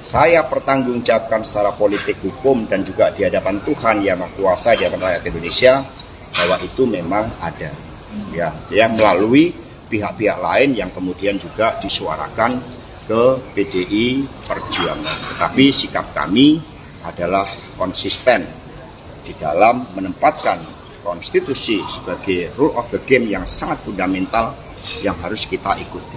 saya pertanggungjawabkan secara politik, hukum dan juga di hadapan Tuhan yang Maha Kuasa, di hadapan rakyat Indonesia bahwa itu memang ada ya melalui pihak-pihak lain yang kemudian juga disuarakan ke PDI Perjuangan. Tetapi sikap kami adalah konsisten di dalam menempatkan konstitusi sebagai rule of the game yang sangat fundamental yang harus kita ikuti.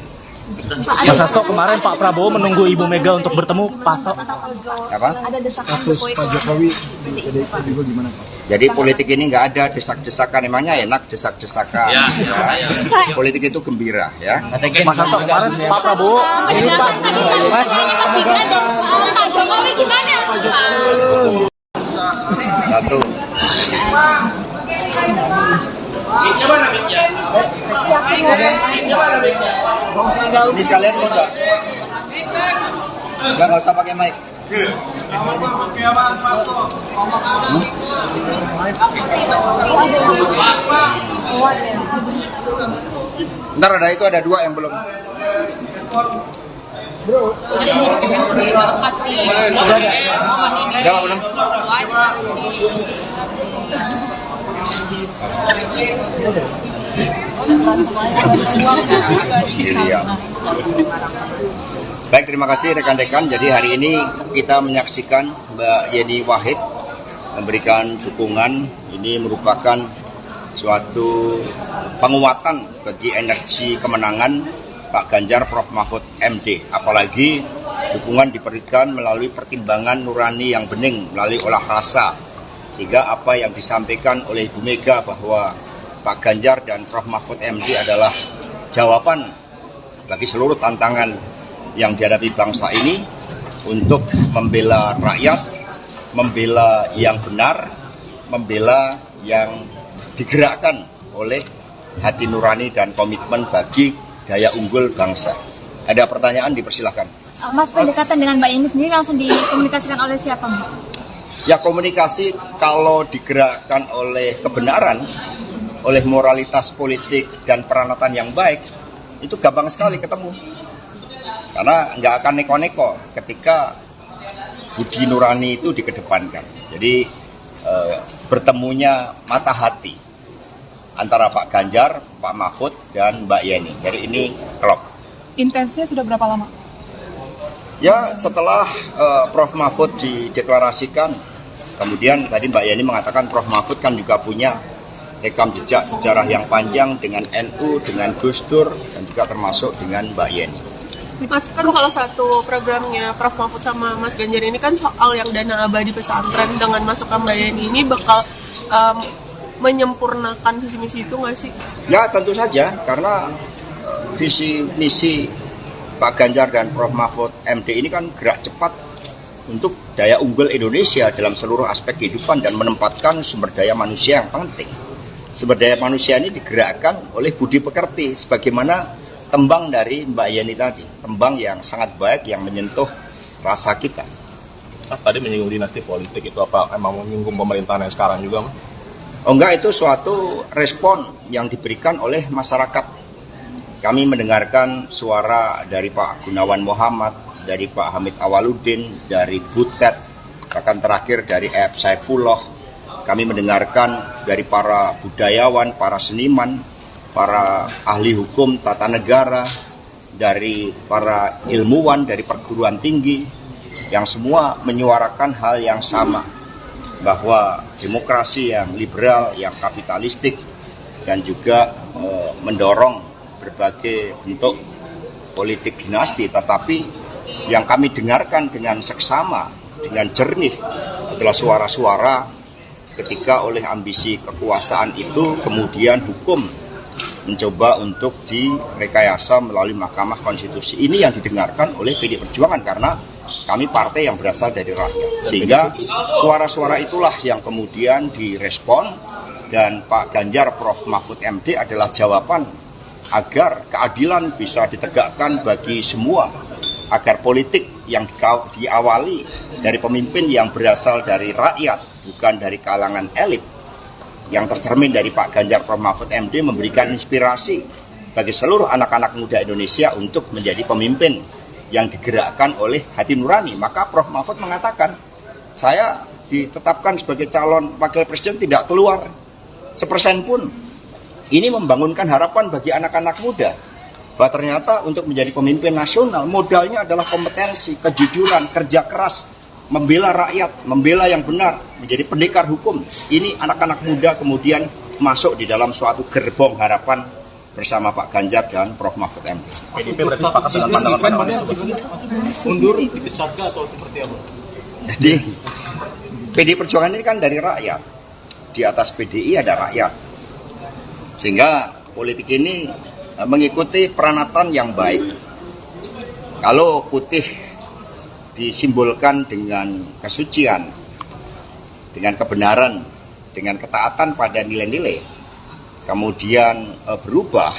Mas Hasto, kemarin Pak Prabowo menunggu Ibu Mega untuk bertemu Pak Hasto. Apa? Ada desakan Status Pak Jokowi di PDIP juga gimana Pak? Jadi politik ini nggak ada desak-desakan, emangnya enak desak-desakan. Ya. Politik itu gembira ya. Mas Hasto, kemarin Pak Prabowo ini Pak Mas Pak Jokowi gimana? Satu. Ini sekalian mau nggak? Nggak usah pakai mic. Ntar ada itu, ada 2 yang belum. Udah belum? Sendirian. Baik, terima kasih rekan-rekan. Jadi hari ini kita menyaksikan Mbak Yeni Wahid memberikan dukungan. Ini merupakan suatu penguatan bagi energi kemenangan Pak Ganjar Prof Mahfud MD. Apalagi dukungan diberikan melalui pertimbangan nurani yang bening, melalui olah rasa. Sehingga apa yang disampaikan oleh Ibu Mega bahwa Pak Ganjar dan Prof Mahfud MD adalah jawaban bagi seluruh tantangan yang dihadapi bangsa ini untuk membela rakyat, membela yang benar, membela yang digerakkan oleh hati nurani dan komitmen bagi daya unggul bangsa. Ada pertanyaan, dipersilahkan. Mas, pendekatan dengan Mbak Yeni sendiri langsung dikomunikasikan oleh siapa, Mas? Ya, komunikasi kalau digerakkan oleh kebenaran, oleh moralitas politik dan peranatan yang baik, itu gampang sekali ketemu. Karena nggak akan neko-neko ketika budi nurani itu dikedepankan. Jadi bertemunya mata hati antara Pak Ganjar, Pak Mahfud, dan Mbak Yeni. Jadi ini klop. Intensnya sudah berapa lama? Ya, setelah Prof Mahfud dideklarasikan, kemudian tadi Mbak Yeni mengatakan Prof Mahfud kan juga punya rekam jejak sejarah yang panjang dengan NU, dengan Gus Dur, dan juga termasuk dengan Mbak Yeni. Mas, kan salah satu programnya Prof Mahfud sama Mas Ganjar ini kan soal yang dana abadi pesantren. Dengan masukkan Mbak Yeni ini bakal menyempurnakan visi misi itu nggak sih? Ya, tentu saja, karena visi misi Pak Ganjar dan Prof Mahfud MD ini kan gerak cepat untuk daya unggul Indonesia dalam seluruh aspek kehidupan dan menempatkan sumber daya manusia yang penting. Sumber daya manusia ini digerakkan oleh budi pekerti, sebagaimana tembang dari Mbak Yeni tadi, tembang yang sangat baik yang menyentuh rasa kita. Mas tadi menyinggung dinasti politik, itu apa emang menyinggung pemerintahan yang sekarang juga, Mas? Oh enggak, itu suatu respon yang diberikan oleh masyarakat. Kami mendengarkan suara dari Pak Gunawan Muhammad, dari Pak Hamid Awaludin, dari Butet, bahkan terakhir dari F. Saifullah. Kami mendengarkan dari para budayawan, para seniman, para ahli hukum tata negara, dari para ilmuwan, dari perguruan tinggi, yang semua menyuarakan hal yang sama, bahwa demokrasi yang liberal, yang kapitalistik, dan juga mendorong berbagai bentuk politik dinasti, tetapi yang kami dengarkan dengan seksama, dengan jernih adalah suara-suara ketika oleh ambisi kekuasaan itu kemudian hukum mencoba untuk direkayasa melalui Mahkamah Konstitusi. Ini yang didengarkan oleh PD Perjuangan karena kami partai yang berasal dari rakyat. Sehingga suara-suara itulah yang kemudian direspon, dan Pak Ganjar Prof. Mahfud MD adalah jawaban agar keadilan bisa ditegakkan bagi semua, agar politik yang diawali dari pemimpin yang berasal dari rakyat, bukan dari kalangan elit, yang tercermin dari Pak Ganjar Prof. Mahfud MD memberikan inspirasi bagi seluruh anak-anak muda Indonesia untuk menjadi pemimpin yang digerakkan oleh hati nurani. Maka Prof. Mahfud mengatakan, saya ditetapkan sebagai calon wakil presiden tidak keluar 1% pun. Ini membangunkan harapan bagi anak-anak muda bahwa ternyata untuk menjadi pemimpin nasional modalnya adalah kompetensi, kejujuran, kerja keras, membela rakyat, membela yang benar, menjadi pendekar hukum. Ini anak-anak muda kemudian masuk di dalam suatu gerbong harapan bersama Pak Ganjar dan Prof. Mahfud MD. PDIP berarti sepakat dengan pandangan mundur dipecat atau seperti apa? Jadi PD Perjuangan ini kan dari rakyat. Di atas PDI ada rakyat. Sehingga politik ini mengikuti peranatan yang baik. Kalau putih disimbolkan dengan kesucian, dengan kebenaran, dengan ketaatan pada nilai-nilai, kemudian berubah,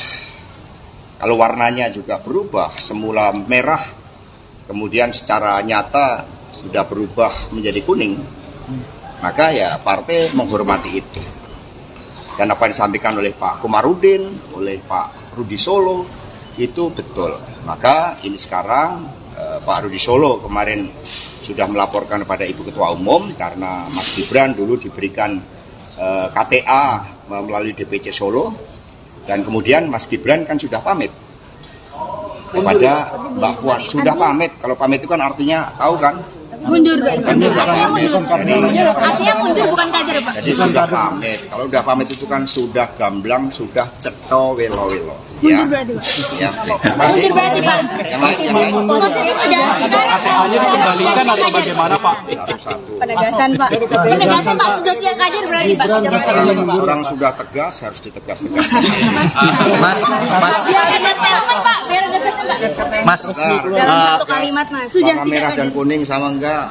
kalau warnanya juga berubah, semula merah, kemudian secara nyata sudah berubah menjadi kuning, maka ya partai menghormati itu. Dan apa yang disampaikan oleh Pak Komarudin, oleh Pak Rudi Solo, itu betul. Maka ini sekarang Pak Rudi Solo kemarin sudah melaporkan kepada Ibu Ketua Umum karena Mas Gibran dulu diberikan KTA melalui DPC Solo, dan kemudian Mas Gibran kan sudah pamit kepada Mbak Puan. Sudah pamit, kalau pamit itu kan artinya tahu kan? Mundur, Pak. Artinya mundur. Artinya mundur, bukan kader, Pak. Jadi sudah pamit. Kalau sudah pamit itu kan sudah gamblang, sudah ceto welo-welo. Ya. Ya. Mundur berarti, Pak. Yang lain. Maksudnya sudah KTA-nya dikembalikan atau bagaimana, Pak? Satu-satu. penegasan, Pak. Penegasan, Pak. Sudah tiap kader berarti, Pak. Orang sudah tegas harus ditegas-tegas. Biar ada statement, Pak. Biar ada statement, Pak. Mas, Dalam satu kalimat, Mas. Sudah Warna merah dan kuning sama enggak?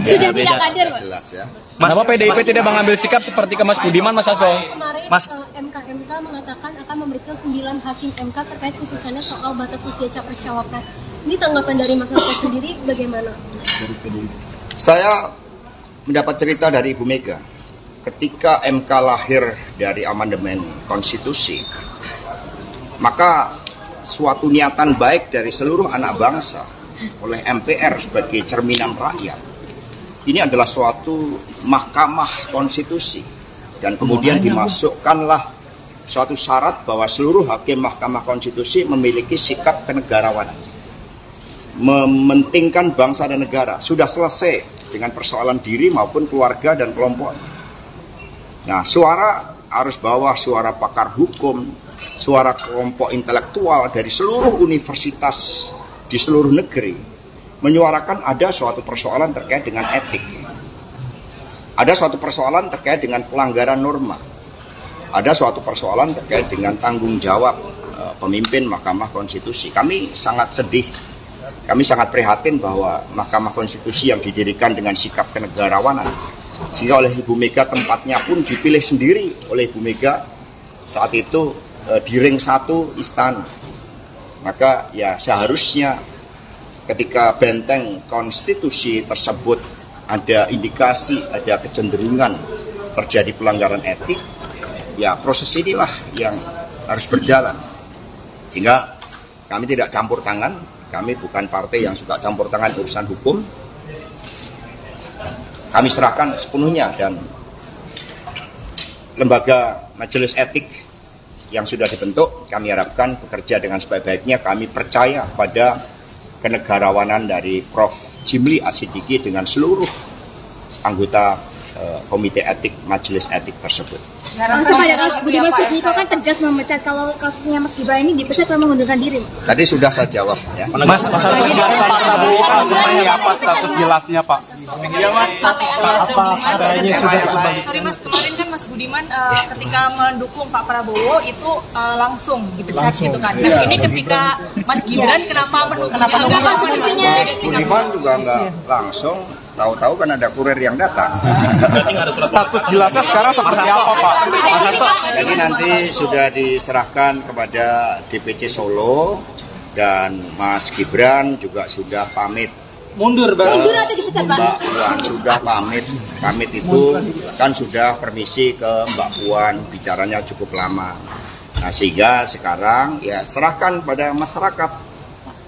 Sudah Ya, tidak beda. kader, Pak. Jelas ya. Kenapa PDIP tidak mengambil sikap seperti ke Mas Budiman, Mas Hasto? Kemarin Mas. MK mengatakan akan memeriksa 9 hakim MK terkait putusannya soal batas usia capres-cawapres. Ini tanggapan dari Mas Hasto sendiri bagaimana? Saya mendapat cerita dari Ibu Mega. Ketika MK lahir dari amandemen konstitusi, maka suatu niatan baik dari seluruh anak bangsa oleh MPR sebagai cerminan rakyat, ini adalah suatu mahkamah konstitusi, dan kemudian dimasukkanlah suatu syarat bahwa seluruh hakim mahkamah konstitusi memiliki sikap kenegarawanan, mementingkan bangsa dan negara. Sudah selesai dengan persoalan diri maupun keluarga dan kelompok. Nah, suara arus bawah, suara pakar hukum, suara kelompok intelektual dari seluruh universitas di seluruh negeri menyuarakan ada suatu persoalan terkait dengan etik, ada suatu persoalan terkait dengan pelanggaran norma, ada suatu persoalan terkait dengan tanggung jawab pemimpin Mahkamah Konstitusi. Kami sangat sedih, kami sangat prihatin bahwa Mahkamah Konstitusi yang didirikan dengan sikap kenegarawanan, sehingga oleh Ibu Mega tempatnya pun dipilih sendiri oleh Ibu Mega saat itu di ring 1 istana. Maka ya seharusnya ketika benteng konstitusi tersebut ada indikasi, ada kecenderungan terjadi pelanggaran etik, ya proses inilah yang harus berjalan. Sehingga kami tidak campur tangan, kami bukan partai yang suka campur tangan urusan hukum. Kami serahkan sepenuhnya, dan lembaga majelis etik yang sudah dibentuk, kami harapkan bekerja dengan sebaik-baiknya. Kami percaya pada kenegarawanan dari Prof. Jimli Asidiki dengan seluruh anggota Komite Etik Majelis Etik tersebut. Langsung pada kasus Budiman Sujatmiko kan tegas memecat, kalau kasusnya Mas Gibran ini dipecat karena mengundurkan diri. Tadi sudah saya jawab ya. Mas Hasto kemarin Pak Prabowo kan seperti apa status jelasnya Pak? Sorry Mas, kemarin kan Mas Budiman ketika mendukung Pak Prabowo itu langsung dipecat gitu kan. Nah ini ketika Mas Gibran kenapa mendukung? Budiman juga nggak langsung, tahu-tahu kan ada kurir yang datang. Status jelasnya sekarang seperti apa Pak? Mas Hasto. Jadi nanti sudah diserahkan kepada DPC Solo dan Mas Gibran juga sudah pamit. Mundur atau dipecat Pak? Mbak Puan sudah pamit. Pamit itu kan sudah permisi ke Mbak Puan, bicaranya cukup lama. Nah sehingga sekarang ya serahkan pada masyarakat.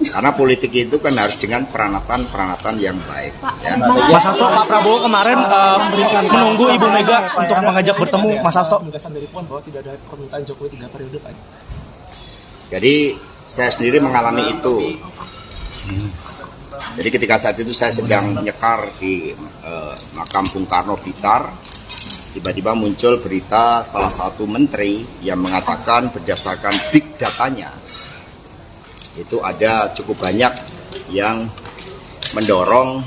Karena politik itu kan harus dengan peranatan yang baik. Ya. Mas Hasto, Pak Prabowo kemarin menunggu Ibu Mega untuk mengajak bertemu Mas Hasto. Penegasan dari Puan bahwa tidak ada permintaan Jokowi 3 periode Pak. Jadi saya sendiri mengalami itu. Jadi ketika saat itu saya sedang nyekar di makam Bung Karno Blitar, tiba-tiba muncul berita salah satu menteri yang mengatakan berdasarkan big datanya, itu ada cukup banyak yang mendorong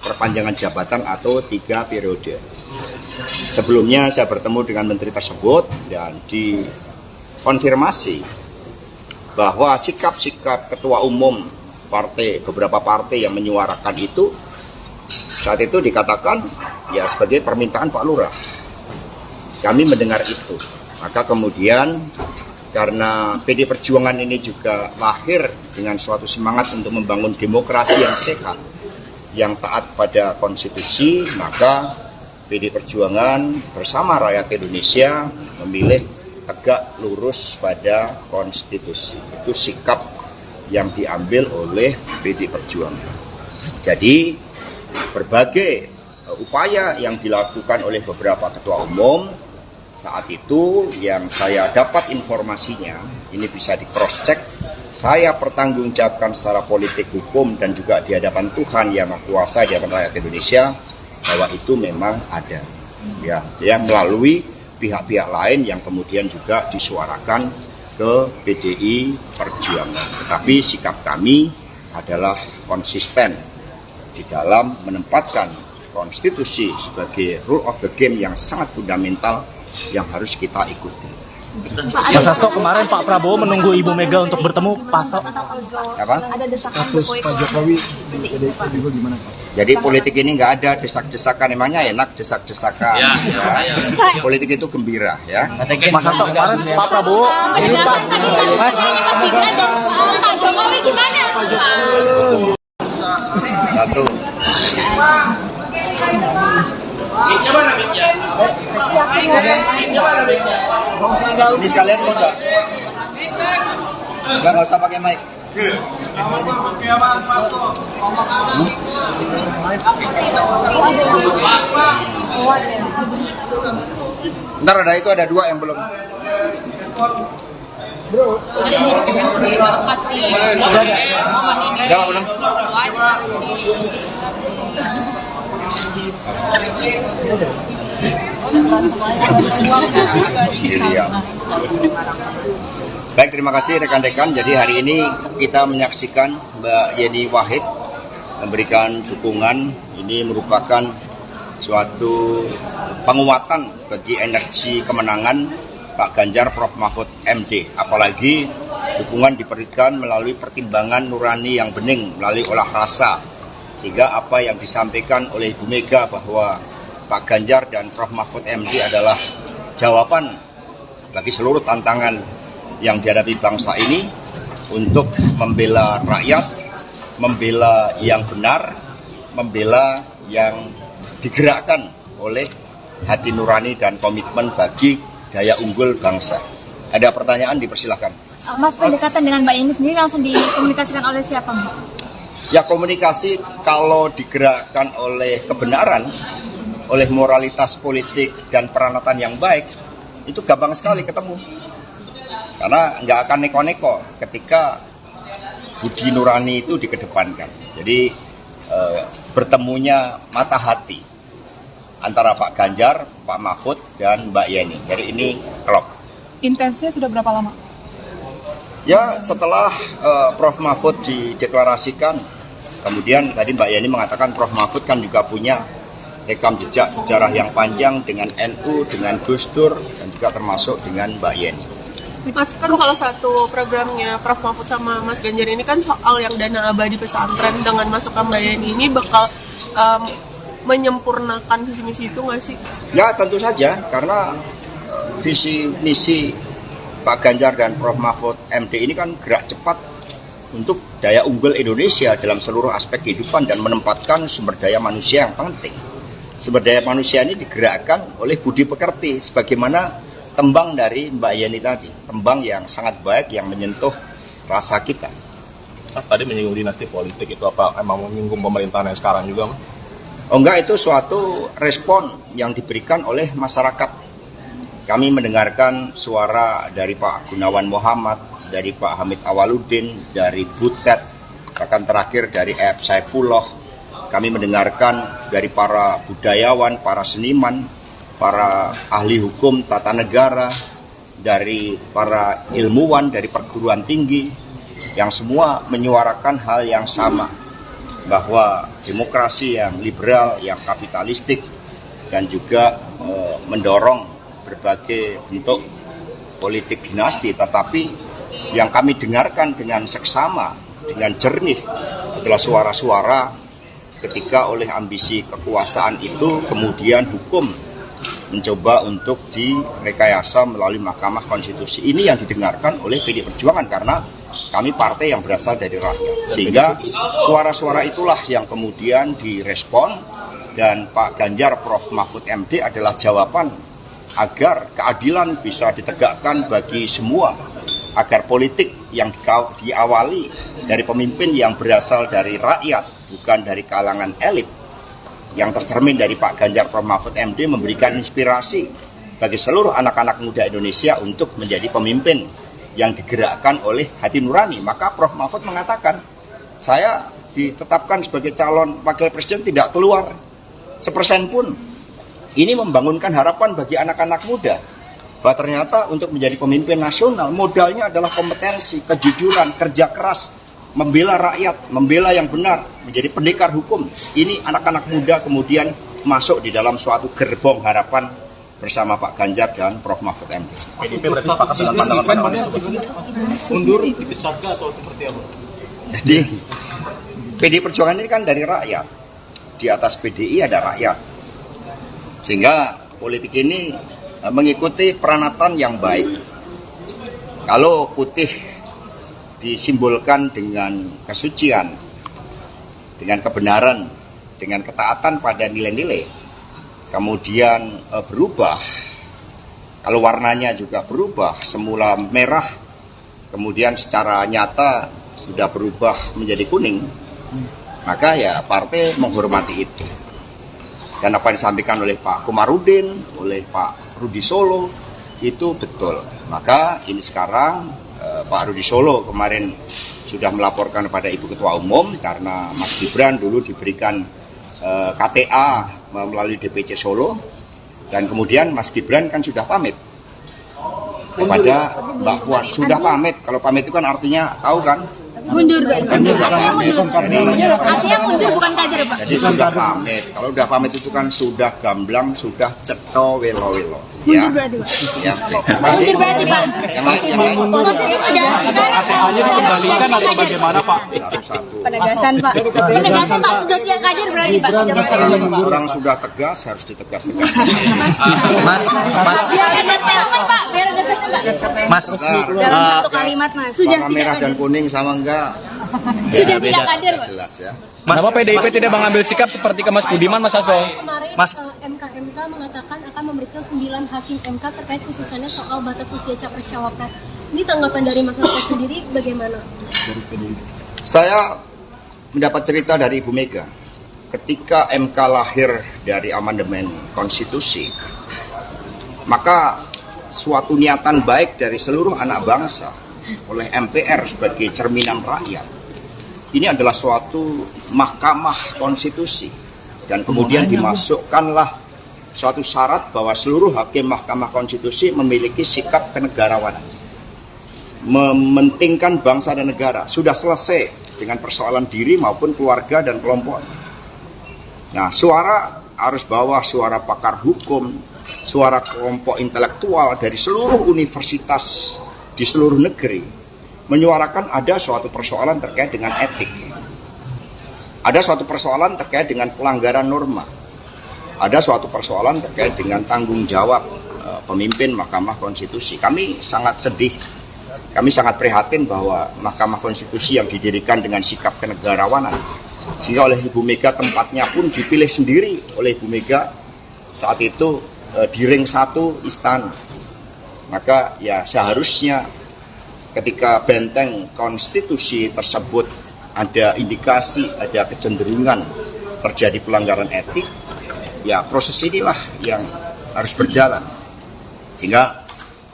perpanjangan jabatan atau 3 periode. Sebelumnya saya bertemu dengan menteri tersebut dan dikonfirmasi bahwa sikap-sikap ketua umum beberapa partai yang menyuarakan itu saat itu dikatakan ya sebagai permintaan Pak Lurah. Kami mendengar itu, maka kemudian karena PD Perjuangan ini juga lahir dengan suatu semangat untuk membangun demokrasi yang sehat, yang taat pada konstitusi, maka PD Perjuangan bersama rakyat Indonesia memilih tegak lurus pada konstitusi. Itu sikap yang diambil oleh PD Perjuangan. Jadi berbagai upaya yang dilakukan oleh beberapa ketua umum saat itu yang saya dapat informasinya, ini bisa di cross check, saya pertanggungjawabkan secara politik hukum dan juga di hadapan Tuhan yang Maha Kuasa, di hadapan rakyat Indonesia, bahwa itu memang ada. Ya, melalui pihak-pihak lain yang kemudian juga disuarakan ke PDI Perjuangan. Tetapi sikap kami adalah konsisten di dalam menempatkan konstitusi sebagai rule of the game yang sangat fundamental yang harus kita ikuti. Mas Hasto, kemarin Pak Prabowo menunggu Ibu Mega untuk bertemu Pak Hasto. Apa? Ada desakan Pak Jokowi juga gimana Pak? Jadi politik ini nggak ada desak-desakan, emangnya enak desak-desakan. Ya. Politik itu gembira ya. Mas Hasto, kemarin Pak Prabowo ini Pak Mas Gibran dan Pak Jokowi gimana? Satu. Ini sekalian mau nggak? Nggak usah pakai mic. Ntar ada itu, ada 2 yang belum. Udah belum? Baik, terima kasih rekan-rekan. Jadi hari ini kita menyaksikan Mbak Yeni Wahid memberikan dukungan. Ini merupakan suatu penguatan bagi energi kemenangan Pak Ganjar Prof. Mahfud MD. Apalagi dukungan diberikan melalui pertimbangan nurani yang bening, melalui olah rasa. Sehingga apa yang disampaikan oleh Ibu Mega bahwa Pak Ganjar dan Prof. Mahfud MD adalah jawaban bagi seluruh tantangan yang dihadapi bangsa ini untuk membela rakyat, membela yang benar, membela yang digerakkan oleh hati nurani dan komitmen bagi daya unggul bangsa. Ada pertanyaan, dipersilahkan. Mas, pendekatan dengan Mbak Yeni sendiri langsung dikomunikasikan oleh siapa, Mas? Ya, komunikasi kalau digerakkan oleh kebenaran, oleh moralitas politik dan peranatan yang baik, itu gampang sekali ketemu. Karena nggak akan neko-neko ketika budi nurani itu dikedepankan. Jadi bertemunya mata hati antara Pak Ganjar, Pak Mahfud, dan Mbak Yeni. Jadi ini klop. Intensnya sudah berapa lama? Ya setelah Prof Mahfud dideklarasikan, kemudian tadi Mbak Yeni mengatakan Prof Mahfud kan juga punya rekam jejak sejarah yang panjang dengan NU, dengan Gus Dur, dan juga termasuk dengan Mbak Yeni. Mas, kan salah satu programnya Prof Mahfud sama Mas Ganjar ini kan soal yang dana abadi pesantren. Dengan masukkan Mbak Yeni ini bakal menyempurnakan visi misi itu nggak sih? Ya tentu saja, karena visi misi Pak Ganjar dan Prof Mahfud MD ini kan gerak cepat untuk daya unggul Indonesia dalam seluruh aspek kehidupan dan menempatkan sumber daya manusia yang penting. Sumber daya manusia ini digerakkan oleh budi pekerti, sebagaimana tembang dari Mbak Yeni tadi, tembang yang sangat baik yang menyentuh rasa kita. Mas tadi menyinggung dinasti politik, itu apa emang menyinggung pemerintahan yang sekarang juga, Mas? Oh enggak, itu suatu respon yang diberikan oleh masyarakat. Kami mendengarkan suara dari Pak Gunawan Muhammad, dari Pak Hamid Awaludin, dari Butet, bahkan terakhir dari F. Saifullah. Kami mendengarkan dari para budayawan, para seniman, para ahli hukum tata negara, dari para ilmuwan, dari perguruan tinggi, yang semua menyuarakan hal yang sama, bahwa demokrasi yang liberal, yang kapitalistik, dan juga mendorong berbagai bentuk politik dinasti, tetapi yang kami dengarkan dengan seksama, dengan jernih adalah suara-suara ketika oleh ambisi kekuasaan itu kemudian hukum mencoba untuk direkayasa melalui Mahkamah Konstitusi. Ini yang didengarkan oleh PDI Perjuangan karena kami partai yang berasal dari rakyat. Sehingga suara-suara itulah yang kemudian direspon, dan Pak Ganjar Prof Mahfud MD adalah jawaban agar keadilan bisa ditegakkan bagi semua, agar politik yang diawali dari pemimpin yang berasal dari rakyat, bukan dari kalangan elit, yang tercermin dari Pak Ganjar Prof Mahfud MD memberikan inspirasi bagi seluruh anak-anak muda Indonesia untuk menjadi pemimpin yang digerakkan oleh hati nurani. Maka Prof Mahfud mengatakan, saya ditetapkan sebagai calon wakil presiden tidak keluar 1% pun. Ini membangunkan harapan bagi anak-anak muda bahwa ternyata untuk menjadi pemimpin nasional modalnya adalah kompetensi, kejujuran, kerja keras, membela rakyat, membela yang benar, menjadi pendekar hukum. Ini anak-anak muda kemudian masuk di dalam suatu gerbong harapan bersama Pak Ganjar dan Prof Mahfud MD. PDIP berarti sepakat dengan pandangan mundur, dipecat atau seperti apa? Jadi PDI Perjuangan ini kan dari rakyat. Di atas PDI ada rakyat. Sehingga politik ini mengikuti peranatan yang baik. Kalau putih disimbolkan dengan kesucian, dengan kebenaran, dengan ketaatan pada nilai-nilai, kemudian berubah, kalau warnanya juga berubah, semula merah, kemudian secara nyata sudah berubah menjadi kuning, maka ya partai menghormati itu. Dan apa yang disampaikan oleh Pak Komarudin, oleh Pak Rudi Solo, itu betul. Maka ini sekarang Pak Rudi Solo kemarin sudah melaporkan kepada Ibu Ketua Umum karena Mas Gibran dulu diberikan KTA melalui DPC Solo, dan kemudian Mas Gibran kan sudah pamit kepada Mbak Puan. Sudah pamit, kalau pamit itu kan artinya tahu kan? Mundur, Pak. Artinya mundur. Artinya mundur, bukan kader, Pak. Jadi sudah pamit. Kalau sudah pamit itu kan sudah gamblang, sudah ceto welo-welo. Ya. Mundur berarti, Pak. Ya, terima kasih. Mundur berarti, Pak. Yang lain. ATA-nya dikembalikan atau bagaimana, Pak? Satu-satu. Penegasan, Pak. Penegasan, Pak. Sudah tidak kader berarti, Pak. Orang sudah tegas, harus ditegas-tegas. Mas, Biar ada statement, Pak. Biar ada statement, Pak. Mas, Dalam satu kalimat, Mas. Sudah warna tidak merah dan kader. kuning sama enggak? Sudah tidak kader, Pak. Jelas ya. Kenapa PDIP tidak mengambil sikap seperti ke Mas Budiman, Mas Hasto? Kemarin Mas. MK mengatakan akan memeriksa 9 hakim MK terkait putusannya soal batas usia capres-cawapres. Ini tanggapan dari masyarakat sendiri bagaimana? Saya mendapat cerita dari Ibu Mega. Ketika MK lahir dari amandemen konstitusi, maka suatu niatan baik dari seluruh anak bangsa oleh MPR sebagai cerminan rakyat. Ini adalah suatu mahkamah konstitusi dan kemudian dimasukkanlah suatu syarat bahwa seluruh hakim mahkamah konstitusi memiliki sikap kenegarawanan, mementingkan bangsa dan negara. Sudah selesai dengan persoalan diri maupun keluarga dan kelompok. Nah, suara arus bawah, suara pakar hukum, suara kelompok intelektual dari seluruh universitas di seluruh negeri menyuarakan ada suatu persoalan terkait dengan etik, ada suatu persoalan terkait dengan pelanggaran norma, ada suatu persoalan terkait dengan tanggung jawab pemimpin Mahkamah Konstitusi. Kami sangat sedih, kami sangat prihatin bahwa Mahkamah Konstitusi yang didirikan dengan sikap kenegarawanan, sehingga oleh Ibu Mega tempatnya pun dipilih sendiri oleh Ibu Mega saat itu di ring 1 istana. Maka ya seharusnya ketika benteng konstitusi tersebut ada indikasi, ada kecenderungan terjadi pelanggaran etik, ya proses inilah yang harus berjalan. Sehingga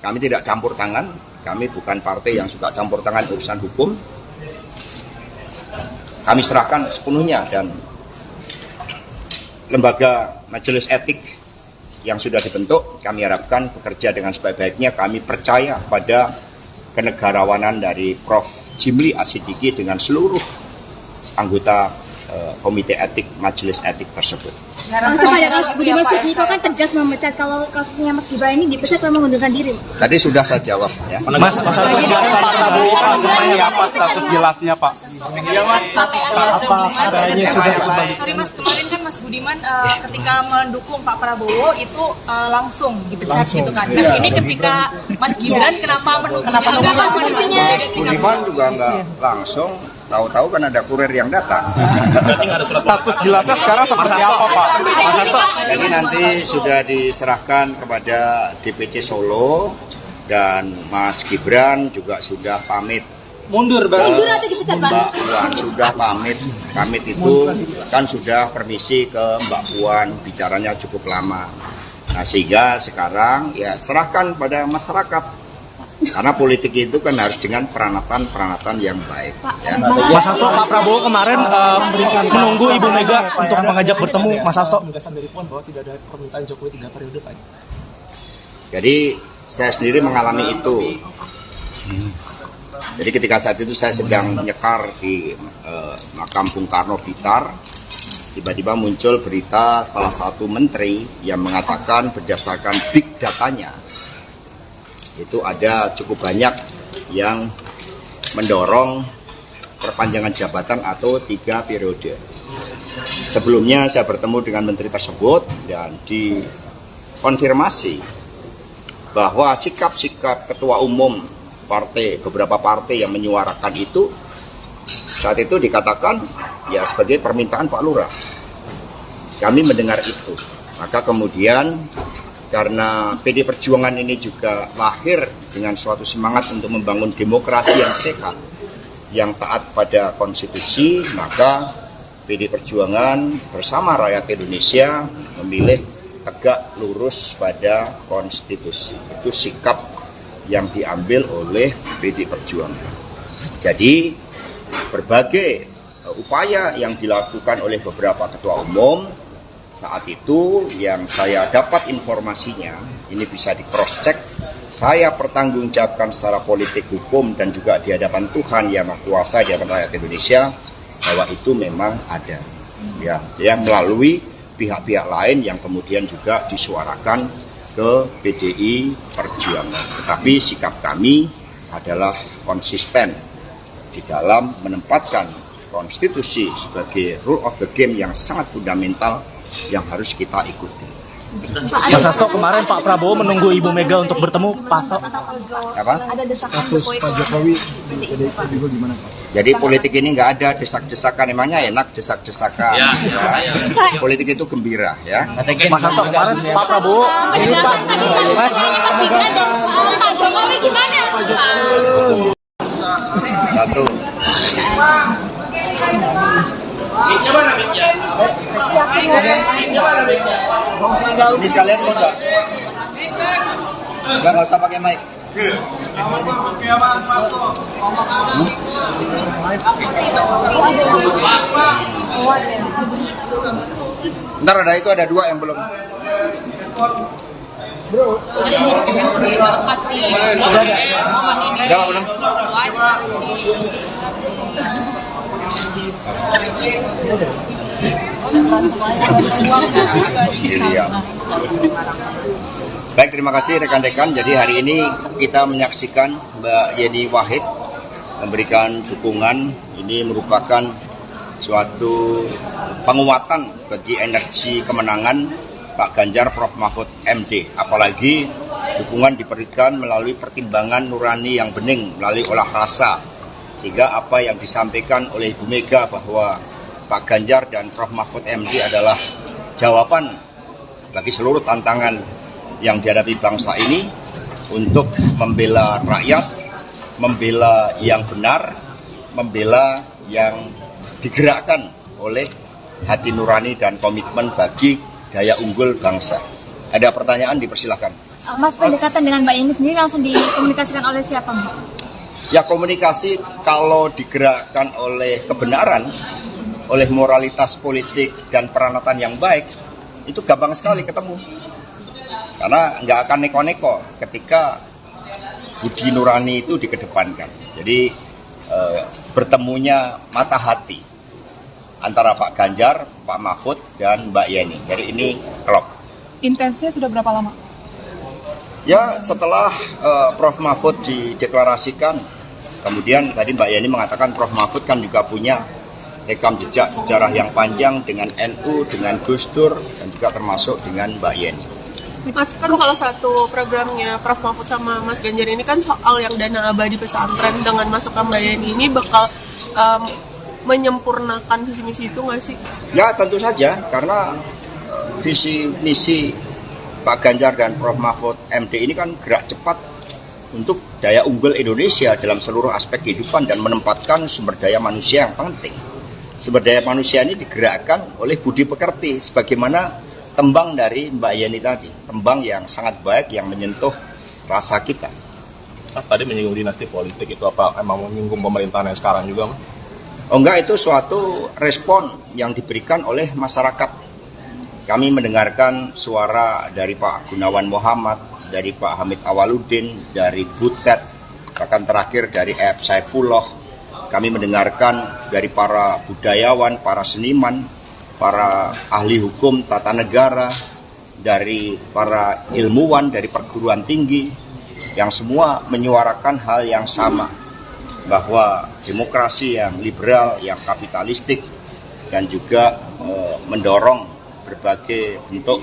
kami tidak campur tangan, kami bukan partai yang suka campur tangan urusan hukum. Kami serahkan sepenuhnya, dan lembaga majelis etik yang sudah dibentuk kami harapkan bekerja dengan sebaik-baiknya. Kami percaya pada kenegarawanan dari Prof. Jimli Asidiki dengan seluruh anggota komite etik majelis etik tersebut. Langsung pada kasus Budiman Sujatmiko kan tegas memecat kalau kasusnya Mas Gibran ini dipecat karena mengundurkan diri. Tadi sudah saya jawab ya. Mas Hasto, Pak Prabowo seperti apa status jelasnya Pak? Sorry Mas, kemarin kan Mas Budiman ketika mendukung Pak Prabowo itu langsung dipecat gitu kan. Nah ini ketika Mas Gibran kenapa mendukungnya? Mas Budiman juga nggak langsung, tahu-tahu kan ada kurir yang datang. Status jelasnya sekarang seperti apa Pak? Mas Hasto. Jadi nanti sudah diserahkan kepada DPC Solo dan Mas Gibran juga sudah pamit. Mundur Bang. Mundur atau dipecat Pak? Mbak Puan sudah pamit. Pamit itu kan sudah permisi ke Mbak Puan, bicaranya cukup lama. Nah sehingga sekarang ya serahkan pada masyarakat. Karena politik itu kan harus dengan peranatan yang baik. Ya. Mas Hasto, Pak Prabowo kemarin menunggu Ibu Mega untuk mengajak bertemu. Mas Hasto. Bahwa tidak ada permintaan Jokowi 3 periode, Pak. Jadi saya sendiri mengalami itu. Jadi ketika saat itu saya sedang nyekar di makam Bung Karno Blitar, tiba-tiba muncul berita salah satu menteri yang mengatakan berdasarkan big datanya, itu ada cukup banyak yang mendorong perpanjangan jabatan atau 3 periode. Sebelumnya saya bertemu dengan menteri tersebut dan dikonfirmasi bahwa sikap-sikap ketua umum partai, beberapa partai yang menyuarakan itu saat itu dikatakan ya sebagai permintaan Pak Lurah. Kami mendengar itu. Maka kemudian karena PD Perjuangan ini juga lahir dengan suatu semangat untuk membangun demokrasi yang sehat, yang taat pada konstitusi, maka PD Perjuangan bersama rakyat Indonesia memilih tegak lurus pada konstitusi. Itu sikap yang diambil oleh PD Perjuangan. Jadi berbagai upaya yang dilakukan oleh beberapa ketua umum saat itu yang saya dapat informasinya, ini bisa di cross check, saya pertanggungjawabkan secara politik hukum dan juga di hadapan Tuhan Yang Maha Kuasa, di hadapan rakyat Indonesia, bahwa itu memang ada ya melalui pihak-pihak lain yang kemudian juga disuarakan ke PDI Perjuangan. Tetapi sikap kami adalah konsisten di dalam menempatkan konstitusi sebagai rule of the game yang sangat fundamental yang harus kita ikuti. Mas Hasto, kemarin Pak Prabowo menunggu Ibu Mega untuk bertemu. Pak Hasto. Apa? Ada desakan Status Pak Jokowi di PDIP juga gimana Pak? Jadi politik ini nggak ada desak-desakan, emangnya enak desak-desakan. Ya. Politik itu gembira ya. Mas Hasto, kemarin Pak Prabowo ini Pak Mas Gibran dan Pak Jokowi gimana? Satu. Ini sekalian mau nggak? Nggak usah pakai mic. Ntar ada itu, ada 2 yang belum. Udah belum? Sendirian. Baik, terima kasih rekan-rekan. Jadi hari ini kita menyaksikan Mbak Yeni Wahid memberikan dukungan. Ini merupakan suatu penguatan bagi energi kemenangan Pak Ganjar Prof Mahfud MD. Apalagi dukungan diberikan melalui pertimbangan nurani yang bening, melalui olah rasa. Sehingga apa yang disampaikan oleh Ibu Mega bahwa Pak Ganjar dan Prof Mahfud MD adalah jawaban bagi seluruh tantangan yang dihadapi bangsa ini untuk membela rakyat, membela yang benar, membela yang digerakkan oleh hati nurani dan komitmen bagi daya unggul bangsa. Ada pertanyaan, dipersilahkan. Mas, pendekatan dengan Mbak Yeni sendiri langsung dikomunikasikan oleh siapa, Mas? Ya, komunikasi kalau digerakkan oleh kebenaran, oleh moralitas politik dan peranatan yang baik, itu gampang sekali ketemu. Karena nggak akan neko-neko ketika budi nurani itu dikedepankan. Jadi bertemunya mata hati antara Pak Ganjar, Pak Mahfud, dan Mbak Yeni. Jadi ini klop. Intensnya sudah berapa lama? Ya, setelah Prof Mahfud dideklarasikan, kemudian tadi Mbak Yeni mengatakan Prof Mahfud kan juga punya rekam jejak sejarah yang panjang dengan NU, dengan Gus Dur, dan juga termasuk dengan Mbak Yeni. Mas, kan salah satu programnya Prof Mahfud sama Mas Ganjar ini kan soal yang dana abadi pesantren. Dengan masuk ke Mbak Yeni ini bakal menyempurnakan visi misi itu nggak sih? Ya, tentu saja, karena visi misi Pak Ganjar dan Prof Mahfud MD ini kan gerak cepat untuk daya unggul Indonesia dalam seluruh aspek kehidupan dan menempatkan sumber daya manusia yang penting. Sumber daya manusia ini digerakkan oleh budi pekerti, sebagaimana tembang dari Mbak Yeni tadi, tembang yang sangat baik yang menyentuh rasa kita. Mas tadi menyinggung dinasti politik, itu apa emang menyinggung pemerintahan yang sekarang juga, Mas? Oh enggak, itu suatu respon yang diberikan oleh masyarakat. Kami mendengarkan suara dari Pak Gunawan Muhammad, dari Pak Hamid Awaludin, dari Butet, bahkan terakhir dari F. Saifullah. Kami mendengarkan dari para budayawan, para seniman, para ahli hukum tata negara, dari para ilmuwan, dari perguruan tinggi, yang semua menyuarakan hal yang sama, bahwa demokrasi yang liberal, yang kapitalistik, dan juga mendorong berbagai bentuk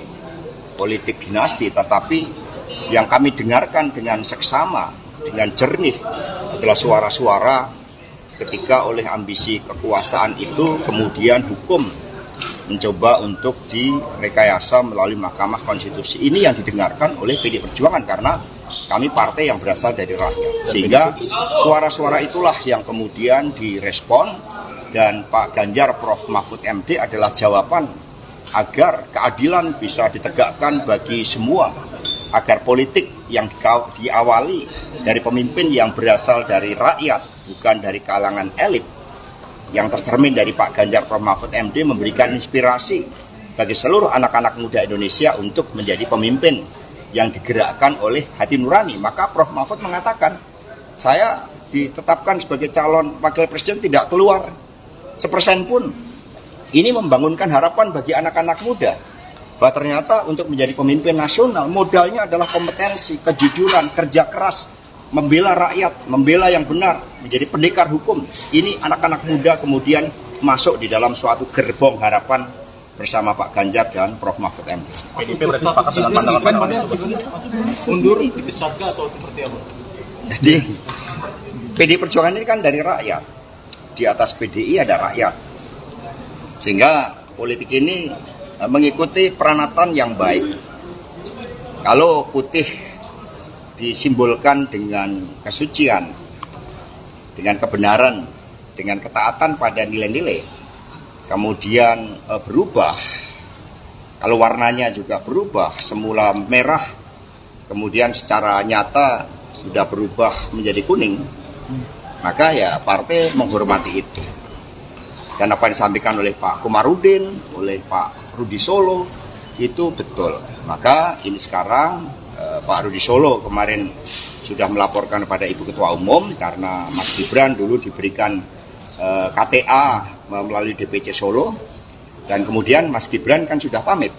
politik dinasti. Tetapi yang kami dengarkan dengan seksama, dengan jernih, adalah suara-suara ketika oleh ambisi kekuasaan itu kemudian hukum mencoba untuk direkayasa melalui Mahkamah Konstitusi. Ini yang didengarkan oleh PDI Perjuangan karena kami partai yang berasal dari rakyat. Sehingga suara-suara itulah yang kemudian direspon, dan Pak Ganjar Prof Mahfud MD adalah jawaban agar keadilan bisa ditegakkan bagi semua, agar politik yang diawali dari pemimpin yang berasal dari rakyat, bukan dari kalangan elit, yang tercermin dari Pak Ganjar Prof Mahfud MD, memberikan inspirasi bagi seluruh anak-anak muda Indonesia untuk menjadi pemimpin yang digerakkan oleh hati nurani. Maka Prof Mahfud mengatakan, saya ditetapkan sebagai calon wakil presiden tidak keluar 1% pun. Ini membangunkan harapan bagi anak-anak muda bahwa ternyata untuk menjadi pemimpin nasional modalnya adalah kompetensi, kejujuran, kerja keras, membela rakyat, membela yang benar, menjadi pendekar hukum. Ini anak-anak muda kemudian masuk di dalam suatu gerbong harapan bersama Pak Ganjar dan Prof Mahfud MD. PDIP berarti sepakat dengan pandangan mundur dipecat atau seperti apa? Jadi PDI Perjuangan ini kan dari rakyat. Di atas PDI ada rakyat. Sehingga politik ini mengikuti peranatan yang baik. Kalau putih disimbolkan dengan kesucian, dengan kebenaran, dengan ketaatan pada nilai-nilai, kemudian berubah, kalau warnanya juga berubah, semula merah kemudian secara nyata sudah berubah menjadi kuning, maka ya partai menghormati itu. Dan apa yang disampaikan oleh Pak Komarudin, oleh Pak Rudi Solo, itu betul. Maka ini sekarang Pak Rudi Solo kemarin sudah melaporkan kepada Ibu Ketua Umum karena Mas Gibran dulu diberikan KTA melalui DPC Solo, dan kemudian Mas Gibran kan sudah pamit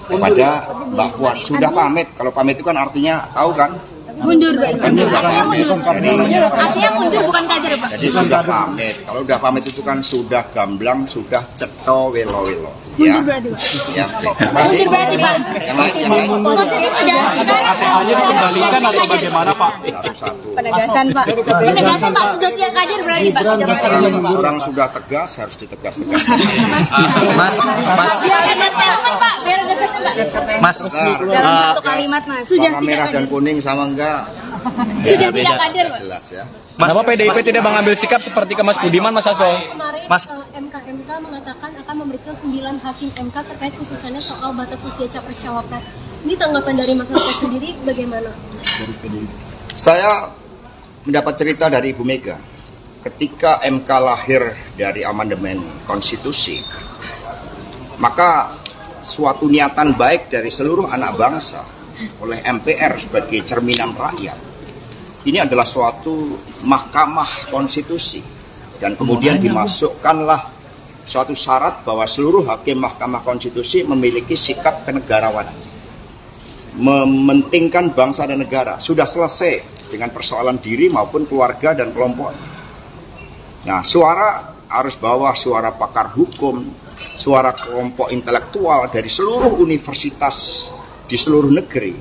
kepada Mbak Puan. Sudah pamit, kalau pamit itu kan artinya tahu kan? Mundur, Pak. Kan sudah pamit. Artinya mundur, bukan kader, Pak. Jadi sudah pamit. Kalau sudah pamit itu kan sudah gamblang, sudah ceto welo-welo. Ya. Mundur berarti, Pak. Ya, terima kasih. Mundur berarti, Pak. Yang lain. KTA-nya dikembalikan atau bagaimana, Pak? Satu-satu. Penegasan, Pak. Penegasan, Pak. Sudah tidak kader berarti, Pak. Orang sudah tegas, harus ditegas-tegas. Biar ada statement, Pak. Biar ada statement. Mas, Dalam satu kalimat, Mas. Sudah warna tidak merah dan kader. kuning sama enggak? Sudah tidak kader, Pak. Jelas ya. Kenapa PDIP tidak mengambil sikap seperti ke Mas Budiman, Mas Hasto? Kemarin Mas, MK mengatakan akan memeriksa 9 hakim MK terkait putusannya soal batas usia capres-cawapres. Ini tanggapan dari Mas Hasto sendiri bagaimana? Saya mendapat cerita dari Ibu Mega. Ketika MK lahir dari amandemen konstitusi, maka suatu niatan baik dari seluruh anak bangsa oleh MPR sebagai cerminan rakyat, ini adalah suatu mahkamah konstitusi, dan kemudian dimasukkanlah suatu syarat bahwa seluruh hakim mahkamah konstitusi memiliki sikap kenegarawanan, mementingkan bangsa dan negara. Sudah selesai dengan persoalan diri maupun keluarga dan kelompok. Nah, suara arus bawah, suara pakar hukum, suara kelompok intelektual dari seluruh universitas di seluruh negeri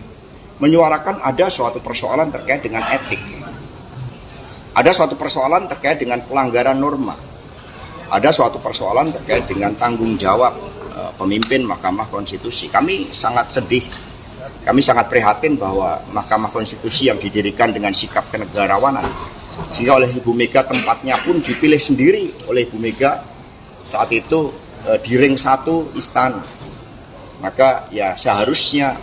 menyuarakan ada suatu persoalan terkait dengan etik, ada suatu persoalan terkait dengan pelanggaran norma, ada suatu persoalan terkait dengan tanggung jawab pemimpin Mahkamah Konstitusi. Kami sangat sedih, kami sangat prihatin bahwa Mahkamah Konstitusi yang didirikan dengan sikap kenegarawanan, sehingga oleh Ibu Mega tempatnya pun dipilih sendiri oleh Ibu Mega saat itu di ring 1 istana. Maka ya seharusnya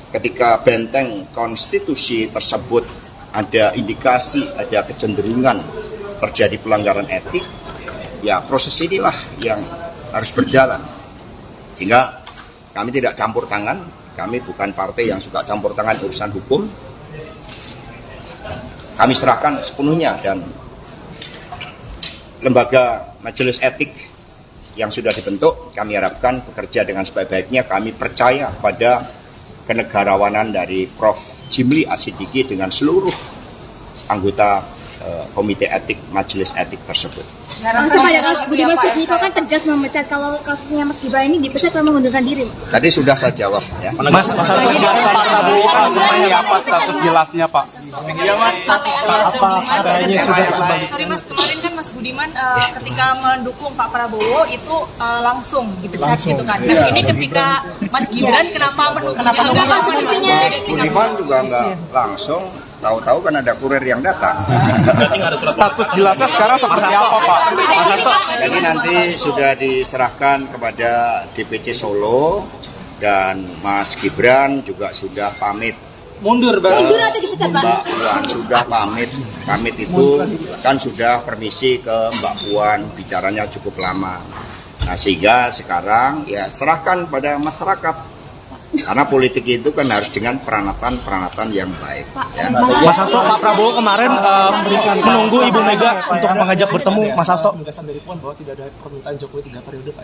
ketika benteng konstitusi tersebut ada indikasi, ada kecenderungan terjadi pelanggaran etik, ya proses inilah yang harus berjalan. Sehingga kami tidak campur tangan, kami bukan partai yang suka campur tangan urusan hukum. Kami serahkan sepenuhnya, dan lembaga majelis etik yang sudah dibentuk, kami harapkan bekerja dengan sebaik-baiknya. Kami percaya pada kenegarawanan dari Prof. Jimli Asidiki dengan seluruh anggota komite etik majelis etik tersebut. Langsung pada kasus Budiman Sujatmiko kan tegas memecat, kalau kasusnya Mas Gibran ini dipecat karena mengundurkan diri. Tadi sudah saya jawab ya. Mas Hasto, Pak Prabowo kan seperti apa status jelasnya, Pak? Iya, Mas. Sorry, Mas, kemarin kan Mas Budiman ketika mendukung Pak Prabowo itu langsung dipecat gitu kan. Nah, ini ketika Mas Gibran kenapa Budiman juga nggak langsung, tahu-tahu kan ada kurir yang datang. Status jelasnya sekarang seperti apa, Pak? Mas Hasto? Jadi nanti sudah diserahkan kepada DPC Solo, dan Mas Gibran juga sudah pamit. Mundur, Mundur atau dipecat, Pak? Mbak Puan sudah pamit. Pamit itu kan sudah permisi ke Mbak Puan, bicaranya cukup lama. Nah, sehingga sekarang ya serahkan pada masyarakat. Karena politik itu kan harus dengan peranatan yang baik. Ya. Mas Hasto, Pak Prabowo kemarin menunggu Ibu Mega untuk mengajak bertemu, Mas Hasto. Dari Puan bahwa tidak ada permintaan Jokowi 3 periode, Pak.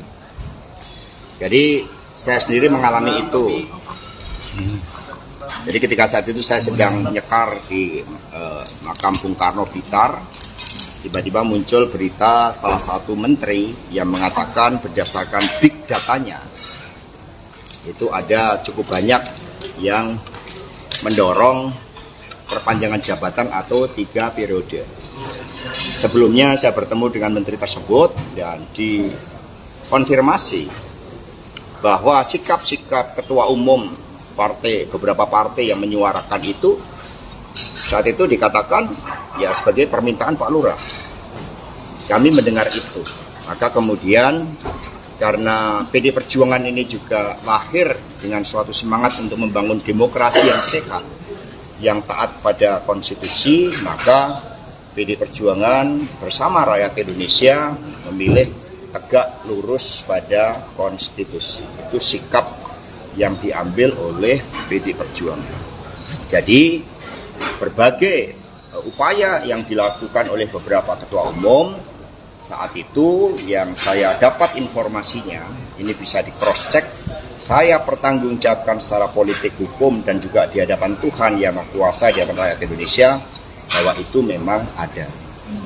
Jadi saya sendiri mengalami itu. Jadi ketika saat itu saya sedang nyekar di makam Bung Karno Blitar, tiba-tiba muncul berita salah satu menteri yang mengatakan berdasarkan big datanya, itu ada cukup banyak yang mendorong perpanjangan jabatan atau 3 periode. Sebelumnya saya bertemu dengan menteri tersebut dan dikonfirmasi bahwa sikap-sikap ketua umum partai, beberapa partai yang menyuarakan itu, saat itu dikatakan ya sebagai permintaan Pak Lurah. Kami mendengar itu, maka kemudian karena PD Perjuangan ini juga lahir dengan suatu semangat untuk membangun demokrasi yang sehat, yang taat pada konstitusi, maka PD Perjuangan bersama rakyat Indonesia memilih tegak lurus pada konstitusi. Itu sikap yang diambil oleh PD Perjuangan. Jadi berbagai upaya yang dilakukan oleh beberapa ketua umum saat itu yang saya dapat informasinya, ini bisa di cross check, saya pertanggungjawabkan secara politik, hukum, dan juga di hadapan Tuhan yang Maha Kuasa, di hadapan rakyat Indonesia, bahwa itu memang ada,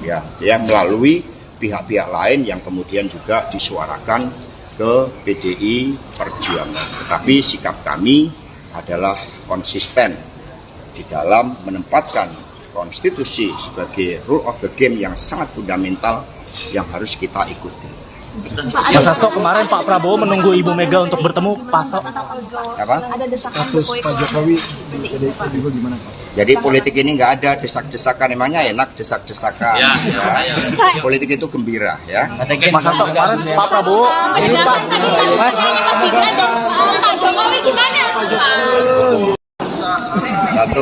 ya melalui pihak-pihak lain yang kemudian juga disuarakan ke PDI Perjuangan. Tetapi sikap kami adalah konsisten di dalam menempatkan konstitusi sebagai rule of the game yang sangat fundamental yang harus kita ikuti. Mas Hasto, kemarin Pak Prabowo menunggu Ibu Mega untuk bertemu Pak Hasto. Apa? Ada desakan Pak Jokowi juga gimana Pak? Jadi politik ini nggak ada desak-desakan, emangnya enak desak-desakan. Ya. Politik itu gembira, ya. Mas Hasto, kemarin Pak Prabowo ini Pak Mas Pak Jokowi gimana? Satu.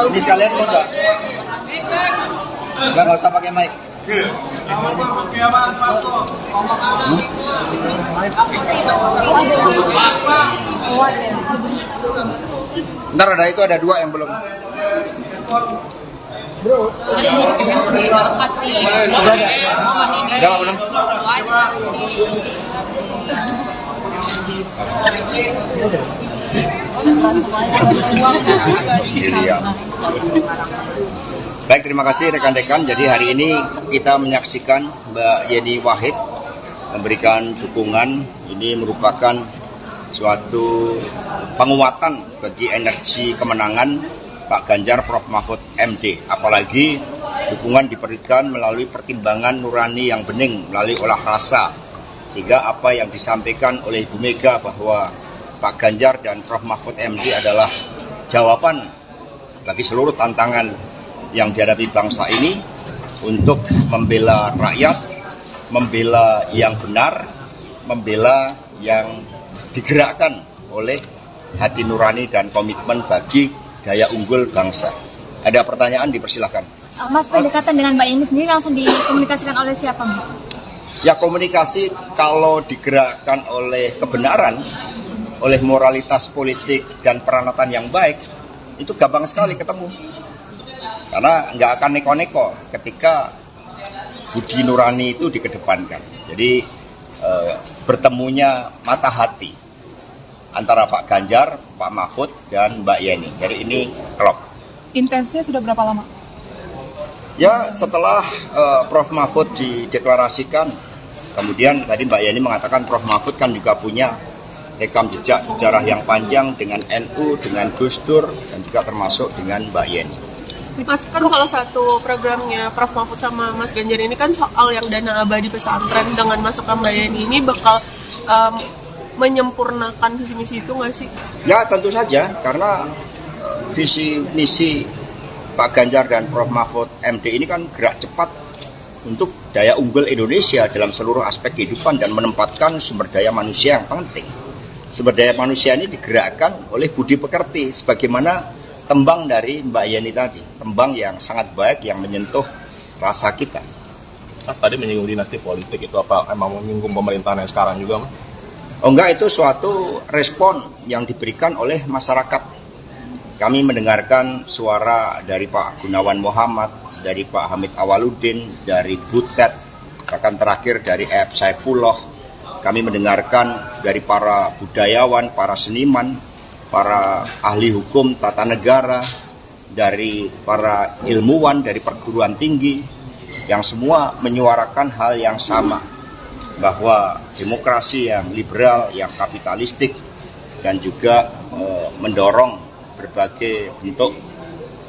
Ini sekalian mau nggak? Nggak usah pakai mic. Ntar ada itu, ada dua yang belum. Udah belum? Baik, terima kasih rekan-rekan. Jadi hari ini kita menyaksikan Mbak Yeni Wahid memberikan dukungan. Ini merupakan suatu penguatan bagi energi kemenangan Pak Ganjar Prof Mahfud MD. Apalagi dukungan diberikan melalui pertimbangan nurani yang bening, melalui olah rasa. Sehingga apa yang disampaikan oleh Ibu Mega bahwa Pak Ganjar dan Prof Mahfud MD adalah jawaban bagi seluruh tantangan yang dihadapi bangsa ini untuk membela rakyat, membela yang benar, membela yang digerakkan oleh hati nurani dan komitmen bagi daya unggul bangsa. Ada pertanyaan, dipersilahkan. Mas, pendekatan dengan Mbak Yeni sendiri langsung dikomunikasikan oleh siapa, Mas? Ya, komunikasi kalau digerakkan oleh kebenaran, oleh moralitas politik dan peranatan yang baik, itu gampang sekali ketemu. Karena nggak akan neko-neko ketika budi nurani itu dikedepankan. Jadi bertemunya mata hati antara Pak Ganjar, Pak Mahfud, dan Mbak Yeni. Jadi ini klop. Intensnya sudah berapa lama? Ya, setelah Prof Mahfud dideklarasikan, kemudian tadi Mbak Yeni mengatakan Prof Mahfud kan juga punya rekam jejak sejarah yang panjang dengan NU, dengan Gus Dur, dan juga termasuk dengan Mbak Yeni. Mas, kan salah satu programnya Prof Mahfud sama Mas Ganjar ini kan soal yang dana abadi pesantren. Dengan masukkan Mbak Yeni ini bakal menyempurnakan visi misi itu nggak sih? Ya, tentu saja, karena visi misi Pak Ganjar dan Prof Mahfud MD ini kan gerak cepat untuk daya unggul Indonesia dalam seluruh aspek kehidupan dan menempatkan sumber daya manusia yang penting. Sumber daya manusia ini digerakkan oleh budi pekerti, sebagaimana tembang dari Mbak Yeni tadi, tembang yang sangat baik yang menyentuh rasa kita. Mas tadi menyinggung dinasti politik, itu apa emang menyinggung pemerintahan yang sekarang juga, Mas? Oh enggak, itu suatu respon yang diberikan oleh masyarakat. Kami mendengarkan suara dari Pak Gunawan Muhammad, dari Pak Hamid Awaludin, dari Butet, bahkan terakhir dari F. Saifullah. Kami mendengarkan dari para budayawan, para seniman, para ahli hukum tata negara, dari para ilmuwan, dari perguruan tinggi, yang semua menyuarakan hal yang sama, bahwa demokrasi yang liberal, yang kapitalistik, dan juga mendorong berbagai bentuk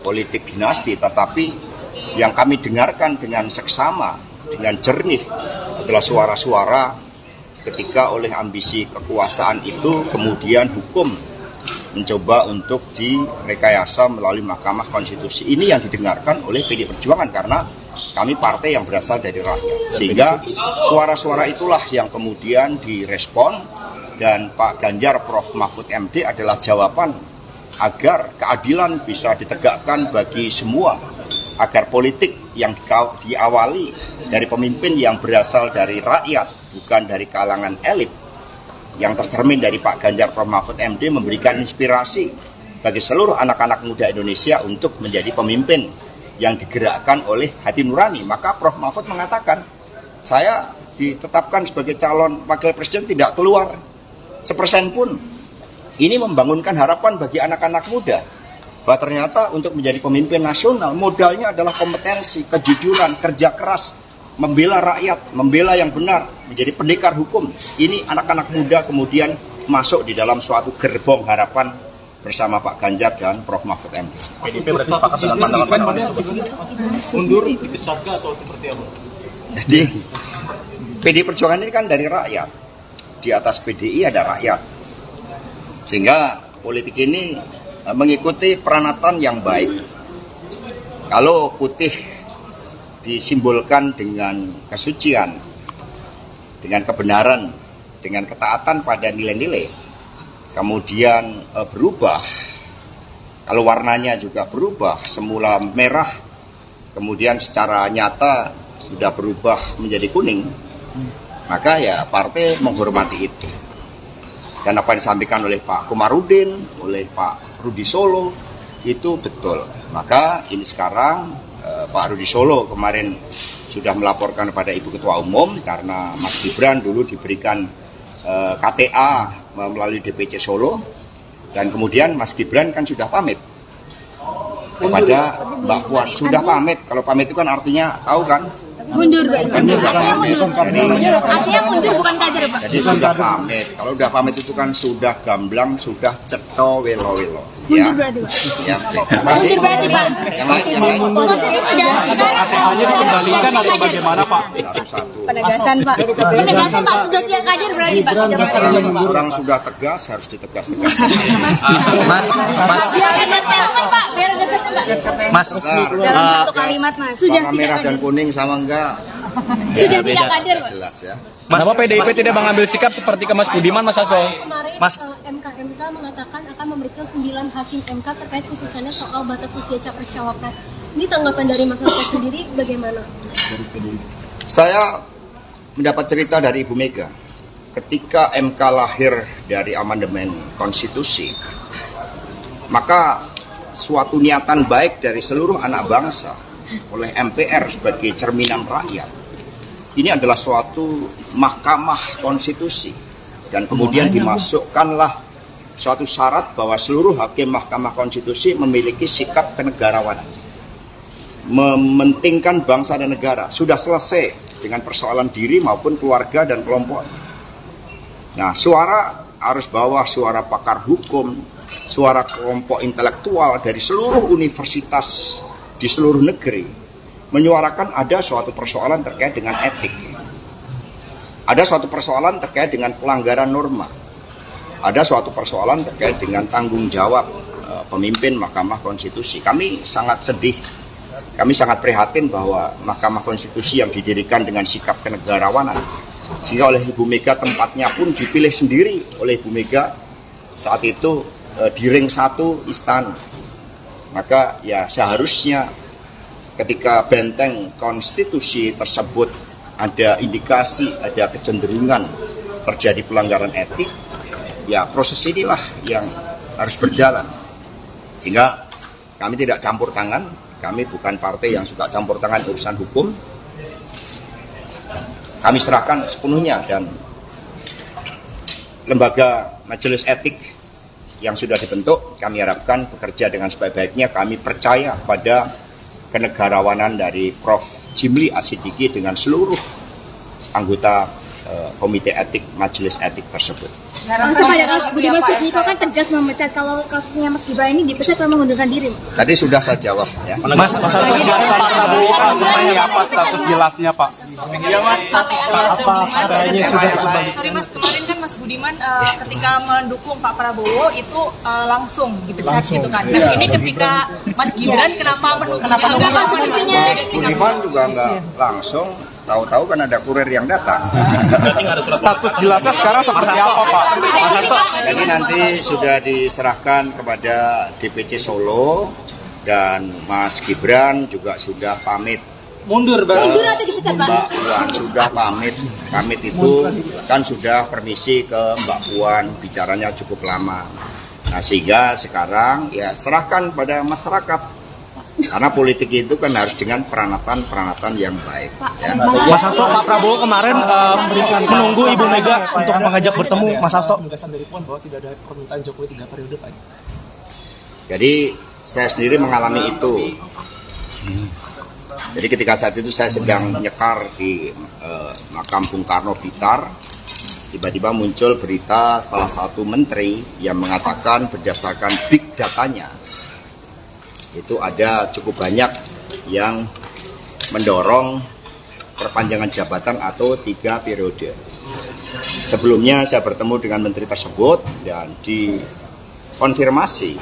politik dinasti, tetapi yang kami dengarkan dengan seksama, dengan jernih adalah suara-suara ketika oleh ambisi kekuasaan itu kemudian hukum mencoba untuk direkayasa melalui Mahkamah Konstitusi. Ini yang didengarkan oleh PD Perjuangan karena kami partai yang berasal dari rakyat. Sehingga suara-suara itulah yang kemudian direspon dan Pak Ganjar Prof Mahfud MD adalah jawaban agar keadilan bisa ditegakkan bagi semua, agar politik yang diawali dari pemimpin yang berasal dari rakyat, bukan dari kalangan elit, yang tercermin dari Pak Ganjar Prof Mahfud MD memberikan inspirasi bagi seluruh anak-anak muda Indonesia untuk menjadi pemimpin yang digerakkan oleh hati nurani. Maka Prof Mahfud mengatakan, saya ditetapkan sebagai calon wakil presiden tidak keluar 1% pun. Ini membangunkan harapan bagi anak-anak muda bahwa ternyata untuk menjadi pemimpin nasional modalnya adalah kompetensi, kejujuran, kerja keras, membela rakyat, membela yang benar, menjadi pendekar hukum. Ini anak-anak muda kemudian masuk di dalam suatu gerbong harapan bersama Pak Ganjar dan Prof Mahfud MD. PDIP berarti sepakat dengan pandangan mundur dipecat atau seperti apa? Jadi PD Perjuangan ini kan dari rakyat. Di atas PDI ada rakyat. Sehingga politik ini mengikuti peranatan yang baik. Kalau putih disimbolkan dengan kesucian, dengan kebenaran, dengan ketaatan pada nilai-nilai, kemudian berubah, kalau warnanya juga berubah, semula merah, kemudian secara nyata sudah berubah menjadi kuning, maka ya partai menghormati itu. Dan apa yang disampaikan oleh Pak Komarudin, oleh Pak Rudi Solo, itu betul. Maka ini sekarang Pak Rudi Solo kemarin sudah melaporkan kepada Ibu Ketua Umum karena Mas Gibran dulu diberikan KTA melalui DPC Solo, dan kemudian Mas Gibran kan sudah pamit kepada Mbak Puan. Sudah pamit, kalau pamit itu kan artinya tahu kan? Mundur, Kan sudah pamit. artinya mundur bukan kader, Pak. Jadi sudah pamit. Kalau sudah pamit itu kan sudah gamblang, sudah ceto welo-welo. Ya. Mundur berarti, Pak. Ya, terima kasih. Mundur berarti, Pak. Yang lain. Maksudnya KTA-nya dikembalikan atau bagaimana, Pak? Satu-satu. penegasan, Pak. Penegasan, Pak, sudah tidak kader berarti, Pak. Orang sudah tegas harus ditegas-tegas. Biar ada statement, Pak. Biar ada statement, Pak. Mas, Dalam satu kalimat, Mas. Sudah Warna tidak merah dan kader. kuning sama enggak? Sudah tidak kader, Pak. Jelas ya. Kenapa PDIP tidak mengambil sikap seperti ke Mas Budiman, Mas Hasto? Kemarin Mas. MK mengatakan akan memeriksa 9 hakim MK terkait putusannya soal batas usia capres-cawapres. Ini tanggapan dari Mas Hasto sendiri bagaimana? Saya mendapat cerita dari Ibu Mega. Ketika MK lahir dari amandemen konstitusi, maka suatu niatan baik dari seluruh anak bangsa oleh MPR sebagai cerminan rakyat, ini adalah suatu mahkamah konstitusi, dan kemudian dimasukkanlah suatu syarat bahwa seluruh hakim mahkamah konstitusi memiliki sikap kenegarawanan, mementingkan bangsa dan negara. Sudah selesai dengan persoalan diri maupun keluarga dan kelompok. Nah, suara arus bawah, suara pakar hukum, suara kelompok intelektual dari seluruh universitas di seluruh negeri menyuarakan ada suatu persoalan terkait dengan etik, ada suatu persoalan terkait dengan pelanggaran norma, ada suatu persoalan terkait dengan tanggung jawab pemimpin Mahkamah Konstitusi. Kami sangat sedih, kami sangat prihatin bahwa Mahkamah Konstitusi yang didirikan dengan sikap kenegarawanan, sehingga oleh Ibu Mega tempatnya pun dipilih sendiri oleh Ibu Mega saat itu di ring 1 istana. Maka ya seharusnya ketika benteng konstitusi tersebut ada indikasi, ada kecenderungan terjadi pelanggaran etik, ya proses inilah yang harus berjalan. Sehingga kami tidak campur tangan, kami bukan partai yang suka campur tangan urusan hukum. Kami serahkan sepenuhnya, dan lembaga majelis etik yang sudah dibentuk, kami harapkan bekerja dengan sebaik-baiknya. Kami percaya pada kenegarawanan dari Prof. Jimli Asidiki dengan seluruh anggota komite etik majelis etik tersebut. Supaya Mas Budiman Sujatmiko kan tegas memecat kalau kasusnya Mas Gibran ini dipecat karena mengundurkan diri. Tadi sudah saya jawab ya. Mas Hasto kemarin Pak Prabowo kan seperti apa status jelasnya Pak? Apa katanya sudah kembali? Sorry Mas, kemarin kan Mas Budiman ketika mendukung Pak Prabowo itu langsung dipecat gitu kan. Nah ini ketika Mas Gibran kenapa menunggunya? Budiman juga nggak langsung, tahu-tahu kan ada kurir yang datang. Status jelasnya sekarang seperti apa Pak? Mas Hasto? Jadi nanti sudah diserahkan kepada DPC Solo dan Mas Gibran juga sudah pamit. Mundur Mundur atau dipecat Pak? Mbak Puan sudah pamit. Pamit itu kan sudah permisi ke Mbak Puan, bicaranya cukup lama. Nah sehingga sekarang ya serahkan pada masyarakat. Karena politik itu kan harus dengan peranatan yang baik. Ya. Mas Hasto, Pak Prabowo kemarin menunggu Ibu Mega untuk mengajak bertemu Mas Hasto. Dari Puan bahwa tidak ada permintaan Jokowi 3 periode Pak. Jadi saya sendiri mengalami itu. Jadi ketika saat itu saya sedang nyekar di makam Bung Karno Blitar, tiba-tiba muncul berita salah satu menteri yang mengatakan berdasarkan big datanya, itu ada cukup banyak yang mendorong perpanjangan jabatan atau 3 periode. Sebelumnya saya bertemu dengan menteri tersebut dan dikonfirmasi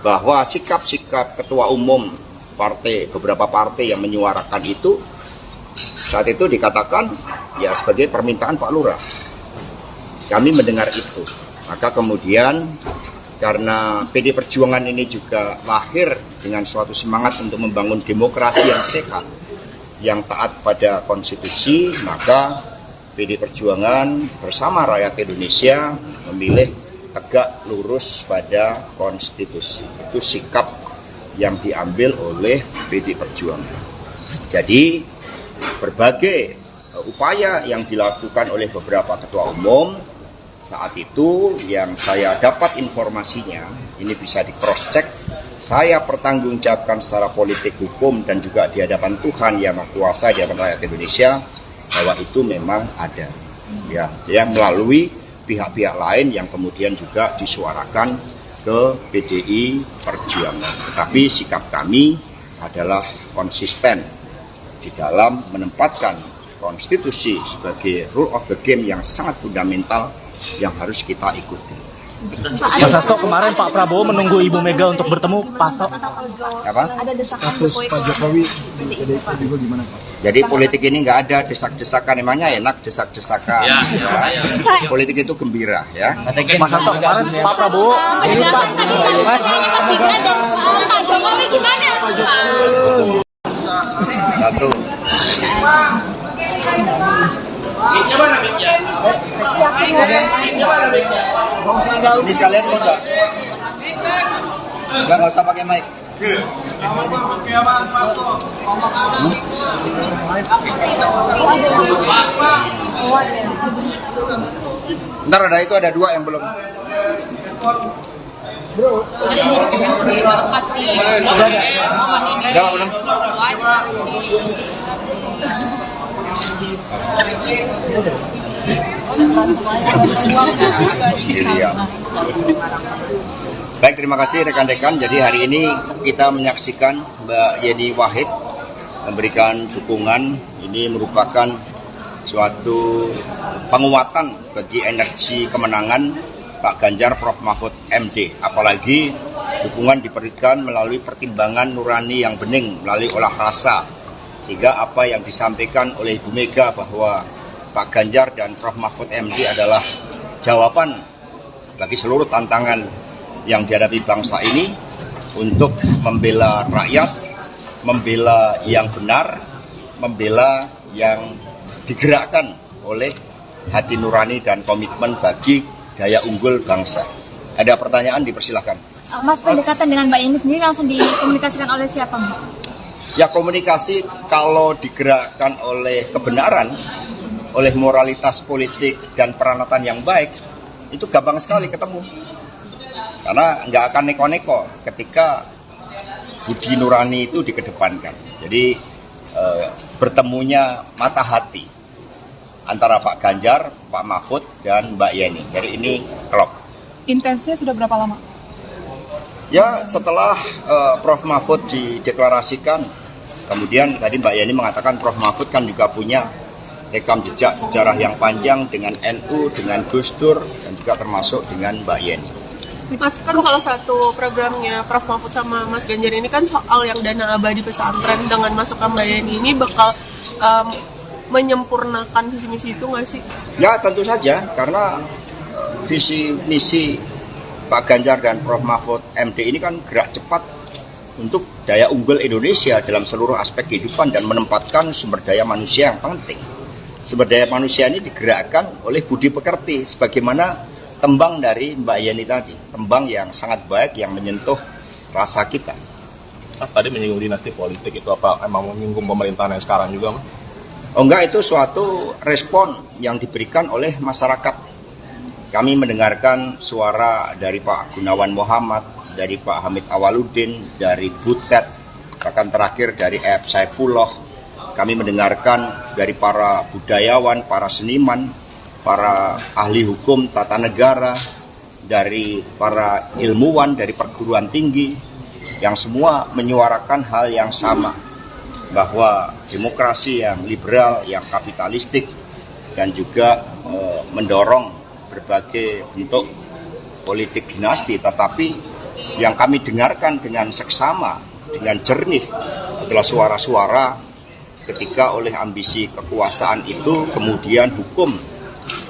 bahwa sikap-sikap ketua umum beberapa partai yang menyuarakan itu saat itu dikatakan ya sebagai permintaan Pak Lurah. Kami mendengar itu, maka kemudian karena PD Perjuangan ini juga lahir dengan suatu semangat untuk membangun demokrasi yang sehat, yang taat pada konstitusi, maka PD Perjuangan bersama rakyat Indonesia memilih tegak lurus pada konstitusi. Itu sikap yang diambil oleh PD Perjuangan. Jadi berbagai upaya yang dilakukan oleh beberapa ketua umum saat itu yang saya dapat informasinya, ini bisa di cross check, saya pertanggungjawabkan secara politik hukum dan juga di hadapan Tuhan yang Maha Kuasa, di hadapan rakyat Indonesia, bahwa itu memang ada ya melalui pihak-pihak lain yang kemudian juga disuarakan ke PDI Perjuangan. Tetapi sikap kami adalah konsisten di dalam menempatkan konstitusi sebagai rule of the game yang sangat fundamental yang harus kita ikuti. Mas Hasto, kemarin Pak Prabowo menunggu Ibu Mega untuk bertemu Pak Hasto. Apa? Ada desakan Status Pak Jokowi di PDIP juga gimana Pak? Jadi politik ini nggak ada desak-desakan, emangnya enak desak-desakan. Ya. Politik itu gembira ya. Mas Hasto, kemarin Pak Prabowo ini Pak Mas Pak Jokowi gimana? Satu. Ini sekalian mau nggak? Nggak usah pakai mic. Ntar ada itu ada 2 yang belum. Udah belum? Baik, terima kasih rekan-rekan. Jadi hari ini kita menyaksikan Mbak Yeni Wahid memberikan dukungan. Ini merupakan suatu penguatan bagi energi kemenangan Pak Ganjar Prof Mahfud MD. Apalagi dukungan diberikan melalui pertimbangan nurani yang bening, melalui olah rasa. Sehingga apa yang disampaikan oleh Ibu Mega bahwa Pak Ganjar dan Prof Mahfud MD adalah jawaban bagi seluruh tantangan yang dihadapi bangsa ini untuk membela rakyat, membela yang benar, membela yang digerakkan oleh hati nurani dan komitmen bagi daya unggul bangsa. Ada pertanyaan, dipersilahkan. Mas, pendekatan dengan Mbak Yeni sendiri langsung dikomunikasikan oleh siapa, Mas? Ya, komunikasi kalau digerakkan oleh kebenaran, oleh moralitas politik dan peranatan yang baik, itu gampang sekali ketemu. Karena nggak akan neko-neko ketika budi nurani itu dikedepankan. Jadi bertemunya mata hati. antara Pak Ganjar, Pak Mahfud, dan Mbak Yeni. Jadi ini klop. Intensnya sudah berapa lama? Ya setelah Prof Mahfud dideklarasikan, kemudian tadi Mbak Yeni mengatakan Prof Mahfud kan juga punya rekam jejak sejarah yang panjang dengan NU, dengan Gus Dur, dan juga termasuk dengan Mbak Yeni. Mas, kan salah satu programnya Prof Mahfud sama Mas Ganjar ini kan soal yang dana abadi pesantren. Dengan masukkan Mbak Yeni ini bakal menyempurnakan visi misi itu nggak sih? Ya tentu saja, karena visi misi Pak Ganjar dan Prof Mahfud MD ini kan gerak cepat untuk daya unggul Indonesia dalam seluruh aspek kehidupan dan menempatkan sumber daya manusia yang penting. Sumber daya manusia ini digerakkan oleh budi pekerti, sebagaimana tembang dari Mbak Yeni tadi, tembang yang sangat baik yang menyentuh rasa kita. Mas tadi menyinggung dinasti politik, itu apa emang menyinggung pemerintahan yang sekarang juga, Mas? Oh enggak, itu suatu respon yang diberikan oleh masyarakat. Kami mendengarkan suara dari Pak Gunawan Muhammad, dari Pak Hamid Awaludin, dari Butet, bahkan terakhir dari F. Saifullah. Kami mendengarkan dari para budayawan, para seniman, para ahli hukum tata negara, dari para ilmuwan, dari perguruan tinggi, yang semua menyuarakan hal yang sama, bahwa demokrasi yang liberal, yang kapitalistik, dan juga mendorong berbagai bentuk politik dinasti, tetapi yang kami dengarkan dengan seksama, dengan jernih adalah suara-suara ketika oleh ambisi kekuasaan itu kemudian hukum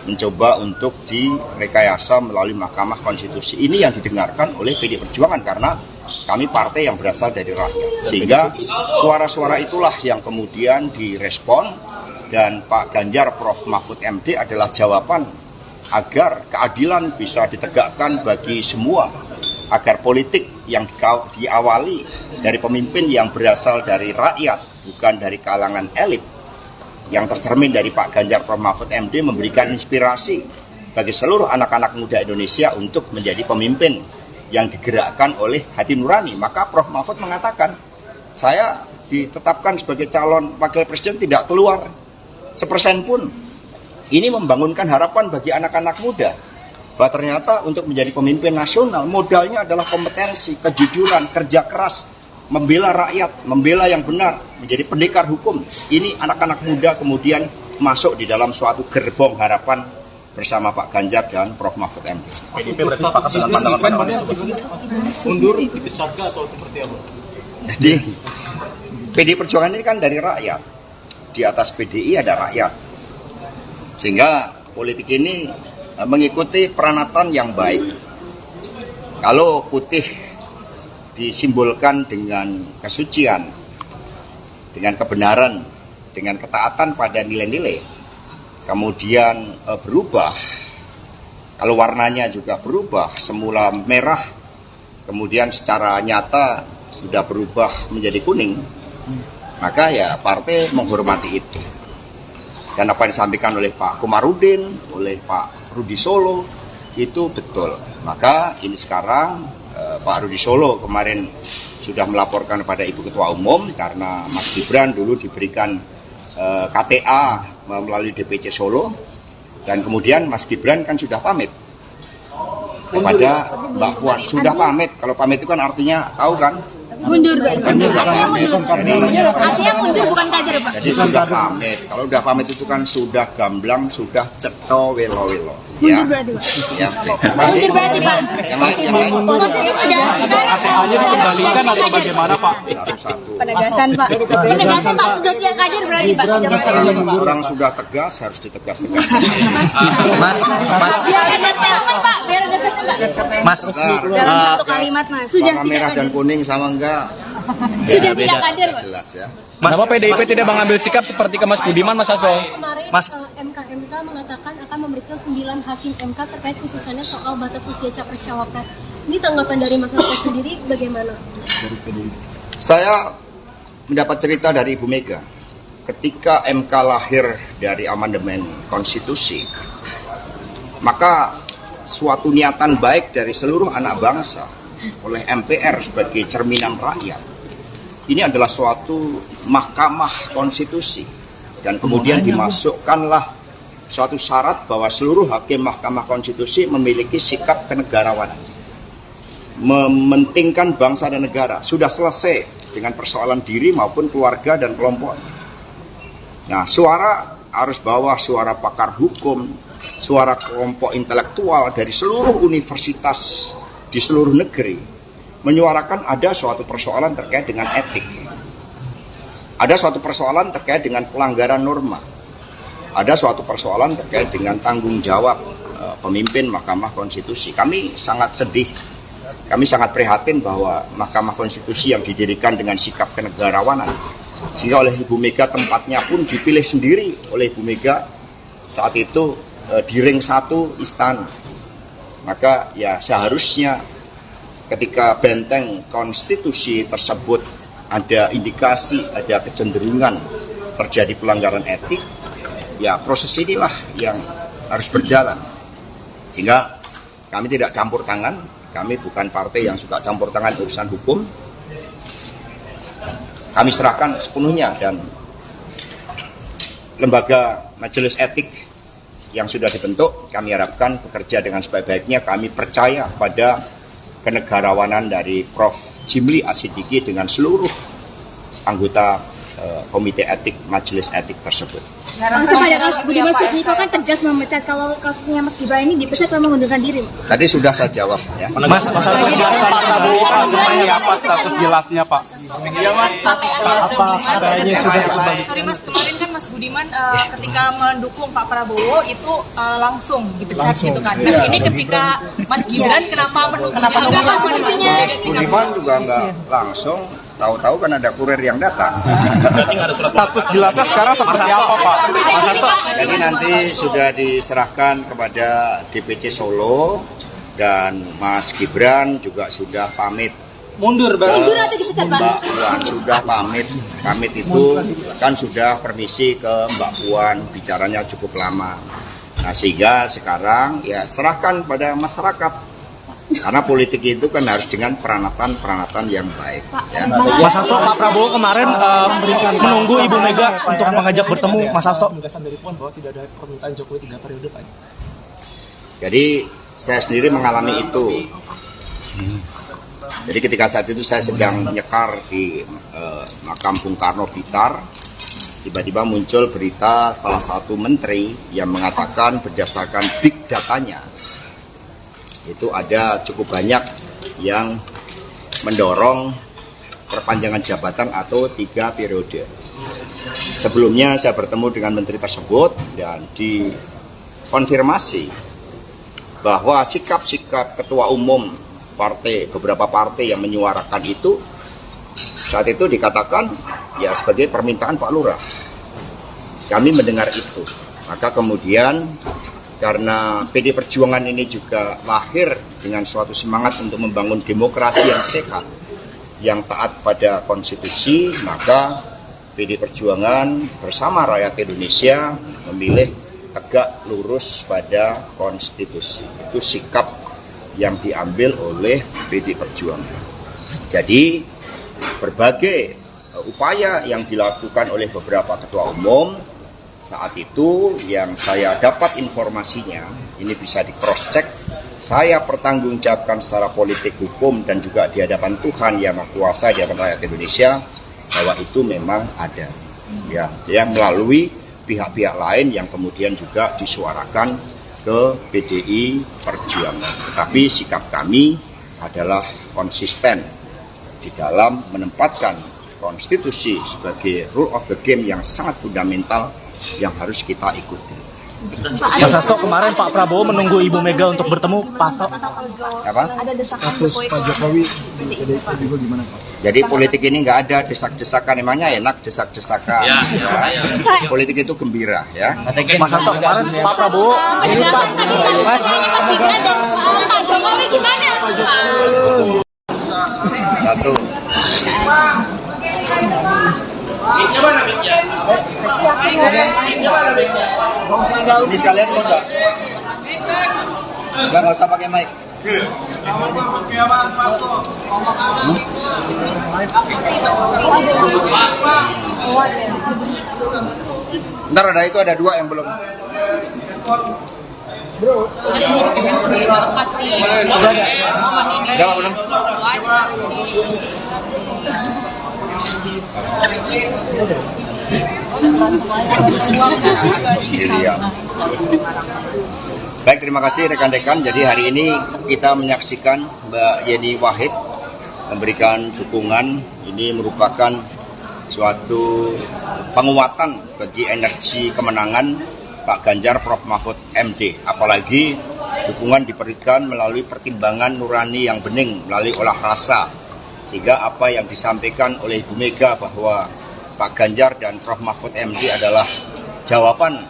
mencoba untuk direkayasa melalui Mahkamah Konstitusi. Ini yang didengarkan oleh PD Perjuangan karena kami partai yang berasal dari rakyat. Sehingga suara-suara itulah yang kemudian direspon, dan Pak Ganjar Prof Mahfud MD adalah jawaban agar keadilan bisa ditegakkan bagi semua, agar politik yang diawali dari pemimpin yang berasal dari rakyat, bukan dari kalangan elit, yang tercermin dari Pak Ganjar Prof Mahfud MD memberikan inspirasi bagi seluruh anak-anak muda Indonesia untuk menjadi pemimpin yang digerakkan oleh hati nurani. Maka Prof Mahfud mengatakan, saya ditetapkan sebagai calon wakil presiden tidak keluar 1% pun. Ini membangunkan harapan bagi anak-anak muda bahwa ternyata untuk menjadi pemimpin nasional modalnya adalah kompetensi, kejujuran, kerja keras, membela rakyat, membela yang benar, menjadi pendekar hukum. Ini anak-anak muda kemudian masuk di dalam suatu gerbong harapan bersama Pak Ganjar dan Prof Mahfud MD. PDIP berarti sepakat dengan pandangan mundur dipecat atau seperti apa? Jadi PD Perjuangan ini kan dari rakyat. Di atas PDI ada rakyat. Sehingga politik ini mengikuti peranatan yang baik. Kalau putih disimbolkan dengan kesucian, dengan kebenaran, dengan ketaatan pada nilai-nilai, kemudian berubah, kalau warnanya juga berubah, semula merah, kemudian secara nyata sudah berubah menjadi kuning, maka ya partai menghormati itu. Dan apa yang disampaikan oleh Pak Komarudin, oleh Pak Rudi Solo, itu betul. Maka ini sekarang Pak Rudi Solo kemarin sudah melaporkan kepada Ibu Ketua Umum karena Mas Gibran dulu diberikan KTA melalui DPC Solo, dan kemudian Mas Gibran kan sudah pamit kepada Mbak Puan. Sudah pamit, kalau pamit itu kan artinya tahu kan? Mundur, Kan sudah pamit. artinya mundur bukan kader, Pak. Jadi sudah pamit. Kalau sudah pamit itu kan sudah gamblang, sudah ceto welo-welo. Ya. Mundur berarti, Pak. Ya, terima kasih. Mundur berarti, Pak. Yang lain. Maksudnya KTA-nya dikembalikan atau bagaimana, Pak? Satu-satu. penegasan, Pak. Penegasan, Pak, sudah tidak kader berarti, Pak. Orang sudah tegas harus ditegas-tegas. Biar ada statement, Pak. Biar ada statement, Pak. Dalam satu kalimat, Mas. Sudah Warna tidak merah dan kader. kuning sama enggak? Sudah tidak kader, Pak. Jelas ya. Kenapa PDIP tidak mengambil sikap seperti ke Mas Budiman, Mas Hasto? Kemarin Mas. MK mengatakan akan memeriksa 9 hakim MK terkait putusannya soal batas usia capres-cawapres. Ini tanggapan dari Mas Hasto sendiri bagaimana? Saya mendapat cerita dari Ibu Mega. Ketika MK lahir dari amandemen konstitusi, maka suatu niatan baik dari seluruh anak bangsa oleh MPR sebagai cerminan rakyat. Ini adalah suatu mahkamah konstitusi, dan kemudian dimasukkanlah suatu syarat bahwa seluruh hakim Mahkamah Konstitusi memiliki sikap kenegarawanan, mementingkan bangsa dan negara. Sudah selesai dengan persoalan diri maupun keluarga dan kelompok. Nah, suara arus bawah, suara pakar hukum, suara kelompok intelektual dari seluruh universitas di seluruh negeri menyuarakan ada suatu persoalan terkait dengan etik. Ada suatu persoalan terkait dengan pelanggaran norma. Ada suatu persoalan terkait dengan tanggung jawab pemimpin Mahkamah Konstitusi. Kami sangat sedih, kami sangat prihatin bahwa Mahkamah Konstitusi yang didirikan dengan sikap kenegarawanan, sehingga oleh Ibu Mega tempatnya pun dipilih sendiri oleh Ibu Mega saat itu di ring 1 istana. Maka ya seharusnya ketika benteng konstitusi tersebut ada indikasi, ada kecenderungan terjadi pelanggaran etik, ya proses inilah yang harus berjalan. Sehingga kami tidak campur tangan, kami bukan partai yang suka campur tangan urusan hukum. Kami serahkan sepenuhnya, dan lembaga majelis etik yang sudah dibentuk kami harapkan bekerja dengan sebaik-baiknya. Kami percaya pada kenegarawanan dari Prof. Jimli Asidiki dengan seluruh anggota komite etik majelis etik tersebut. Langsung pada kasus Budiman Sujatmiko kan tegas memecat, kalau kasusnya Mas Gibran ini dipecat karena mengundurkan diri. Tadi sudah saya jawab ya. Mas Hasto, Pak Prabowo kan seperti apa status jelasnya, Pak? Iya, Mas. Apa katanya sudah kembali? Sorry Mas, kemarin kan Mas Budiman ketika mendukung Pak Prabowo itu langsung dipecat gitu kan. Nah, ini ketika Mas Gibran kenapa menunggunya? Budiman juga nggak langsung, tahu-tahu kan ada kurir yang datang. Status jelasnya sekarang seperti apa, Pak? Mas Hasto. Jadi nanti sudah diserahkan kepada DPC Solo, dan Mas Gibran juga sudah pamit. Mundur, Bang. Mundur atau dipecat, Pak? Mbak Puan sudah pamit. Pamit itu kan sudah permisi ke Mbak Puan, bicaranya cukup lama. Nah, sehingga sekarang ya serahkan pada masyarakat. Karena politik itu kan harus dengan peranatan yang baik. Ya. Mas Hasto, Pak Prabowo kemarin menunggu Ibu Mega untuk mengajak bertemu. Mas Hasto. Dari Puan bahwa tidak ada permintaan Jokowi 3 periode, Pak. Jadi saya sendiri mengalami itu. Jadi ketika saat itu saya sedang nyekar di makam Bung Karno Blitar, tiba-tiba muncul berita salah satu menteri yang mengatakan berdasarkan big datanya, itu ada cukup banyak yang mendorong perpanjangan jabatan atau 3 periode. Sebelumnya saya bertemu dengan menteri tersebut dan dikonfirmasi bahwa sikap-sikap ketua umum partai, beberapa partai yang menyuarakan itu, saat itu dikatakan ya sebagai permintaan Pak Lurah. Kami mendengar itu. Maka kemudian karena PD Perjuangan ini juga lahir dengan suatu semangat untuk membangun demokrasi yang sehat, yang taat pada konstitusi, maka PD Perjuangan bersama rakyat Indonesia memilih tegak lurus pada konstitusi. Itu sikap yang diambil oleh PD Perjuangan. Jadi berbagai upaya yang dilakukan oleh beberapa ketua umum saat itu yang saya dapat informasinya, ini bisa di cross check, saya pertanggungjawabkan secara politik, hukum, dan juga di hadapan Tuhan Yang Maha Kuasa, di hadapan rakyat Indonesia, bahwa itu memang ada, ya melalui pihak-pihak lain yang kemudian juga disuarakan ke PDI Perjuangan. Tetapi sikap kami adalah konsisten di dalam menempatkan konstitusi sebagai rule of the game yang sangat fundamental yang harus kita ikuti. Mas Hasto, kemarin Pak Prabowo menunggu Ibu Mega untuk bertemu. Pak Hasto. Apa? Ada desakan Status Pak Jokowi di PDIP juga gimana, Pak? Jadi politik ini nggak ada desak-desakan, emangnya enak desak-desakan. Ya. Politik itu gembira, ya. Mas Hasto, kemarin Pak Prabowo ini Pak. Mas. Pak Jokowi gimana? Satu. Ini sekalian mau nggak? Nggak usah pakai mic. Ntar ada dua yang belum. Udah belum? Baik, terima kasih rekan-rekan. Jadi hari ini kita menyaksikan Mbak Yeni Wahid memberikan dukungan. Ini merupakan suatu penguatan bagi energi kemenangan Pak Ganjar Prof Mahfud MD. Apalagi dukungan diberikan melalui pertimbangan nurani yang bening, melalui olah rasa. Sehingga apa yang disampaikan oleh Ibu Mega bahwa Pak Ganjar dan Prof Mahfud MD adalah jawaban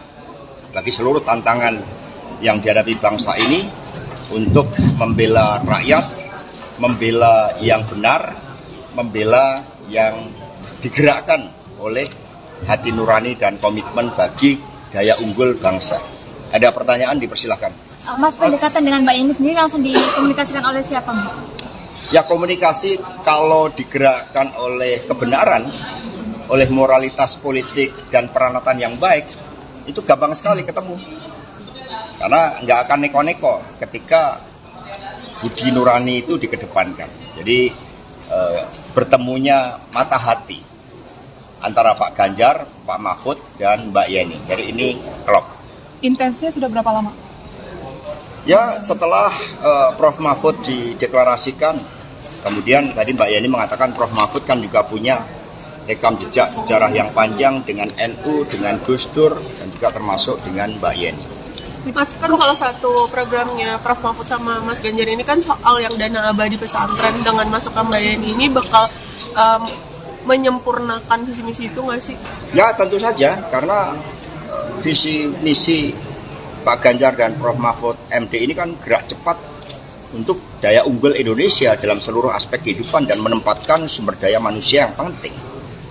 bagi seluruh tantangan yang dihadapi bangsa ini untuk membela rakyat, membela yang benar, membela yang digerakkan oleh hati nurani dan komitmen bagi daya unggul bangsa. Ada pertanyaan, dipersilahkan. Mas, pendekatan dengan Mbak Yeni sendiri langsung dikomunikasikan oleh siapa, Mas? Ya, komunikasi kalau digerakkan oleh kebenaran, oleh moralitas politik dan peranatan yang baik, itu gampang sekali ketemu. Karena nggak akan neko-neko ketika budi nurani itu dikedepankan. Jadi bertemunya mata hati antara Pak Ganjar, Pak Mahfud, dan Mbak Yeni. Jadi ini klop. Intensnya sudah berapa lama? Ya, setelah Prof Mahfud dideklarasikan, kemudian tadi Mbak Yeni mengatakan Prof Mahfud kan juga punya rekam jejak sejarah yang panjang dengan NU, dengan Gus Dur, dan juga termasuk dengan Mbak Yeni. Mas, kan salah satu programnya Prof Mahfud sama Mas Ganjar ini kan soal yang dana abadi pesantren. Dengan masukkan Mbak Yeni ini bakal menyempurnakan visi misi itu nggak sih? Ya, tentu saja, karena visi misi Pak Ganjar dan Prof Mahfud MD ini kan gerak cepat untuk daya unggul Indonesia dalam seluruh aspek kehidupan dan menempatkan sumber daya manusia yang penting.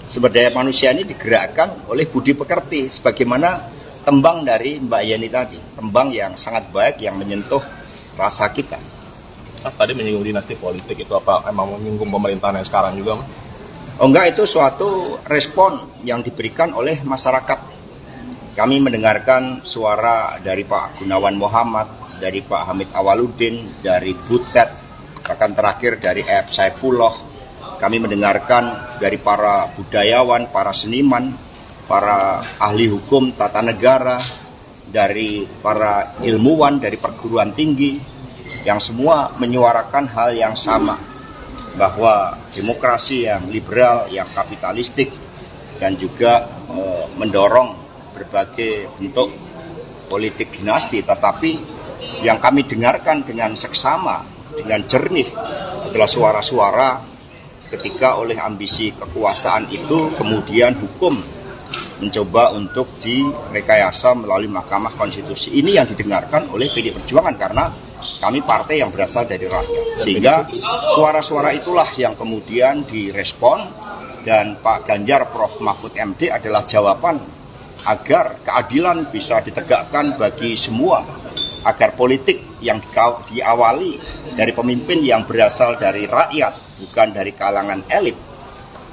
Sumber daya manusia ini digerakkan oleh budi pekerti, sebagaimana tembang dari Mbak Yeni tadi, tembang yang sangat baik yang menyentuh rasa kita. Mas tadi menyinggung dinasti politik, itu apa emang menyinggung pemerintahan yang sekarang juga, Mas? Oh enggak, itu suatu respon yang diberikan oleh masyarakat. Kami mendengarkan suara dari Pak Gunawan Muhammad, dari Pak Hamid Awaludin, dari Butet, bahkan terakhir dari F. Saifullah. Kami mendengarkan dari para budayawan, para seniman, para ahli hukum tata negara, dari para ilmuwan, dari perguruan tinggi, yang semua menyuarakan hal yang sama, bahwa demokrasi yang liberal, yang kapitalistik, dan juga mendorong berbagai bentuk politik dinasti, tetapi yang kami dengarkan dengan seksama, dengan jernih adalah suara-suara ketika oleh ambisi kekuasaan itu kemudian hukum mencoba untuk direkayasa melalui Mahkamah Konstitusi. Ini yang didengarkan oleh PDI Perjuangan karena kami partai yang berasal dari rakyat. Sehingga suara-suara itulah yang kemudian direspon, dan Pak Ganjar Prof Mahfud MD adalah jawaban agar keadilan bisa ditegakkan bagi semua, agar politik yang diawali dari pemimpin yang berasal dari rakyat, bukan dari kalangan elit,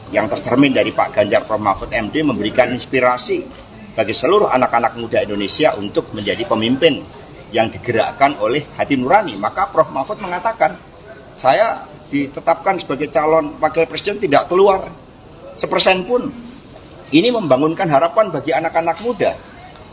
yang tercermin dari Pak Ganjar Prof Mahfud MD memberikan inspirasi bagi seluruh anak-anak muda Indonesia untuk menjadi pemimpin yang digerakkan oleh hati nurani. Maka Prof Mahfud mengatakan, saya ditetapkan sebagai calon wakil presiden tidak keluar 1% pun. Ini membangunkan harapan bagi anak-anak muda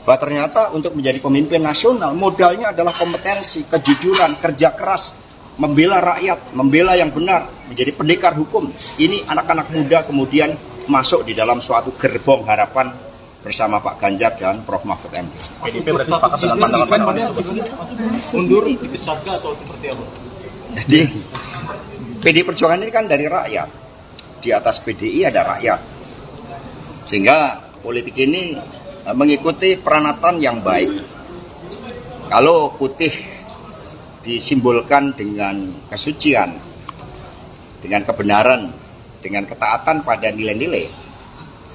bahwa ternyata untuk menjadi pemimpin nasional modalnya adalah kompetensi, kejujuran, kerja keras, membela rakyat, membela yang benar, menjadi pendekar hukum. Ini anak-anak muda kemudian masuk di dalam suatu gerbong harapan bersama Pak Ganjar dan Prof Mahfud MD. PDIP berarti sepakat dengan pandangan mundur, dipecat atau seperti apa? Jadi PDI Perjuangan ini kan dari rakyat. Di atas PDI ada rakyat. Sehingga politik ini mengikuti peranatan yang baik. Kalau putih disimbolkan dengan kesucian, dengan kebenaran, dengan ketaatan pada nilai-nilai,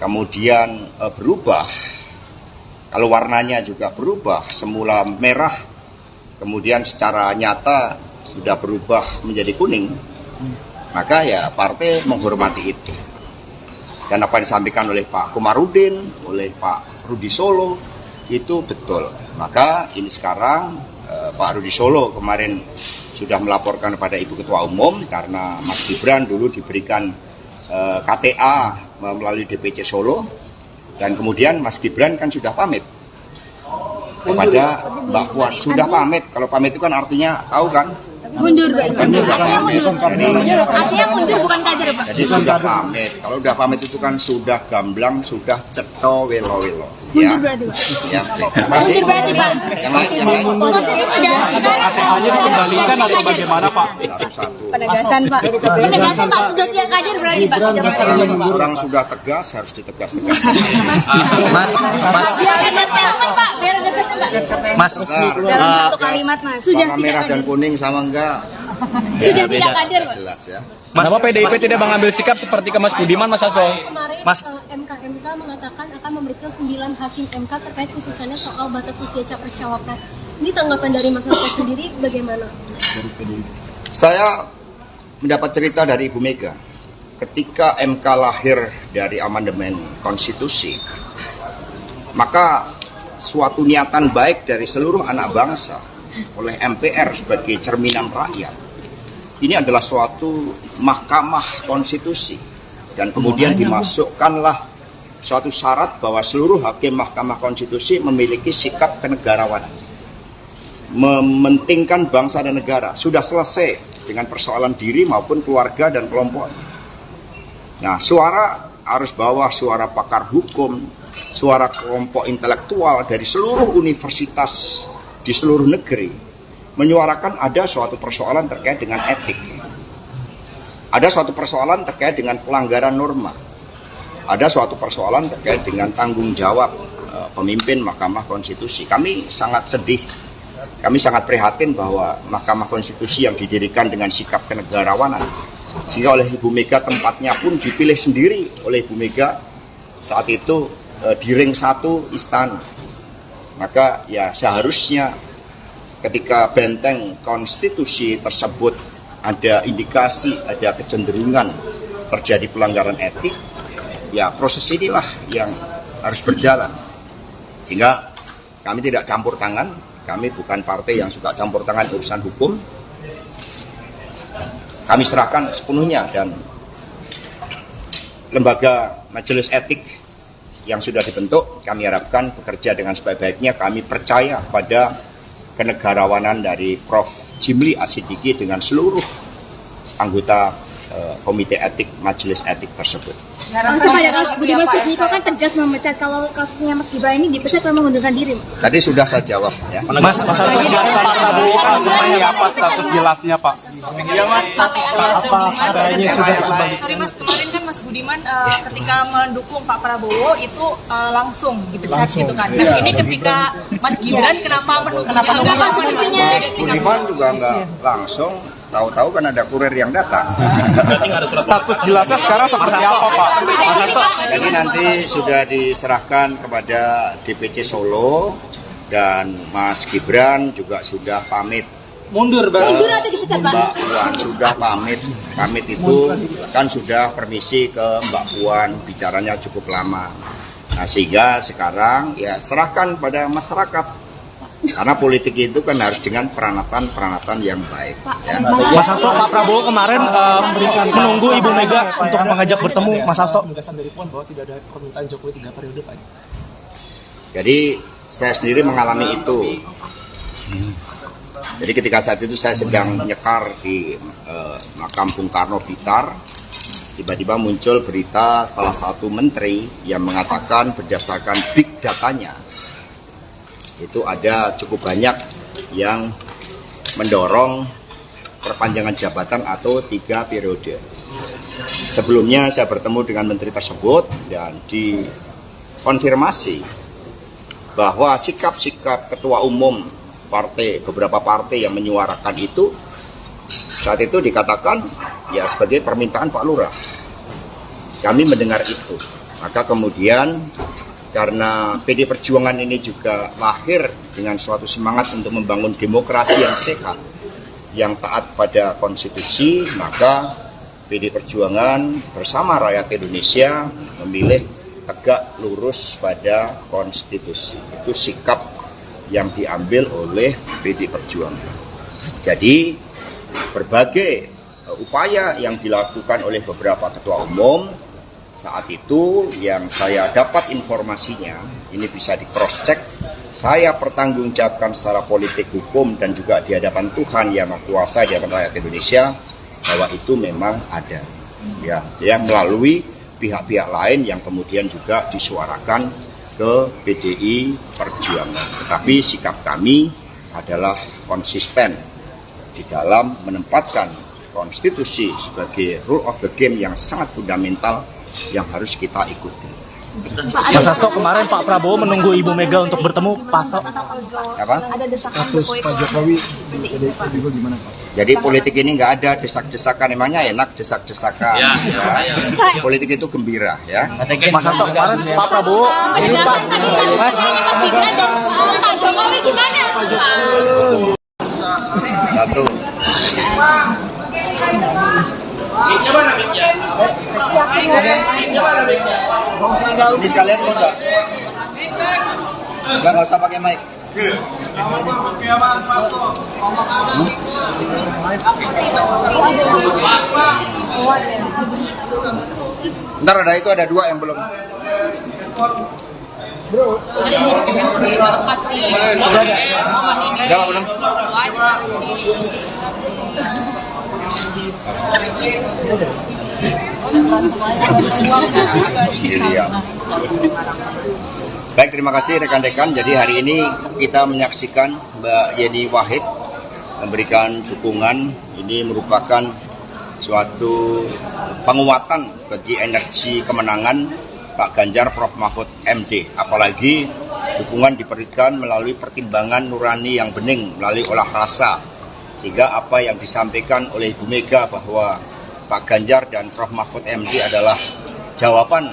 kemudian berubah, kalau warnanya juga berubah, semula merah, kemudian secara nyata sudah berubah menjadi kuning, maka ya partai menghormati itu. Dan apa yang disampaikan oleh Pak Komarudin, oleh Pak Rudi Solo itu betul. Maka ini sekarang Pak Rudi Solo kemarin sudah melaporkan kepada Ibu Ketua Umum karena Mas Gibran dulu diberikan KTA melalui DPC Solo, dan kemudian Mas Gibran kan sudah pamit kepada Mbak Puan. Sudah pamit, kalau pamit itu kan artinya tahu kan? Mundur, Pak. Kan sudah pamit. Artinya mundur bukan kader, Pak. Jadi sudah pamit. Kalau sudah pamit itu kan sudah gamblang, sudah ceto welo-welo. Ya. Mundur berarti, Pak. Ya, terima kasih. Mundur berarti, Pak. Yang lain. KTA-nya dikembalikan atau bagaimana, Pak? Satu-satu. Penegasan, Pak. Penegasan, Pak. Sudah tidak kader berarti, Pak. Orang sudah tegas harus ditegas-tegas. Mas, Biar ada statement, Pak. Biar ada statement, Pak. Mas, Dalam satu kalimat, Mas. Sudah Warna tidak merah dan kader. kuning sama enggak? Sudah tidak kader, Pak. Jelas ya. Kenapa PDIP tidak mengambil sikap seperti ke Mas Budiman, Mas Hasto? Kemarin Mas. MK mengatakan akan memeriksa 9 hakim MK terkait putusannya soal batas usia capres-cawapres. Ini tanggapan dari Mas Hasto sendiri bagaimana? Saya mendapat cerita dari Ibu Mega. Ketika MK lahir dari amandemen konstitusi, maka suatu niatan baik dari seluruh anak bangsa oleh MPR sebagai cerminan rakyat, ini adalah suatu mahkamah konstitusi, dan kemudian dimasukkanlah suatu syarat bahwa seluruh hakim mahkamah konstitusi memiliki sikap kenegarawanan, mementingkan bangsa dan negara. Sudah selesai dengan persoalan diri maupun keluarga dan kelompok. Nah, suara arus bawah, suara pakar hukum, suara kelompok intelektual dari seluruh universitas di seluruh negeri menyuarakan ada suatu persoalan terkait dengan etik, ada suatu persoalan terkait dengan pelanggaran norma, ada suatu persoalan terkait dengan tanggung jawab pemimpin Mahkamah Konstitusi. Kami sangat sedih, kami sangat prihatin bahwa Mahkamah Konstitusi yang didirikan dengan sikap kenegarawanan, sehingga oleh Ibu Mega tempatnya pun dipilih sendiri oleh Ibu Mega saat itu di ring 1 istana. Maka ya seharusnya ketika benteng konstitusi tersebut ada indikasi, ada kecenderungan terjadi pelanggaran etik, ya proses inilah yang harus berjalan. Sehingga kami tidak campur tangan, kami bukan partai yang suka campur tangan urusan hukum. Kami serahkan sepenuhnya, dan lembaga majelis etik yang sudah dibentuk, kami harapkan bekerja dengan sebaik-baiknya. Kami percaya pada kenegarawanan dari Prof. Jimli Asidiki dengan seluruh anggota komite etik majelis etik tersebut. Langsung pada kasus Budiman Sujatmiko kan tegas memecat, kalau kasusnya Mas Gibran ini dipecat memang mengundurkan diri. Tadi sudah saya jawab ya. Mas Hasto, Pak Prabowo kan seperti apa status jelasnya, Pak? Iya, Mas. KTA-nya sudah kembali? Sorry, Mas, kemarin kan Mas Budiman ketika mendukung Pak Prabowo itu langsung dipecat gitu kan. Nah, ini ketika Mas Gibran kenapa mendukungnya? Budiman juga nggak langsung, tahu-tahu kan ada kurir yang datang. Status jelasnya sekarang seperti apa, Pak? Mas Hasto. Jadi nanti sudah diserahkan kepada DPC Solo, dan Mas Gibran juga sudah pamit. Mundur, Mundur atau dipecat, Pak? Mbak Puan sudah pamit. Pamit itu kan sudah permisi ke Mbak Puan, bicaranya cukup lama. Nah, sehingga sekarang ya serahkan pada masyarakat. Karena politik itu kan harus dengan peranatan yang baik. Ya. Mas Hasto, Pak Prabowo kemarin menunggu Ibu Mega untuk mengajak bertemu, Mas Hasto. Penegasan dari Puan bahwa tidak ada permintaan Jokowi 3 periode, Pak. Jadi saya sendiri mengalami itu. Jadi ketika saat itu saya sedang nyekar di makam Bung Karno Blitar, tiba-tiba muncul berita salah satu menteri yang mengatakan berdasarkan big datanya, itu ada cukup banyak yang mendorong perpanjangan jabatan atau 3 periode. Sebelumnya saya bertemu dengan menteri tersebut dan dikonfirmasi bahwa sikap-sikap ketua umum partai, beberapa partai yang menyuarakan itu, saat itu dikatakan ya sebagai permintaan Pak Lurah. Kami mendengar itu. Maka kemudian karena PD Perjuangan ini juga lahir dengan suatu semangat untuk membangun demokrasi yang sehat, yang taat pada konstitusi, maka PD Perjuangan bersama rakyat Indonesia memilih tegak lurus pada konstitusi. Itu sikap yang diambil oleh PDI Perjuangan. Jadi berbagai upaya yang dilakukan oleh beberapa ketua umum saat itu yang saya dapat informasinya, ini bisa di cross check, saya pertanggungjawabkan secara politik, hukum, dan juga di hadapan Tuhan yang Maha Kuasa, di hadapan rakyat Indonesia, bahwa itu memang ada. Ya, melalui pihak-pihak lain yang kemudian juga disuarakan ke PDI Perjuangan. Tetapi sikap kami adalah konsisten di dalam menempatkan konstitusi sebagai rule of the game yang sangat fundamental yang harus kita ikuti. Mas Hasto, kemarin Pak Prabowo menunggu Ibu Mega untuk bertemu Pak Hasto. Apa? Ada desakan Pak Jokowi juga gimana Pak? Jadi politik ini nggak ada desak-desakan, emangnya enak desak-desakan. Ya. Politik itu gembira ya. Mas Hasto, kemarin Pak Prabowo ini Pak Mas Gibran dan Pak Jokowi gimana? Satu. Ini sekalian mau nggak? Nggak usah pakai mic. Ntar ada dua yang belum. Udah belum? Baik, terima kasih rekan-rekan. Jadi hari ini kita menyaksikan Mbak Yeni Wahid memberikan dukungan. Ini merupakan suatu penguatan bagi energi kemenangan Pak Ganjar Prof Mahfud MD. Apalagi dukungan diberikan melalui pertimbangan nurani yang bening, melalui olah rasa. Sehingga apa yang disampaikan oleh Ibu Mega bahwa Pak Ganjar dan Prof Mahfud MD adalah jawaban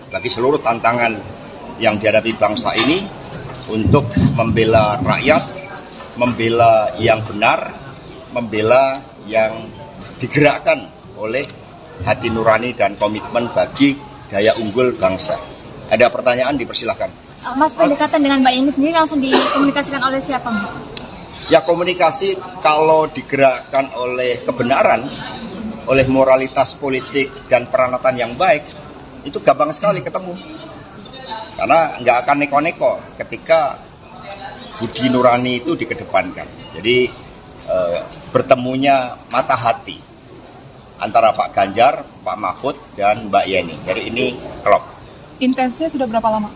bagi seluruh tantangan yang dihadapi bangsa ini untuk membela rakyat, membela yang benar, membela yang digerakkan oleh hati nurani dan komitmen bagi daya unggul bangsa. Ada pertanyaan, dipersilahkan. Mas, pendekatan dengan Mbak Yeni sendiri langsung dikomunikasikan oleh siapa, Mas? Ya, komunikasi kalau digerakkan oleh kebenaran, oleh moralitas politik dan peranatan yang baik, itu gampang sekali ketemu. Karena nggak akan neko-neko ketika budi nurani itu dikedepankan. Jadi bertemunya mata hati antara Pak Ganjar, Pak Mahfud, dan Mbak Yeni. Jadi ini klop. Intensnya sudah berapa lama?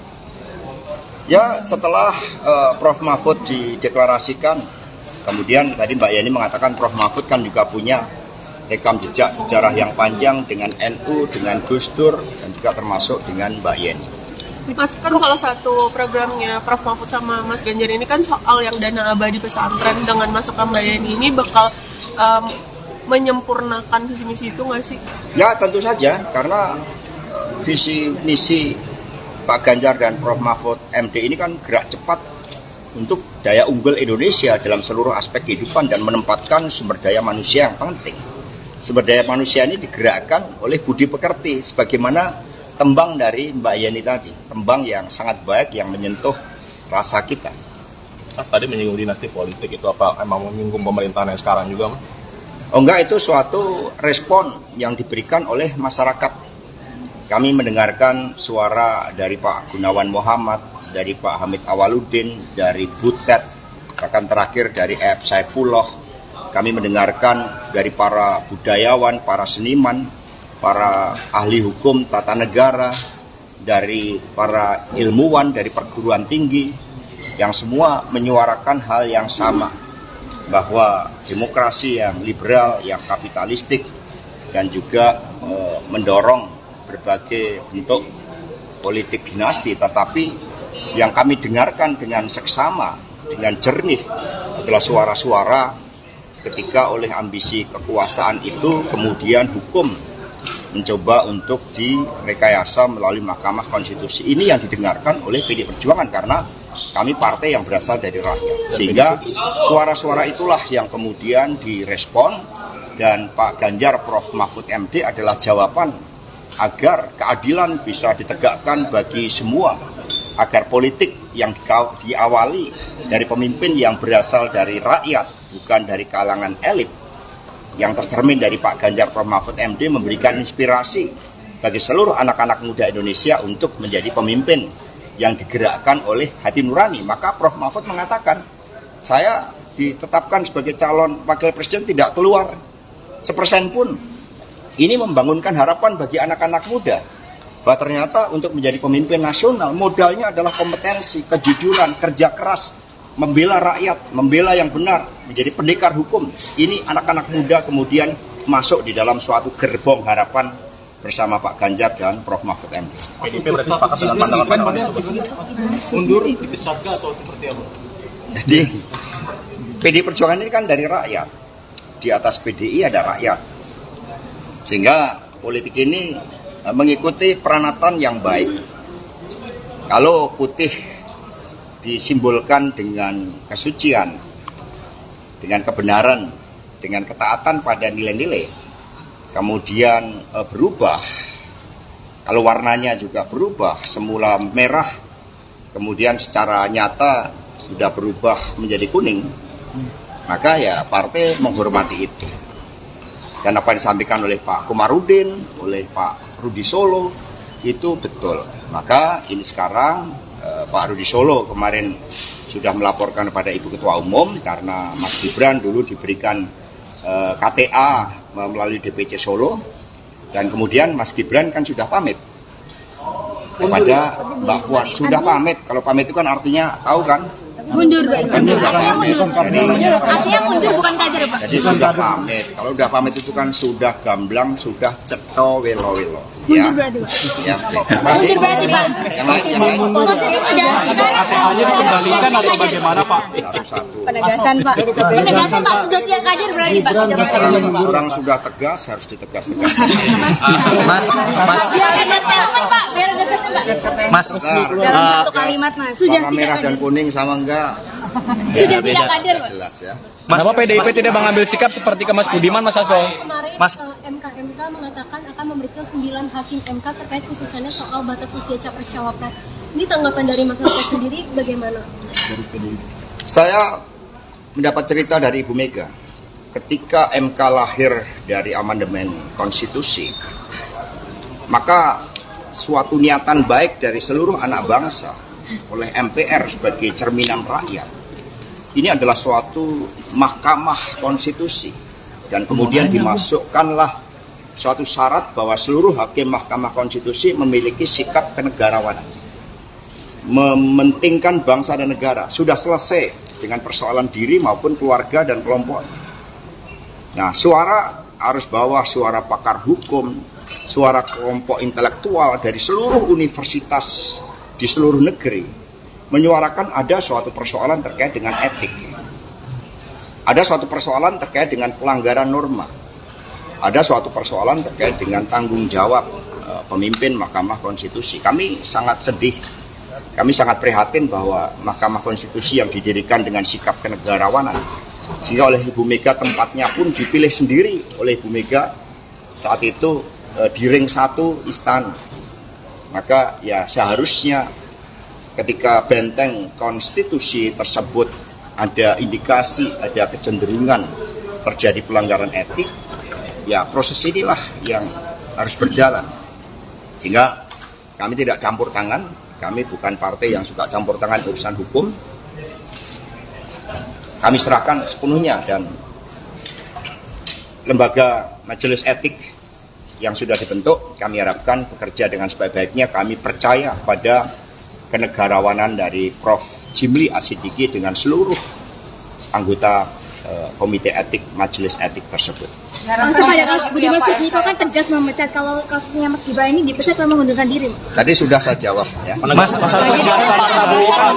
Ya, setelah Prof Mahfud dideklarasikan, kemudian tadi Mbak Yeni mengatakan Prof Mahfud kan juga punya rekam jejak sejarah yang panjang dengan NU, dengan Gus Dur, dan juga termasuk dengan Mbak Yeni. Mas, kan salah satu programnya Prof Mahfud sama Mas Ganjar ini kan soal yang dana abadi pesantren. Dengan masukkan Mbak Yeni ini bakal menyempurnakan visi misi itu nggak sih? Ya, tentu saja, karena visi misi Pak Ganjar dan Prof Mahfud MD ini kan gerak cepat untuk daya unggul Indonesia dalam seluruh aspek kehidupan dan menempatkan sumber daya manusia yang penting. Sumber daya manusia ini digerakkan oleh budi pekerti, sebagaimana tembang dari Mbak Yeni tadi, tembang yang sangat baik yang menyentuh rasa kita. Mas tadi menyinggung dinasti politik, itu apa emang menyinggung pemerintahan yang sekarang juga, Mas? Oh enggak, itu suatu respon yang diberikan oleh masyarakat. Kami mendengarkan suara dari Pak Gunawan Muhammad, dari Pak Hamid Awaludin, dari Butet, bahkan terakhir dari F. Saifullah. Kami mendengarkan dari para budayawan, para seniman, para ahli hukum tata negara, dari para ilmuwan, dari perguruan tinggi, yang semua menyuarakan hal yang sama, bahwa demokrasi yang liberal, yang kapitalistik, dan juga mendorong berbagai bentuk politik dinasti, tetapi yang kami dengarkan dengan seksama, dengan jernih adalah suara-suara ketika oleh ambisi kekuasaan itu kemudian hukum mencoba untuk direkayasa melalui Mahkamah Konstitusi. Ini yang didengarkan oleh PDI Perjuangan karena kami partai yang berasal dari rakyat. Sehingga suara-suara itulah yang kemudian direspon, dan Pak Ganjar Prof Mahfud MD adalah jawaban agar keadilan bisa ditegakkan bagi semua, agar politik yang diawali dari pemimpin yang berasal dari rakyat, bukan dari kalangan elit, yang tercermin dari Pak Ganjar Prof. Mahfud MD memberikan inspirasi bagi seluruh anak-anak muda Indonesia untuk menjadi pemimpin yang digerakkan oleh hati nurani. Maka Prof. Mahfud mengatakan, saya ditetapkan sebagai calon wakil presiden tidak keluar sepersen pun. Ini membangunkan harapan bagi anak-anak muda bahwa ternyata untuk menjadi pemimpin nasional modalnya adalah kompetensi, kejujuran, kerja keras, membela rakyat, membela yang benar, menjadi pendekar hukum. Ini anak-anak muda kemudian masuk di dalam suatu gerbong harapan bersama Pak Ganjar dan Prof. Mahfud MD. PDIP berarti sepakat dengan pandangan mundur dipecat atau seperti apa? Jadi PDI Perjuangan ini kan dari rakyat. Di atas PDI ada rakyat. Sehingga politik ini mengikuti peranatan yang baik. Kalau putih disimbolkan dengan kesucian, dengan kebenaran, dengan ketaatan pada nilai-nilai, kemudian berubah, kalau warnanya juga berubah, semula merah, kemudian secara nyata sudah berubah menjadi kuning, maka ya partai menghormati itu. Dan apa yang disampaikan oleh Pak Komarudin, oleh Pak Rudi Solo, itu betul. Maka ini sekarang Pak Rudi Solo kemarin sudah melaporkan kepada Ibu Ketua Umum karena Mas Gibran dulu diberikan KTA melalui DPC Solo, dan kemudian Mas Gibran kan sudah pamit kepada Mbak Puan. Sudah pamit, kalau pamit itu kan artinya tahu kan? Mundur, Pak. Kan sudah pamit. Artinya mundur bukan kader, Pak. Jadi sudah pamit. Kalau sudah pamit itu kan sudah gamblang, sudah cetho welo-welo. Ya. Mundur berarti, Pak. Ya, terima kasih. Mundur berarti, Pak. Yang lain. KTA-nya dikembalikan atau bagaimana, Pak? Satu-satu. Penegasan, Pak. Penegasan, Pak. Sudah tiap kader berarti, Pak. Orang sudah tegas, harus ditegas-tegas. Mas, Biar ada statement, Pak. Biar ada statement, Pak. Mas, Dalam satu kalimat, Mas. Sudah warna merah dan kuning sama enggak? Sudah tidak kader, Pak. Jelas ya. Kenapa PDIP tidak mengambil sikap seperti ke Mas Budiman, Mas Hasto? Kemarin Mas, MK mengatakan akan memeriksa 9 hakim MK terkait putusannya soal batas usia capres-cawapres. Ini tanggapan dari Mas Hasto sendiri bagaimana? Saya mendapat cerita dari Ibu Mega. Ketika MK lahir dari amandemen konstitusi, maka suatu niatan baik dari seluruh anak bangsa oleh MPR sebagai cerminan rakyat. Ini adalah suatu mahkamah konstitusi, dan kemudian dimasukkanlah suatu syarat bahwa seluruh hakim mahkamah konstitusi memiliki sikap kenegarawanan, mementingkan bangsa dan negara. Sudah selesai dengan persoalan diri maupun keluarga dan kelompok. Nah, suara arus bawah, suara pakar hukum, suara kelompok intelektual dari seluruh universitas di seluruh negeri menyuarakan ada suatu persoalan terkait dengan etik, ada suatu persoalan terkait dengan pelanggaran norma, ada suatu persoalan terkait dengan tanggung jawab pemimpin Mahkamah Konstitusi. Kami sangat sedih, kami sangat prihatin bahwa Mahkamah Konstitusi yang didirikan dengan sikap kenegarawanan, sehingga oleh Ibu Mega tempatnya pun dipilih sendiri oleh Ibu Mega saat itu di ring 1 istana. Maka ya seharusnya ketika benteng konstitusi tersebut ada indikasi, ada kecenderungan terjadi pelanggaran etik, ya proses inilah yang harus berjalan. Sehingga kami tidak campur tangan, kami bukan partai yang suka campur tangan urusan hukum. Kami serahkan sepenuhnya, dan lembaga majelis etik yang sudah dibentuk, kami harapkan bekerja dengan sebaik-baiknya. Kami percaya pada kenegarawanan dari Prof. Jimli Asidiki dengan seluruh anggota komite etik majelis etik tersebut. Langsung pada Mas Budiman Sujatmiko kan tegas memecat kalau kasusnya Mas Gibran ini dipecat atau mengundurkan diri. Tadi sudah saya jawab ya. Mas Hasto, Pak Prabowo kan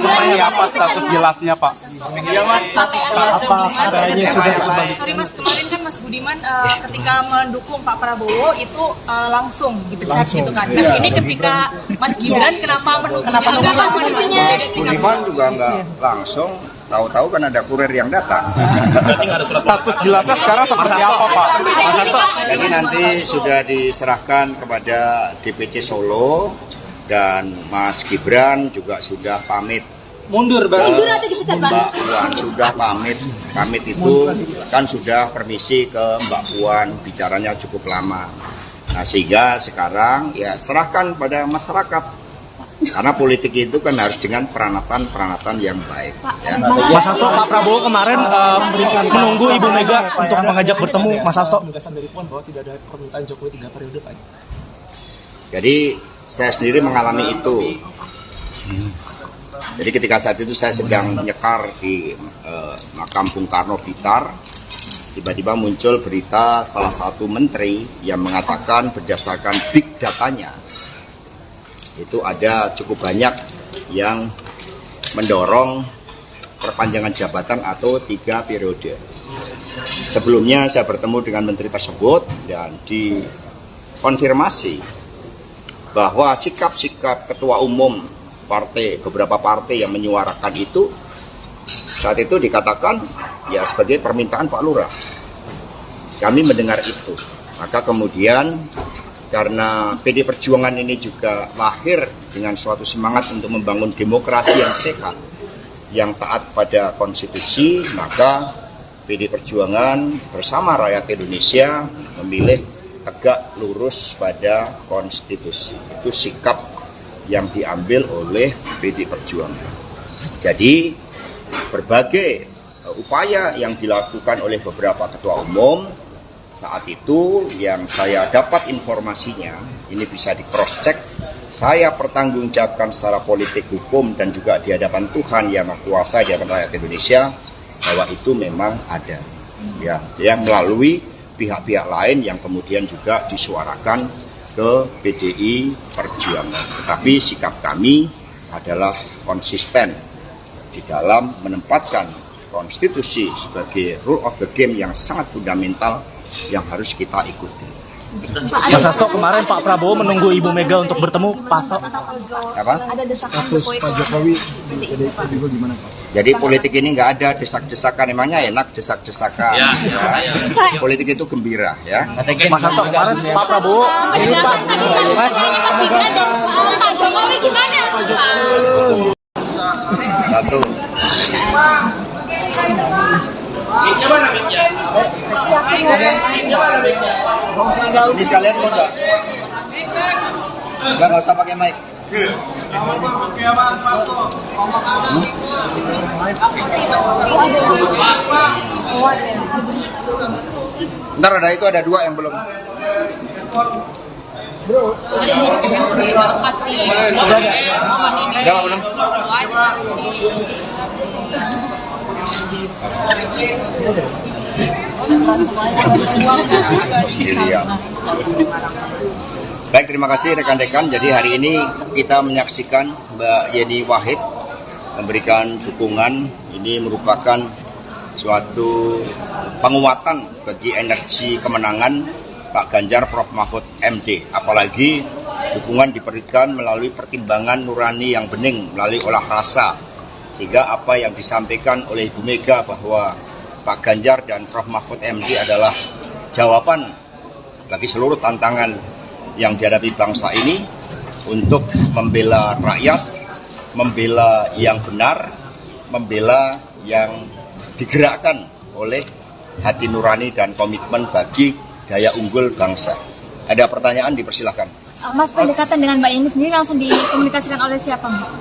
apa status jelasnya Pak? Apa katanya sudah kembali? Sorry Mas, kemarin kan Mas Budiman ketika mendukung Pak Prabowo itu langsung dipecat gitu kan. Nah ini ketika Mas Gibran kenapa Mas Budiman juga nggak langsung, tahu-tahu kan ada kurir yang datang. Status jelasnya sekarang seperti apa Pak? Mas Hasto? Jadi nanti sudah diserahkan kepada DPC Solo dan Mas Gibran juga sudah pamit. Mundur Mundur atau dipecat Pak? Mbak Puan sudah pamit. Pamit itu kan sudah permisi ke Mbak Puan, bicaranya cukup lama. Nah sehingga sekarang ya serahkan pada masyarakat. Karena politik itu kan harus dengan peranatan yang baik. Ya. Mas Hasto, Pak Prabowo kemarin menunggu Ibu Mega untuk mengajak bertemu Mas Hasto. Penegasan dari Puan bahwa tidak ada permintaan Jokowi 3 periode Pak. Jadi saya sendiri mengalami itu. Jadi ketika saat itu saya sedang nyekar di makam Bung Karno Blitar, tiba-tiba muncul berita salah satu menteri yang mengatakan berdasarkan big datanya, itu ada cukup banyak yang mendorong perpanjangan jabatan atau 3 periode. Sebelumnya saya bertemu dengan menteri tersebut dan dikonfirmasi bahwa sikap-sikap ketua umum beberapa partai yang menyuarakan itu saat itu dikatakan ya sebagai permintaan Pak Lurah. Kami mendengar itu, maka kemudian karena PD Perjuangan ini juga lahir dengan suatu semangat untuk membangun demokrasi yang sehat, yang taat pada konstitusi, maka PD Perjuangan bersama rakyat Indonesia memilih tegak lurus pada konstitusi. Itu sikap yang diambil oleh PD Perjuangan. Jadi berbagai upaya yang dilakukan oleh beberapa ketua umum saat itu yang saya dapat informasinya, ini bisa di cross check, saya pertanggungjawabkan secara politik hukum dan juga di hadapan Tuhan yang Maha Kuasa, di hadapan rakyat Indonesia, bahwa itu memang ada ya, yang melalui pihak-pihak lain yang kemudian juga disuarakan ke PDI Perjuangan. Tapi sikap kami adalah konsisten di dalam menempatkan konstitusi sebagai rule of the game yang sangat fundamental yang harus kita ikuti. Mas Hasto, kemarin Pak Prabowo menunggu Ibu Mega untuk bertemu Pak Hasto. Apa? Ada desakan Status Pak Jokowi di PDIP juga gimana Pak? Jadi politik ini nggak ada desak-desakan, emangnya enak desak-desakan. Ya. Politik itu gembira ya. Mas Hasto, kemarin Pak Prabowo ini Pak Mas Gibran dan Pak Jokowi gimana? Satu. Ini sekalian mau nggak? Nggak usah pakai mic. Ntar ada 2 yang belum. Udah belum? Baik, terima kasih rekan-rekan. Jadi hari ini kita menyaksikan Mbak Yeni Wahid memberikan dukungan. Ini merupakan suatu penguatan bagi energi kemenangan Pak Ganjar Prof Mahfud MD. Apalagi dukungan diberikan melalui pertimbangan nurani yang bening, melalui olah rasa. Sehingga apa yang disampaikan oleh Ibu Mega bahwa Pak Ganjar dan Prof Mahfud MD adalah jawaban bagi seluruh tantangan yang dihadapi bangsa ini untuk membela rakyat, membela yang benar, membela yang digerakkan oleh hati nurani dan komitmen bagi daya unggul bangsa. Ada pertanyaan, dipersilahkan. Mas, pendekatan dengan Mbak Yeni sendiri langsung dikomunikasikan oleh siapa Mas?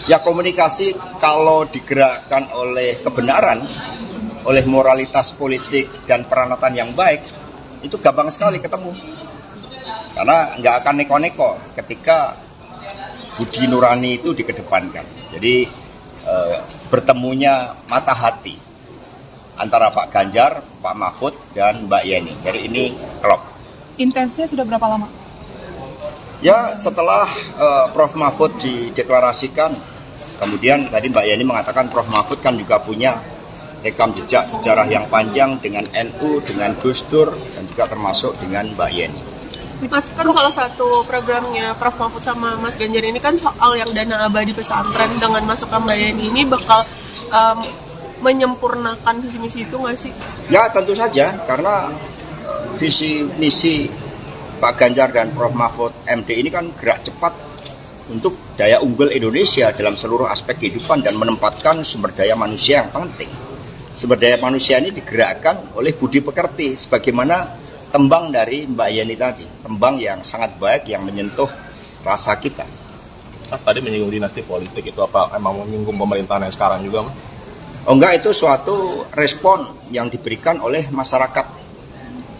Ya komunikasi kalau digerakkan oleh kebenaran, oleh moralitas politik dan peranatan yang baik, itu gampang sekali ketemu. Karena nggak akan neko-neko ketika budi nurani itu dikedepankan. Jadi bertemunya mata hati antara Pak Ganjar, Pak Mahfud, dan Mbak Yeni. Jadi ini klop. Intensnya sudah berapa lama? Ya setelah Prof Mahfud dideklarasikan Kemudian tadi Mbak Yeni mengatakan Prof. Mahfud kan juga punya rekam jejak sejarah yang panjang dengan NU, dengan Gus Dur, dan juga termasuk dengan Mbak Yeni. Mas, kan salah satu programnya Prof. Mahfud sama Mas Ganjar ini kan soal yang dana abadi pesantren. Dengan masuk ke Mbak Yeni ini bakal menyempurnakan visi misi itu nggak sih? Ya tentu saja, karena visi misi Pak Ganjar dan Prof. Mahfud MD ini kan gerak cepat untuk daya unggul Indonesia dalam seluruh aspek kehidupan dan menempatkan sumber daya manusia yang penting. Sumber daya manusia ini digerakkan oleh budi pekerti, sebagaimana tembang dari Mbak Yeni tadi, tembang yang sangat baik yang menyentuh rasa kita. Mas tadi menyinggung dinasti politik, itu apa emang menyinggung pemerintahan yang sekarang juga, Mas? Oh enggak, itu suatu respon yang diberikan oleh masyarakat.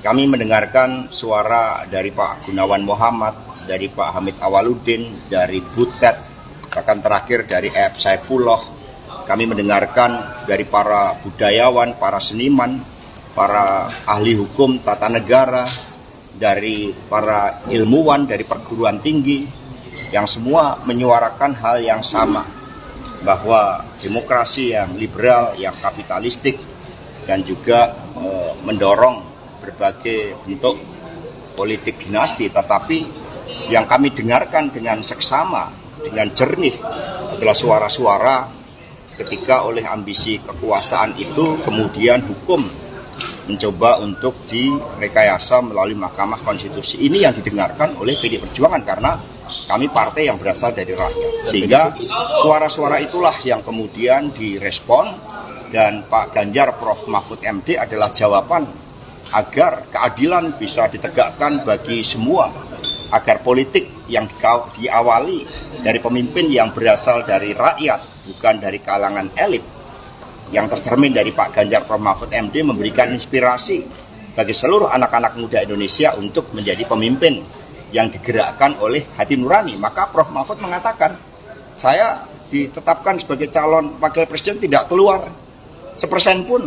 Kami mendengarkan suara dari Pak Gunawan Muhammad, dari Pak Hamid Awaludin, dari Butet, bahkan terakhir dari F. Saifullah. Kami mendengarkan dari para budayawan, para seniman, para ahli hukum tata negara, dari para ilmuwan, dari perguruan tinggi, yang semua menyuarakan hal yang sama, bahwa demokrasi yang liberal, yang kapitalistik, dan juga mendorong berbagai bentuk politik dinasti, tetapi yang kami dengarkan dengan seksama, dengan jernih adalah suara-suara ketika oleh ambisi kekuasaan itu kemudian hukum mencoba untuk direkayasa melalui Mahkamah Konstitusi. Ini yang didengarkan oleh PDI Perjuangan karena kami partai yang berasal dari rakyat. Sehingga suara-suara itulah yang kemudian direspon, dan Pak Ganjar Prof. Mahfud MD adalah jawaban agar keadilan bisa ditegakkan bagi semua, agar politik yang diawali dari pemimpin yang berasal dari rakyat, bukan dari kalangan elit, yang tercermin dari Pak Ganjar Prof. Mahfud MD memberikan inspirasi bagi seluruh anak-anak muda Indonesia untuk menjadi pemimpin yang digerakkan oleh hati nurani. Maka Prof. Mahfud mengatakan, saya ditetapkan sebagai calon wakil presiden tidak keluar 1% pun.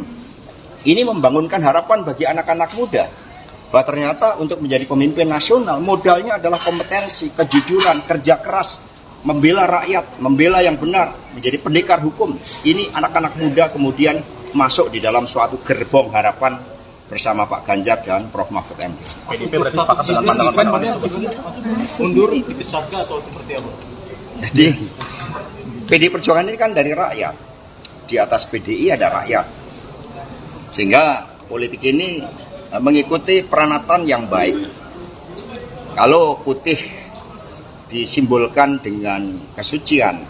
Ini membangunkan harapan bagi anak-anak muda bahwa ternyata untuk menjadi pemimpin nasional modalnya adalah kompetensi, kejujuran, kerja keras, membela rakyat, membela yang benar, menjadi pendekar hukum. Ini anak-anak muda kemudian masuk di dalam suatu gerbong harapan bersama Pak Ganjar dan Prof. Mahfud MD. PDIP berarti sepakat dengan pandangan mundur dipecat atau seperti apa? Jadi PDI Perjuangan ini kan dari rakyat. Di atas PDI ada rakyat. Sehingga politik ini mengikuti peranatan yang baik. Kalau putih disimbolkan dengan kesucian,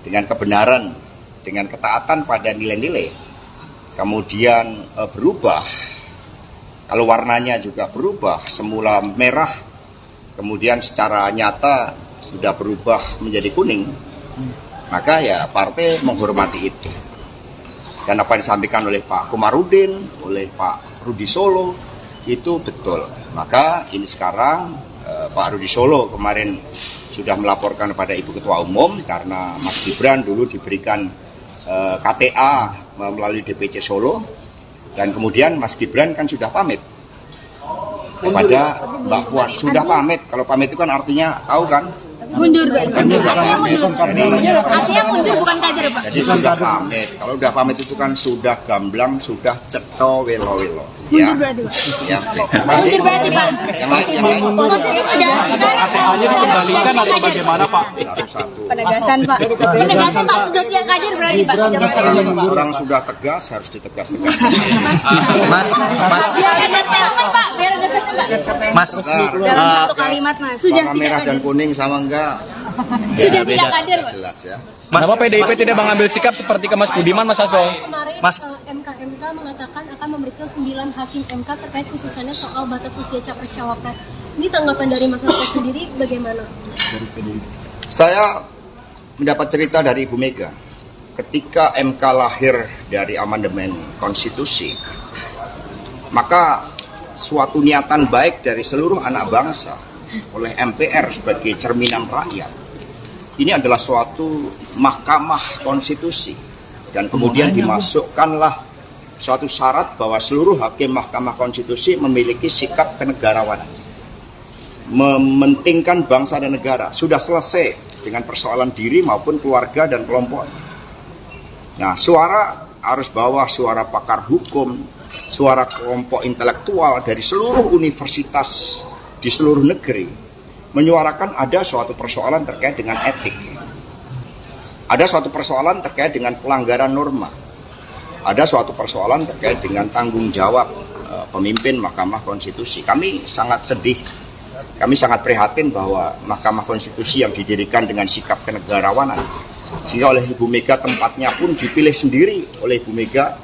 dengan kebenaran, dengan ketaatan pada nilai-nilai, kemudian berubah, kalau warnanya juga berubah, semula merah, kemudian secara nyata sudah berubah menjadi kuning, maka ya partai menghormati itu. Dan apa yang disampaikan oleh Pak Komarudin, oleh Pak Rudi Solo, itu betul. Maka ini sekarang Pak Rudi Solo kemarin sudah melaporkan kepada Ibu Ketua Umum karena Mas Gibran dulu diberikan KTA melalui DPC Solo, dan kemudian Mas Gibran kan sudah pamit kepada Mbak Puan. Sudah pamit, kalau pamit itu kan artinya tahu kan? Mundur, Pak. Artinya mundur bukan kader, Pak. Jadi sudah pamit. Kalau sudah pamit itu kan sudah gamblang, sudah ceto welo-welo. Ya. Mundur berarti, Pak. Ya, terima kasih. Mundur berarti, Pak. Yang lain. KTA-nya dikembalikan atau bagaimana, Pak? Satu-satu. Penegasan, Pak. Penegasan, Pak. Sudah tiap kader berarti, Pak. Orang sudah tegas harus ditegas-tegas. Mas, Biar ada statement, Pak. Biar ada statement, Pak. Mas, Dalam satu kalimat, Mas. Sudah warna merah dan kuning sama enggak? Sudah tidak kader, Pak. Jelas ya. Kenapa PDIP tidak mengambil sikap seperti ke Mas Budiman, Mas Hasto? Kemarin Mas, MK mengatakan akan memeriksa 9 hakim MK terkait putusannya soal batas usia capres-cawapres. Ini tanggapan dari Mas Hasto sendiri bagaimana? Saya mendapat cerita dari Ibu Mega. Ketika MK lahir dari amandemen konstitusi, maka suatu niatan baik dari seluruh anak bangsa oleh MPR sebagai cerminan rakyat, ini adalah suatu mahkamah konstitusi, dan kemudian dimasukkanlah suatu syarat bahwa seluruh hakim mahkamah konstitusi memiliki sikap kenegarawanan, mementingkan bangsa dan negara. Sudah selesai dengan persoalan diri maupun keluarga dan kelompok. Nah, suara arus bawah, suara pakar hukum, suara kelompok intelektual dari seluruh universitas di seluruh negeri menyuarakan ada suatu persoalan terkait dengan etik. Ada suatu persoalan terkait dengan pelanggaran norma. Ada suatu persoalan terkait dengan tanggung jawab pemimpin Mahkamah Konstitusi. Kami sangat sedih, kami sangat prihatin bahwa Mahkamah Konstitusi yang didirikan dengan sikap kenegarawanan, sehingga oleh Ibu Mega tempatnya pun dipilih sendiri oleh Ibu Mega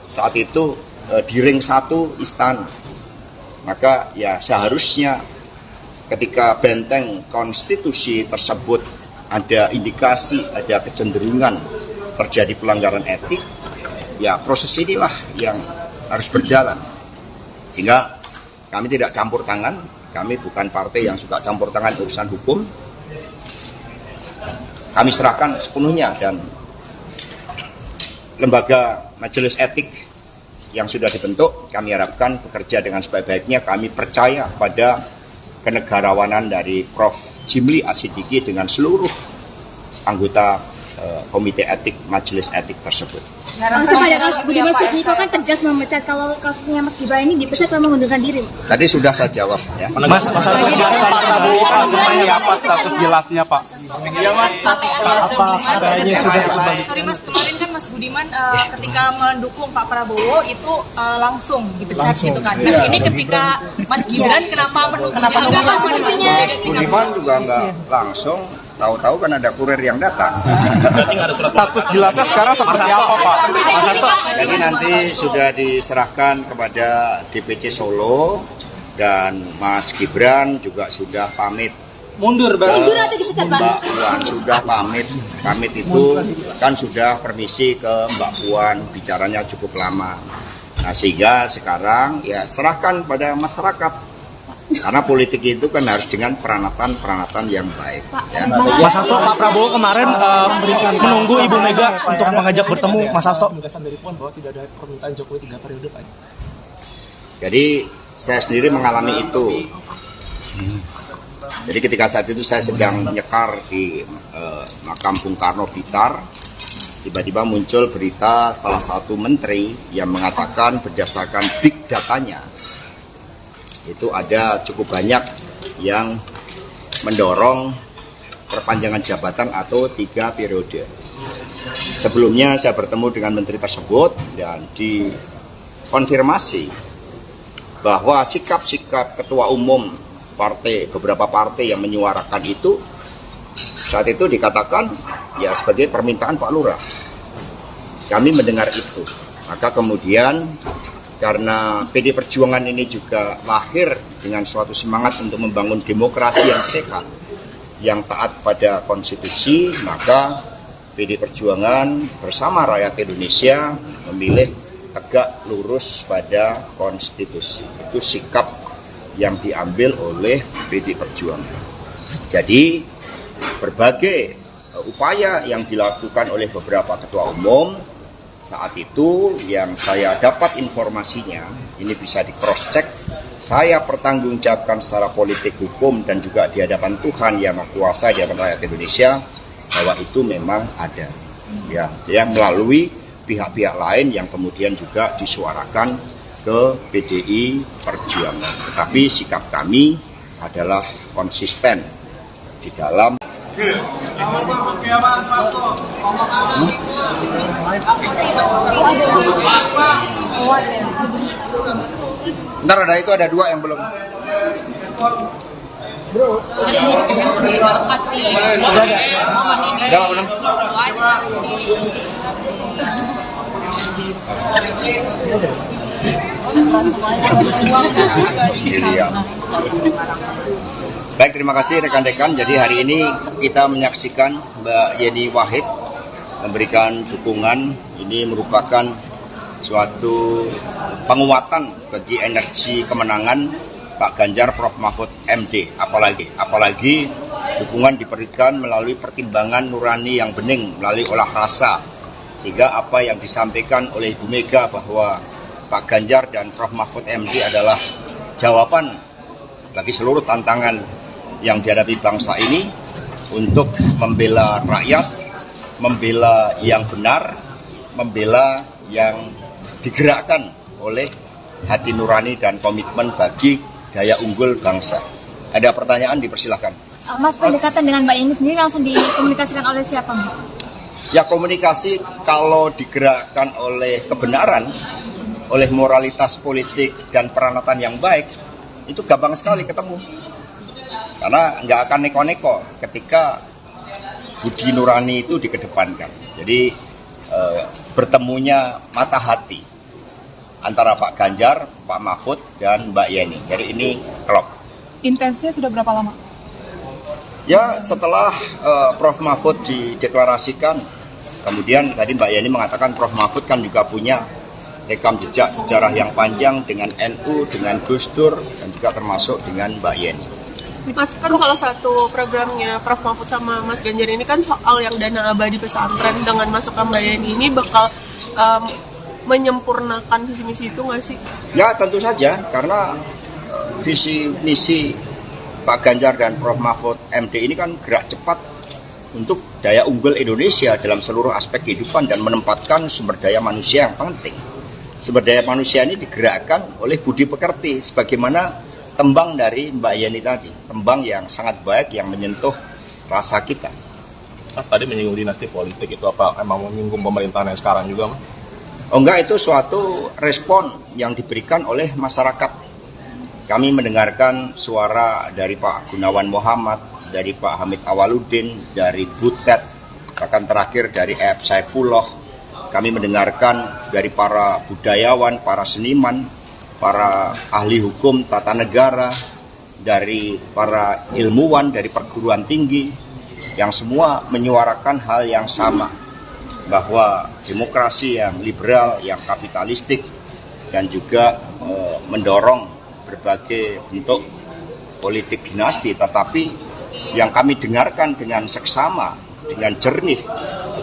saat itu di ring 1 istana. Maka ya seharusnya ketika benteng konstitusi tersebut ada indikasi, ada kecenderungan terjadi pelanggaran etik, ya proses inilah yang harus berjalan. Sehingga kami tidak campur tangan, kami bukan partai yang suka campur tangan urusan hukum. Kami serahkan sepenuhnya, dan lembaga majelis etik yang sudah dibentuk kami harapkan bekerja dengan sebaik-baiknya. Kami percaya pada kenegarawanan dari Prof. Jimli Asidiki dengan seluruh anggota komite etik majelis etik tersebut. Langsung pada Mas Budiman Sujatmiko kan tegas memecat kalau kasusnya Mas Gibran ini dipecat kalau mengundurkan diri. Tadi sudah saya jawab ya. Mas Hasto, Pak Prabowo seperti apa status jelasnya Pak? Iya Mas. Apa katanya sudah kembali? Sorry Mas, kemarin kan Mas Budiman ketika mendukung Pak Prabowo itu langsung dipecat gitu kan. Nah ini ketika Mas Gibran kenapa mendukungnya? Mas Budiman juga nggak langsung. Tahu-tahu kan ada kurir yang datang. Status jelasnya sekarang seperti apa Pak? Mas Hasto. Jadi nanti sudah diserahkan kepada DPC Solo, dan Mas Gibran juga sudah pamit. Mundur atau dipecat Pak? Mbak Puan sudah pamit. Pamit itu kan sudah permisi ke Mbak Puan, bicaranya cukup lama. Nah sehingga sekarang ya serahkan pada masyarakat. Karena politik itu kan harus dengan peranatan yang baik. Ya. Mas Hasto, Pak Prabowo kemarin menunggu Ibu Mega untuk mengajak bertemu. Mas Hasto. Penegasan dari Puan bahwa tidak ada permintaan Jokowi 3 periode, Pak. Jadi saya sendiri mengalami itu. Jadi ketika saat itu saya sedang nyekar di makam Bung Karno Blitar, tiba-tiba muncul berita salah satu menteri yang mengatakan berdasarkan big datanya, itu ada cukup banyak yang mendorong perpanjangan jabatan atau 3 periode. Sebelumnya saya bertemu dengan menteri tersebut dan dikonfirmasi bahwa sikap-sikap ketua umum partai, beberapa partai yang menyuarakan itu, saat itu dikatakan ya sebagai permintaan Pak Lurah. Kami mendengar itu, maka kemudian karena PD Perjuangan ini juga lahir dengan suatu semangat untuk membangun demokrasi yang sehat, yang taat pada konstitusi, maka PD Perjuangan bersama rakyat Indonesia memilih tegak lurus pada konstitusi. Itu sikap yang diambil oleh PD Perjuangan. Jadi berbagai upaya yang dilakukan oleh beberapa ketua umum saat itu yang saya dapat informasinya, ini bisa di cross check, saya pertanggungjawabkan secara politik, hukum, dan juga di hadapan Tuhan yang Maha Kuasa, di hadapan rakyat Indonesia, bahwa itu memang ada. Ya, melalui pihak-pihak lain yang kemudian juga disuarakan ke PDI Perjuangan. Tetapi sikap kami adalah konsisten di dalam Ntar ada itu, ada 2 yang belum. Udah belum? Baik, terima kasih rekan-rekan. Jadi hari ini kita menyaksikan Mbak Yeni Wahid memberikan dukungan. Ini merupakan suatu penguatan bagi energi kemenangan Pak Ganjar Prof Mahfud MD. Apalagi dukungan diberikan melalui pertimbangan nurani yang bening, melalui olah rasa. Sehingga apa yang disampaikan oleh Ibu Mega bahwa Pak Ganjar dan Prof Mahfud MD adalah jawaban bagi seluruh tantangan yang dihadapi bangsa ini, untuk membela rakyat, membela yang benar, membela yang digerakkan oleh hati nurani dan komitmen bagi daya unggul bangsa. Ada pertanyaan, dipersilahkan. Mas, pendekatan dengan Mbak Yeni sendiri langsung dikomunikasikan oleh siapa, Mas? Ya, komunikasi kalau digerakkan oleh kebenaran, oleh moralitas politik dan peranatan yang baik, itu gampang sekali ketemu. Karena nggak akan neko-neko ketika budi nurani itu dikedepankan. Jadi bertemunya mata hati antara Pak Ganjar, Pak Mahfud, dan Mbak Yeni. Jadi ini klop. Intensnya sudah berapa lama? Ya, setelah Prof. Mahfud dideklarasikan, kemudian tadi Mbak Yeni mengatakan Prof. Mahfud kan juga punya rekam jejak sejarah yang panjang dengan NU, dengan Gus Dur, dan juga termasuk dengan Mbak Yeni. Mas, kan salah satu programnya Prof. Mahfud sama Mas Ganjar ini kan soal yang dana abadi pesantren. Dengan masuknya Mbak Yeni ini bakal menyempurnakan visi misi itu nggak sih? Ya, tentu saja, karena visi misi Pak Ganjar dan Prof. Mahfud MD ini kan gerak cepat untuk daya unggul Indonesia dalam seluruh aspek kehidupan dan menempatkan sumber daya manusia yang penting. Sumber daya manusia ini digerakkan oleh budi pekerti, sebagaimana tembang dari Mbak Yeni tadi, tembang yang sangat baik yang menyentuh rasa kita. Mas tadi menyinggung dinasti politik, itu apa emang menyinggung pemerintahan yang sekarang juga, Mas? Oh enggak, itu suatu respon yang diberikan oleh masyarakat. Kami mendengarkan suara dari Pak Gunawan Muhammad, dari Pak Hamid Awaludin, dari Butet, bahkan terakhir dari F. Saifullah. Kami mendengarkan dari para budayawan, para seniman, para ahli hukum tata negara, dari para ilmuwan, dari perguruan tinggi, yang semua menyuarakan hal yang sama, bahwa demokrasi yang liberal, yang kapitalistik, dan juga mendorong berbagai bentuk politik dinasti, tetapi yang kami dengarkan dengan seksama, dengan jernih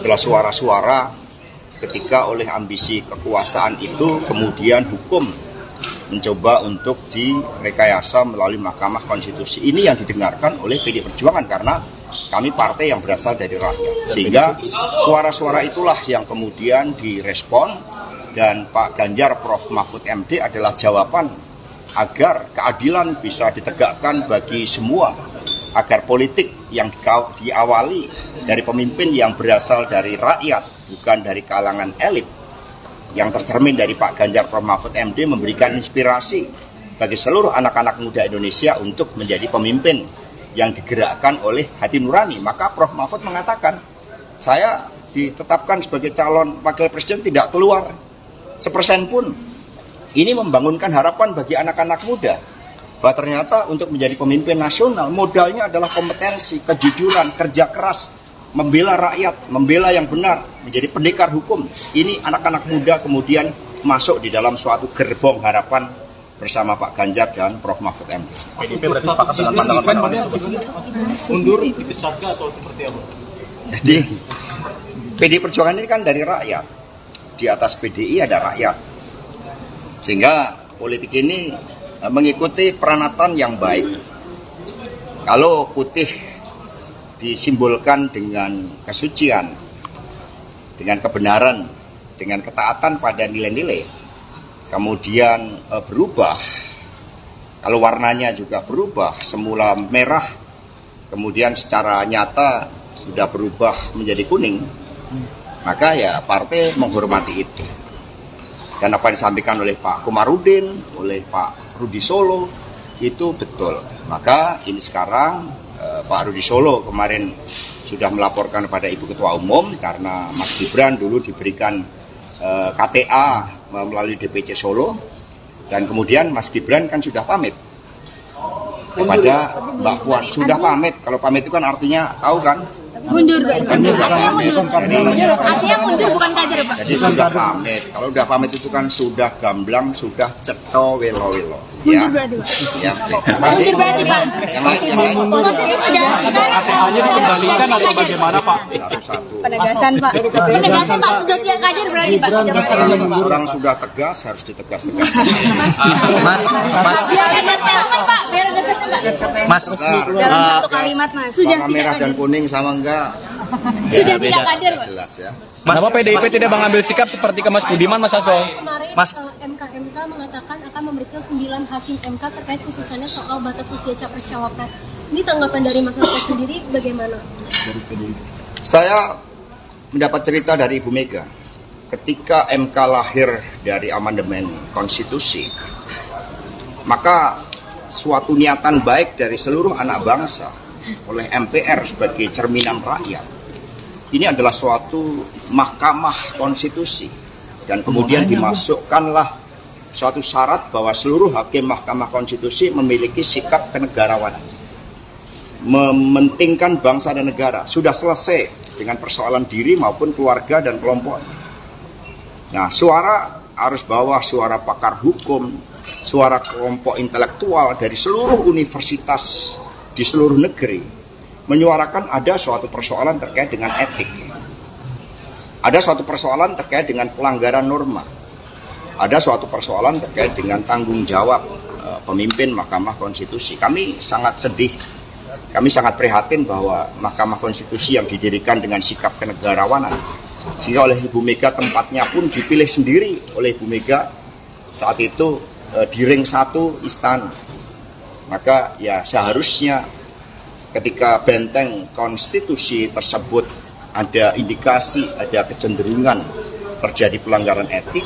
adalah suara-suara ketika oleh ambisi kekuasaan itu kemudian hukum mencoba untuk direkayasa melalui Mahkamah Konstitusi. Ini yang didengarkan oleh PDI Perjuangan karena kami partai yang berasal dari rakyat. Sehingga suara-suara itulah yang kemudian direspon, dan Pak Ganjar Prof. Mahfud MD adalah jawaban agar keadilan bisa ditegakkan bagi semua, agar politik yang diawali dari pemimpin yang berasal dari rakyat, bukan dari kalangan elit, yang tercermin dari Pak Ganjar Prof. Mahfud MD memberikan inspirasi bagi seluruh anak-anak muda Indonesia untuk menjadi pemimpin yang digerakkan oleh hati nurani. Maka Prof. Mahfud mengatakan, saya ditetapkan sebagai calon wakil presiden tidak keluar 1% pun. Ini membangunkan harapan bagi anak-anak muda bahwa ternyata untuk menjadi pemimpin nasional modalnya adalah kompetensi, kejujuran, kerja keras, membela rakyat, membela yang benar, menjadi pendekar hukum. Ini anak-anak muda kemudian masuk di dalam suatu gerbong harapan bersama Pak Ganjar dan Prof. Mahfud MD. PDIP berarti sepakat dengan pandangan mundur dipecat atau seperti apa? Jadi PDI Perjuangan ini kan dari rakyat. Di atas PDI ada rakyat. Sehingga politik ini mengikuti peranatan yang baik. Kalau putih disimbolkan dengan kesucian, dengan kebenaran, dengan ketaatan pada nilai-nilai, kemudian berubah, kalau warnanya juga berubah, semula merah, kemudian secara nyata sudah berubah menjadi kuning, maka ya partai menghormati itu. Dan apa yang disampaikan oleh Pak Komarudin, oleh Pak Rudi Solo, itu betul. Maka ini sekarang Pak Rudi Solo kemarin sudah melaporkan kepada Ibu Ketua Umum karena Mas Gibran dulu diberikan KTA melalui DPC Solo, dan kemudian Mas Gibran kan sudah pamit kepada Mbak Puan. Sudah pamit, kalau pamit itu kan artinya tahu kan? Mundur, Kan sudah pamit. artinya mundur bukan kader, Pak. Jadi sudah pamit. Kalau sudah pamit itu kan sudah gamblang, sudah cetho welo-welo. Mundur berarti Pak. Ya, masih. Mundur berarti Pak. Yang lain. ATH-nya dikembalikan atau bagaimana Pak? Satu-satu. Penegasan Pak. Penegasan Pak sudah tiap kader berarti Pak. Orang sudah tegas harus ditegas-tegas. Biar ada satu Pak. Mas, Dalam satu kalimat Mas. Sudah Warna merah dan kuning sama enggak? Sudah Beda, tidak kader Pak. jelas ya. Kenapa PDIP tidak mengambil sikap seperti ke Mas Budiman, Mas Hasto? Kemarin Mas. MK mengatakan akan memeriksa 9 hakim MK terkait putusannya soal batas usia capres-cawapres. Ini tanggapan dari Mas Hasto sendiri bagaimana? Saya mendapat cerita dari Ibu Mega. Ketika MK lahir dari amandemen konstitusi, maka suatu niatan baik dari seluruh anak bangsa oleh MPR sebagai cerminan rakyat, ini adalah suatu mahkamah konstitusi, dan kemudian dimasukkanlah suatu syarat bahwa seluruh hakim mahkamah konstitusi memiliki sikap kenegarawanan, mementingkan bangsa dan negara. Sudah selesai dengan persoalan diri maupun keluarga dan kelompok. Nah, suara arus bawah, suara pakar hukum, suara kelompok intelektual dari seluruh universitas di seluruh negeri menyuarakan ada suatu persoalan terkait dengan etik, ada suatu persoalan terkait dengan pelanggaran norma, ada suatu persoalan terkait dengan tanggung jawab pemimpin Mahkamah Konstitusi. Kami sangat sedih, kami sangat prihatin bahwa Mahkamah Konstitusi yang didirikan dengan sikap kenegarawanan, sehingga oleh Ibu Mega tempatnya pun dipilih sendiri oleh Ibu Mega saat itu di ring 1 istana. Maka ya seharusnya ketika benteng konstitusi tersebut ada indikasi, ada kecenderungan terjadi pelanggaran etik,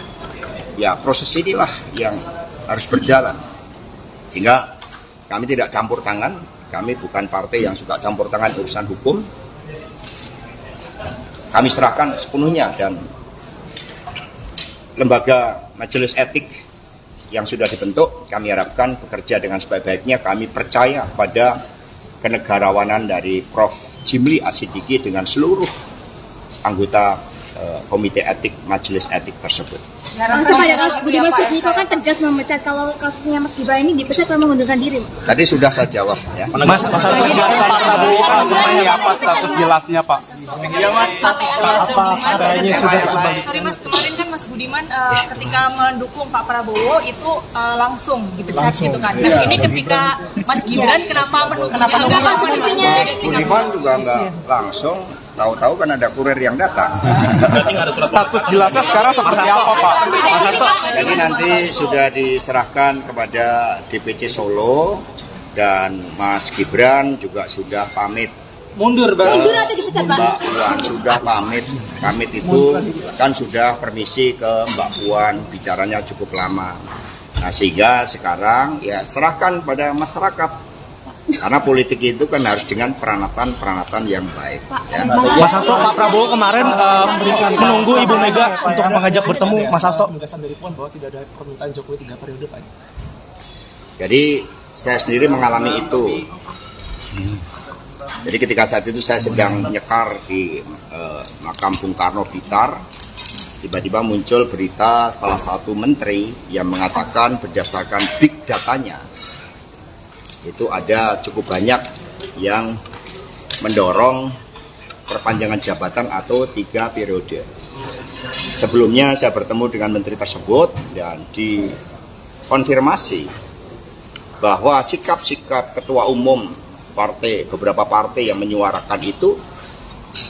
ya proses inilah yang harus berjalan. Sehingga kami tidak campur tangan, kami bukan partai yang suka campur tangan urusan hukum. Kami serahkan sepenuhnya, dan lembaga majelis etik yang sudah dibentuk, kami harapkan bekerja dengan sebaik-baiknya. Kami percaya pada kenegarawanan dari Prof. Jimli Asidiki dengan seluruh anggota komite etik majelis etik tersebut. Langsung pada kasus Budiman Sujatmiko kan tegas memecat, kalau kasusnya Mas Gibran ini dipecat karena mengundurkan diri. Tadi sudah saya jawab ya. Mas Hasto, Pak Prabowo kan seperti apa status jelasnya Pak? Sorry Mas, kemarin kan Mas Budiman ketika mendukung Pak Prabowo itu langsung dipecat gitu kan. Nah ini ketika Mas Gibran kenapa menunggunya? Budiman juga nggak langsung, tahu-tahu kan ada kurir yang datang. Status jelasnya sekarang seperti apa Pak? Mas Hasto. Jadi nanti sudah diserahkan kepada DPC Solo, dan Mas Gibran juga sudah pamit. Mundur Mundur atau dipecat Pak? Mbak Puan sudah pamit. Pamit itu kan sudah permisi ke Mbak Puan, bicaranya cukup lama. Nah sehingga sekarang ya serahkan pada masyarakat. Karena politik itu kan harus dengan peranatan yang baik. Ya. Mas Hasto, Pak Prabowo kemarin menunggu Ibu Mega untuk mengajak bertemu, Mas Hasto. Penegasan dari Puan bahwa tidak ada permintaan Jokowi 3 periode, Pak. Jadi saya sendiri mengalami itu. Jadi ketika saat itu saya sedang nyekar di makam Bung Karno Blitar, tiba-tiba muncul berita salah satu menteri yang mengatakan berdasarkan big datanya, itu ada cukup banyak yang mendorong perpanjangan jabatan atau 3 periode. Sebelumnya saya bertemu dengan menteri tersebut dan dikonfirmasi bahwa sikap-sikap ketua umum partai, beberapa partai yang menyuarakan itu,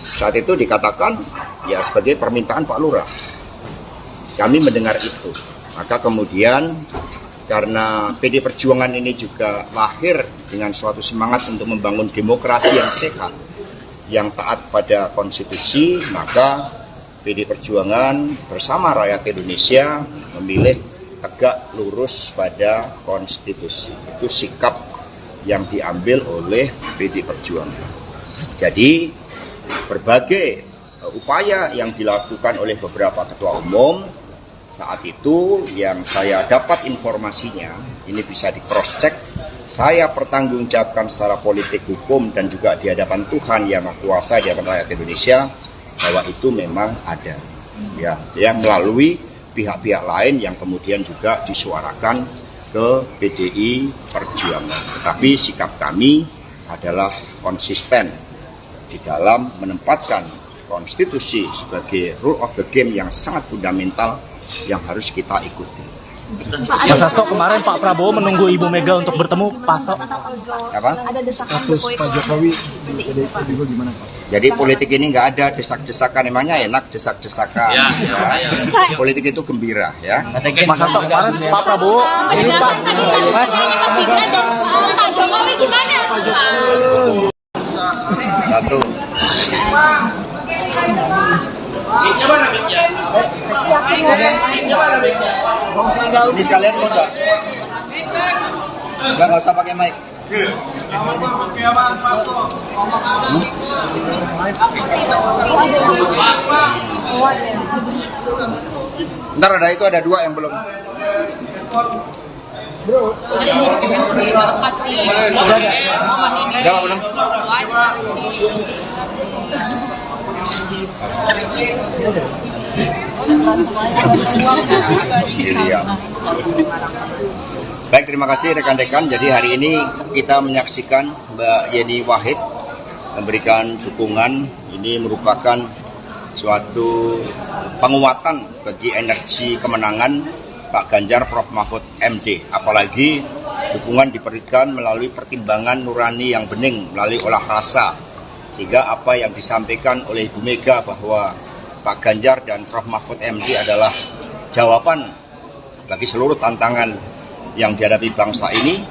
saat itu dikatakan ya sebagai permintaan Pak Lurah. Kami mendengar itu. Maka kemudian karena PD Perjuangan ini juga lahir dengan suatu semangat untuk membangun demokrasi yang sehat, yang taat pada konstitusi, maka PD Perjuangan bersama rakyat Indonesia memilih tegak lurus pada konstitusi. Itu sikap yang diambil oleh PD Perjuangan. Jadi berbagai upaya yang dilakukan oleh beberapa ketua umum saat itu yang saya dapat informasinya, ini bisa di cross check, saya pertanggungjawabkan secara politik hukum dan juga di hadapan Tuhan yang Maha Kuasa, di hadapan rakyat Indonesia, bahwa itu memang ada, ya melalui pihak-pihak lain yang kemudian juga disuarakan ke PDI Perjuangan. Tetapi sikap kami adalah konsisten di dalam menempatkan konstitusi sebagai rule of the game yang sangat fundamental yang harus kita ikuti. Mas Hasto, kemarin Pak Prabowo menunggu Ibu Mega untuk bertemu, Pak Hasto. Apa? Ada desakan Status Pak Jokowi di PDIP juga gimana Pak? Jadi politik ini nggak ada desak-desakan, emangnya enak desak-desakan. Ya. Politik itu gembira ya. Mas Hasto, kemarin Pak Prabowo ini Pak, Mas Gibran dan Pak Jokowi gimana? Satu. Ini sekalian mau nggak? Nggak usah pakai mic. Ntar ada itu, ada dua yang belum. Jawab belum? Baik, terima kasih rekan-rekan. Jadi hari ini kita menyaksikan Mbak Yeni Wahid memberikan dukungan. Ini merupakan suatu penguatan bagi energi kemenangan Pak Ganjar Prof Mahfud MD. Apalagi dukungan diberikan melalui pertimbangan nurani yang bening, melalui olah rasa. Sehingga apa yang disampaikan oleh Ibu Mega bahwa Pak Ganjar dan Prof Mahfud MD adalah jawaban bagi seluruh tantangan yang dihadapi bangsa ini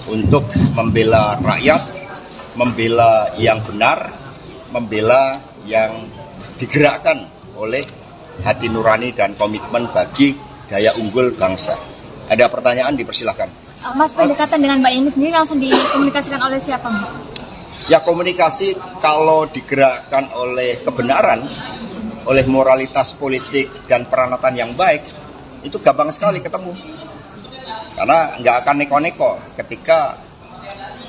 untuk membela rakyat, membela yang benar, membela yang digerakkan oleh hati nurani dan komitmen bagi daya unggul bangsa. Ada pertanyaan, dipersilahkan. Mas, pendekatan dengan Mbak Yeni sendiri langsung dikomunikasikan oleh siapa, Mas? Ya, komunikasi kalau digerakkan oleh kebenaran, oleh moralitas politik dan peranatan yang baik, itu gampang sekali ketemu. Karena nggak akan neko-neko ketika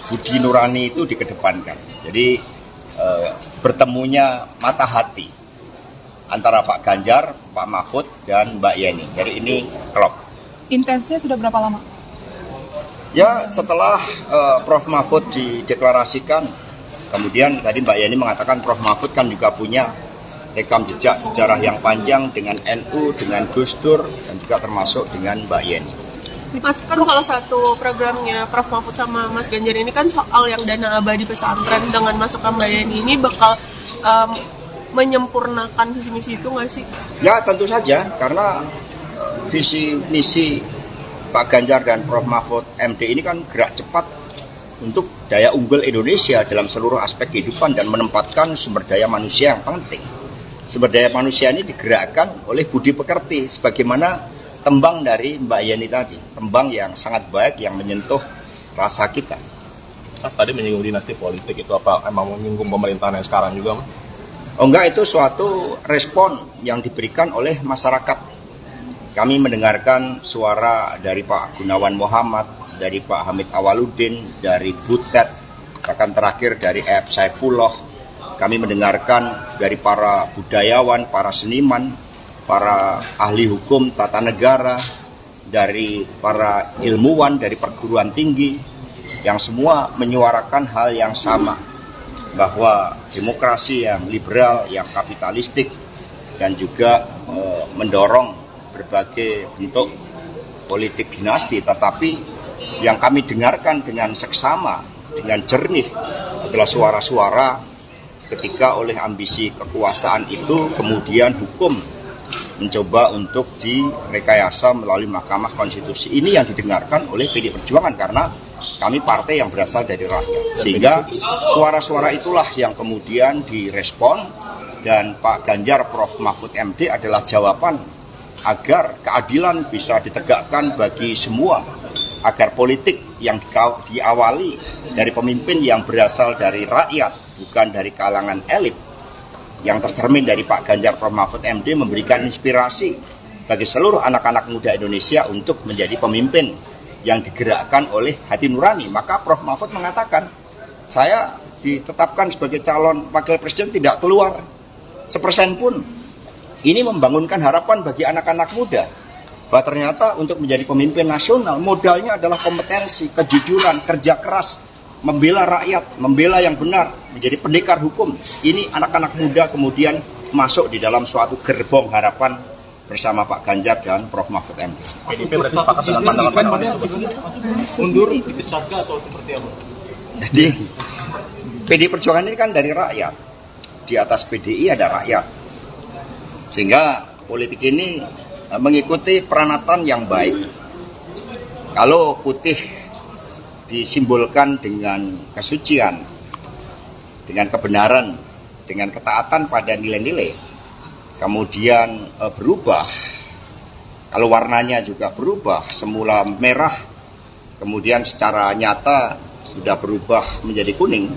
budi nurani itu dikedepankan. Jadi bertemunya mata hati antara Pak Ganjar, Pak Mahfud, dan Mbak Yeni. Jadi ini klop. Intensnya sudah berapa lama? Ya, setelah Prof Mahfud dideklarasikan, kemudian tadi Mbak Yeni mengatakan Prof Mahfud kan juga punya rekam jejak sejarah yang panjang dengan NU, dengan Gus Dur, dan juga termasuk dengan Mbak Yeni. Mas, kan salah satu programnya Prof Mahfud sama Mas Ganjar ini kan soal yang dana abadi pesantren. Dengan masukkan Mbak Yeni ini bakal menyempurnakan visi misi itu nggak sih? Ya, tentu saja, karena visi misi Pak Ganjar dan Prof Mahfud MD ini kan gerak cepat untuk daya unggul Indonesia dalam seluruh aspek kehidupan dan menempatkan sumber daya manusia yang penting. Sumber daya manusia ini digerakkan oleh budi pekerti, sebagaimana tembang dari Mbak Yeni tadi, tembang yang sangat baik yang menyentuh rasa kita. Mas tadi menyinggung dinasti politik, itu apa emang menyinggung pemerintahan yang sekarang juga, Mas? Oh enggak, itu suatu respon yang diberikan oleh masyarakat. Kami mendengarkan suara dari Pak Gunawan Muhammad, dari Pak Hamid Awaludin, dari Butet, bahkan terakhir dari F. Saifullah. Kami mendengarkan dari para budayawan, para seniman, para ahli hukum tata negara, dari para ilmuwan, dari perguruan tinggi, yang semua menyuarakan hal yang sama, bahwa demokrasi yang liberal, yang kapitalistik, dan juga mendorong berbagai bentuk politik dinasti, tetapi yang kami dengarkan dengan seksama, dengan jernih adalah suara-suara ketika oleh ambisi kekuasaan itu kemudian hukum mencoba untuk direkayasa melalui Mahkamah Konstitusi. Ini yang didengarkan oleh PDI Perjuangan karena kami partai yang berasal dari rakyat. Sehingga suara-suara itulah yang kemudian direspon, dan Pak Ganjar Prof Mahfud MD adalah jawaban agar keadilan bisa ditegakkan bagi semua, agar politik yang diawali dari pemimpin yang berasal dari rakyat, bukan dari kalangan elit, yang tercermin dari Pak Ganjar Prof Mahfud MD memberikan inspirasi bagi seluruh anak-anak muda Indonesia untuk menjadi pemimpin yang digerakkan oleh hati nurani. Maka Prof Mahfud mengatakan, saya ditetapkan sebagai calon wakil presiden tidak keluar 1% pun. Ini membangunkan harapan bagi anak-anak muda bahwa ternyata untuk menjadi pemimpin nasional modalnya adalah kompetensi, kejujuran, kerja keras, membela rakyat, membela yang benar, menjadi pendekar hukum. Ini anak-anak muda kemudian masuk di dalam suatu gerbong harapan bersama Pak Ganjar dan Prof. Mahfud MD. PDIP berarti sepakat dengan pandangan mundur dipecat atau seperti apa? Jadi PDI Perjuangan ini kan dari rakyat. Di atas PDI ada rakyat. Sehingga politik ini mengikuti peranatan yang baik. Kalau putih disimbolkan dengan kesucian, dengan kebenaran, dengan ketaatan pada nilai-nilai, kemudian berubah, kalau warnanya juga berubah, semula merah, kemudian secara nyata sudah berubah menjadi kuning,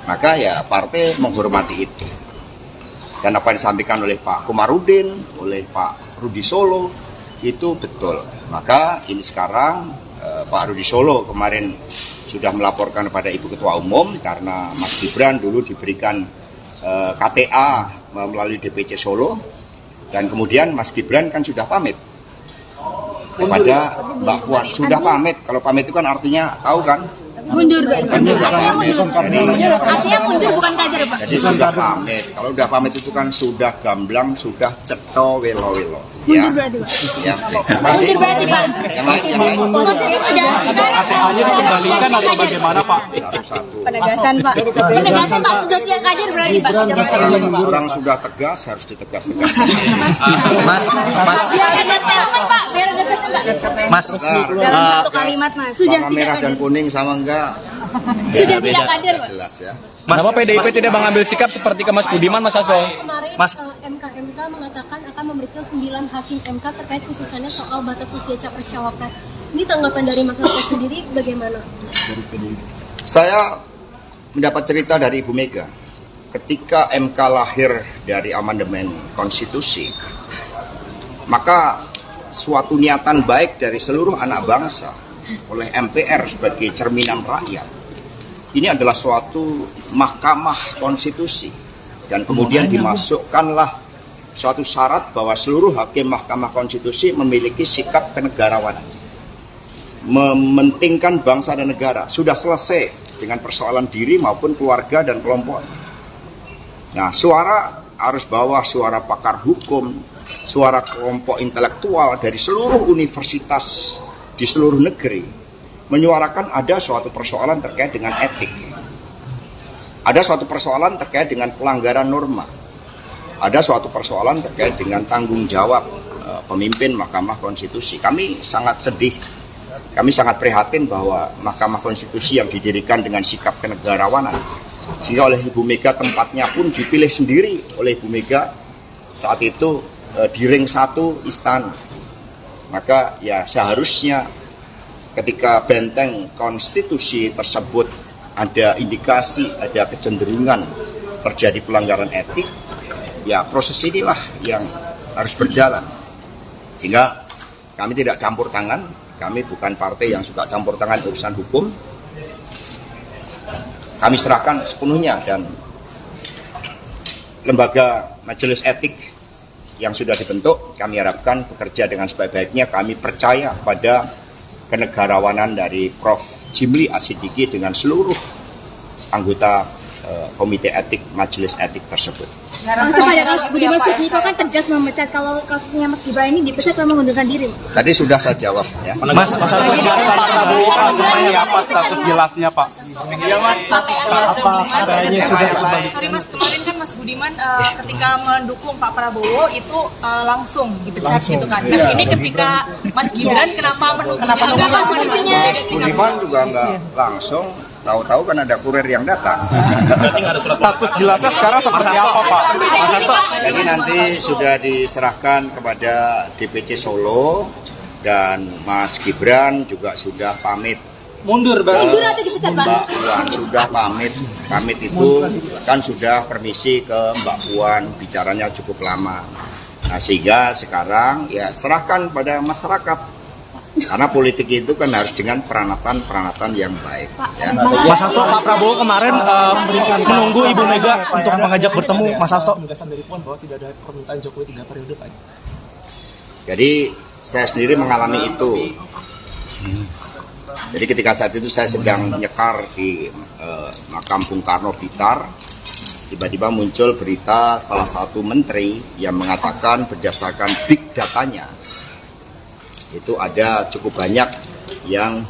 maka ya partai menghormati itu. Dan apa yang disampaikan oleh Pak Komarudin, oleh Pak Rudi Solo, itu betul. Maka ini sekarang Pak Rudi Solo kemarin sudah melaporkan kepada Ibu Ketua Umum karena Mas Gibran dulu diberikan KTA melalui DPC Solo, dan kemudian Mas Gibran kan sudah pamit kepada Mbak Puan. Sudah pamit, kalau pamit itu kan artinya tahu kan? Mundur, Pak. Sudah pamit. Artinya mundur bukan kader, Pak. Jadi sudah pamit. Kalau sudah pamit itu kan sudah gamblang, sudah ceto welo-welo. Ya. Mundur berarti, Pak. Ya. Masih. Berarti, Pak. Yang lain, yang lain. KTA-nya dikembalikan atau bagaimana, Pak? Satu-satu. Penegasan, Pak. Penegasan, Pak. Sudah tidak kader berarti, Pak. Orang sudah tegas harus ditegas-tegas. Biar ada statement, Pak. Mas, Dalam satu kalimat, Mas. Sudah Warna tidak merah dan kader. kuning sama enggak? Sudah tidak kader, Pak. Jelas ya. Kenapa PDIP tidak mengambil sikap seperti ke Mas Budiman, Mas Hasto? Kemarin Mas. MK mengatakan akan memeriksa 9 hakim MK terkait putusannya soal batas usia capres-cawapres. Ini tanggapan dari Mas Hasto sendiri bagaimana? Saya mendapat cerita dari Ibu Mega. Ketika MK lahir dari amandemen konstitusi, maka suatu niatan baik dari seluruh anak bangsa oleh MPR sebagai cerminan rakyat, ini adalah suatu mahkamah konstitusi, dan kemudian dimasukkanlah suatu syarat bahwa seluruh hakim mahkamah konstitusi memiliki sikap kenegarawanan, mementingkan bangsa dan negara. Sudah selesai dengan persoalan diri maupun keluarga dan kelompok. Nah, suara arus bawah, suara pakar hukum, suara kelompok intelektual dari seluruh universitas di seluruh negeri menyuarakan ada suatu persoalan terkait dengan etik, ada suatu persoalan terkait dengan pelanggaran norma, ada suatu persoalan terkait dengan tanggung jawab pemimpin Mahkamah Konstitusi. Kami sangat sedih, kami sangat prihatin bahwa Mahkamah Konstitusi yang didirikan dengan sikap kenegarawanan, sehingga oleh Ibu Mega tempatnya pun dipilih sendiri oleh Ibu Mega saat itu di ring 1 istana. Maka ya seharusnya ketika benteng konstitusi tersebut ada indikasi, ada kecenderungan terjadi pelanggaran etik, ya proses inilah yang harus berjalan. Sehingga kami tidak campur tangan, kami bukan partai yang suka campur tangan urusan hukum. Kami serahkan sepenuhnya, dan lembaga majelis etik yang sudah dibentuk, kami harapkan bekerja dengan sebaik-baiknya. Kami percaya pada kenegarawanan dari Prof. Jimli Asidiki dengan seluruh anggota komite etik majelis etik tersebut. Langsung pada kasus Budiman Sujatmiko kan tegas memecat, kalau kasusnya Mas Gibran ini dipecat kalau mengundurkan diri. Tadi sudah saya jawab ya. Mas Hasto, Pak Prabowo seperti apa status jelasnya, Pak? Sorry Mas, kemarin kan Mas Budiman ketika mendukung Pak Prabowo itu langsung dipecat gitu kan. Nah, ini ketika Mas Gibran kenapa Budiman juga nggak langsung, tahu-tahu kan ada kurir yang datang. Status jelasnya sekarang seperti apa, Pak? Mas Hasto. Jadi nanti sudah diserahkan kepada DPC Solo, dan Mas Gibran juga sudah pamit. Mundur, Mundur atau dipecat, Pak? Mbak Puan sudah pamit. Pamit itu kan sudah permisi ke Mbak Puan, bicaranya cukup lama. Nah, sehingga sekarang ya serahkan pada masyarakat. Karena politik itu kan harus dengan peranatan yang baik. Ya. Mas Hasto, Pak Prabowo kemarin menunggu Ibu Mega untuk mengajak bertemu Mas Hasto. Penegasan dari Puan bahwa tidak ada permintaan Jokowi 3 periode, Pak. Jadi Saya sendiri mengalami itu. Jadi ketika saat itu saya sedang nyekar di makam Bung Karno Blitar, tiba-tiba muncul berita salah satu menteri yang mengatakan berdasarkan big datanya, itu ada cukup banyak yang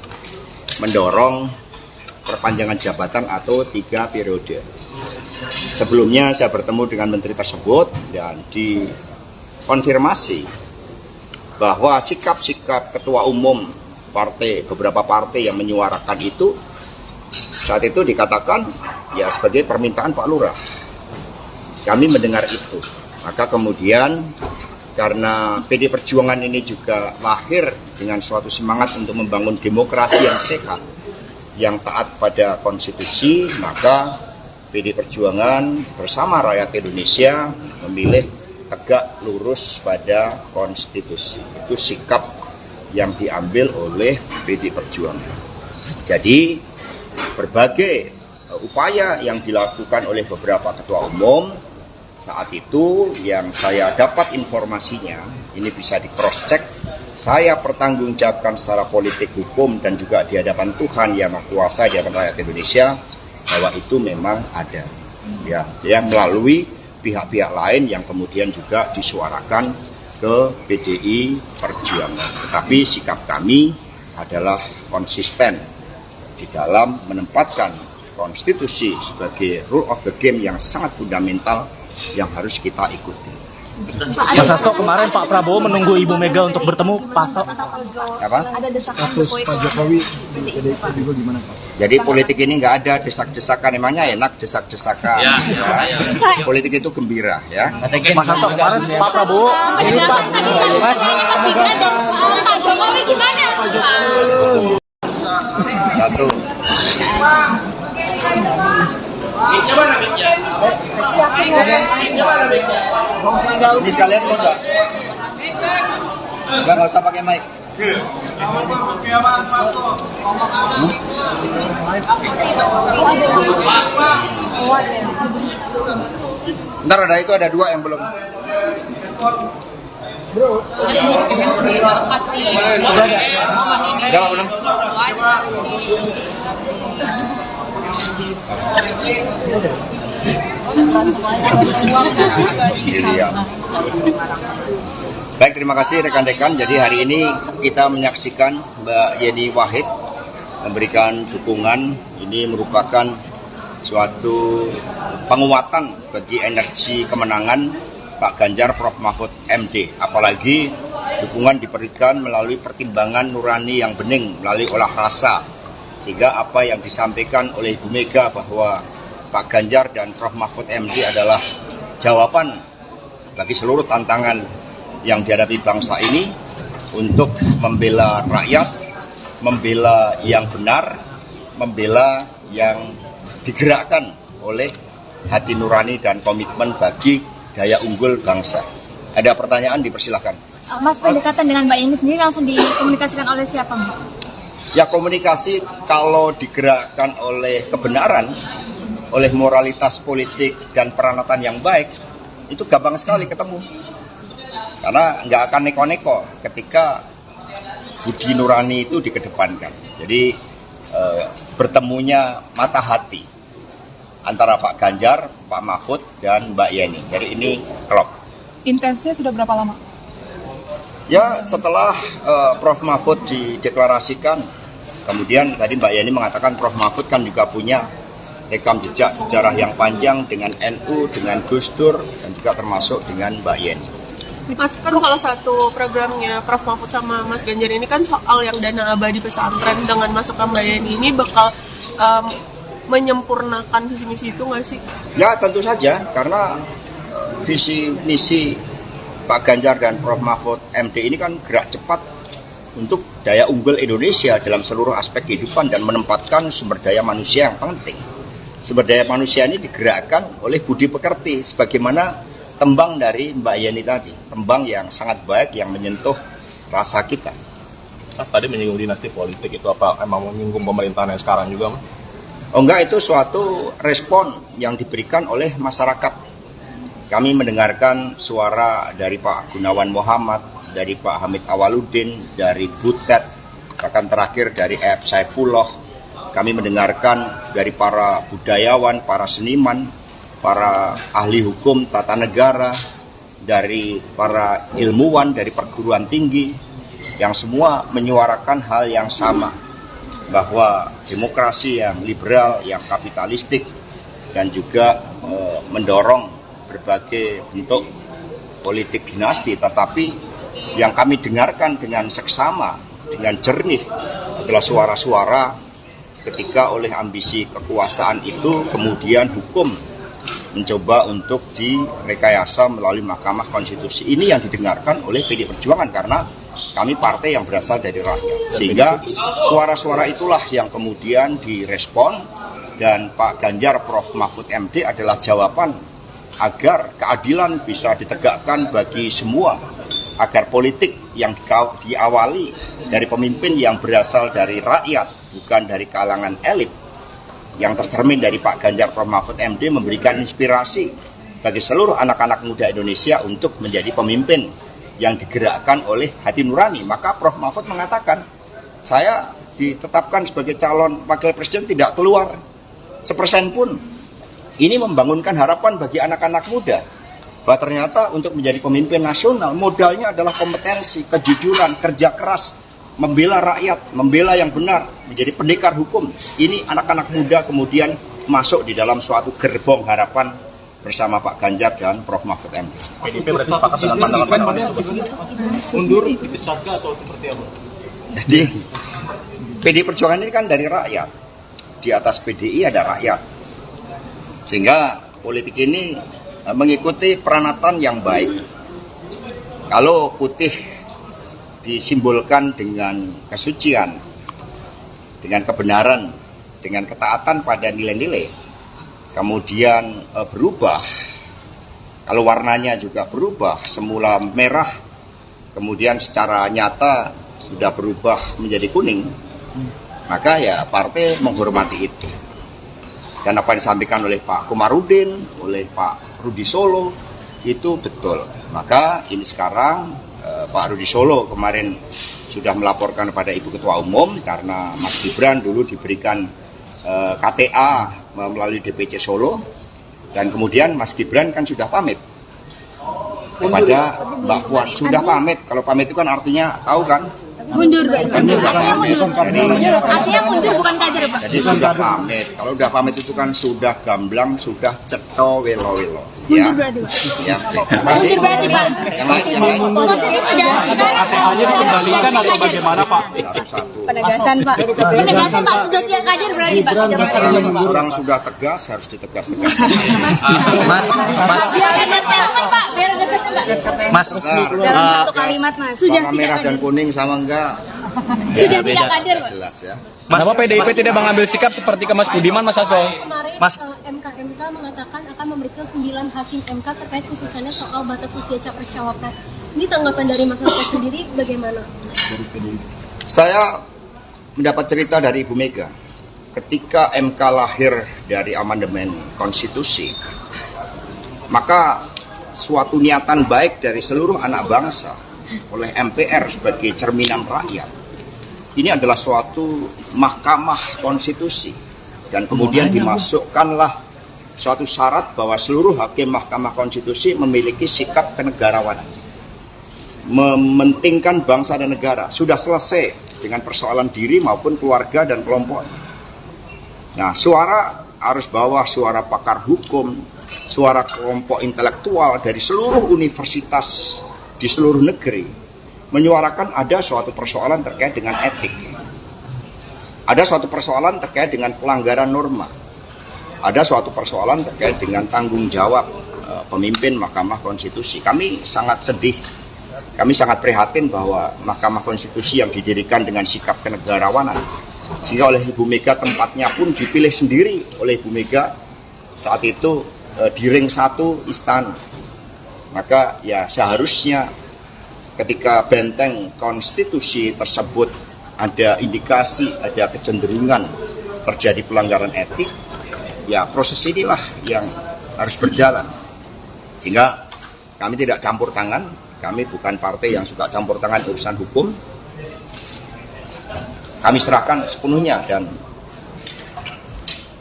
mendorong perpanjangan jabatan atau 3 periode. Sebelumnya saya bertemu dengan menteri tersebut dan dikonfirmasi bahwa sikap-sikap ketua umum beberapa partai yang menyuarakan itu saat itu dikatakan ya sebagai permintaan Pak Lurah. Kami mendengar itu. Maka kemudian karena PD Perjuangan ini juga lahir dengan suatu semangat untuk membangun demokrasi yang sehat, yang taat pada konstitusi, maka PD Perjuangan bersama rakyat Indonesia memilih tegak lurus pada konstitusi. Itu sikap yang diambil oleh PD Perjuangan. Jadi berbagai upaya yang dilakukan oleh beberapa ketua umum saat itu yang saya dapat informasinya, ini bisa di cross check, saya pertanggungjawabkan secara politik hukum dan juga di hadapan Tuhan yang Maha Kuasa, di hadapan rakyat Indonesia, bahwa itu memang ada ya melalui pihak-pihak lain yang kemudian juga disuarakan ke PDI Perjuangan. Tetapi sikap kami adalah konsisten di dalam menempatkan konstitusi sebagai rule of the game yang sangat fundamental yang harus kita ikuti. Mas Hasto, kemarin Pak Prabowo menunggu Ibu Mega untuk bertemu Pak Hasto. Apa? Ada desakan Status Pak Jokowi di PDIP juga gimana Pak? Jadi politik ini nggak ada desak-desakan, emangnya enak desak-desakan. Ya. Politik itu gembira ya. Mas Hasto, kemarin Pak Prabowo ini Pak Mas Gibran dan Pak Jokowi gimana? Satu. Ini sekalian mau nggak? Nggak usah pakai mic. Ntar ada 2 yang belum. Udah belum? Baik, terima kasih rekan-rekan. Jadi hari ini kita menyaksikan Mbak Yeni Wahid memberikan dukungan. Ini merupakan suatu penguatan bagi energi kemenangan Pak Ganjar Prof Mahfud MD. Apalagi dukungan diberikan melalui pertimbangan nurani yang bening, melalui olah rasa. Sehingga apa yang disampaikan oleh Ibu Mega bahwa Pak Ganjar dan Prof Mahfud MD adalah jawaban bagi seluruh tantangan yang dihadapi bangsa ini untuk membela rakyat, membela yang benar, membela yang digerakkan oleh hati nurani dan komitmen bagi daya unggul bangsa. Ada pertanyaan, dipersilahkan. Mas, pendekatan dengan Mbak Yeni sendiri langsung dikomunikasikan oleh siapa, Mas? Ya, komunikasi kalau digerakkan oleh kebenaran, oleh moralitas politik dan peranatan yang baik, itu gampang sekali ketemu. Karena nggak akan neko-neko ketika budi nurani itu dikedepankan. Jadi bertemunya mata hati antara Pak Ganjar, Pak Mahfud, dan Mbak Yeni. Jadi ini klop. Intensnya sudah berapa lama? Ya, setelah Prof Mahfud dideklarasikan, kemudian tadi Mbak Yeni mengatakan Prof Mahfud kan juga punya rekam jejak sejarah yang panjang dengan NU, dengan Gus Dur, dan juga termasuk dengan Mbak Yeni. Mas, kan salah satu programnya Prof Mahfud sama Mas Ganjar ini kan soal yang dana abadi pesantren. Dengan masukkan Mbak Yeni ini bakal menyempurnakan visi misi itu nggak sih? Ya, tentu saja, karena visi misi Pak Ganjar dan Prof Mahfud MD ini kan gerak cepat untuk daya unggul Indonesia dalam seluruh aspek kehidupan dan menempatkan sumber daya manusia yang penting. Sumber daya manusia ini digerakkan oleh budi pekerti, sebagaimana tembang dari Mbak Yeni tadi, tembang yang sangat baik yang menyentuh rasa kita. Mas tadi menyinggung dinasti politik, itu apa emang menyinggung pemerintahan yang sekarang juga, Mas? Oh enggak, itu suatu respon yang diberikan oleh masyarakat. Kami mendengarkan suara dari Pak Gunawan Muhammad, dari Pak Hamid Awaludin, dari Butet, bahkan terakhir dari F. Saifullah. Kami mendengarkan dari para budayawan, para seniman, para ahli hukum tata negara, dari para ilmuwan, dari perguruan tinggi, yang semua menyuarakan hal yang sama, bahwa demokrasi yang liberal, yang kapitalistik, dan juga mendorong berbagai bentuk politik dinasti, tetapi yang kami dengarkan dengan seksama, dengan jernih adalah suara-suara ketika oleh ambisi kekuasaan itu kemudian hukum mencoba untuk direkayasa melalui Mahkamah Konstitusi. Ini yang didengarkan oleh PDI Perjuangan karena kami partai yang berasal dari rakyat. Sehingga suara-suara itulah yang kemudian direspon, dan Pak Ganjar Prof. Mahfud MD adalah jawaban agar keadilan bisa ditegakkan bagi semua, agar politik yang diawali dari pemimpin yang berasal dari rakyat, bukan dari kalangan elit, yang tercermin dari Pak Ganjar Prof. Mahfud MD memberikan inspirasi bagi seluruh anak-anak muda Indonesia untuk menjadi pemimpin yang digerakkan oleh hati nurani. Maka Prof. Mahfud mengatakan, saya ditetapkan sebagai calon wakil presiden tidak keluar 1% pun. Ini membangunkan harapan bagi anak-anak muda bahwa ternyata untuk menjadi pemimpin nasional modalnya adalah kompetensi, kejujuran, kerja keras, membela rakyat, membela yang benar, menjadi pendekar hukum. Ini anak-anak muda kemudian masuk di dalam suatu gerbong harapan bersama Pak Ganjar dan Prof. Mahfud MD. PDIP berarti sepakat dengan pandangan mundur, dipecat atau seperti apa? Jadi PDI Perjuangan ini kan dari rakyat. Di atas PDI ada rakyat. Sehingga politik ini mengikuti peranatan yang baik. Kalau putih disimbolkan dengan kesucian, dengan kebenaran, dengan ketaatan pada nilai-nilai, kemudian berubah, kalau warnanya juga berubah, semula merah, kemudian secara nyata sudah berubah menjadi kuning, maka ya partai menghormati itu. Dan apa yang disampaikan oleh Pak Komarudin, oleh Pak Rudi Solo, itu betul. Maka ini sekarang Pak Rudi Solo kemarin sudah melaporkan kepada Ibu Ketua Umum karena Mas Gibran dulu diberikan KTA melalui DPC Solo, dan kemudian Mas Gibran kan sudah pamit kepada Mbak Puan. Sudah pamit, kalau pamit itu kan artinya tahu kan? Mundur, Pak. Artinya mundur, bukan kader, Pak. Jadi sudah pamit. Kalau sudah pamit itu kan sudah gamblang, sudah ceto welo-welo. Ya. Mundur berarti, Pak. Ya, terima kasih. Mundur berarti, Pak. Yang lain. ATA-nya dikembalikan atau bagaimana, Pak? Satu-satu. Penegasan, Pak. Penegasan, Pak. Sudah tiap kader berarti, Pak. Orang sudah tegas, harus ditegas-tegas. Mas, Biar ada statement, Pak. Biar ada statement, Pak. Mas, Dalam satu kalimat, Mas. Sudah warna merah dan kuning sama enggak? Sudah tidak kader, Pak. Jelas ya. Kenapa PDIP tidak mengambil sikap seperti ke Mas Budiman, Mas Hasto? Kemarin Mas, MK mengatakan akan memeriksa 9 hakim MK terkait putusannya soal batas usia capres-cawapres. Ini tanggapan dari Mas Hasto sendiri bagaimana? Saya mendapat cerita dari Ibu Mega. Ketika MK lahir dari amandemen konstitusi, maka suatu niatan baik dari seluruh anak bangsa oleh MPR sebagai cerminan rakyat, ini adalah suatu mahkamah konstitusi, dan kemudian dimasukkanlah suatu syarat bahwa seluruh hakim mahkamah konstitusi memiliki sikap kenegarawanan, mementingkan bangsa dan negara. Sudah selesai dengan persoalan diri maupun keluarga dan kelompok. Nah, suara arus bawah, suara pakar hukum, suara kelompok intelektual dari seluruh universitas di seluruh negeri menyuarakan ada suatu persoalan terkait dengan etik, ada suatu persoalan terkait dengan pelanggaran norma, ada suatu persoalan terkait dengan tanggung jawab pemimpin Mahkamah Konstitusi. Kami sangat sedih, kami sangat prihatin bahwa Mahkamah Konstitusi yang didirikan dengan sikap kenegarawanan, sehingga oleh Ibu Mega tempatnya pun dipilih sendiri oleh Ibu Mega saat itu di ring 1 istana. Maka ya seharusnya ketika benteng konstitusi tersebut ada indikasi, ada kecenderungan terjadi pelanggaran etik, ya proses inilah yang harus berjalan. Sehingga kami tidak campur tangan Kami bukan partai yang suka campur tangan urusan hukum. Kami serahkan sepenuhnya, dan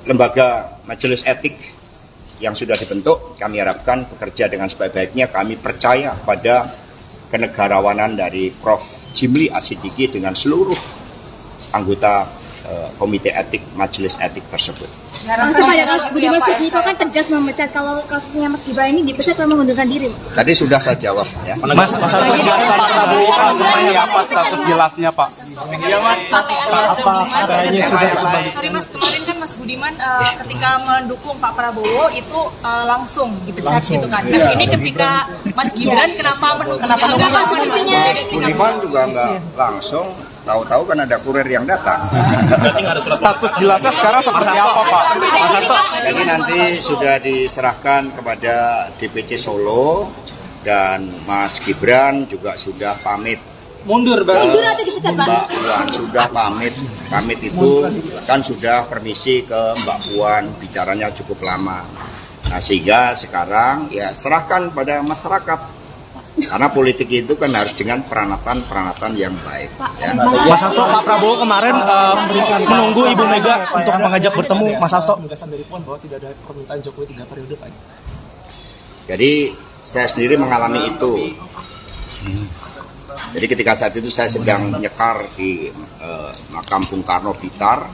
lembaga majelis etik yang sudah dibentuk kami harapkan bekerja dengan sebaik-baiknya. Kami percaya pada kenegarawanan dari Prof. Jimli Asidiki dengan seluruh anggota komite etik majelis etik tersebut. Langsung pada Mas Budiman Sujatmiko kan tegas memecat kalau kasusnya Mas Gibran ini dipecat kalau mengundurkan diri. Tadi sudah saya jawab ya. Mas Hasto, Pak Prabowo seperti apa status jelasnya Pak? Apa katanya sudah Sorry Mas, kemarin kan Mas Budiman ketika mendukung Pak Prabowo itu langsung dipecat gitu kan. Nah ini ketika Mas Gibran kenapa Mas Budiman juga nggak langsung, tahu-tahu kan ada kurir yang datang. Status jelasnya sekarang seperti apa Pak? Mas Hasto. Jadi nanti sudah diserahkan kepada DPC Solo, dan Mas Gibran juga sudah pamit. Mundur Mundur atau dipecat Pak? Mbak Puan sudah pamit. Pamit itu kan sudah permisi ke Mbak Puan, bicaranya cukup lama. Nah sehingga sekarang ya serahkan pada masyarakat. Karena politik itu kan harus dengan peranatan yang baik. Ya. Mas Hasto, Pak Prabowo kemarin menunggu Ibu Mega untuk mengajak bertemu Mas Hasto. Penegasan dari Puan bahwa tidak ada permintaan Jokowi 3 periode, Pak. Jadi saya sendiri mengalami itu. Jadi ketika saat itu saya sedang nyekar di makam Bung Karno Blitar,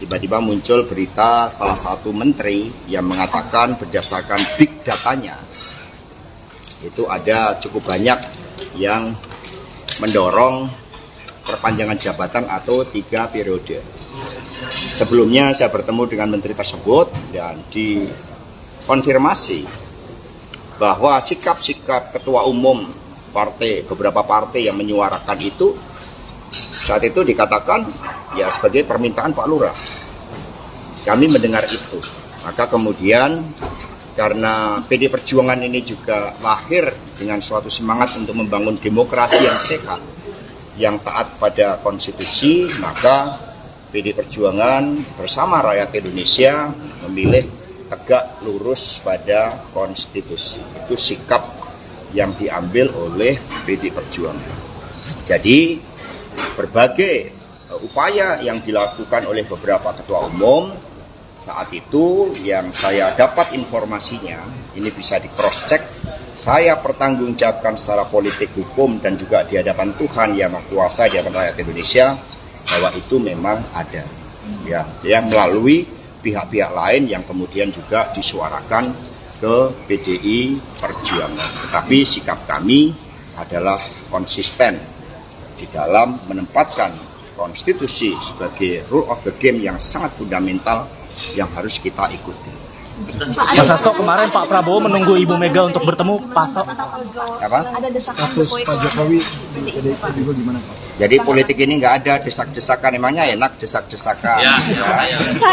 tiba-tiba muncul berita salah satu menteri yang mengatakan berdasarkan big datanya, itu ada cukup banyak yang mendorong perpanjangan jabatan atau 3 periode. Sebelumnya saya bertemu dengan menteri tersebut dan dikonfirmasi bahwa sikap-sikap ketua umum partai, beberapa partai yang menyuarakan itu saat itu dikatakan ya sebagai permintaan Pak Lurah. Kami mendengar itu, maka kemudian karena PD Perjuangan ini juga lahir dengan suatu semangat untuk membangun demokrasi yang sehat, yang taat pada konstitusi, maka PD Perjuangan bersama rakyat Indonesia memilih tegak lurus pada konstitusi. Itu sikap yang diambil oleh PD Perjuangan. Jadi berbagai upaya yang dilakukan oleh beberapa ketua umum saat itu yang saya dapat informasinya, ini bisa di cross check, saya pertanggungjawabkan secara politik, hukum, dan juga di hadapan Tuhan yang Maha Kuasa, di hadapan rakyat Indonesia, bahwa itu memang ada. Ya, melalui pihak-pihak lain yang kemudian juga disuarakan ke PDI Perjuangan. Tetapi sikap kami adalah konsisten di dalam menempatkan konstitusi sebagai rule of the game yang sangat fundamental yang harus kita ikuti. Mas Hasto, kemarin Pak Prabowo menunggu Ibu Mega untuk bertemu Pak Hasto. Apa? Ada desakan Status Pak Jokowi di PDIP juga gimana Pak? Jadi politik ini nggak ada desak-desakan, emangnya enak desak-desakan. Ya.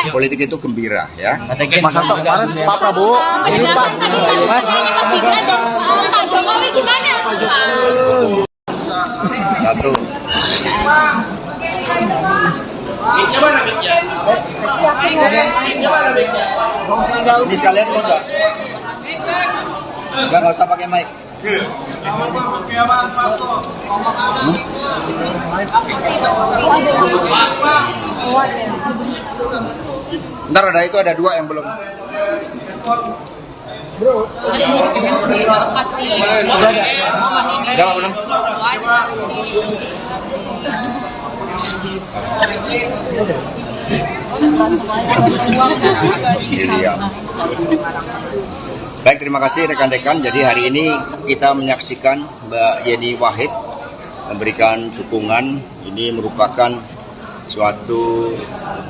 Politik itu gembira ya. Mas Hasto, kemarin Pak Prabowo ini Pak Mas Gibran dan Pak Jokowi gimana? Satu. Ini sekalian mau nggak? Nggak usah pakai mic. Ntar ada itu, ada 2 yang belum. Udah belum? Baik, terima kasih rekan-rekan. Jadi hari ini kita menyaksikan Mbak Yeni Wahid memberikan dukungan. Ini merupakan suatu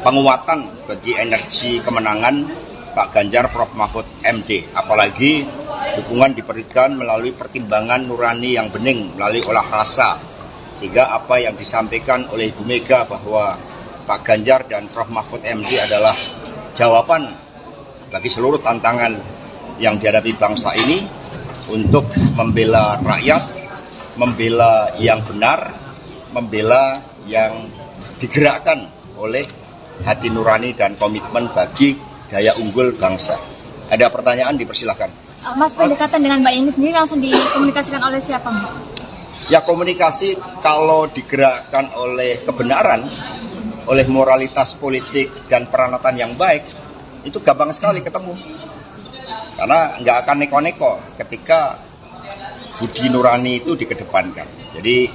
penguatan bagi energi kemenangan Pak Ganjar Prof. Mahfud MD. Apalagi dukungan diberikan melalui pertimbangan nurani yang bening, melalui olah rasa. Sehingga apa yang disampaikan oleh Ibu Mega bahwa Pak Ganjar dan Prof. Mahfud MD adalah jawaban bagi seluruh tantangan yang dihadapi bangsa ini untuk membela rakyat, membela yang benar, membela yang digerakkan oleh hati nurani dan komitmen bagi daya unggul bangsa. Ada pertanyaan, dipersilahkan. Mas, pendekatan dengan Mbak Yeni sendiri langsung dikomunikasikan oleh siapa, Mas? Ya, komunikasi kalau digerakkan oleh kebenaran, oleh moralitas politik dan peranatan yang baik, itu gampang sekali ketemu. Karena nggak akan neko-neko ketika budi nurani itu dikedepankan. Jadi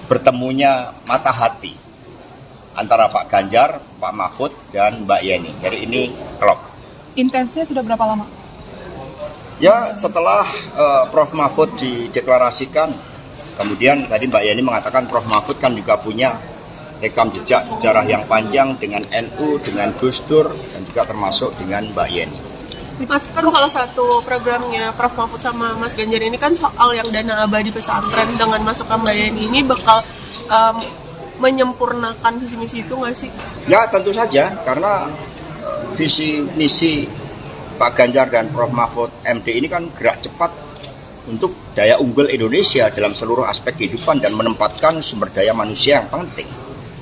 bertemunya mata hati antara Pak Ganjar, Pak Mahfud, dan Mbak Yeni. Jadi ini klop. Intensnya sudah berapa lama? Ya, setelah Prof. Mahfud dideklarasikan, kemudian tadi Mbak Yeni mengatakan Prof. Mahfud kan juga punya rekam jejak sejarah yang panjang dengan NU, dengan Gus Dur, dan juga termasuk dengan Mbak Yeni. Mas, kan salah satu programnya Prof. Mahfud sama Mas Ganjar ini kan soal yang dana abadi pesantren. Dengan masuknya Mbak Yeni ini bakal menyempurnakan visi misi itu nggak sih? Ya, tentu saja, karena visi misi Pak Ganjar dan Prof. Mahfud MD ini kan gerak cepat untuk daya unggul Indonesia dalam seluruh aspek kehidupan dan menempatkan sumber daya manusia yang penting.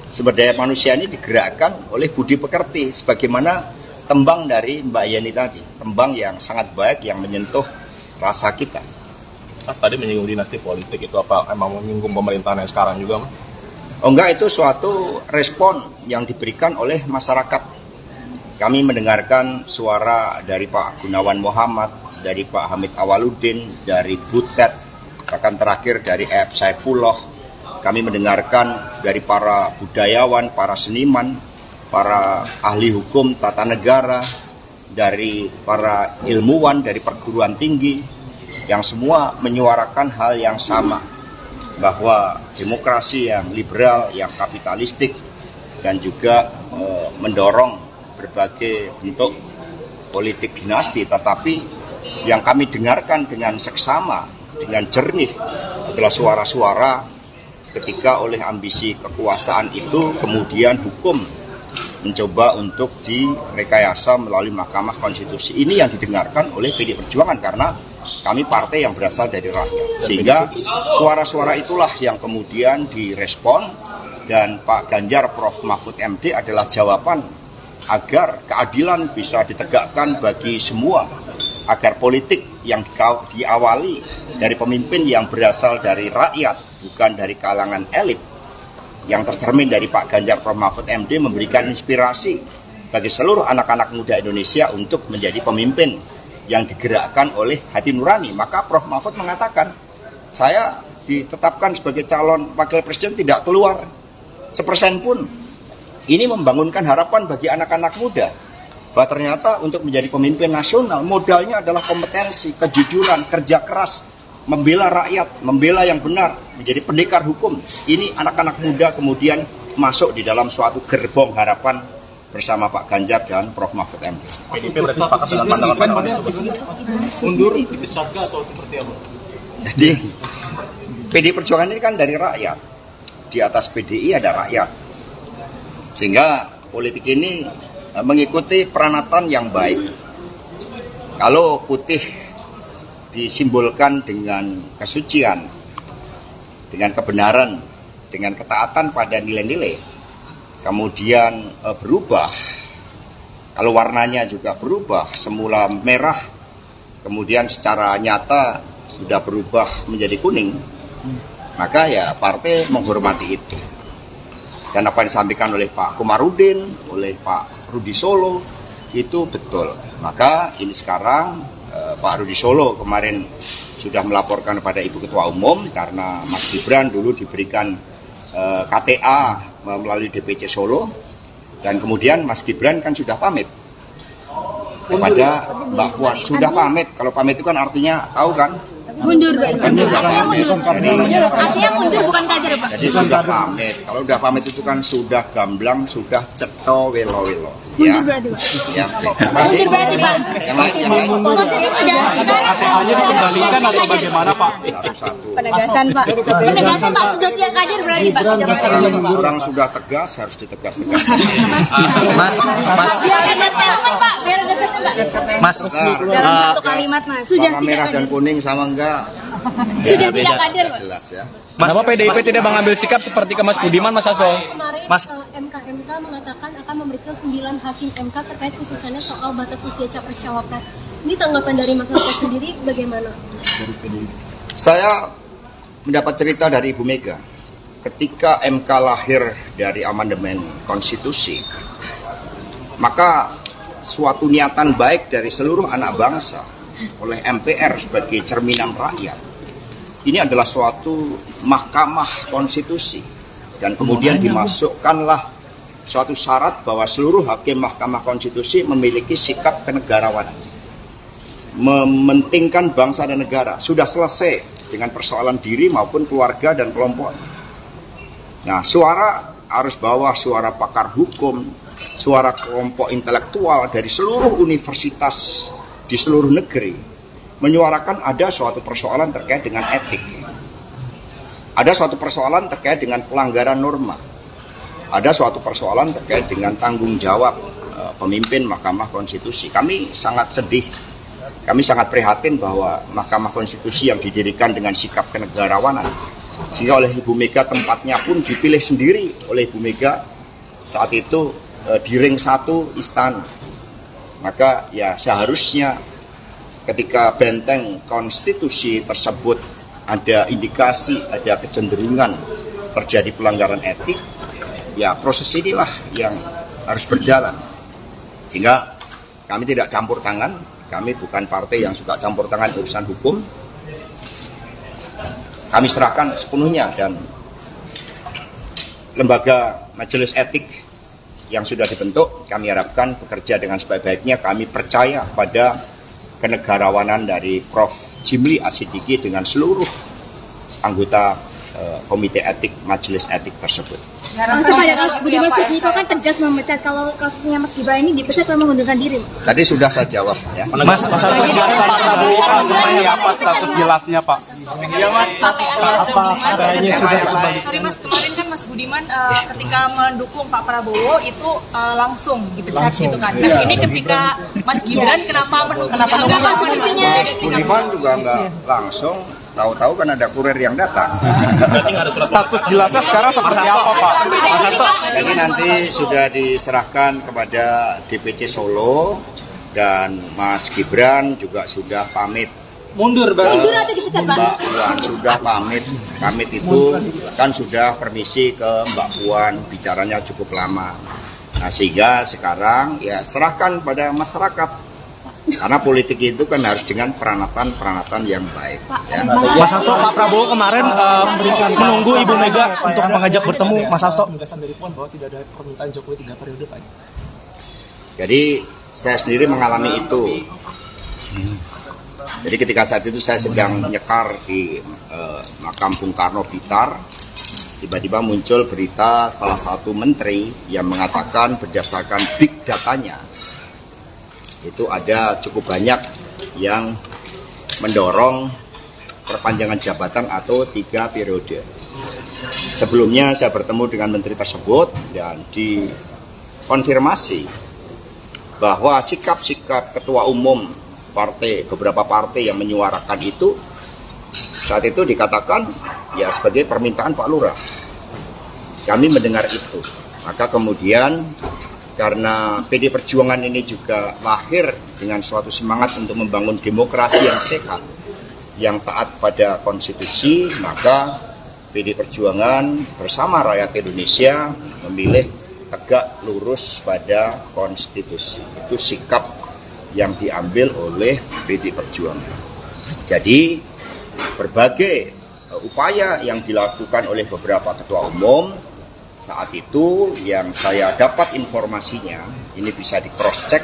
Sumber daya manusia ini digerakkan oleh budi pekerti, sebagaimana tembang dari Mbak Yeni tadi, tembang yang sangat baik yang menyentuh rasa kita. Mas tadi menyinggung dinasti politik, itu apa emang menyinggung pemerintahan yang sekarang juga, Mas? Oh enggak, itu suatu respon yang diberikan oleh masyarakat. Kami mendengarkan suara dari Pak Gunawan Muhammad, dari Pak Hamid Awaludin, dari Butet, bahkan terakhir dari F. Saifullah. Kami mendengarkan dari para budayawan, para seniman, para ahli hukum tata negara, dari para ilmuwan, dari perguruan tinggi, yang semua menyuarakan hal yang sama, bahwa demokrasi yang liberal, yang kapitalistik, dan juga mendorong berbagai bentuk politik dinasti, tetapi yang kami dengarkan dengan seksama, dengan jernih adalah suara-suara ketika oleh ambisi kekuasaan itu kemudian hukum mencoba untuk direkayasa melalui Mahkamah Konstitusi. Ini yang didengarkan oleh PDI Perjuangan karena kami partai yang berasal dari rakyat. Sehingga suara-suara itulah yang kemudian direspon, dan Pak Ganjar Prof. Mahfud MD adalah jawaban agar keadilan bisa ditegakkan bagi semua, agar politik yang diawali dari pemimpin yang berasal dari rakyat, bukan dari kalangan elit, yang tercermin dari Pak Ganjar Prof. Mahfud MD memberikan inspirasi bagi seluruh anak-anak muda Indonesia untuk menjadi pemimpin yang digerakkan oleh hati nurani. Maka Prof. Mahfud mengatakan, saya ditetapkan sebagai calon wakil presiden tidak keluar sepersen pun. Ini membangunkan harapan bagi anak-anak muda bahwa ternyata untuk menjadi pemimpin nasional modalnya adalah kompetensi, kejujuran, kerja keras, membela rakyat, membela yang benar, menjadi pendekar hukum. Ini anak-anak muda kemudian masuk di dalam suatu gerbong harapan bersama Pak Ganjar dan Prof. Mahfud MD. PDIP berarti sepakat dengan pandangan mundur dipecat atau seperti apa? Jadi PDI Perjuangan ini kan dari rakyat. Di atas PDI ada rakyat. Sehingga politik ini mengikuti peranatan yang baik. Kalau putih disimbolkan dengan kesucian, dengan kebenaran, dengan ketaatan pada nilai-nilai, kemudian berubah, kalau warnanya juga berubah, semula merah, kemudian secara nyata sudah berubah menjadi kuning, maka ya partai menghormati itu. Dan apa yang disampaikan oleh Pak Komarudin, oleh Pak Rudi Solo, itu betul. Maka ini sekarang Pak Rudi Solo kemarin sudah melaporkan kepada Ibu Ketua Umum karena Mas Gibran dulu diberikan KTA melalui DPC Solo, dan kemudian Mas Gibran kan sudah pamit kepada Mbak Puan. Sudah pamit, kalau pamit itu kan artinya tahu kan? Mundur, Pak. Artinya mundur. Artinya mundur bukan kader, Pak. Jadi sudah pamit. Kalau sudah pamit itu kan sudah gamblang, sudah ceto welo-welo. Ya. Mundur berarti, Pak. Ya, terima kasih. Mundur berarti, Pak. Yang lain, yang lain. Posisi sudah KTA-nya dikembalikan atau bagaimana, Pak? Satu-satu. penegasan, Pak. Penegasan, Pak. Sudah tiap kader berarti, Pak. Orang sudah tegas harus ditegas-tegas. Biar ada statement, Pak. Biar ada statement, Pak. Mas, Dalam satu kalimat, Mas. Sudah warna merah dan kuning sama enggak? Sudah tidak kader, Pak. Jelas ya. Kenapa PDIP tidak mengambil sikap seperti ke Mas Budiman, Mas Hasto? Kemarin Mas. MKM MK mengatakan akan memeriksa 9 hakim MK terkait putusannya soal batas usia capres-cawapres. Ini tanggapan dari Mas Hasto sendiri bagaimana? Saya mendapat cerita dari Ibu Mega. Ketika MK lahir dari amandemen konstitusi, maka suatu niatan baik dari seluruh anak bangsa oleh MPR sebagai cerminan rakyat, ini adalah suatu mahkamah konstitusi. Dan kemudian dimasukkanlah suatu syarat bahwa seluruh hakim Mahkamah Konstitusi memiliki sikap kenegarawanan, mementingkan bangsa dan negara. Sudah selesai dengan persoalan diri maupun keluarga dan kelompok. Nah, suara arus bawah, suara pakar hukum, suara kelompok intelektual dari seluruh universitas di seluruh negeri menyuarakan ada suatu persoalan terkait dengan etik. Ada suatu persoalan terkait dengan pelanggaran norma. Ada suatu persoalan terkait dengan tanggung jawab pemimpin Mahkamah Konstitusi. Kami sangat sedih, kami sangat prihatin bahwa Mahkamah Konstitusi yang didirikan dengan sikap kenegarawanan, sehingga oleh Ibu Mega tempatnya pun dipilih sendiri oleh Ibu Mega saat itu di ring 1 istana. Maka ya seharusnya ketika benteng konstitusi tersebut ada indikasi, ada kecenderungan terjadi pelanggaran etik, ya proses inilah yang harus berjalan. Sehingga kami tidak campur tangan, kami bukan partai yang suka campur tangan urusan hukum. Kami serahkan sepenuhnya, dan lembaga majelis etik yang sudah dibentuk, kami harapkan bekerja dengan sebaik-baiknya. Kami percaya pada kenegarawanan dari Prof. Jimli Asidiki dengan seluruh anggota komite etik majelis etik tersebut. Mas Budiman Sujatmiko kan tegas memecat kalau kasusnya Mas Gibran ini dipecat atau mengundurkan diri. Tadi sudah saya jawab ya. Mas Hasto kemarin Pak Prabowo seperti apa status jelasnya Pak? Iya Mas. Apa katanya sudah kembali? Sorry Mas, kemarin kan Mas Budiman ketika mendukung Pak Prabowo itu langsung dipecat gitu kan. Nah ini ketika Mas Gibran kenapa mendukungnya? Mas Budiman juga nggak langsung. Tahu-tahu kan ada kurir yang datang. Status jelasnya sekarang seperti apa Pak? Mas Hasto. Jadi nanti sudah diserahkan kepada DPC Solo, dan Mas Gibran juga sudah pamit. Mundur Mundur atau dipecat Pak? Mbak Puan sudah pamit. Pamit itu kan sudah permisi ke Mbak Puan, bicaranya cukup lama. Nah sehingga sekarang ya serahkan pada masyarakat. Karena politik itu kan harus dengan peranatan yang baik. Ya. Mas Hasto, Pak Prabowo kemarin menunggu Ibu Mega untuk mengajak bertemu Mas Hasto. Penegasan dari Puan bahwa tidak ada permintaan Jokowi 3 periode, Pak. Jadi saya sendiri mengalami itu. Jadi ketika saat itu saya sedang nyekar di makam Bung Karno Blitar, tiba-tiba muncul berita salah satu menteri yang mengatakan berdasarkan big datanya, itu ada cukup banyak yang mendorong perpanjangan jabatan atau 3 periode. Sebelumnya saya bertemu dengan menteri tersebut dan dikonfirmasi bahwa sikap-sikap ketua umum partai, beberapa partai yang menyuarakan itu, saat itu dikatakan ya sebagai permintaan Pak Lurah. Kami mendengar itu, maka kemudian karena PD Perjuangan ini juga lahir dengan suatu semangat untuk membangun demokrasi yang sehat, yang taat pada konstitusi, maka PD Perjuangan bersama rakyat Indonesia memilih tegak lurus pada konstitusi. Itu sikap yang diambil oleh PD Perjuangan. Jadi berbagai upaya yang dilakukan oleh beberapa ketua umum saat itu yang saya dapat informasinya, ini bisa di cross check,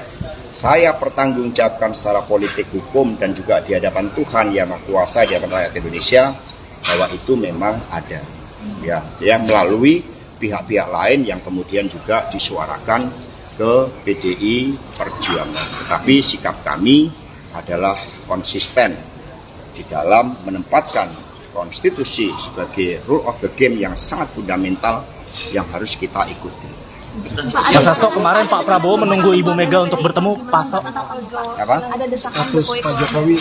saya pertanggungjawabkan secara politik, hukum, dan juga di hadapan Tuhan yang Maha Kuasa, di hadapan rakyat Indonesia, bahwa itu memang ada. Ya, melalui pihak-pihak lain yang kemudian juga disuarakan ke PDI Perjuangan. Tetapi sikap kami adalah konsisten di dalam menempatkan konstitusi sebagai rule of the game yang sangat fundamental yang harus kita ikuti. Mas Hasto, kemarin Pak Prabowo menunggu Ibu Mega untuk bertemu Pak Hasto. Apa? Ada desakan Jokowi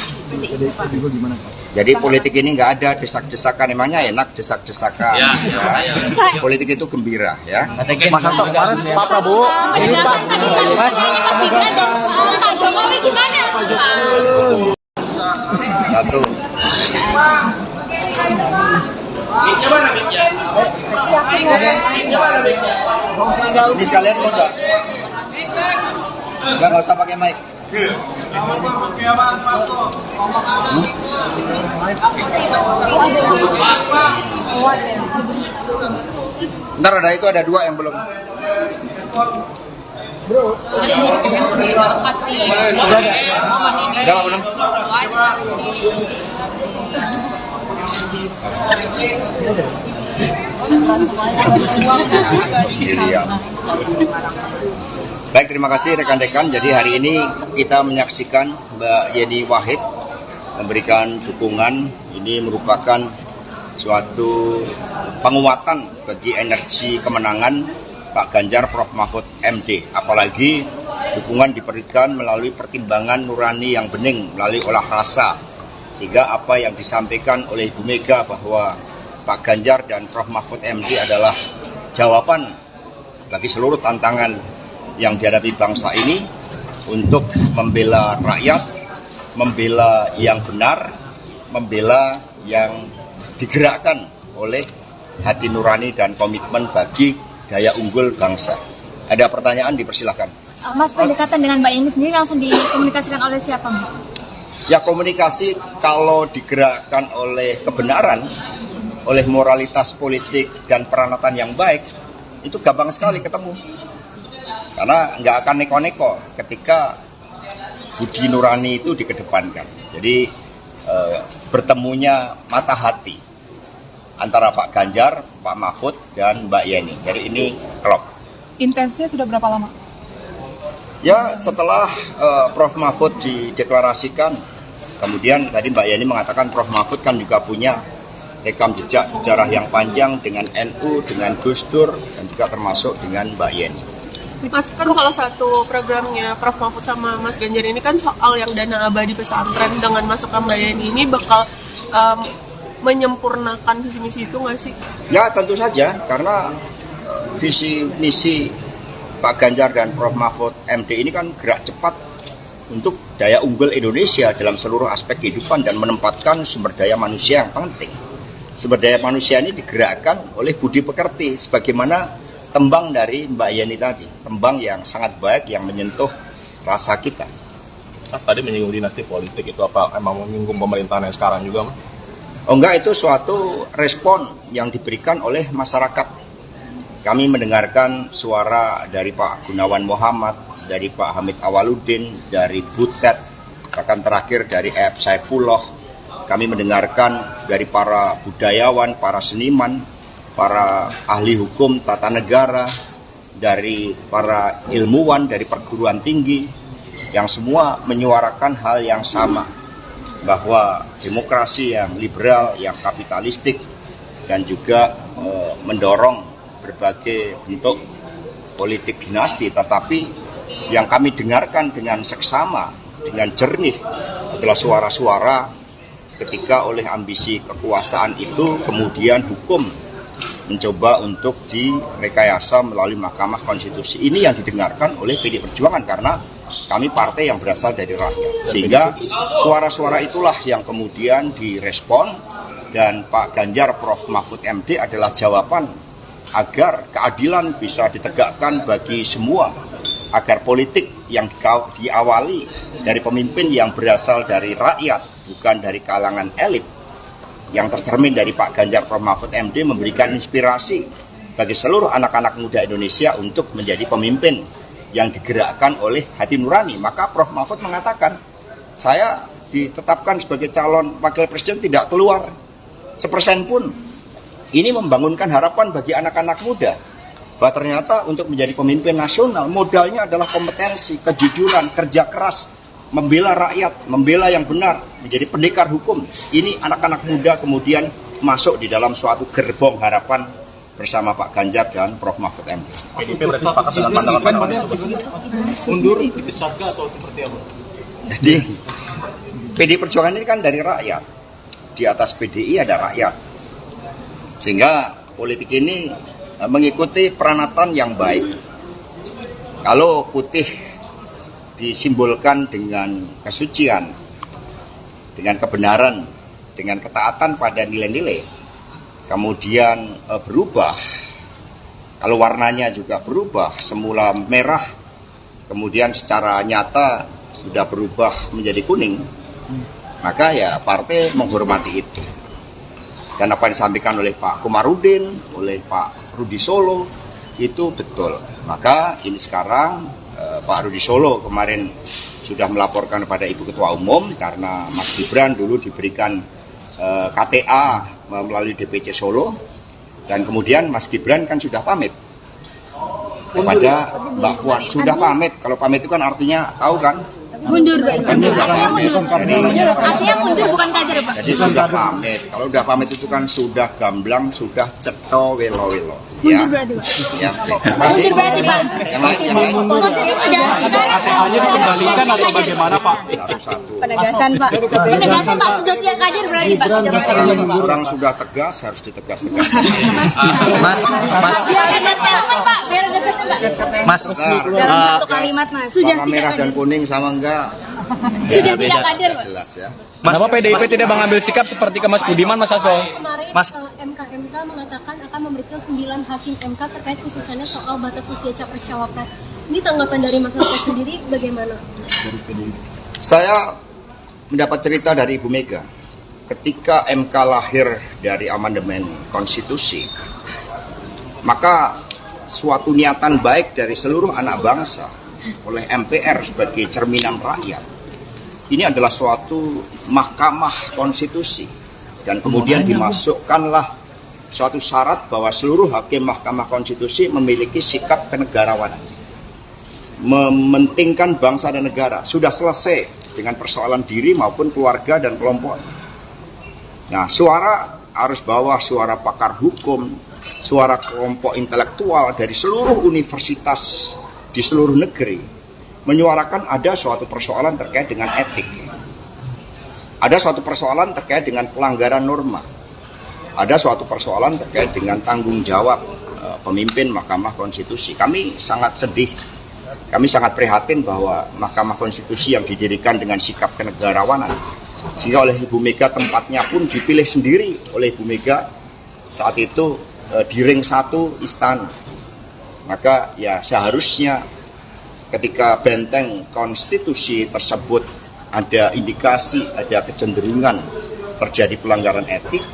juga gimana Pak? Jadi politik ini nggak ada desak-desakan, emangnya enak desak-desakan. Ya. Politik itu gembira ya. Mas Hasto, kemarin Pak Prabowo ini Pak Mas Gibran dan Pak Jokowi gimana? Satu. Ini sekalian mau nggak? Nggak usah pakai mic. Ntar ada dua yang belum. Udah belum? Baik, terima kasih rekan-rekan. Jadi hari ini kita menyaksikan Mbak Yeni Wahid memberikan dukungan. Ini merupakan suatu penguatan bagi energi kemenangan Pak Ganjar Prof Mahfud MD. Apalagi dukungan diberikan melalui pertimbangan nurani yang bening, melalui olah rasa. Sehingga apa yang disampaikan oleh Ibu Mega bahwa Pak Ganjar dan Prof Mahfud MD adalah jawaban bagi seluruh tantangan yang dihadapi bangsa ini untuk membela rakyat, membela yang benar, membela yang digerakkan oleh hati nurani dan komitmen bagi daya unggul bangsa. Ada pertanyaan, dipersilahkan. Mas, pendekatan dengan Mbak Yeni sendiri langsung dikomunikasikan oleh siapa, Mas? Ya, komunikasi kalau digerakkan oleh kebenaran, oleh moralitas politik dan peranatan yang baik, itu gampang sekali ketemu. Karena nggak akan neko-neko ketika budi nurani itu dikedepankan. Jadi bertemunya mata hati antara Pak Ganjar, Pak Mahfud, dan Mbak Yeni. Jadi ini klop. Intensnya sudah berapa lama? Ya, setelah Prof Mahfud dideklarasikan, kemudian tadi Mbak Yeni mengatakan Prof Mahfud kan juga punya rekam jejak sejarah yang panjang dengan NU, dengan Gus Dur, dan juga termasuk dengan Mbak Yeni. Mas, kan salah satu programnya Prof Mahfud sama Mas Ganjar ini kan soal yang dana abadi pesantren. Dengan masuk ke Mbak Yeni ini bakal menyempurnakan visi misi itu nggak sih? Ya, tentu saja, karena visi misi Pak Ganjar dan Prof Mahfud MD ini kan gerak cepat untuk daya unggul Indonesia dalam seluruh aspek kehidupan dan menempatkan sumber daya manusia yang penting. Sumber daya manusia ini digerakkan oleh budi pekerti, sebagaimana tembang dari Mbak Yeni tadi, tembang yang sangat baik yang menyentuh rasa kita. Mas tadi menyinggung dinasti politik, itu apa emang menyinggung pemerintahan yang sekarang juga, Mas? Oh enggak, itu suatu respon yang diberikan oleh masyarakat. Kami mendengarkan suara dari Pak Gunawan Muhammad, dari Pak Hamid Awaludin, dari Butet, bahkan terakhir dari F. Saifullah. Kami mendengarkan dari para budayawan, para seniman, para ahli hukum tata negara, dari para ilmuwan, dari perguruan tinggi, yang semua menyuarakan hal yang sama, bahwa demokrasi yang liberal, yang kapitalistik, dan juga mendorong berbagai bentuk politik dinasti, tetapi yang kami dengarkan dengan seksama, dengan jernih adalah suara-suara ketika oleh ambisi kekuasaan itu kemudian hukum mencoba untuk direkayasa melalui Mahkamah Konstitusi. Ini yang didengarkan oleh PDI Perjuangan karena kami partai yang berasal dari rakyat. Sehingga suara-suara itulah yang kemudian direspon, dan Pak Ganjar Prof Mahfud MD adalah jawaban agar keadilan bisa ditegakkan bagi semua, agar politik yang diawali dari pemimpin yang berasal dari rakyat, bukan dari kalangan elit, yang tercermin dari Pak Ganjar Prof Mahfud MD memberikan inspirasi bagi seluruh anak-anak muda Indonesia untuk menjadi pemimpin yang digerakkan oleh hati nurani. Maka Prof Mahfud mengatakan, saya ditetapkan sebagai calon wakil presiden tidak keluar 1% pun. Ini membangunkan harapan bagi anak-anak muda bahwa ternyata untuk menjadi pemimpin nasional modalnya adalah kompetensi, kejujuran, kerja keras, membela rakyat, membela yang benar, menjadi pendekar hukum. Ini anak-anak muda kemudian masuk di dalam suatu gerbong harapan bersama Pak Ganjar dan Prof. Mahfud MD. PDIP berarti sepakat dengan pandangan Pak mundur dipecat atau seperti apa? Jadi PDI Perjuangan ini kan dari rakyat. Di atas PDI ada rakyat. Sehingga politik ini mengikuti peranatan yang baik. Kalau putih disimbolkan dengan kesucian, dengan kebenaran, dengan ketaatan pada nilai-nilai, kemudian berubah, kalau warnanya juga berubah, semula merah, kemudian secara nyata sudah berubah menjadi kuning, maka ya partai menghormati itu. Dan apa yang disampaikan oleh Pak Komarudin, oleh Pak Rudi Solo, itu betul. Maka ini sekarang Pak Rudi Solo kemarin sudah melaporkan kepada Ibu Ketua Umum karena Mas Gibran dulu diberikan KTA melalui DPC Solo, dan kemudian Mas Gibran kan sudah pamit kepada Mbak Puan. Sudah pamit, kalau pamit itu kan artinya tahu kan? Mundur, Pak. Kan sudah pamit. Artinya mundur bukan kader, Pak. Jadi sudah pamit. Kalau sudah pamit itu kan sudah gamblang, sudah ceto welo-welo. Ya. Mundur berarti, Pak. Ya, terima kasih. Mundur berarti, Pak. Yang lain. KTA-nya dikembalikan atau bagaimana, Pak? Satu-satu. Penegasan, Pak. Penegasan, Pak. Sudah tidak kader berarti, Pak. Orang sudah tegas harus ditegas-tegas. Biar ada statement, Pak. Biar ada statement, Pak. Mas, Dalam satu kalimat, Mas. Sudah warna merah dan kuning sama enggak? Sudah tidak kader, Pak. Jelas ya. kenapa PDIP tidak mengambil sikap seperti ke Mas Budiman, Mas Hasto? Kemarin Mas, MK mengatakan akan memeriksa 9 hakim MK terkait putusannya soal batas usia capres-cawapres. Ini tanggapan dari Mas Hasto sendiri bagaimana? Saya mendapat cerita dari Ibu Mega. Ketika MK lahir dari amandemen konstitusi, maka suatu niatan baik dari seluruh anak bangsa oleh MPR sebagai cerminan rakyat. Ini adalah suatu mahkamah konstitusi, dan kemudian dimasukkanlah suatu syarat bahwa seluruh hakim mahkamah konstitusi memiliki sikap kenegarawanan, mementingkan bangsa dan negara. Sudah selesai dengan persoalan diri maupun keluarga dan kelompok. Nah, suara arus bawah, suara pakar hukum, suara kelompok intelektual dari seluruh universitas di seluruh negeri menyuarakan ada suatu persoalan terkait dengan etik, ada suatu persoalan terkait dengan pelanggaran norma, ada suatu persoalan terkait dengan tanggung jawab pemimpin Mahkamah Konstitusi. Kami sangat sedih, kami sangat prihatin bahwa Mahkamah Konstitusi yang didirikan dengan sikap kenegarawanan, sehingga oleh Ibu Mega tempatnya pun dipilih sendiri oleh Ibu Mega saat itu di ring 1 istana. Maka ya seharusnya ketika benteng konstitusi tersebut ada indikasi, ada kecenderungan terjadi pelanggaran etik,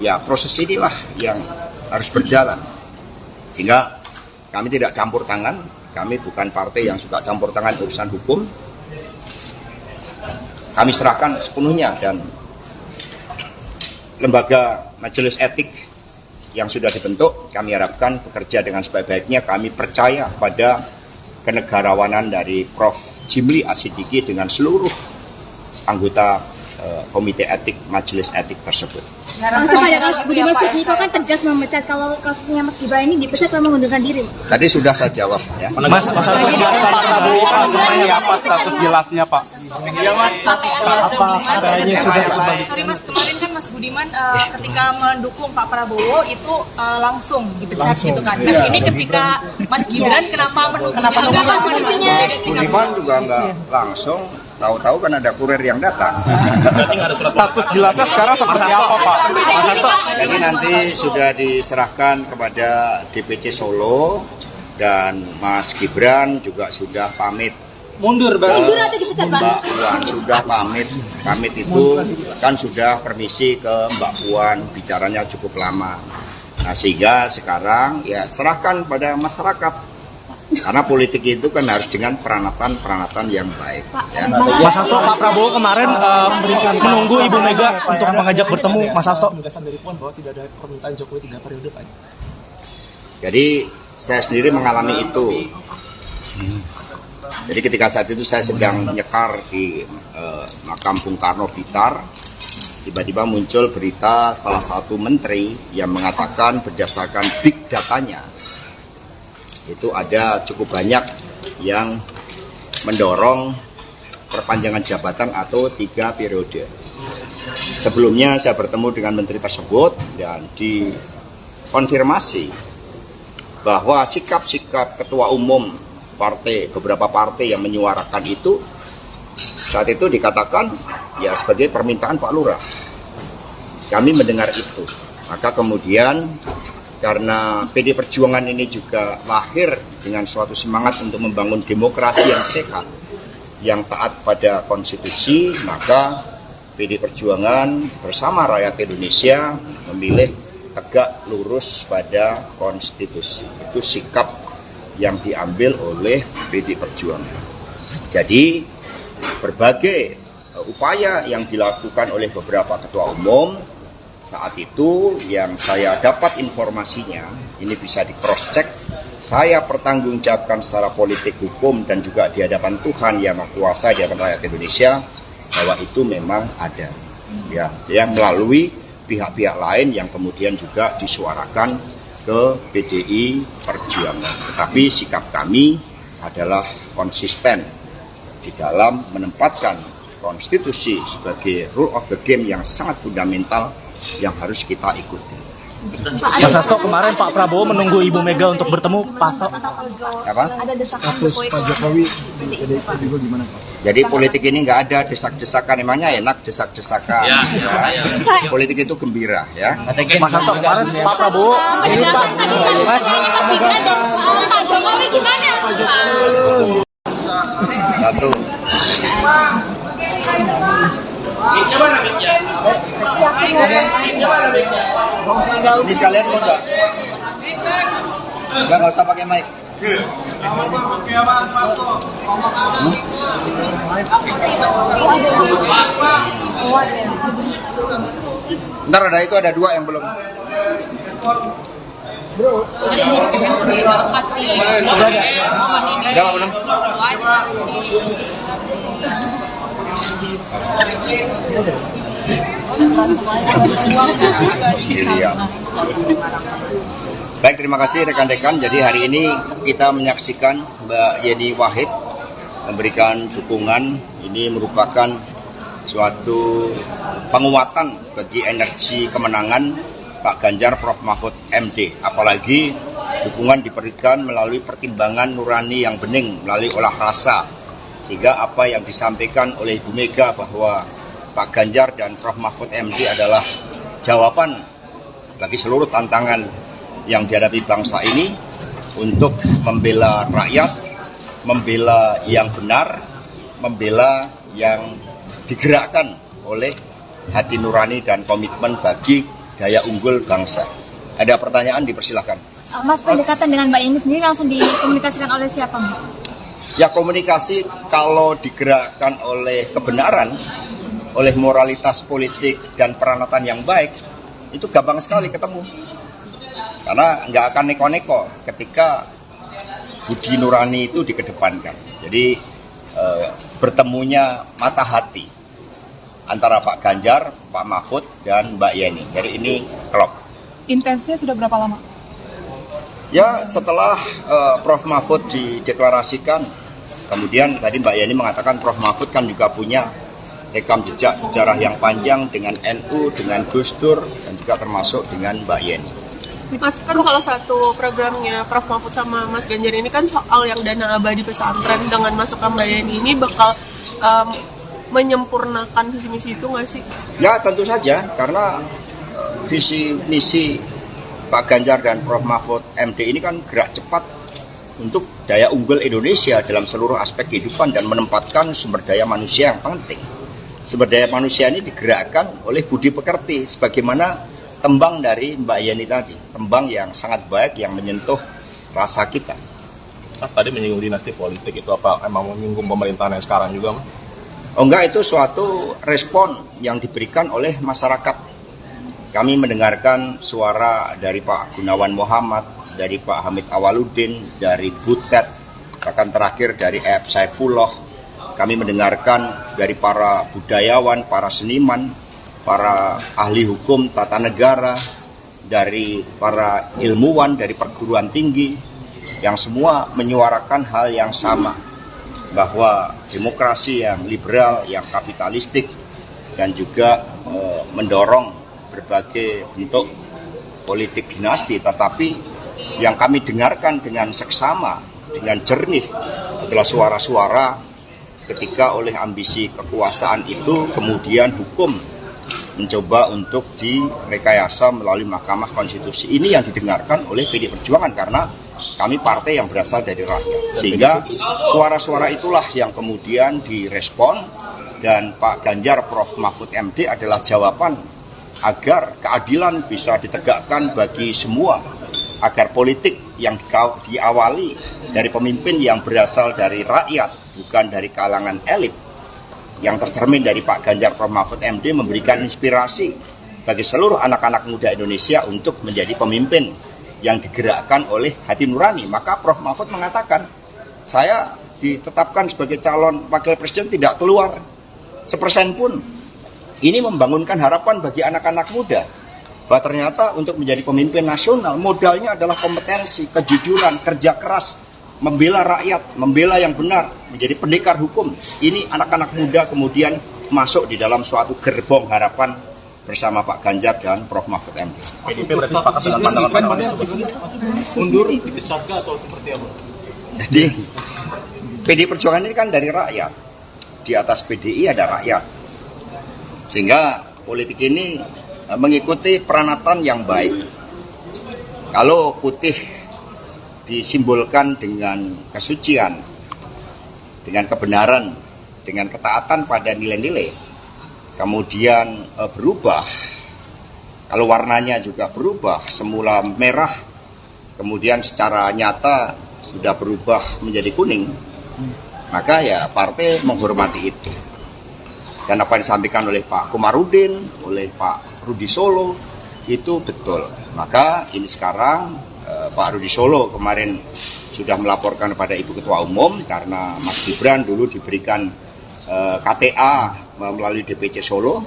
ya proses inilah yang harus berjalan. Sehingga kami tidak campur tangan, kami bukan partai yang suka campur tangan urusan hukum. Kami serahkan sepenuhnya, dan lembaga majelis etik yang sudah dibentuk kami harapkan bekerja dengan sebaik-baiknya. Kami percaya pada kenegarawanan dari Prof. Jimli Asidiki dengan seluruh anggota komite etik majelis etik tersebut. Langsung pada Mas Budiman Sujatmiko kan tegas memecat, kalau kasusnya Mas Gibran ini dipecat atau mengundurkan diri? Tadi sudah saya jawab ya. Mas Hasto, Pak Prabowo seperti apa status jelasnya, Pak? Apa KTA-nya sudah kembali? Sorry Mas, kemarin kan Mas Budiman ketika mendukung Pak Prabowo itu langsung dipecat gitu kan. Nah ini ketika Mas Gibran kenapa mendukungnya? Mas Budiman juga nggak langsung, tahu-tahu kan ada kurir yang datang. Status jelasnya sekarang seperti apa, Pak? Mas Hasto. Jadi nanti sudah diserahkan kepada DPC Solo, dan Mas Gibran juga sudah pamit. Mundur atau dipecat, Pak? Mbak Puan sudah pamit. Pamit itu kan sudah permisi ke Mbak Puan, bicaranya cukup lama. Nah, sehingga sekarang ya serahkan pada masyarakat. Karena politik itu kan harus dengan peranatan yang baik. Ya. Mas Hasto, Pak Prabowo kemarin menunggu Ibu Mega untuk mengajak bertemu, Mas Hasto. Penegasan dari Puan bahwa tidak ada permintaan Jokowi 3 periode, Pak. Jadi saya sendiri mengalami itu. Jadi ketika saat itu saya sedang nyekar di makam Bung Karno Blitar, tiba-tiba muncul berita salah satu menteri yang mengatakan berdasarkan big datanya itu ada cukup banyak yang mendorong perpanjangan jabatan atau 3 periode. Sebelumnya saya bertemu dengan menteri tersebut dan dikonfirmasi bahwa sikap-sikap ketua umum partai, beberapa partai yang menyuarakan itu saat itu dikatakan ya sebagai permintaan Pak Lurah. Kami mendengar itu. Maka kemudian karena PD Perjuangan ini juga lahir dengan suatu semangat untuk membangun demokrasi yang sehat, yang taat pada konstitusi, maka PD Perjuangan bersama rakyat Indonesia memilih tegak lurus pada konstitusi. Itu sikap yang diambil oleh PD Perjuangan. Jadi berbagai upaya yang dilakukan oleh beberapa ketua umum saat itu yang saya dapat informasinya, ini bisa di cross check, saya pertanggungjawabkan secara politik, hukum, dan juga di hadapan Tuhan yang Maha Kuasa, di hadapan rakyat Indonesia, bahwa itu memang ada. Ya, melalui pihak-pihak lain yang kemudian juga disuarakan ke PDI Perjuangan. Tetapi sikap kami adalah konsisten di dalam menempatkan konstitusi sebagai rule of the game yang sangat fundamental yang harus kita ikuti. Mas Hasto, kemarin Pak Prabowo menunggu Ibu Mega untuk bertemu Pak Hasto. Apa? Ada desakan Pak Jokowi juga gimana Pak? Jadi politik ini nggak ada desak-desakan, emangnya enak desak-desakan. Ya. Politik itu gembira ya. Mas Hasto, kemarin Pak Prabowo ini Pak Mas Gibran dan Pak Jokowi gimana? Satu. Ini sekalian mau nggak? Nggak usah pakai mic. Ntar ada 2 yang belum. Udah belum? Baik, terima kasih rekan-rekan. Jadi hari ini kita menyaksikan Mbak Yeni Wahid memberikan dukungan. Ini merupakan suatu penguatan bagi energi kemenangan Pak Ganjar Prof Mahfud MD. Apalagi dukungan diberikan melalui pertimbangan nurani yang bening, melalui olah rasa. Sehingga apa yang disampaikan oleh Ibu Mega bahwa Pak Ganjar dan Prof Mahfud MD adalah jawaban bagi seluruh tantangan yang dihadapi bangsa ini untuk membela rakyat, membela yang benar, membela yang digerakkan oleh hati nurani dan komitmen bagi daya unggul bangsa. Ada pertanyaan, dipersilahkan. Mas, pendekatan dengan Mbak Yeni sendiri langsung dikomunikasikan oleh siapa, Mas? Ya, komunikasi kalau digerakkan oleh kebenaran, oleh moralitas politik dan peranatan yang baik, itu gampang sekali ketemu. Karena nggak akan neko-neko ketika budi nurani itu dikedepankan. Jadi bertemunya mata hati antara Pak Ganjar, Pak Mahfud, dan Mbak Yeni. Jadi ini klop. Intensnya sudah berapa lama? Ya, setelah Prof Mahfud dideklarasikan, kemudian tadi Mbak Yeni mengatakan Prof Mahfud kan juga punya rekam jejak sejarah yang panjang dengan NU, dengan Gus Dur, dan juga termasuk dengan Mbak Yeni. Mas, kan salah satu programnya Prof Mahfud sama Mas Ganjar ini kan soal yang dana abadi pesantren. Dengan masukkan Mbak Yeni ini bakal menyempurnakan visi misi itu nggak sih? Ya, tentu saja, karena visi misi Pak Ganjar dan Prof Mahfud MD ini kan gerak cepat untuk daya unggul Indonesia dalam seluruh aspek kehidupan dan menempatkan sumber daya manusia yang penting. Sumber daya manusia ini digerakkan oleh budi pekerti, sebagaimana tembang dari Mbak Yeni tadi, tembang yang sangat baik yang menyentuh rasa kita. Mas tadi menyinggung dinasti politik, itu apa emang menyinggung pemerintahan yang sekarang juga, Mas? Oh enggak, itu suatu respon yang diberikan oleh masyarakat. Kami mendengarkan suara dari Pak Gunawan Muhammad, dari Pak Hamid Awaludin, dari Butet, bahkan terakhir dari F. Saifullah. Kami mendengarkan dari para budayawan, para seniman, para ahli hukum tata negara, dari para ilmuwan, dari perguruan tinggi, yang semua menyuarakan hal yang sama, bahwa demokrasi yang liberal, yang kapitalistik, dan juga mendorong berbagai bentuk politik dinasti. Tetapi yang kami dengarkan dengan seksama, dengan jernih, adalah suara-suara ketika oleh ambisi kekuasaan itu kemudian hukum mencoba untuk direkayasa melalui Mahkamah Konstitusi. Ini yang didengarkan oleh PDI Perjuangan karena kami partai yang berasal dari rakyat. Sehingga suara-suara itulah yang kemudian direspon, dan Pak Ganjar Prof. Mahfud MD adalah jawaban agar keadilan bisa ditegakkan bagi semua, agar politik yang diawali dari pemimpin yang berasal dari rakyat, bukan dari kalangan elit, yang tercermin dari Pak Ganjar Prof. Mahfud MD, memberikan inspirasi bagi seluruh anak-anak muda Indonesia untuk menjadi pemimpin yang digerakkan oleh hati nurani. Maka Prof. Mahfud mengatakan, saya ditetapkan sebagai calon wakil presiden tidak keluar 1% pun. Ini membangunkan harapan bagi anak-anak muda bahwa ternyata untuk menjadi pemimpin nasional modalnya adalah kompetensi, kejujuran, kerja keras, membela rakyat, membela yang benar, menjadi pendekar hukum. Ini anak-anak muda kemudian masuk di dalam suatu gerbong harapan bersama Pak Ganjar dan Prof. Mahfud MD. PDIP berarti sepakat dengan pandangan mundur, dipecat atau seperti apa? Jadi PDI Perjuangan ini kan dari rakyat. Di atas PDI ada rakyat. Sehingga politik ini mengikuti peranatan yang baik. Kalau putih disimbolkan dengan kesucian, dengan kebenaran, dengan ketaatan pada nilai-nilai, kemudian berubah, kalau warnanya juga berubah, semula merah, kemudian secara nyata sudah berubah menjadi kuning, maka ya partai menghormati itu. Dan apa yang disampaikan oleh Pak Komarudin, oleh Pak Rudi Solo, itu betul. Maka ini sekarang Pak Rudi Solo kemarin sudah melaporkan kepada Ibu Ketua Umum karena Mas Gibran dulu diberikan KTA melalui DPC Solo,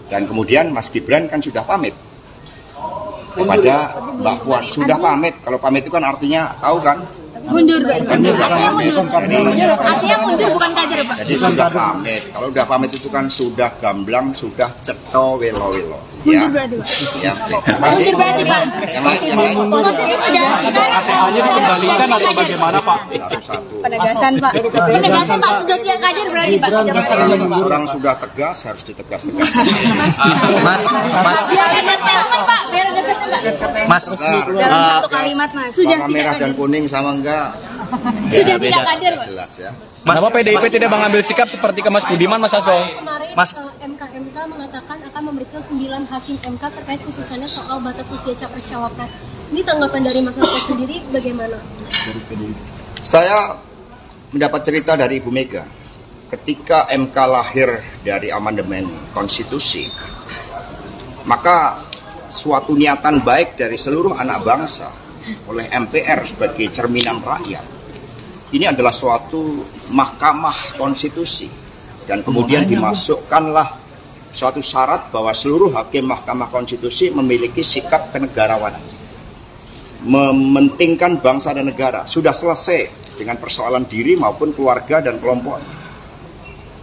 dan kemudian Mas Gibran kan sudah pamit kepada Mbak Puan. Sudah pamit, kalau pamit itu kan artinya tahu kan? Mundur, Pak. Artinya mundur, bukan kader, Pak. Jadi sudah pamit. Kalau sudah pamit itu kan sudah gamblang, sudah ceto welo-welo. Ya. Ya, terima kasih. Yang lain. KTA-nya dikembalikan atau bagaimana, Pak? Satu-satu. Penegasan, Pak. Penegasan, Pak. Sudah tidak kader berarti, Pak. Orang sudah tegas, harus ditegas-tegas. Biar ada statement, Pak. Biar ada statement, Pak. Mas, dalam satu kalimat, Mas. Sudah merah dan kuning sama enggak? Sudah tidak kader, Pak. Jelas ya. Kenapa PDIP tidak mengambil sikap seperti ke Mas Budiman, Mas Hasto? Kemarin Mas, MK mengatakan akan memeriksa 9 hakim MK terkait putusannya soal batas usia capres-cawapres. Ini tanggapan dari Mas Hasto sendiri bagaimana? Saya mendapat cerita dari Ibu Mega. Ketika MK lahir dari amandemen konstitusi, maka suatu niatan baik dari seluruh anak bangsa oleh MPR sebagai cerminan rakyat, ini adalah suatu mahkamah konstitusi, dan kemudian dimasukkanlah suatu syarat bahwa seluruh hakim mahkamah konstitusi memiliki sikap kenegarawanan, mementingkan bangsa dan negara. Sudah selesai dengan persoalan diri maupun keluarga dan kelompok.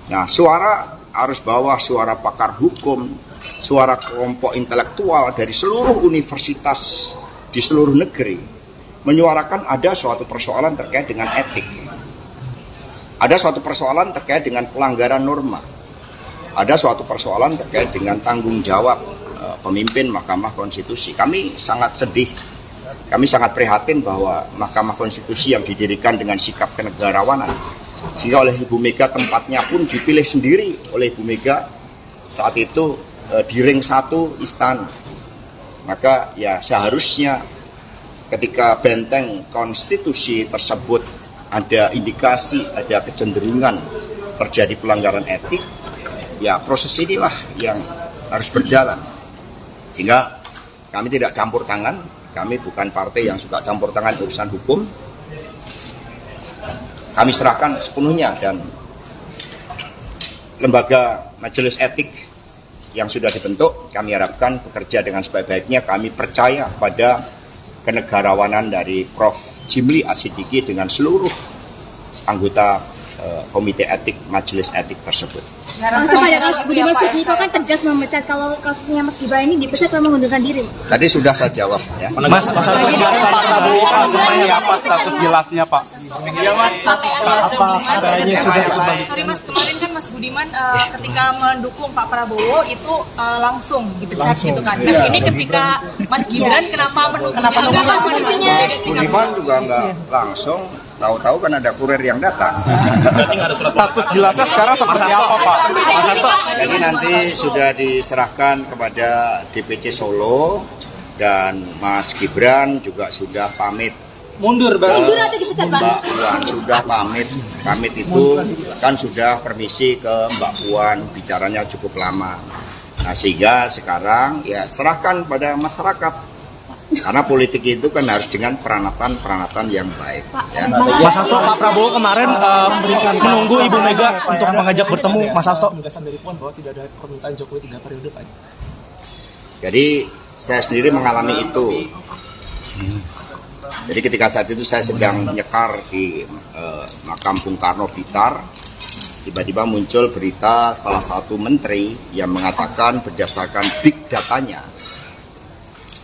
Nah, suara arus bawah, suara pakar hukum, suara kelompok intelektual dari seluruh universitas di seluruh negeri menyuarakan ada suatu persoalan terkait dengan etik, ada suatu persoalan terkait dengan pelanggaran norma, ada suatu persoalan terkait dengan tanggung jawab pemimpin Mahkamah Konstitusi. Kami sangat sedih, kami sangat prihatin bahwa Mahkamah Konstitusi yang didirikan dengan sikap kenegarawanan, sehingga oleh Ibu Mega tempatnya pun dipilih sendiri oleh Ibu Mega saat itu di ring 1 istana. Maka ya seharusnya ketika benteng konstitusi tersebut ada indikasi, ada kecenderungan terjadi pelanggaran etik, ya proses inilah yang harus berjalan. Sehingga kami tidak campur tangan, kami bukan partai yang suka campur tangan urusan hukum. Kami serahkan sepenuhnya, dan lembaga majelis etik yang sudah dibentuk, kami harapkan bekerja dengan sebaik-baiknya. Kami percaya pada kenegarawanan dari Prof. Jimli Asidiki dengan seluruh anggota Komite Etik Majelis Etik tersebut. Langsung pada Mas Budiman Sujatmiko kan tegas memecat, kalau kasusnya Mas Gibran ini dipecat atau mengundurkan diri? Tadi sudah saya jawab ya. Mas Hasto kemarin Pak Prabowo semuanya apa status jelasnya Pak? Apa katanya sudah sorry Mas, kemarin kan Mas Budiman ketika mendukung Pak Prabowo itu langsung dipecat gitu kan. Nah ini ketika Mas Gibran kenapa Budiman juga nggak langsung, tahu-tahu kan ada kurir yang datang. Status jelasnya sekarang seperti apa Pak? Mas Hasto. Jadi nanti sudah diserahkan kepada DPC Solo dan Mas Gibran juga sudah pamit. Mundur Mundur atau dipecat Pak? Mbak Puan sudah pamit. Pamit itu kan sudah permisi ke Mbak Puan, bicaranya cukup lama. Nah sehingga sekarang ya serahkan pada masyarakat. Karena politik itu kan harus dengan peranatan yang baik. Ya. Mas Hasto, Pak Prabowo kemarin menunggu Ibu Mega untuk mengajak bertemu Mas Hasto. Penegasan dari Puan bahwa tidak ada permintaan Jokowi 3 periode, Pak. Jadi saya sendiri mengalami itu. Jadi ketika saat itu saya sedang nyekar di makam Bung Karno Blitar, tiba-tiba muncul berita salah satu menteri yang mengatakan berdasarkan big datanya,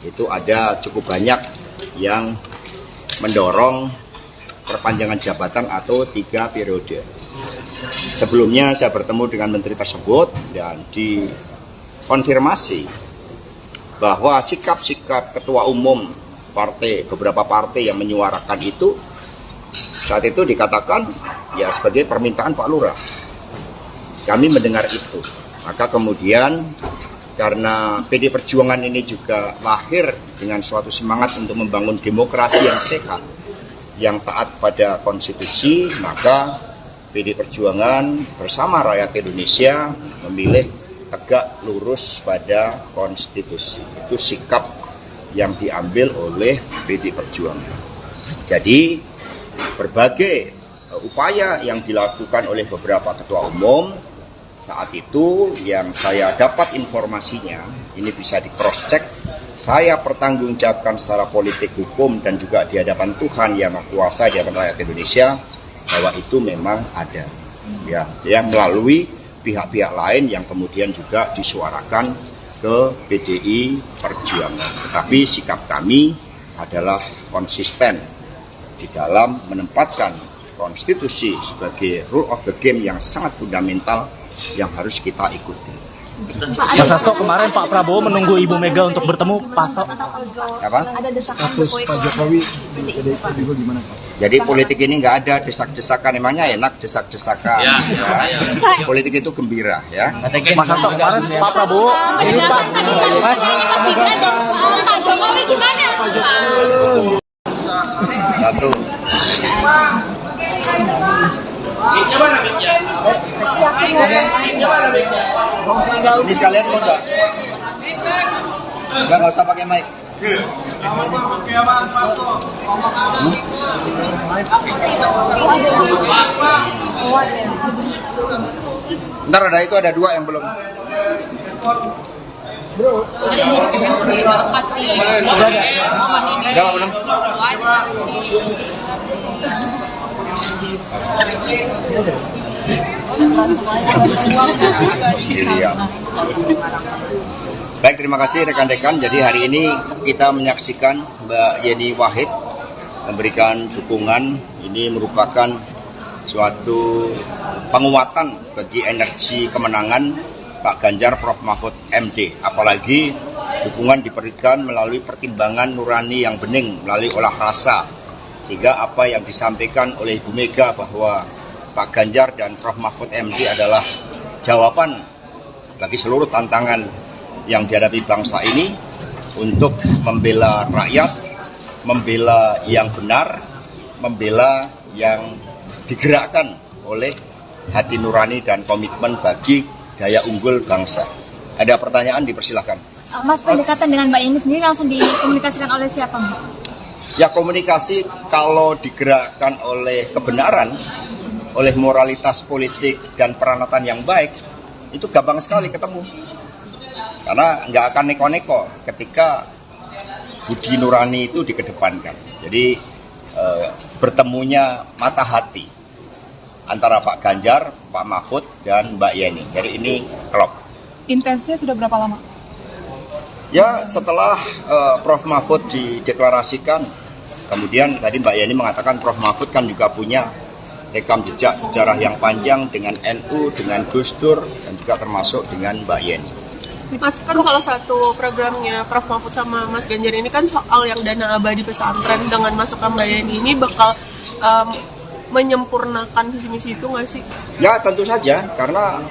itu ada cukup banyak yang mendorong perpanjangan jabatan atau 3 periode. Sebelumnya saya bertemu dengan menteri tersebut dan dikonfirmasi bahwa sikap-sikap ketua umum partai, beberapa partai yang menyuarakan itu saat itu dikatakan ya sebagai permintaan Pak Lurah. Kami mendengar itu, maka kemudian karena PD Perjuangan ini juga lahir dengan suatu semangat untuk membangun demokrasi yang sehat, yang taat pada konstitusi, maka PD Perjuangan bersama rakyat Indonesia memilih tegak lurus pada konstitusi. Itu sikap yang diambil oleh PD Perjuangan. Jadi berbagai upaya yang dilakukan oleh beberapa ketua umum saat itu yang saya dapat informasinya, ini bisa di cross check, saya pertanggungjawabkan secara politik, hukum dan juga di hadapan Tuhan yang Maha Kuasa, di hadapan rakyat Indonesia, bahwa itu memang ada ya melalui pihak-pihak lain yang kemudian juga disuarakan ke PDI Perjuangan. Tetapi sikap kami adalah konsisten di dalam menempatkan konstitusi sebagai rule of the game yang sangat fundamental yang harus kita ikuti. Mas Hasto, kemarin Pak Prabowo menunggu Ibu Mega untuk bertemu Pak Hasto. Apa? Ada desakan Status Pak Jokowi di PDIP juga gimana Pak? Jadi politik ini nggak ada desak-desakan, emangnya enak desak-desakan. Ya. Politik itu gembira ya. Mas Hasto, kemarin Pak Prabowo ini Pak Mas Gibran dan Pak Jokowi gimana? Satu. Ini sekalian mau enggak? Enggak usah pakai mic. Ntar ada itu, ada 2 yang belum. Udah belum? Baik, terima kasih rekan-rekan. Jadi hari ini kita menyaksikan Mbak Yeni Wahid memberikan dukungan. Ini merupakan suatu penguatan bagi energi kemenangan Pak Ganjar Prof Mahfud MD. Apalagi dukungan diberikan melalui pertimbangan nurani yang bening, melalui olah rasa. Sehingga apa yang disampaikan oleh Ibu Mega bahwa Pak Ganjar dan Prof Mahfud MD adalah jawaban bagi seluruh tantangan yang dihadapi bangsa ini untuk membela rakyat, membela yang benar, membela yang digerakkan oleh hati nurani dan komitmen bagi daya unggul bangsa. Ada pertanyaan, dipersilahkan. Mas, pendekatan dengan Mbak Yeni sendiri langsung dikomunikasikan oleh siapa, Mas? Ya, komunikasi kalau digerakkan oleh kebenaran, oleh moralitas politik dan peranatan yang baik, itu gampang sekali ketemu. Karena nggak akan neko-neko ketika budi nurani itu dikedepankan. Jadi bertemunya mata hati antara Pak Ganjar, Pak Mahfud, dan Mbak Yeni. Jadi ini klop. Intensnya sudah berapa lama? Ya setelah Prof Mahfud dideklarasikan, kemudian tadi Mbak Yeni mengatakan Prof Mahfud kan juga punya rekam jejak sejarah yang panjang dengan NU, dengan Gus Dur, dan juga termasuk dengan Mbak Yeni. Mas, kan salah satu programnya Prof Mahfud sama Mas Ganjar ini kan soal yang dana abadi pesantren. Dengan masukkan Mbak Yeni ini bakal menyempurnakan visi misi itu nggak sih? Ya tentu saja, karena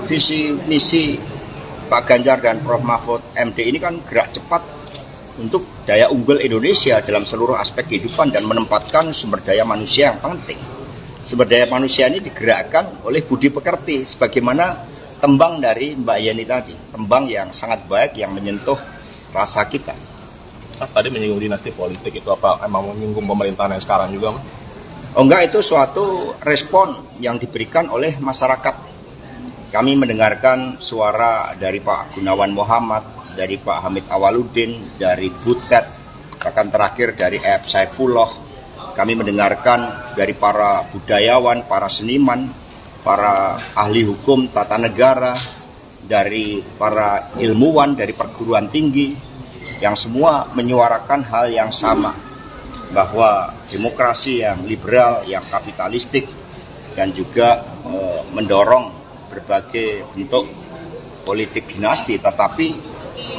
visi misi Pak Ganjar dan Prof Mahfud MD ini kan gerak cepat untuk daya unggul Indonesia dalam seluruh aspek kehidupan dan menempatkan sumber daya manusia yang penting. Sumber daya manusia ini digerakkan oleh budi pekerti, sebagaimana tembang dari Mbak Yeni tadi, tembang yang sangat baik yang menyentuh rasa kita. Mas tadi menyinggung dinasti politik, itu apa emang menyinggung pemerintahan yang sekarang juga, Mas? Oh enggak, itu suatu respon yang diberikan oleh masyarakat. Kami mendengarkan suara dari Pak Gunawan Muhammad, dari Pak Hamid Awaludin, dari Butet, bahkan terakhir dari F. Saifullah. Kami mendengarkan dari para budayawan, para seniman, para ahli hukum tata negara, dari para ilmuwan, dari perguruan tinggi, yang semua menyuarakan hal yang sama, bahwa demokrasi yang liberal, yang kapitalistik, dan juga mendorong berbagai bentuk politik dinasti, tetapi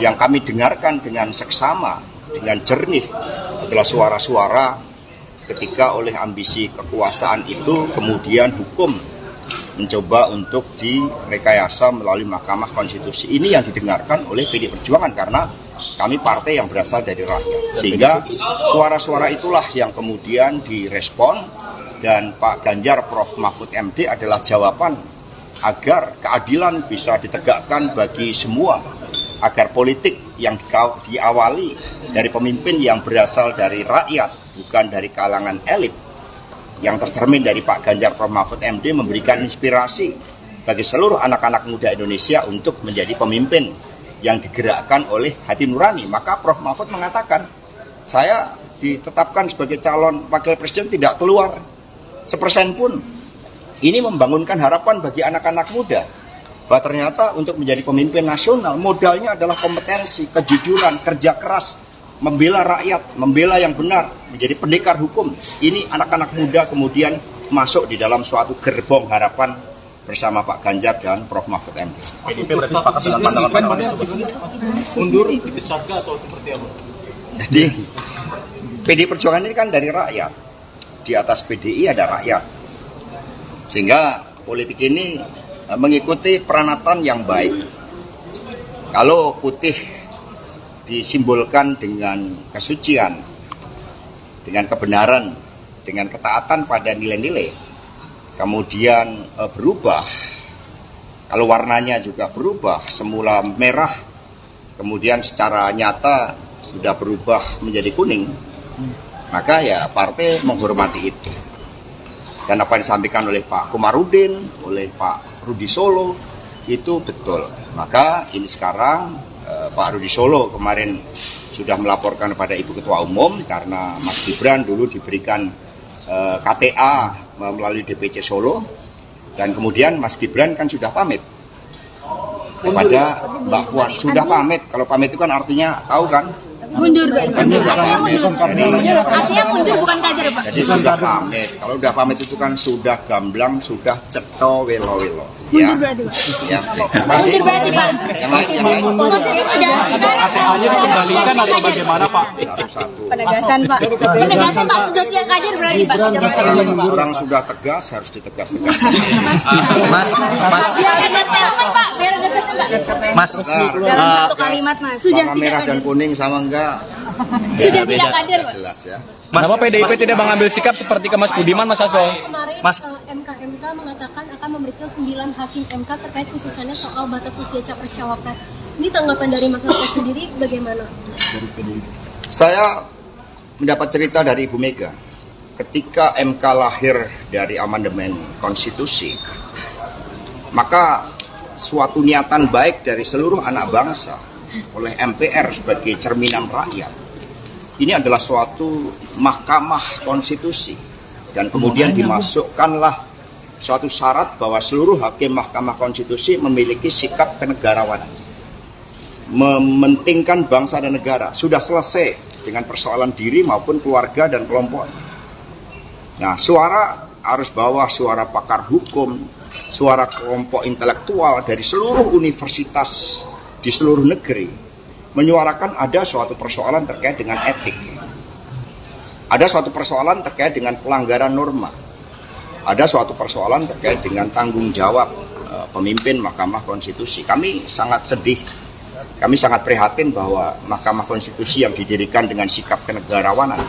yang kami dengarkan dengan seksama, dengan jernih adalah suara-suara ketika oleh ambisi kekuasaan itu kemudian hukum mencoba untuk direkayasa melalui Mahkamah Konstitusi. Ini yang didengarkan oleh PD Perjuangan karena kami partai yang berasal dari rakyat. Sehingga suara-suara itulah yang kemudian direspon, dan Pak Ganjar Prof Mahfud MD adalah jawaban agar keadilan bisa ditegakkan bagi semua, agar politik yang diawali dari pemimpin yang berasal dari rakyat, bukan dari kalangan elit, yang tercermin dari Pak Ganjar Prof Mahfud MD memberikan inspirasi bagi seluruh anak-anak muda Indonesia untuk menjadi pemimpin yang digerakkan oleh hati nurani. Maka Prof Mahfud mengatakan, saya ditetapkan sebagai calon wakil presiden tidak keluar 1% pun. Ini membangunkan harapan bagi anak-anak muda bahwa ternyata untuk menjadi pemimpin nasional modalnya adalah kompetensi, kejujuran, kerja keras, membela rakyat, membela yang benar, menjadi pendekar hukum. Ini anak-anak muda kemudian masuk di dalam suatu gerbong harapan bersama Pak Ganjar dan Prof Mahfud MD. PDIP berarti sepakat dengan pandangan mundur dipecat atau seperti apa? Jadi PD Perjuangan ini kan dari rakyat. Di atas PDI ada rakyat. Sehingga politik ini mengikuti peranatan yang baik. Kalau putih disimbolkan dengan kesucian, dengan kebenaran, dengan ketaatan pada nilai-nilai, kemudian berubah, kalau warnanya juga berubah, semula merah, kemudian secara nyata sudah berubah menjadi kuning, maka ya partai menghormati itu. Dan apa yang disampaikan oleh Pak Komarudin, oleh Pak Rudi Solo, itu betul. Maka ini sekarang Pak Rudi Solo kemarin sudah melaporkan kepada Ibu Ketua Umum karena Mas Gibran dulu diberikan KTA melalui DPC Solo, dan kemudian Mas Gibran kan sudah pamit kepada Mbak Puan. Sudah pamit, kalau pamit itu kan artinya tahu kan? Mundur, Artinya mundur bukan kader, Pak. Jadi sudah pamit. Kalau sudah pamit itu kan sudah gamblang, sudah ceto welo-welo. Mundur berarti, Pak. Ya, masih. Yang lain. KTA-nya dikembalikan atau bagaimana, Pak? Satu-satu. Penegasan, Pak. Penegasan, Pak. Sudah tidak kader berarti, Pak. Orang sudah tegas harus ditegas-tegas. Mas, dalam satu kalimat, Mas. Sudah Warna merah dan kuning sama enggak? Sudah tidak kader, Pak. Jelas ya. Kenapa PDIP tidak mengambil sikap seperti ke Mas Budiman, Mas Hasto? Kemarin Mas, MK mengatakan akan memeriksa 9 hakim MK terkait putusannya soal batas usia capres-cawapres. Ini tanggapan dari Mas Hasto sendiri bagaimana? Saya mendapat cerita dari Ibu Mega. Ketika MK lahir dari amandemen konstitusi, maka suatu niatan baik dari seluruh anak bangsa oleh MPR sebagai cerminan rakyat. Ini adalah suatu mahkamah konstitusi dan kemudian dimasukkanlah suatu syarat bahwa seluruh hakim mahkamah konstitusi memiliki sikap kenegarawanan, mementingkan bangsa dan negara. Sudah selesai dengan persoalan diri maupun keluarga dan kelompok. Nah, suara arus bawah, suara pakar hukum, suara kelompok intelektual dari seluruh universitas di seluruh negeri menyuarakan ada suatu persoalan terkait dengan etik, ada suatu persoalan terkait dengan pelanggaran norma, ada suatu persoalan terkait dengan tanggung jawab pemimpin Mahkamah Konstitusi. Kami sangat sedih, kami sangat prihatin bahwa Mahkamah Konstitusi yang didirikan dengan sikap kenegarawanan,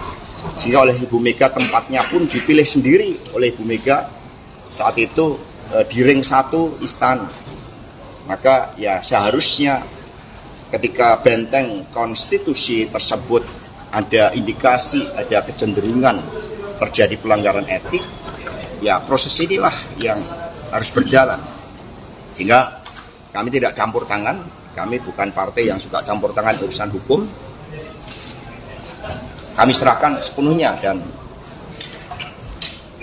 sehingga oleh Ibu Mega tempatnya pun dipilih sendiri oleh Ibu Mega saat itu di ring 1 istana. Maka ya seharusnya ketika benteng konstitusi tersebut ada indikasi, ada kecenderungan terjadi pelanggaran etik, ya proses inilah yang harus berjalan. Sehingga kami tidak campur tangan, kami bukan partai yang suka campur tangan urusan hukum. Kami serahkan sepenuhnya, dan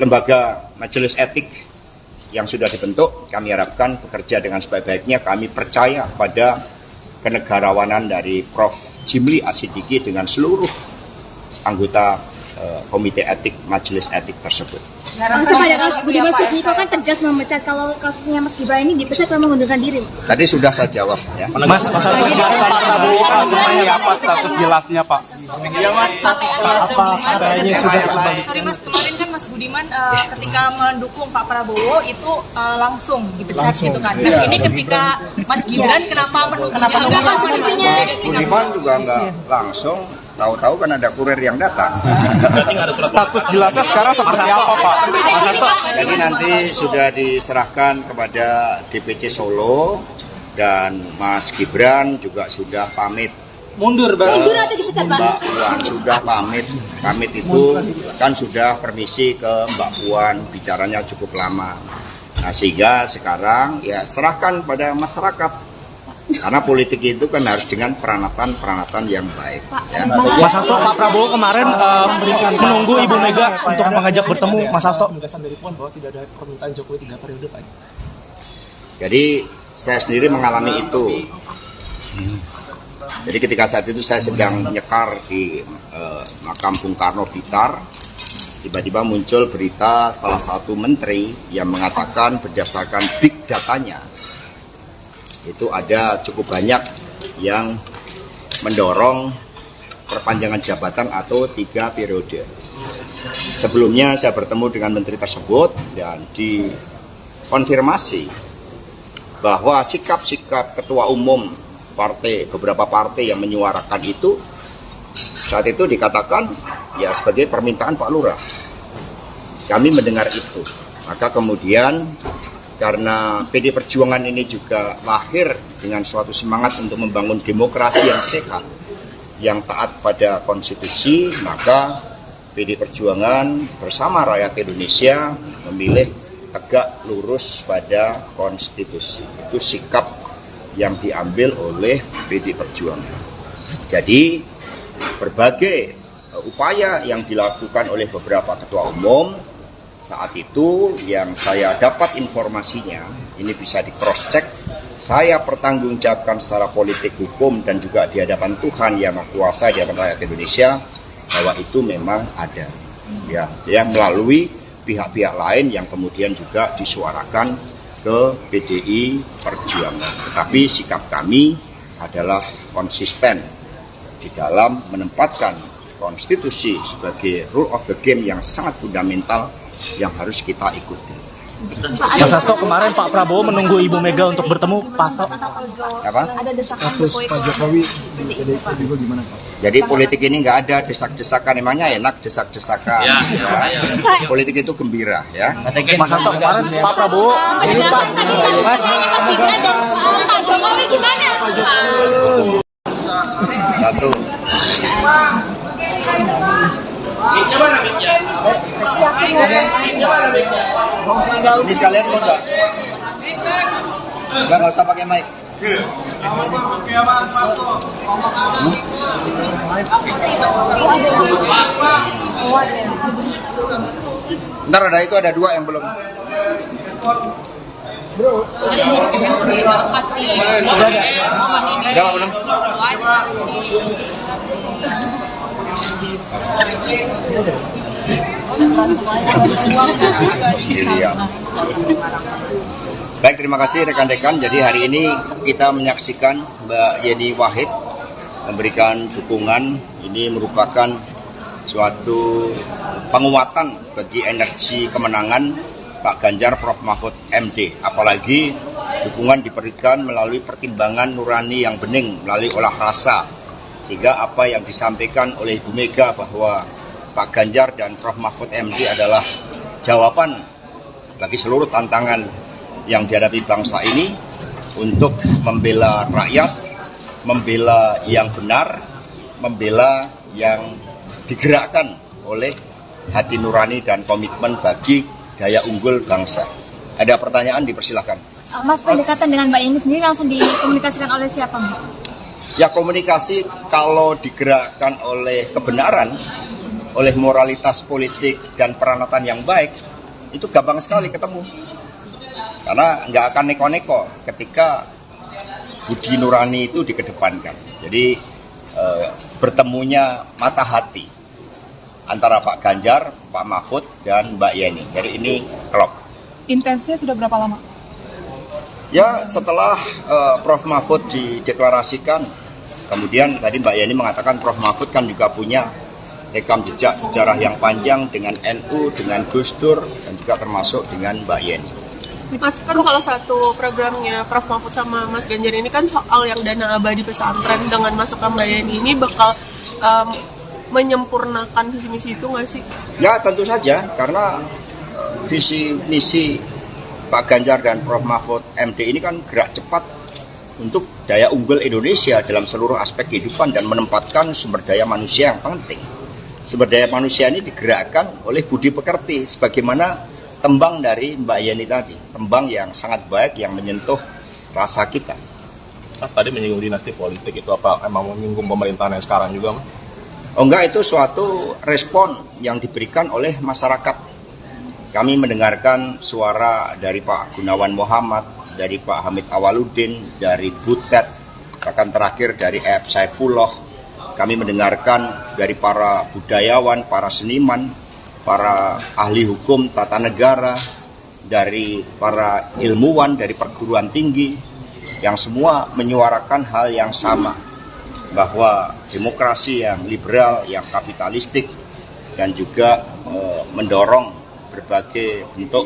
lembaga majelis etik yang sudah dibentuk kami harapkan bekerja dengan sebaik-baiknya. Kami percaya pada kenegarawanan dari Prof. Jimli Asidiki dengan seluruh anggota komite etik majelis etik tersebut. Langsung pada kasus Budiman Sujatmiko kan tegas memecat, kalau kasusnya Mas Gibran ini dipecat karena mengundurkan diri. Tadi sudah saya jawab ya. Mas Hasto, Pak Prabowo kan seperti apa status jelasnya, Pak? Apa katanya sudah kembali? Sorry Mas, kemarin kan Mas Budiman ketika mendukung Pak Prabowo itu langsung dipecat gitu kan. Nah, ini ketika Mas Gibran kenapa menunggunya? Budiman juga nggak langsung, tahu-tahu kan ada kurir yang datang. Status jelasnya sekarang seperti apa, Pak? Mas Hasto. Jadi nanti sudah diserahkan kepada DPC Solo, dan Mas Gibran juga sudah pamit. Mundur, Bang. Mundur atau dipecat, Pak? Mbak Puan sudah pamit. Pamit itu kan sudah permisi ke Mbak Puan, bicaranya cukup lama. Nah, sehingga sekarang ya serahkan pada masyarakat. Karena politik itu kan harus dengan peranatan yang baik. Ya. Mas Hasto, Pak Prabowo kemarin menunggu Ibu Mega untuk mengajak bertemu. Mas Hasto. Bahwa tidak ada permintaan Jokowi 3 periode, Pak. Jadi saya sendiri mengalami itu. Jadi ketika saat itu saya sedang nyekar di makam Bung Karno Blitar, tiba-tiba muncul berita salah satu menteri yang mengatakan berdasarkan big datanya, itu ada cukup banyak yang mendorong perpanjangan jabatan atau 3 periode. Sebelumnya saya bertemu dengan menteri tersebut dan dikonfirmasi bahwa sikap-sikap ketua umum partai, beberapa partai yang menyuarakan itu, saat itu dikatakan ya sebagai permintaan Pak Lurah. Kami mendengar itu, maka kemudian karena PD Perjuangan ini juga lahir dengan suatu semangat untuk membangun demokrasi yang sehat, yang taat pada konstitusi, maka PD Perjuangan bersama rakyat Indonesia memilih tegak lurus pada konstitusi. Itu sikap yang diambil oleh PD Perjuangan. Jadi berbagai upaya yang dilakukan oleh beberapa ketua umum saat itu yang saya dapat informasinya, ini bisa di cross check, saya pertanggungjawabkan secara politik, hukum, dan juga di hadapan Tuhan Yang Maha Kuasa, di hadapan rakyat Indonesia, bahwa itu memang ada, ya melalui pihak-pihak lain yang kemudian juga disuarakan ke PDI Perjuangan. Tetapi sikap kami adalah konsisten di dalam menempatkan konstitusi sebagai rule of the game yang sangat fundamental yang harus kita ikuti. Mas Hasto, kemarin Pak Prabowo menunggu Ibu Mega untuk bertemu. Pak Hasto. Apa? Ada desakan Status Pak Jokowi di PDIP juga gimana, Pak? Jadi politik ini nggak ada desak-desakan, emangnya enak desak-desakan. Ya. Politik itu gembira, ya. Mas Hasto, kemarin Pak Prabowo ini Pak. Mas Pak Jokowi gimana? Satu. Ini sekalian mau nggak? Nggak usah pakai mic. Ntar ada itu, ada 2 yang belum. Udah belum? Sendirian. Baik, terima kasih rekan-rekan. Jadi hari ini kita menyaksikan Mbak Yeni Wahid memberikan dukungan. Ini merupakan suatu penguatan bagi energi kemenangan Pak Ganjar Prof Mahfud MD. Apalagi dukungan diberikan melalui pertimbangan nurani yang bening, melalui olah rasa. Sehingga apa yang disampaikan oleh Ibu Mega bahwa Pak Ganjar dan Prof Mahfud MD adalah jawaban bagi seluruh tantangan yang dihadapi bangsa ini untuk membela rakyat, membela yang benar, membela yang digerakkan oleh hati nurani dan komitmen bagi daya unggul bangsa. Ada pertanyaan, dipersilahkan. Mas, pendekatan dengan Mbak Yeni sendiri langsung dikomunikasikan oleh siapa, Mas? Ya, komunikasi kalau digerakkan oleh kebenaran, oleh moralitas politik dan peranatan yang baik, itu gampang sekali ketemu. Karena nggak akan neko-neko ketika budi nurani itu dikedepankan. Jadi bertemunya mata hati antara Pak Ganjar, Pak Mahfud, dan Mbak Yeni. Jadi ini klop. Intensnya sudah berapa lama? Ya, setelah Prof Mahfud dideklarasikan, kemudian tadi Mbak Yeni mengatakan Prof Mahfud kan juga punya rekam jejak sejarah yang panjang dengan NU, dengan Gus Dur, dan juga termasuk dengan Mbak Yeni. Mas, kan salah satu programnya Prof Mahfud sama Mas Ganjar ini kan soal yang dana abadi pesantren. Dengan masukkan Mbak Yeni ini bakal menyempurnakan visi misi itu nggak sih? Ya, tentu saja, karena visi misi Pak Ganjar dan Prof Mahfud MD ini kan gerak cepat untuk daya unggul Indonesia dalam seluruh aspek kehidupan dan menempatkan sumber daya manusia yang penting. Sumber daya manusia ini digerakkan oleh budi pekerti, sebagaimana tembang dari Mbak Yeni tadi, tembang yang sangat baik yang menyentuh rasa kita. Mas tadi menyinggung dinasti politik, itu apa emang menyinggung pemerintahan yang sekarang juga, Mas? Oh enggak, itu suatu respon yang diberikan oleh masyarakat. Kami mendengarkan suara dari Pak Gunawan Muhammad, dari Pak Hamid Awaludin, dari Butet, bahkan terakhir dari F. Saifullah. Kami mendengarkan dari para budayawan, para seniman, para ahli hukum tata negara, dari para ilmuwan, dari perguruan tinggi, yang semua menyuarakan hal yang sama, bahwa demokrasi yang liberal, yang kapitalistik, dan juga mendorong berbagai bentuk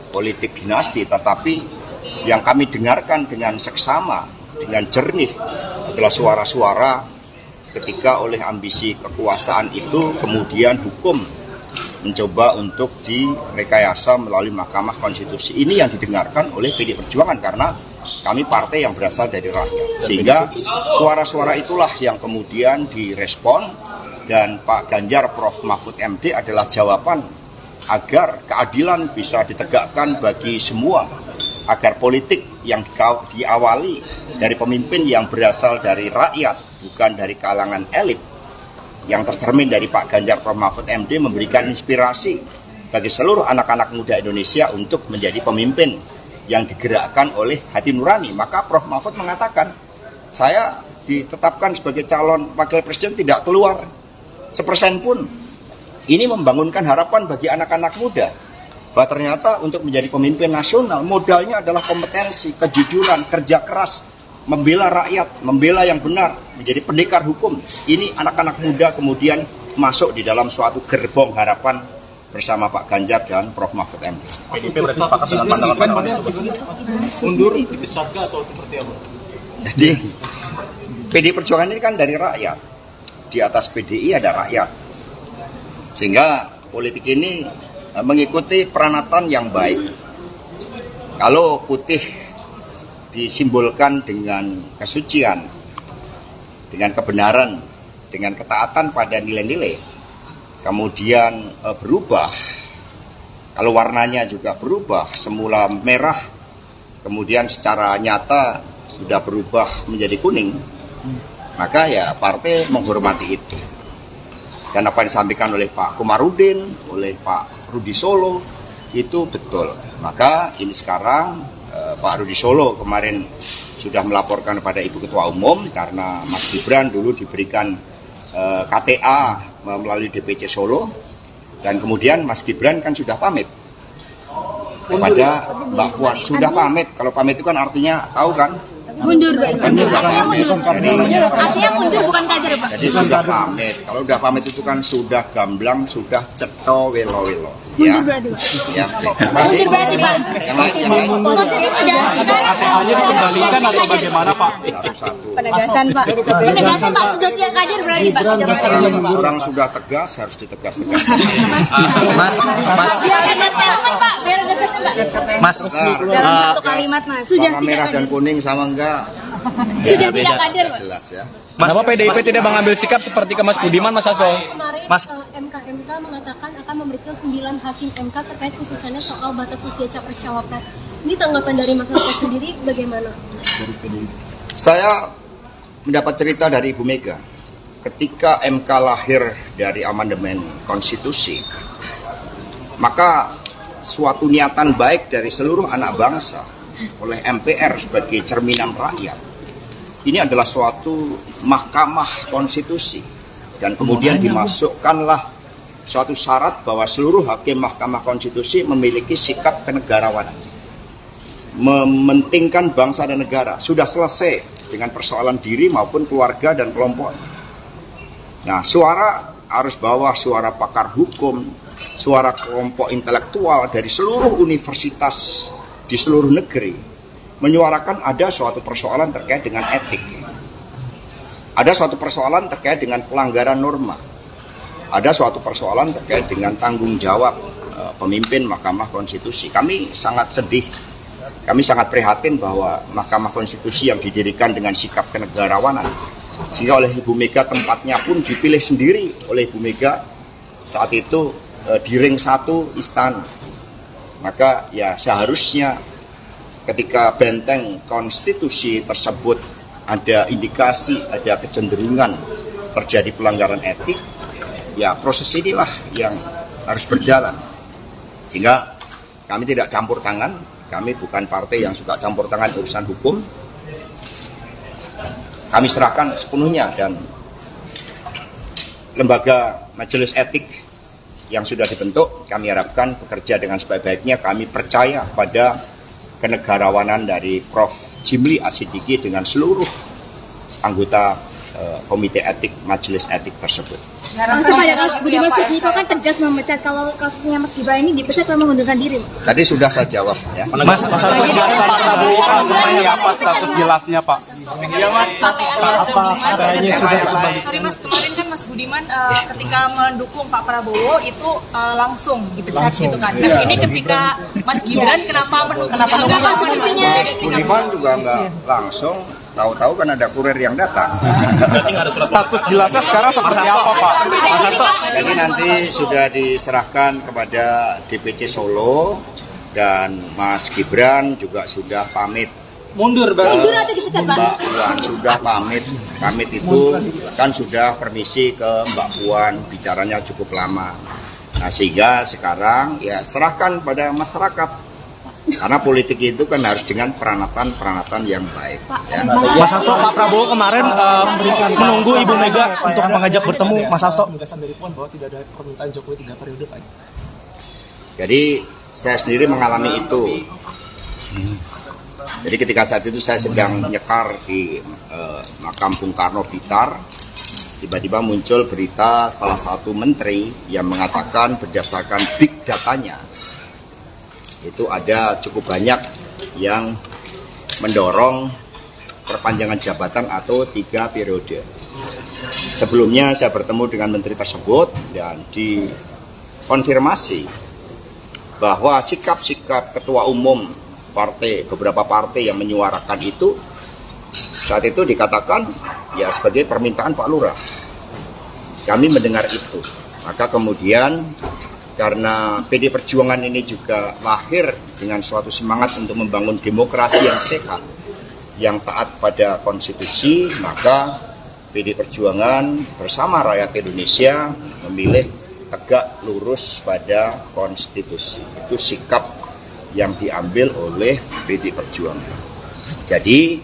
politik dinasti, tetapi yang kami dengarkan dengan seksama, dengan jernih adalah suara-suara ketika oleh ambisi kekuasaan itu kemudian hukum mencoba untuk direkayasa melalui Mahkamah Konstitusi. Ini yang didengarkan oleh PDI Perjuangan karena kami partai yang berasal dari rakyat. Sehingga suara-suara itulah yang kemudian direspon, dan Pak Ganjar Prof Mahfud MD adalah jawaban agar keadilan bisa ditegakkan bagi semua, agar politik yang diawali dari pemimpin yang berasal dari rakyat, bukan dari kalangan elit, yang tercermin dari Pak Ganjar Prof Mahfud MD memberikan inspirasi bagi seluruh anak-anak muda Indonesia untuk menjadi pemimpin yang digerakkan oleh hati nurani. Maka Prof Mahfud mengatakan, saya ditetapkan sebagai calon wakil presiden tidak keluar 1% pun. Ini membangunkan harapan bagi anak-anak muda bahwa ternyata untuk menjadi pemimpin nasional modalnya adalah kompetensi, kejujuran, kerja keras, membela rakyat, membela yang benar, menjadi pendekar hukum. Ini anak-anak muda kemudian masuk di dalam suatu gerbong harapan bersama Pak Ganjar dan Prof Mahfud MD. PDIP berarti sepakat dengan pandangan mundur, dipecat atau seperti apa? Jadi PDI Perjuangan ini kan dari rakyat. Di atas PDI ada rakyat. Sehingga politik ini mengikuti peranatan yang baik. Kalau putih disimbolkan dengan kesucian, dengan kebenaran, dengan ketaatan pada nilai-nilai, kemudian berubah, kalau warnanya juga berubah, semula merah kemudian secara nyata sudah berubah menjadi kuning, maka ya partai menghormati itu. Dan apa yang disampaikan oleh Pak Komarudin, oleh Pak Rudi Solo itu betul. Maka ini sekarang Pak Rudi Solo kemarin sudah melaporkan kepada Ibu Ketua Umum karena Mas Gibran dulu diberikan KTA melalui DPC Solo, dan kemudian Mas Gibran kan sudah pamit kepada Mbak Puan. Sudah pamit, kalau pamit itu kan artinya tahu kan? Mundur, Pak. Artinya mundur. Jadi, Artinya mundur, bukan kader, Pak. jadi sudah pamit. Kalau sudah pamit itu kan sudah gamblang, sudah ceto welo-welo. Ya. Mundur berarti, Pak. Ya, terima kasih. Mundur berarti, Pak. Yang lain. KTA-nya dikembalikan atau bagaimana, Pak? Satu-satu. Penegasan, Pak. Penegasan, Pak. Sudah tidak kader berarti, Pak. Orang sudah tegas, harus ditegas-tegas. Biar ada statement, Pak. Biar ada statement, Pak. Mas, Dalam satu kalimat, Mas. Sudah Warna tidak merah dan kader. kuning sama enggak? Sudah Ya, tidak beda. kader, Pak. Jelas ya. Kenapa PDIP tidak mengambil sikap seperti ke Mas Budiman, Mas Hasto? Kemarin Mas. MK mengatakan akan memeriksa 9 hakim MK terkait putusannya soal batas usia capres-cawapres. Ini tanggapan dari Mas Hasto sendiri bagaimana? Saya mendapat cerita dari Ibu Mega. Ketika MK lahir dari amandemen konstitusi, maka suatu niatan baik dari seluruh anak bangsa oleh MPR sebagai cerminan rakyat, ini adalah suatu mahkamah konstitusi, dan kemudian dimasukkanlah suatu syarat bahwa seluruh hakim mahkamah konstitusi memiliki sikap kenegarawanan, mementingkan bangsa dan negara. Sudah selesai dengan persoalan diri maupun keluarga dan kelompok. Nah, suara arus bawah, suara pakar hukum, suara kelompok intelektual dari seluruh universitas di seluruh negeri menyuarakan ada suatu persoalan terkait dengan etik, ada suatu persoalan terkait dengan pelanggaran norma, ada suatu persoalan terkait dengan tanggung jawab pemimpin Mahkamah Konstitusi. Kami sangat sedih, kami sangat prihatin bahwa Mahkamah Konstitusi yang didirikan dengan sikap kenegarawanan, sehingga oleh Ibu Mega tempatnya pun dipilih sendiri oleh Ibu Mega saat itu di ring 1 istana. Maka ya seharusnya ketika benteng konstitusi tersebut ada indikasi, ada kecenderungan terjadi pelanggaran etik, ya proses inilah yang harus berjalan. Sehingga kami tidak campur tangan, kami bukan partai yang suka campur tangan urusan hukum. Kami serahkan sepenuhnya, dan lembaga majelis etik yang sudah dibentuk, kami harapkan bekerja dengan sebaik-baiknya. Kami percaya pada kenegarawanan dari Prof. Jimli Asidiki dengan seluruh anggota komite etik majelis etik tersebut. Langsung pada kasus Budiman Sujatmiko kan tegas memecat, kalau kasusnya Mas Gibran ini dipecat memang mengundurkan diri. Tadi sudah saya jawab ya. Mas Hasto, Pak Prabowo kan seperti apa status jelasnya, Pak? Sorry Mas, kemarin kan Mas Budiman ketika mendukung Pak Prabowo itu langsung dipecat gitu kan. Nah ini ketika Mas Gibran kenapa mendukungnya? Budiman juga nggak langsung, tahu-tahu kan ada kurir yang datang. Status jelasnya sekarang seperti apa, Pak? Mas Hasto. Jadi nanti sudah diserahkan kepada DPC Solo, dan Mas Gibran juga sudah pamit. Mundur, Mundur atau dipecat, Pak? Mbak Puan sudah pamit. Pamit itu kan sudah permisi ke Mbak Puan, bicaranya cukup lama. Nah, sehingga sekarang ya serahkan pada masyarakat. Karena politik itu kan harus dengan peranatan yang baik. Ya. Mas Hasto, Pak Prabowo kemarin menunggu Ibu Mega untuk mengajak bertemu, Mas Hasto. Jadi saya sendiri mengalami itu. Jadi ketika saat itu saya sedang nyekar di makam Bung Karno Blitar, tiba-tiba muncul berita salah satu menteri yang mengatakan berdasarkan big datanya, itu ada cukup banyak yang mendorong perpanjangan jabatan atau 3 periode. Sebelumnya saya bertemu dengan menteri tersebut dan dikonfirmasi bahwa sikap-sikap ketua umum partai, beberapa partai yang menyuarakan itu, saat itu dikatakan ya sebagai permintaan Pak Lurah. Kami mendengar itu, maka kemudian karena PD Perjuangan ini juga lahir dengan suatu semangat untuk membangun demokrasi yang sehat, yang taat pada konstitusi, maka PD Perjuangan bersama rakyat Indonesia memilih tegak lurus pada konstitusi. Itu sikap yang diambil oleh PD Perjuangan. Jadi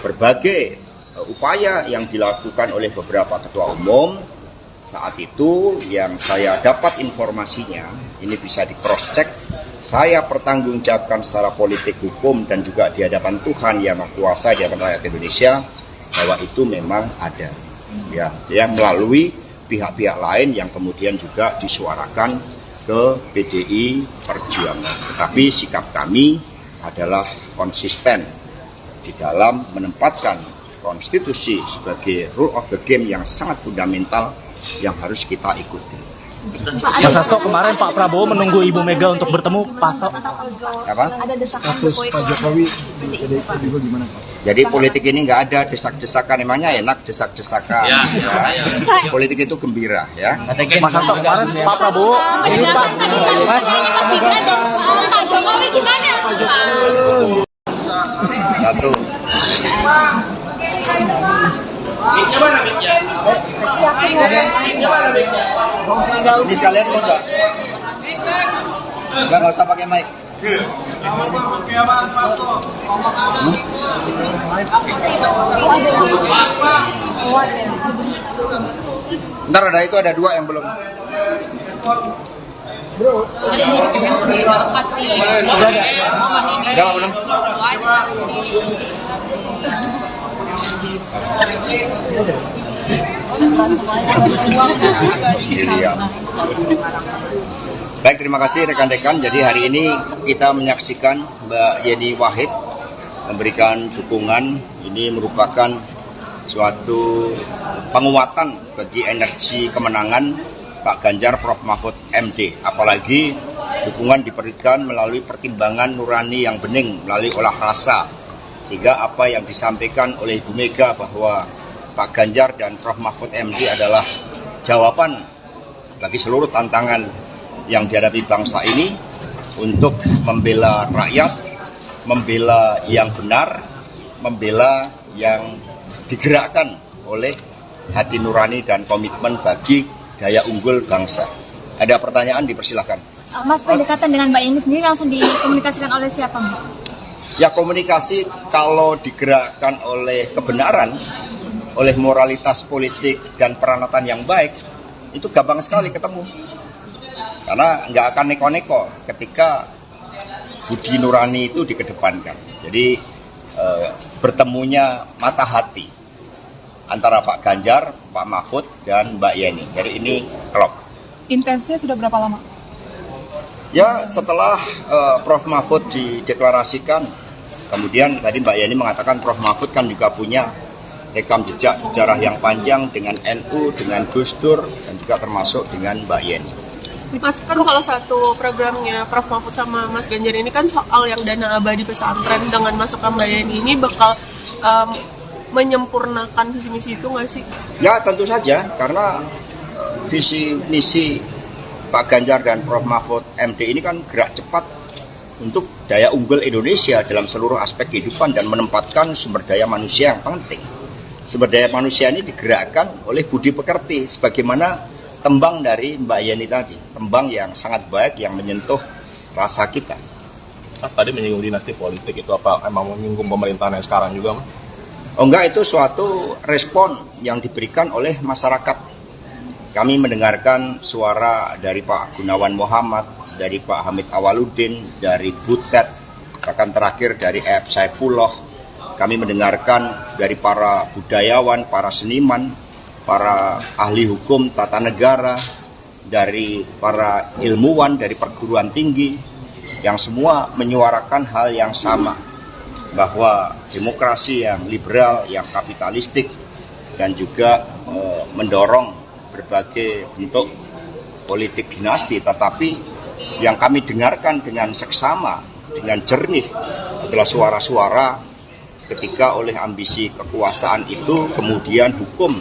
berbagai upaya yang dilakukan oleh beberapa ketua umum saat itu yang saya dapat informasinya, ini bisa di cross check, saya pertanggungjawabkan secara politik, hukum, dan juga di hadapan Tuhan yang Maha Kuasa, di hadapan rakyat Indonesia, bahwa itu memang ada, ya melalui pihak-pihak lain yang kemudian juga disuarakan ke PDI Perjuangan. Tetapi sikap kami adalah konsisten di dalam menempatkan konstitusi sebagai rule of the game yang sangat fundamental yang harus kita ikuti. Mas Hasto, kemarin Pak Prabowo menunggu Ibu Mega untuk bertemu Pak Hasto. Apa? Ada desakan Pak Jokowi di PDIP juga gimana Pak? Jadi politik ini nggak ada desak-desakan, emangnya enak desak-desakan. Ya. Politik itu gembira, ya. Mas Hasto, kemarin Pak Prabowo ini Pak Mas Pak Jokowi gimana? Satu. Ini sekalian mau nggak? Nggak usah pakai mic. Ntar ada itu, ada dua yang belum. Udah belum? Sendirian. Baik, terima kasih rekan-rekan. Jadi hari ini kita menyaksikan Mbak Yeni Wahid memberikan dukungan. Ini merupakan suatu penguatan bagi energi kemenangan Pak Ganjar Prof Mahfud MD. Apalagi dukungan diberikan melalui pertimbangan nurani yang bening, melalui olah rasa. Sehingga apa yang disampaikan oleh Ibu Mega bahwa Pak Ganjar dan Prof Mahfud MD adalah jawaban bagi seluruh tantangan yang dihadapi bangsa ini untuk membela rakyat, membela yang benar, membela yang digerakkan oleh hati nurani dan komitmen bagi daya unggul bangsa. Ada pertanyaan, dipersilahkan. Mas, pendekatan dengan Mbak Yeni sendiri langsung dikomunikasikan oleh siapa, Mas? Ya, komunikasi kalau digerakkan oleh kebenaran, oleh moralitas politik dan peranatan yang baik, itu gampang sekali ketemu. Karena nggak akan neko-neko ketika budi nurani itu dikedepankan. Jadi bertemunya mata hati antara Pak Ganjar, Pak Mahfud, dan Mbak Yeni. Jadi ini klop. Intensnya sudah berapa lama? Ya, setelah Prof Mahfud dideklarasikan, kemudian tadi Mbak Yeni mengatakan Prof Mahfud kan juga punya rekam jejak sejarah yang panjang dengan NU, dengan Gus Dur, dan juga termasuk dengan Mbak Yeni. Mas, kan salah satu programnya Prof Mahfud sama Mas Ganjar ini kan soal yang dana abadi pesantren. Dengan masukkan Mbak Yeni ini bakal menyempurnakan visi misi itu nggak sih? Ya, tentu saja, karena visi misi Pak Ganjar dan Prof Mahfud MD ini kan gerak cepat untuk daya unggul Indonesia dalam seluruh aspek kehidupan dan menempatkan sumber daya manusia yang penting. Sumber daya manusia ini digerakkan oleh budi pekerti, sebagaimana tembang dari Mbak Yeni tadi, tembang yang sangat baik yang menyentuh rasa kita. Mas tadi menyinggung dinasti politik, itu apa emang menyinggung pemerintahan yang sekarang juga, Mas? Oh enggak, itu suatu respon yang diberikan oleh masyarakat. Kami mendengarkan suara dari Pak Gunawan Muhammad, dari Pak Hamid Awaludin, dari Butet, bahkan terakhir dari F. Saifullah. Kami mendengarkan dari para budayawan, para seniman, para ahli hukum tata negara, dari para ilmuwan, dari perguruan tinggi, yang semua menyuarakan hal yang sama, bahwa demokrasi yang liberal, yang kapitalistik, dan juga mendorong berbagai bentuk politik dinasti, tetapi yang kami dengarkan dengan seksama, dengan jernih adalah suara-suara ketika oleh ambisi kekuasaan itu kemudian hukum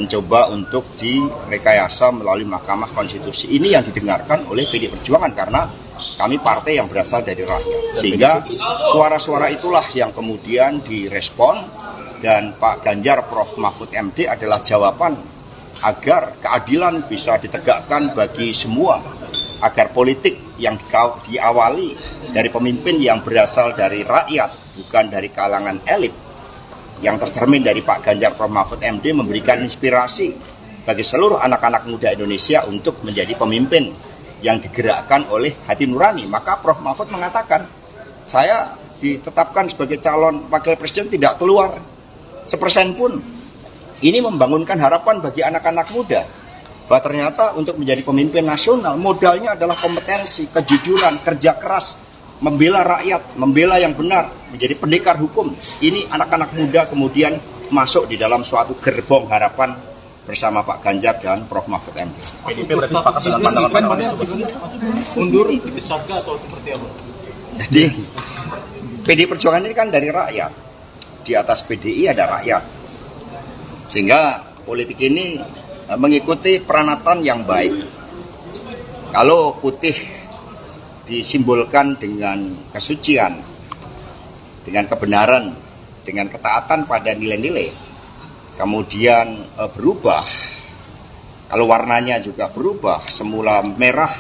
mencoba untuk direkayasa melalui Mahkamah Konstitusi. Ini yang didengarkan oleh PDI Perjuangan karena kami partai yang berasal dari rakyat. Sehingga suara-suara itulah yang kemudian direspon dan Pak Ganjar Prof. Mahfud MD adalah jawaban agar keadilan bisa ditegakkan bagi semua, agar politik yang diawali dari pemimpin yang berasal dari rakyat, bukan dari kalangan elit, yang tercermin dari Pak Ganjar Prof. Mahfud MD memberikan inspirasi bagi seluruh anak-anak muda Indonesia untuk menjadi pemimpin yang digerakkan oleh hati nurani. Maka Prof. Mahfud mengatakan, saya ditetapkan sebagai calon wakil presiden tidak keluar 1% pun. Ini membangunkan harapan bagi anak-anak muda bahwa ternyata untuk menjadi pemimpin nasional modalnya adalah kompetensi, kejujuran, kerja keras, membela rakyat, membela yang benar, menjadi pendekar hukum. Ini anak-anak muda kemudian masuk di dalam suatu gerbong harapan bersama Pak Ganjar dan Prof. Mahfud MD. PDIP berarti sepakat dengan pandangan mundur dipecat atau seperti apa? Jadi PDI Perjuangan ini kan dari rakyat. Di atas PDI ada rakyat. Sehingga politik ini mengikuti peranatan yang baik. Kalau putih disimbolkan dengan kesucian, dengan kebenaran, dengan ketaatan pada nilai-nilai, kemudian berubah, kalau warnanya juga berubah, semula merah,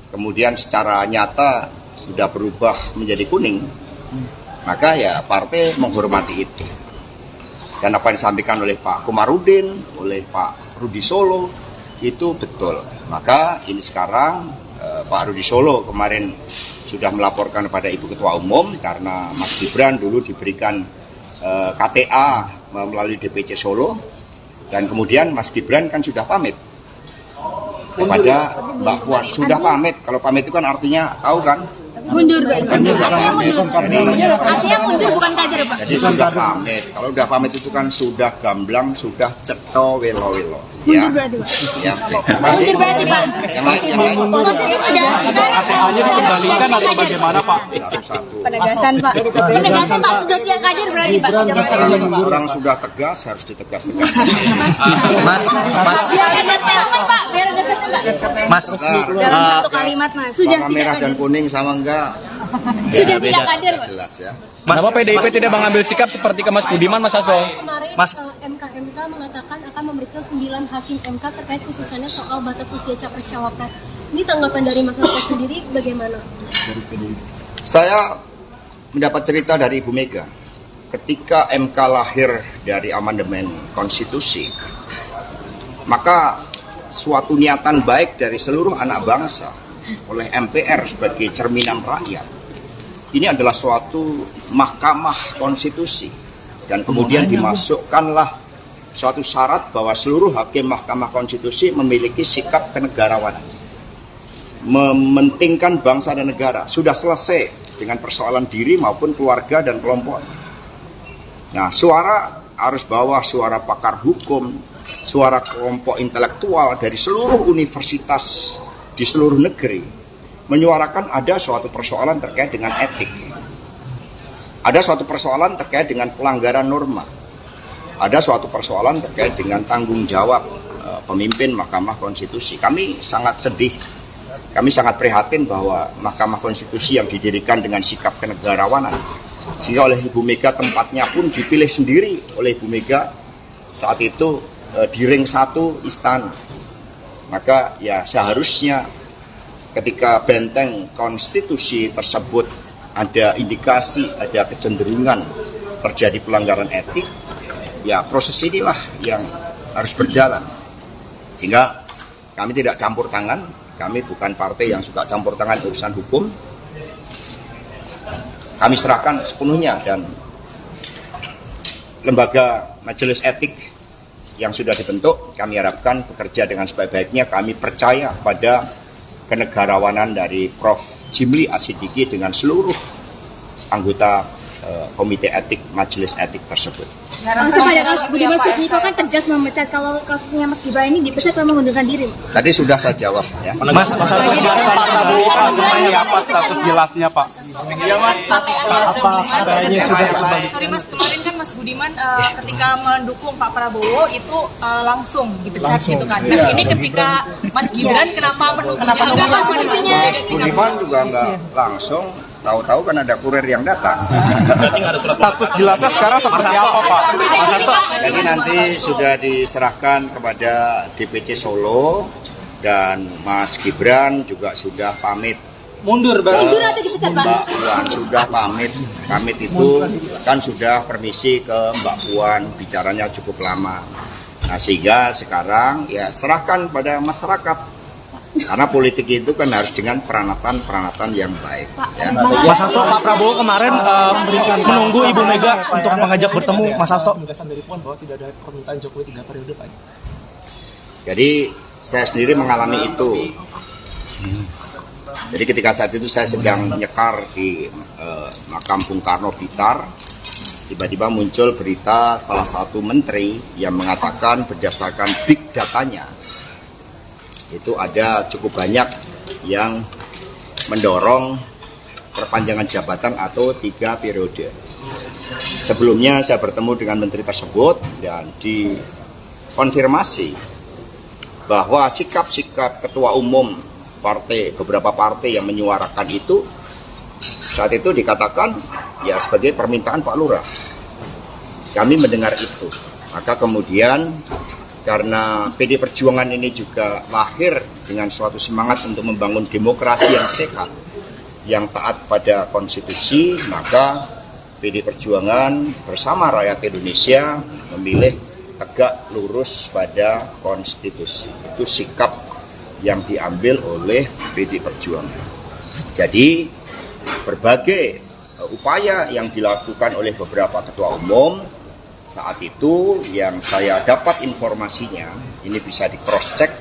kemudian secara nyata sudah berubah menjadi kuning, maka ya partai menghormati itu. Dan apa yang disampaikan oleh Pak Komarudin, oleh Pak Rudi Solo, itu betul. Maka ini sekarang Pak Rudi Solo kemarin sudah melaporkan kepada Ibu Ketua Umum karena Mas Gibran dulu diberikan KTA melalui DPC Solo, dan kemudian Mas Gibran kan sudah pamit kepada Mbak Puan. Sudah pamit, kalau pamit itu kan artinya tahu kan? Mundur, artinya mundur bukan kader, Pak. Jadi sudah pamit. Kalau sudah pamit itu kan sudah gamblang, sudah ceto welo-welo. Ya. Ya. Mundur berarti, Pak. Yang lain. KTA-nya dikembalikan atau bagaimana, Pak? Satu-satu. Penegasan, Pak. Penegasan, Pak. Sudah tiap kader berarti, Pak. Orang sudah tegas harus ditegas-tegas. Mas, Dalam satu kalimat, Mas. Sudah Warna merah dan kuning sama enggak? Sudah tidak kader, Pak. Jelas ya. Kenapa PDIP tidak mengambil sikap seperti ke Mas Budiman, Mas Hasto? Kemarin Mas. MK mengatakan akan memeriksa 9 hakim MK terkait putusannya soal batas usia capres-cawapres. Ini tanggapan dari Mas Hasto sendiri bagaimana? Saya mendapat cerita dari Ibu Mega. Ketika MK lahir dari amandemen konstitusi, maka suatu niatan baik dari seluruh anak bangsa oleh MPR sebagai cerminan rakyat, ini adalah suatu mahkamah konstitusi, dan kemudian dimasukkanlah suatu syarat bahwa seluruh hakim mahkamah konstitusi memiliki sikap kenegarawanan, mementingkan bangsa dan negara. Sudah selesai dengan persoalan diri maupun keluarga dan kelompok. Nah, suara arus bawah, suara pakar hukum, suara kelompok intelektual dari seluruh universitas di seluruh negeri menyuarakan ada suatu persoalan terkait dengan etik, ada suatu persoalan terkait dengan pelanggaran norma, ada suatu persoalan terkait dengan tanggung jawab pemimpin Mahkamah Konstitusi. Kami sangat sedih, kami sangat prihatin bahwa Mahkamah Konstitusi yang didirikan dengan sikap kenegarawanan, sehingga oleh Ibu Mega tempatnya pun dipilih sendiri oleh Ibu Mega saat itu di ring 1 istana. Maka ya seharusnya ketika benteng konstitusi tersebut ada indikasi, ada kecenderungan terjadi pelanggaran etik, ya proses inilah yang harus berjalan. Sehingga kami tidak campur tangan, kami bukan partai yang suka campur tangan urusan hukum. Kami serahkan sepenuhnya, dan lembaga majelis etik yang sudah dibentuk, kami harapkan bekerja dengan sebaik-baiknya. Kami percaya pada kenegarawanan dari Prof. Jimli Asidiki dengan seluruh anggota komite etik majelis etik tersebut. Langsung pada kasus Budiman Sujatmiko kan tegas memecat, kalau kasusnya Mas Gibran ini dipecat memang mengundurkan diri. Tadi sudah saya jawab ya. Mas Hasto, Pak Prabowo kan seperti apa status jelasnya Pak? apa katanya sudah Sorry Mas, kemarin kan Mas Budiman ketika mendukung Pak Prabowo itu langsung dipecat gitu kan. Nah ini ketika Mas Gibran kenapa menunggunya? Budiman juga nggak langsung, tahu-tahu kan ada kurir yang datang. Status jelasnya sekarang seperti apa Pak? Mas Hasto? Jadi nanti sudah diserahkan kepada DPC Solo dan Mas Gibran juga sudah pamit. Mundur Mundur atau dipecat Pak? Mbak Puan sudah pamit. Pamit itu kan sudah permisi ke Mbak Puan, bicaranya cukup lama. Nah sehingga sekarang ya serahkan pada masyarakat. Karena politik itu kan harus dengan peranatan yang baik. Ya. Mas Hasto, Pak Prabowo kemarin menunggu Ibu Mega untuk mengajak bertemu Mas Hasto. Dari Puan bahwa tidak ada permintaan Jokowi 3 periode Pak. Jadi saya sendiri mengalami itu. Jadi ketika saat itu saya sedang nyekar di makam Bung Karno Blitar, tiba-tiba muncul berita salah satu menteri yang mengatakan berdasarkan big datanya, itu ada cukup banyak yang mendorong perpanjangan jabatan atau 3 periode. Sebelumnya saya bertemu dengan menteri tersebut dan dikonfirmasi bahwa sikap-sikap ketua umum beberapa partai yang menyuarakan itu saat itu dikatakan ya sebagai permintaan Pak Lurah. Kami mendengar itu, maka kemudian karena PD Perjuangan ini juga lahir dengan suatu semangat untuk membangun demokrasi yang sehat, yang taat pada konstitusi, maka PD Perjuangan bersama rakyat Indonesia memilih tegak lurus pada konstitusi. Itu sikap yang diambil oleh PD Perjuangan. Jadi berbagai upaya yang dilakukan oleh beberapa ketua umum saat itu yang saya dapat informasinya, ini bisa di cross check,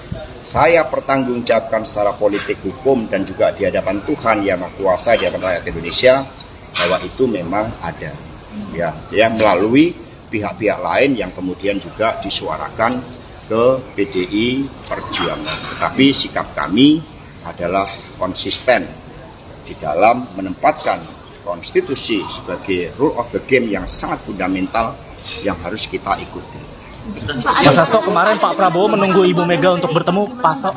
saya pertanggungjawabkan secara politik hukum dan juga di hadapan Tuhan yang Maha Kuasa, di hadapan rakyat Indonesia, bahwa itu memang ada ya melalui pihak-pihak lain yang kemudian juga disuarakan ke PDI Perjuangan. Tetapi sikap kami adalah konsisten di dalam menempatkan konstitusi sebagai rule of the game yang sangat fundamental yang harus kita ikuti. Mas Hasto, kemarin Pak Prabowo menunggu Ibu Mega untuk bertemu Pak Hasto.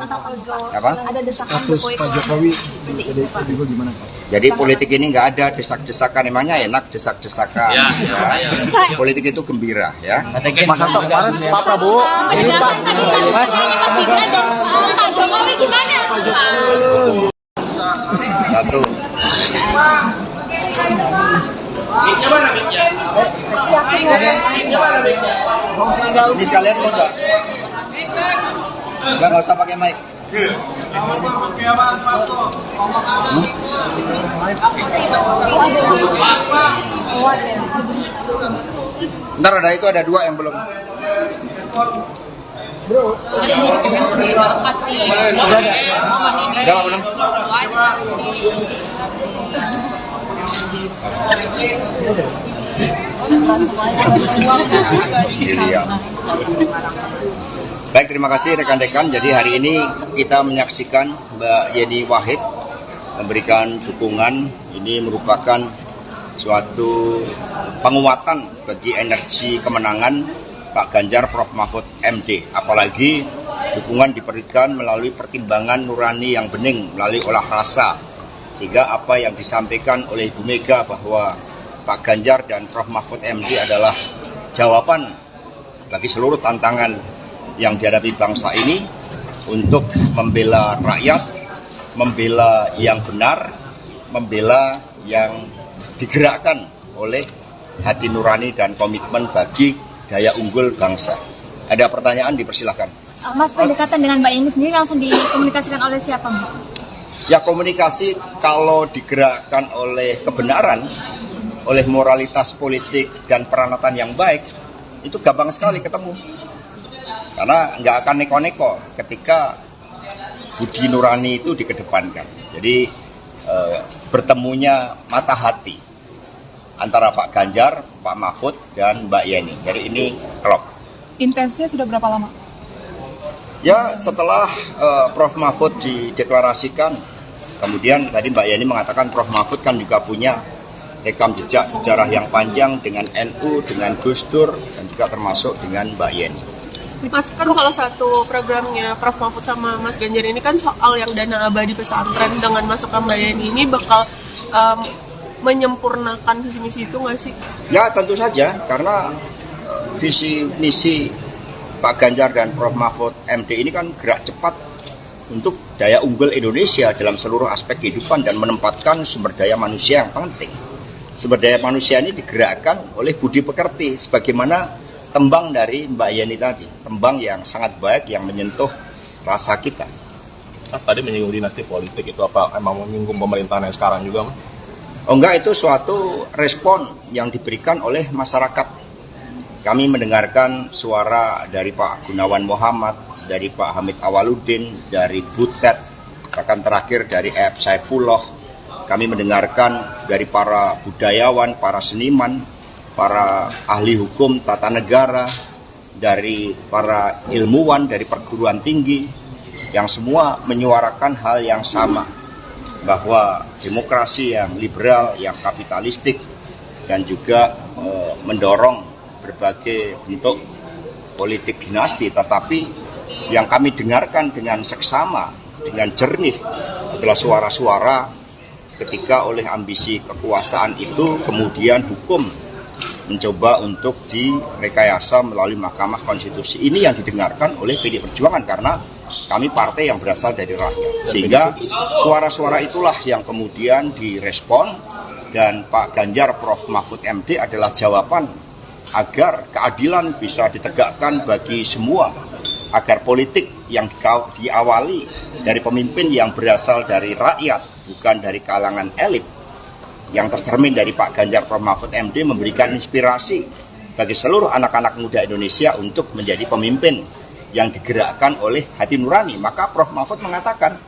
Apa? Ada desakan Pak Jokowi di PDIP juga gimana Pak? Jadi politik ini nggak ada desak-desakan, emangnya enak desak-desakan. Ya. Politik itu gembira ya. Mas Hasto, kemarin Pak Prabowo ini Pak Mas Gibran dan Pak Jokowi gimana? Satu. Ini sekalian mau nggak? Nggak usah pakai mic. Ntar ada itu ada 2 yang belum. Udah belum? Baik, terima kasih rekan-rekan. Jadi hari ini kita menyaksikan Mbak Yeni Wahid memberikan dukungan. Ini merupakan suatu penguatan bagi energi kemenangan Pak Ganjar Prof Mahfud MD. Apalagi dukungan diberikan melalui pertimbangan nurani yang bening, melalui olah rasa. Sehingga apa yang disampaikan oleh Ibu Mega bahwa Pak Ganjar dan Prof Mahfud MD adalah jawaban bagi seluruh tantangan yang dihadapi bangsa ini untuk membela rakyat, membela yang benar, membela yang digerakkan oleh hati nurani dan komitmen bagi daya unggul bangsa. Ada pertanyaan, dipersilahkan. Mas, pendekatan dengan Mbak Yeni sendiri langsung dikomunikasikan oleh siapa Mas? Ya komunikasi kalau digerakkan oleh kebenaran, oleh moralitas politik dan peranatan yang baik, itu gampang sekali ketemu. Karena nggak akan neko-neko ketika budi nurani itu dikedepankan. Jadi bertemunya mata hati. antara Pak Ganjar, Pak Mahfud, dan Mbak Yeni. Jadi ini klop. Intensnya sudah berapa lama? Ya setelah Prof Mahfud dideklarasikan, kemudian tadi Mbak Yeni mengatakan Prof Mahfud kan juga punya rekam jejak sejarah yang panjang dengan NU, dengan Gus Dur, dan juga termasuk dengan Mbak Yeni. Mas, kan salah satu programnya Prof Mahfud sama Mas Ganjar ini kan soal yang dana abadi pesantren dengan masuk ke Mbak Yeni ini bakal menyempurnakan visi misi itu nggak sih? Ya tentu saja, karena visi misi Pak Ganjar dan Prof Mahfud MD ini kan gerak cepat untuk daya unggul Indonesia dalam seluruh aspek kehidupan dan menempatkan sumber daya manusia yang penting. Sumber daya manusia ini digerakkan oleh budi pekerti, sebagaimana tembang dari Mbak Yeni tadi, tembang yang sangat baik yang menyentuh rasa kita. Mas tadi menyinggung dinasti politik, itu apa emang menyinggung pemerintahan yang sekarang juga, Mas? Oh enggak, itu suatu respon yang diberikan oleh masyarakat. Kami mendengarkan suara dari Pak Gunawan Muhammad, dari Pak Hamid Awaludin, dari Butet, bahkan terakhir dari F. Saifullah. Kami mendengarkan dari para budayawan, para seniman, para ahli hukum tata negara, dari para ilmuwan, dari perguruan tinggi, yang semua menyuarakan hal yang sama, bahwa demokrasi yang liberal, yang kapitalistik, dan juga mendorong berbagai bentuk politik dinasti, tetapi yang kami dengarkan dengan seksama, dengan jernih, adalah suara-suara ketika oleh ambisi kekuasaan itu kemudian hukum mencoba untuk direkayasa melalui Mahkamah Konstitusi. Ini yang didengarkan oleh PDI Perjuangan karena kami partai yang berasal dari rakyat. Sehingga suara-suara itulah yang kemudian direspon, dan Pak Ganjar Prof Mahfud MD adalah jawaban agar keadilan bisa ditegakkan bagi semua, agar politik yang diawali dari pemimpin yang berasal dari rakyat, bukan dari kalangan elit, yang tercermin dari Pak Ganjar Prof Mahfud MD, memberikan inspirasi bagi seluruh anak-anak muda Indonesia untuk menjadi pemimpin yang digerakkan oleh hati nurani. Maka Prof Mahfud mengatakan,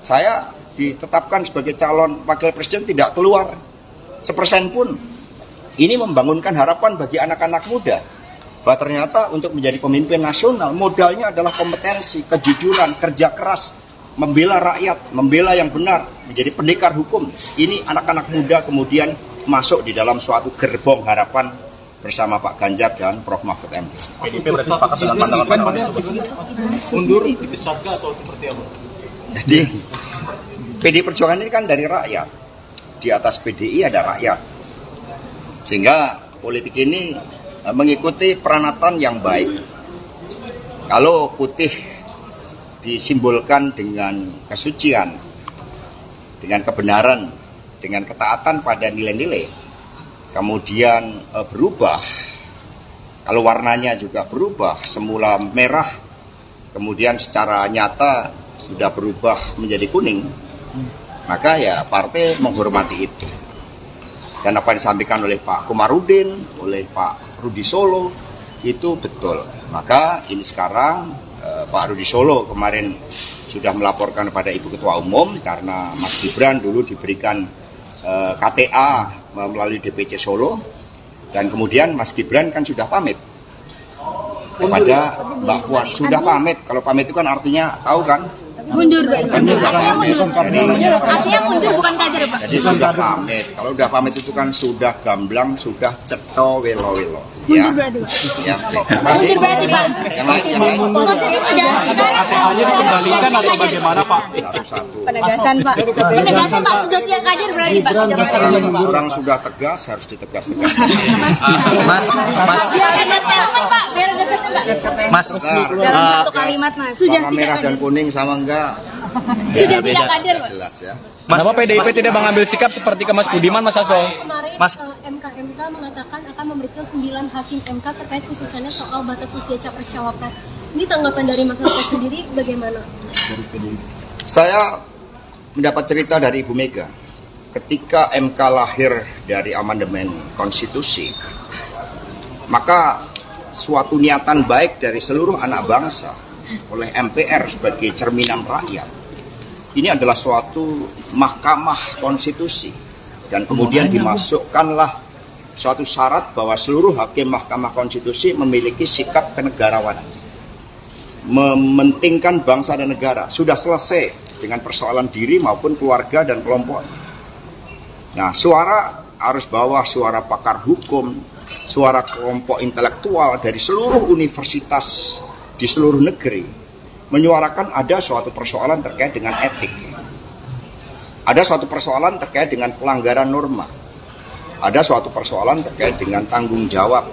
saya ditetapkan sebagai calon wakil presiden tidak keluar 1% pun. Ini membangunkan harapan bagi anak-anak muda bahwa ternyata untuk menjadi pemimpin nasional modalnya adalah kompetensi, kejujuran, kerja keras, membela rakyat, membela yang benar, menjadi pendekar hukum. Ini anak-anak muda kemudian masuk di dalam suatu gerbong harapan bersama Pak Ganjar dan Prof Mahfud MD. PDIP berarti sepakat dengan pandangan mundur, dipecat atau seperti apa? Jadi PDI Perjuangan ini kan dari rakyat. Di atas PDI ada rakyat. Sehingga politik ini mengikuti peranatan yang baik. Kalau putih disimbolkan dengan kesucian, dengan kebenaran, dengan ketaatan pada nilai-nilai, kemudian berubah, kalau warnanya juga berubah, semula merah, kemudian secara nyata sudah berubah menjadi kuning, maka ya partai menghormati itu. Dan apa yang disampaikan oleh Pak Komarudin, oleh Pak Rudi Solo, itu betul. Maka ini sekarang Pak Rudi Solo kemarin sudah melaporkan kepada Ibu Ketua Umum karena Mas Gibran dulu diberikan KTA melalui DPC Solo, dan kemudian Mas Gibran kan sudah pamit kepada Mbak Puan. Sudah pamit, kalau pamit itu kan artinya tahu kan? Mundur, Pak. Artinya mundur bukan kader, Pak. Jadi sudah pamit. Kalau sudah pamit itu kan sudah gamblang, sudah ceto welo-welo. Ya. Ya, terima kasih. Yang lain. KTA-nya dikembalikan atau bagaimana, Pak? Satu-satu. Penegasan, Pak. Penegasan, Pak. Sudah tiap kader berarti, Pak. Orang sudah tegas, harus ditegas-tegas. Mas, dalam satu kalimat, Mas. Sudah merah dan kuning sama enggak? Sudah tidak kader, Pak. Jelas ya. Kenapa PDIP tidak mengambil sikap seperti ke Mas Budiman, Mas Hasto? Kemarin Mas, MK mengatakan akan memeriksa 9 hakim MK terkait putusannya soal batas usia capres-cawapres. Ini tanggapan dari Mas Hasto sendiri bagaimana? Saya mendapat cerita dari Ibu Mega. Ketika MK lahir dari amandemen konstitusi, maka suatu niatan baik dari seluruh anak bangsa oleh MPR sebagai cerminan rakyat, ini adalah suatu mahkamah konstitusi, dan kemudian dimasukkanlah suatu syarat bahwa seluruh hakim Mahkamah Konstitusi memiliki sikap kenegarawanan, mementingkan bangsa dan negara. Sudah selesai dengan persoalan diri maupun keluarga dan kelompok. Nah, suara arus bawah, suara pakar hukum, suara kelompok intelektual dari seluruh universitas di seluruh negeri menyuarakan ada suatu persoalan terkait dengan etik. Ada suatu persoalan terkait dengan pelanggaran norma. Ada suatu persoalan terkait dengan tanggung jawab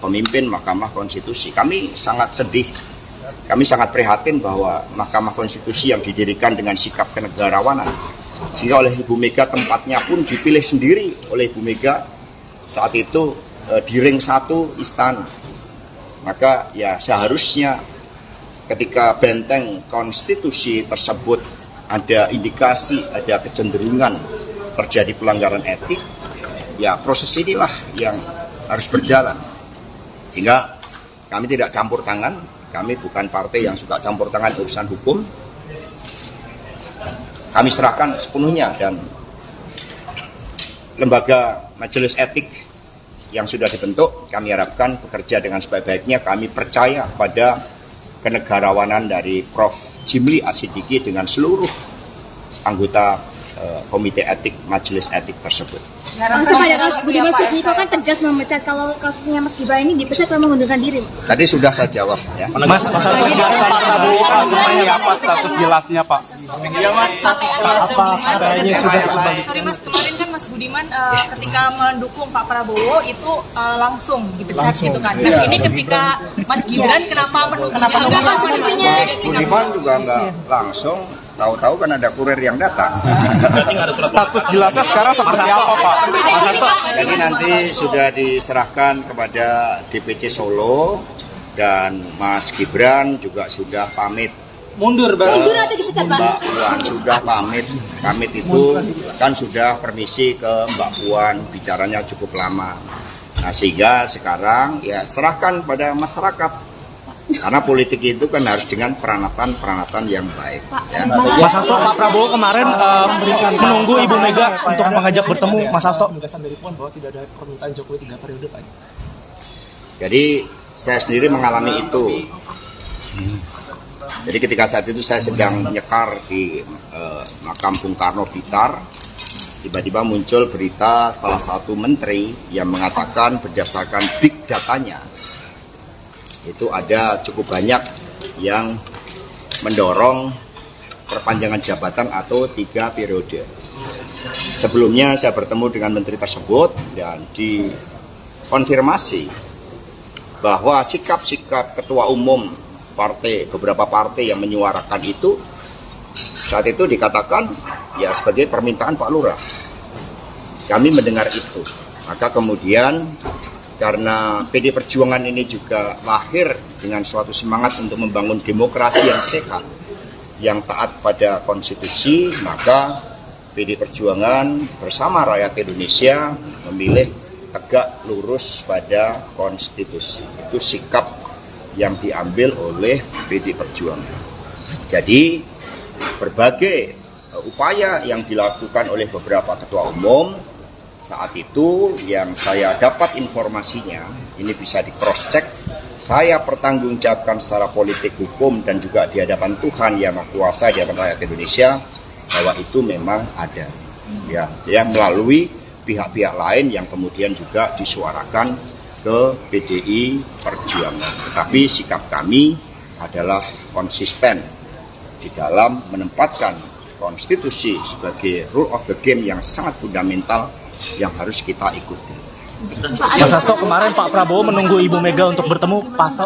pemimpin Mahkamah Konstitusi. Kami sangat sedih, kami sangat prihatin bahwa Mahkamah Konstitusi yang didirikan dengan sikap kenegarawanan, sehingga oleh Ibu Mega tempatnya pun dipilih sendiri oleh Ibu Mega saat itu di ring 1 istana. Maka ya seharusnya ketika benteng konstitusi tersebut ada indikasi, ada kecenderungan terjadi pelanggaran etik, ya proses inilah yang harus berjalan. Sehingga kami tidak campur tangan, kami bukan partai yang suka campur tangan urusan hukum. Kami serahkan sepenuhnya, dan lembaga majelis etik yang sudah dibentuk, kami harapkan bekerja dengan sebaik-baiknya. Kami percaya pada kenegarawanan dari Prof. Jimli Asidiki dengan seluruh anggota komite etik majelis etik tersebut. Langsung pada Mas Budiman Sujatmiko kan tegas memecat, kalau kasusnya Mas Gibran ini dipecat atau mengundurkan diri? Tadi sudah saya jawab ya. Mas Hasto, Pak Prabowo seperti apa status jelasnya, Pak? Apa katanya sudah kembali? Sorry Mas, kemarin kan Mas Budiman ketika mendukung Pak Prabowo itu langsung dipecat gitu kan. Nah, ini ketika Mas Gibran kenapa Mas Budiman juga nggak langsung, tahu-tahu kan ada kurir yang datang. Status jelasnya sekarang seperti apa, Pak? Mas Hasto. Jadi nanti sudah diserahkan kepada DPC Solo, dan Mas Gibran juga sudah pamit. Mundur, Mundur atau dipecat, Pak? Mbak Puan sudah pamit. Pamit itu kan sudah permisi ke Mbak Puan, bicaranya cukup lama. Nah, sehingga sekarang ya serahkan pada masyarakat. Karena politik itu kan harus dengan peranatan yang baik. Ya. Mas Hasto, Pak Prabowo kemarin menunggu Ibu Mega untuk mengajak bertemu. Mas Hasto. Penegasan dari Puan bahwa tidak ada permintaan Jokowi 3 periode, Pak. Jadi saya sendiri mengalami itu. Jadi ketika saat itu saya sedang nyekar di makam Bung Karno Blitar, tiba-tiba muncul berita salah satu menteri yang mengatakan berdasarkan big datanya, itu ada cukup banyak yang mendorong perpanjangan jabatan atau 3 periode. Sebelumnya saya bertemu dengan menteri tersebut dan dikonfirmasi bahwa sikap-sikap ketua umum partai, beberapa partai yang menyuarakan itu, saat itu dikatakan ya sebagai permintaan Pak Lurah. Kami mendengar itu. Maka kemudian karena PD Perjuangan ini juga lahir dengan suatu semangat untuk membangun demokrasi yang sehat, yang taat pada konstitusi, maka PD Perjuangan bersama rakyat Indonesia memilih tegak lurus pada konstitusi. Itu sikap yang diambil oleh PD Perjuangan. Jadi berbagai upaya yang dilakukan oleh beberapa ketua umum saat itu yang saya dapat informasinya, ini bisa di cross check, saya pertanggungjawabkan secara politik, hukum, dan juga di hadapan Tuhan yang Maha Kuasa, di hadapan rakyat Indonesia, bahwa itu memang ada. Ya, melalui pihak-pihak lain yang kemudian juga disuarakan ke PDI Perjuangan. Tetapi sikap kami adalah konsisten di dalam menempatkan konstitusi sebagai rule of the game yang sangat fundamental yang harus kita ikuti. Mas Hasto, kemarin Pak Prabowo menunggu Ibu Mega untuk bertemu. Pak Hasto.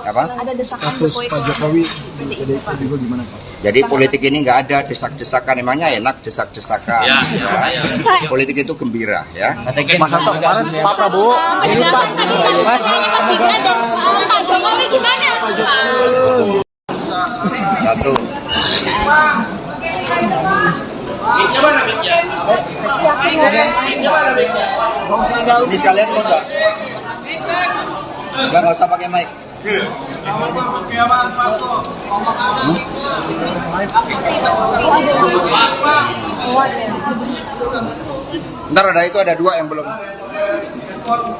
Apa? Ada desakan Status Pak Jokowi di PDIP juga gimana, Pak? Jadi politik ini nggak ada desak-desakan, emangnya enak desak-desakan. Ya. Politik itu gembira, ya. Mas Hasto, kemarin Pak Prabowo ini Pak. Mas Gibran dan Pak Jokowi gimana? Satu. Ini sekalian mau nggak? Nggak usah pakai mic. Ntar ada 2 yang belum. Baik,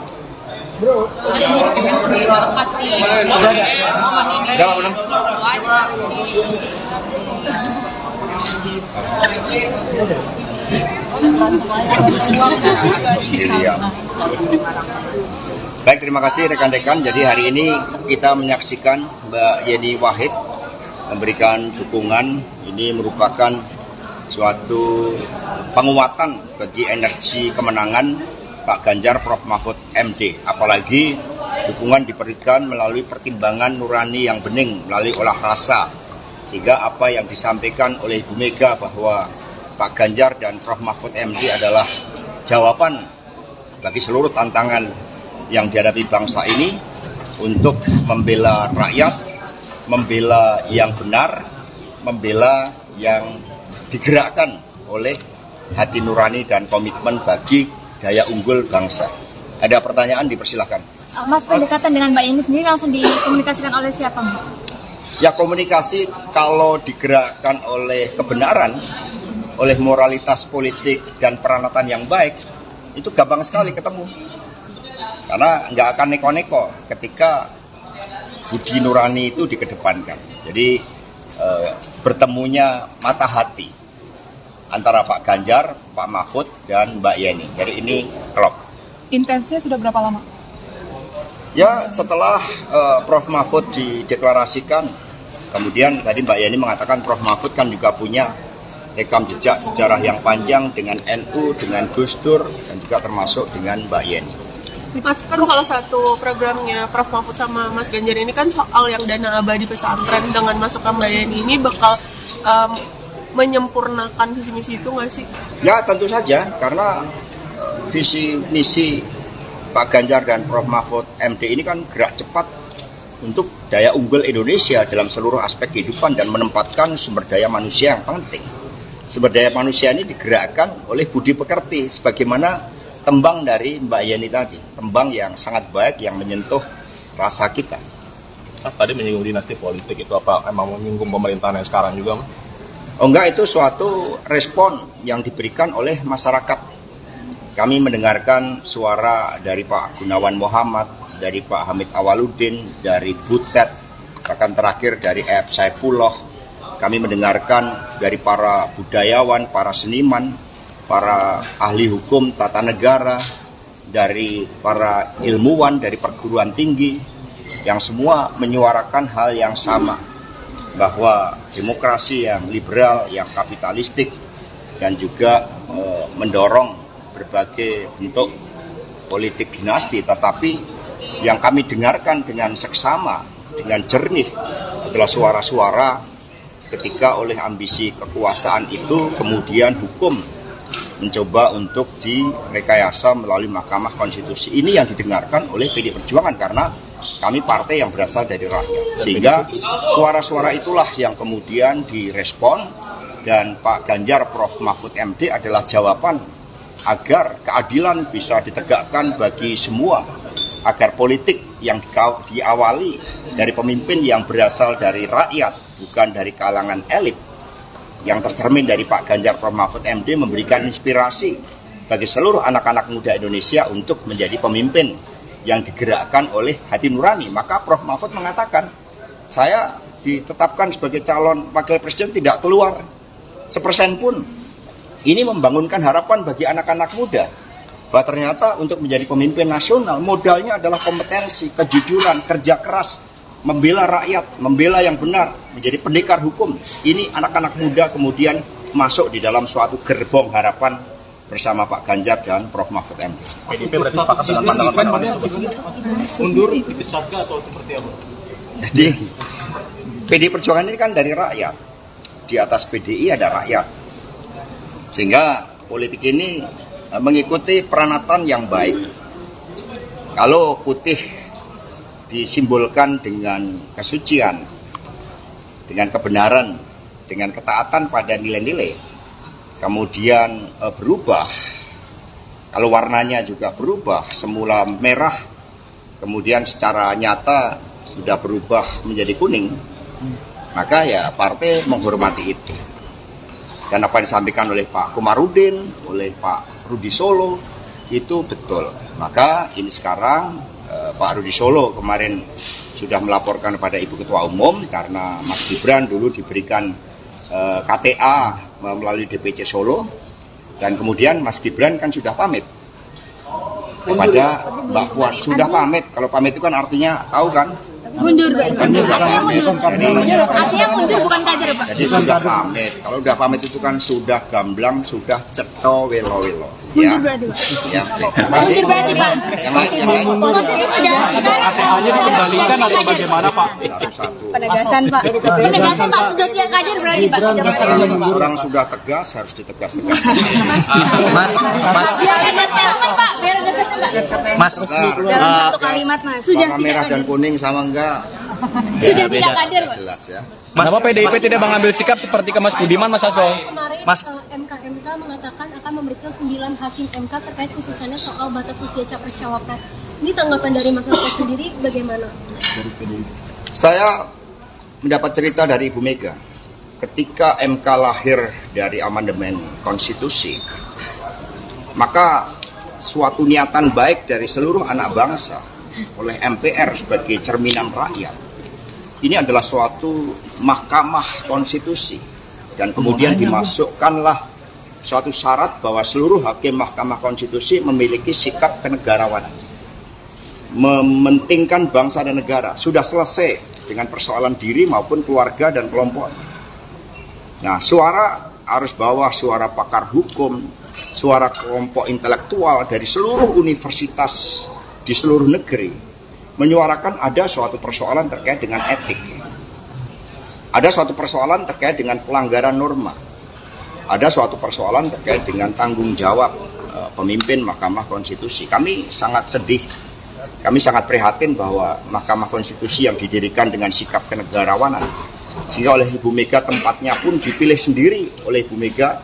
terima kasih rekan-rekan. Jadi hari ini kita menyaksikan Mbak Yeni Wahid memberikan dukungan. Ini merupakan suatu penguatan bagi energi kemenangan Pak Ganjar Prof Mahfud MD. Apalagi dukungan diberikan melalui pertimbangan nurani yang bening, melalui olah rasa. Sehingga apa yang disampaikan oleh Ibu Mega bahwa Pak Ganjar dan Prof Mahfud MD adalah jawaban bagi seluruh tantangan yang dihadapi bangsa ini untuk membela rakyat, membela yang benar, membela yang digerakkan oleh hati nurani dan komitmen bagi daya unggul bangsa. Ada pertanyaan, dipersilahkan. Mas, pendekatan dengan Mbak Yeni sendiri langsung dikomunikasikan oleh siapa, Mas? Ya, komunikasi kalau digerakkan oleh kebenaran, oleh moralitas politik dan peranatan yang baik, itu gampang sekali ketemu. Karena nggak akan neko-neko ketika budi nurani itu dikedepankan. Jadi bertemunya mata hati antara Pak Ganjar, Pak Mahfud, dan Mbak Yeni. Jadi ini klop. Intensnya sudah berapa lama? Ya, setelah Prof Mahfud dideklarasikan, kemudian tadi Mbak Yeni mengatakan Prof Mahfud kan juga punya rekam jejak sejarah yang panjang dengan NU, dengan Gus Dur, dan juga termasuk dengan Mbak Yeni. Mas, kan salah satu programnya Prof Mahfud sama Mas Ganjar ini kan soal yang dana abadi pesantren. Dengan masukkan Mbak Yeni ini bakal menyempurnakan visi misi itu nggak sih? Ya, tentu saja, karena visi misi Pak Ganjar dan Prof Mahfud MD ini kan gerak cepat untuk daya unggul Indonesia dalam seluruh aspek kehidupan dan menempatkan sumber daya manusia yang penting. Sumber daya manusia ini digerakkan oleh budi pekerti, sebagaimana tembang dari Mbak Yeni tadi, tembang yang sangat baik yang menyentuh rasa kita. Mas tadi menyinggung dinasti politik, itu apa emang menyinggung pemerintahan yang sekarang juga, Mas? Oh enggak, itu suatu respon yang diberikan oleh masyarakat. Kami mendengarkan suara dari Pak Gunawan Muhammad, dari Pak Hamid Awaludin, dari Butet, bahkan terakhir dari F. Saifullah. Kami mendengarkan dari para budayawan, para seniman, para ahli hukum tata negara, dari para ilmuwan, dari perguruan tinggi, yang semua menyuarakan hal yang sama, bahwa demokrasi yang liberal, yang kapitalistik, dan juga mendorong berbagai bentuk politik dinasti, tetapi yang kami dengarkan dengan seksama, dengan jernih adalah suara-suara ketika oleh ambisi kekuasaan itu kemudian hukum mencoba untuk direkayasa melalui Mahkamah Konstitusi. Ini yang didengarkan oleh PD Perjuangan karena kami partai yang berasal dari rakyat. Sehingga suara-suara itulah yang kemudian direspon, dan Pak Ganjar Prof Mahfud MD adalah jawaban agar keadilan bisa ditegakkan bagi semua, agar politik yang diawali dari pemimpin yang berasal dari rakyat, bukan dari kalangan elit, yang tercermin dari Pak Ganjar Prof Mahfud MD memberikan inspirasi bagi seluruh anak-anak muda Indonesia untuk menjadi pemimpin yang digerakkan oleh hati nurani. Maka Prof Mahfud mengatakan, saya ditetapkan sebagai calon wakil presiden tidak keluar 1% pun. Ini membangunkan harapan bagi anak-anak muda bahwa ternyata untuk menjadi pemimpin nasional modalnya adalah kompetensi, kejujuran, kerja keras, membela rakyat, membela yang benar, menjadi pendekar hukum. Ini anak-anak muda kemudian masuk di dalam suatu gerbong harapan bersama Pak Ganjar dan Prof Mahfud MD. PDIP berarti sepakat dengan pandangan mundur, dipecat atau seperti apa? Jadi PD Perjuangan ini kan dari rakyat. Di atas PDI ada rakyat. Sehingga politik ini mengikuti peranatan yang baik. Kalau putih disimbolkan dengan kesucian, dengan kebenaran, dengan ketaatan pada nilai-nilai, kemudian berubah, kalau warnanya juga berubah, semula merah, kemudian secara nyata sudah berubah menjadi kuning, maka ya partai menghormati itu. Dan apa yang disampaikan oleh Pak Komarudin, oleh Pak Rudi Solo, Itu betul. Maka ini sekarang Pak Rudi Solo kemarin sudah melaporkan kepada Ibu Ketua Umum karena Mas Gibran dulu diberikan KTA melalui DPC Solo, dan kemudian Mas Gibran kan sudah pamit kepada Mbak Puan. Sudah pamit. Kalau pamit itu kan artinya tahu kan? Mundur, Pak. Kan sudah pamit. Artinya mundur, bukan kader, Pak. Jadi sudah pamit. Kalau sudah pamit itu kan sudah gamblang, sudah ceto welo-welo. Ya. Mundur berarti, Pak. Ya. Terima kasih. Yang lain. KTA-nya dikembalikan atau bagaimana, Pak? Satu-satu. Penegasan, Pak. Penegasan, Pak. Sudah tidak kader berarti, Pak. Orang sudah tegas harus ditegas-tegas. Mas, Bentar. Satu kalimat, Mas. Warna merah dan kuning sama enggak? Sudah tidak kader, Pak. Jelas ya. Kenapa PDIP tidak mengambil sikap seperti ke Mas Budiman, Mas Hasto? Kemarin Mas. MK mengatakan akan memeriksa 9 hakim MK terkait putusannya soal batas usia capres-cawapres. Ini tanggapan dari Mas Hasto sendiri bagaimana? Saya mendapat cerita dari Ibu Mega. Ketika MK lahir dari amandemen konstitusi, maka suatu niatan baik dari seluruh anak bangsa oleh MPR sebagai cerminan rakyat, ini adalah suatu mahkamah konstitusi, dan kemudian dimasukkanlah suatu syarat bahwa seluruh hakim mahkamah konstitusi memiliki sikap kenegarawanan, mementingkan bangsa dan negara. Sudah selesai dengan persoalan diri maupun keluarga dan kelompok. Nah, suara arus bawah, suara pakar hukum, suara kelompok intelektual dari seluruh universitas di seluruh negeri menyuarakan ada suatu persoalan terkait dengan etik. Ada suatu persoalan terkait dengan pelanggaran norma. Ada suatu persoalan terkait dengan tanggung jawab pemimpin Mahkamah Konstitusi. Kami sangat sedih, kami sangat prihatin bahwa Mahkamah Konstitusi yang didirikan dengan sikap kenegarawanan, sehingga oleh Ibu Mega tempatnya pun dipilih sendiri oleh Ibu Mega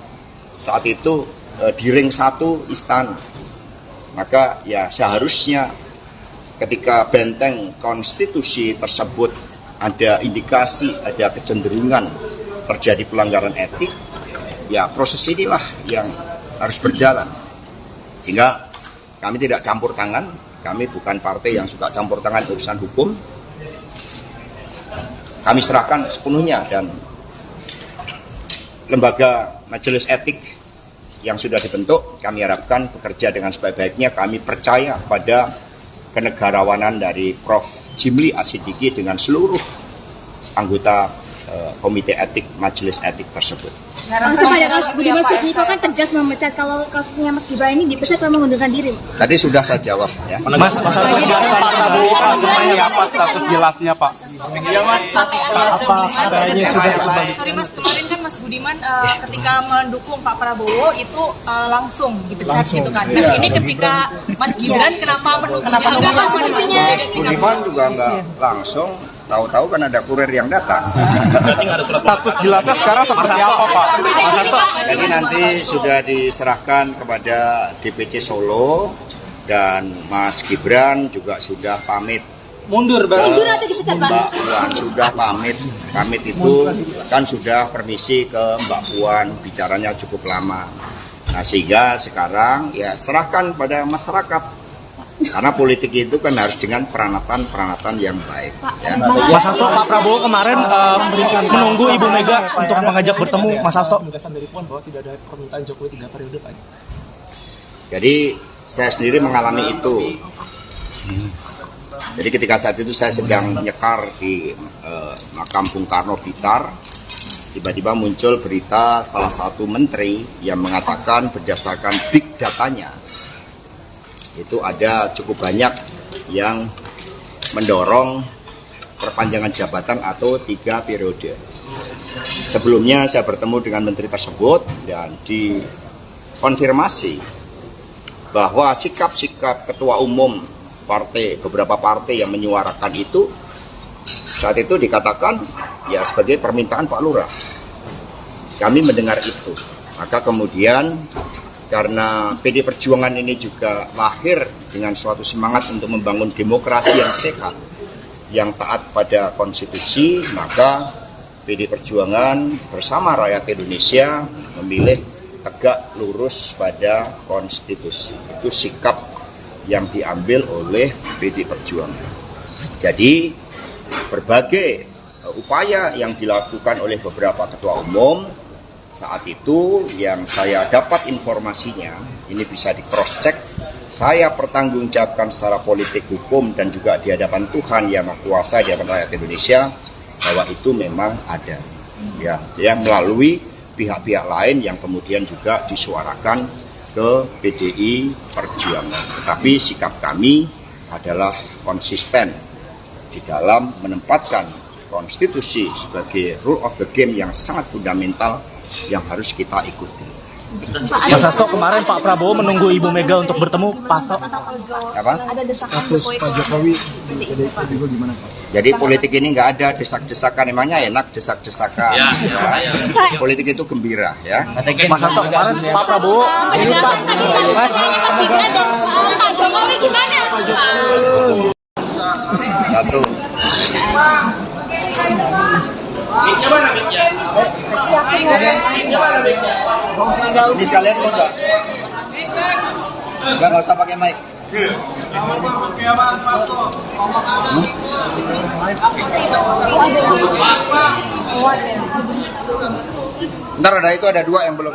saat itu di ring 1 istana. Maka ya seharusnya ketika benteng konstitusi tersebut ada indikasi, ada kecenderungan terjadi pelanggaran etik, ya proses inilah yang harus berjalan. Sehingga kami tidak campur tangan, kami bukan partai yang suka campur tangan urusan hukum. Kami serahkan sepenuhnya, dan lembaga majelis etik yang sudah dibentuk, kami harapkan bekerja dengan sebaik-baiknya. Kami percaya pada kenegarawanan dari Prof. Jimli Asidiki dengan seluruh anggota komite etik majelis etik tersebut. Langsung pada kasus Budiman Sujatmiko kan tegas memecat, kalau kasusnya Mas Gibran ini dipecat kalau mengundurkan diri. Tadi sudah saya jawab ya. Mas Hasto, Pak Prabowo kan seperti apa status jelasnya, Pak? Apa KTA-nya sudah kembali? Sorry Mas, kemarin kan Mas Budiman ketika mendukung Pak Prabowo itu langsung dipecat gitu kan. Nah ini ketika Mas Gibran kenapa menunggunya? Budiman juga nggak langsung, tahu-tahu kan ada kurir yang datang. Status jelasnya sekarang seperti apa, Pak? Mas Hasto. Jadi nanti sudah diserahkan kepada DPC Solo, dan Mas Gibran juga sudah pamit. Mundur, Mundur atau dipecat, Pak? Mbak Puan sudah pamit. Pamit itu kan sudah permisi ke Mbak Puan, bicaranya cukup lama. Nah, sehingga sekarang ya serahkan pada masyarakat. Karena politik itu kan harus dengan peranatan yang baik. Ya. Mas Hasto, Pak Prabowo kemarin menunggu Ibu Mega untuk mengajak bertemu, Mas Hasto. Penegasan dari Puan bahwa tidak ada permintaan Jokowi 3 periode, Pak. Jadi saya sendiri mengalami itu. Jadi ketika saat itu saya sedang nyekar di makam Bung Karno Blitar, tiba-tiba muncul berita salah satu menteri yang mengatakan berdasarkan big datanya, itu ada cukup banyak yang mendorong perpanjangan jabatan atau 3 periode. Sebelumnya saya bertemu dengan menteri tersebut dan dikonfirmasi bahwa sikap-sikap ketua umum partai, beberapa partai yang menyuarakan itu, saat itu dikatakan ya sebagai permintaan Pak Lurah. Kami mendengar itu. Maka kemudian karena PD Perjuangan ini juga lahir dengan suatu semangat untuk membangun demokrasi yang sehat, yang taat pada konstitusi, maka PD Perjuangan bersama rakyat Indonesia memilih tegak lurus pada konstitusi. Itu sikap yang diambil oleh PD Perjuangan. Jadi berbagai upaya yang dilakukan oleh beberapa ketua umum saat itu yang saya dapat informasinya, ini bisa di cross check, saya pertanggungjawabkan secara politik, hukum, dan juga di hadapan Tuhan Yang Maha Kuasa, di hadapan rakyat Indonesia, bahwa itu memang ada. Ya, melalui pihak-pihak lain yang kemudian juga disuarakan ke PDI Perjuangan. Tetapi sikap kami adalah konsisten di dalam menempatkan konstitusi sebagai rule of the game yang sangat fundamental yang harus kita ikuti. Mas Hasto, kemarin Pak Prabowo menunggu Ibu Mega untuk bertemu Pak. Apa? Ada desakan Status Pak Jokowi di PDIP juga gimana Pak? Jadi politik ini nggak ada desak-desakan, emangnya enak desak-desakan. Ya. Politik itu gembira ya. Mas Hasto, kemarin Pak Prabowo ini Pak. Mas, Pak Jokowi gimana? Satu. Ini sekalian mau nggak? Nggak usah pakai mic. Ntar ada itu, ada dua yang belum.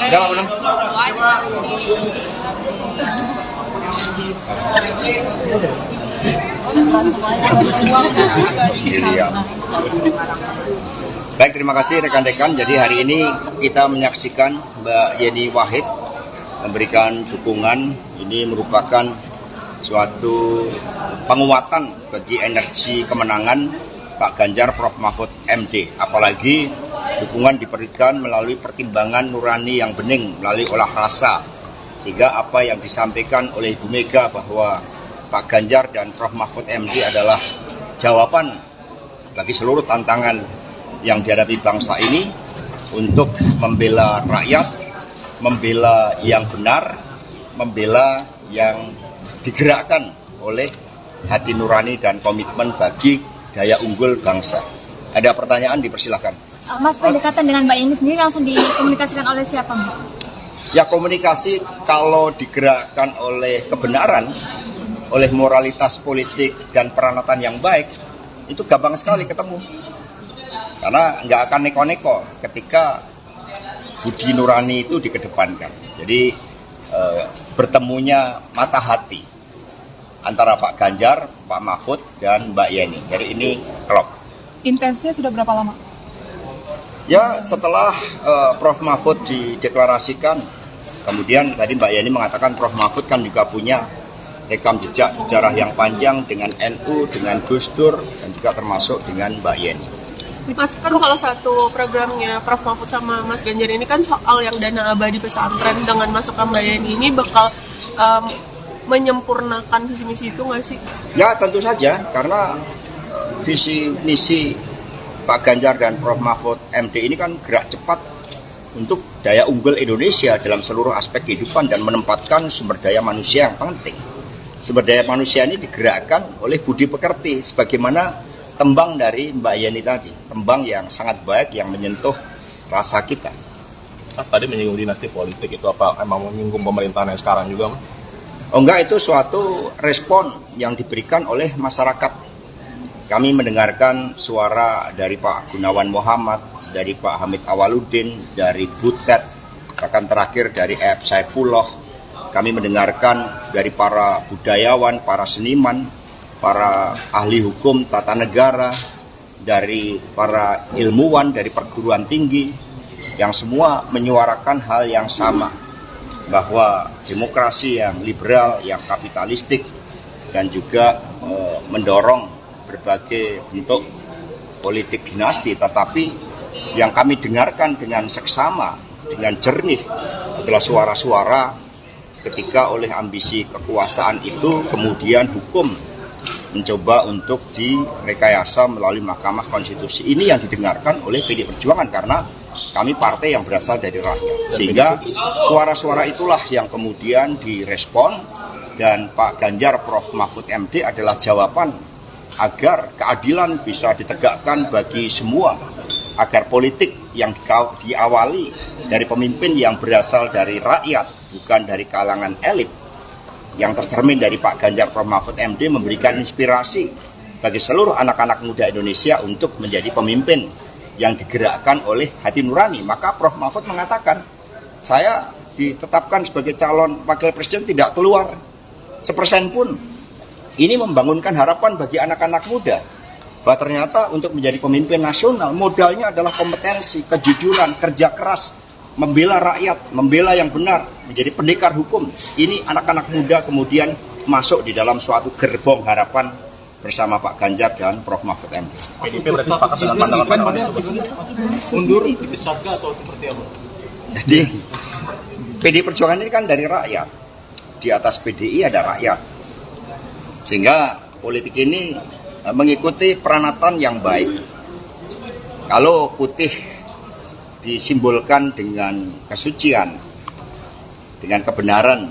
Udah belum? Sendirian. Baik, terima kasih rekan-rekan. Jadi hari ini kita menyaksikan Mbak Yeni Wahid memberikan dukungan. Ini merupakan suatu penguatan bagi energi kemenangan Pak Ganjar Prof Mahfud MD. Apalagi dukungan diberikan melalui pertimbangan nurani yang bening, melalui olah rasa. Sehingga apa yang disampaikan oleh Ibu Mega bahwa Pak Ganjar dan Prof Mahfud MD adalah jawaban bagi seluruh tantangan yang dihadapi bangsa ini untuk membela rakyat, membela yang benar, membela yang digerakkan oleh hati nurani dan komitmen bagi daya unggul bangsa. Ada pertanyaan, dipersilahkan. Mas, pendekatan dengan Mbak Yeni sendiri langsung dikomunikasikan oleh siapa, Mas? Ya, komunikasi kalau digerakkan oleh kebenaran, oleh moralitas politik dan peranatan yang baik, itu gampang sekali ketemu. Karena nggak akan neko-neko ketika budi nurani itu dikedepankan. Jadi bertemunya mata hati antara Pak Ganjar, Pak Mahfud, dan Mbak Yeni. Jadi ini klop. Intensnya sudah berapa lama? Ya, setelah Prof Mahfud dideklarasikan, kemudian tadi Mbak Yeni mengatakan Prof Mahfud kan juga punya rekam jejak sejarah yang panjang dengan NU, dengan Gus Dur, dan juga termasuk dengan Mbak Yeni. Mas, kan salah satu programnya Prof Mahfud sama Mas Ganjar ini kan soal yang dana abadi pesantren. Dengan masukkan Mbak Yeni ini bakal menyempurnakan visi misi itu nggak sih? Ya, tentu saja, karena visi misi Pak Ganjar dan Prof Mahfud MD ini kan gerak cepat untuk daya unggul Indonesia dalam seluruh aspek kehidupan dan menempatkan sumber daya manusia yang penting. Sumber daya manusia ini digerakkan oleh budi pekerti, sebagaimana tembang dari Mbak Yeni tadi, tembang yang sangat baik yang menyentuh rasa kita. Mas tadi menyinggung dinasti politik, itu apa emang menyinggung pemerintahan yang sekarang juga, Mas? Oh enggak, itu suatu respon yang diberikan oleh masyarakat. Kami mendengarkan suara dari Pak Gunawan Muhammad, dari Pak Hamid Awaludin, dari Butet, bahkan terakhir dari F. Saifullah. Kami mendengarkan dari para budayawan, para seniman, para ahli hukum tata negara, dari para ilmuwan, dari perguruan tinggi, yang semua menyuarakan hal yang sama, bahwa demokrasi yang liberal, yang kapitalistik, dan juga mendorong berbagai bentuk politik dinasti, tetapi yang kami dengarkan dengan seksama, dengan jernih adalah suara-suara ketika oleh ambisi kekuasaan itu kemudian hukum mencoba untuk direkayasa melalui Mahkamah Konstitusi. Ini yang didengarkan oleh PD Perjuangan karena kami partai yang berasal dari rakyat. Sehingga suara-suara itulah yang kemudian direspon, dan Pak Ganjar Prof Mahfud MD adalah jawaban agar keadilan bisa ditegakkan bagi semua, agar politik yang diawali dari pemimpin yang berasal dari rakyat, bukan dari kalangan elit, yang tercermin dari Pak Ganjar Prof. Mahfud MD, memberikan inspirasi bagi seluruh anak-anak muda Indonesia untuk menjadi pemimpin yang digerakkan oleh hati nurani. Maka Prof. Mahfud mengatakan, saya ditetapkan sebagai calon wakil presiden tidak keluar sepersen pun. Ini membangunkan harapan bagi anak-anak muda bahwa ternyata untuk menjadi pemimpin nasional modalnya adalah kompetensi, kejujuran, kerja keras, membela rakyat, membela yang benar, menjadi pendekar hukum. Ini anak-anak muda kemudian masuk di dalam suatu gerbong harapan bersama Pak Ganjar dan Prof. Mahfud MD. PDIP berarti sepakat dengan pandangan Mundur, dipecat atau seperti apa? Jadi PDI Perjuangan ini kan dari rakyat. Di atas PDI ada rakyat. Sehingga politik ini mengikuti peranatan yang baik. Kalau putih disimbolkan dengan kesucian, dengan kebenaran,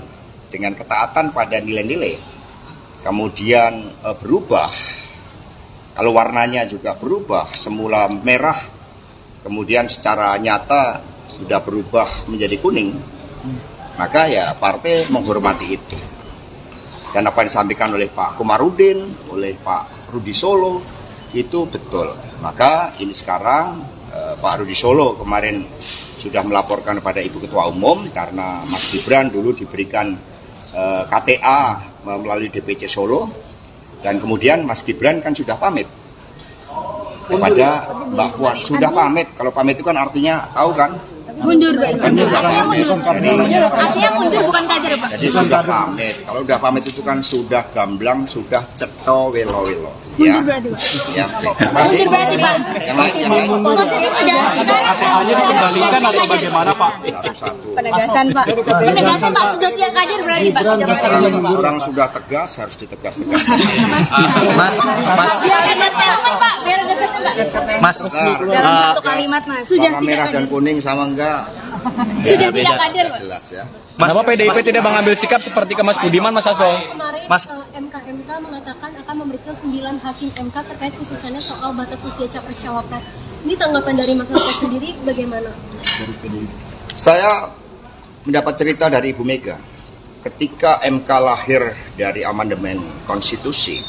dengan ketaatan pada nilai-nilai, kemudian berubah, kalau warnanya juga berubah, semula merah, kemudian secara nyata sudah berubah menjadi kuning, maka ya partai menghormati itu. Dan apa yang disampaikan oleh Pak Komarudin, oleh Pak Rudi Solo, itu betul. Maka ini sekarang Pak Rudi Solo kemarin sudah melaporkan kepada Ibu Ketua Umum karena Mas Gibran dulu diberikan KTA melalui DPC Solo, dan kemudian Mas Gibran kan sudah pamit kepada Mbak Puan. Sudah pamit, kalau pamit itu kan artinya tahu kan? Mundur, Pak. Kan sudah pamit. Artinya mundur bukan kader, Pak. Jadi sudah pamit. Kalau sudah pamit itu kan sudah gamblang, sudah ceto welo-welo. Ya. Mundur berarti, Pak. Ya. Terima kasih. Mundur berarti, Pak. Yang lain. KTA-nya dikembalikan atau bagaimana, Pak? Satu-satu. Penegasan, Pak. Penegasan, Pak. Sudah tiap kader berarti, Pak. Orang sudah tegas harus ditegas-tegas. Biar ada statement, Pak. Biar ada statement, Pak. Mas, Dalam satu kalimat, Mas. Sudah Warna merah dan kuning sama enggak? Sudah Ya, tidak beda. kader, Pak. Jelas ya. Kenapa PDIP tidak mengambil sikap seperti ke Mas Budiman, Mas Hasto? Kemarin Mas. MK mengatakan akan memeriksa 9 hakim MK terkait putusannya soal batas usia capres-cawapres. Ini tanggapan dari Mas Hasto sendiri bagaimana? Saya mendapat cerita dari Ibu Mega. Ketika MK lahir dari amandemen konstitusi,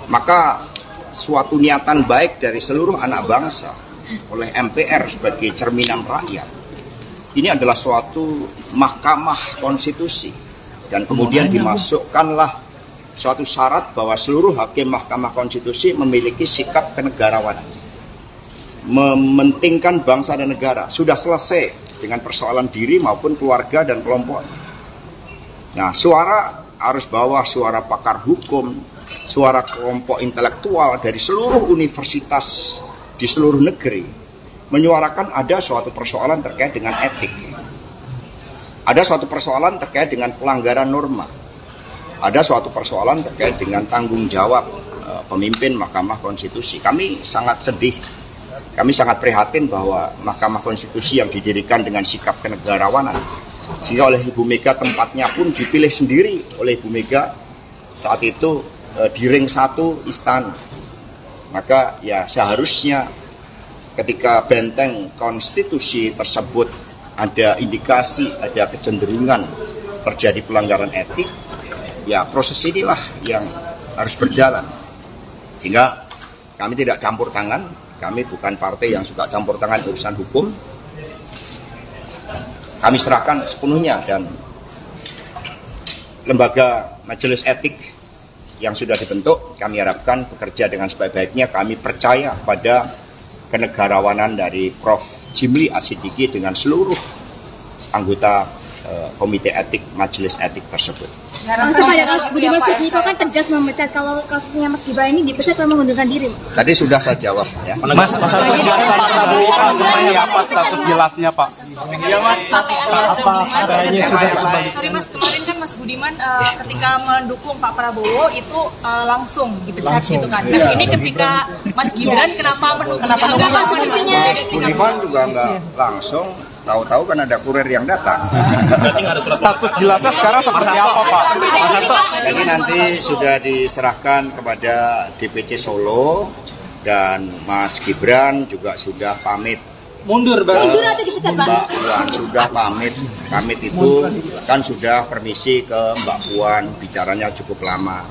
maka suatu niatan baik dari seluruh anak bangsa oleh MPR sebagai cerminan rakyat, ini adalah suatu mahkamah konstitusi, dan kemudian dimasukkanlah suatu syarat bahwa seluruh hakim mahkamah konstitusi memiliki sikap kenegarawanan, mementingkan bangsa dan negara. Sudah selesai dengan persoalan diri maupun keluarga dan kelompok. Nah, suara arus bawah, suara pakar hukum, suara kelompok intelektual dari seluruh universitas di seluruh negeri menyuarakan ada suatu persoalan terkait dengan etik, ada suatu persoalan terkait dengan pelanggaran norma, ada suatu persoalan terkait dengan tanggung jawab pemimpin Mahkamah Konstitusi. Kami sangat sedih, kami sangat prihatin bahwa Mahkamah Konstitusi yang didirikan dengan sikap kenegarawanan, sehingga oleh Ibu Mega tempatnya pun dipilih sendiri oleh Ibu Mega saat itu di ring 1 istana. Maka ya seharusnya ketika benteng konstitusi tersebut ada indikasi, ada kecenderungan terjadi pelanggaran etik, ya proses inilah yang harus berjalan. Sehingga kami tidak campur tangan, kami bukan partai yang suka campur tangan urusan hukum. Kami serahkan sepenuhnya, dan lembaga majelis etik yang sudah dibentuk, kami harapkan bekerja dengan sebaik-baiknya. Kami percaya pada kenegarawanan dari Prof. Jimli Asidiki dengan seluruh anggota komite etik majelis etik tersebut. Langsung pada Mas Budiman Sujatmiko kan tegas memecat kalau kasusnya Mas Gibran ini dipecat karena mengundurkan diri. Tadi sudah saya jawab ya. Mas Hasto, Pak Prabowo kan seperti apa status jelasnya, Pak? Sorry Mas, kemarin kan Mas Budiman ketika mendukung Pak Prabowo itu langsung dipecat gitu kan. Nah ini ketika Mas Gibran kenapa menunggu? Budiman juga nggak langsung, tahu-tahu kan ada kurir yang datang. Status jelasnya sekarang seperti apa, Pak? Mas Hasto. Jadi nanti sudah diserahkan kepada DPC Solo dan Mas Gibran juga sudah pamit. Mundur, Mundur atau dipecat, Pak? Mbak Puan sudah pamit. Pamit itu kan sudah permisi ke Mbak Puan, bicaranya cukup lama.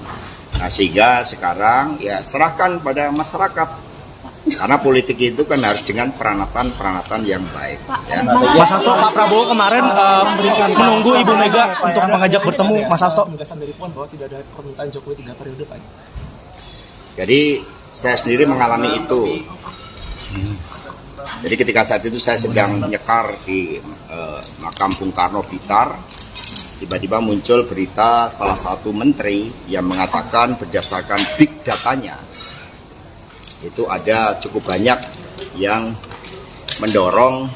Nah, sehingga sekarang ya serahkan pada masyarakat. Karena politik itu kan harus dengan peranatan yang baik. Ya. Mas Hasto, Pak Prabowo kemarin menunggu Ibu Mega untuk mengajak bertemu Mas Hasto. Penegasan dari Puan bahwa tidak ada permintaan Jokowi 3 periode, Pak. Jadi saya sendiri mengalami itu. Jadi ketika saat itu saya sedang nyekar di makam Bung Karno Blitar, tiba-tiba muncul berita salah satu menteri yang mengatakan berdasarkan big datanya, itu ada cukup banyak yang mendorong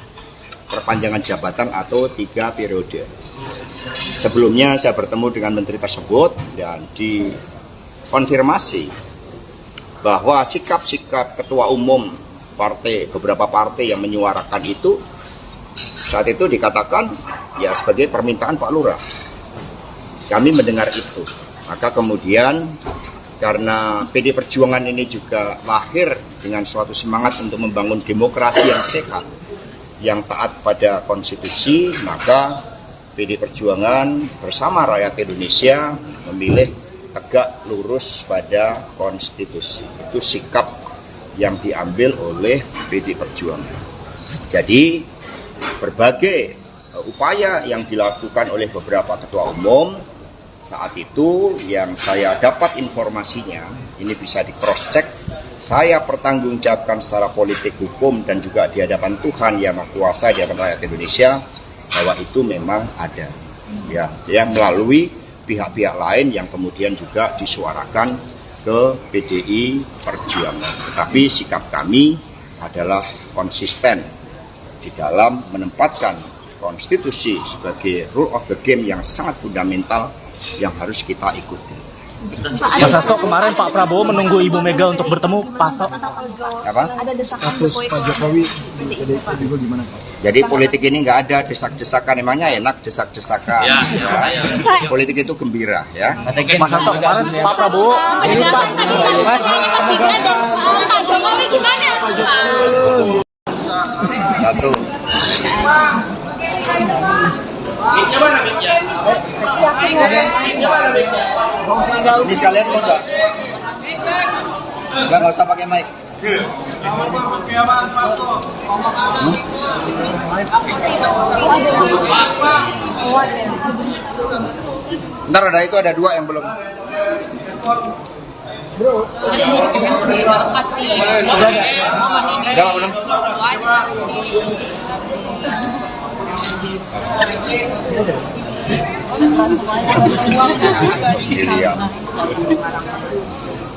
perpanjangan jabatan atau 3 periode. Sebelumnya saya bertemu dengan menteri tersebut dan dikonfirmasi bahwa sikap-sikap ketua umum beberapa partai yang menyuarakan itu saat itu dikatakan ya sebagai permintaan Pak Lurah. Kami mendengar itu, maka kemudian karena PD Perjuangan ini juga lahir dengan suatu semangat untuk membangun demokrasi yang sehat, yang taat pada konstitusi, maka PD Perjuangan bersama rakyat Indonesia memilih tegak lurus pada konstitusi. Itu sikap yang diambil oleh PD Perjuangan. Jadi berbagai upaya yang dilakukan oleh beberapa ketua umum saat itu yang saya dapat informasinya, ini bisa di cross check, saya pertanggungjawabkan secara politik hukum dan juga di hadapan Tuhan yang Maha Kuasa, di hadapan rakyat Indonesia, bahwa itu memang ada. Ya, melalui pihak-pihak lain yang kemudian juga disuarakan ke PDI Perjuangan. Tetapi sikap kami adalah konsisten di dalam menempatkan konstitusi sebagai rule of the game yang sangat fundamental yang harus kita ikuti. Mas Hasto, kemarin Pak Prabowo menunggu Ibu Mega untuk bertemu Pak Hasto. Apa? Ada desakan Status Pak Jokowi di PDIP juga gimana, Pak? Jadi politik ini nggak ada desak-desakan, emangnya enak desak-desakan. Ya. Politik itu gembira, ya. Mas Hasto, kemarin Pak Prabowo ini Pak Mas Gibran dan Pak Jokowi gimana? Satu. Ini sekalian mau nggak? Nggak usah pakai mic. Ntar ada itu, ada 2 yang belum. Udah belum?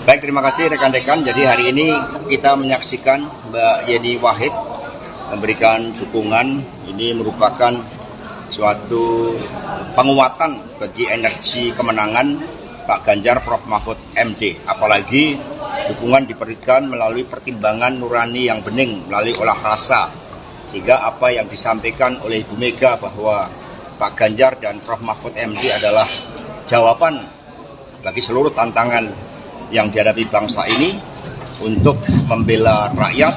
Baik, terima kasih rekan-rekan. Jadi hari ini kita menyaksikan Mbak Yeni Wahid memberikan dukungan. Ini merupakan suatu penguatan bagi energi kemenangan Pak Ganjar Prof Mahfud MD. Apalagi dukungan diberikan melalui pertimbangan nurani yang bening, melalui olah rasa. Sehingga apa yang disampaikan oleh Ibu Mega bahwa Pak Ganjar dan Prof Mahfud MD adalah jawaban bagi seluruh tantangan yang dihadapi bangsa ini untuk membela rakyat,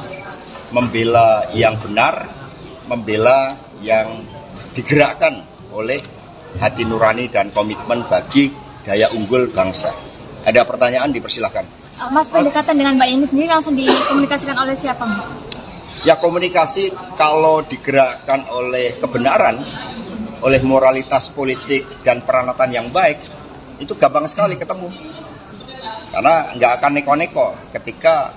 membela yang benar, membela yang digerakkan oleh hati nurani dan komitmen bagi daya unggul bangsa. Ada pertanyaan, dipersilahkan. Mas, pendekatan dengan Mbak Yeni sendiri langsung dikomunikasikan oleh siapa, Mas? Ya, komunikasi kalau digerakkan oleh kebenaran, oleh moralitas politik dan peranatan yang baik, itu gampang sekali ketemu. Karena nggak akan neko-neko ketika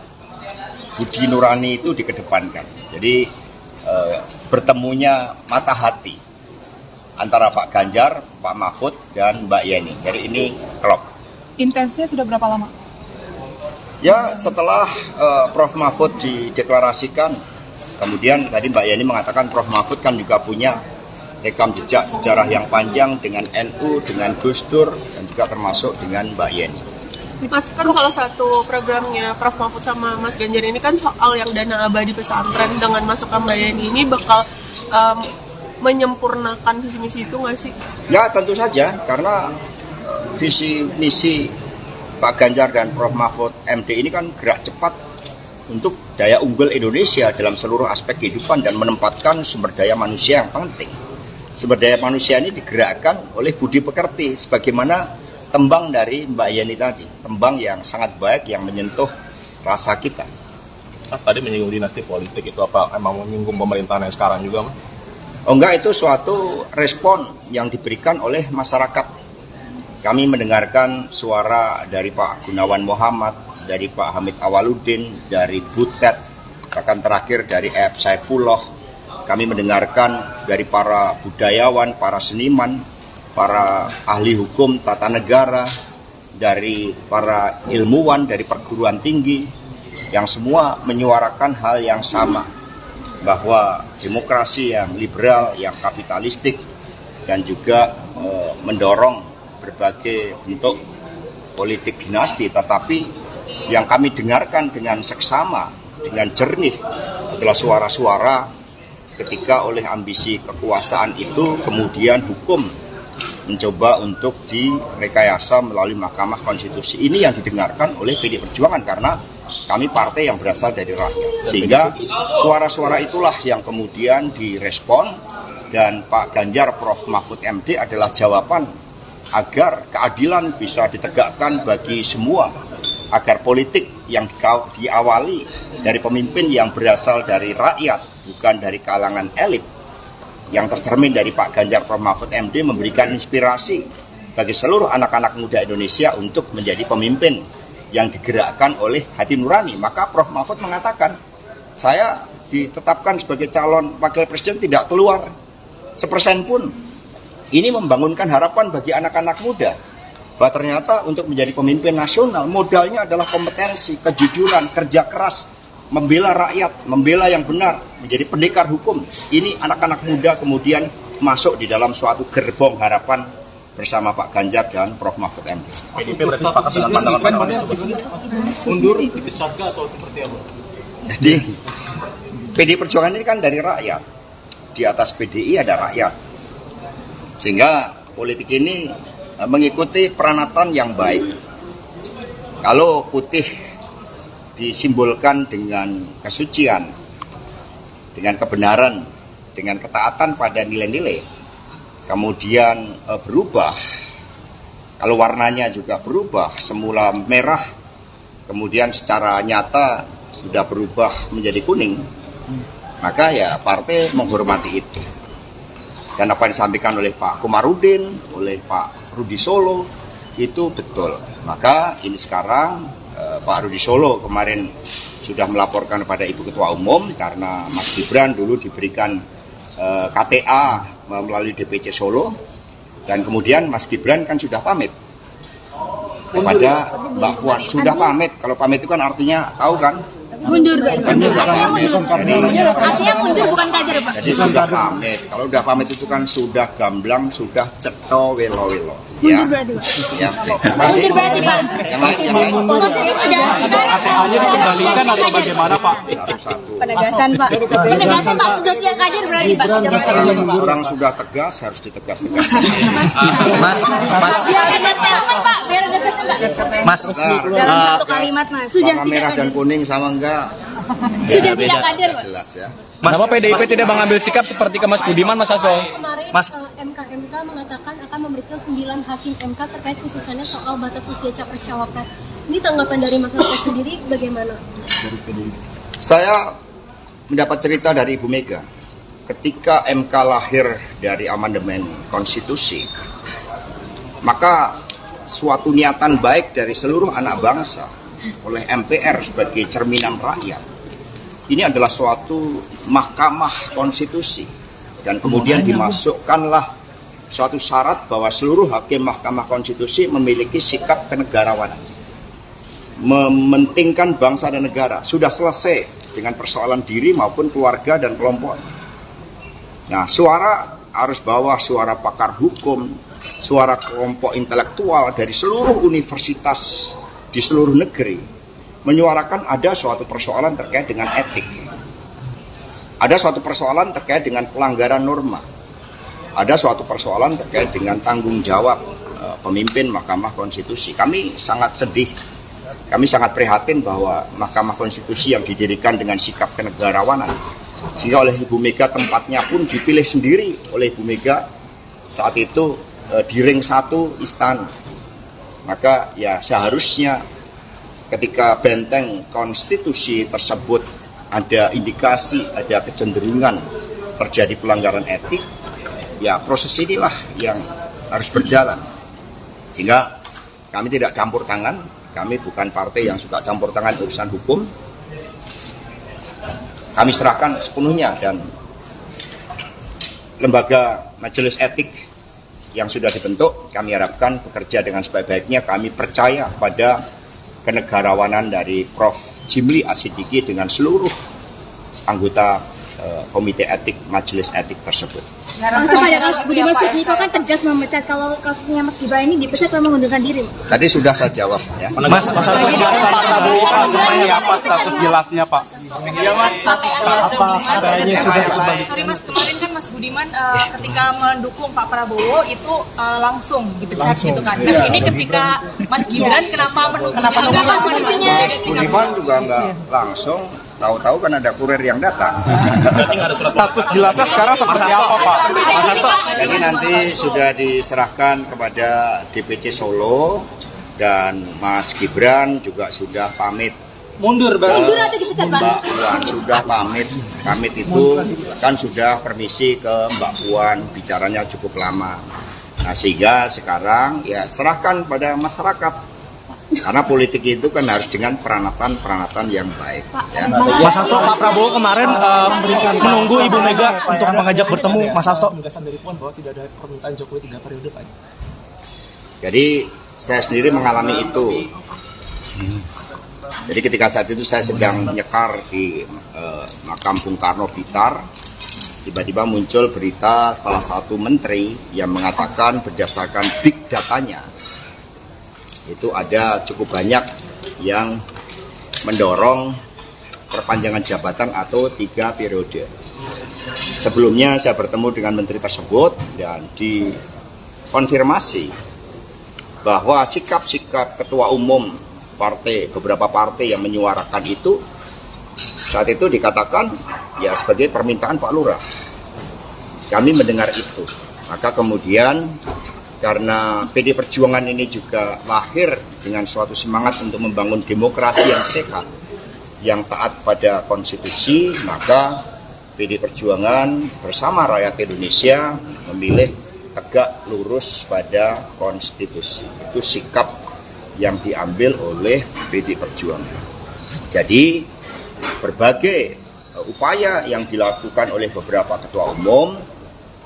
budi nurani itu dikedepankan. Jadi bertemunya mata hati antara Pak Ganjar, Pak Mahfud, dan Mbak Yeni. Jadi ini klop. Intensnya sudah berapa lama? Ya, setelah Prof Mahfud dideklarasikan, kemudian tadi Mbak Yeni mengatakan Prof Mahfud kan juga punya rekam jejak sejarah yang panjang dengan NU, dengan Gus Dur, dan juga termasuk dengan Mbak Yeni. Mas, kan salah satu programnya Prof Mahfud sama Mas Ganjar ini kan soal yang dana abadi pesantren. Dengan masukkan Mbak Yeni ini bakal menyempurnakan visi misi itu nggak sih? Ya tentu saja, karena visi misi Pak Ganjar dan Prof. Mahfud MD ini kan gerak cepat untuk daya unggul Indonesia dalam seluruh aspek kehidupan dan menempatkan sumber daya manusia yang penting. Sumber daya manusia ini digerakkan oleh budi pekerti, sebagaimana tembang dari Mbak Yeni tadi, tembang yang sangat baik yang menyentuh rasa kita. Mas tadi menyinggung dinasti politik, itu apa emang menyinggung pemerintahan yang sekarang juga, Mas? Oh enggak, itu suatu respon yang diberikan oleh masyarakat. Kami mendengarkan suara dari Pak Gunawan Muhammad, dari Pak Hamid Awaludin, dari Butet, bahkan terakhir dari F. Saifullah. Kami mendengarkan dari para budayawan, para seniman, para ahli hukum tata negara, dari para ilmuwan, dari perguruan tinggi, yang semua menyuarakan hal yang sama, bahwa demokrasi yang liberal, yang kapitalistik, dan juga mendorong berbagai bentuk politik dinasti. Tetapi yang kami dengarkan dengan seksama, dengan jernih, adalah suara-suara ketika oleh ambisi kekuasaan itu kemudian hukum mencoba untuk direkayasa melalui Mahkamah Konstitusi. Ini yang didengarkan oleh PDI Perjuangan, karena kami partai yang berasal dari rakyat. Sehingga suara-suara itulah yang kemudian direspon, dan Pak Ganjar Prof. Mahfud MD adalah jawaban agar keadilan bisa ditegakkan bagi semua, agar politik yang diawali dari pemimpin yang berasal dari rakyat, bukan dari kalangan elit, yang tercermin dari Pak Ganjar Prof. Mahfud MD, memberikan inspirasi bagi seluruh anak-anak muda Indonesia untuk menjadi pemimpin yang digerakkan oleh hati nurani. Maka Prof. Mahfud mengatakan, saya ditetapkan sebagai calon wakil presiden tidak keluar 1% pun. Ini membangunkan harapan bagi anak-anak muda, bahwa ternyata untuk menjadi pemimpin nasional modalnya adalah kompetensi, kejujuran, kerja keras, membela rakyat, membela yang benar, menjadi pendekar hukum. Ini anak-anak muda kemudian masuk di dalam suatu gerbong harapan bersama Pak Ganjar dan Prof. Mahfud MD. PDIP berarti sepakat dengan pandangan mundur, dipecat atau seperti apa? Jadi PDI Perjuangan ini kan dari rakyat. Di atas PDI ada rakyat. Sehingga politik ini mengikuti peranatan yang baik. Kalau putih disimbolkan dengan kesucian, dengan kebenaran, dengan ketaatan pada nilai-nilai, kemudian berubah, kalau warnanya juga berubah, semula merah, kemudian secara nyata sudah berubah menjadi kuning, maka ya partai menghormati itu. Dan apa yang disampaikan oleh Pak Komarudin, oleh Pak Rudi Solo, itu betul. Maka ini sekarang Pak Rudi Solo kemarin sudah melaporkan kepada Ibu Ketua Umum, karena Mas Gibran dulu diberikan KTA melalui DPC Solo, dan kemudian Mas Gibran kan sudah pamit kepada Mbak Puan. Sudah pamit, kalau pamit itu kan artinya tahu kan? Mundur, Pak. Artinya mundur. Artinya mundur, bukan kader, Pak. Jadi sudah pamit. Kalau sudah pamit itu kan sudah gamblang, sudah ceto welo-welo. Ya. Ya. Mundur berarti, Pak. Yang lain, yang lain. KTA-nya dikembalikan atau bagaimana, Pak? Satu-satu. Penegasan, Pak. Penegasan, Pak. Sudah tidak kader berarti, Pak. Orang sudah tegas, harus ditegas-tegas. Mas, Biar ada statement, Pak. Biar ada statement, Pak. Mas, Dalam satu kalimat, Mas. Sudah warna merah dan kuning sama enggak? Sudah tidak kader, Pak. Jelas ya. Kenapa PDIP tidak mengambil sikap seperti ke Mas Budiman, Mas Hasto? Kemarin Mas. MK mengatakan akan memeriksa 9 hakim MK terkait putusannya soal batas usia capres-cawapres. Ini tanggapan dari Mas Hasto sendiri bagaimana? Saya mendapat cerita dari Ibu Mega. Ketika MK lahir dari amandemen konstitusi, maka suatu niatan baik dari seluruh anak bangsa oleh MPR sebagai cerminan rakyat, ini adalah suatu mahkamah konstitusi, dan kemudian dimasukkanlah suatu syarat bahwa seluruh hakim mahkamah konstitusi memiliki sikap kenegarawanan, mementingkan bangsa dan negara. Sudah selesai dengan persoalan diri maupun keluarga dan kelompok. Nah, suara arus bawah, suara pakar hukum, suara kelompok intelektual dari seluruh universitas di seluruh negeri menyuarakan ada suatu persoalan terkait dengan etik. Ada suatu persoalan terkait dengan pelanggaran norma. Ada suatu persoalan terkait dengan tanggung jawab pemimpin Mahkamah Konstitusi. Kami sangat sedih, kami sangat prihatin bahwa Mahkamah Konstitusi yang didirikan dengan sikap kenegarawanan, sehingga oleh Ibu Mega tempatnya pun dipilih sendiri oleh Ibu Mega saat itu di ring 1 istana. Maka ya seharusnya ketika benteng konstitusi tersebut ada indikasi, ada kecenderungan terjadi pelanggaran etik, ya proses inilah yang harus berjalan. Sehingga kami tidak campur tangan, kami bukan partai yang suka campur tangan urusan hukum. Kami serahkan sepenuhnya, dan lembaga majelis etik yang sudah dibentuk kami harapkan bekerja dengan sebaik-baiknya. Kami percaya pada kenegarawanan dari Prof. Jimli Asidiki dengan seluruh anggota komite etik majelis etik tersebut. Langsung pada kasus Budiman Sujatmiko kan tegas memecat, kalau kasusnya Mas Gibran ini dipecat memang mengundurkan diri. Tadi sudah saya jawab ya. Mas Hasto, Pak Prabowo seperti apa status jelasnya Pak? Sorry Mas, kemarin kan Mas Budiman ketika mendukung Pak Prabowo itu langsung dipecat gitu kan. Nah ini ketika Mas Gibran kenapa mendukung? Mas Budiman juga nggak langsung, tahu-tahu kan ada kurir yang datang. Status jelasnya sekarang seperti apa Pak? Mas Hasto. Jadi nanti sudah diserahkan kepada DPC Solo, dan Mas Gibran juga sudah pamit. Mundur atau dipecat Pak? Mbak Puan sudah pamit. Pamit itu kan sudah permisi ke Mbak Puan, bicaranya cukup lama. Nah sehingga sekarang ya serahkan pada masyarakat. Karena politik itu kan harus dengan peranatan yang baik. Ya. Mas Hasto, Pak Prabowo kemarin menunggu Ibu Mega untuk mengajak bertemu. Mas Hasto. Bahwa tidak ada permintaan Jokowi 3 periode, Pak. Jadi saya sendiri mengalami itu. Jadi ketika saat itu saya sedang nyekar di makam Bung Karno Blitar, tiba-tiba muncul berita salah satu menteri yang mengatakan berdasarkan big datanya, itu ada cukup banyak yang mendorong perpanjangan jabatan atau 3 periode. Sebelumnya saya bertemu dengan menteri tersebut dan dikonfirmasi bahwa sikap-sikap ketua umum partai, beberapa partai yang menyuarakan itu, saat itu dikatakan ya sebagai permintaan Pak Lurah. Kami mendengar itu. Maka kemudian karena PD Perjuangan ini juga lahir dengan suatu semangat untuk membangun demokrasi yang sehat, yang taat pada konstitusi, maka PD Perjuangan bersama rakyat Indonesia memilih tegak lurus pada konstitusi. Itu sikap yang diambil oleh PD Perjuangan. Jadi berbagai upaya yang dilakukan oleh beberapa ketua umum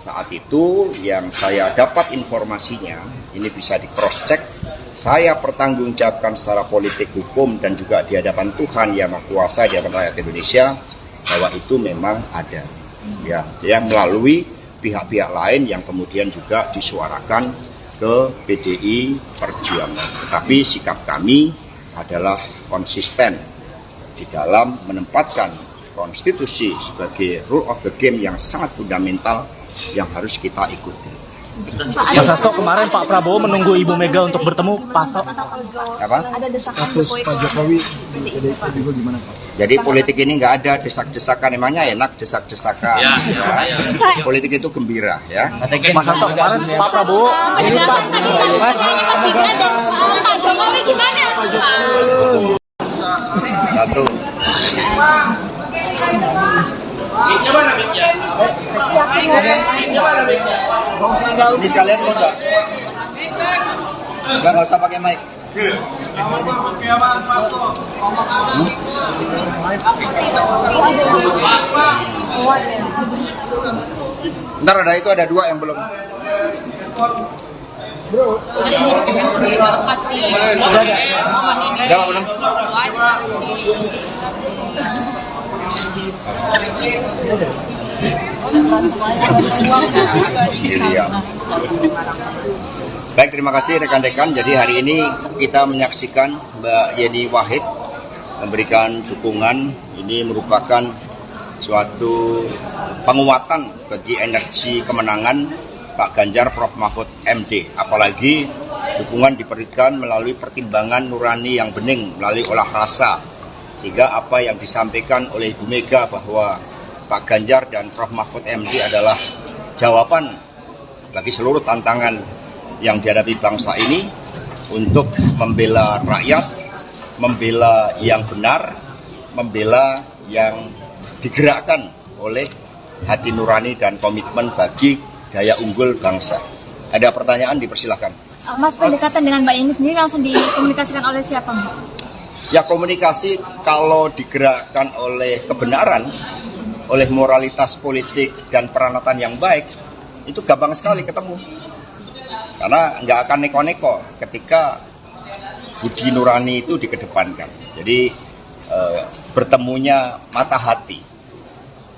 saat itu yang saya dapat informasinya, ini bisa di cross check, saya pertanggungjawabkan secara politik, hukum, dan juga di hadapan Tuhan Yang Maha Kuasa, di hadapan rakyat Indonesia, bahwa itu memang ada. Ya, melalui pihak-pihak lain yang kemudian juga disuarakan ke PDI Perjuangan. Tetapi sikap kami adalah konsisten di dalam menempatkan konstitusi sebagai rule of the game yang sangat fundamental yang harus kita ikuti. Mas Hasto, kemarin Pak Prabowo menunggu Ibu Mega untuk bertemu. Pak Hasto. Apa? Ada desakan Status Pak Jokowi di PDIP juga gimana Pak? Jadi politik ini nggak ada desak-desakan, emangnya enak desak-desakan. Ya. Politik itu gembira ya. Mas Hasto, kemarin Pak Prabowo ini Pak Mas Gibran dan Pak Jokowi gimana? Satu. Ini sekalian mau nggak? Nggak usah pakai mic. Ntar ada itu, ada 2 yang belum. Udah Pak belum? Baik, terima kasih rekan-rekan. Jadi hari ini kita menyaksikan Mbak Yeni Wahid memberikan dukungan. Ini merupakan suatu penguatan bagi energi kemenangan Pak Ganjar Prof Mahfud MD. Apalagi dukungan diberikan melalui pertimbangan nurani yang bening, melalui olah rasa. Sehingga apa yang disampaikan oleh Ibu Mega bahwa Pak Ganjar dan Prof Mahfud MD adalah jawaban bagi seluruh tantangan yang dihadapi bangsa ini untuk membela rakyat, membela yang benar, membela yang digerakkan oleh hati nurani dan komitmen bagi daya unggul bangsa. Ada pertanyaan, dipersilahkan. Mas, pendekatan dengan Mbak Yeni sendiri langsung dikomunikasikan oleh siapa, Mas? Ya, komunikasi kalau digerakkan oleh kebenaran, oleh moralitas politik dan peranatan yang baik, itu gampang sekali ketemu. Karena nggak akan neko-neko ketika budi nurani itu dikedepankan. Jadi bertemunya mata hati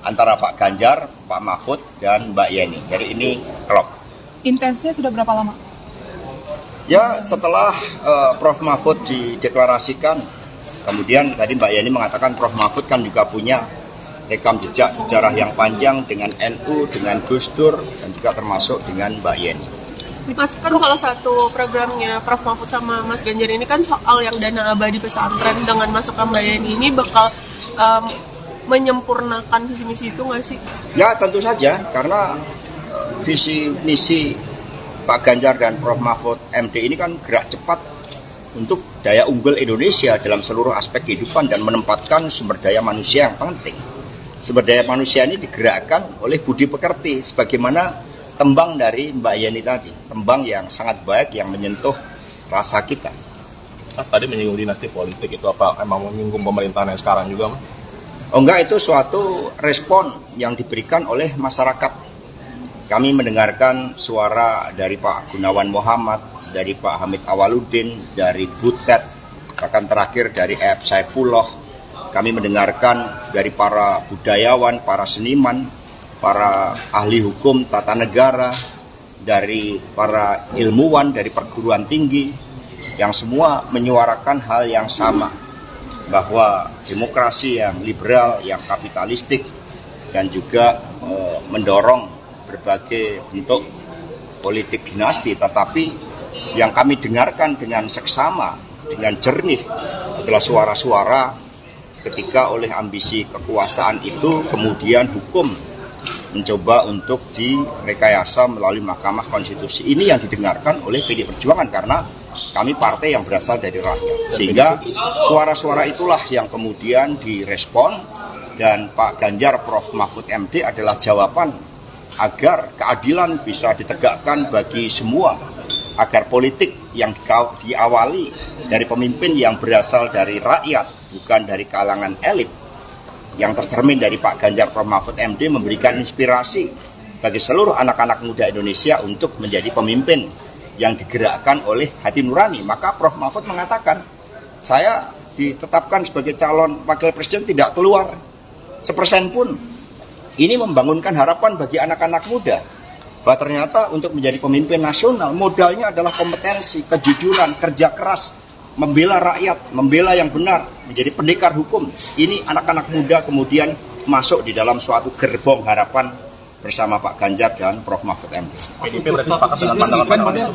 antara Pak Ganjar, Pak Mahfud, dan Mbak Yeni. Jadi ini klop. Intensnya sudah berapa lama? Ya, setelah Prof Mahfud dideklarasikan, kemudian tadi Mbak Yeni mengatakan Prof Mahfud kan juga punya rekam jejak sejarah yang panjang dengan NU, dengan Gus Dur, dan juga termasuk dengan Mbak Yeni. Mas, kan salah satu programnya Prof Mahfud sama Mas Ganjar ini kan soal yang dana abadi pesantren. Dengan masuknya Mbak Yeni ini bakal menyempurnakan visi misi itu nggak sih? Ya, tentu saja, karena visi misi Pak Ganjar dan Prof Mahfud MD ini kan gerak cepat untuk daya unggul Indonesia dalam seluruh aspek kehidupan dan menempatkan sumber daya manusia yang penting. Sumber daya manusia ini digerakkan oleh budi pekerti, sebagaimana tembang dari Mbak Yeni tadi, tembang yang sangat baik yang menyentuh rasa kita. Mas tadi menyinggung dinasti politik, itu apa emang menyinggung pemerintahan yang sekarang juga, Mas? Oh enggak, itu suatu respon yang diberikan oleh masyarakat. Kami mendengarkan suara dari Pak Gunawan Muhammad, dari Pak Hamid Awaludin, dari Butet, bahkan terakhir dari F. Saifullah. Kami mendengarkan dari para budayawan, para seniman, para ahli hukum tata negara, dari para ilmuwan, dari perguruan tinggi, yang semua menyuarakan hal yang sama, bahwa demokrasi yang liberal, yang kapitalistik, dan juga mendorong berbagai bentuk politik dinasti, tetapi yang kami dengarkan dengan seksama, dengan jernih adalah suara-suara ketika oleh ambisi kekuasaan itu kemudian hukum mencoba untuk direkayasa melalui Mahkamah Konstitusi. Ini yang didengarkan oleh PDI Perjuangan karena kami partai yang berasal dari rakyat. Sehingga suara-suara itulah yang kemudian direspon, dan Pak Ganjar Prof Mahfud MD adalah jawaban agar keadilan bisa ditegakkan bagi semua, agar politik yang diawali dari pemimpin yang berasal dari rakyat, bukan dari kalangan elit, yang tercermin dari Pak Ganjar Prof Mahfud MD memberikan inspirasi bagi seluruh anak-anak muda Indonesia untuk menjadi pemimpin yang digerakkan oleh hati nurani. Maka Prof Mahfud mengatakan, saya ditetapkan sebagai calon wakil presiden tidak keluar 1% pun. Ini membangunkan harapan bagi anak-anak muda bahwa ternyata untuk menjadi pemimpin nasional modalnya adalah kompetensi, kejujuran, kerja keras, membela rakyat, membela yang benar, menjadi pendekar hukum. Ini anak-anak muda kemudian masuk di dalam suatu gerbong harapan bersama Pak Ganjar dan Prof Mahfud MD. PDIP berarti sepakat dengan pandangan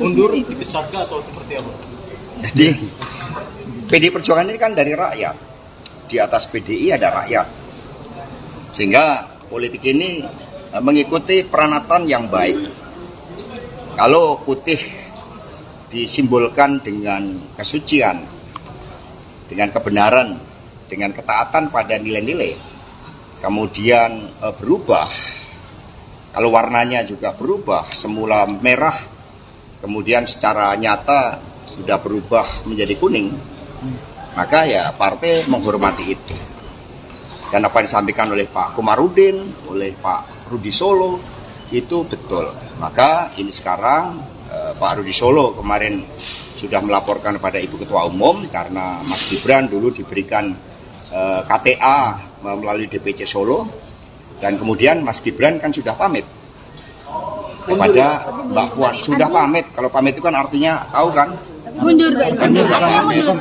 mundur, dipecat atau seperti apa? Jadi PDI Perjuangan ini kan dari rakyat. Di atas PDI ada rakyat. Sehingga politik ini mengikuti peranatan yang baik. Kalau putih disimbolkan dengan kesucian, dengan kebenaran, dengan ketaatan pada nilai-nilai, kemudian berubah, kalau warnanya juga berubah, semula merah, kemudian secara nyata sudah berubah menjadi kuning, maka ya partai menghormati itu. Dan apa yang disampaikan oleh Pak Komarudin, oleh Pak Rudi Solo, itu betul. Maka ini sekarang Pak Rudi Solo kemarin sudah melaporkan kepada Ibu Ketua Umum karena Mas Gibran dulu diberikan KTA melalui DPC Solo, dan kemudian Mas Gibran kan sudah pamit kepada Mbak Puan. Sudah pamit, kalau pamit itu kan artinya tahu kan, Mundur, Pak. Artinya mundur.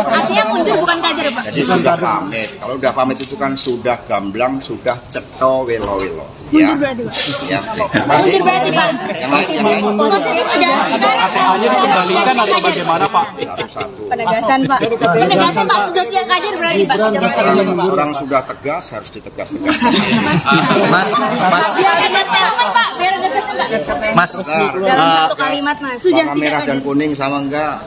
Artinya mundur bukan kader, Pak. Jadi sudah pamit. Kalau udah pamit itu kan sudah gamblang, sudah ceto welo-welo. Ya. Mundur berarti, Pak. Ya. Terima kasih. Mundur berarti, Pak. Yang lain. ATA-nya dikembalikan atau bagaimana, Pak? Satu-satu. Penegasan, Pak. Penegasan, Pak. Sudah tidak kader berarti, Pak. Orang sudah tegas harus ditegas-tegas. Biar ada statement, Pak. Biar ada statement, Pak. Mas, Dalam satu kalimat, Mas. Sudah Warna tidak merah dan kader. kuning sama enggak?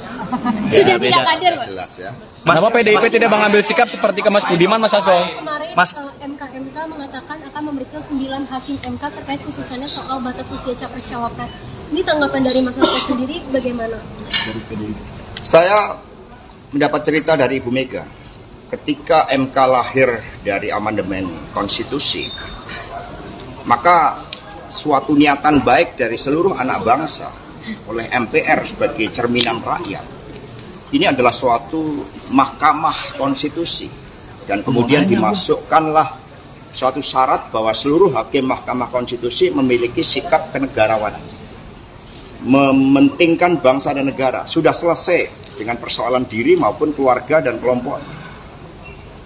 Sudah tidak kader, Pak. Jelas ya. Kenapa PDIP tidak mengambil sikap seperti ke Mas Budiman, Mas Hasto? Kemarin Mas. MK mengatakan akan memeriksa 9 hakim MK terkait putusannya soal batas usia capres cawapres. Ini tanggapan dari Mas Hasto sendiri bagaimana? Saya mendapat cerita dari Ibu Mega. Ketika MK lahir dari amandemen konstitusi, maka suatu niatan baik dari seluruh anak bangsa oleh MPR sebagai cerminan rakyat. Ini adalah suatu mahkamah konstitusi. Dan kemudian dimasukkanlah suatu syarat bahwa seluruh hakim mahkamah konstitusi memiliki sikap kenegarawanan. Mementingkan bangsa dan negara. Sudah selesai dengan persoalan diri maupun keluarga dan kelompok.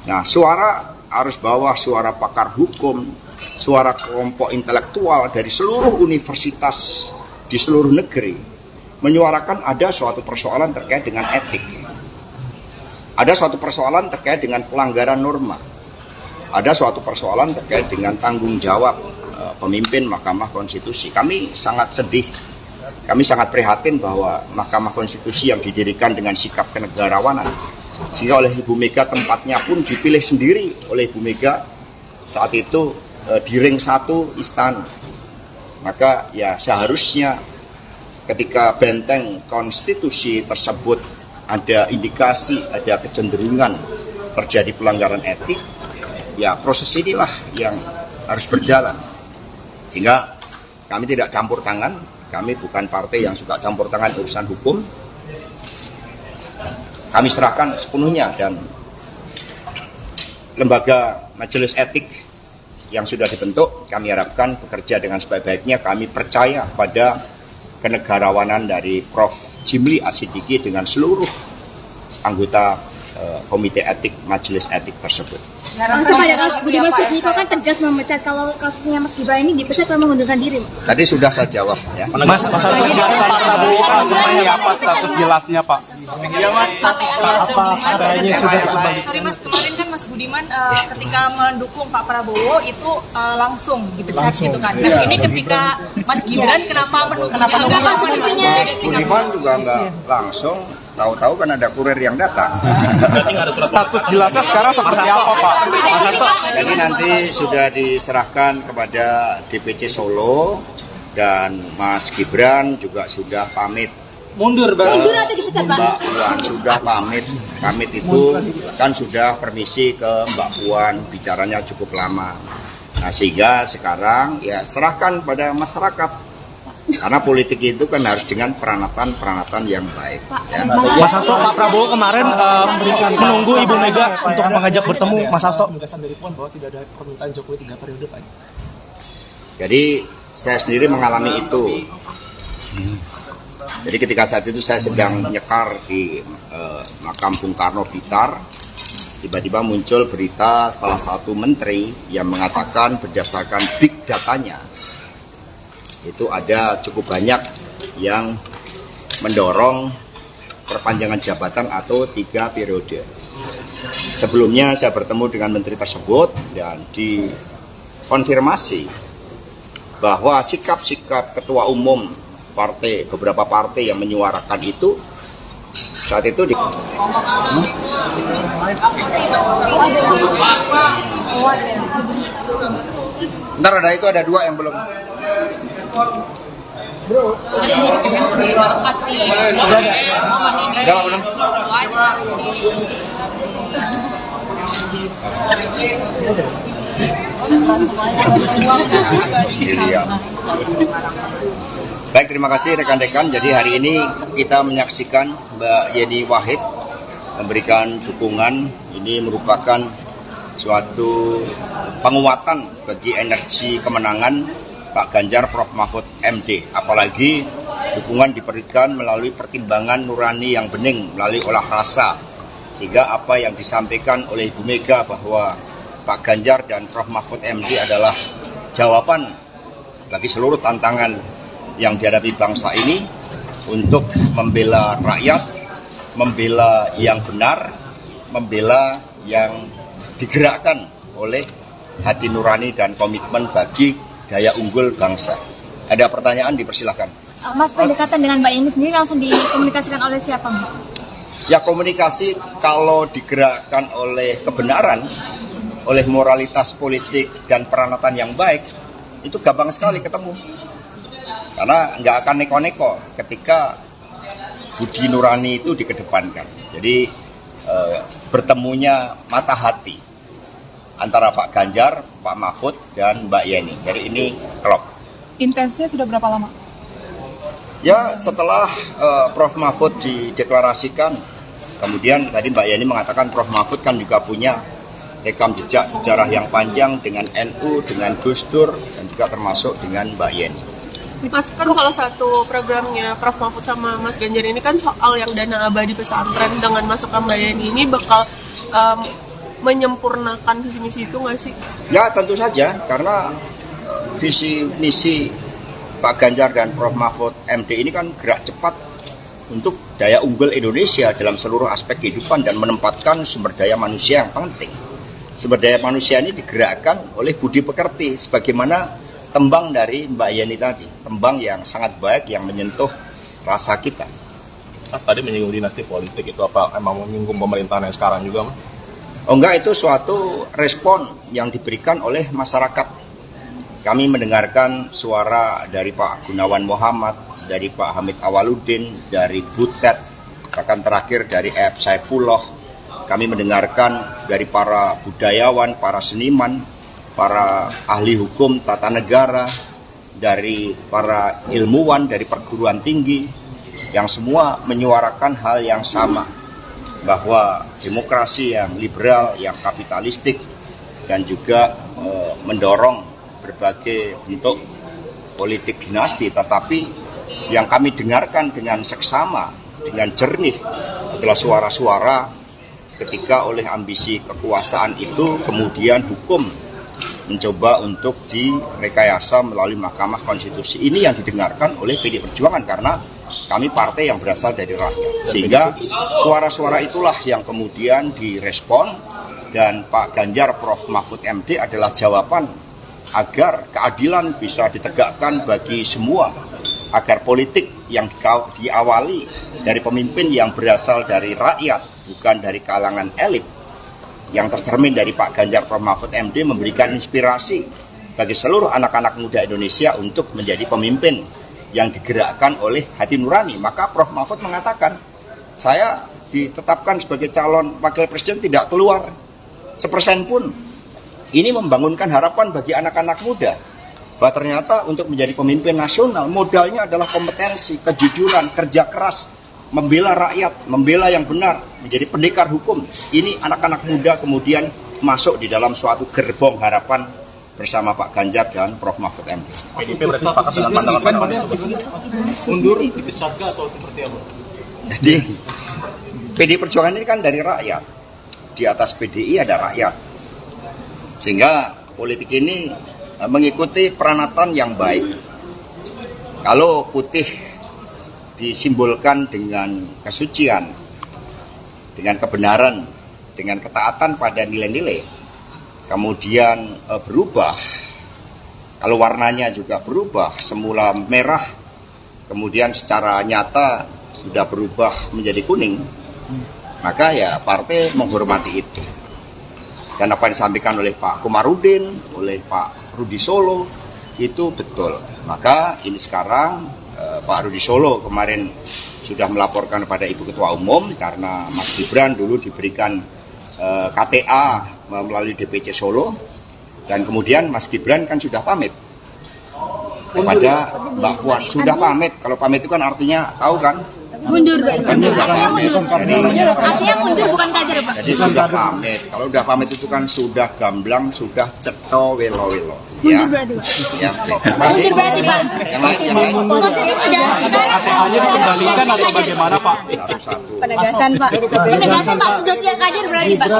Nah, suara arus bawah, suara pakar hukum, suara kelompok intelektual dari seluruh universitas di seluruh negeri menyuarakan ada suatu persoalan terkait dengan etik. Ada suatu persoalan terkait dengan pelanggaran norma. Ada suatu persoalan terkait dengan tanggung jawab pemimpin Mahkamah Konstitusi. Kami sangat sedih, kami sangat prihatin bahwa Mahkamah Konstitusi yang didirikan dengan sikap kenegarawanan, sehingga oleh Ibu Mega tempatnya pun dipilih sendiri oleh Ibu Mega saat itu di ring 1 istana. Maka ya seharusnya ketika benteng konstitusi tersebut ada indikasi, ada kecenderungan terjadi pelanggaran etik, ya proses inilah yang harus berjalan. Sehingga kami tidak campur tangan, kami bukan partai yang suka campur tangan urusan hukum. Kami serahkan sepenuhnya dan lembaga majelis etik yang sudah dibentuk, kami harapkan bekerja dengan sebaik-baiknya. Kami percaya pada kenegarawanan dari Prof. Jimli Asidiki dengan seluruh anggota komite etik majelis etik tersebut. Langsung pada kasus Budiman Sujatmiko kan tegas memecat kalau kasusnya Mas Gibran ini dipecat karena mengundurkan diri. Tadi sudah saya jawab ya. Mas Hasto, Pak Prabowo seperti apa status jelasnya, Pak? Apa katanya sudah kembali? Sorry Mas, kemarin kan Mas Budiman ketika mendukung Pak Prabowo itu langsung dipecat gitu kan. Nah, ini ketika Mas Gibran kenapa mendukung? Budiman juga nggak langsung, tahu-tahu kan ada kurir yang datang. Status jelasnya sekarang seperti apa, Pak? Mas Hasto. Jadi nanti sudah diserahkan kepada DPC Solo dan Mas Gibran juga sudah pamit. Mundur, Mundur atau dipecat, Pak? Mbak Puan sudah pamit. Pamit itu kan sudah permisi ke Mbak Puan, bicaranya cukup lama. Nah, sehingga sekarang ya serahkan pada masyarakat. Karena politik itu kan harus dengan peranatan yang baik. Ya. Mas Hasto, Pak Prabowo kemarin menunggu Ibu Mega untuk mengajak bertemu Mas Hasto. Penegasan dari Puan bahwa tidak ada permintaan Jokowi 3 periode, Pak. Jadi saya sendiri mengalami itu. Jadi ketika saat itu saya sedang nyekar di makam Bung Karno Blitar, tiba-tiba muncul berita salah satu menteri yang mengatakan berdasarkan big datanya, itu ada cukup banyak yang mendorong perpanjangan jabatan atau 3 periode. Sebelumnya saya bertemu dengan menteri tersebut dan dikonfirmasi bahwa sikap-sikap ketua umum partai, beberapa partai yang menyuarakan itu saat itu Ntar ada itu, ada 2 yang belum. Udah, belum. Baik, terima kasih rekan-rekan. Jadi hari ini kita menyaksikan Mbak Yeni Wahid memberikan dukungan. Ini merupakan suatu penguatan bagi energi kemenangan Pak Ganjar Prof Mahfud MD. Apalagi dukungan diberikan melalui pertimbangan nurani yang bening, melalui olah rasa. Sehingga apa yang disampaikan oleh Ibu Mega bahwa Pak Ganjar dan Prof. Mahfud MD adalah jawaban bagi seluruh tantangan yang dihadapi bangsa ini untuk membela rakyat, membela yang benar, membela yang digerakkan oleh hati nurani dan komitmen bagi daya unggul bangsa. Ada pertanyaan, dipersilahkan. Mas, pendekatan dengan Mbak Yeni sendiri langsung dikomunikasikan oleh siapa, Mas? Ya, komunikasi kalau digerakkan oleh kebenaran, oleh moralitas politik dan peranatan yang baik, itu gampang sekali ketemu. Karena nggak akan neko-neko ketika budi nurani itu dikedepankan. Jadi bertemunya mata hati antara Pak Ganjar, Pak Mahfud, dan Mbak Yeni. Jadi ini klop. Intensnya sudah berapa lama? Ya, setelah Prof. Mahfud dideklarasikan, kemudian tadi Mbak Yeni mengatakan Prof. Mahfud kan juga punya rekam jejak sejarah yang panjang dengan NU, dengan Gus Dur, dan juga termasuk dengan Mbak Yeni. Mas, kan salah satu programnya Prof. Mahfud sama Mas Ganjar ini kan soal yang dana abadi pesantren. Dengan masukkan Mbak Yeni ini bakal menyempurnakan visi misi itu nggak sih? Ya, tentu saja, karena visi misi Pak Ganjar dan Prof. Mahfud MD ini kan gerak cepat untuk daya unggul Indonesia dalam seluruh aspek kehidupan dan menempatkan sumber daya manusia yang penting. Sumber daya manusia ini digerakkan oleh budi pekerti, sebagaimana tembang dari Mbak Yeni tadi, tembang yang sangat baik yang menyentuh rasa kita. Mas tadi menyinggung dinasti politik, itu apa emang menyinggung pemerintahan yang sekarang juga, Mas? Oh enggak, itu suatu respon yang diberikan oleh masyarakat. Kami mendengarkan suara dari Pak Gunawan Muhammad, dari Pak Hamid Awaludin, dari Butet, bahkan terakhir dari F. Saifullah. Kami mendengarkan dari para budayawan, para seniman, para ahli hukum tata negara, dari para ilmuwan, dari perguruan tinggi, yang semua menyuarakan hal yang sama, bahwa demokrasi yang liberal, yang kapitalistik, dan juga mendorong berbagai bentuk politik dinasti, tetapi yang kami dengarkan dengan seksama, dengan jernih adalah suara-suara ketika oleh ambisi kekuasaan itu kemudian hukum mencoba untuk direkayasa melalui Mahkamah Konstitusi. Ini yang didengarkan oleh PDI Perjuangan karena kami partai yang berasal dari rakyat. Sehingga suara-suara itulah yang kemudian direspon, dan Pak Ganjar Prof. Mahfud MD adalah jawaban agar keadilan bisa ditegakkan bagi semua, agar politik yang diawali dari pemimpin yang berasal dari rakyat, bukan dari kalangan elit, yang tercermin dari Pak Ganjar Prof. Mahfud MD memberikan inspirasi bagi seluruh anak-anak muda Indonesia untuk menjadi pemimpin yang digerakkan oleh hati nurani. Maka Prof. Mahfud mengatakan, saya ditetapkan sebagai calon wakil presiden tidak keluar 1% pun. Ini membangunkan harapan bagi anak-anak muda bahwa ternyata untuk menjadi pemimpin nasional modalnya adalah kompetensi, kejujuran, kerja keras, membela rakyat, membela yang benar, menjadi pendekar hukum. Ini anak-anak muda kemudian masuk di dalam suatu gerbong harapan bersama Pak Ganjar dan Prof. Mahfud MD. PDIP berarti sepakat dengan pandangan mundur dipecat atau seperti apa? Jadi PDI Perjuangan ini kan dari rakyat. Di atas PDI ada rakyat. Sehingga politik ini mengikuti peranatan yang baik. Kalau putih disimbolkan dengan kesucian, dengan kebenaran, dengan ketaatan pada nilai-nilai, kemudian berubah, kalau warnanya juga berubah, semula merah, kemudian secara nyata sudah berubah menjadi kuning, maka ya partai menghormati itu. Dan apa yang disampaikan oleh Pak Komarudin, oleh Pak Rudi Solo, itu betul. Maka ini sekarang Pak Rudi Solo kemarin sudah melaporkan kepada Ibu Ketua Umum karena Mas Gibran dulu diberikan KTA melalui DPC Solo, dan kemudian Mas Gibran kan sudah pamit kepada Mbak Puan. Sudah pamit, kalau pamit itu kan artinya tahu kan? Mundur, Pak. Kan sudah pamit. Artinya mundur bukan kader, Pak. Jadi sudah pamit. Kalau sudah pamit itu kan sudah gamblang, sudah cetha welo-welo. Ya, berarti, Pak. ya, terima kasih. Mundur berarti, Pak. Yang lain. ATA-nya dikembalikan atau bagaimana, Pak? Satu-satu. Penegasan, Pak. Penegasan, Pak. Sudah tidak hadir berarti, Pak.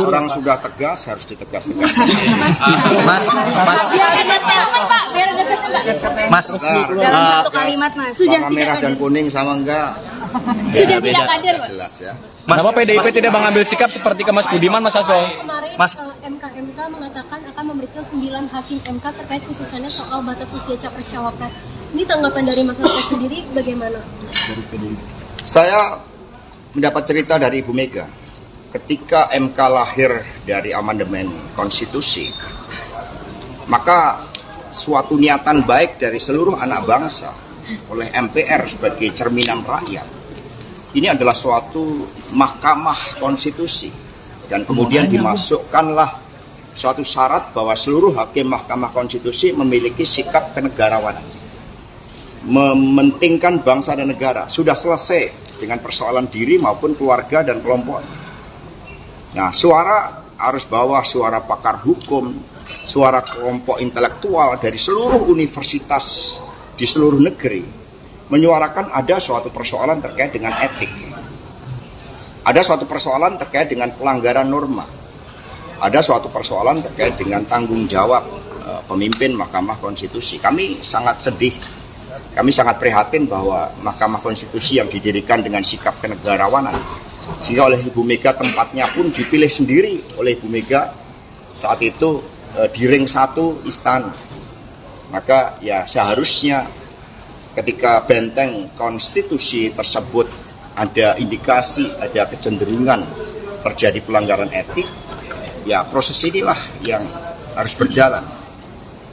Orang sudah tegas harus ditegas-tegas. Biar ada statement, Pak. Biar ada statement, Pak. Mas, Dalam satu kalimat, Mas. Sudah Warna tidak merah dan hadir. kuning sama enggak? Sudah tidak hadir, Pak. Jelas ya. Kenapa PDIP tidak mengambil sikap seperti ke Mas Budiman, Mas Hasto? Kemarin Mas, MK mengatakan akan memeriksa 9 hakim MK terkait putusannya soal batas usia capres-cawapres. Ini tanggapan dari Mas Hasto sendiri bagaimana? Saya mendapat cerita dari Ibu Mega. Ketika MK lahir dari amandemen konstitusi, maka suatu niatan baik dari seluruh anak bangsa oleh MPR sebagai cerminan rakyat. Ini adalah suatu mahkamah konstitusi. Dan kemudian dimasukkanlah suatu syarat bahwa seluruh hakim mahkamah konstitusi memiliki sikap kenegarawanan. Mementingkan bangsa dan negara. Sudah selesai dengan persoalan diri maupun keluarga dan kelompok. Nah, suara arus bawah, suara pakar hukum, suara kelompok intelektual dari seluruh universitas di seluruh negeri menyuarakan ada suatu persoalan terkait dengan etik. Ada suatu persoalan terkait dengan pelanggaran norma. Ada suatu persoalan terkait dengan tanggung jawab pemimpin Mahkamah Konstitusi. Kami sangat sedih, kami sangat prihatin bahwa Mahkamah Konstitusi yang didirikan dengan sikap kenegarawanan, sehingga oleh Ibu Mega tempatnya pun dipilih sendiri oleh Ibu Mega saat itu di ring 1 istana. Maka ya seharusnya ketika benteng konstitusi tersebut ada indikasi, ada kecenderungan terjadi pelanggaran etik, ya proses inilah yang harus berjalan.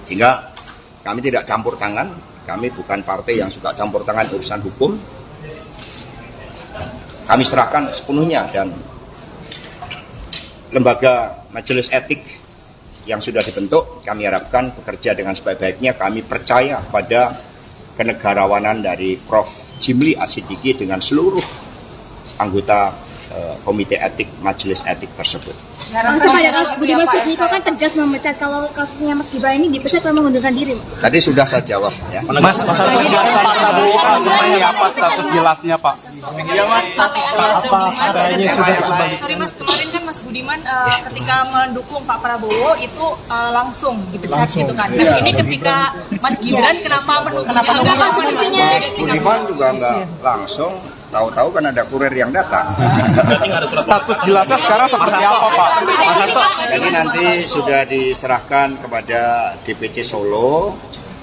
Sehingga kami tidak campur tangan, kami bukan partai yang suka campur tangan urusan hukum. Kami serahkan sepenuhnya, dan lembaga majelis etik yang sudah dibentuk, kami harapkan bekerja dengan sebaik-baiknya. Kami percaya pada kenegarawanan dari Prof. Jimli Asidiki dengan seluruh anggota komite etik majelis etik tersebut. Langsung pada Mas Budiman Sujatmiko kan tegas memecat kalau kasusnya Mas Gibran ini dipecat memang mengundurkan diri. Tadi sudah saya jawab ya. Mas Hasto, Pak Prabowo seperti apa status jelasnya, Pak? Iya, Mas. Sorry, Mas, kemarin kan Mas Budiman ketika mendukung Pak Prabowo itu langsung dipecat gitu kan. Nah, ini ketika Mas Gibran kenapa mendukungnya? Budiman juga nggak langsung, tahu-tahu kan ada kurir yang datang. Status jelasnya sekarang seperti apa, Pak? Mas Hasto? Jadi nanti sudah diserahkan kepada DPC Solo,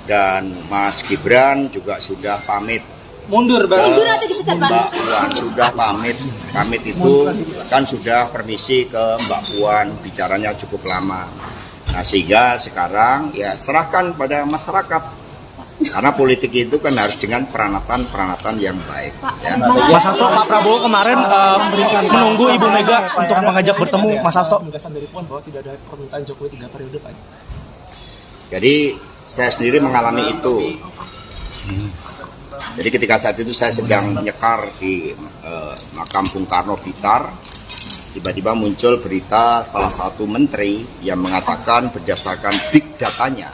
dan Mas Gibran juga sudah pamit. Mundur, Mundur atau dipecat, Pak? Mbak Puan sudah pamit. Pamit itu kan sudah permisi ke Mbak Puan, bicaranya cukup lama. Nah, sehingga sekarang ya serahkan pada masyarakat. Karena politik itu kan harus dengan peranatan yang baik. Ya. Mas Hasto, Pak Prabowo kemarin menunggu Ibu Mega untuk mengajak bertemu, Mas Hasto. Penegasan dari Puan bahwa tidak ada permintaan Jokowi 3 periode, Pak. Jadi saya sendiri mengalami itu. Jadi ketika saat itu saya sedang nyekar di makam Bung Karno Blitar, tiba-tiba muncul berita salah satu menteri yang mengatakan berdasarkan big datanya,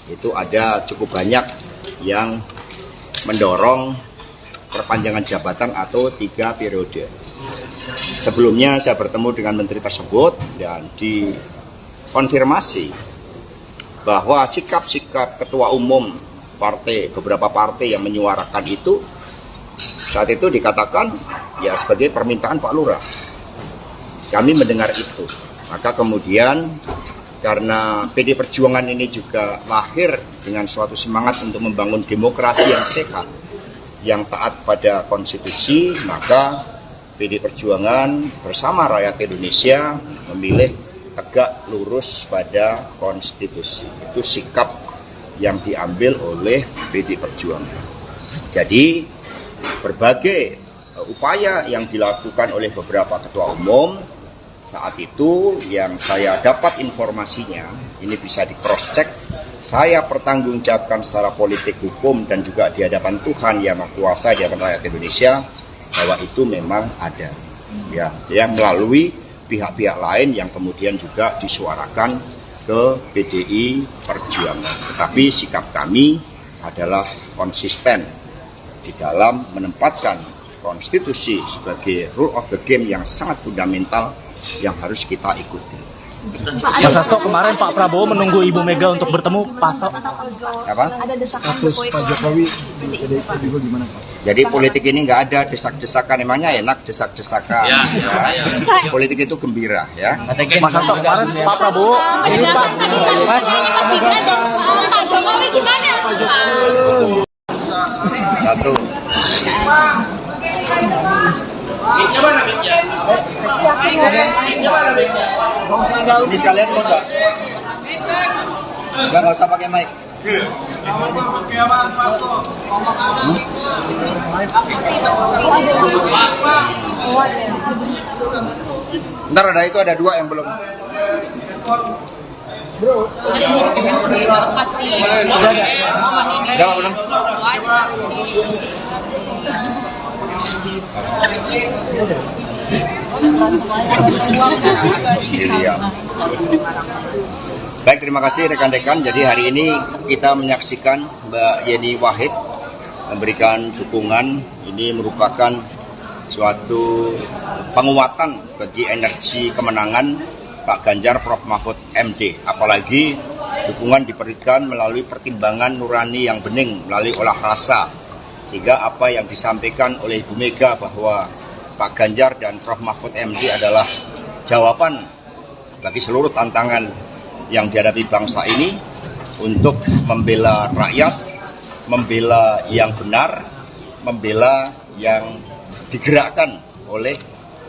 itu ada cukup banyak yang mendorong perpanjangan jabatan atau 3 periode. Sebelumnya saya bertemu dengan menteri tersebut dan dikonfirmasi bahwa sikap-sikap ketua umum partai, beberapa partai yang menyuarakan itu, saat itu dikatakan ya sebagai permintaan Pak Lurah. Kami mendengar itu, maka kemudian karena PD Perjuangan ini juga lahir dengan suatu semangat untuk membangun demokrasi yang sehat, yang taat pada konstitusi, maka PD Perjuangan bersama rakyat Indonesia memilih tegak lurus pada konstitusi. Itu sikap yang diambil oleh PD Perjuangan. Jadi berbagai upaya yang dilakukan oleh beberapa ketua umum saat itu yang saya dapat informasinya, ini bisa di cross check, saya pertanggungjawabkan secara politik, hukum, dan juga di hadapan Tuhan yang Maha Kuasa, di hadapan rakyat Indonesia, bahwa itu memang ada, ya melalui pihak-pihak lain yang kemudian juga disuarakan ke PDI Perjuangan. Tetapi sikap kami adalah konsisten di dalam menempatkan konstitusi sebagai rule of the game yang sangat fundamental yang harus kita ikuti. Mas Hasto, kemarin Pak Prabowo menunggu Ibu Mega untuk bertemu Pak Hasto. Apa? Ada desakan Pak Jokowi juga gimana Pak? Jadi politik ini nggak ada desak-desakan, emangnya enak desak-desakan. Ya. Politik itu gembira ya. Mas Hasto, kemarin Pak Prabowo ini Pak Mas Pak Jokowi gimana? Satu. Ini sekalian mau nggak? Nggak usah pakai mic. Ntar ada itu, ada 2 yang belum. Udah belum? Baik, terima kasih rekan-rekan. Jadi hari ini kita menyaksikan Mbak Yeni Wahid memberikan dukungan. Ini merupakan suatu penguatan bagi energi kemenangan Pak Ganjar Prof Mahfud MD. Apalagi dukungan diberikan melalui pertimbangan nurani yang bening, melalui olah rasa. Sehingga apa yang disampaikan oleh Ibu Mega bahwa Pak Ganjar dan Prof Mahfud MD adalah jawaban bagi seluruh tantangan yang dihadapi bangsa ini untuk membela rakyat, membela yang benar, membela yang digerakkan oleh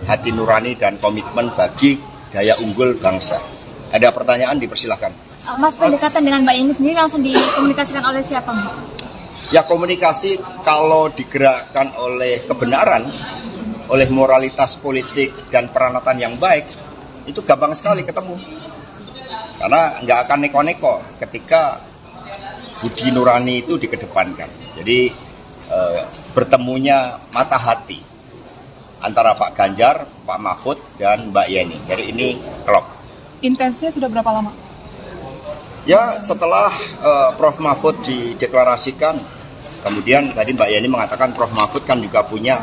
hati nurani dan komitmen bagi daya unggul bangsa. Ada pertanyaan, dipersilahkan. Mas, pendekatan dengan Mbak Yeni sendiri langsung dikomunikasikan oleh siapa, Mas? Ya, komunikasi kalau digerakkan oleh kebenaran, oleh moralitas politik dan peranatan yang baik, itu gampang sekali ketemu. Karena nggak akan neko-neko ketika budi nurani itu dikedepankan. Jadi bertemunya mata hati antara Pak Ganjar, Pak Mahfud, dan Mbak Yeni. Jadi ini klop. Intensnya sudah berapa lama? Ya, setelah Prof Mahfud dideklarasikan, kemudian tadi Mbak Yeni mengatakan Prof Mahfud kan juga punya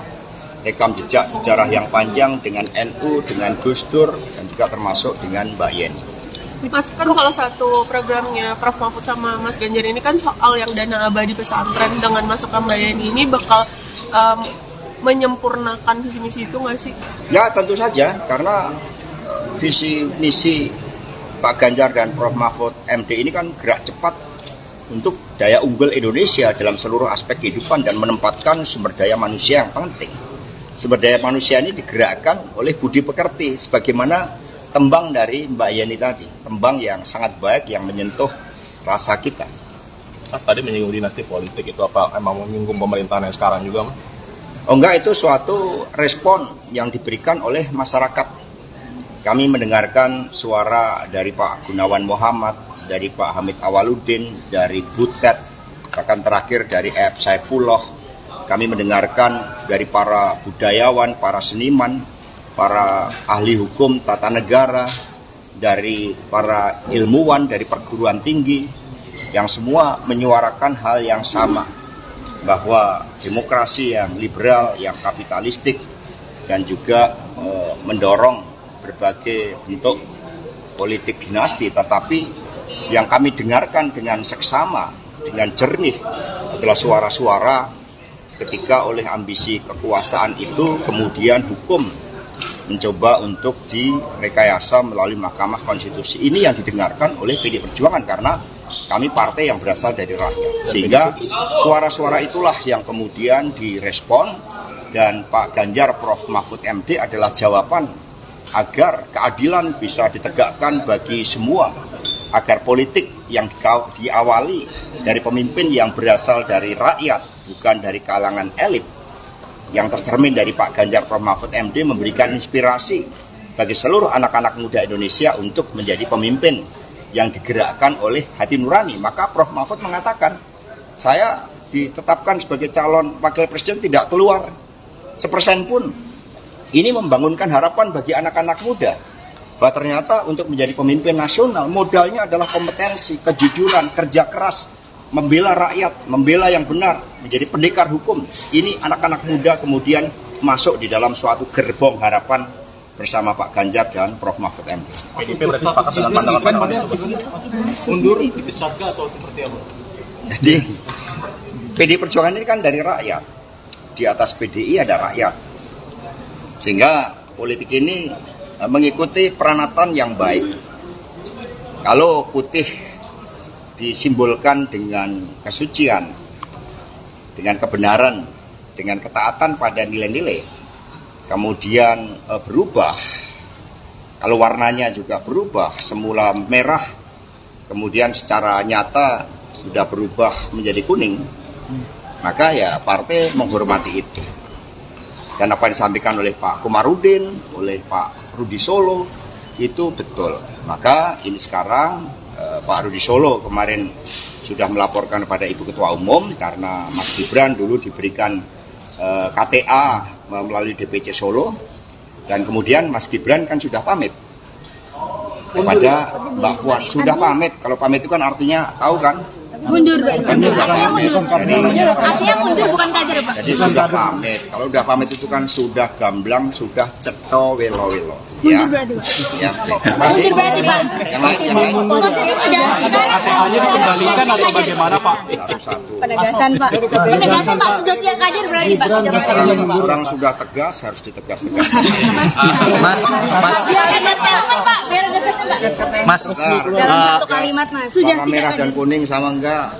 rekam jejak sejarah yang panjang dengan NU, dengan Gus Dur, dan juga termasuk dengan Mbak Yeni. Mas, kan salah satu programnya Prof Mahfud sama Mas Ganjar ini kan soal yang dana abadi pesantren. Dengan masukkan Mbak Yeni ini bakal menyempurnakan visi misi itu nggak sih? Ya, tentu saja, karena visi misi Pak Ganjar dan Prof Mahfud MD ini kan gerak cepat untuk daya unggul Indonesia dalam seluruh aspek kehidupan dan menempatkan sumber daya manusia yang penting. Sumber daya manusia ini digerakkan oleh budi pekerti, sebagaimana tembang dari Mbak Yeni tadi, tembang yang sangat baik yang menyentuh rasa kita. Mas tadi menyinggung dinasti politik, itu apa emang menyinggung pemerintahan yang sekarang juga, Mas? Oh enggak, itu suatu respon yang diberikan oleh masyarakat. Kami mendengarkan suara dari Pak Gunawan Muhammad, dari Pak Hamid Awaludin, dari Butet, bahkan terakhir dari F. Saifullah. Kami mendengarkan dari para budayawan, para seniman, para ahli hukum tata negara, dari para ilmuwan, dari perguruan tinggi, yang semua menyuarakan hal yang sama, bahwa demokrasi yang liberal, yang kapitalistik, dan juga mendorong berbagai bentuk politik dinasti, tetapi yang kami dengarkan dengan seksama, dengan jernih adalah suara-suara ketika oleh ambisi kekuasaan itu kemudian hukum mencoba untuk direkayasa melalui Mahkamah Konstitusi. Ini yang didengarkan oleh PDI Perjuangan karena kami partai yang berasal dari rakyat. Sehingga suara-suara itulah yang kemudian direspon, dan Pak Ganjar Prof Mahfud MD adalah jawaban agar keadilan bisa ditegakkan bagi semua, agar politik yang diawali dari pemimpin yang berasal dari rakyat, bukan dari kalangan elit, yang tercermin dari Pak Ganjar Prof Mahfud MD memberikan inspirasi bagi seluruh anak-anak muda Indonesia untuk menjadi pemimpin yang digerakkan oleh hati nurani. Maka Prof Mahfud mengatakan, saya ditetapkan sebagai calon wakil presiden tidak keluar 1% pun. Ini membangunkan harapan bagi anak-anak muda bahwa ternyata untuk menjadi pemimpin nasional modalnya adalah kompetensi, kejujuran, kerja keras, membela rakyat, membela yang benar, menjadi pendekar hukum. Ini anak-anak muda kemudian masuk di dalam suatu gerbong harapan bersama Pak Ganjar dan Prof. Mahfud MD. PDIP berarti sepakat dengan pandangan Mundur, dipecat atau seperti apa? Jadi PDI Perjuangan ini kan dari rakyat. Di atas PDI ada rakyat. Sehingga politik ini mengikuti peranatan yang baik. Kalau putih disimbolkan dengan kesucian, dengan kebenaran, dengan ketaatan pada nilai-nilai, kemudian berubah, kalau warnanya juga berubah, semula merah, kemudian secara nyata sudah berubah menjadi kuning, maka ya partai menghormati itu. Dan apa yang disampaikan oleh Pak Komarudin, oleh Pak Rudi Solo, itu betul. Maka ini sekarang Pak Rudi Solo kemarin sudah melaporkan kepada Ibu Ketua Umum karena Mas Gibran dulu diberikan KTA melalui DPC Solo, dan kemudian Mas Gibran kan sudah pamit kepada Mbak Puan. Sudah pamit, kalau pamit itu kan artinya tahu kan? Mundur, artinya mundur bukan kader, Pak. Jadi sudah pamit. Kalau sudah pamit itu kan sudah gamblang, sudah ceto welo-welo. Ya. Ya. Masih. Yang lain. KTA-nya dikembalikan atau bagaimana, Pak? Satu-satu. Penegasan, Pak. Penegasan, Pak. Sudah tidak kader berarti, Pak. Orang sudah tegas harus ditegas-tegas. Mas, dalam satu kalimat, Mas. Sudah warna merah dan kuning sama enggak?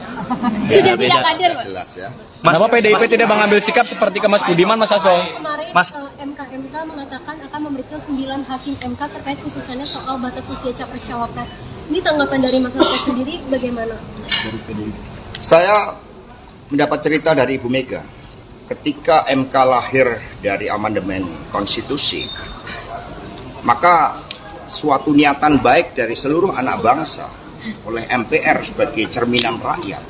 Sudah tidak kader, Pak. Jelas ya. Kenapa PDIP tidak mengambil sikap seperti ke Mas Budiman, Mas Hasto? Kemarin Mas, MK mengatakan akan memeriksa 9 hakim MK terkait putusannya soal batas usia capres-cawapres. Ini tanggapan dari Mas Hasto sendiri bagaimana? Saya mendapat cerita dari Ibu Mega. Ketika MK lahir dari amandemen konstitusi, maka suatu niatan baik dari seluruh anak bangsa oleh MPR sebagai cerminan rakyat,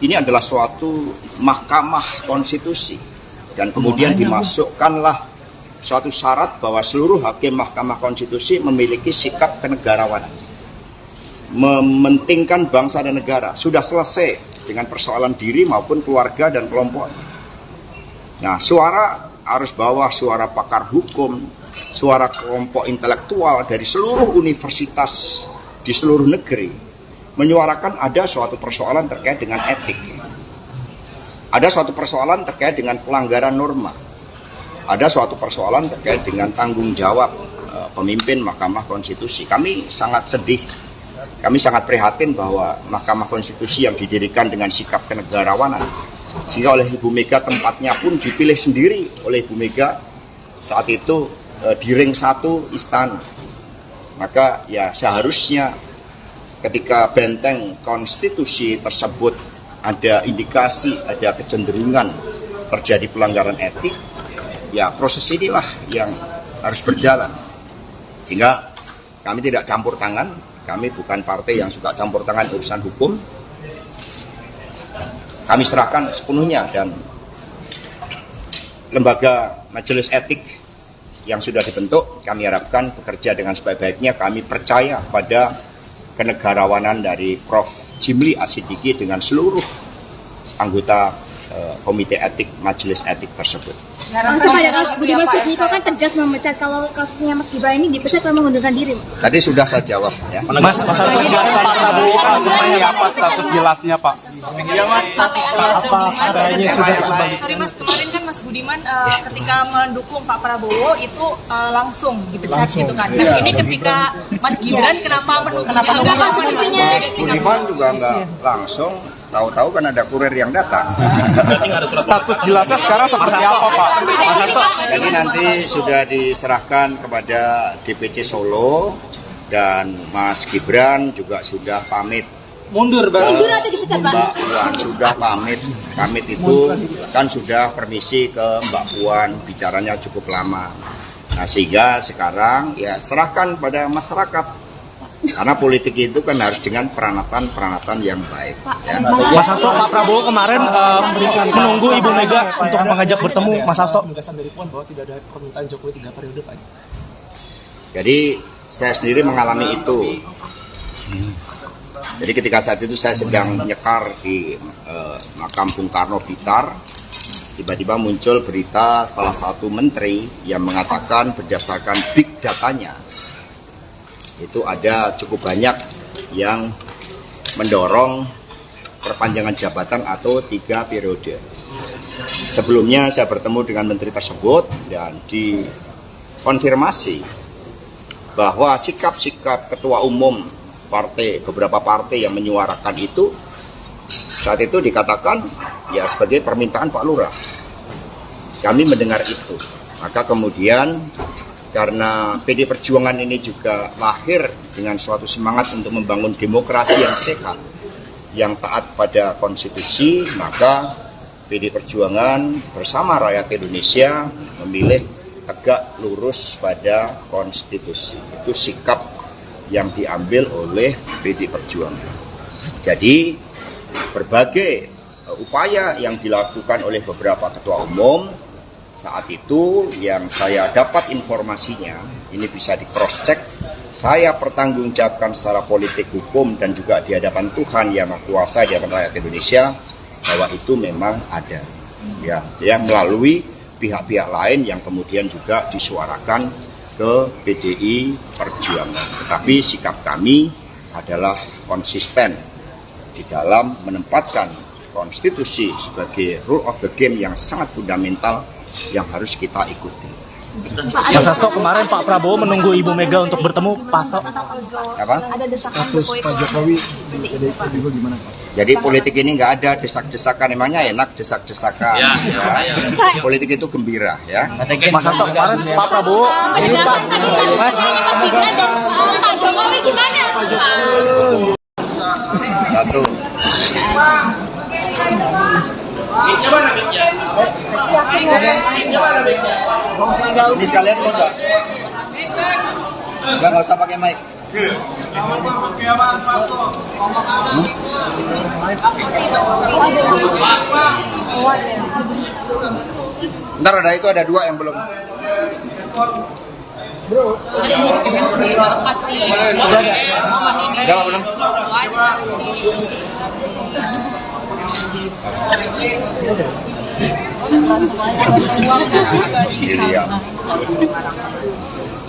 ini adalah suatu mahkamah konstitusi, dan kemudian dimasukkanlah suatu syarat bahwa seluruh hakim mahkamah konstitusi memiliki sikap kenegarawanan, mementingkan bangsa dan negara. Sudah selesai dengan persoalan diri maupun keluarga dan kelompok. Nah, suara arus bawah, suara pakar hukum, suara kelompok intelektual dari seluruh universitas di seluruh negeri menyuarakan ada suatu persoalan terkait dengan etik, ada suatu persoalan terkait dengan pelanggaran norma, ada suatu persoalan terkait dengan tanggung jawab pemimpin Mahkamah Konstitusi. Kami sangat sedih, kami sangat prihatin bahwa Mahkamah Konstitusi yang didirikan dengan sikap kenegarawanan, sehingga oleh Ibu Mega tempatnya pun dipilih sendiri oleh Ibu Mega saat itu di ring 1 istana. Maka ya seharusnya ketika benteng konstitusi tersebut ada indikasi, ada kecenderungan terjadi pelanggaran etik, ya proses inilah yang harus berjalan. Sehingga kami tidak campur tangan, kami bukan partai yang suka campur tangan urusan hukum. Kami serahkan sepenuhnya, dan lembaga majelis etik yang sudah dibentuk kami harapkan bekerja dengan sebaik-baiknya. Kami percaya pada kenegarawanan dari Prof. Jimli Asidiki dengan seluruh anggota komite etik majelis etik tersebut. Langsung pada kasus Budiman Sujatmiko kan tegas memecat, kalau kasusnya Mas Gibran ini dipecat karena mengundurkan diri. Tadi sudah saya jawab ya. Mas Hasto, Pak Prabowo kan seperti apa status jelasnya, Pak? apa KTA-nya sudah kembali? Sorry Mas, kemarin kan Mas Budiman ketika mendukung Pak Prabowo itu langsung dipecat gitu kan. Nah, ini ketika Mas Gibran kenapa menunggunya? Budiman juga nggak langsung, tahu-tahu kan ada kurir yang datang. Status jelasnya sekarang seperti apa, Pak? Mas Hasto? Jadi nanti sudah diserahkan kepada DPC Solo, dan Mas Gibran juga sudah pamit. Mundur, Mundur atau dipecat, Pak? Mbak Puan sudah pamit. Pamit itu kan sudah permisi ke Mbak Puan, bicaranya cukup lama. Nah, sehingga sekarang ya serahkan pada masyarakat. Karena politik itu kan harus dengan peranatan yang baik. Ya. Mas Hasto, Pak Prabowo kemarin menunggu Ibu Mega untuk mengajak bertemu Mas Hasto. Jadi saya sendiri mengalami itu. Jadi ketika saat itu saya sedang nyekar di makam Bung Karno Blitar, tiba-tiba muncul berita salah satu menteri yang mengatakan berdasarkan big datanya, itu ada cukup banyak yang mendorong perpanjangan jabatan atau 3 periode. Sebelumnya saya bertemu dengan menteri tersebut dan dikonfirmasi bahwa sikap-sikap ketua umum beberapa partai yang menyuarakan itu saat itu dikatakan ya sebagai permintaan Pak Lurah. Kami mendengar itu, maka kemudian karena PD Perjuangan ini juga lahir dengan suatu semangat untuk membangun demokrasi yang sehat, yang taat pada konstitusi, maka PD Perjuangan bersama rakyat Indonesia memilih tegak lurus pada konstitusi. Itu sikap yang diambil oleh PD Perjuangan. Jadi berbagai upaya yang dilakukan oleh beberapa ketua umum saat itu yang saya dapat informasinya, ini bisa di cross check, saya pertanggungjawabkan secara politik hukum dan juga di hadapan Tuhan yang Maha Kuasa, di hadapan rakyat Indonesia, bahwa itu memang ada ya melalui pihak-pihak lain yang kemudian juga disuarakan ke PDI Perjuangan. Tetapi sikap kami adalah konsisten di dalam menempatkan konstitusi sebagai rule of the game yang sangat fundamental yang harus kita ikuti. Mas Hasto, kemarin Pak Prabowo menunggu Ibu Mega untuk bertemu Pak Hasto. Apa? Ada desakan Pak Jokowi di PDIP gimana Pak? Jadi politik ini nggak ada desak-desakan, emangnya enak desak-desakan. Ya. Politik itu gembira ya. Mas Hasto, kemarin Pak Prabowo ini Pak Mas Pak Jokowi gimana? Satu. Ini sekalian mau nggak? Nggak usah pakai mic. Ntar ada itu, ada 2 yang belum. Udah belum?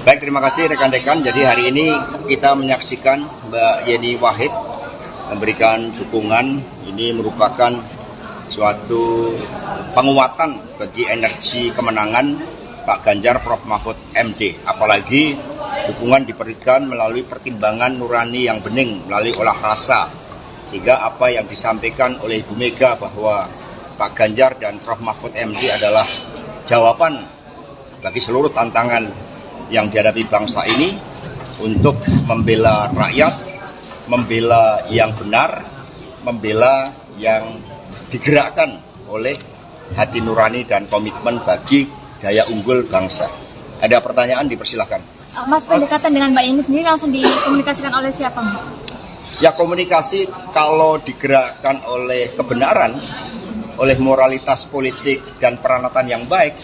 Baik, terima kasih rekan-rekan. Jadi hari ini kita menyaksikan Mbak Yeni Wahid memberikan dukungan. Ini merupakan suatu penguatan bagi energi kemenangan Pak Ganjar Prof Mahfud MD. Apalagi dukungan diberikan melalui pertimbangan nurani yang bening, melalui olah rasa. Sehingga apa yang disampaikan oleh Ibu Mega bahwa Pak Ganjar dan Prof Mahfud MD adalah jawaban bagi seluruh tantangan yang dihadapi bangsa ini untuk membela rakyat, membela yang benar, membela yang digerakkan oleh hati nurani dan komitmen bagi daya unggul bangsa. Ada pertanyaan, dipersilahkan. Mas, pendekatan dengan Mbak Yeni sendiri langsung dikomunikasikan oleh siapa, Mas? Ya, komunikasi kalau digerakkan oleh kebenaran, oleh moralitas politik dan peranatan yang baik,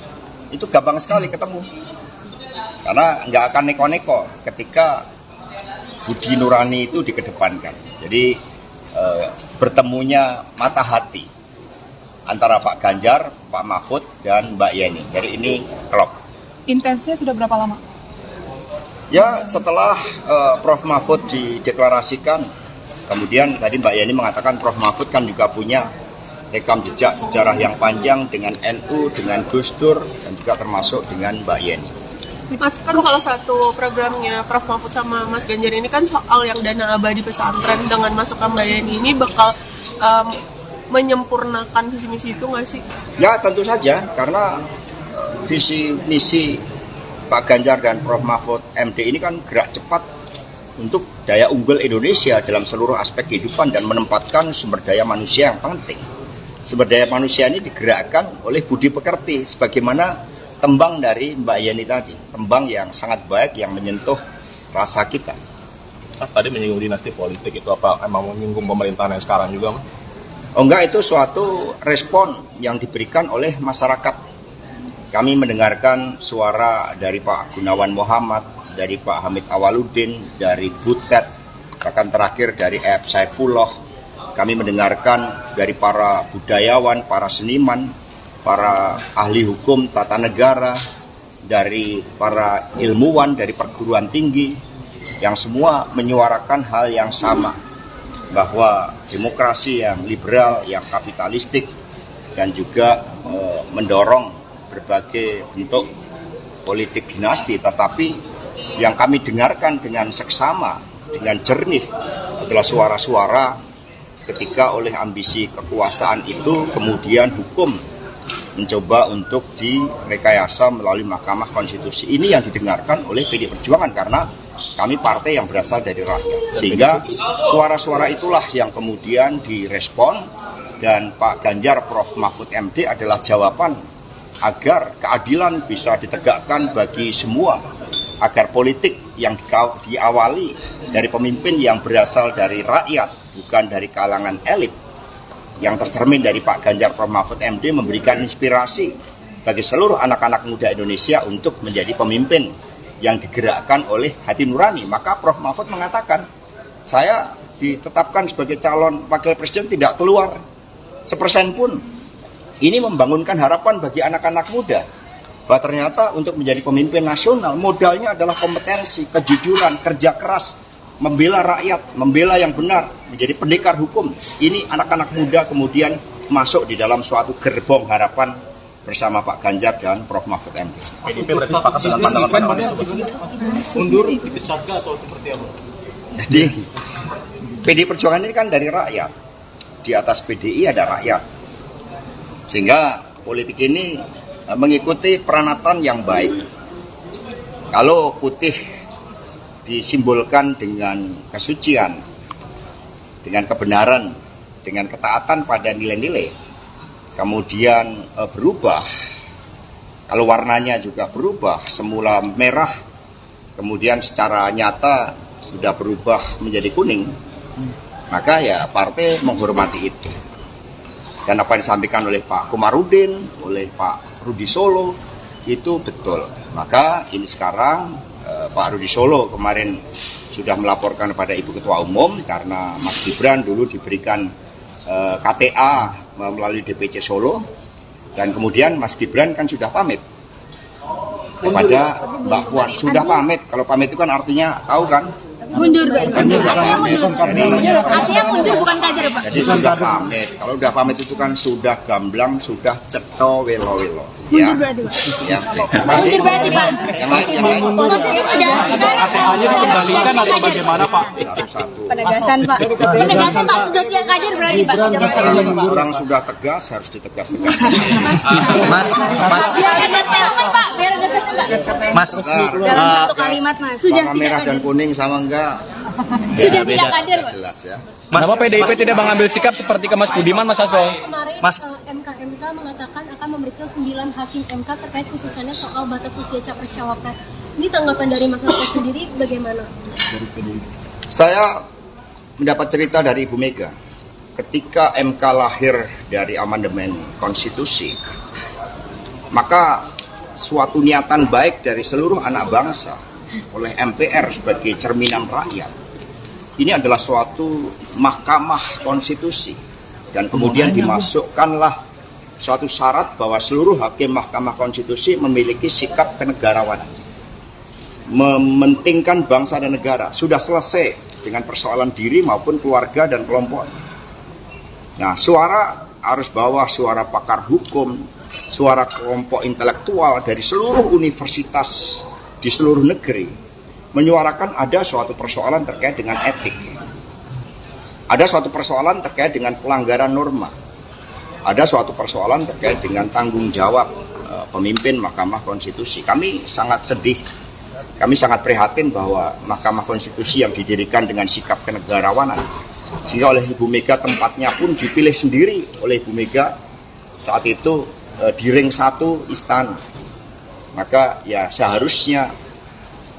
itu gampang sekali ketemu. Karena nggak akan neko-neko ketika budi nurani itu dikedepankan. Jadi bertemunya mata hati antara Pak Ganjar, Pak Mahfud, dan Mbak Yeni. Jadi ini klop. Intensnya sudah berapa lama? Ya, setelah Prof Mahfud dideklarasikan, kemudian tadi Mbak Yeni mengatakan Prof Mahfud kan juga punya rekam jejak sejarah yang panjang dengan NU, dengan Gus Dur, dan juga termasuk dengan Mbak Yeni. Mas, kan salah satu programnya Prof Mahfud sama Mas Ganjar ini kan soal yang dana abadi pesantren. Dengan masukkan Mbak Yeni ini bakal menyempurnakan visi misi itu nggak sih? Ya, tentu saja, karena visi misi Pak Ganjar dan Prof Mahfud MD ini kan gerak cepat untuk daya unggul Indonesia dalam seluruh aspek kehidupan dan menempatkan sumber daya manusia yang penting. Sumber daya manusia ini digerakkan oleh budi pekerti, sebagaimana tembang dari Mbak Yeni tadi, tembang yang sangat baik yang menyentuh rasa kita. Mas tadi menyinggung dinasti politik, itu apa emang menyinggung pemerintahan yang sekarang juga, Mas? Oh enggak, itu suatu respon yang diberikan oleh masyarakat. Kami mendengarkan suara dari Pak Gunawan Muhammad, dari Pak Hamid Awaludin, dari Butet, bahkan terakhir dari F. Saifullah. Kami mendengarkan dari para budayawan, para seniman, para ahli hukum tata negara, dari para ilmuwan, dari perguruan tinggi, yang semua menyuarakan hal yang sama, bahwa demokrasi yang liberal, yang kapitalistik, dan juga mendorong berbagai bentuk politik dinasti. Tetapi yang kami dengarkan dengan seksama, dengan jernih adalah suara-suara ketika oleh ambisi kekuasaan itu kemudian hukum mencoba untuk direkayasa melalui Mahkamah Konstitusi. Ini yang didengarkan oleh PD Perjuangan karena kami partai yang berasal dari rakyat. Sehingga suara-suara itulah yang kemudian direspon, dan Pak Ganjar Prof. Mahfud MD adalah jawaban agar keadilan bisa ditegakkan bagi semua, agar politik yang diawali dari pemimpin yang berasal dari rakyat, bukan dari kalangan elit, yang tercermin dari Pak Ganjar Prof. Mahfud MD memberikan inspirasi bagi seluruh anak-anak muda Indonesia untuk menjadi pemimpin yang digerakkan oleh hati nurani. Maka Prof. Mahfud mengatakan, saya ditetapkan sebagai calon wakil presiden tidak keluar 1% pun. Ini membangunkan harapan bagi anak-anak muda bahwa ternyata untuk menjadi pemimpin nasional modalnya adalah kompetensi, kejujuran, kerja keras, membela rakyat, membela yang benar, menjadi pendekar hukum. Ini anak-anak muda kemudian masuk di dalam suatu gerbong harapan bersama Pak Ganjar dan Prof. Mahfud MD. PDIP berarti sepakat dengan pandangan mundur dipecat atau seperti apa? Jadi PD Perjuangan ini kan dari rakyat. Di atas PDI ada rakyat. Sehingga politik ini mengikuti peranatan yang baik. Kalau putih disimbolkan dengan kesucian, dengan kebenaran, dengan ketaatan pada nilai-nilai, kemudian berubah, kalau warnanya juga berubah, semula merah, kemudian secara nyata sudah berubah menjadi kuning, maka ya partai menghormati itu. Dan apa yang disampaikan oleh Pak Komarudin, oleh Pak Rudi Solo, itu betul. Maka ini sekarang Pak Rudi Solo kemarin sudah melaporkan kepada Ibu Ketua Umum karena Mas Gibran dulu diberikan KTA melalui DPC Solo, dan kemudian Mas Gibran kan sudah pamit kepada Mbak Puan. Sudah pamit, kalau pamit itu kan artinya tahu kan? Mundur, artinya mundur bukan kader, Pak. Jadi sudah pamit. Kalau sudah pamit itu kan sudah gamblang, sudah ceto welo-welo. Mundur berarti, Pak. Ya, masih. Yang lain. KTA-nya dikembalikan atau bagaimana, Pak? Satu-satu. Penegasan, Pak. Penegasan, Pak. Sudah tidak kader berarti, Pak. Orang sudah tegas harus ditegas-tegas. Mas, Bentar. Satu kalimat, Mas. Warna merah dan kuning sama enggak? Sudah tidak kader, Pak. Jelas ya. Kenapa PDIP tidak mengambil sikap seperti ke Mas Budiman, Mas Hasto? Kemarin Mas. MK mengatakan akan memeriksa 9 hakim MK terkait putusannya soal batas usia capres-cawapres. Ini tanggapan dari Mas Hasto sendiri bagaimana? Saya mendapat cerita dari Ibu Mega. Ketika MK lahir dari amandemen konstitusi, maka suatu niatan baik dari seluruh anak bangsa oleh MPR sebagai cerminan rakyat, ini adalah suatu mahkamah konstitusi, dan kemudian dimasukkanlah suatu syarat bahwa seluruh hakim mahkamah konstitusi memiliki sikap kenegarawanan, mementingkan bangsa dan negara. Sudah selesai dengan persoalan diri maupun keluarga dan kelompok. Nah, suara arus bawah, suara pakar hukum, suara kelompok intelektual dari seluruh universitas di seluruh negeri menyuarakan ada suatu persoalan terkait dengan etik, ada suatu persoalan terkait dengan pelanggaran norma, ada suatu persoalan terkait dengan tanggung jawab pemimpin Mahkamah Konstitusi. Kami sangat sedih, kami sangat prihatin bahwa Mahkamah Konstitusi yang didirikan dengan sikap kenegarawanan, sehingga oleh Ibu Mega tempatnya pun dipilih sendiri oleh Ibu Mega saat itu di ring 1 istana. Maka ya seharusnya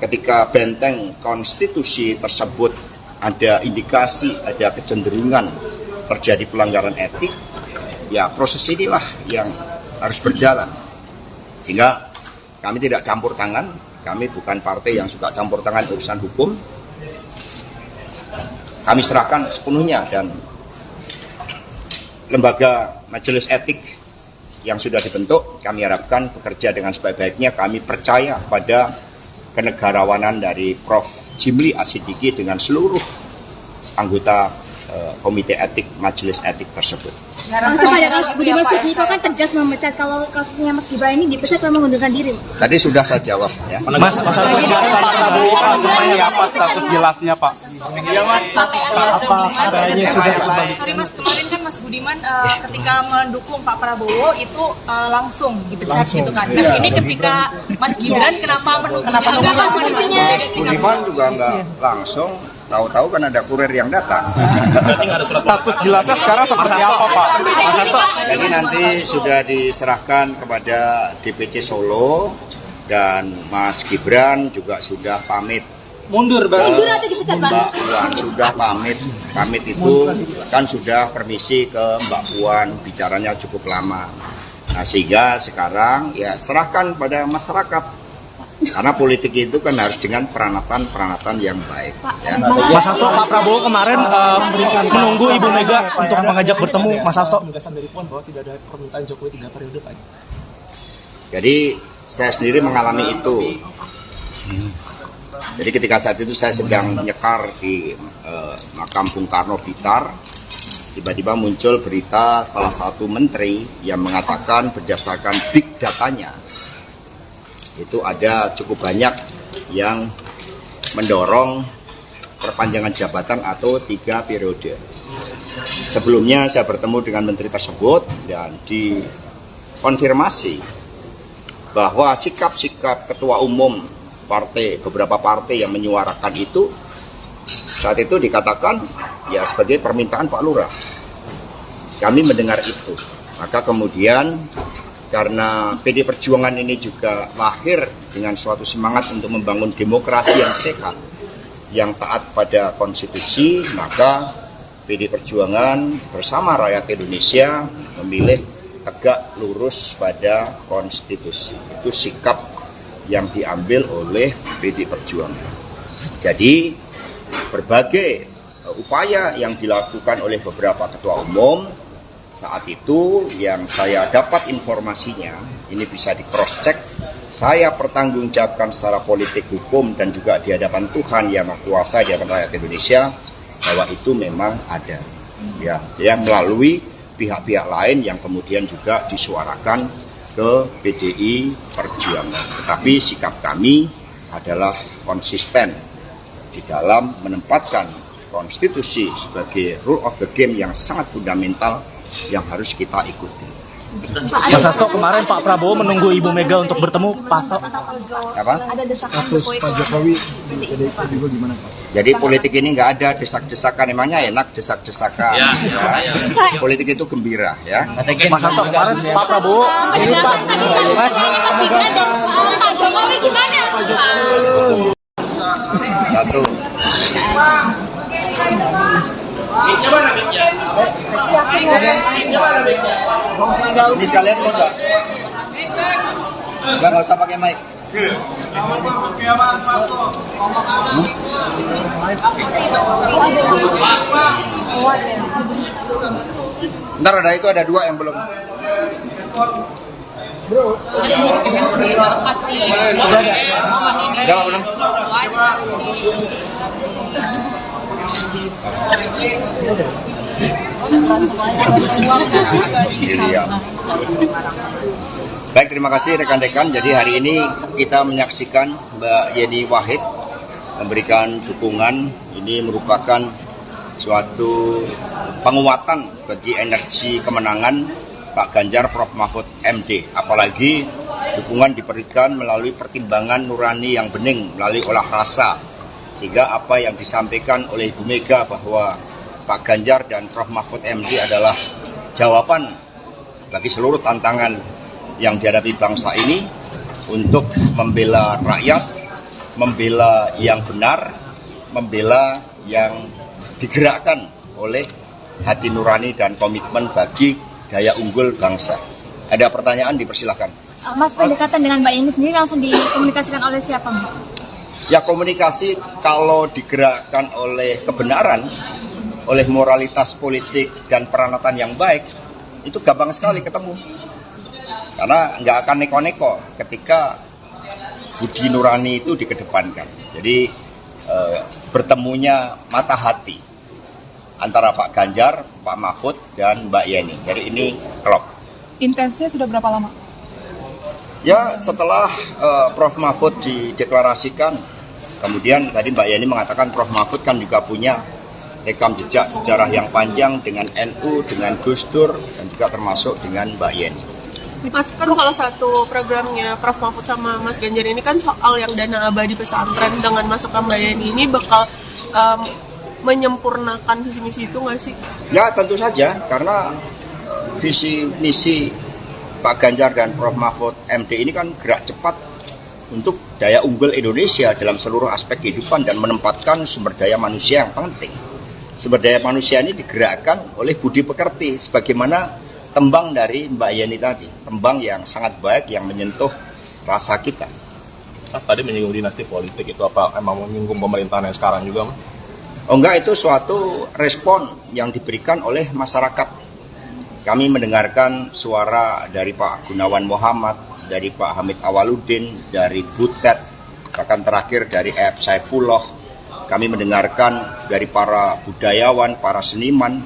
ketika benteng konstitusi tersebut ada indikasi, ada kecenderungan terjadi pelanggaran etik, ya proses inilah yang harus berjalan. Sehingga kami tidak campur tangan, Kami bukan partai yang suka campur tangan urusan hukum. Kami serahkan sepenuhnya, dan lembaga majelis etik yang sudah dibentuk kami harapkan bekerja dengan sebaik-baiknya. Kami percaya pada kenegarawanan dari Prof. Jimli Asidiki dengan seluruh anggota komite etik majelis etik tersebut. Langsung pada kasus Budiman Sujatmiko kan tegas memecat, kalau kasusnya Mas Gibran ini dipecat karena mengundurkan diri. Tadi sudah saya jawab ya. Mas Hasto kemarin Pak Prabowo kan seperti apa status jelasnya Pak? Apa katanya sudah kembali? Sorry Mas, kemarin kan Mas Budiman ketika mendukung Pak Prabowo itu langsung dipecat gitu kan. Nah ini ketika Mas Gibran kenapa menunggunya? Budiman juga nggak langsung, tahu-tahu kan ada kurir yang datang. Status jelasnya sekarang seperti apa Pak? Mas Hasto? Jadi nanti sudah diserahkan kepada DPC Solo, dan Mas Gibran juga sudah pamit. Mundur Mundur atau dipecat Pak? Mbak Puan sudah pamit. Pamit itu kan sudah permisi ke Mbak Puan, bicaranya cukup lama. Nah sehingga sekarang ya serahkan pada masyarakat. Karena politik itu kan harus dengan peranatan yang baik. Ya. Mas Hasto, Pak Prabowo kemarin menunggu Ibu Mega untuk mengajak bertemu Mas Hasto. Dari Puan bahwa tidak ada permintaan Jokowi 3 periode Pak. Jadi saya sendiri mengalami itu. Jadi ketika saat itu saya sedang nyekar di makam Bung Karno Blitar, tiba-tiba muncul berita salah satu menteri yang mengatakan berdasarkan big datanya, itu ada cukup banyak yang mendorong perpanjangan jabatan atau 3 periode. Sebelumnya saya bertemu dengan menteri tersebut dan dikonfirmasi bahwa sikap-sikap ketua umum partai, beberapa partai yang menyuarakan itu, saat itu dikatakan ya sebagai permintaan Pak Lurah. Kami mendengar itu, maka kemudian karena PD Perjuangan ini juga lahir dengan suatu semangat untuk membangun demokrasi yang sehat, yang taat pada konstitusi, maka PD Perjuangan bersama rakyat Indonesia memilih tegak lurus pada konstitusi. Itu sikap yang diambil oleh PD Perjuangan. Jadi berbagai upaya yang dilakukan oleh beberapa ketua umum saat itu yang saya dapat informasinya, ini bisa di cross check, saya pertanggungjawabkan secara politik, hukum, dan juga di hadapan Tuhan Yang Maha Kuasa, di hadapan rakyat Indonesia, bahwa itu memang ada. Ya, melalui pihak-pihak lain yang kemudian juga disuarakan ke PDI Perjuangan. Tetapi sikap kami adalah konsisten di dalam menempatkan konstitusi sebagai rule of the game yang sangat fundamental yang harus kita ikuti. Mas Hasto, kemarin Pak Prabowo menunggu Ibu Mega untuk bertemu Pak Hasto. Apa? Ada desakan Status Pak Jokowi di PDIP juga gimana Pak? Jadi politik ini nggak ada desak-desakan, emangnya enak desak-desakan. Ya. Politik itu gembira ya. Mas Hasto, kemarin Pak Prabowo ini Pak Mas Pak Jokowi gimana? Satu. Ini sekalian mau nggak? Nggak usah pakai mic. Ntar ada itu, ada 2 yang belum. Udah belum? Sendirian. Baik, terima kasih rekan-rekan. Jadi hari ini kita menyaksikan Mbak Yeni Wahid memberikan dukungan. Ini merupakan suatu penguatan bagi energi kemenangan Pak Ganjar Prof. Mahfud MD. Apalagi dukungan diberikan melalui pertimbangan nurani yang bening, melalui olah rasa. Sehingga apa yang disampaikan oleh Ibu Mega bahwa Pak Ganjar dan Prof. Mahfud MD adalah jawaban bagi seluruh tantangan yang dihadapi bangsa ini untuk membela rakyat, membela yang benar, membela yang digerakkan oleh hati nurani dan komitmen bagi daya unggul bangsa. Ada pertanyaan, dipersilahkan. Mas, pendekatan dengan Mbak Yeni sendiri langsung dikomunikasikan oleh siapa, Mas? Ya, komunikasi kalau digerakkan oleh kebenaran, oleh moralitas politik dan peranatan yang baik, itu gampang sekali ketemu. Karena nggak akan neko-neko ketika budi nurani itu dikedepankan. Jadi bertemunya mata hati antara Pak Ganjar, Pak Mahfud, dan Mbak Yeni. Jadi ini klop. Intensnya sudah berapa lama? Ya, setelah Prof. Mahfud dideklarasikan, kemudian tadi Mbak Yeni mengatakan Prof. Mahfud kan juga punya rekam jejak sejarah yang panjang dengan NU, dengan Gus Dur, dan juga termasuk dengan Mbak Yeni. Mas, kan salah satu programnya Prof. Mahfud sama Mas Ganjar ini kan soal yang dana abadi pesantren. Dengan masuknya Mbak Yeni ini bakal menyempurnakan visi misi itu nggak sih? Ya, tentu saja, karena visi misi Pak Ganjar dan Prof. Mahfud MD ini kan gerak cepat untuk daya unggul Indonesia dalam seluruh aspek kehidupan dan menempatkan sumber daya manusia yang penting. Sumber daya manusia ini digerakkan oleh budi pekerti, sebagaimana tembang dari Mbak Yeni tadi, tembang yang sangat baik yang menyentuh rasa kita. Mas tadi menyinggung dinasti politik, itu apa emang menyinggung pemerintahan yang sekarang juga, Mas? Oh enggak, itu suatu respon yang diberikan oleh masyarakat. Kami mendengarkan suara dari Pak Gunawan Muhammad, dari Pak Hamid Awaludin, dari Butet, bahkan terakhir dari F. Saifullah. Kami mendengarkan dari para budayawan, para seniman,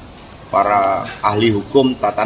para ahli hukum tata negara.